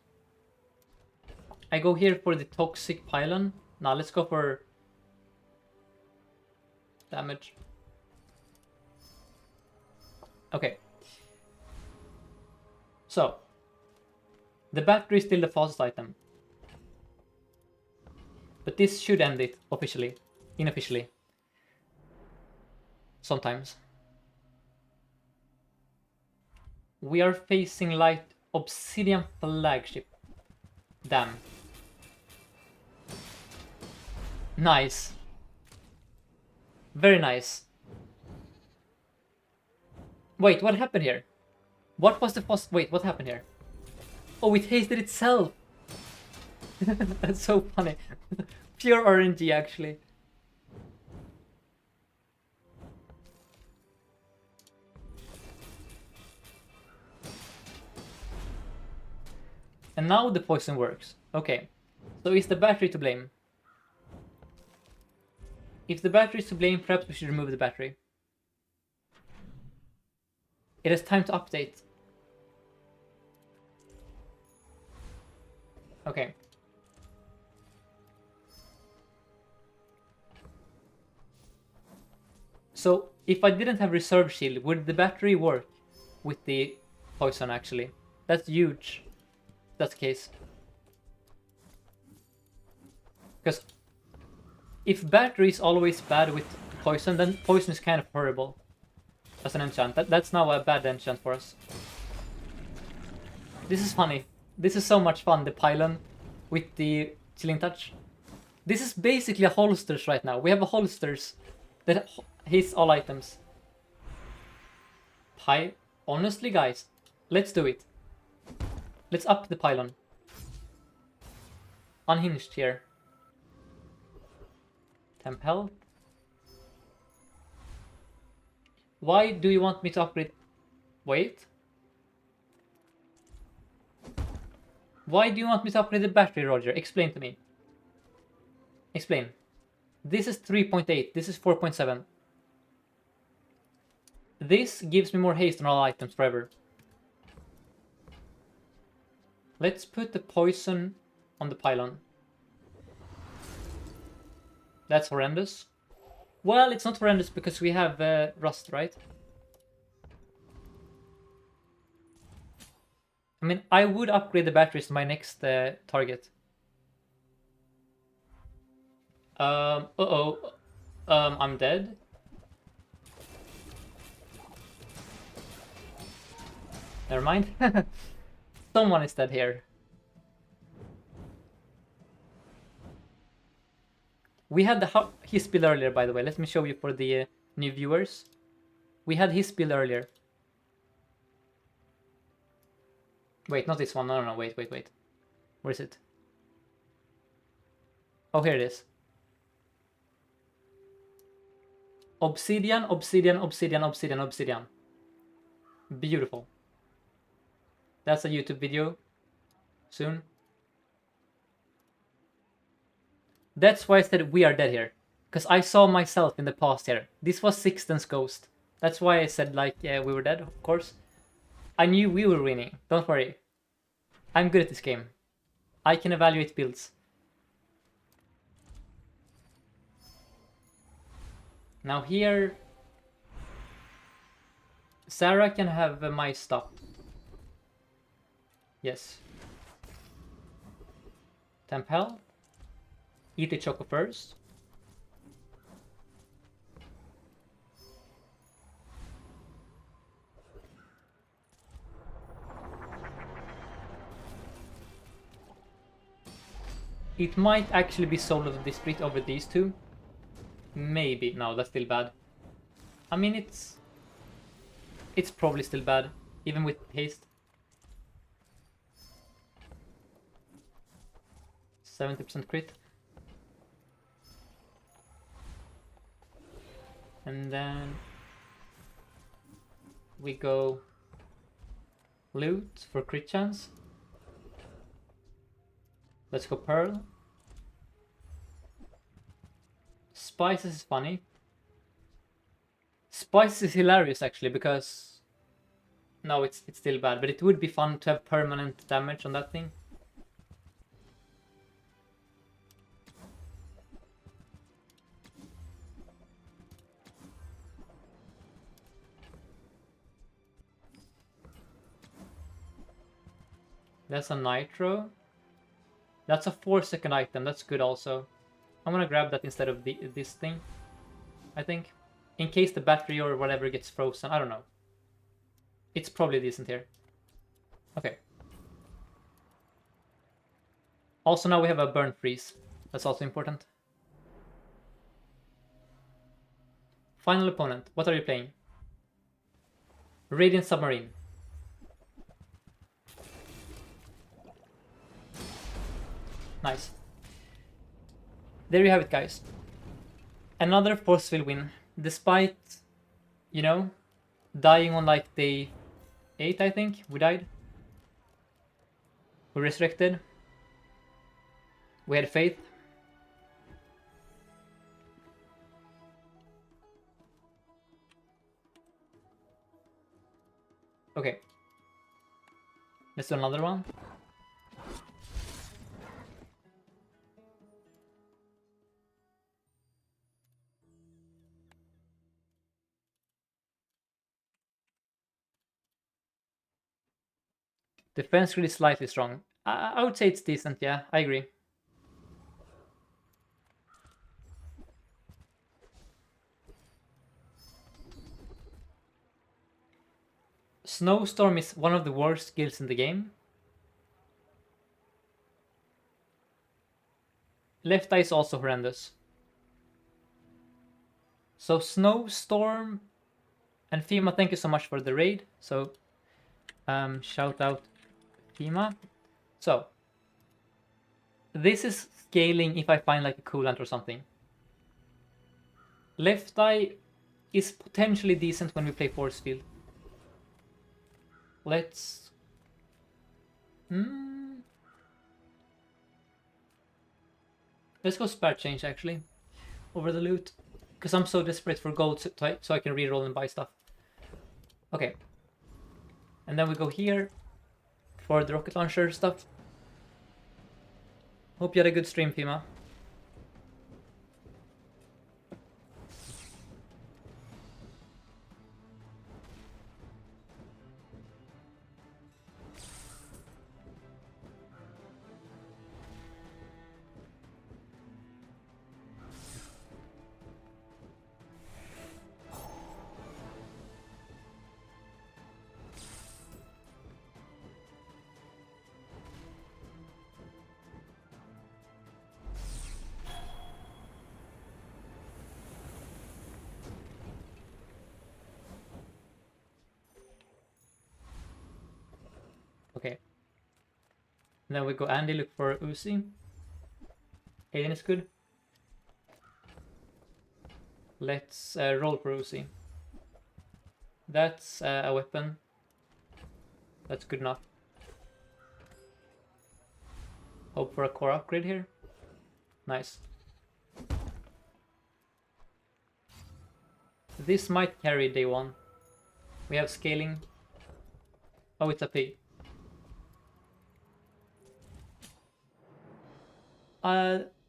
I go here for the toxic pylon. Now let's go for damage. Okay. So, the battery is still the fastest item. But this should end it officially. Unofficially. Sometimes. We are facing light obsidian flagship. Damn. Nice. Very nice. Wait, what happened here? What was the first... Wait, what happened here? Oh, it hasted itself! That's so funny. Pure RNG, actually. And now the poison works. Okay. So is the battery to blame? If the battery is to blame, perhaps we should remove the battery. It is time to update. Okay. So, if I didn't have reserve shield, would the battery work with the poison actually? That's huge. That's the case. Because if battery is always bad with poison, then poison is kind of horrible as an enchant. That's now a bad enchant for us. This is funny. This is so much fun, the pylon with the chilling touch. This is basically a holsters right now. We have a holsters that hits all items. Honestly, guys, let's do it. Let's up the pylon. Unhinged here. Temp health. Why do you want me to upgrade? Wait. Why do you want me to upgrade the battery, Roger? Explain to me. Explain. This is 3.8. This is 4.7. This gives me more haste on all items forever. Let's put the poison on the pylon. That's horrendous. Well, it's not horrendous because we have rust, right? I mean, I would upgrade the batteries to my next target. Uh-oh. I'm dead. Never mind. Someone is dead here. We had his build earlier, by the way. Let me show you for the new viewers. We had his build earlier. Wait, not this one. No, wait. Where is it? Oh, here it is. Obsidian, obsidian, obsidian, obsidian, obsidian. Beautiful. That's a YouTube video soon. That's why I said we are dead here. Because I saw myself in the past here. This was Sixten's ghost. That's why I said, like, we were dead, of course. I knew we were winning. Don't worry. I'm good at this game. I can evaluate builds. Now here... Sarah can have my stuff. Yes. Temple. Eat the choco first. It might actually be Soul of the District over these two. Maybe. No, that's still bad. I mean, it's probably still bad, even with haste. 70% crit. And then we go loot for crit chance. Let's go Pearl. Spices is funny. Spices is hilarious actually, because... No, it's still bad, but it would be fun to have permanent damage on that thing. That's a nitro. That's a 4-second item, that's good also. I'm gonna grab that instead of this thing, I think. In case the battery or whatever gets frozen, I don't know. It's probably decent here. Okay. Also now we have a burn freeze. That's also important. Final opponent. What are you playing? Radiant Submarine. Nice. There you have it, guys. Another Forceful win. Despite, you know, dying on like day 8, I think. We died. We resurrected. We had faith. Okay. Let's do another one. Defense really slightly strong. I would say it's decent, yeah, I agree. Snowstorm is one of the worst skills in the game. Left eye is also horrendous. So Snowstorm and Fima, thank you so much for the raid. So shout out Fima. So this is scaling if I find like a coolant or something. Left eye is potentially decent when we play force field. Let's... Let's go spare change actually over the loot, because I'm so desperate for gold so I can reroll and buy stuff. Okay. And then we go here for the rocket launcher stuff. Hope you had a good stream, Fima. Okay. Then we go Andy, look for Uzi. Alien is good. Let's roll for Uzi. That's a weapon. That's good enough. Hope for a core upgrade here. Nice. This might carry day one. We have scaling. Oh, it's a pig.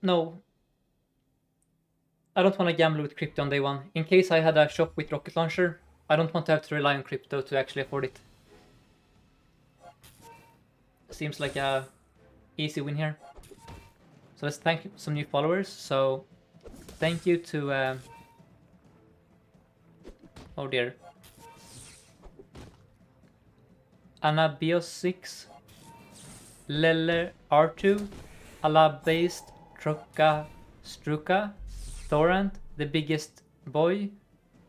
No. I don't want to gamble with crypto on day one. In case I had a shop with rocket launcher, I don't want to have to rely on crypto to actually afford it. Seems like a easy win here. So let's thank some new followers. So thank you to oh dear. Anabios6, Leller R2, Alab-based Trucka Struka, Thorant, the biggest boy,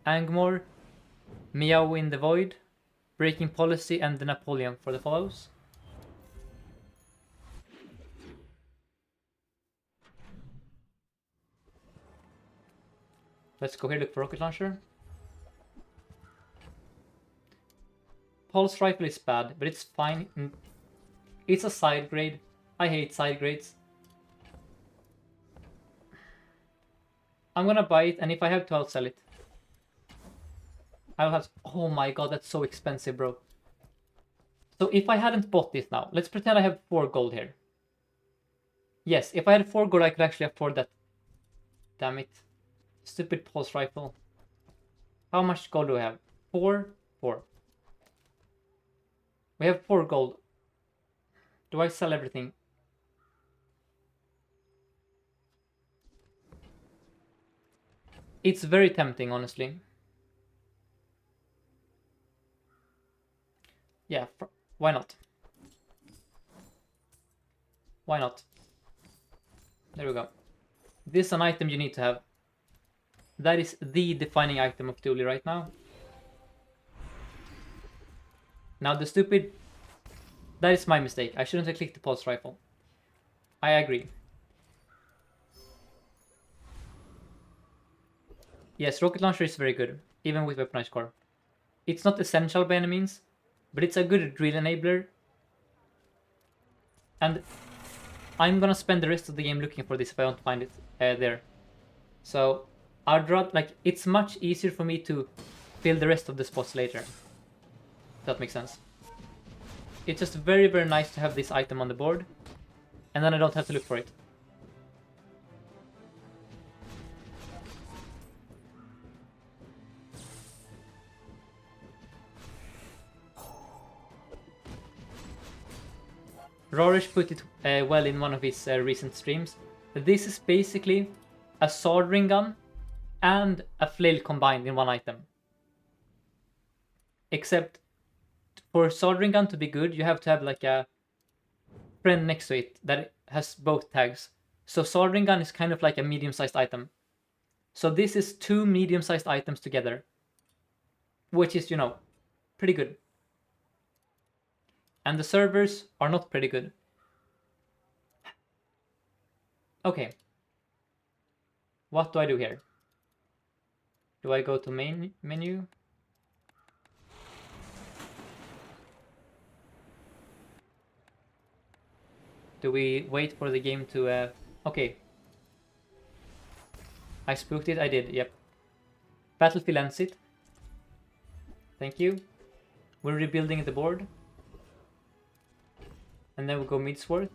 Angmore, Meow in the Void, Breaking Policy, and the Napoleon for the follows. Let's go here, look for rocket launcher. Pulse rifle is bad, but it's fine. It's a side grade. I hate side grades. I'm gonna buy it, and if I have to, I'll sell it. I'll have... Oh my god, that's so expensive, bro. So if I hadn't bought this now, let's pretend I have 4 gold here. Yes, if I had 4 gold, I could actually afford that. Damn it. Stupid pulse rifle. How much gold do we have? 4? 4. We have 4 gold. Do I sell everything? It's very tempting, honestly. Yeah, why not? Why not? There we go. This is an item you need to have. That is the defining item of Dooley right now. Now the stupid... That is my mistake. I shouldn't have clicked the pulse rifle. I agree. Yes, rocket launcher is very good, even with weaponized core. It's not essential by any means, but it's a good drill enabler. And I'm gonna spend the rest of the game looking for this if I don't find it there. So I'd rather, like, it's much easier for me to fill the rest of the spots later. If that makes sense. It's just very, very nice to have this item on the board, and then I don't have to look for it. Rorish put it well in one of his recent streams. This is basically a soldering gun and a flail combined in one item. Except for soldering gun to be good, you have to have like a friend next to it that has both tags. So soldering gun is kind of like a medium-sized item. So this is 2 medium-sized items together, which is, you know, pretty good. And the servers are not pretty good. Okay. What do I do here? Do I go to main menu? Do we wait for the game to... Okay. I spooked it? I did, yep. Battlefield ends it. Thank you. We're rebuilding the board. And then we'll go Midsworth.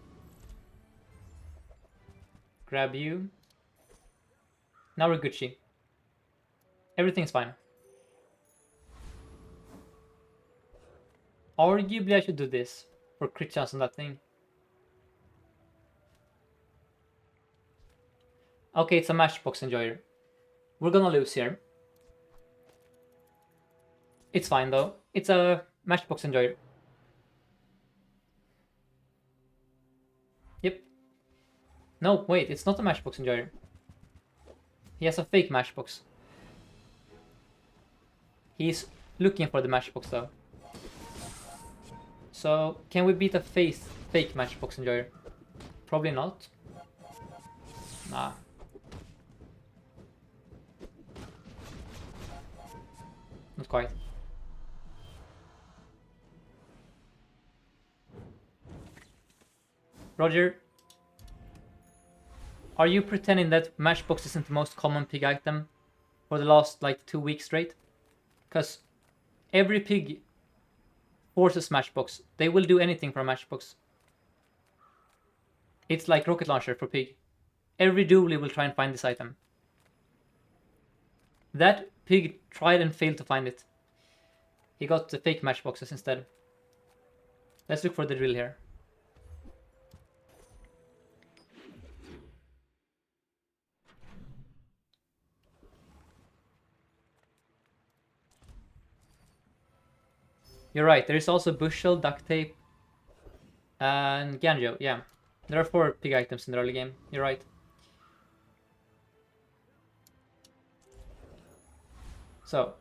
Grab you. Now we're Gucci. Everything's fine. Arguably I should do this for crit chance on that thing. Okay, it's a matchbox enjoyer. We're gonna lose here. It's fine though. It's a matchbox enjoyer. Yep. No, wait, it's not a matchbox enjoyer. He has a fake matchbox. He's looking for the matchbox though. So, can we beat a fake matchbox enjoyer? Probably not. Nah. Not quite. Roger. Are you pretending that Matchbox isn't the most common pig item for the last like 2 weeks straight? Because every pig forces Matchbox. They will do anything for a Matchbox. It's like rocket launcher for pig. Every Dooley will try and find this item. That pig tried and failed to find it. He got the fake matchboxes instead. Let's look for the drill here. You're right, there is also bushel, duct tape, and Ganjo, yeah. There are 4 pig items in the early game, you're right. So.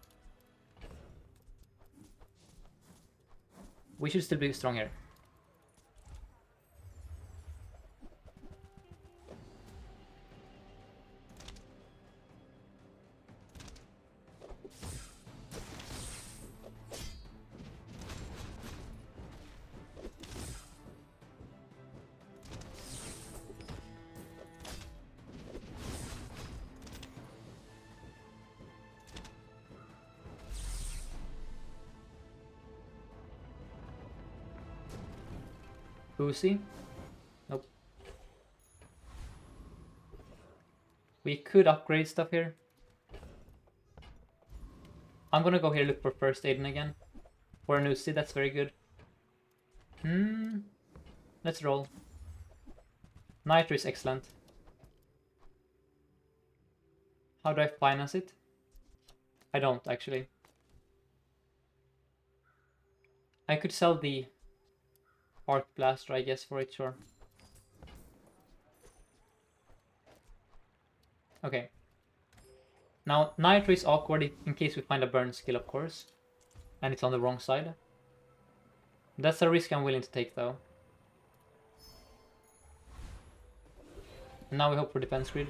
We should still be strong here. Uzi? Nope. We could upgrade stuff here. I'm gonna go here look for first aid again. For an Uzi, that's very good. Let's roll. Nitro is excellent. How do I finance it? I don't, actually. I could sell the Arc Blaster, I guess, for it, sure. Okay. Now, Nitro is awkward in case we find a burn skill, of course. And it's on the wrong side. That's a risk I'm willing to take, though. And now we hope for defense grid.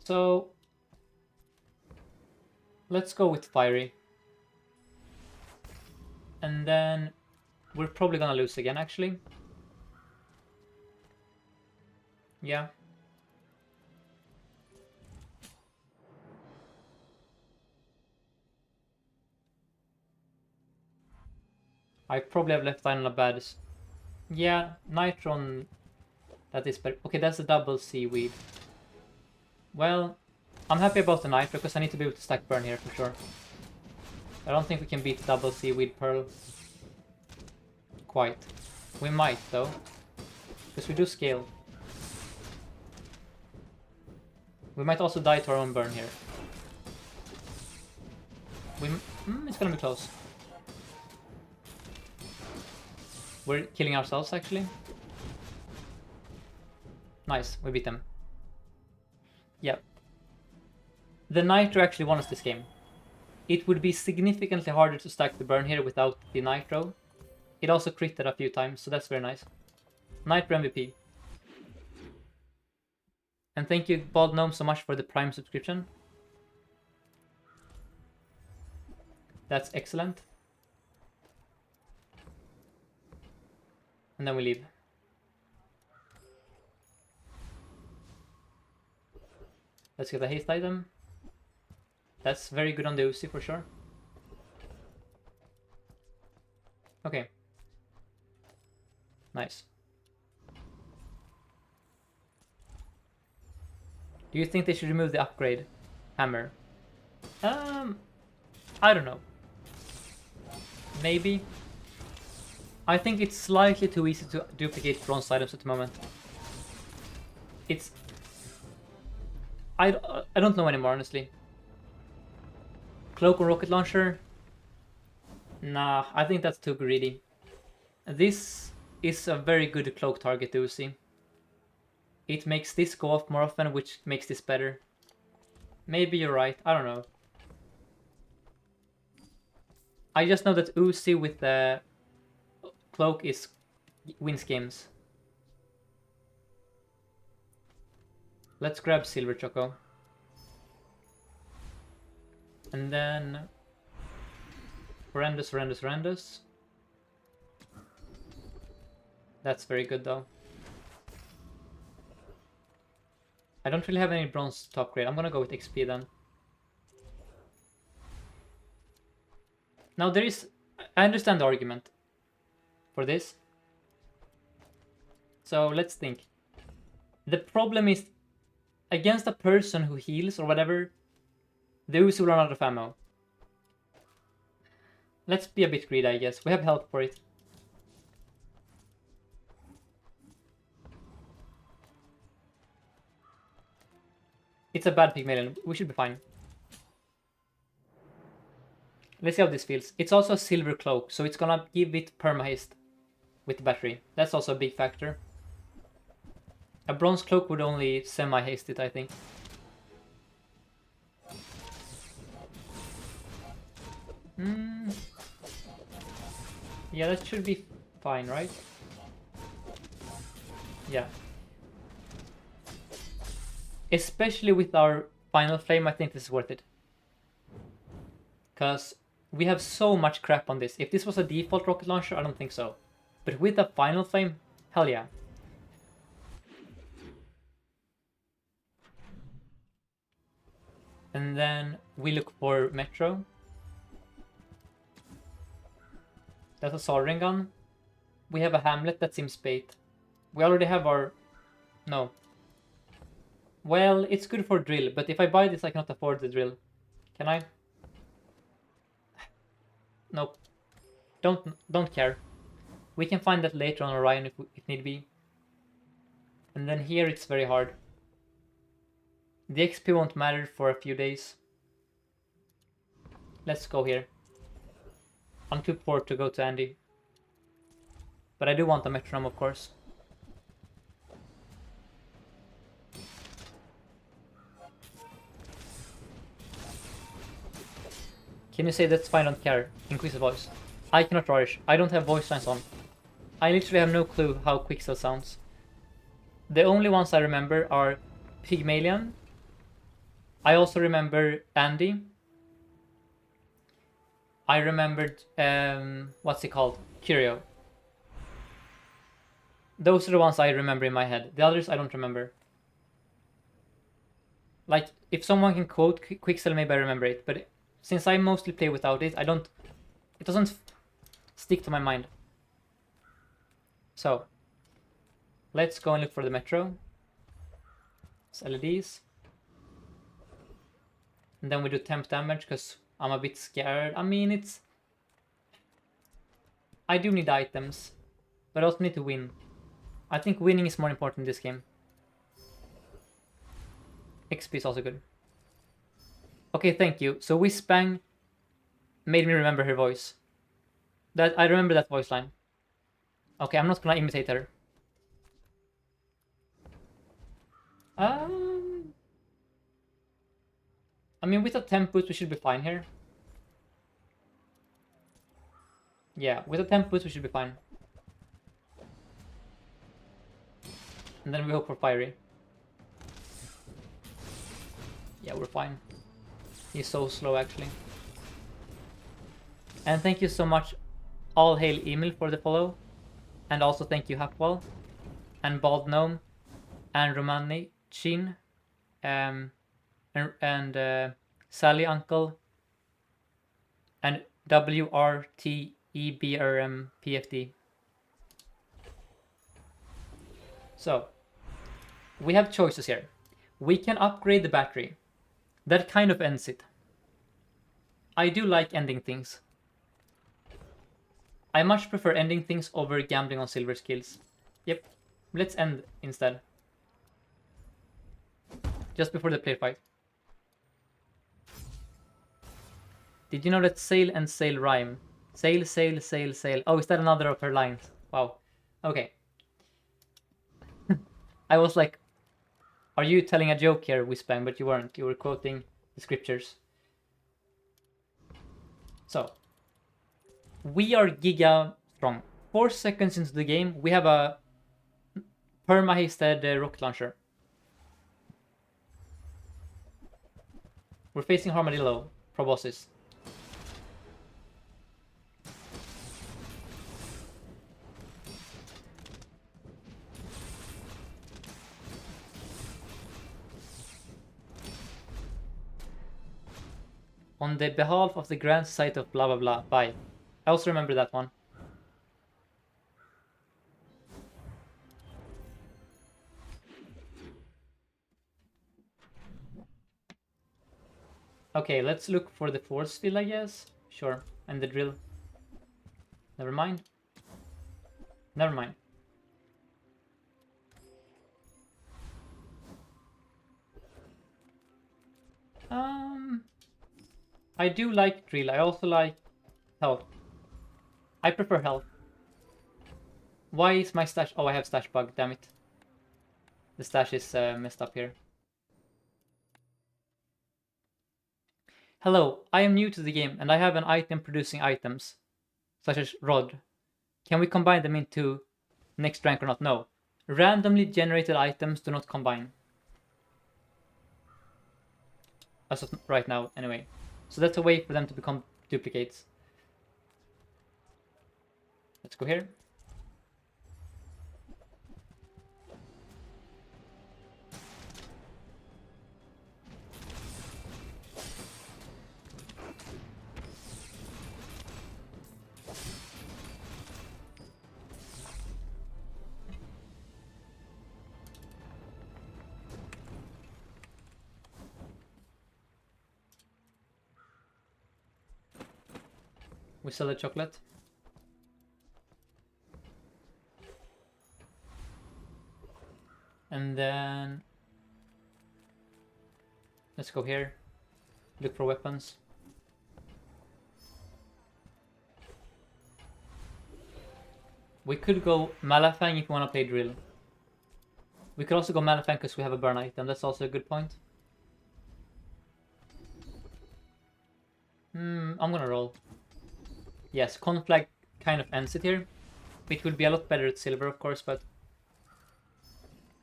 So, let's go with Fiery. And then we're probably gonna lose again, actually. Yeah. I probably have left Iron on a bad... Yeah, Nitron... That is better. Okay, that's a double seaweed. Well, I'm happy about the Nitro because I need to be able to stack burn here for sure. I don't think we can beat double seaweed pearl. Quite. We might though. Because we do scale. We might also die to our own burn here. It's gonna be close. We're killing ourselves actually. Nice, we beat them. Yep. The Nitro actually won us this game. It would be significantly harder to stack the burn here without the Nitro. It also critted a few times, so that's very nice. Nitro MVP. And thank you, Bald Gnome, so much for the Prime subscription. That's excellent. And then we leave. Let's get a haste item. That's very good on the Uzi for sure. Okay. Nice. Do you think they should remove the upgrade hammer? I don't know. Maybe. I think it's slightly too easy to duplicate bronze items at the moment. It's... I don't know anymore, honestly. Cloak or rocket launcher? Nah, I think that's too greedy. This is a very good cloak target, Uzi. It makes this go off more often, which makes this better. Maybe you're right, I don't know. I just know that Uzi with the cloak wins games. Let's grab Silver Choco. And then... Horrendous. That's very good though. I don't really have any bronze to upgrade. I'm gonna go with XP then. Now there is... I understand the argument for this. So let's think. The problem is, against a person who heals or whatever, the Uzi will run out of ammo. Let's be a bit greedy, I guess. We have help for it. It's a bad Pygmalion. We should be fine. Let's see how this feels. It's also a silver cloak, so it's gonna give it perma-haste with the battery. That's also a big factor. A bronze cloak would only semi-haste it, I think. Yeah, that should be fine, right? Yeah. Especially with our final flame, I think this is worth it. Because we have so much crap on this. If this was a default rocket launcher, I don't think so. But with the final flame, hell yeah. And then we look for Metro. That's a soldering gun. We have a Hamlet that seems bait. We already have our... No. Well, it's good for drill, but if I buy this I cannot afford the drill. Can I? Nope. Don't care. We can find that later on Orion if need be. And then here it's very hard. The XP won't matter for a few days. Let's go here. I'm too poor to go to Andy. But I do want a metronome, of course. Can you say that's fine, don't care? Increase the voice. I cannot Rorish. I don't have voice lines on. I literally have no clue how Quicksell sounds. The only ones I remember are Pygmalion. I also remember Andy. I remembered, what's it called? Curio. Those are the ones I remember in my head. The others I don't remember. Like, if someone can quote Quicksell, maybe I remember it, but since I mostly play without it, it doesn't stick to my mind. So, let's go and look for the Metro. It's LEDs. And then we do temp damage, because I'm a bit scared. I mean, I do need items, but I also need to win. I think winning is more important in this game. XP is also good. Okay, thank you. So Whispang made me remember her voice. I remember that voice line. Okay, I'm not gonna imitate her. I mean, with a temp boost, we should be fine here. Yeah, with a temp boost, we should be fine. And then we hope for Fiery. Yeah, we're fine. He's so slow, actually. And thank you so much, All Hail Emil, for the follow. And also thank you, Hapwall, and Bald Gnome, and Romani Chin, and Sally Uncle, and WRTEBRMPFD. So, we have choices here. We can upgrade the battery. That kind of ends it. I do like ending things. I much prefer ending things over gambling on silver skills. Yep, let's end instead. Just before the play fight. Did you know that sail and sail rhyme? Sail, sail, sail, sail. Oh, is that another of her lines? Wow. Okay. I was like, are you telling a joke here, Whispang? But you weren't. You were quoting the scriptures. So, we are giga strong. 4 seconds into the game, we have a perma-hasted rocket launcher. We're facing Armadillo, proboscis. On the behalf of the Grand Society of blah blah blah. Bye. I also remember that one. Okay, let's look for the force field, I guess. Sure. And the drill. Never mind. Never mind. I do like drill. I also like health. I prefer health. Why is my stash... Oh, I have stash bug, damn it. The stash is messed up here. Hello, I am new to the game and I have an item producing items, such as rod. Can we combine them into next rank or not? No. Randomly generated items do not combine. As of right now, anyway. So that's a way for them to become duplicates. Let's go here. We sell the chocolate. And then let's go here. Look for weapons. We could go Malafang if we want to play drill. We could also go Malafang because we have a burn item. That's also a good point. I'm gonna roll. Yes, conflag kind of ends it here. It will be a lot better at silver, of course, but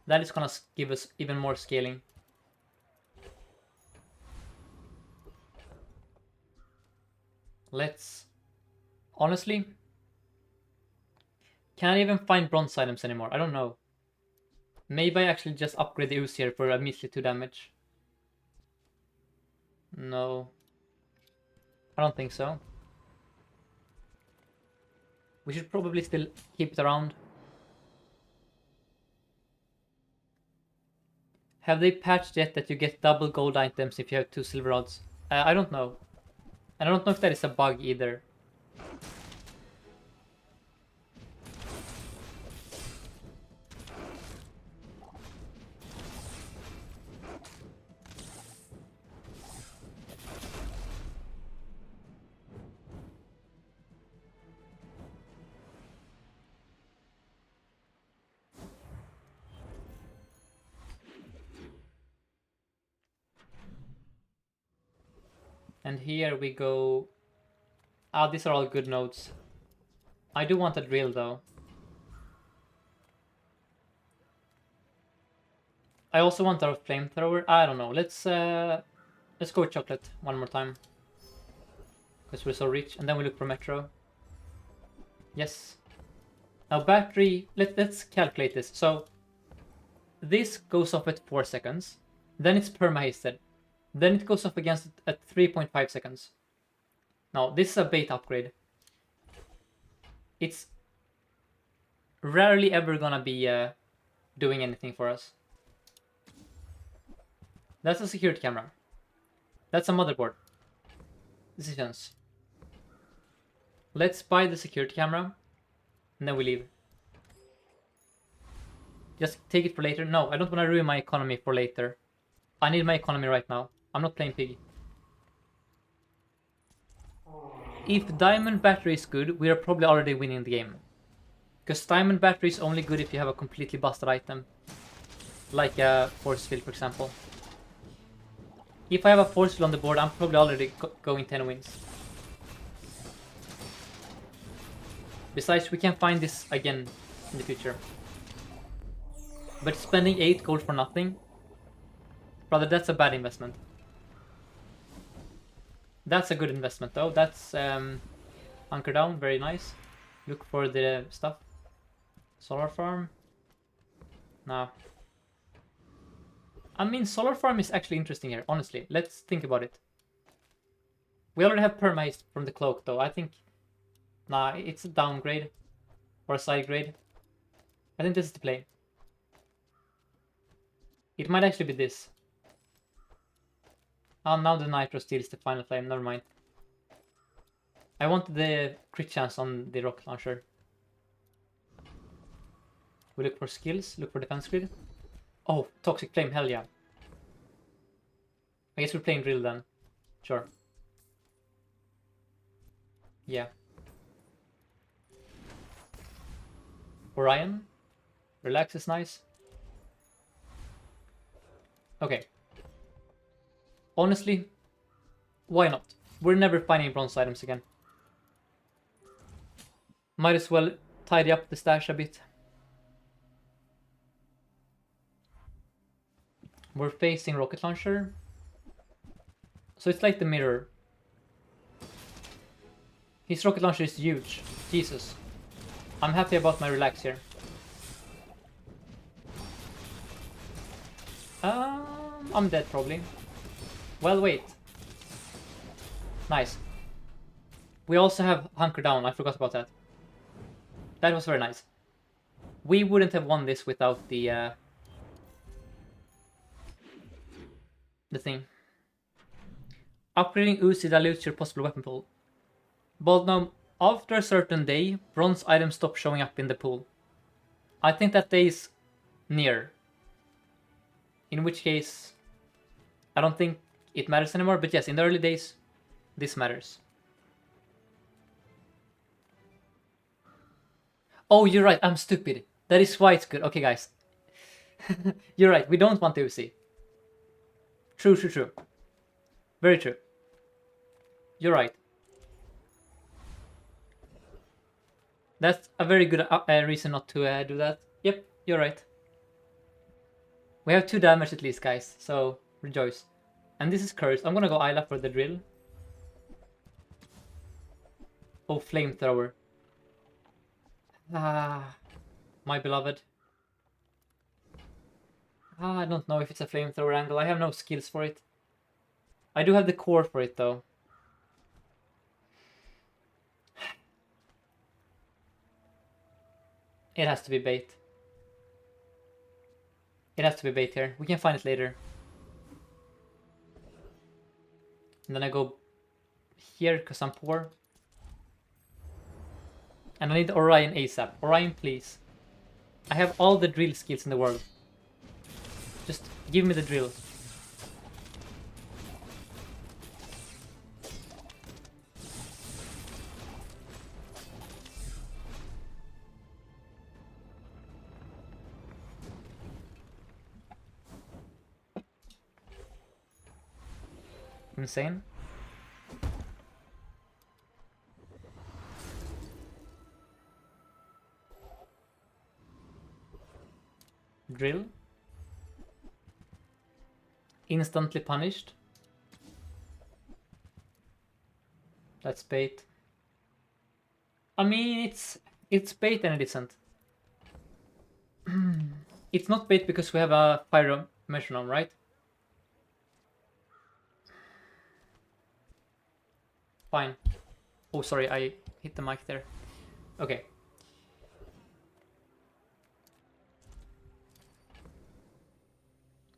that is gonna give us even more scaling. Let's... Honestly, can I even find bronze items anymore? I don't know. Maybe I actually just upgrade the ooze here for a measly 2 damage. No. I don't think so. We should probably still keep it around. Have they patched yet that you get double gold items if you have 2 silver rods? I don't know. And I don't know if that is a bug either. And here we go. Ah, these are all good nodes. I do want a drill though. I also want our flamethrower. I don't know. Let's go with chocolate one more time. Because we're so rich. And then we look for metro. Yes. Now battery, let's calculate this. So this goes off at 4 seconds. Then it's perma-hasted. Then it goes off against it at 3.5 seconds. Now, this is a bait upgrade. It's rarely ever gonna be doing anything for us. That's a security camera. That's a motherboard. Decisions. Let's buy the security camera, and then we leave. Just take it for later. No, I don't want to ruin my economy for later. I need my economy right now. I'm not playing piggy. If diamond battery is good, we are probably already winning the game. Because diamond battery is only good if you have a completely busted item. Like a force field, for example. If I have a force field on the board, I'm probably already going 10 wins. Besides, we can find this again in the future. But spending 8 gold for nothing? Brother, that's a bad investment. That's a good investment though. That's hunker down, very nice. Look for the stuff. Solar farm. No. I mean, solar farm is actually interesting here, honestly. Let's think about it. We already have perma from the cloak though. I think, nah, it's a downgrade or a side grade. I think this is the play. It might actually be this. Oh, now the Nitro steals the final flame. Never mind. I wanted the crit chance on the rocket launcher. We look for skills. Look for defense grid. Oh, toxic flame. Hell yeah. I guess we're playing drill then. Sure. Yeah. Orion. Relax is nice. Okay. Honestly, why not? We're never finding bronze items again. Might as well tidy up the stash a bit. We're facing rocket launcher. So it's like the mirror. His rocket launcher is huge. Jesus. I'm happy about my relax here. I'm dead probably. Well, wait. Nice. We also have hunker down. I forgot about that. That was very nice. We wouldn't have won this without the thing. Upgrading Uzi dilutes your possible weapon pool. But now, after a certain day, bronze items stop showing up in the pool. I think that day is near. In which case, I don't think it matters anymore. But yes, in the early days, this matters. Oh, you're right. I'm stupid. That is why it's good. Okay, guys. You're right. We don't want the Uzi. True, true, true. Very true. You're right. That's a very good reason not to do that. Yep, you're right. We have 2 damage at least, guys, so rejoice. And this is cursed. I'm gonna go Isla for the drill. Oh, flamethrower. Ah, my beloved. I don't know if it's a flamethrower angle. I have no skills for it. I do have the core for it, though. It has to be bait. It has to be bait here. We can find it later. And then I go here because I'm poor. And I need Orion ASAP. Orion, please. I have all the drill skills in the world. Just give me the drill. Insane. Drill. Instantly punished. That's bait. I mean, it's bait and it isn't. It's not bait because we have a pyro metronome, right? Fine. Oh, sorry, I hit the mic there. Okay.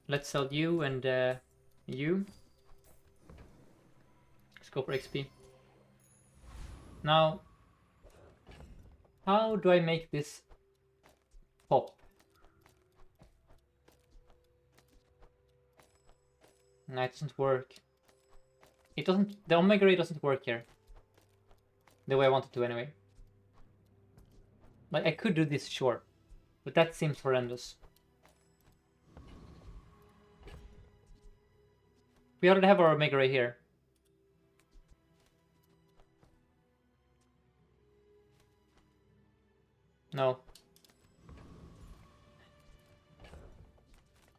Let's sell you and you. Let's go for XP. Now, how do I make this pop? No, it doesn't work. It doesn't. The Omega Ray doesn't work here. The way I want it to, anyway. Like, I could do this, sure. But that seems horrendous. We already have our Omega Ray here. No.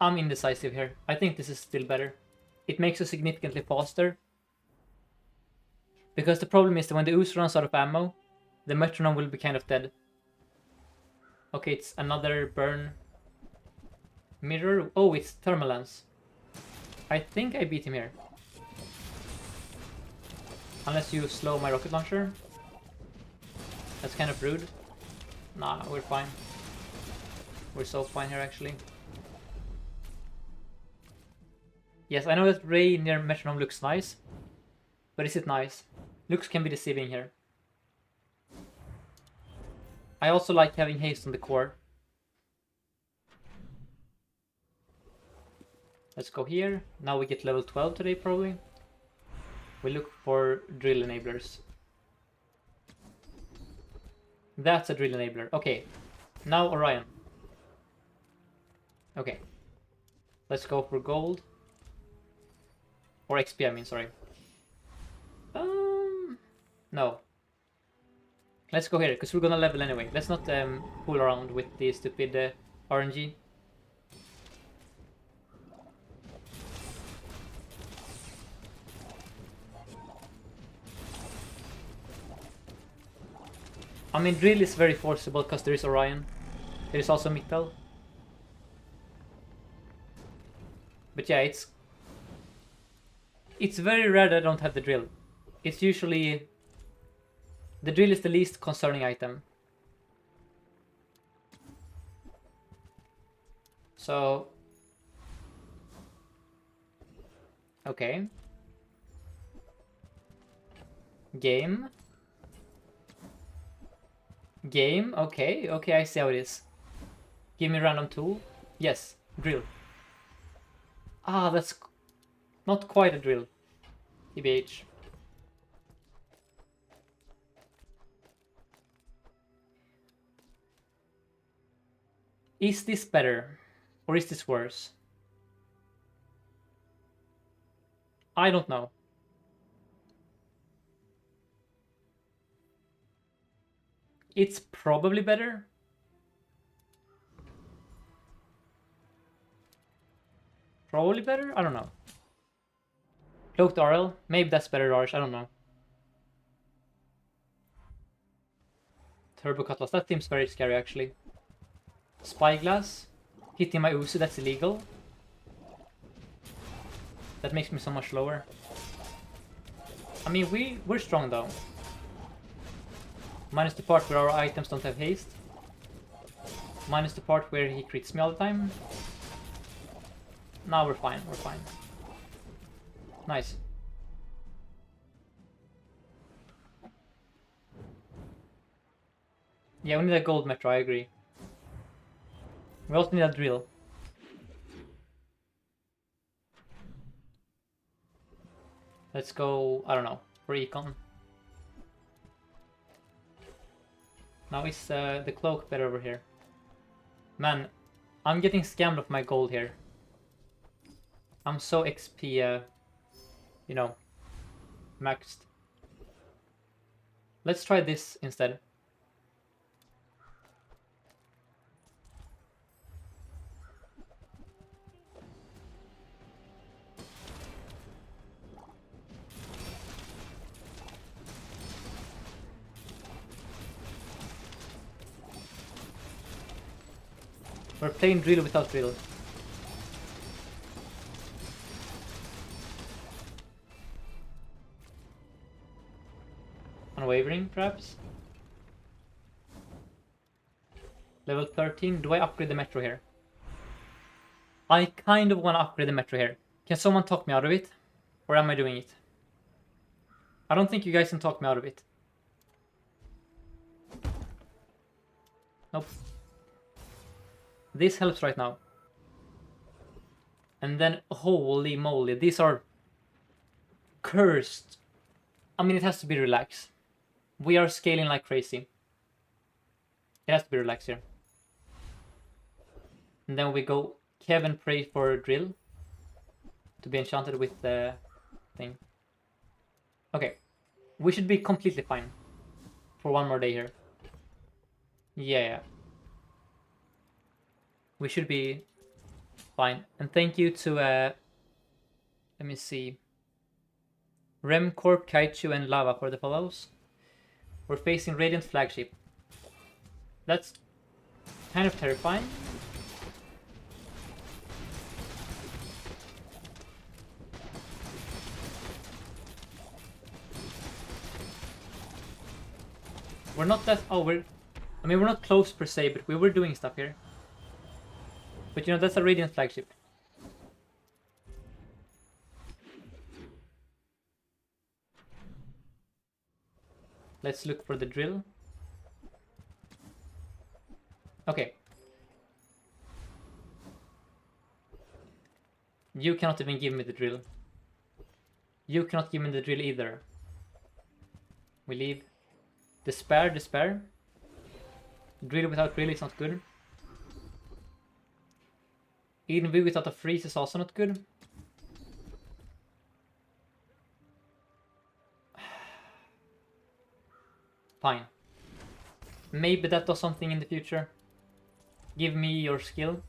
I'm indecisive here. I think this is still better. It makes us significantly faster. Because the problem is that when the ooze runs out of ammo, the metronome will be kind of dead. Okay, it's another burn mirror. Oh, it's thermal lens. I think I beat him here. Unless you slow my rocket launcher. That's kind of rude. Nah, we're fine. We're so fine here, actually. Yes, I know that Ray near metronome looks nice. But is it nice? Looks can be deceiving here. I also like having haste on the core. Let's go here. Now we get level 12 today, probably. We look for drill enablers. That's a drill enabler. Okay. Now Orion. Okay. Let's go for gold. Or XP, I mean, sorry. No. Let's go here, because we're gonna level anyway. Let's not fool around with the stupid RNG. I mean, drill is very forcible because there is Orion. There is also Mittel. But yeah, it's very rare that I don't have the drill. It's usually... The drill is the least concerning item. So... Okay. Game. Game, okay, I see how it is. Give me random tool. Yes, drill. Ah, that's not quite a drill. TBH. Is this better? Or is this worse? I don't know. It's probably better. Probably better? I don't know. Cloaked RL? Maybe that's better, Raj. I don't know. Turbo Cutlass. That seems very scary, actually. Spyglass. Hitting my Uzi, that's illegal. That makes me so much lower. I mean, we're strong, though. Minus the part where our items don't have haste. Minus the part where he crits me all the time. Now we're fine, we're fine. Nice. Yeah, we need a gold metro, I agree. We also need a drill. Let's go, I don't know, for econ. Now is the cloak better over here? Man, I'm getting scammed of my gold here. I'm so XP, you know, maxed. Let's try this instead. We're playing drill without drill. Unwavering, perhaps? Level 13. Do I upgrade the metro here? I kind of want to upgrade the metro here. Can someone talk me out of it? Or am I doing it? I don't think you guys can talk me out of it. Nope. This helps right now. And then, holy moly, these are cursed. I mean, it has to be relaxed. We are scaling like crazy. It has to be relaxed here. And then we go Kevin pray for drill to be enchanted with the thing. Okay, we should be completely fine for one more day here. Yeah. We should be fine. And thank you to let me see. Remcorp, Kaichu, and Lava for the follows. We're facing Radiant Flagship. That's kind of terrifying. We're not that... Oh, we're not close per se, but we were doing stuff here. But you know, that's a Radiant Flagship. Let's look for the drill. Okay. You cannot even give me the drill. You cannot give me the drill either. We leave. Despair, despair. Drill without drill is not good. Even V without a freeze is also not good. Fine. Maybe that does something in the future. Give me your skill.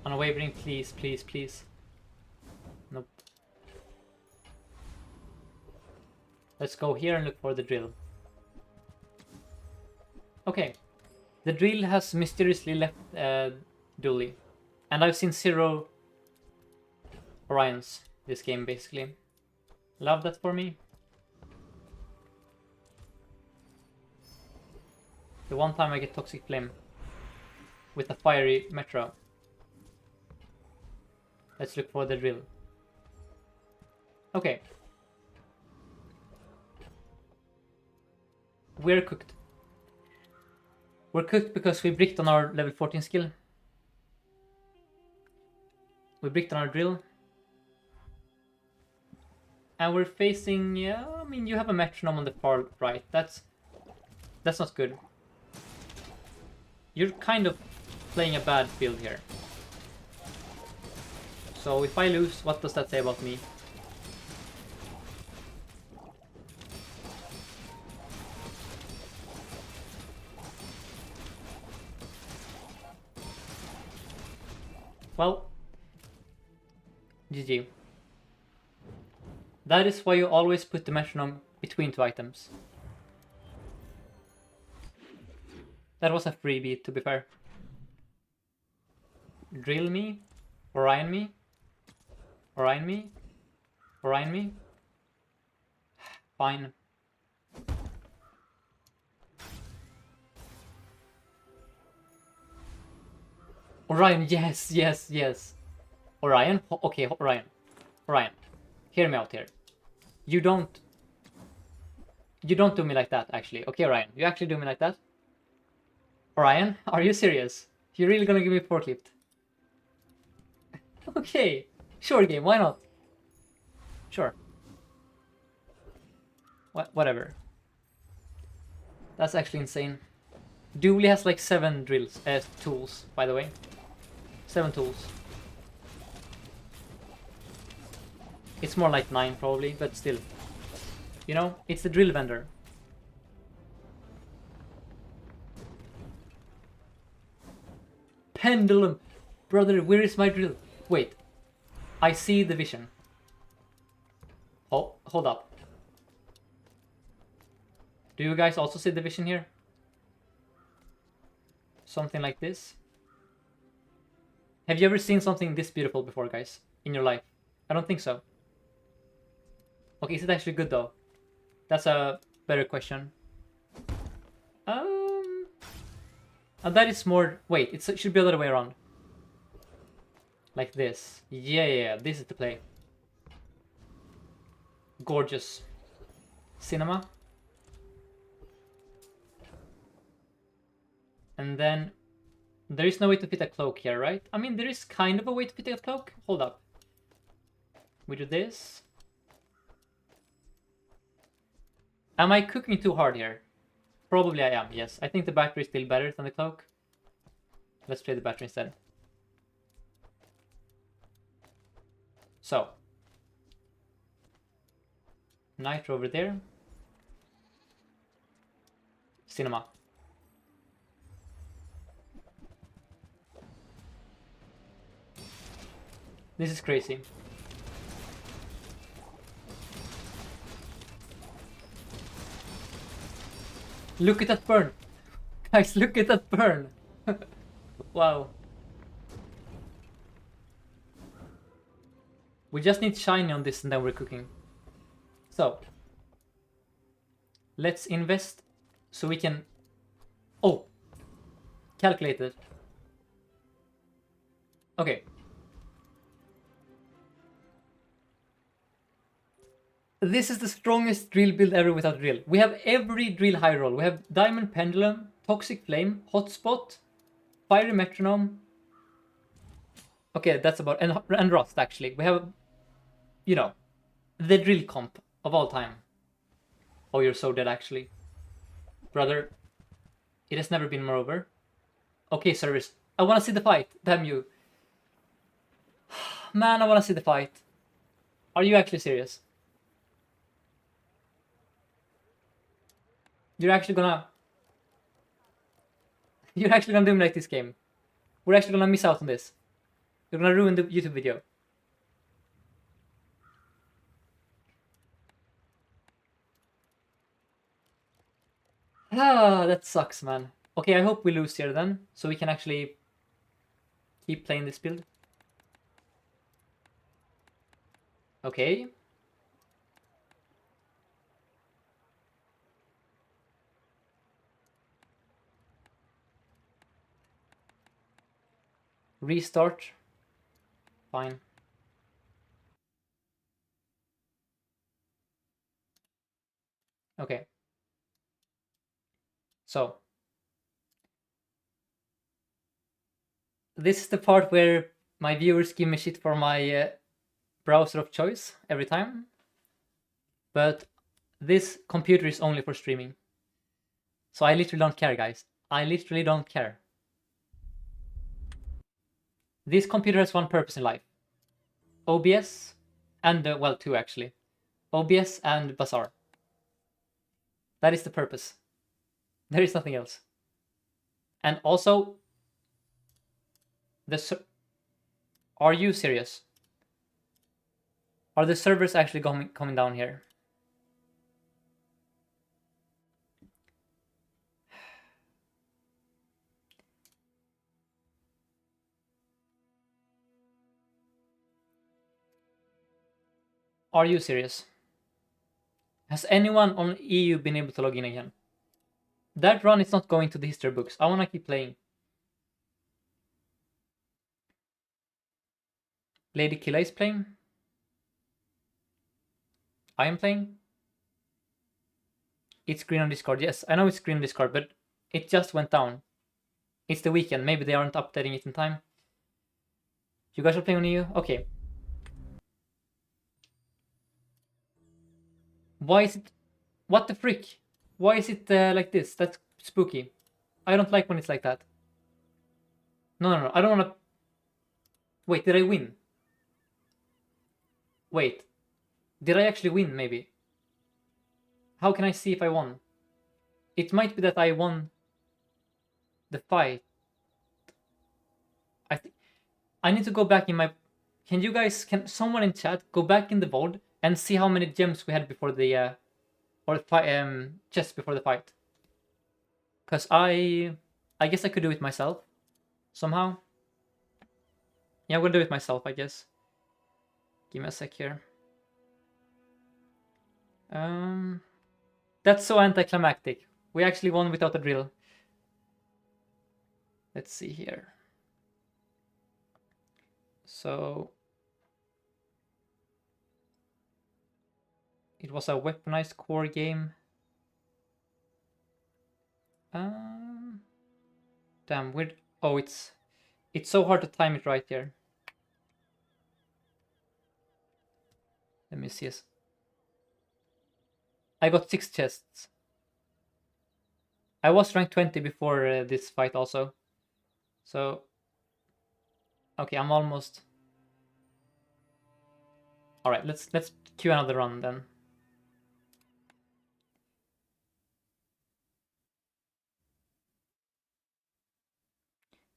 Unwavering, please, please, please. Nope. Let's go here and look for the drill. Okay. The drill has mysteriously left Dooley. And I've seen 0 Orions this game, basically. Love that for me. The one time I get Toxic Flame with a fiery Metro. Let's look for the drill. Okay. We're cooked. We're cooked because we bricked on our level 14 skill. We bricked on our drill. And we're facing, yeah, I mean, you have a metronome on the far right. That's not good. You're kind of playing a bad field here. So if I lose, what does that say about me? Well, GG. That is why you always put the metronome between 2 items. That was a freebie, to be fair. Drill me, Orion me, Orion me, Orion me. Fine. Orion, yes, yes, yes. Orion? Okay, Orion. Orion. Hear me out here. You don't do me like that, actually. Okay, Orion. You actually do me like that? Orion, are you serious? You're really gonna give me forklift? Okay. Sure, game. Why not? Sure. Whatever. That's actually insane. Dooley has like 7 drills, tools, by the way. 7 tools. It's more like 9 probably, but still. You know, it's the drill vendor. Pendulum! Brother, where is my drill? Wait. I see the vision. Oh, hold up. Do you guys also see the vision here? Something like this. Have you ever seen something this beautiful before, guys? In your life? I don't think so. Okay, is it actually good though? That's a better question. And that is more... Wait, it should be the other way around. Like this. Yeah, this is the play. Gorgeous. Cinema. And then... There is no way to fit a cloak here, right? I mean, there is kind of a way to fit a cloak. Hold up. We do this. Am I cooking too hard here? Probably I am, yes. I think the battery is still better than the cloak. Let's play the battery instead. So, nitro over there. Cinema. This is crazy. Look at that burn. Guys, look at that burn. Wow. We just need shiny on this and then we're cooking. So, let's invest so we can... Oh! Calculated. Okay. This is the strongest drill build ever without drill. We have every drill high roll. We have Diamond Pendulum, Toxic Flame, Hotspot, Fiery Metronome. Okay, that's about... And Rust, actually. We have, you know, the drill comp of all time. Oh, you're so dead, actually. Brother, it has never been more over. Okay, service. I want to see the fight. Damn you. Man, I want to see the fight. Are you actually serious? You're actually gonna dominate this game. We're actually gonna miss out on this. You're gonna ruin the YouTube video. Ah, that sucks, man. Okay, I hope we lose here then, so we can actually keep playing this build. Okay. Restart. Fine. Okay. So. This is the part where my viewers give me shit for my browser of choice every time. But this computer is only for streaming. So I literally don't care, guys. I literally don't care. This computer has one purpose in life. OBS and, well, two actually. OBS and Bazaar. That is the purpose. There is nothing else. And also, are you serious? Are the servers actually coming down here? Are you serious? Has anyone on EU been able to log in again? That run is not going to the history books. I want to keep playing. Lady Killa is playing. I am playing. It's green on Discord. Yes, I know it's green on Discord, but it just went down. It's the weekend. Maybe they aren't updating it in time. You guys are playing on EU? Okay. Why is it... What the frick? Why is it like this? That's spooky. I don't like when it's like that. No. I don't want to... Wait, did I win? Wait. Did I actually win, maybe? How can I see if I won? It might be that I won the fight. I need to go back in my... Can someone in chat go back in the vault and see how many gems we had before the... just before the fight? Because I guess I could do it myself. Somehow. Yeah, I'm gonna do it myself, I guess. Give me a sec here. That's so anticlimactic. We actually won without a drill. Let's see here. So it was a weaponized core game. Damn, weird. Oh, it's so hard to time it right here. Let me see. I got 6 chests. I was rank 20 before this fight also. So, okay, I'm almost... All right, let's queue another run then.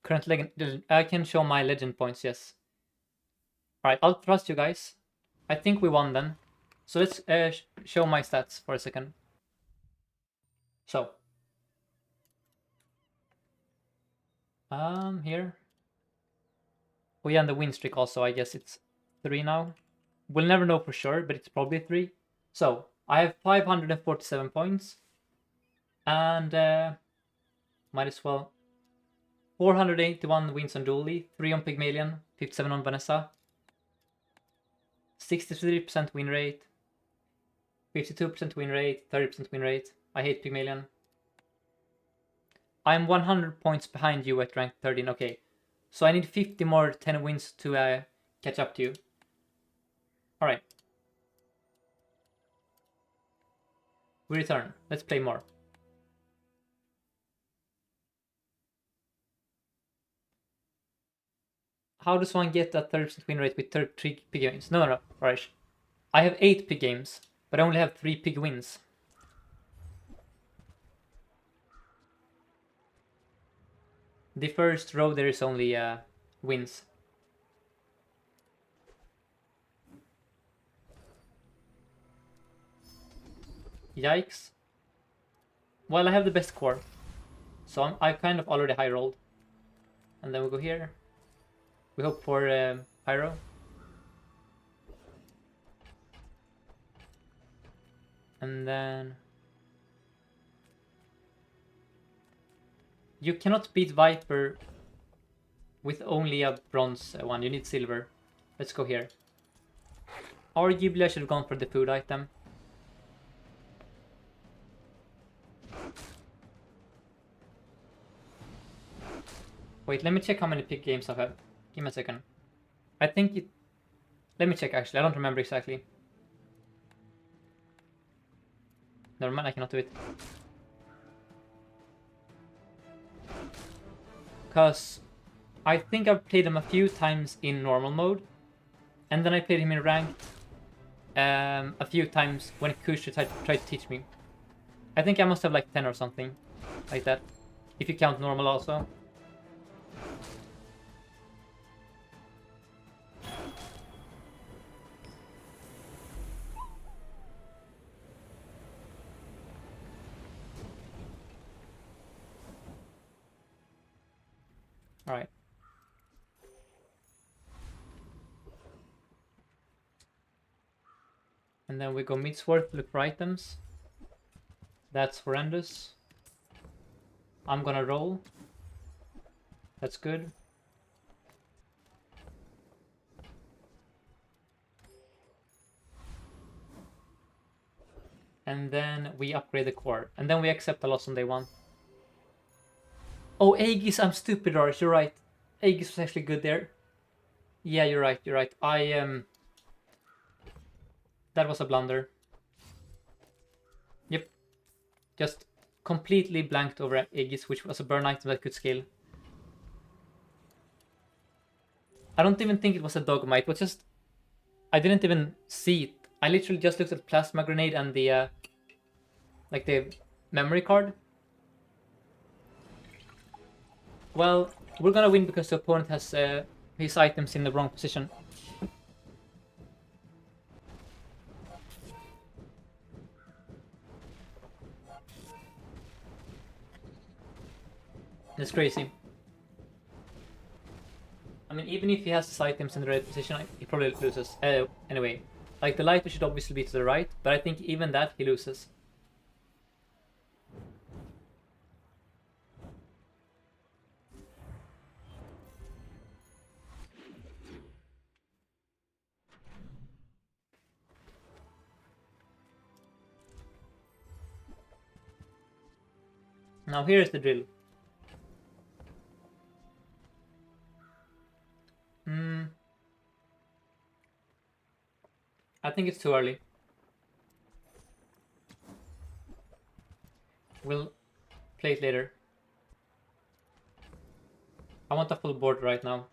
Current legend. I can show my legend points. Yes. All right, I'll trust you guys. I think we won then. So let's show my stats for a second. So, here. Oh yeah, and the win streak also. I guess it's 3 now. We'll never know for sure, but it's probably 3. So I have 547 points, and might as well. 481 wins on Dooley, 3 on Pygmalion, 57 on Vanessa, 63% win rate, 52% win rate, 30% win rate. I hate Pygmalion. I'm 100 points behind you at rank 13. Okay, so I need 50 more 10 wins to catch up to you. All right. We return. Let's play more. How does one get that 30% win rate with 3 pig games? No, Rarish. I have 8 pig games, but I only have 3 pig wins. The first row there is only wins. Yikes. Well, I have the best core, so I kind of already high rolled. And then we go here. We hope for Pyro. And then you cannot beat Viper with only a bronze one. You need silver. Let's go here. Arguably, I should have gone for the food item. Wait, let me check how many pick games I've had. Give me a second. I think it... Let me check actually. I don't remember exactly. Never mind, I cannot do it. Because I think I've played him a few times in normal mode. And then I played him in ranked a few times when Kush tried to teach me. I think I must have like 10 or something like that. If you count normal also. Alright. And then we go Midsworth, look for items. That's horrendous. I'm gonna roll. That's good. And then we upgrade the core. And then we accept a loss on day 1. Oh, Aegis, I'm stupid, Rars, you're right. Aegis was actually good there. Yeah, you're right. That was a blunder. Yep. Just completely blanked over Aegis, which was a burn item that could scale. I don't even think it was a dogma, it was just... I didn't even see it. I literally just looked at Plasma Grenade and the... like the memory card. Well, we're gonna win because the opponent has his items in the wrong position. That's crazy. I mean, even if he has his items in the right position, he probably loses. Anyway, like the lighter should obviously be to the right, but I think even that he loses. Now here is the drill. I think it's too early. We'll play it later. I want a full board right now.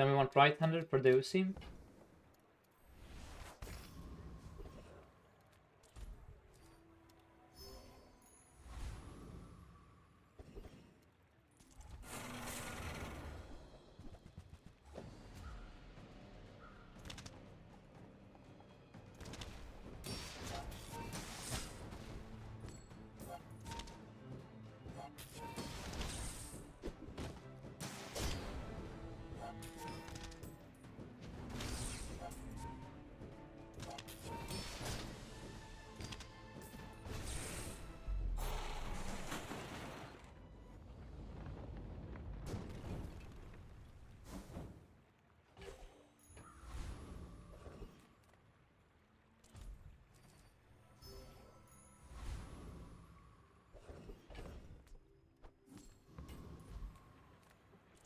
Then we want right-handed for the Uzi.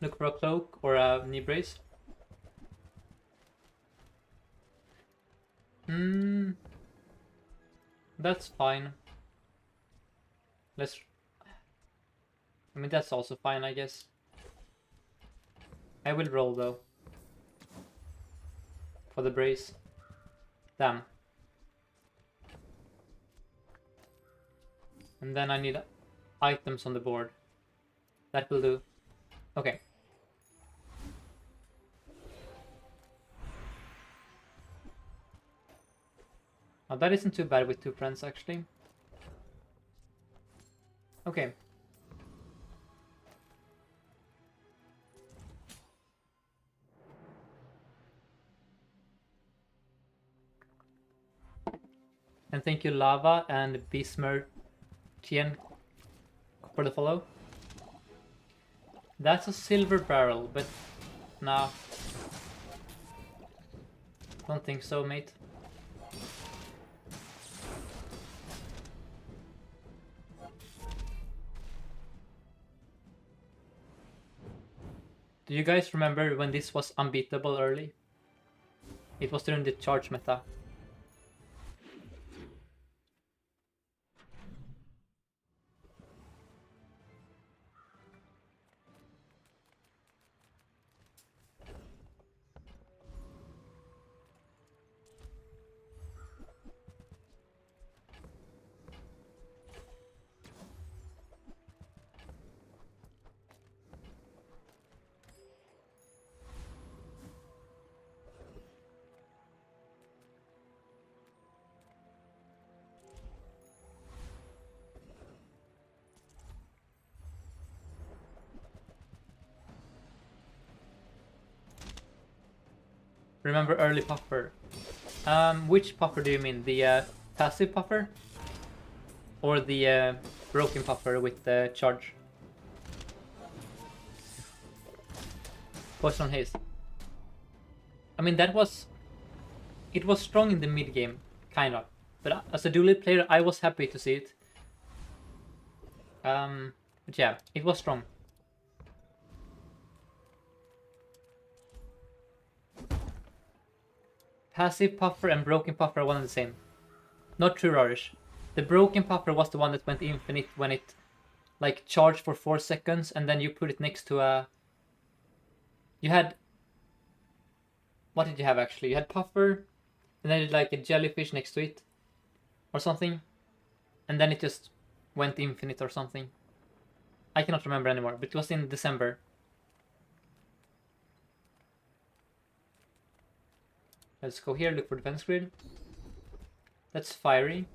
Look for a cloak or a knee brace. That's fine. Let's... I mean, that's also fine, I guess. I will roll, though. For the brace. Damn. And then I need items on the board. That will do. Okay. Now that isn't too bad with 2 friends, actually. Okay. And thank you Lava and Bismertian for the follow. That's a silver barrel, but nah. Don't think so, mate. Do you guys remember when this was unbeatable early? It was during the charge meta. Remember early puffer. Which puffer do you mean? The passive puffer? Or the broken puffer with the charge? Poison haste. I mean, that was... It was strong in the mid game, kind of. But as a Dooley player, I was happy to see it. But yeah, it was strong. Passive puffer and broken puffer are one and the same. Not true, Rarish. The broken puffer was the one that went infinite when it like charged for 4 seconds and then you put it next to a... You had... What did you have actually? You had puffer and then you had like a jellyfish next to it or something. And then it just went infinite or something. I cannot remember anymore, but it was in December. Let's go here, look for defense grid. That's fiery.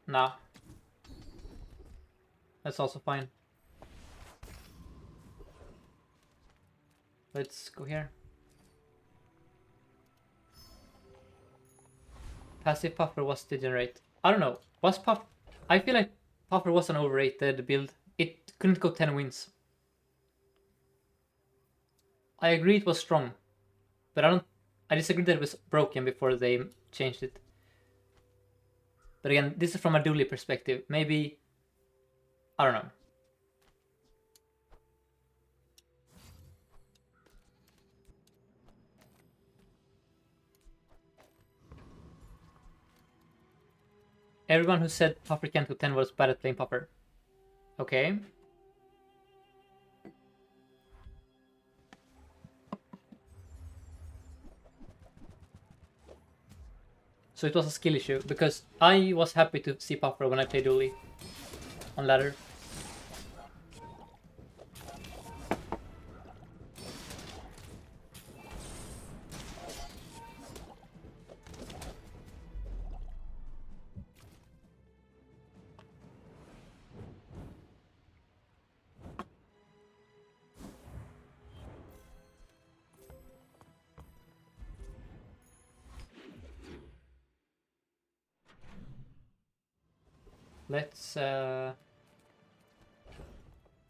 Nah. That's also fine. Let's go here. Passive puffer was degenerate. I don't know. Was puff... I feel like puffer was an overrated build. It couldn't go 10 wins. I agree it was strong. But I disagree that it was broken before they changed it. But again, this is from a Dooley perspective. Maybe... I don't know. Everyone who said puffer can't go 10 was bad at playing puffer. Okay. So it was a skill issue, because I was happy to see Puffer when I played Dooley on ladder.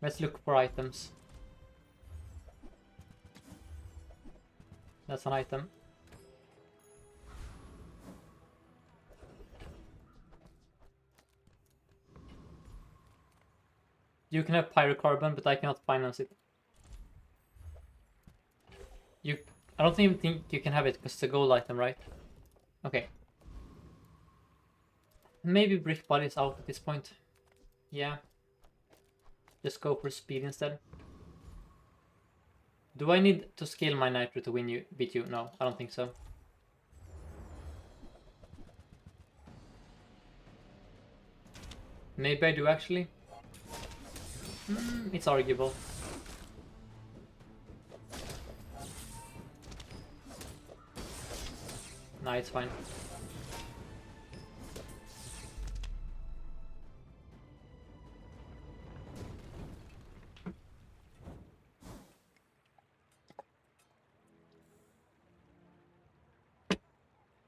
Let's look for items. That's an item. You can have pyrocarbon, but I cannot finance it. I don't even think you can have it because it's a gold item, right? Okay. Maybe Brick Body is out at this point. Yeah. Just go for speed instead. Do I need to scale my Nitro to beat you? No, I don't think so. Maybe I do actually. It's arguable. Nah, it's fine.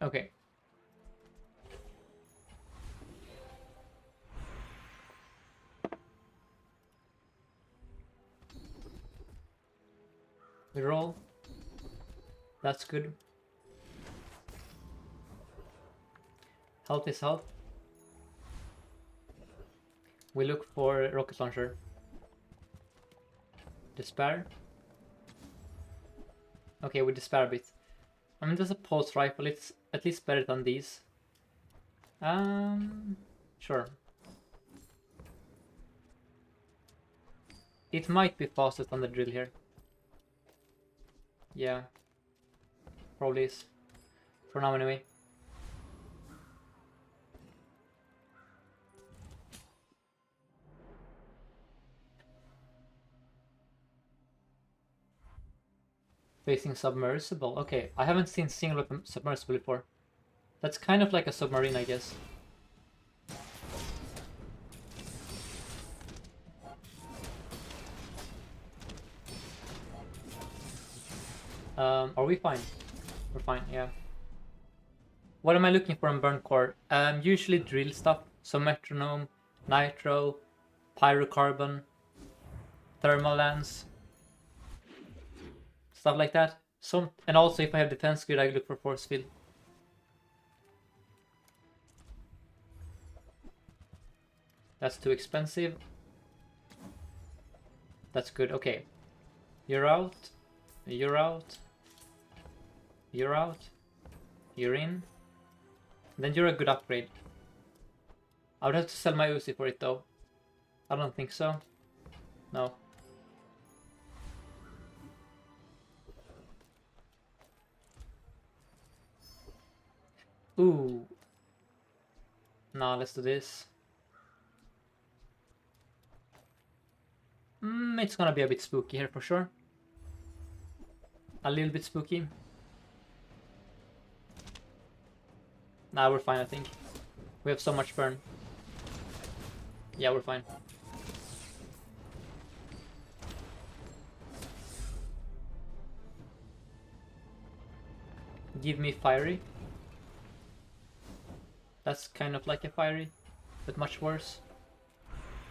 Okay. We roll. That's good. Health is health. We look for rocket launcher. Despair. Okay, we despair a bit. I mean, there's a pulse rifle. It's at least better than these. Sure. It might be faster than the drill here. Yeah. Probably is. For now anyway. Facing submersible. Okay, I haven't seen single weapon submersible before. That's kind of like a submarine, I guess. Are we fine? We're fine, yeah. What am I looking for in burn core? Usually drill stuff. So metronome, nitro, pyrocarbon, thermal lance, stuff like that. And also if I have defense grid, I look for force field. That's too expensive. That's good. Okay. You're out. You're out. You're out. You're in. Then you're a good upgrade. I would have to sell my Uzi for it though. I don't think so. No. Ooh. Nah, let's do this. It's gonna be a bit spooky here for sure. A little bit spooky. Nah, we're fine, I think. We have so much burn. Yeah, we're fine. Give me fiery. That's kind of like a fiery, but much worse.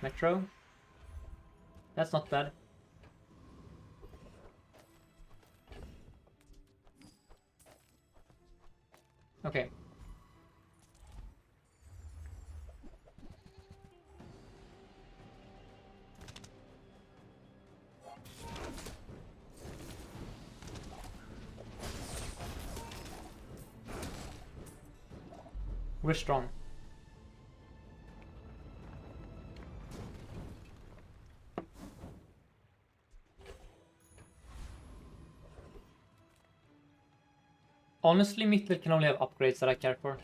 Metro. That's not bad. Okay. We're strong. Honestly, Mittel can only have upgrades that I care for.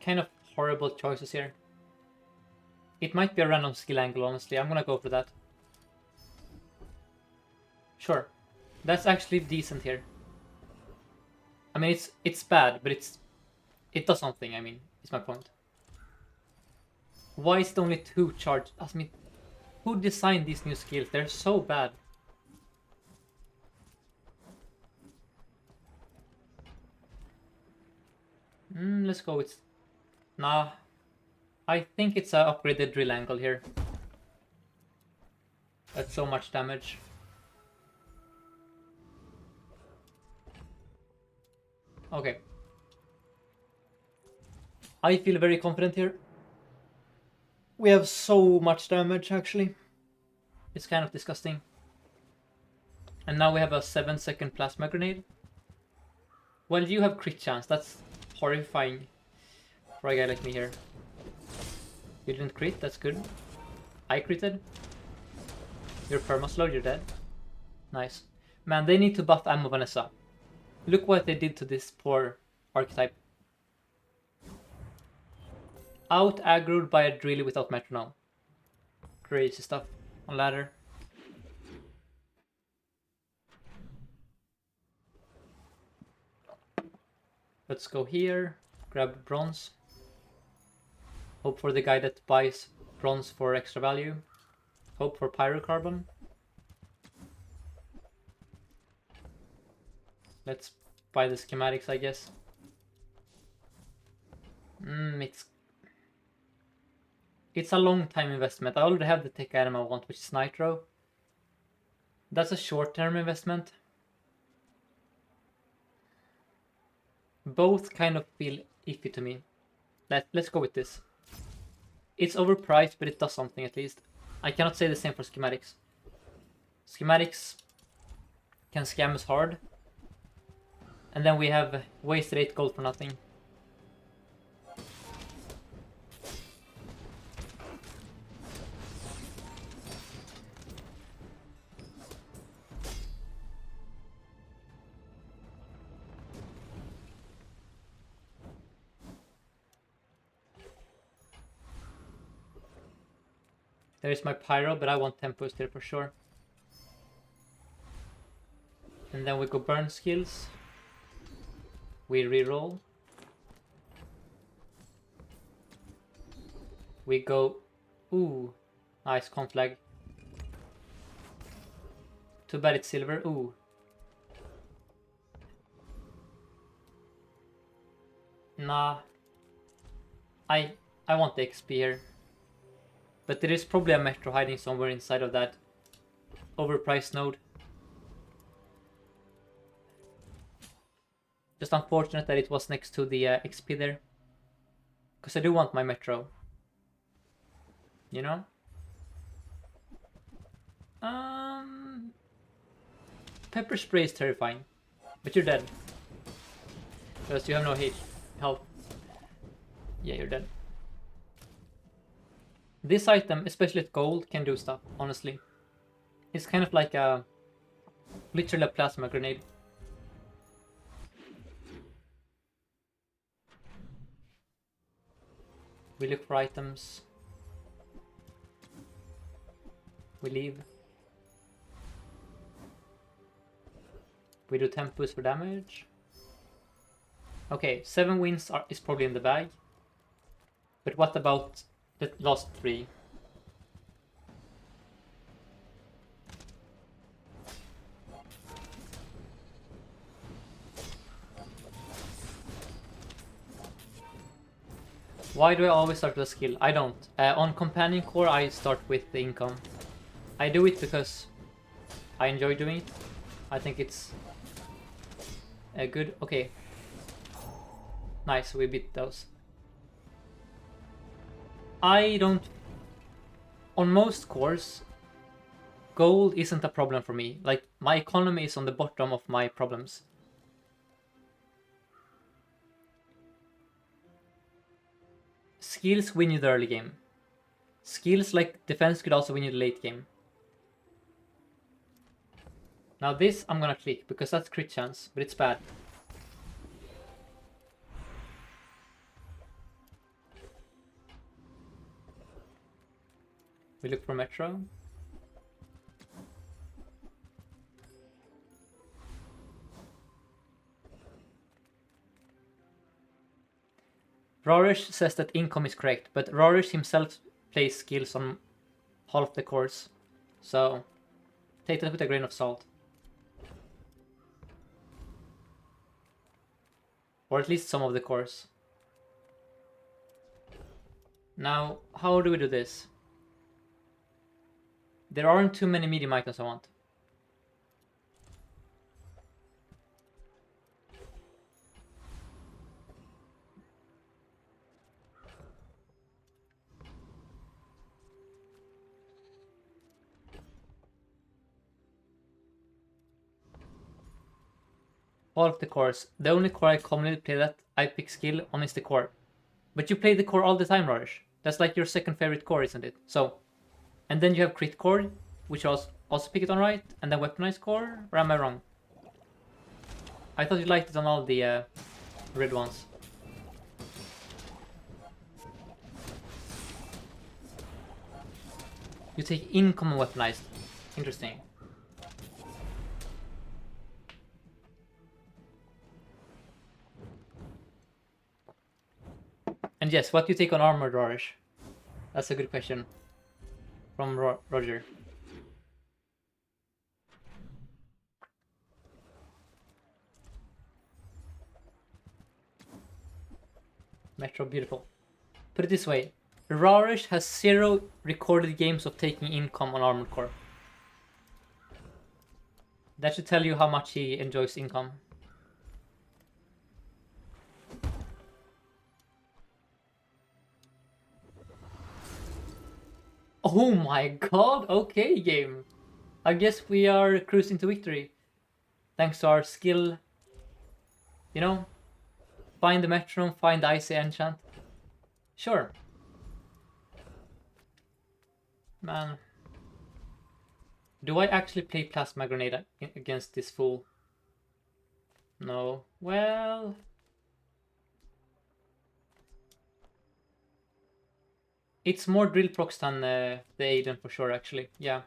kind of horrible choices here. It might be a random skill angle, honestly. I'm gonna go for that. Sure. That's actually decent here. I mean, it's bad, but it does something, I mean, is my point. Why is it only 2 charge? I mean, who designed these new skills? They're so bad. Let's go with... Nah. I think it's an upgraded drill angle here. That's so much damage. Okay. I feel very confident here. We have so much damage, actually. It's kind of disgusting. And now we have a 7-second plasma grenade. Well, you have crit chance. That's horrifying for a guy like me here. You didn't crit, that's good. I critted. You're perma-slow, you're dead. Nice. Man, they need to buff Ammo Vanessa. Look what they did to this poor archetype. Out aggroed by a drill without metronome. Crazy stuff on ladder. Let's go here, grab bronze. Hope for the guy that buys bronze for extra value. Hope for pyrocarbon. Let's buy the schematics, I guess. It's a long time investment. I already have the tech item I want, which is Nitro. That's a short-term investment. Both kind of feel iffy to me. Let's go with this. It's overpriced, but it does something at least. I cannot say the same for schematics. Schematics can scam us hard. And then we have wasted 8 gold for nothing. There is my pyro, but I want tempo here for sure. And then we go burn skills. We reroll. We go... Ooh, nice conflag. Too bad it's silver. Ooh. Nah. I want the XP here. But there is probably a metro hiding somewhere inside of that overpriced node. Just unfortunate that it was next to the XP there. Because I do want my metro. You know? Pepper spray is terrifying. But you're dead. Because you have no health. Yeah, you're dead. This item, especially at gold, can do stuff, honestly. It's kind of like a... literally a plasma grenade. We look for items. We leave. We do tempos for damage. Okay, 7 wins is probably in the bag. But what about the last 3? Why do I always start with a skill? I don't. On Companion Core I start with the income. I do it because I enjoy doing it. I think it's good. Okay. Nice, we beat those. I don't... On most cores, gold isn't a problem for me. Like, my economy is on the bottom of my problems. Skills win you the early game. Skills like defense could also win you the late game. Now this I'm gonna click because that's crit chance, but it's bad. We look for Metro. Rorish says that income is correct, but Rorish himself plays skills on half the course. So take that with a grain of salt. Or at least some of the course. Now, how do we do this? There aren't too many medium items I want. All of the cores. The only core I commonly play that I pick skill on is the core. But you play the core all the time, Rorish. That's like your second favorite core, isn't it? So, and then you have crit core, which also pick it on right, and then weaponized core, or am I wrong? I thought you liked it on all the red ones. You take income and weaponized. Interesting. And yes, what do you take on armored, Rorish? That's a good question. From Roger. Metro, beautiful. Put it this way. Rorish has 0 recorded games of taking income on armored core. That should tell you how much he enjoys income. Oh my god, okay game. I guess we are cruising to victory. Thanks to our skill. You know? Find the metronome, find the icy enchant. Sure. Man. Do I actually play plasma grenade against this fool? No. Well... It's more drill procs than the Aiden for sure, actually. Yeah.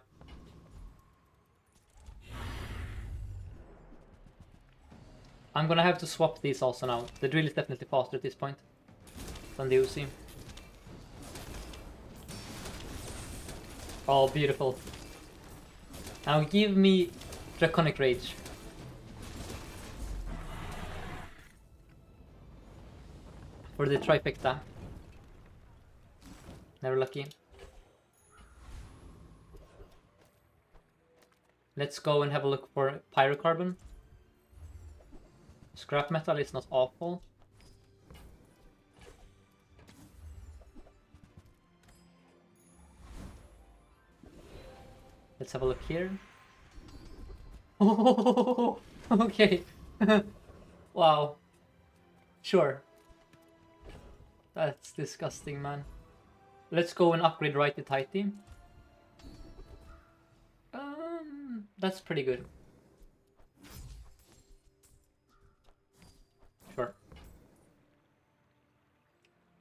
I'm gonna have to swap these also now. The drill is definitely faster at this point than the Uzi. Oh, beautiful. Now give me Draconic Rage. For the trifecta. Never lucky. Let's go and have a look for pyrocarbon. Scrap metal is not awful. Let's have a look here. Oh, okay. Wow. Sure. That's disgusting, man. Let's go and upgrade right to Tighty. That's pretty good. Sure.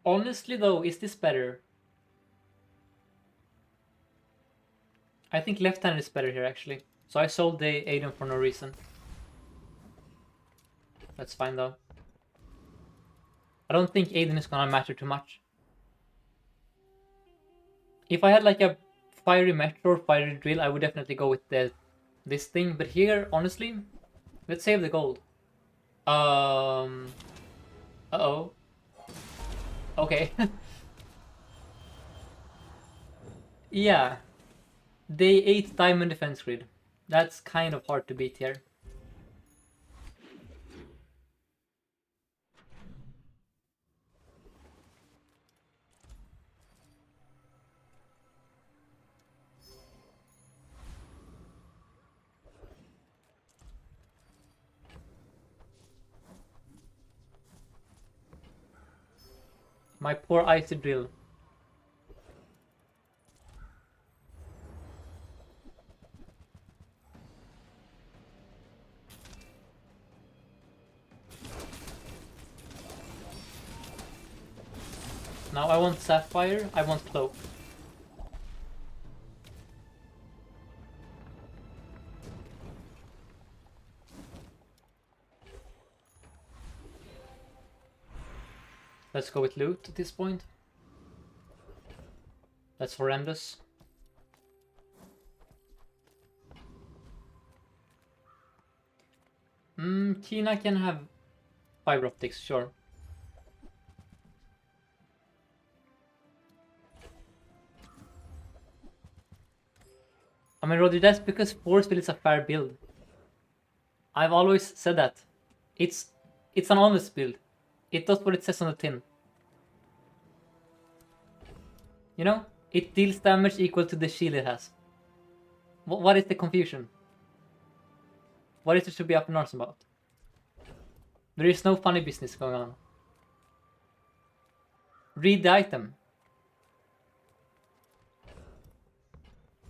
Honestly though, is this better? I think left-handed is better here actually. So I sold the Aiden for no reason. That's fine though. I don't think Aiden is gonna matter too much. If I had like a fiery metro or fiery drill, I would definitely go with this thing. But here, honestly, let's save the gold. Uh-oh. Okay. Yeah. Day 8 diamond defense grid. That's kind of hard to beat here. My poor icy drill. Now I want sapphire, I want cloak. Let's go with loot at this point. That's horrendous. Tina can have fiber optics, sure. I mean, Rodri, that's because force field is a fair build. I've always said that. It's an honest build. It does what it says on the tin. You know? It deals damage equal to the shield it has. What is the confusion? What is it to be up in arms about? There is no funny business going on. Read the item.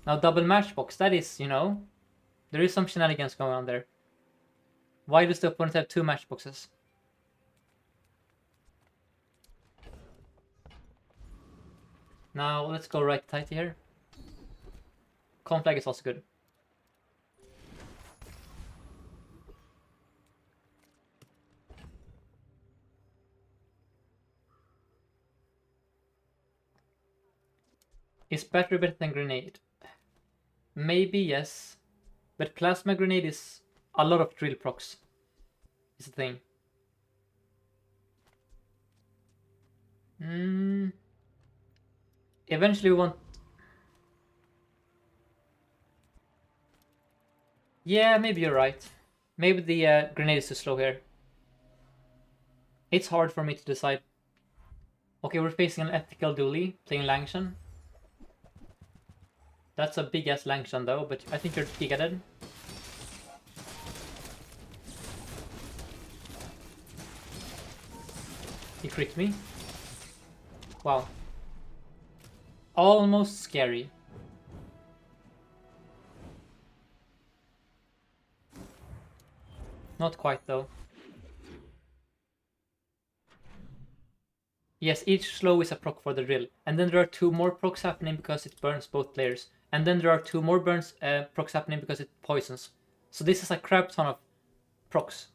Now double matchbox, that is, you know, there is some shenanigans going on there. Why does the opponent have 2 matchboxes? Now let's go right tight here. Conflag is also good. Is battery better than grenade? Maybe yes, but plasma grenade is a lot of drill procs. Is the thing. Eventually we want... Yeah, maybe you're right. Maybe the grenade is too slow here. It's hard for me to decide. Okay, we're facing an ethical Dooley, playing Langshan. That's a big ass Langshan though, but I think you're Giga dead. He crit me. Wow. Almost scary. Not quite though. Yes, each slow is a proc for the drill. And then there are 2 more procs happening because it burns both players. And then there are 2 more procs happening because it poisons. So this is a crap ton of procs.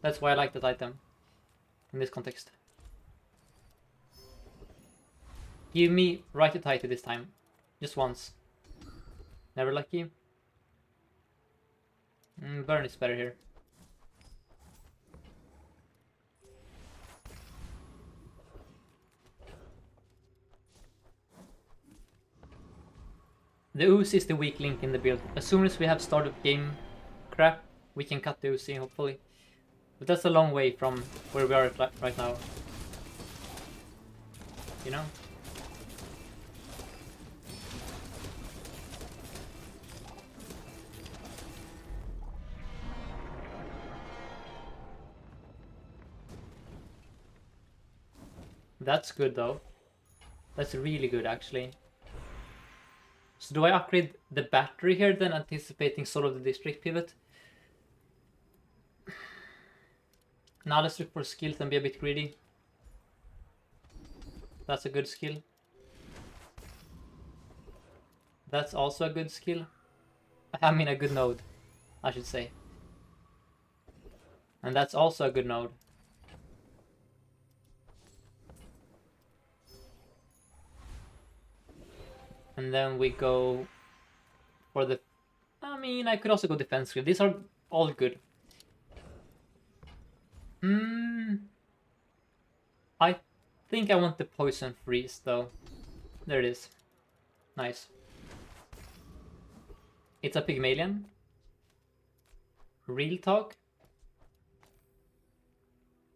That's why I like that item in this context. Give me right to tighty this time. Just once. Never lucky. Burn is better here. The Uzi is the weak link in the build. As soon as we have started game crap, we can cut the Uzi, hopefully. But that's a long way from where we are right now. You know? That's good though. That's really good actually. So do I upgrade the battery here then, anticipating sort of the district pivot? Now let's look for skills and be a bit greedy. That's a good skill. That's also a good skill. I mean a good node, I should say. And that's also a good node. And then we go for the... I mean, I could also go defense skill. These are all good. I think I want the poison freeze though. There it is. Nice. It's a Pygmalion. Real talk.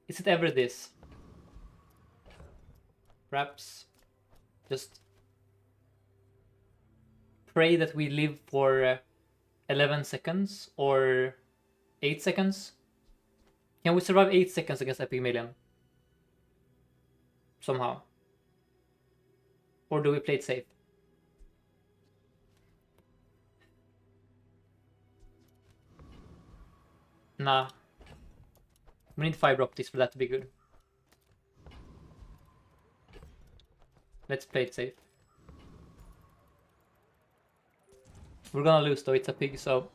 Is it ever this? Perhaps just pray that we live for 11 seconds or 8 seconds. Can we survive 8 seconds against a Pygmalion? Somehow. Or do we play it safe? Nah. We need fiber optics for that to be good. Let's play it safe. We're gonna lose though, it's a pig, so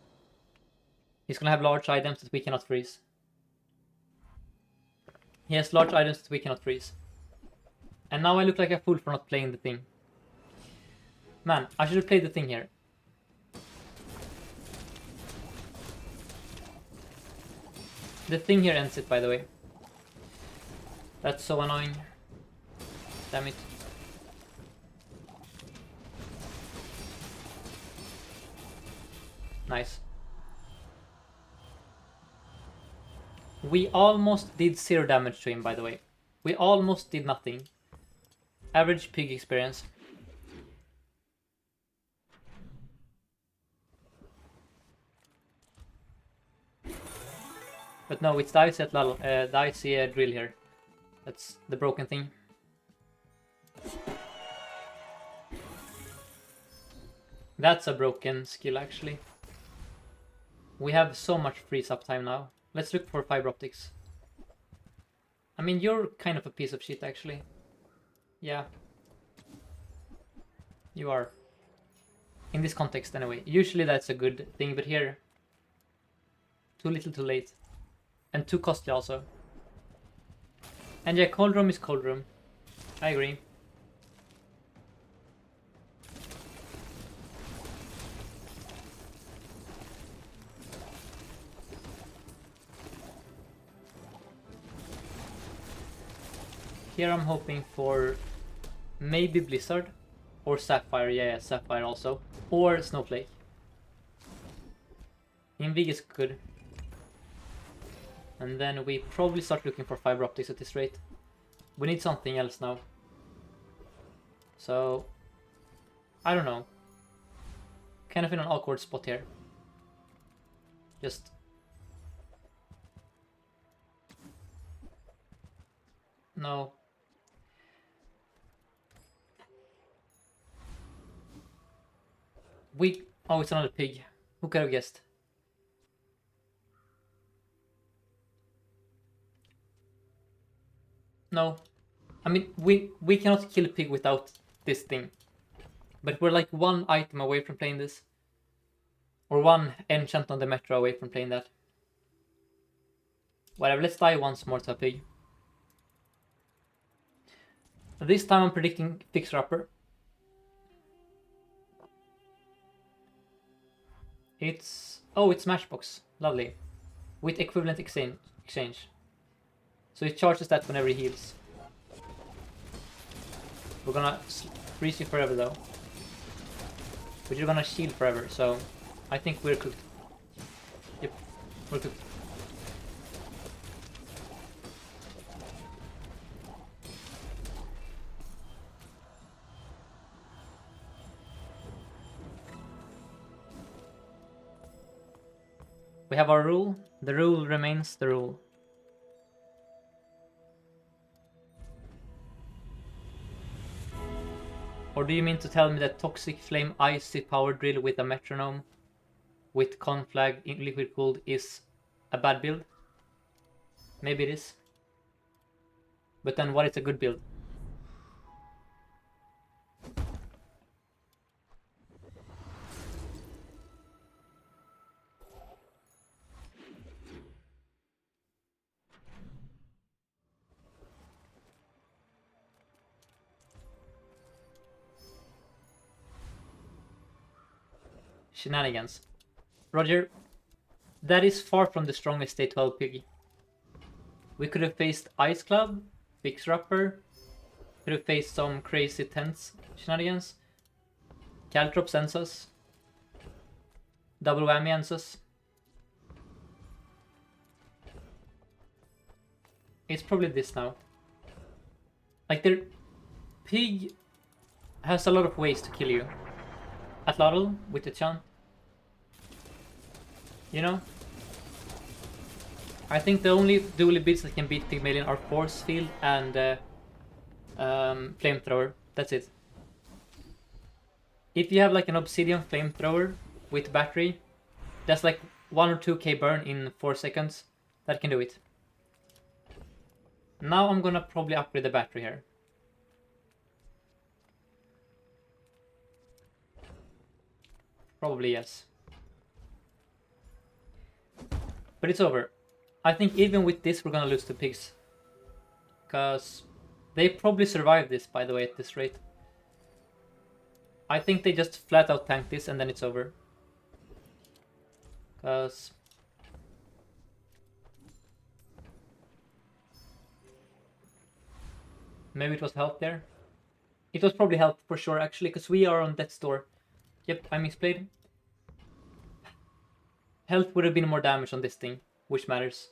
he's gonna have large items that we cannot freeze. He has large items that we cannot freeze. And now I look like a fool for not playing the thing. Man, I should have played the thing here. The thing here ends it, by the way. That's so annoying. Damn it. Nice. We almost did 0 damage to him, by the way. We almost did nothing. Average pig experience. But no, it's the icy drill here. That's the broken thing. That's a broken skill, actually. We have so much freeze up time now. Let's look for fiber optics. I mean, you're kind of a piece of shit, actually. Yeah. You are. In this context, anyway. Usually that's a good thing, but here... Too little too late. And too costly also. And yeah, cold room is cold room. I agree. Here I'm hoping for maybe Blizzard or Sapphire, yeah, Sapphire also, or Snowflake. Invig is good. And then we probably start looking for fiber optics at this rate. We need something else now. So, I don't know. Kind of in an awkward spot here. Just... No. Oh, it's another pig. Who could have guessed? No. I mean, we cannot kill a pig without this thing. But we're like one item away from playing this. Or one enchant on the metro away from playing that. Whatever, let's die once more to a pig. This time I'm predicting Fixer Upper. It's... Oh, it's Smashbox. Lovely. With equivalent exchange. So it charges that whenever he heals. We're gonna freeze you forever though. But you're gonna shield forever, so I think we're cooked. Yep, we're cooked. We have our rule. The rule remains the rule. Or do you mean to tell me that Toxic Flame Icy Power Drill with a metronome with conflag in liquid cooled is a bad build? Maybe it is. But then what is a good build? Shenanigans. Roger, that is far from the strongest day 12 pig. We could have faced Ice Club, Fixer Upper, could have faced some crazy tense shenanigans. Caltrops ends us. Double whammy ends us. It's probably this now. Like, their pig has a lot of ways to kill you. Atlatl with the chant. You know? I think the only Dooley builds that can beat Pygmalion are Force Field and Flamethrower. That's it. If you have like an Obsidian Flamethrower with battery, that's like 1 or 2k burn in 4 seconds. That can do it. Now I'm gonna probably upgrade the battery here. Probably yes. But it's over. I think even with this we're gonna lose the pigs. Because They probably survive this, by the way, at this rate. I think they just flat out tank this and then it's over. Because... maybe it was health there. It was probably health for sure, actually, because we are on death's door. Yep, I misplayed. Health would have been more damage on this thing, which matters.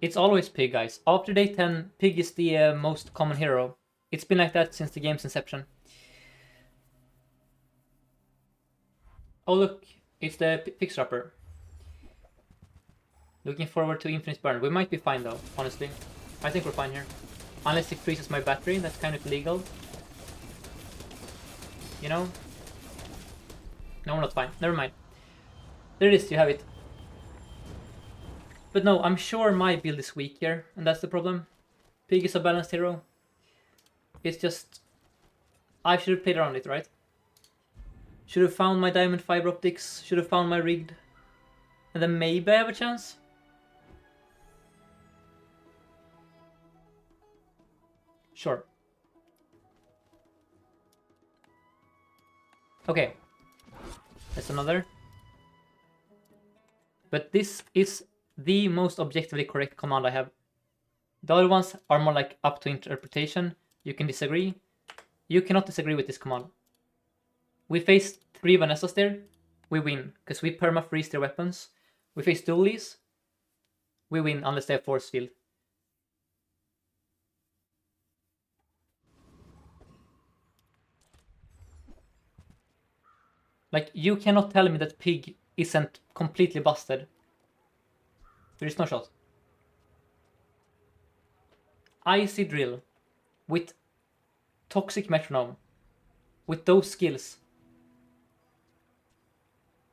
It's always Pig, guys. After day 10, Pig is the most common hero. It's been like that since the game's inception. Oh look, it's the Fixer-Upper. Looking forward to Infinite Burn. We might be fine though, honestly. I think we're fine here. Unless it freezes my battery, that's kind of illegal. You know? No, we're not fine. Never mind. There it is, you have it. But no, I'm sure my build is weak here, and that's the problem. Pig is a balanced hero. It's just... I should have played around it, right? Should have found my diamond fiber optics, should have found my rigged. And then maybe I have a chance? Sure. Okay. That's another. But this is the most objectively correct command I have. The other ones are more like up to interpretation. You can disagree. You cannot disagree with this command. We face 3 Vanessas there. We win, because we perma-freeze their weapons. We face Dooleys. We win unless they have force field. Like, you cannot tell me that Pig isn't completely busted. There is no shot. Icy Drill with Toxic Metronome, with those skills.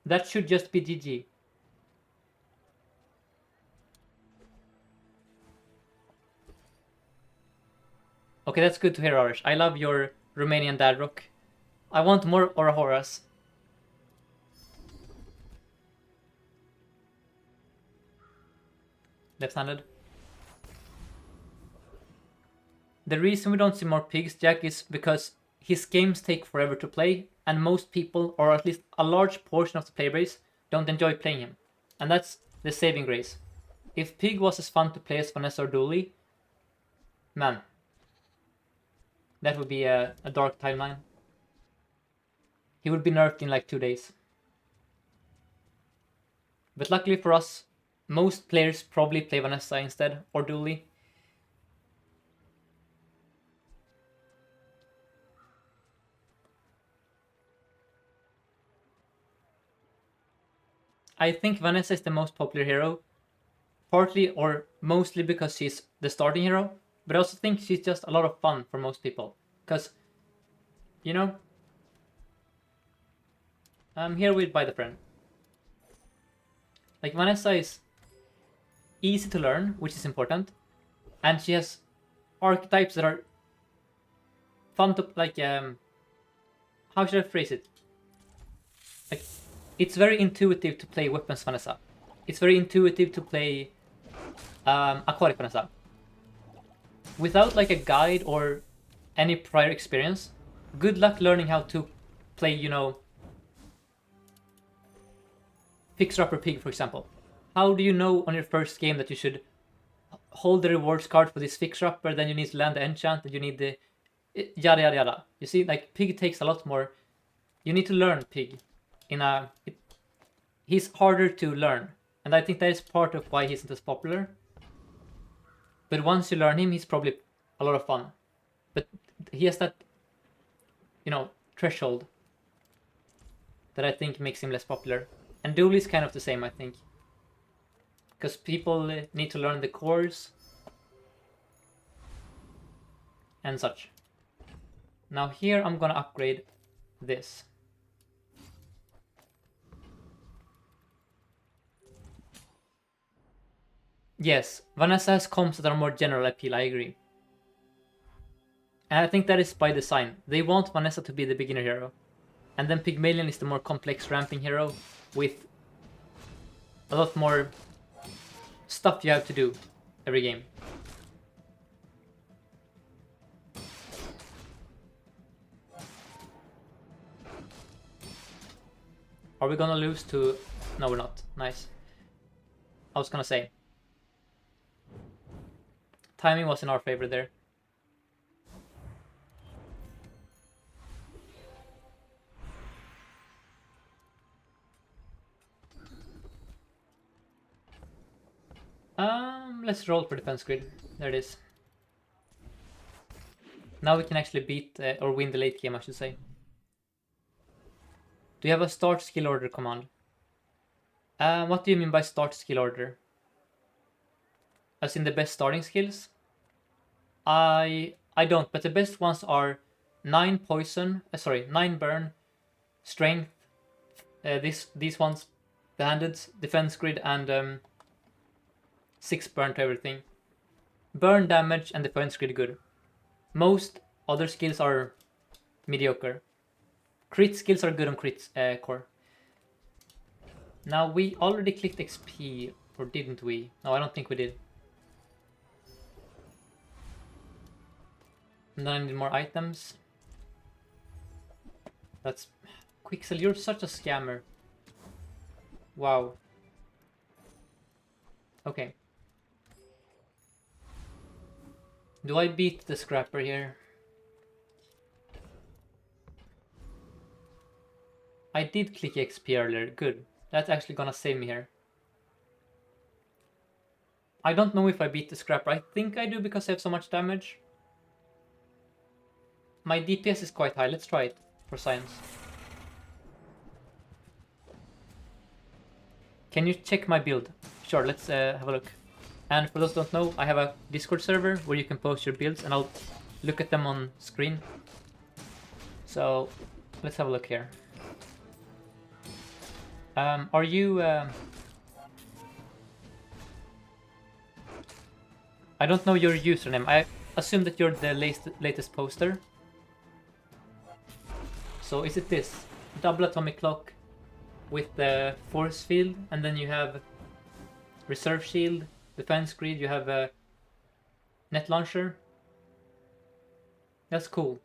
That should just be GG. Okay, that's good to hear, Arish. I love your Romanian dad rock. I want more Orahoras. Left-handed. The reason we don't see more Pigs, Jack, is because his games take forever to play, and most people, or at least a large portion of the player base, don't enjoy playing him. And that's the saving grace. If Pig was as fun to play as Vanessa or Dooley, man, that would be a dark timeline. He would be nerfed in like 2 days. But luckily for us, most players probably play Vanessa instead, or Dooley. I think Vanessa is the most popular hero, partly or mostly because she's the starting hero, but I also think she's just a lot of fun for most people. Because, you know, I'm here with By the Friend. Like, Vanessa is easy to learn, which is important, and she has archetypes that are fun to, like, how should I phrase it? Like, it's very intuitive to play Weapons Vanessa. It's very intuitive to play Aquatic Vanessa. Without like a guide or any prior experience, good luck learning how to play, you know, Fixer-Upper Pig, for example. How do you know on your first game that you should hold the rewards card for this Fixer-Upper, then you need to land the enchant, and you need the yada yada yada. You see, like, Pig takes a lot more. You need to learn Pig. He's harder to learn, and I think that is part of why he isn't as popular. But once you learn him, he's probably a lot of fun. But he has that, you know, threshold that I think makes him less popular. And Dooley's kind of the same, I think. Because people need to learn the cores and such. Now here I'm gonna upgrade this. Yes, Vanessa has comps that are more general appeal, I agree. And I think that is by design. They want Vanessa to be the beginner hero. And then Pygmalion is the more complex ramping hero with a lot more stuff you have to do every game. Are we gonna lose to... No, we're not. Nice. I was gonna say. Timing was in our favor there. Let's roll for defense grid. There it is. Now we can actually beat, or win the late game, I should say. Do you have a start skill order command? What do you mean by start skill order? As in the best starting skills? I don't, but the best ones are 9 poison, 9 burn, strength, these ones, the handed, defense grid, and 6 burn to everything. Burn, damage, and defense grid good. Most other skills are mediocre. Crit skills are good on crit core. Now we already clicked XP, or didn't we? No, I don't think we did. And then I need more items. That's... Quixel, you're such a scammer. Wow. Okay. Do I beat the scrapper here? I did click XP earlier, good. That's actually gonna save me here. I don't know if I beat the scrapper. I think I do because I have so much damage. My DPS is quite high. Let's try it for science. Can you check my build? Sure, let's have a look. And for those who don't know, I have a Discord server where you can post your builds and I'll look at them on screen. So let's have a look here. Are you... I don't know your username. I assume that you're the latest poster. So is it this? Double atomic clock with the force field, and then you have reserve shield, defense grid, you have a net launcher. That's cool.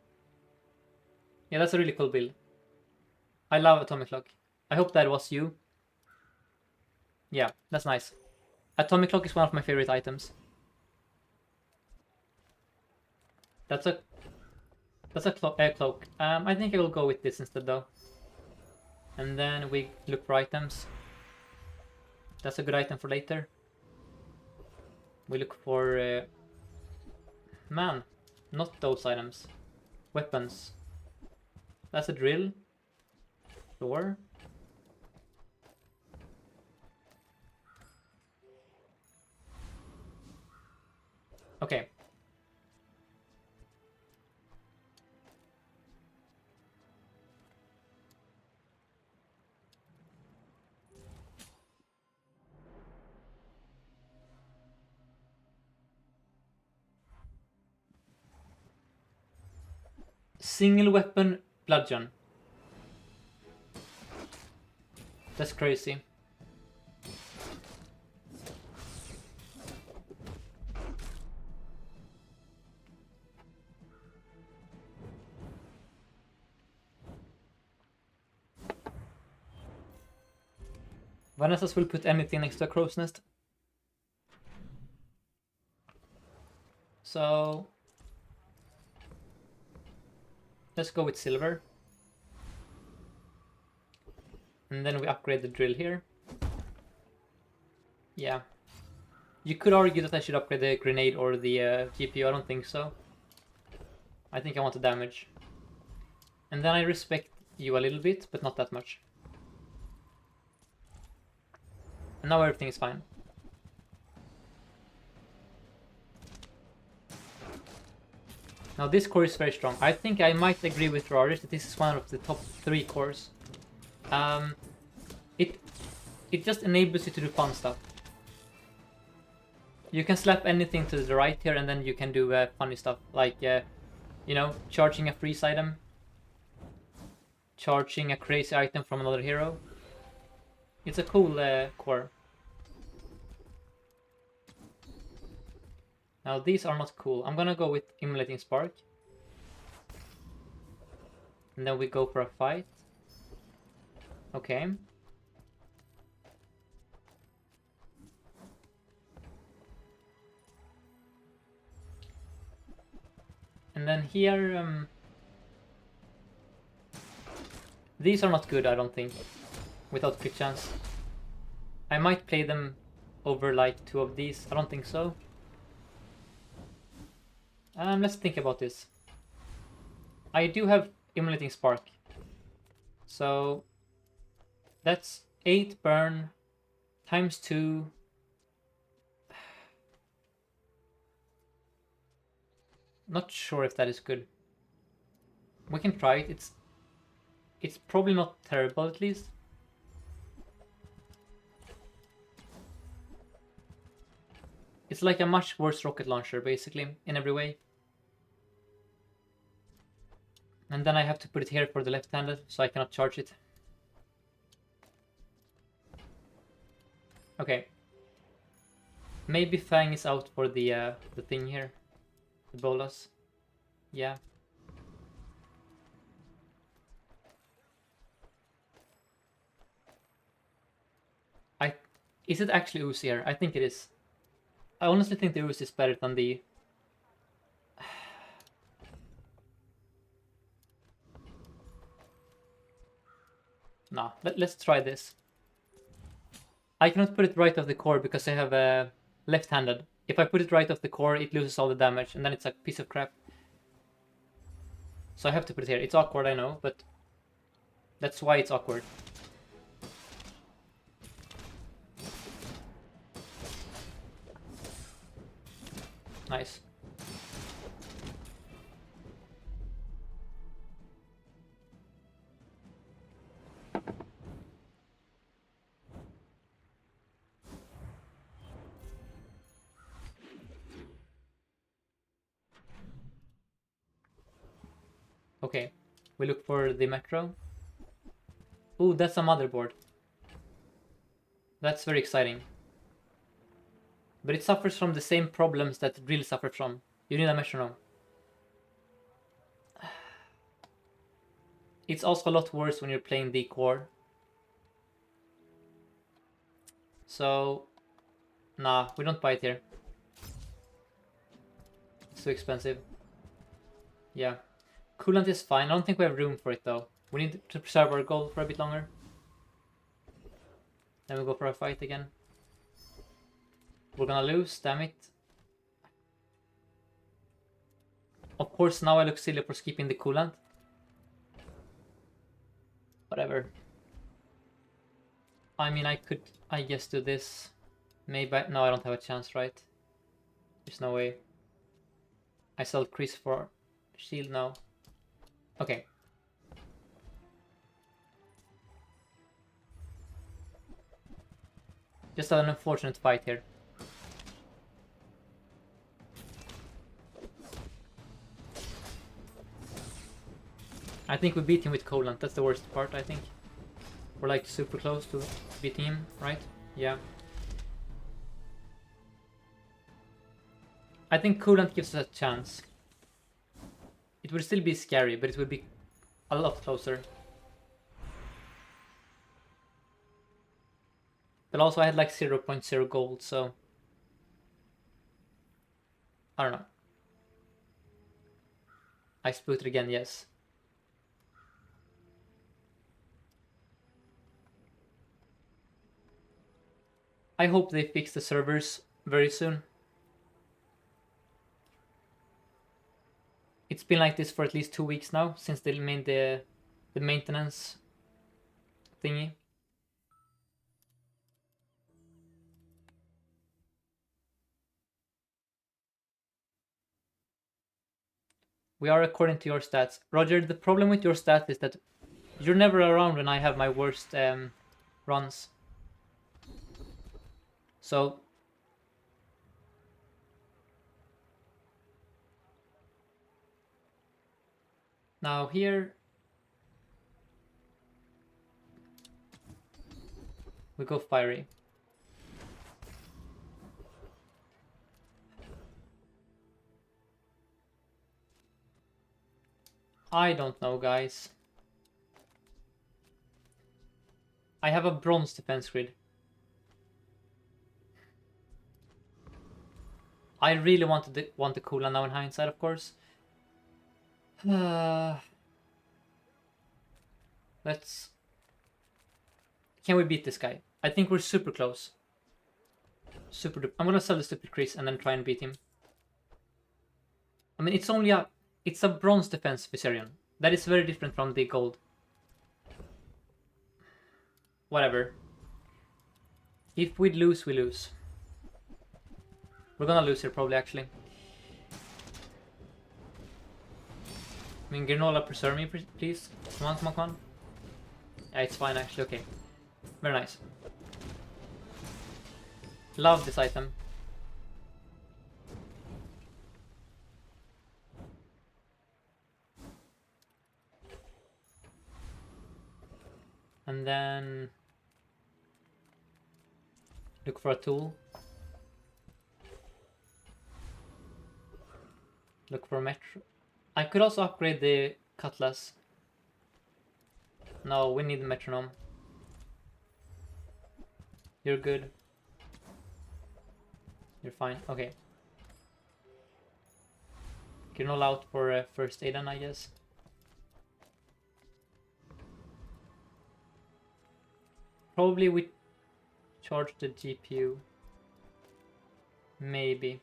Yeah, that's a really cool build. I love atomic clock. I hope that was you. Yeah, that's nice. Atomic clock is one of my favorite items. That's a cloak. I think I will go with this instead though. And then we look for items. That's a good item for later. We look for... man, not those items. Weapons. That's a drill. Sure. Okay. Single weapon bludgeon. That's crazy. Vanessa's will put anything next to a crow's nest. So let's go with silver. And then we upgrade the drill here. Yeah. You could argue that I should upgrade the grenade or the GPU. I don't think so. I think I want the damage. And then I respect you a little bit, but not that much. And now everything is fine. Now this core is very strong. I think I might agree with Rarish that this is one of the top 3 cores. It just enables you to do fun stuff. You can slap anything to the right here and then you can do funny stuff. Like, you know, charging a freeze item. Charging a crazy item from another hero. It's a cool core. Now these are not cool. I'm gonna go with Immolating Spark. And then we go for a fight. Okay. And then here, these are not good, I don't think, without crit chance. I might play them over like 2 of these. I don't think so. Let's think about this. I do have Immolating Spark. So that's 8 burn times 2. Not sure if that is good. We can try it. It's probably not terrible, at least. It's like a much worse rocket launcher, basically, in every way. And then I have to put it here for the left-handed, so I cannot charge it. Okay. Maybe Fang is out for the thing here. The bolas. Yeah. Is it actually Ooze here? I think it is. I honestly think the Ooze is better than the... Nah, let's try this. I cannot put it right off the core because I have a left-handed. If I put it right off the core, it loses all the damage, and then it's a piece of crap. So I have to put it here. It's awkward, I know, but that's why it's awkward. Nice. Okay, we look for the metro. Ooh, that's a motherboard. That's very exciting. But it suffers from the same problems that drill suffers from. You need a metronome. It's also a lot worse when you're playing the core. So, nah, we don't buy it here. It's too expensive. Yeah. Coolant is fine. I don't think we have room for it though. We need to preserve our gold for a bit longer. Then we go for a fight again. We're gonna lose, damn it. Of course, now I look silly for skipping the coolant. Whatever. I mean, I could, I guess, do this. Maybe, no, I don't have a chance, right? There's no way. I sell Chris for shield now. Okay. Just an unfortunate fight here. I think we beat him with coolant. That's the worst part, I think. We're like super close to beating him, right? Yeah. I think coolant gives us a chance. It would still be scary, but it would be a lot closer. But also I had like 0.0 gold, so... I don't know. I spooted again, yes. I hope they fix the servers very soon. It's been like this for at least 2 weeks now, since they made the maintenance thingy. We are according to your stats. Roger, the problem with your stat is that you're never around when I have my worst runs. So... Now here... we go fiery. I don't know, guys. I have a bronze defense grid. I really want the cooldown now in hindsight, of course. Let's... Can we beat this guy? I think we're super close. I'm gonna sell the stupid crease and then try and beat him. I mean, it's only a... It's a bronze defense Viserion. That is very different from the gold. Whatever. If we lose, we lose. We're gonna lose here probably, actually. I mean, Granola, preserve me, please. Come on, come on, come on. Yeah, it's fine, actually. Okay. Very nice. Love this item. And then... Look for a tool. Look for a metro. I could also upgrade the cutlass. No, we need the metronome. You're good. You're fine. Okay. Granola out for first aid, I guess. Probably we charge the GPU. Maybe.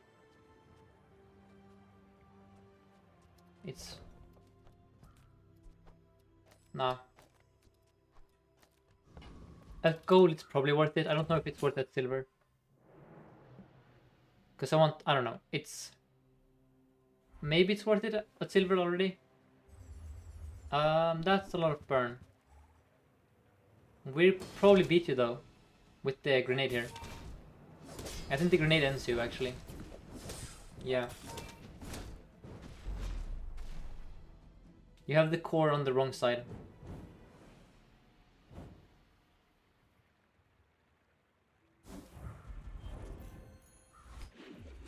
It's... Nah. At gold it's probably worth it. I don't know if it's worth at silver. Because I don't know. It's... Maybe it's worth it at silver already. That's a lot of burn. We'll probably beat you though. With the grenade here. I think the grenade ends you actually. Yeah. You have the core on the wrong side.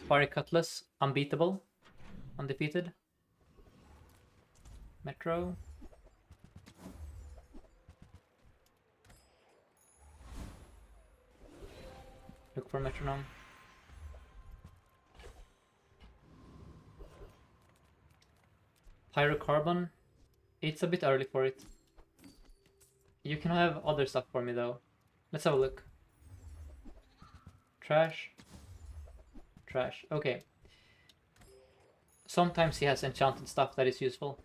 Fiery Cutlass, unbeatable. Undefeated. Metro. Look for metronome. Pyrocarbon. It's a bit early for it. You can have other stuff for me though. Let's have a look. Trash. Trash. Okay. Sometimes he has enchanted stuff that is useful.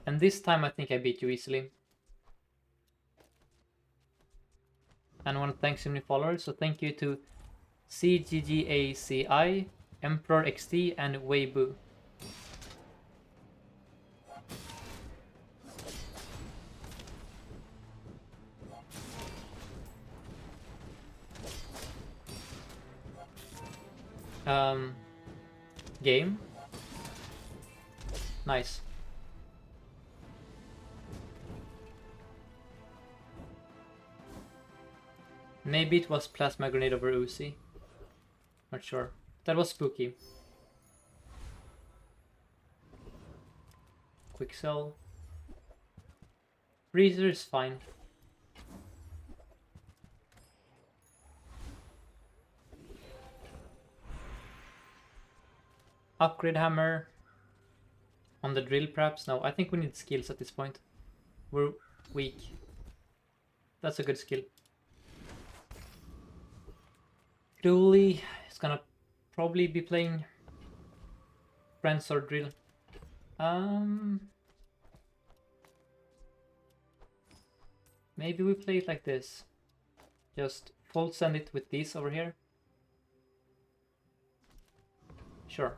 And this time I think I beat you easily. And I want to thank so many followers, so thank you to CGGACI, Emperor XT, and Weibu. Game. Nice. Maybe it was Plasma Grenade over Uzi. Not sure. That was spooky. Quick sell. Freezer is fine. Upgrade hammer. On the drill perhaps? No, I think we need skills at this point. We're weak. That's a good skill. Dooley is gonna probably be playing Friends or Drill. Maybe we play it like this. Just full send it with these over here. Sure.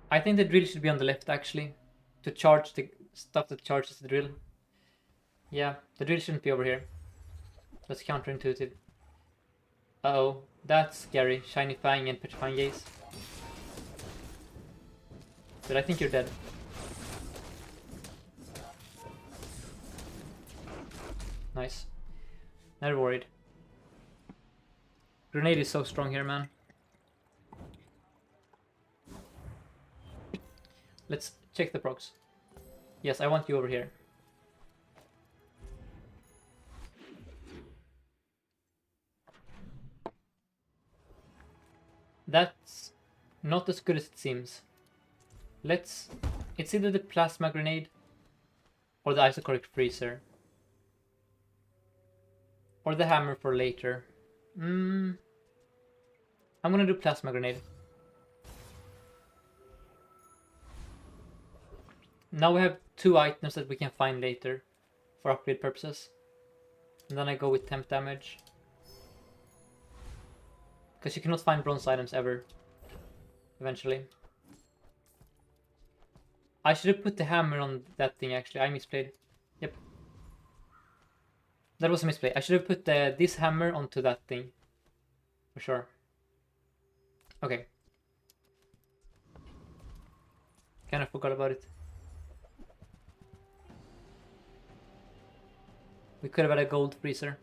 I think the drill should be on the left actually. To charge the stuff that charges the drill. Yeah, the drill shouldn't be over here. That's counterintuitive. Uh-oh, that's scary. Shiny Fang and Petrifying Gaze. But I think you're dead. Nice. Never worried. Grenade is so strong here, man. Let's check the procs. Yes, I want you over here. That's not as good as it seems. Let's... It's either the plasma grenade or the isocoric freezer. Or the hammer for later. I'm gonna do plasma grenade. Now we have 2 items that we can find later for upgrade purposes. And then I go with temp damage. Because you cannot find bronze items ever. Eventually. I should have put the hammer on that thing actually. I misplayed. Yep. That was a misplay. I should have put this hammer onto that thing. For sure. Okay. Kind of forgot about it. We could have had a gold freezer.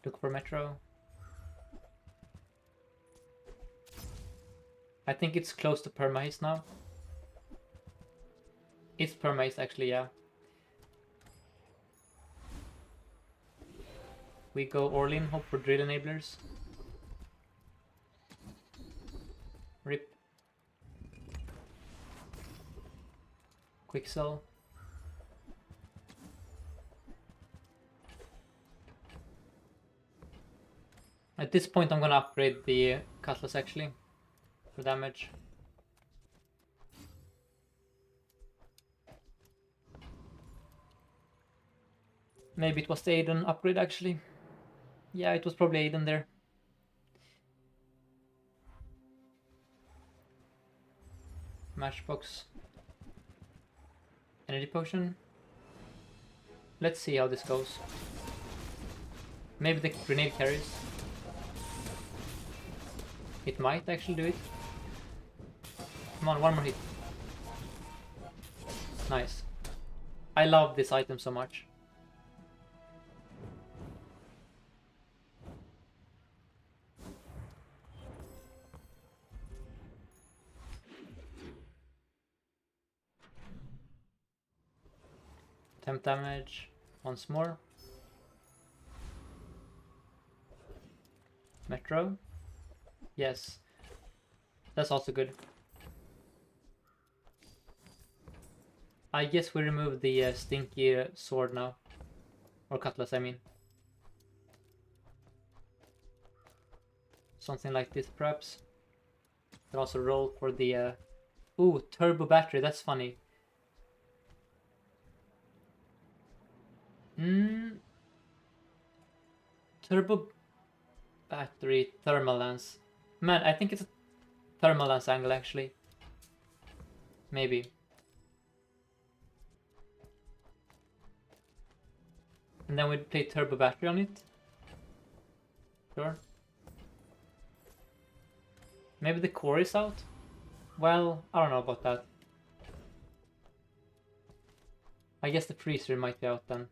Look for Metro. I think it's close to permahaste now. It's permahaste actually, yeah. We go Orlin, hope for drill enablers. Rip. Quick sell. At this point I'm gonna upgrade the cutlass actually for damage. Maybe it was the Aiden upgrade actually. Yeah, it was probably Aiden there. Matchbox. Energy potion. Let's see how this goes. Maybe the grenade carries. It might actually do it. Come on, one more hit. Nice. I love this item so much. Temp damage once more. Metro. Yes. That's also good. I guess we remove the stinky sword now. Or cutlass, I mean. Something like this, perhaps. Can also roll for the... Ooh, turbo battery, that's funny. Turbo battery, thermal lance. Man, I think it's a thermal lance angle, actually. Maybe. And then we'd play turbo battery on it. Sure. Maybe the core is out? Well, I don't know about that. I guess the freezer might be out then.